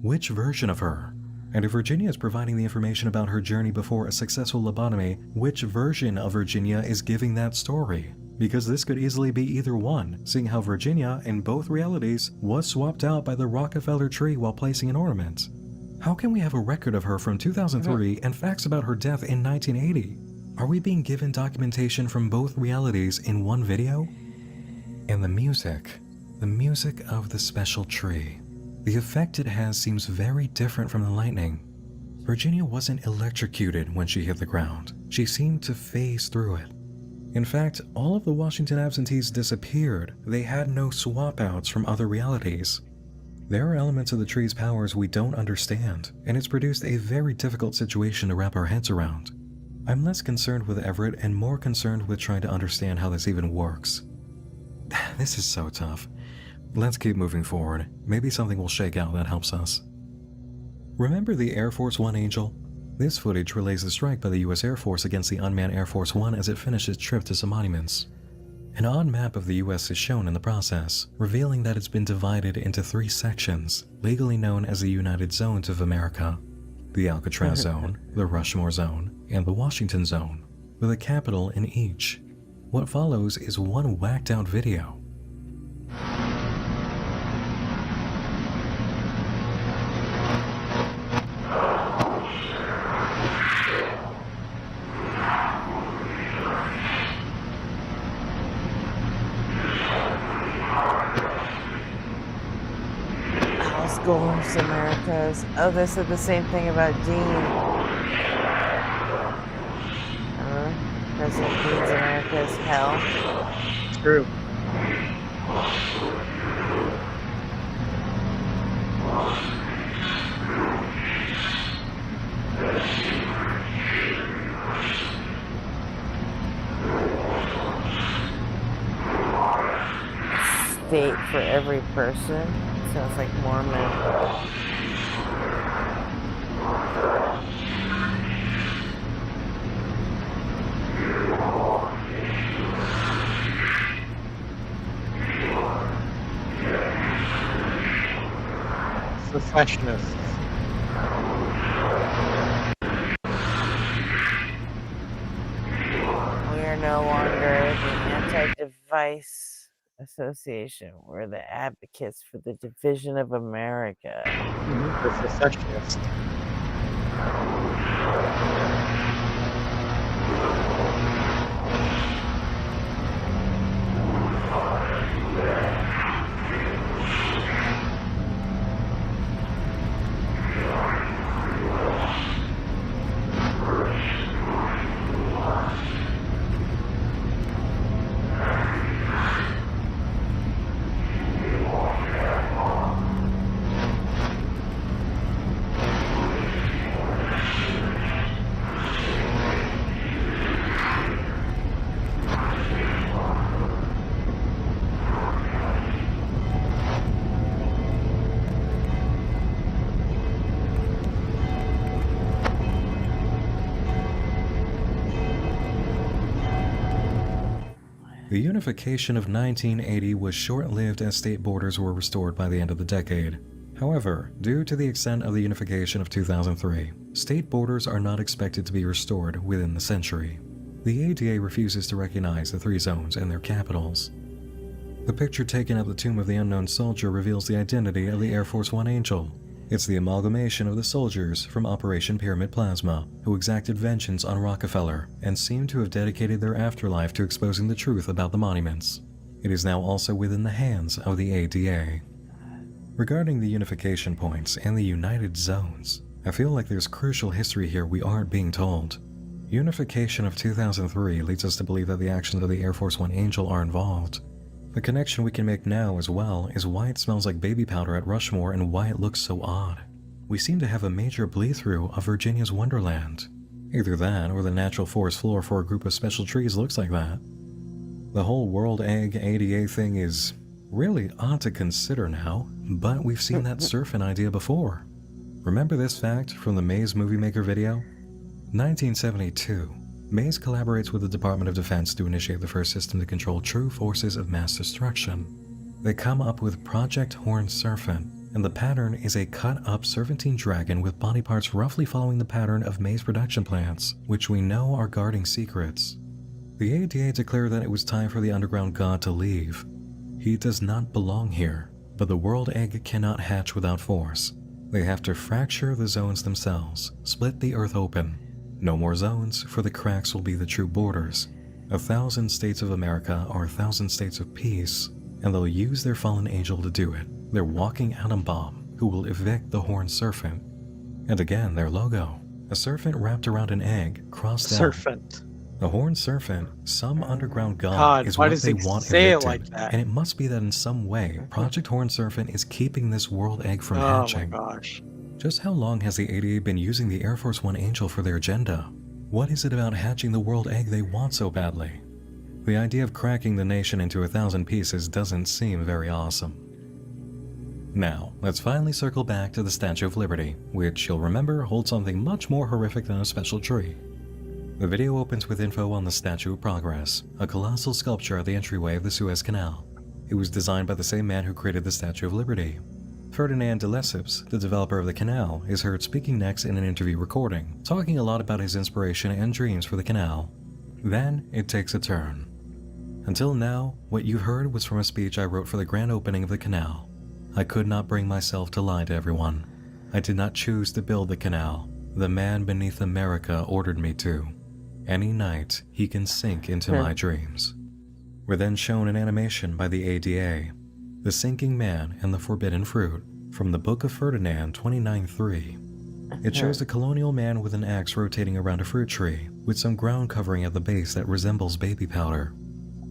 Which version of her? And if Virginia is providing the information about her journey before a successful lobotomy, which version of Virginia is giving that story? Because this could easily be either one, seeing how Virginia, in both realities, was swapped out by the Rockefeller tree while placing an ornament. How can we have a record of her from 2003 and facts about her death in 1980? Are we being given documentation from both realities in one video? And the music of the special tree. The effect it has seems very different from the lightning. Virginia wasn't electrocuted when she hit the ground. She seemed to phase through it. In fact, all of the Washington absentees disappeared. They had no swap-outs from other realities. There are elements of the tree's powers we don't understand, and it's produced a very difficult situation to wrap our heads around. I'm less concerned with Everett and more concerned with trying to understand how this even works. This is so tough. Let's keep moving forward. Maybe something will shake out that helps us. Remember the Air Force One Angel? This footage relays the strike by the U.S. Air Force against the unmanned Air Force One as it finished its trip to some monuments. An odd map of the U.S. is shown in the process, revealing that it's been divided into 3 sections, legally known as the United Zones of America: the Alcatraz Zone, the Rushmore Zone, and the Washington Zone, with a capital in each. What follows is one whacked-out video. Goals Americas. Oh, they said the same thing about Dean. President Dean's America's hell. True. State for every person. Sounds like Mormon. Secessionists. We are no longer the Anti-Device Association. We're the advocates for the division of America. The secessionists. The unification of 1980 was short-lived as state borders were restored by the end of the decade. However, due to the extent of the unification of 2003, state borders are not expected to be restored within the century. The ADA refuses to recognize the 3 zones and their capitals. The picture taken at the Tomb of the Unknown Soldier reveals the identity of the Air Force One Angel. It's the amalgamation of the soldiers from Operation Pyramid Plasma, who exacted vengeance on Rockefeller and seem to have dedicated their afterlife to exposing the truth about the monuments. It is now also within the hands of the ADA. Regarding the unification points and the United Zones, I feel like there's crucial history here we aren't being told. Unification of 2003 leads us to believe that the actions of the Air Force One Angel are involved. The connection we can make now as well is why it smells like baby powder at Rushmore and why it looks so odd. We seem to have a major bleed-through of Virginia's Wonderland. Either that or the natural forest floor for a group of special trees looks like that. The whole World Egg ADA thing is really odd to consider now, but we've seen that surfing idea before. Remember this fact from the Maze Movie Maker video? 1972. Maze collaborates with the Department of Defense to initiate the first system to control true forces of mass destruction. They come up with Project Horned Serpent, and the pattern is a cut-up serpentine dragon with body parts roughly following the pattern of Maze production plants, which we know are guarding secrets. The ADA declared that it was time for the underground god to leave. He does not belong here, but the World Egg cannot hatch without force. They have to fracture the zones themselves, split the Earth open. No more zones, for the cracks will be the true borders. 1,000 states of America are 1,000 states of peace, and they'll use their fallen angel to do it. Their walking atom bomb, who will evict the Horned Serpent. And again, their logo. A serpent wrapped around an egg, crossed down. Serpent. The Horned Serpent, some underground god, is why what does they he want say it evicted, like that? and it must be that in some way, Project Horned Serpent is keeping this World Egg from hatching. Oh my gosh. Just how long has the ADA been using the Air Force One Angel for their agenda? What is it about hatching the world egg they want so badly? The idea of cracking the nation into 1,000 pieces doesn't seem very awesome. Now, let's finally circle back to the Statue of Liberty, which you'll remember holds something much more horrific than a special tree. The video opens with info on the Statue of Progress, a colossal sculpture at the entryway of the Suez Canal. It was designed by the same man who created the Statue of Liberty. Ferdinand de Lesseps, the developer of the canal, is heard speaking next in an interview recording, talking a lot about his inspiration and dreams for the canal. Then, it takes a turn. Until now, what you heard was from a speech I wrote for the grand opening of the canal. I could not bring myself to lie to everyone. I did not choose to build the canal. The man beneath America ordered me to. Any night, he can sink into my dreams. We're then shown an animation by the ADA, The Sinking Man and the Forbidden Fruit, from the Book of Ferdinand 29:3. It shows a colonial man with an axe rotating around a fruit tree, with some ground covering at the base that resembles baby powder.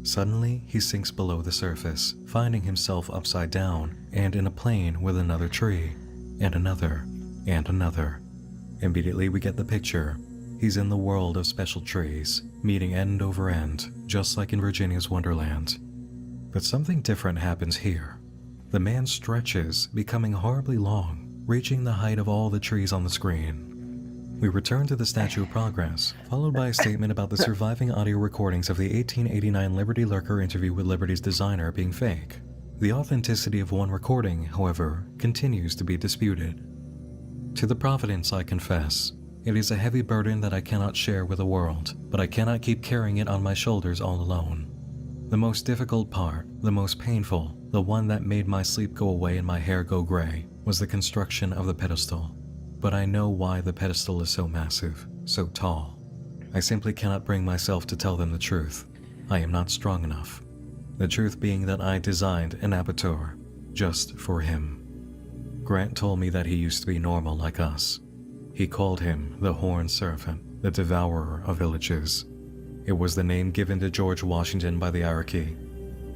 Suddenly, he sinks below the surface, finding himself upside down and in a plane with another tree, and another, and another. Immediately we get the picture. He's in the world of special trees, meeting end over end, just like in Virginia's Wonderland. But something different happens here. The man stretches, becoming horribly long, reaching the height of all the trees on the screen. We return to the Statue of Progress, followed by a statement about the surviving audio recordings of the 1889 Liberty Lurker interview with Liberty's designer being fake. The authenticity of one recording, however, continues to be disputed. To the Providence I confess, it is a heavy burden that I cannot share with the world, but I cannot keep carrying it on my shoulders all alone. The most difficult part, the most painful, the one that made my sleep go away and my hair go gray, was the construction of the pedestal. But I know why the pedestal is so massive, so tall. I simply cannot bring myself to tell them the truth. I am not strong enough. The truth being that I designed an abattoir just for him. Grant told me that he used to be normal like us. He called him the Horned Serpent, the Devourer of Villages. It was the name given to George Washington by the Cherokee.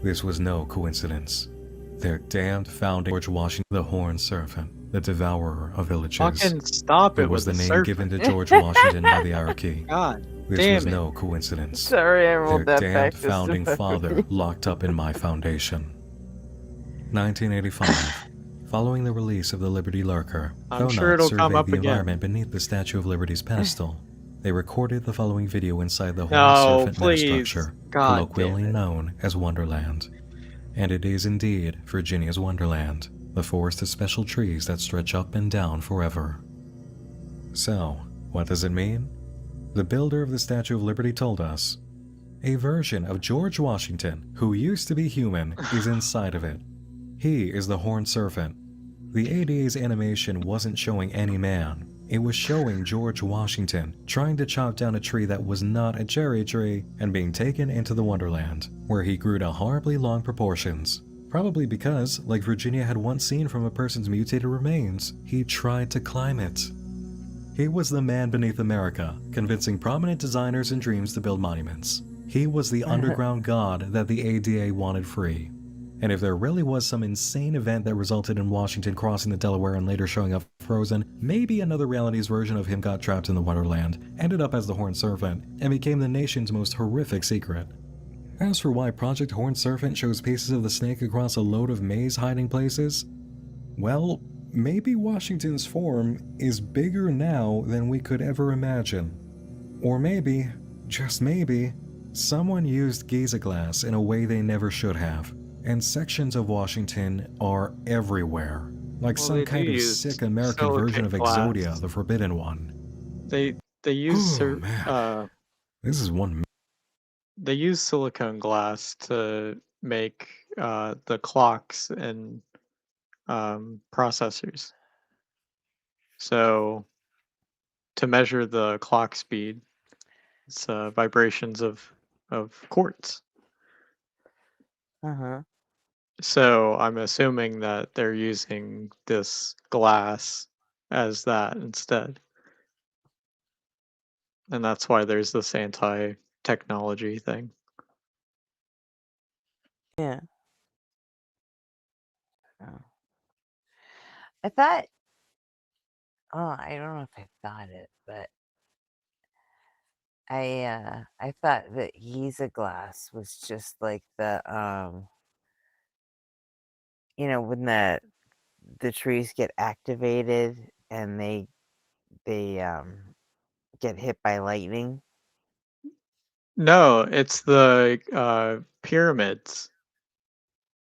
This was no coincidence. Their damned founding George Washington, the Horned Serpent, the Devourer of Villages. Fucking stop it was the with the name serpent. given to George Washington by the Cherokee. God This damn was it. no coincidence. Sorry, I rolled Their that back damned just founding to father locked up in my foundation. 1985. Following the release of the Liberty Lurker, I'm though sure not it'll come surveyed up the again. environment beneath the Statue of Liberty's pedestal, they recorded the following video inside the Horned No, Serpent please. metastructure, God colloquially damn it. known as Wonderland. And it is indeed Virginia's Wonderland, the forest of special trees that stretch up and down forever. So, what does it mean? The builder of the Statue of Liberty told us, a version of George Washington, who used to be human, is inside of it. He is the Horned Serpent. The ADA's animation wasn't showing any man. It was showing George Washington trying to chop down a tree that was not a cherry tree and being taken into the Wonderland, where he grew to horribly long proportions. Probably because, like Virginia had once seen from a person's mutated remains, he tried to climb it. He was the man beneath America, convincing prominent designers and dreams to build monuments. He was the underground god that the ADA wanted free. And if there really was some insane event that resulted in Washington crossing the Delaware and later showing up frozen, maybe another reality's version of him got trapped in the Wonderland, ended up as the Horned Serpent, and became the nation's most horrific secret. As for why Project Horned Serpent shows pieces of the snake across a load of maze hiding places, well, maybe Washington's form is bigger now than we could ever imagine. Or maybe, just maybe, someone used Giza glass in a way they never should have. And sections of Washington are everywhere, like Well, some they kind do of use sick American version of silicon Exodia, glass. the Forbidden One. They use This is one. they use silicone glass to make the clocks and processors. So to measure the clock speed, it's vibrations of quartz. Uh-huh. So I'm assuming that they're using this glass as that instead. And that's why there's this anti-technology thing. Yeah. Oh. I thought, I don't know if I thought it, but I thought that Giza glass was just like the when the trees get activated and they get hit by lightning. No, it's the pyramids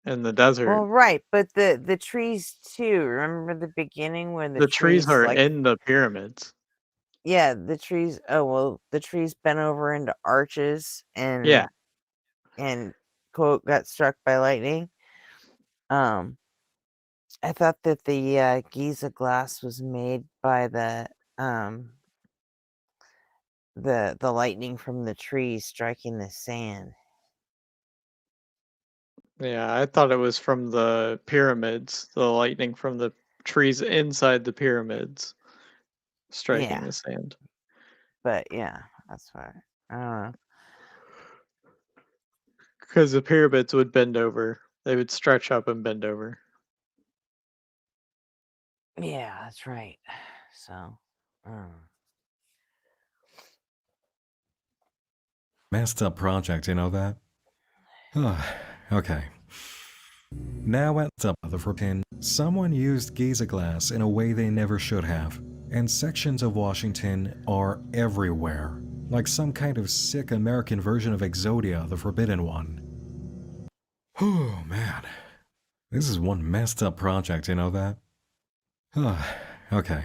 in the desert. Well, right, but the trees too. Remember the beginning when the The trees trees are like in the pyramids. yeah, the trees. Oh well, the trees bent over into arches Yeah. and quote got struck by lightning. I thought that the Giza glass was made by the lightning from the trees striking the sand. Yeah, I thought it was from the pyramids, the lightning from the trees inside the pyramids striking Yeah, the sand. but yeah, that's why I don't know. Because the pyramids would bend over. They would stretch up and bend over. Yeah, that's right. So, Messed up project, you know that? Okay. Now at the top of the pin, someone used Giza glass in a way they never should have, and sections of Washington are everywhere, like some kind of sick American version of Exodia, the Forbidden One. Oh man, this is one messed up project, you know that? Okay.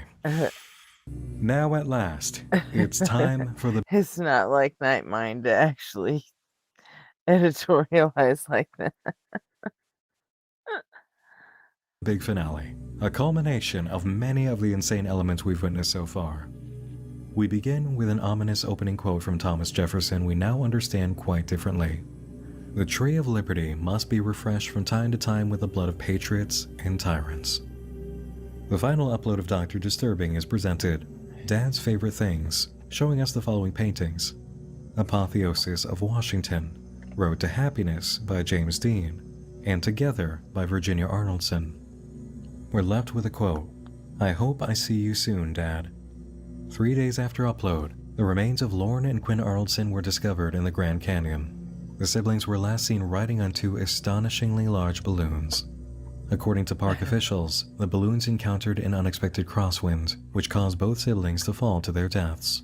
Now at last, it's time for the it's not like Night Mind to actually editorialize like that. big finale, a culmination of many of the insane elements we've witnessed so far. We begin with an ominous opening quote from Thomas Jefferson we now understand quite differently. The tree of liberty must be refreshed from time to time with the blood of patriots and tyrants. The final upload of Dr. Disturbing is presented, Dad's Favorite Things, showing us the following paintings. Apotheosis of Washington, Road to Happiness by James Dean, and Together by Virginia Arnoldson. We're left with a quote, I hope I see you soon, Dad. 3 days after upload, the remains of Lorne and Quinn Arnoldson were discovered in the Grand Canyon. The siblings were last seen riding on 2 astonishingly large balloons. According to park officials, the balloons encountered an unexpected crosswind, which caused both siblings to fall to their deaths.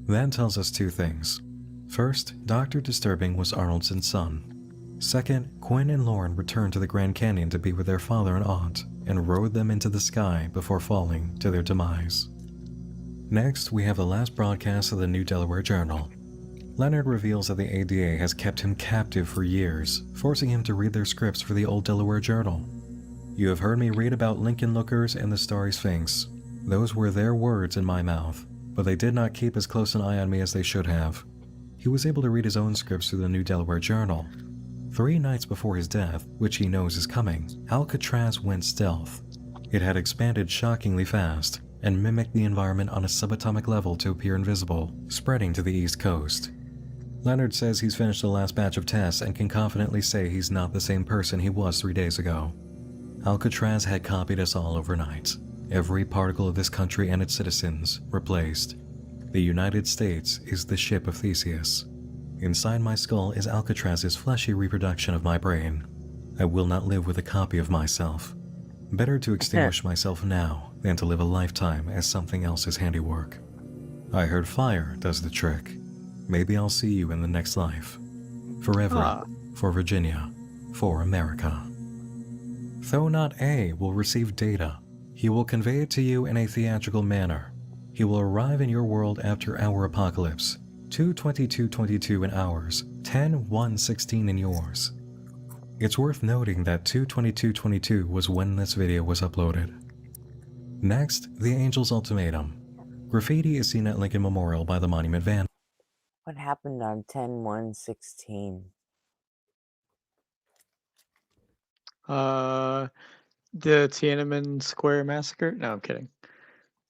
That tells us 2 things. First, Dr. Disturbing was Arnoldson's son. Second, Quinn and Lorne returned to the Grand Canyon to be with their father and aunt, and rode them into the sky before falling to their demise. Next, we have the last broadcast of the New Delaware Journal. Leonard reveals that the ADA has kept him captive for years, forcing him to read their scripts for the Old Delaware Journal. You have heard me read about Lincoln Lookers and the Starry Sphinx. Those were their words in my mouth, but they did not keep as close an eye on me as they should have. He was able to read his own scripts through the New Delaware Journal. 3 nights before his death, which he knows is coming, Alcatraz went stealth. It had expanded shockingly fast, and mimicked the environment on a subatomic level to appear invisible, spreading to the East Coast. Leonard says he's finished the last batch of tests and can confidently say he's not the same person he was 3 days ago. Alcatraz had copied us all overnight. Every particle of this country and its citizens replaced. The United States is the ship of Theseus. Inside my skull is Alcatraz's fleshy reproduction of my brain. I will not live with a copy of myself. Better to extinguish myself now than to live a lifetime as something else's handiwork. I heard fire does the trick. Maybe I'll see you in the next life. Forever, for Virginia, for America. Though not A will receive data, he will convey it to you in a theatrical manner. He will arrive in your world after our apocalypse, 2:22:22 in ours, 10:1:16 in yours. It's worth noting that 2:22:22 was when this video was uploaded. Next, the Angels' Ultimatum. Graffiti is seen at Lincoln Memorial by the Monument Van. What happened on 10/1/16? The Tiananmen Square massacre? No, I'm kidding.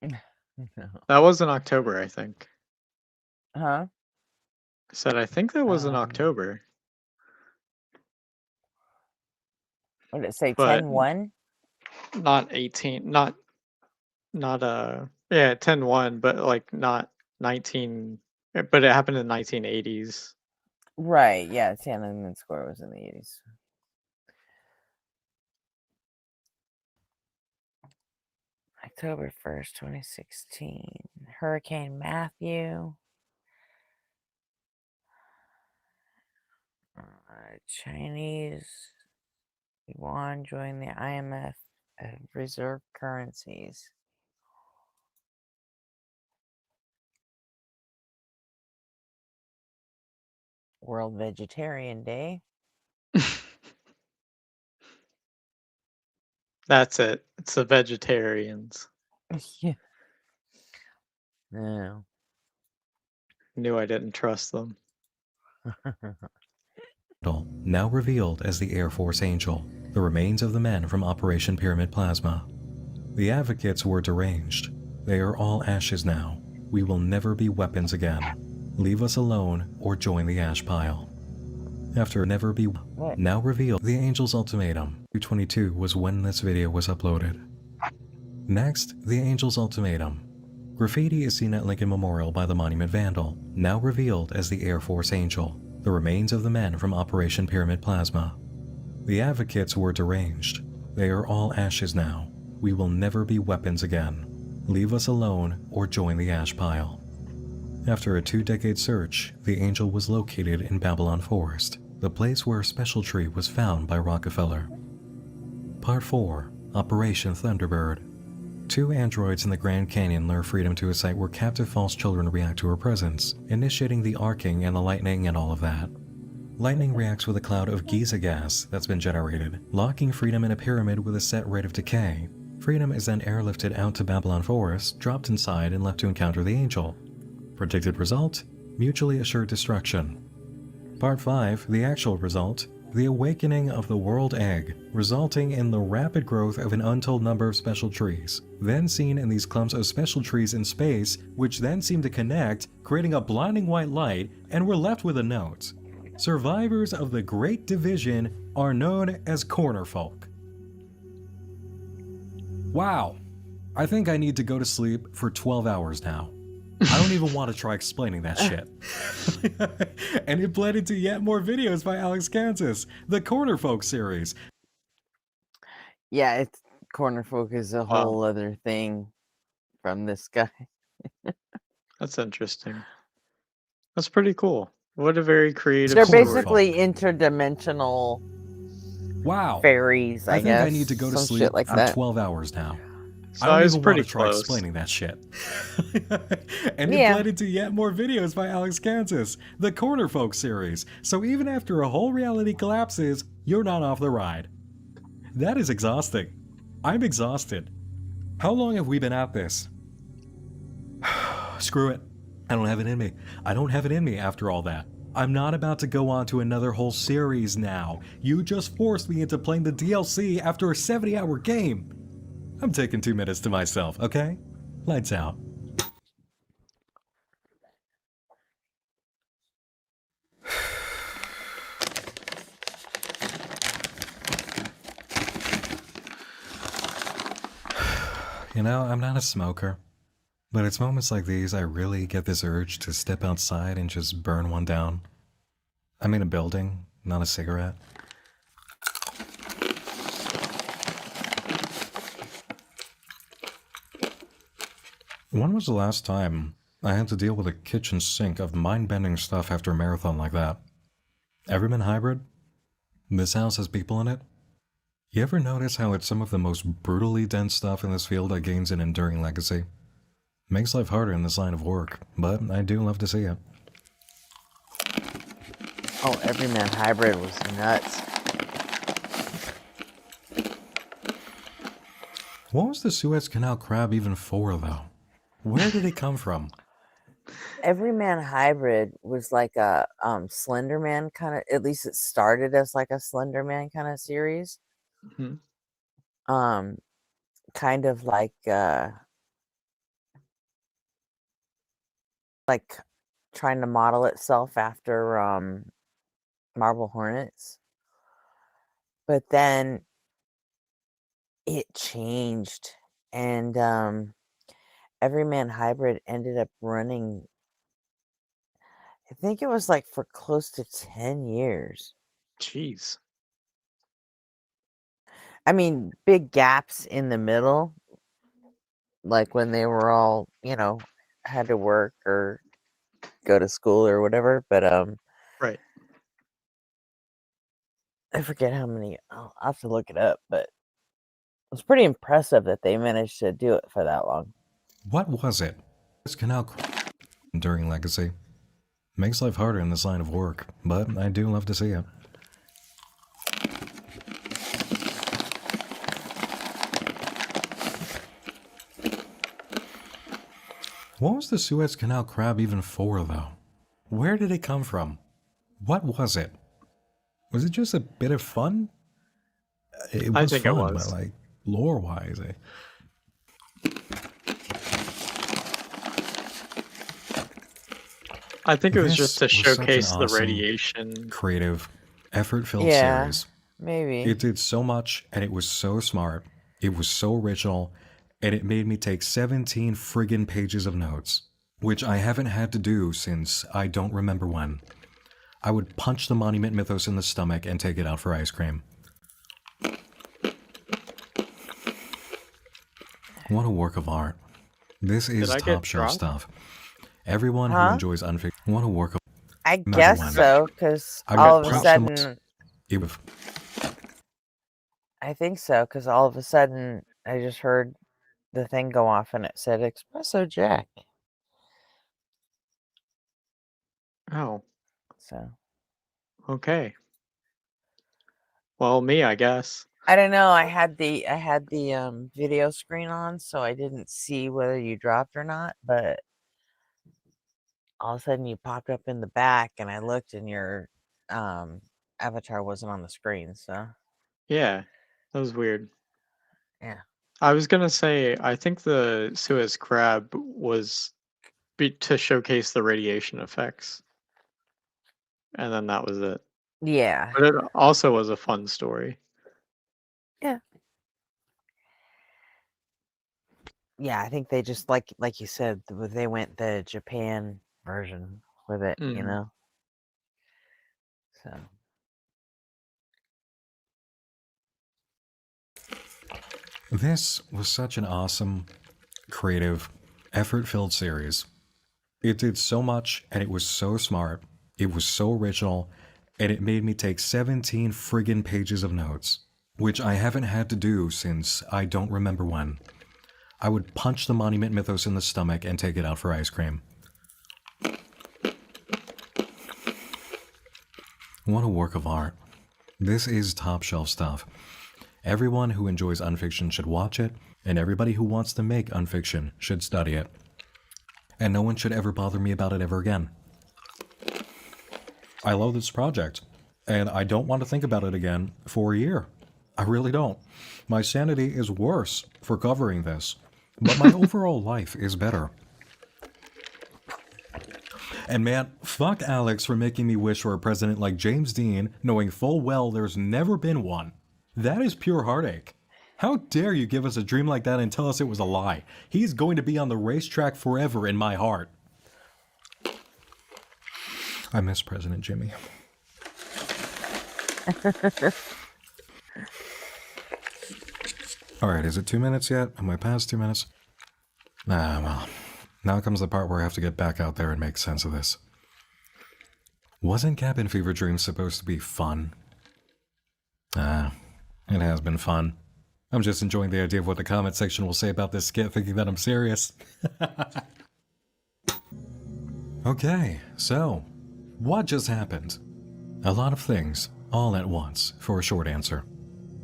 No. That was in October, I think. Huh? I said I think that was in October. What did it say? But 10/1? not 18. Yeah, 10/1, but like not 19. But it happened in the 1980s. Right. Yeah. Tiananmen Square was in the 80s. October 1st, 2016. Hurricane Matthew. Chinese yuan joined the IMF reserve currencies. World Vegetarian Day. That's it. It's the vegetarians. Yeah. No. Knew I didn't trust them. Now revealed as the Air Force Angel, the remains of the men from Operation Pyramid Plasma. The advocates were deranged. They are all ashes now. We will never be weapons again. Leave us alone or join the ash pile. After never be now revealed, the Angel's ultimatum. 222 was when this video was uploaded. Next, the Angel's ultimatum. Graffiti is seen at Lincoln Memorial by the monument vandal, now revealed as the Air Force Angel, the remains of the men from Operation Pyramid Plasma. The advocates were deranged. They are all ashes now. We will never be weapons again. Leave us alone or join the ash pile. After a 2-decade search, the Angel was located in Babylon Forest, the place where a special tree was found by Rockefeller. Part 4. Operation Thunderbird. 2 androids in the Grand Canyon lure Freedom to a site where captive false children react to her presence, initiating the arcing and the lightning and all of that. Lightning reacts with a cloud of Giza gas that's been generated, locking Freedom in a pyramid with a set rate of decay. Freedom is then airlifted out to Babylon Forest, dropped inside, and left to encounter the Angel. Predicted result? Mutually assured destruction. Part 5, the actual result, the awakening of the world egg, resulting in the rapid growth of an untold number of special trees, then seen in these clumps of special trees in space, which then seem to connect, creating a blinding white light, and we're left with a note. Survivors of the Great Division are known as corner folk. Wow. I think I need to go to sleep for 12 hours now. I don't even want to try explaining that shit. And it bled into yet more videos by Alex Kansas, the Corner Folk series. Yeah, it's corner folk is a whole other thing from this guy. That's interesting. That's pretty cool. What a very creative They're story. basically interdimensional fairies, I think guess. I need to go to Some sleep shit like for that. 12 hours now. So I don't was even want pretty to try close. explaining that shit. And Yeah. it bled into yet more videos by Alex Kansas, the Corner Folk series. So even after a whole reality collapses, you're not off the ride. That is exhausting. I'm exhausted. How long have we been at this? Screw it. I don't have it in me. I don't have it in me after all that. I'm not about to go on to another whole series now. You just forced me into playing the DLC after a 70-hour game. I'm taking 2 minutes to myself, okay? Lights out. You know, I'm not a smoker, but it's moments like these I really get this urge to step outside and just burn one down. I mean a building, not a cigarette. When was the last time I had to deal with a kitchen sink of mind-bending stuff after a marathon like that? Everyman Hybrid? This house has people in it? You ever notice how it's some of the most brutally dense stuff in this field that gains an enduring legacy? Makes life harder in this line of work, but I do love to see it. Oh, Everyman Hybrid was nuts. What was the Suez Canal crab even for, though? Where did it come from? Everyman Hybrid was like a Slender Man kind of, at least it started as like a Slender Man kind of series. Mm-hmm. Kind of like trying to model itself after Marble Hornets. But then it changed, and Everyman Hybrid ended up running I think it was like for close to 10 years. Jeez. I mean, big gaps in the middle, like when they were all, had to work or go to school or whatever. But Right. I forget how many. I'll have to look it up, but it was pretty impressive that they managed to do it for that long. What was it? This canal during Legacy. Makes life harder in this line of work, but I do love to see it. What was the Suez Canal crab even for, though? Where did it come from? What was it? Was it just a bit of fun? It was I think fun, it was. but like lore-wise, I think it was This just to was such an showcase the awesome, radiation. creative, effort-filled Yeah, series. maybe. It did so much, and it was so smart. It was so original, and it made me take 17 friggin' pages of notes, which I haven't had to do since I don't remember when. I would punch the monument mythos in the stomach and take it out for ice cream. What a work of art. This is Did I get top shelf dropped? stuff. Everyone who Huh? enjoys unfiction, what a work of I no matter guess when. so, because I all would of a punch them- sudden, it was I think so, because all of a sudden I just heard the thing go off and it said Espresso Jack. Oh, So okay. Well, me, I guess. I don't know. I had the video screen on, so I didn't see whether you dropped or not. But all of a sudden, you popped up in the back, and I looked, and your avatar wasn't on the screen. So Yeah, that was weird. yeah, I was gonna say, I think the Suez crab was to showcase the radiation effects, and then that was it. yeah, But it also was a fun story. yeah. Yeah, I think they just like you said, they went the Japan version with it, Mhm. So This was such an awesome, creative, effort-filled series. It did so much, and it was so smart. It was so original, and it made me take 17 friggin' pages of notes, which I haven't had to do since I don't remember when. I would punch the monument mythos in the stomach and take it out for ice cream. What a work of art. This is top shelf stuff. Everyone who enjoys unfiction should watch it, and everybody who wants to make unfiction should study it. And no one should ever bother me about it ever again. I love this project, and I don't want to think about it again for a year. I really don't. My sanity is worse for covering this, but my overall life is better. And man, fuck Alex for making me wish for a president like James Dean, knowing full well there's never been one. That is pure heartache. How dare you give us a dream like that and tell us it was a lie? He's going to be on the racetrack forever in my heart. I miss President Jimmy. Alright, is it 2 minutes yet? Am I past 2 minutes? Ah, well. Now comes the part where I have to get back out there and make sense of this. Wasn't Cabin Fever Dreams supposed to be fun? Ah, it has been fun. I'm just enjoying the idea of what the comment section will say about this skit, thinking that I'm serious. Okay, so, what just happened? A lot of things, all at once, for a short answer.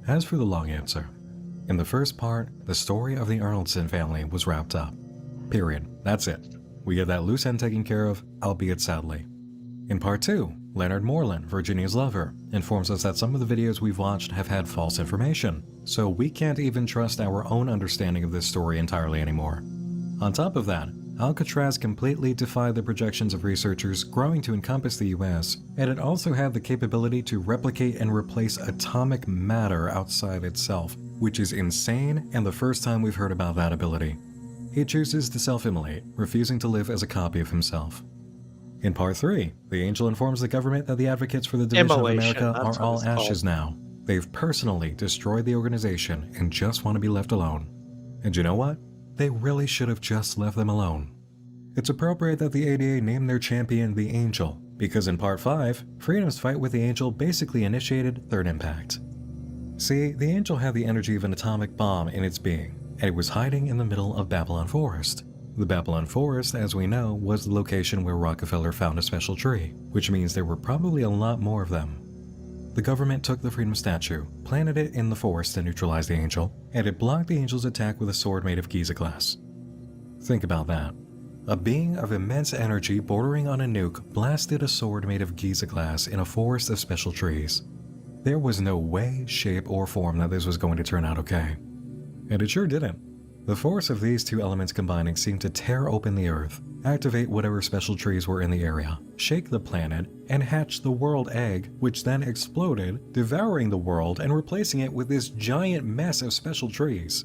As for the long answer, in the first part, the story of the Arnoldson family was wrapped up. Period. That's it. We get that loose end taken care of, albeit sadly. In part 2, Leonard Moreland, Virginia's lover, informs us that some of the videos we've watched have had false information, so we can't even trust our own understanding of this story entirely anymore. On top of that, Alcatraz completely defied the projections of researchers growing to encompass the US, and it also had the capability to replicate and replace atomic matter outside itself, which is insane and the first time we've heard about that ability. He chooses to self-immolate, refusing to live as a copy of himself. In part 3, the angel informs the government that the advocates for the division of Immolation, America that's are what all it's ashes called. now. They've personally destroyed the organization and just want to be left alone. And you know what? They really should have just left them alone. It's appropriate that the ADA name their champion the Angel, because in part 5, Freedom's fight with the Angel basically initiated Third Impact. See, the Angel had the energy of an atomic bomb in its being, and it was hiding in the middle of Babylon Forest. The Babylon Forest, as we know, was the location where Rockefeller found a special tree, which means there were probably a lot more of them. The government took the Freedom Statue, planted it in the forest to neutralize the Angel, and it blocked the Angel's attack with a sword made of Giza glass. Think about that. A being of immense energy bordering on a nuke blasted a sword made of Giza glass in a forest of special trees. There was no way, shape, or form that this was going to turn out okay. And it sure didn't. The force of these two elements combining seemed to tear open the Earth, activate whatever special trees were in the area, shake the planet, and hatch the world egg, which then exploded, devouring the world and replacing it with this giant mess of special trees.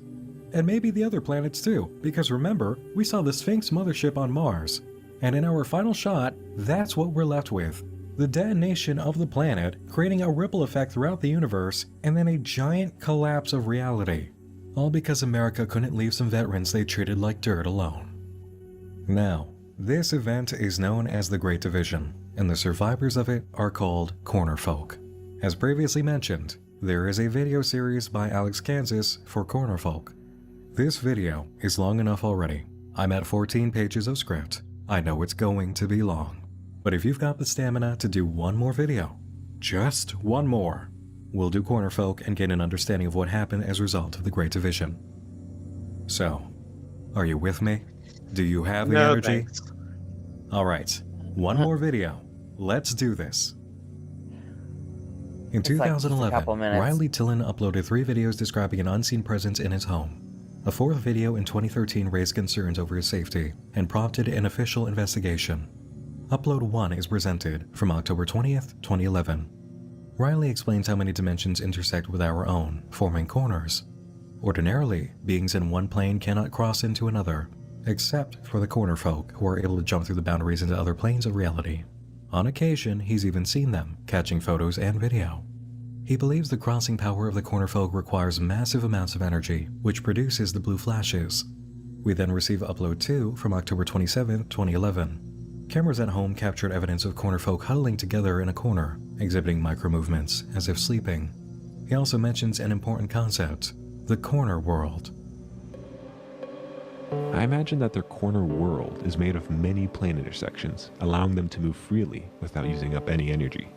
And maybe the other planets too, because remember, we saw the Sphinx mothership on Mars. And in our final shot, that's what we're left with. The detonation of the planet, creating a ripple effect throughout the universe, and then a giant collapse of reality. All because America couldn't leave some veterans they treated like dirt alone. Now, this event is known as the Great Division, and the survivors of it are called Corner Folk. As previously mentioned, there is a video series by Alex Kansas for Corner Folk. This video is long enough already. I'm at 14 pages of script. I know it's going to be long. But if you've got the stamina to do one more video, just one more, we'll do Corner Folk and get an understanding of what happened as a result of the Great Division. So, are you with me? Do you have the No, energy? thanks. Alright, one more video. Let's do this. In It's like just a 2011, couple minutes. Riley Tillin uploaded 3 videos describing an unseen presence in his home. A 4th video in 2013 raised concerns over his safety and prompted an official investigation. Upload 1 is presented from October 20th, 2011. Riley explains how many dimensions intersect with our own, forming corners. Ordinarily, beings in one plane cannot cross into another, except for the corner folk who are able to jump through the boundaries into other planes of reality. On occasion, he's even seen them, catching photos and video. He believes the crossing power of the corner folk requires massive amounts of energy, which produces the blue flashes. We then receive upload 2 from October 27, 2011. Cameras at home captured evidence of corner folk huddling together in a corner, exhibiting micro-movements as if sleeping. He also mentions an important concept, the corner world. I imagine that their corner world is made of many plane intersections, allowing them to move freely without using up any energy.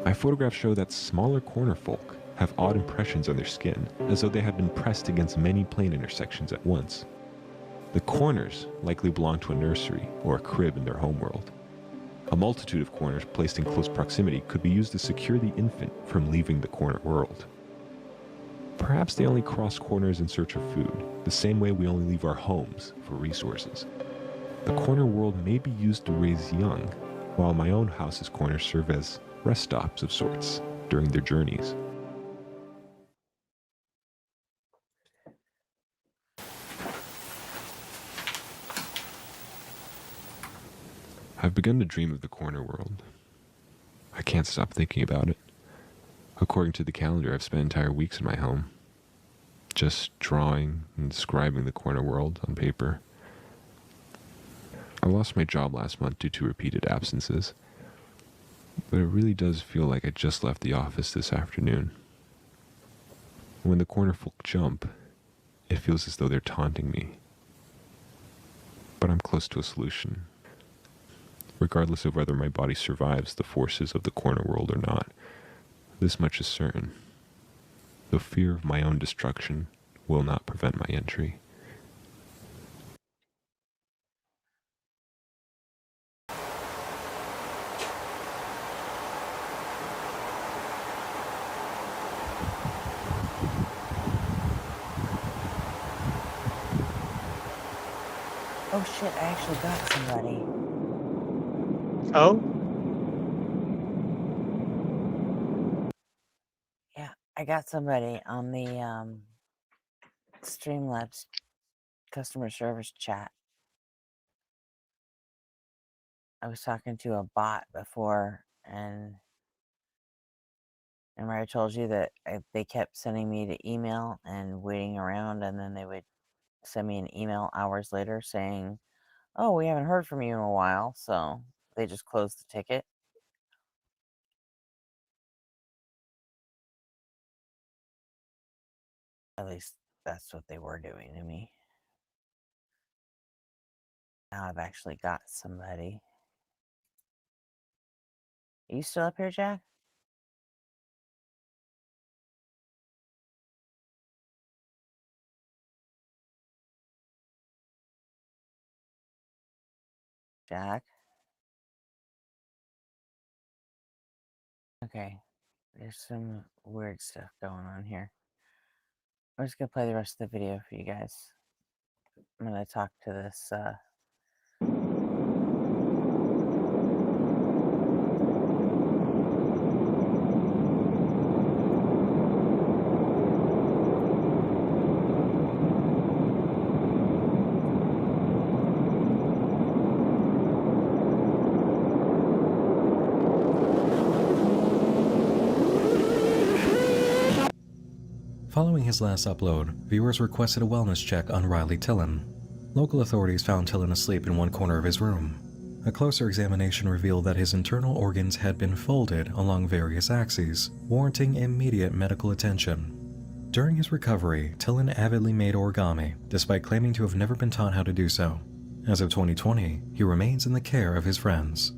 My photographs show that smaller corner folk have odd impressions on their skin, as though they have been pressed against many plane intersections at once. The corners likely belong to a nursery or a crib in their homeworld. A multitude of corners placed in close proximity could be used to secure the infant from leaving the corner world. Perhaps they only cross corners in search of food, the same way we only leave our homes for resources. The corner world may be used to raise young, while my own house's corners serve as rest stops of sorts during their journeys. I've begun to dream of the corner world. I can't stop thinking about it. According to the calendar, I've spent entire weeks in my home, just drawing and describing the corner world on paper. I lost my job last month due to repeated absences, but it really does feel like I just left the office this afternoon. When the corner folk jump, it feels as though they're taunting me. But I'm close to a solution. Regardless of whether my body survives the forces of the corner world or not, this much is certain. The fear of my own destruction will not prevent my entry. Oh shit, I actually got somebody. Oh? Yeah, I got somebody on the Streamlabs customer service chat. I was talking to a bot before, and remember I told you that they kept sending me the email and waiting around, and then they would send me an email hours later saying, "Oh, we haven't heard from you in a while," so they just closed the ticket. At least that's what they were doing to me. Now I've actually got somebody. Are you still up here, Jack? Jack? Okay. There's some weird stuff going on here. I'm just gonna play the rest of the video for you guys. I'm gonna talk to this, Following his last upload, viewers requested a wellness check on Riley Tillon. Local authorities found Tillon asleep in one corner of his room. A closer examination revealed that his internal organs had been folded along various axes, warranting immediate medical attention. During his recovery, Tillon avidly made origami, despite claiming to have never been taught how to do so. As of 2020, he remains in the care of his friends.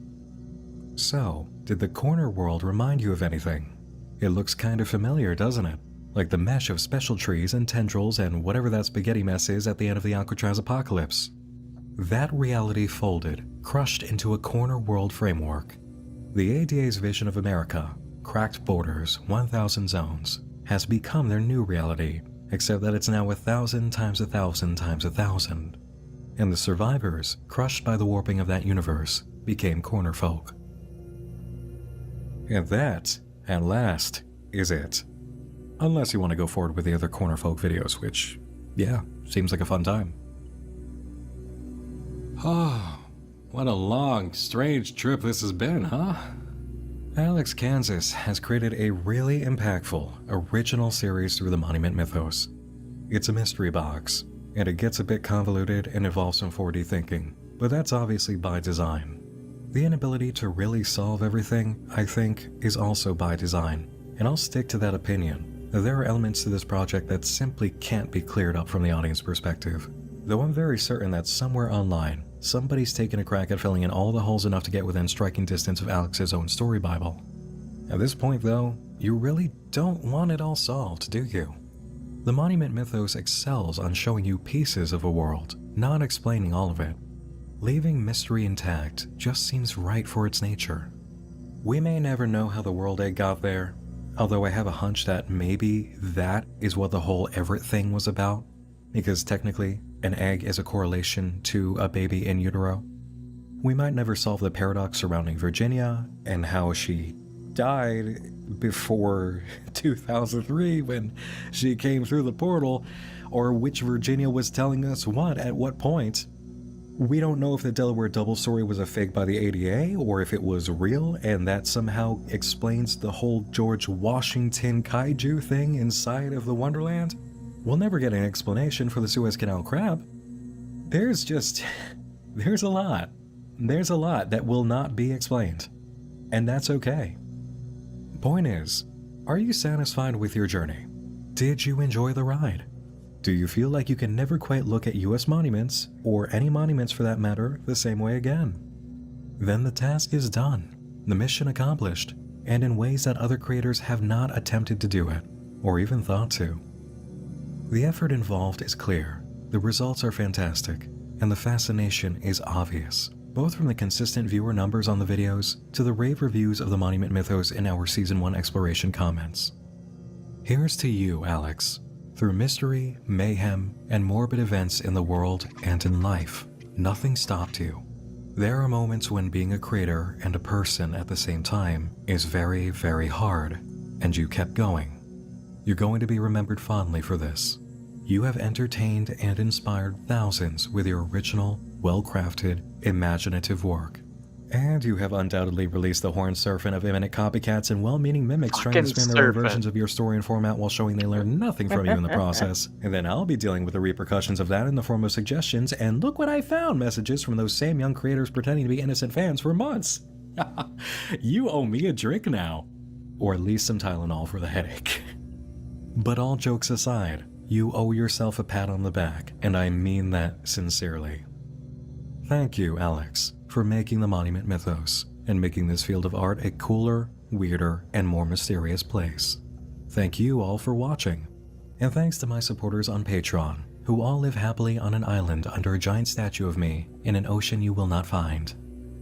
So, did the corner world remind you of anything? It looks kind of familiar, doesn't it? Like the mesh of special trees and tendrils and whatever that spaghetti mess is at the end of the Alcatraz apocalypse. That reality folded, crushed into a corner world framework. The ADA's vision of America, cracked borders, 1,000 zones, has become their new reality, except that it's now 1,000 times 1,000 times 1,000. And the survivors, crushed by the warping of that universe, became corner folk. And that, at last, is it. Unless you want to go forward with the other corner folk videos, which, yeah, seems like a fun time. Oh, what a long, strange trip this has been, huh? Alex Kansas has created a really impactful, original series through the Monument mythos. It's a mystery box, and it gets a bit convoluted and involves some 4D thinking, but that's obviously by design. The inability to really solve everything, I think, is also by design, and I'll stick to that opinion. There are elements to this project that simply can't be cleared up from the audience perspective, though I'm very certain that somewhere online, somebody's taken a crack at filling in all the holes enough to get within striking distance of Alex's own story Bible. At this point, though, you really don't want it all solved, do you? The Monument mythos excels on showing you pieces of a world, not explaining all of it. Leaving mystery intact just seems right for its nature. We may never know how the world egg got there, although I have a hunch that maybe that is what the whole Everett thing was about, because technically, an egg is a correlation to a baby in utero. We might never solve the paradox surrounding Virginia and how she died before 2003 when she came through the portal, or which Virginia was telling us what at what point. We don't know if the Delaware double story was a fake by the ADA or if it was real, and that somehow explains the whole George Washington kaiju thing inside of the Wonderland. We'll never get an explanation for the Suez Canal crab. There's a lot. There's a lot that will not be explained, and that's okay. Point is, are you satisfied with your journey? Did you enjoy the ride? Do you feel like you can never quite look at US monuments, or any monuments for that matter, the same way again? Then the task is done, the mission accomplished, and in ways that other creators have not attempted to do it, or even thought to. The effort involved is clear, the results are fantastic, and the fascination is obvious, both from the consistent viewer numbers on the videos to the rave reviews of the Monument mythos in our Season 1 exploration comments. Here's to you, Alex. Through mystery, mayhem, and morbid events in the world and in life, nothing stopped you. There are moments when being a creator and a person at the same time is very, very hard, and you kept going. You're going to be remembered fondly for this. You have entertained and inspired thousands with your original, well-crafted, imaginative work. And you have undoubtedly released the horned serpent of imminent copycats and well-meaning mimics trying to Fucking spin their own serpent. versions of your story and format while showing they learn nothing from you in the process. And then I'll be dealing with the repercussions of that in the form of suggestions and look what I found messages from those same young creators pretending to be innocent fans for months. You owe me a drink now. Or at least some Tylenol for the headache. But all jokes aside, you owe yourself a pat on the back, and I mean that sincerely. Thank you, Alex, for making the Monument mythos and making this field of art a cooler, weirder, and more mysterious place. Thank you all for watching. And thanks to my supporters on Patreon, who all live happily on an island under a giant statue of me in an ocean you will not find.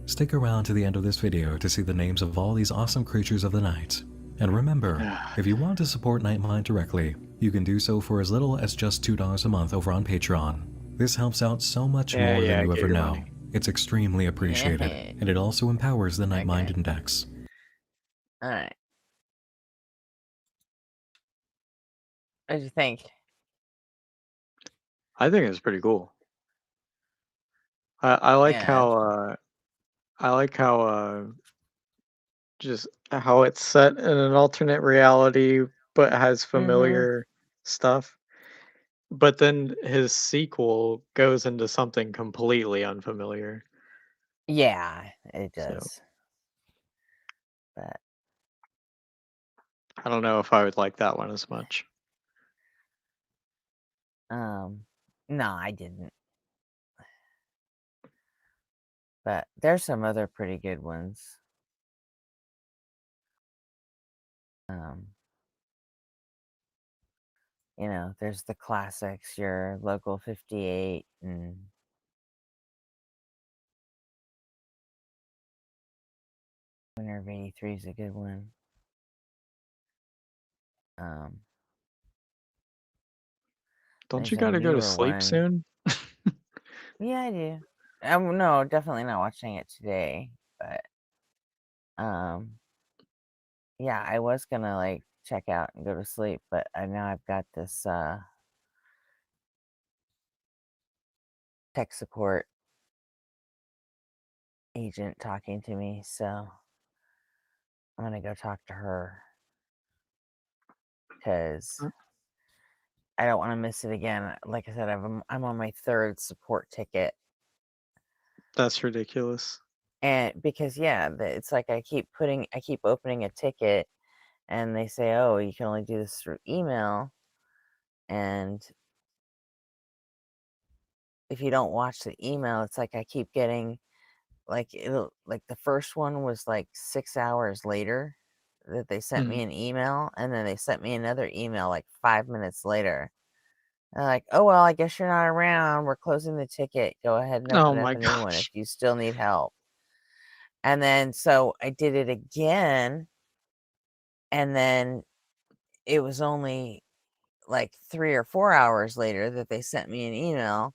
Stick around to the end of this video to see the names of all these awesome creatures of the night. And remember, if you want to support Nightmind directly, you can do so for as little as just $2 a month over on Patreon. This helps out so much more than you ever know. It's extremely appreciated, and it also empowers the Nightmind Index. Alright. What did you think? I think it's pretty cool. I like Yeah. how just how it's set in an alternate reality but has familiar stuff. But then his sequel goes into something completely unfamiliar. Yeah, it So does. But I don't know if I would like that one as much. no, I didn't. But there's some other pretty good ones. You know, there's the classics, your Local 58 and Winter of 83 is a good one. Don't you gotta go to sleep soon? Yeah, I do. No, definitely not watching it today, but yeah, I was gonna like check out and go to sleep, but now I've got this tech support agent talking to me, so I'm gonna go talk to her because I don't want to miss it again. Like I said, I'm on my 3rd support ticket. That's ridiculous. And because it's like I keep opening a ticket and they say, oh, you can only do this through email, and if you don't watch the email, it's like I keep getting like the first one was like 6 hours later that they sent me an email, and then they sent me another email like 5 minutes later. They're like, oh well, I guess you're not around, we're closing the ticket, go ahead and open up a new one if you still need help. And then so I did it again, and then it was only like 3 or 4 hours later that they sent me an email,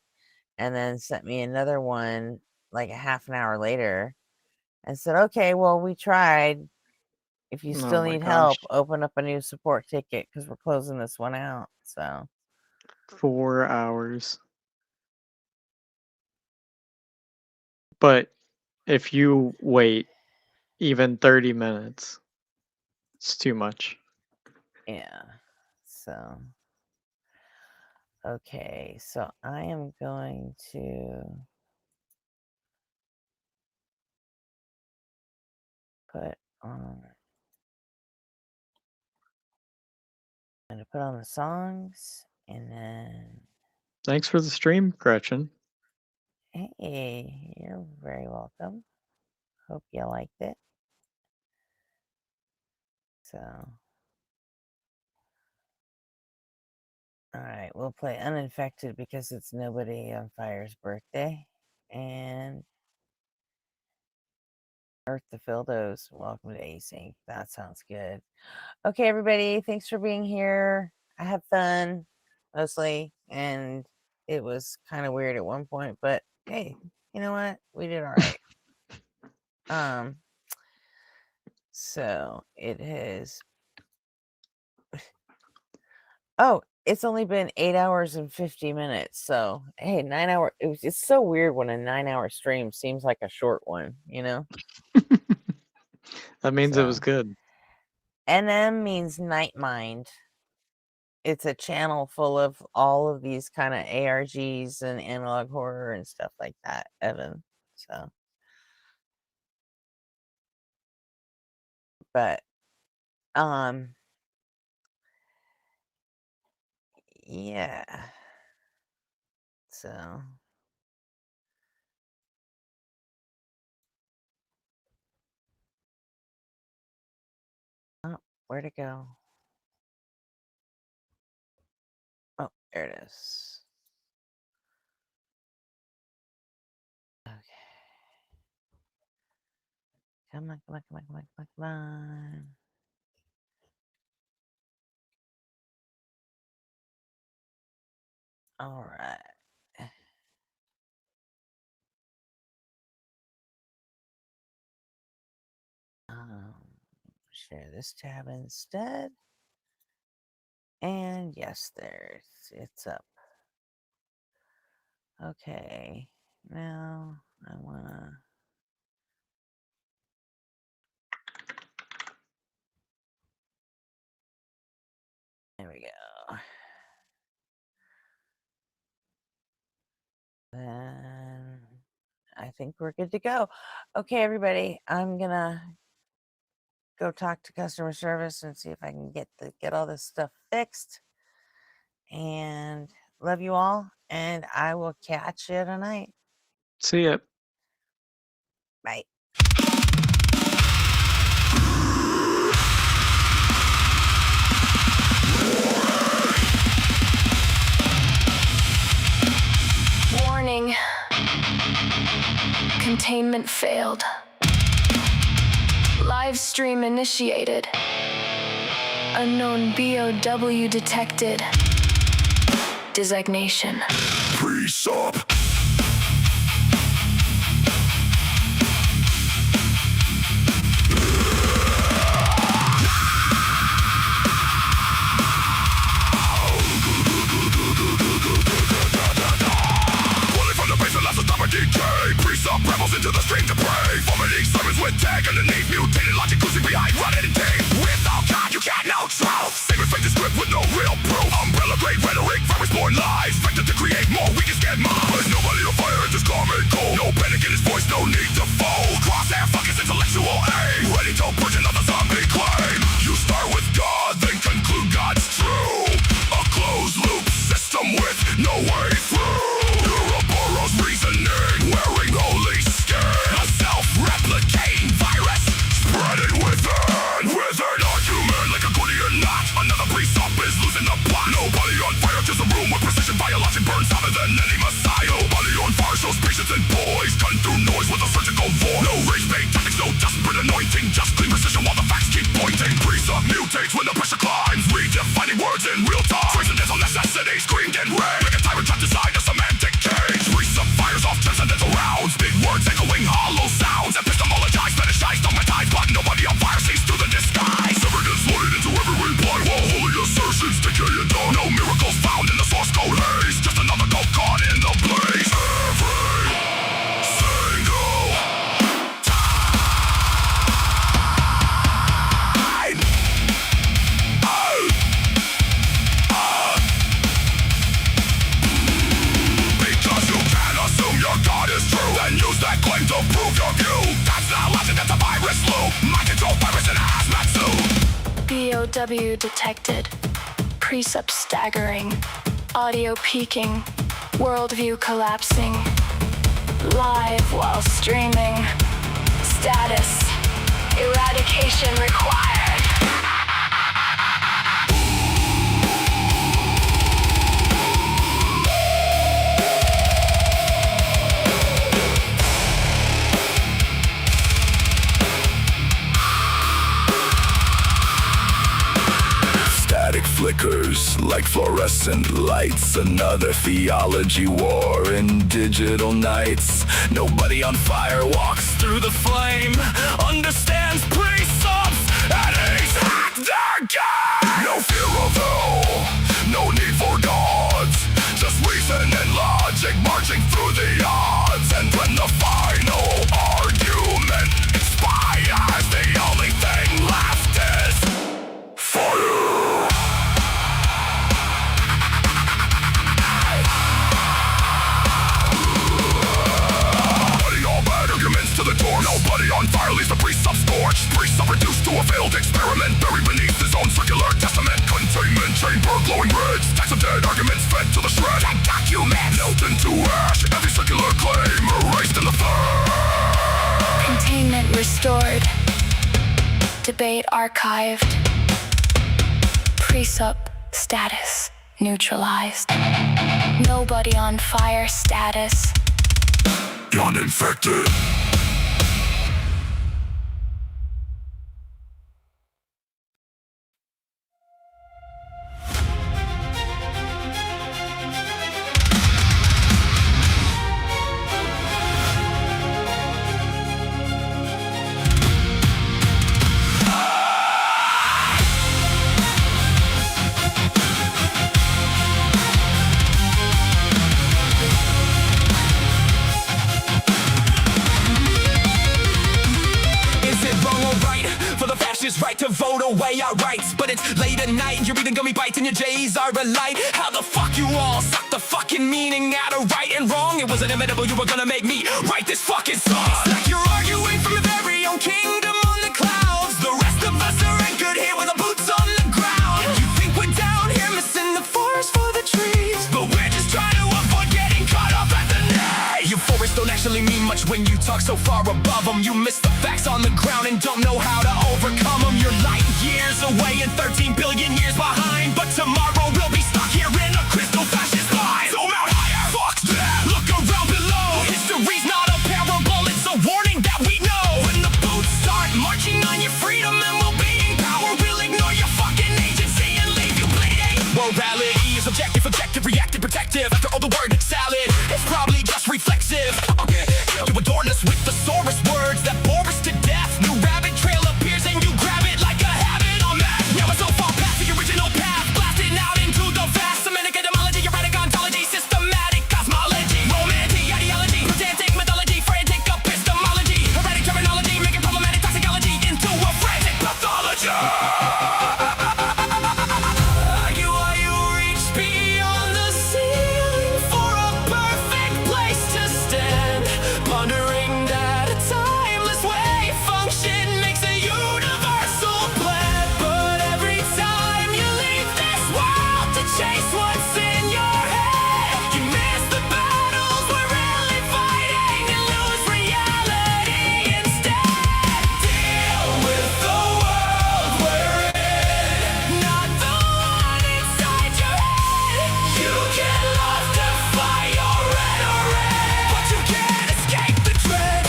and then sent me another one like a half an hour later and said, okay, well, we tried. If you still need help, open up a new support ticket because we're closing this one out. So 4 hours. But if you wait even 30 minutes, it's too much. yeah. So okay, so I am going to put on the songs, and then Thanks for the stream, Gretchen. hey, you're very welcome. Hope you liked it. So all right, we'll play Uninfected because it's Nobody on Fire's birthday, and Earth the Fildos. Welcome to Async. That sounds good. Okay, everybody, thanks for being here. I had fun, mostly, and it was kind of weird at one point, but hey, you know what? We did all right. So it is. Oh, it's only been 8 hours and 50 minutes. So, hey, 9 hour. It's so weird when a 9-hour stream seems like a short one, you know? That means it was good. NM means Night Mind. It's a channel full of all of these kind of ARGs and analog horror and stuff like that, Evan. So, but, yeah. So. Oh, where'd it go? Oh, there it is. Okay. Come on, come on, come on, come on, come on, come on. All right. Share this tab instead. And yes, it's up. Okay. Now I wanna. There we go. Then I think we're good to go. Okay, everybody, I'm gonna go talk to customer service and see if I can get all this stuff fixed. And love you all, and I will catch you tonight. See ya. Bye. Warning. Containment failed. Live stream initiated. Unknown BOW detected. Designation. Pre-sup. Pre-sup rebels into the stream to prey. Vomiting sermons with tag underneath. Mutated logic cruising behind running and tape. Without God you can't know truth. Saving faith is script with no real proof. Umbrella grade rhetoric, virus born lies. Vector to create more, we can get more. There's nobody to fire, just calm and cold. No panic in his voice, no need to fold. Crosshair, fuck his intellectual aim. Ready to push another zombie claim. You start with God, then conclude God's true. A closed loop system with no way through. Ouroboros reasoning, wearing holy skin. A self-replicating virus, spreading within. Within a human like a Gordian knot. Another pre-sup is losing the plot. Nobody on fire, just a room where precision biologic burns hotter than any messiah. Nobody on fire shows patience and poise. Gun through noise with a surgical voice. No rage-bait tactics, no desperate anointing. Just clean precision while the facts keep pointing. Pre-sup mutates when the pressure climbs. Redefining words in real time. Transcendental necessity screamed in rage. Like a tyrant trapped inside a semantic cage. Pre-sup fires off transcendental rounds. Big words echoing hollow sounds. Epistemologize, fetishized, dogmatized. But nobody on fire sees through the disguise. Severed and loaded into every reply. While holy assertions decay and die. No miracles found in the source code haze. Just another gulp caught in the blaze. Every single because you can't assume your God is true. Then use that claim to prove your view. That's the logic, that's a virus loop. Mind control virus in a hazmat suit. BOW detected. Precept staggering. Audio peaking. Worldview collapsing. Live while streaming. Status. Eradication required. Static flickers like fluorescent lights. Another theology war in digital nights. Nobody on fire walks through the flame. Understands precepts and he's hacked their game. No fear of hell, no need dead arguments fed to the shred. Dead documents melt into ash. Every circular claim erased in the flash. Containment restored. Debate archived. Pre-sup status neutralized. Nobody on fire status. Uninfected. Right to vote away our rights, but it's late at night, you're eating gummy bites and your J's are a light. How the fuck you all suck the fucking meaning out of right and wrong? It was inevitable you were gonna make me write this fucking song. It's like you're arguing from your very own kingdom on the clouds. The rest of us are anchored here with our boots on the ground. You think we're down here missing the forest for the trees, but we're just trying to avoid getting caught up at the knees. Your forests don't actually mean much when you talk so far above them. You miss the facts on the ground and don't know how to overcome them. You're light years away and 13 billion years behind, but tomorrow we'll be stuck here in a crystal fascist line. Zoom out higher, fuck that. Look around below. History's not a parable, it's a warning that we know. When the boots start marching on your freedom and we'll be in power, we'll ignore your fucking agency and leave you bleeding. Morality is objective, objective, reactive, protective. After all the word salad, it's probably just reflexive. Okay, you adorn us with thesaurus words that bore us to death. New rabbit trail appears and you grab it like a habit on that. Now it's so far past the original path, blasting out into the vast. Semitic etymology, erratic ontology, systematic cosmology, romantic ideology, pedantic mythology, frantic epistemology, erratic terminology, making problematic toxicology into a frantic pathology. Argue while you reach beyond the ceiling for a perfect place to stand, pondering that a timeless way function makes a universal plan. But every time you leave this world to chase what's in your head, you miss the battles we're really fighting and lose reality instead. Deal with the world we're in, not the one inside your head. You can love to fight your rhetoric, but you can't escape the dread.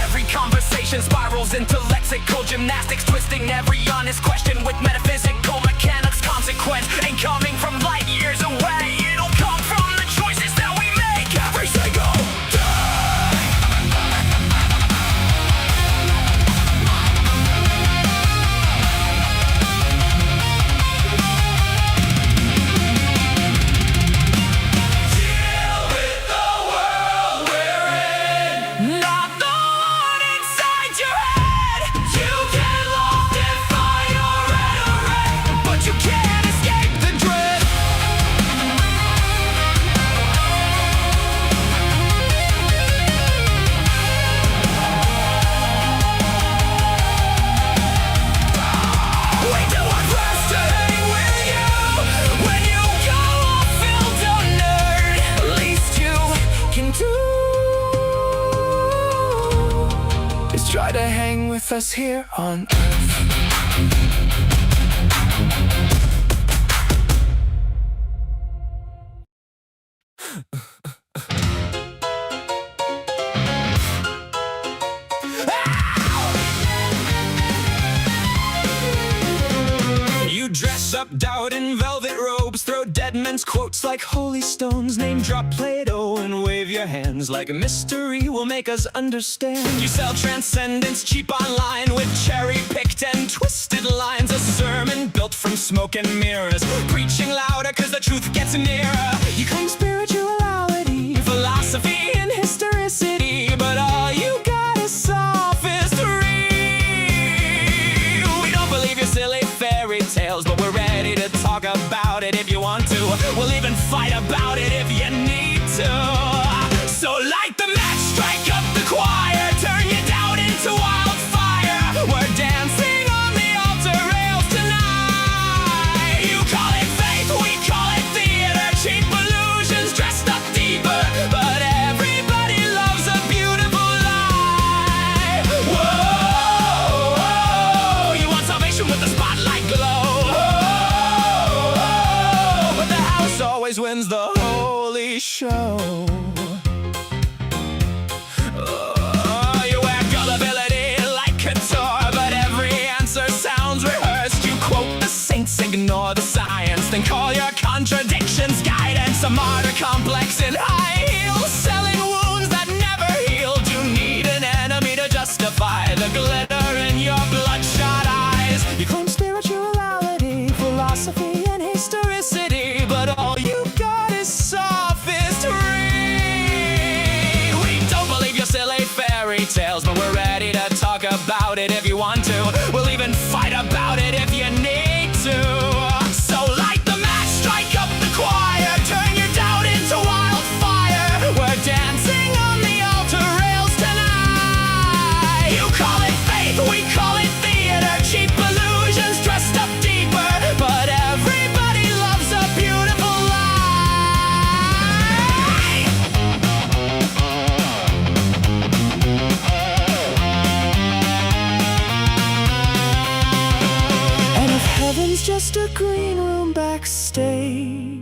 Every conversation spirals into lexical gymnastics, twisting every honest question with metaphysical mechanics. Consequence ain't coming from light years away, it'll come from the choices that we make every single day. Deal with the world we're in, not the one inside your head. You can love, defy your rhetoric, but you can't escape the dread. We do our best to hang with you when you go off field a nerd. Least you can do is try to hang with us here on Earth. You dress up doubt in velvet robes, throw dead men's quotes like holy stones, name drop Plato and wave your hands like a mystery will make us understand. You sell transcendence cheap online with cherry-picked and twisted lines, a sermon built from smoke and mirrors, preaching louder cause the truth gets nearer. You claim spirituality, philosophy and historicity, but all you got is sophistry. We don't believe your silly fairy tales, but we're ready to talk about it if you want to. We'll even fight about it if you need to. always wins the holy show. You wear gullibility like couture, but every answer sounds rehearsed. You quote the saints, ignore the science, then call your contradictions guidance. A martyr complex in high heels, selling wounds that never heal. Do need an enemy to justify the glitter in your bloodshot eyes. You claim spirituality, philosophy, and historicity, but all you got is sophistry. We don't believe your silly fairy tales, but we're ready to talk about it if you want to. We'll even fight about it if you need to. So light the match, strike up the choir, turn your doubt into wildfire. We're dancing on the altar rails tonight. You call it faith, we call it theater, cheap illusions dressed up deeper, but everybody loves a beautiful lie. And if heaven's just a green room backstage,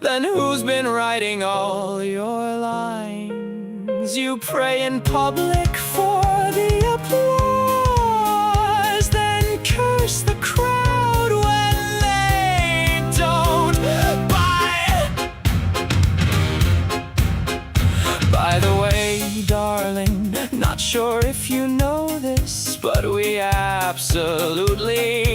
then who's been writing all your lines? You pray in public for the applause, then curse the crowd when they don't buy. By the way, darling, not sure if you know this, but we absolutely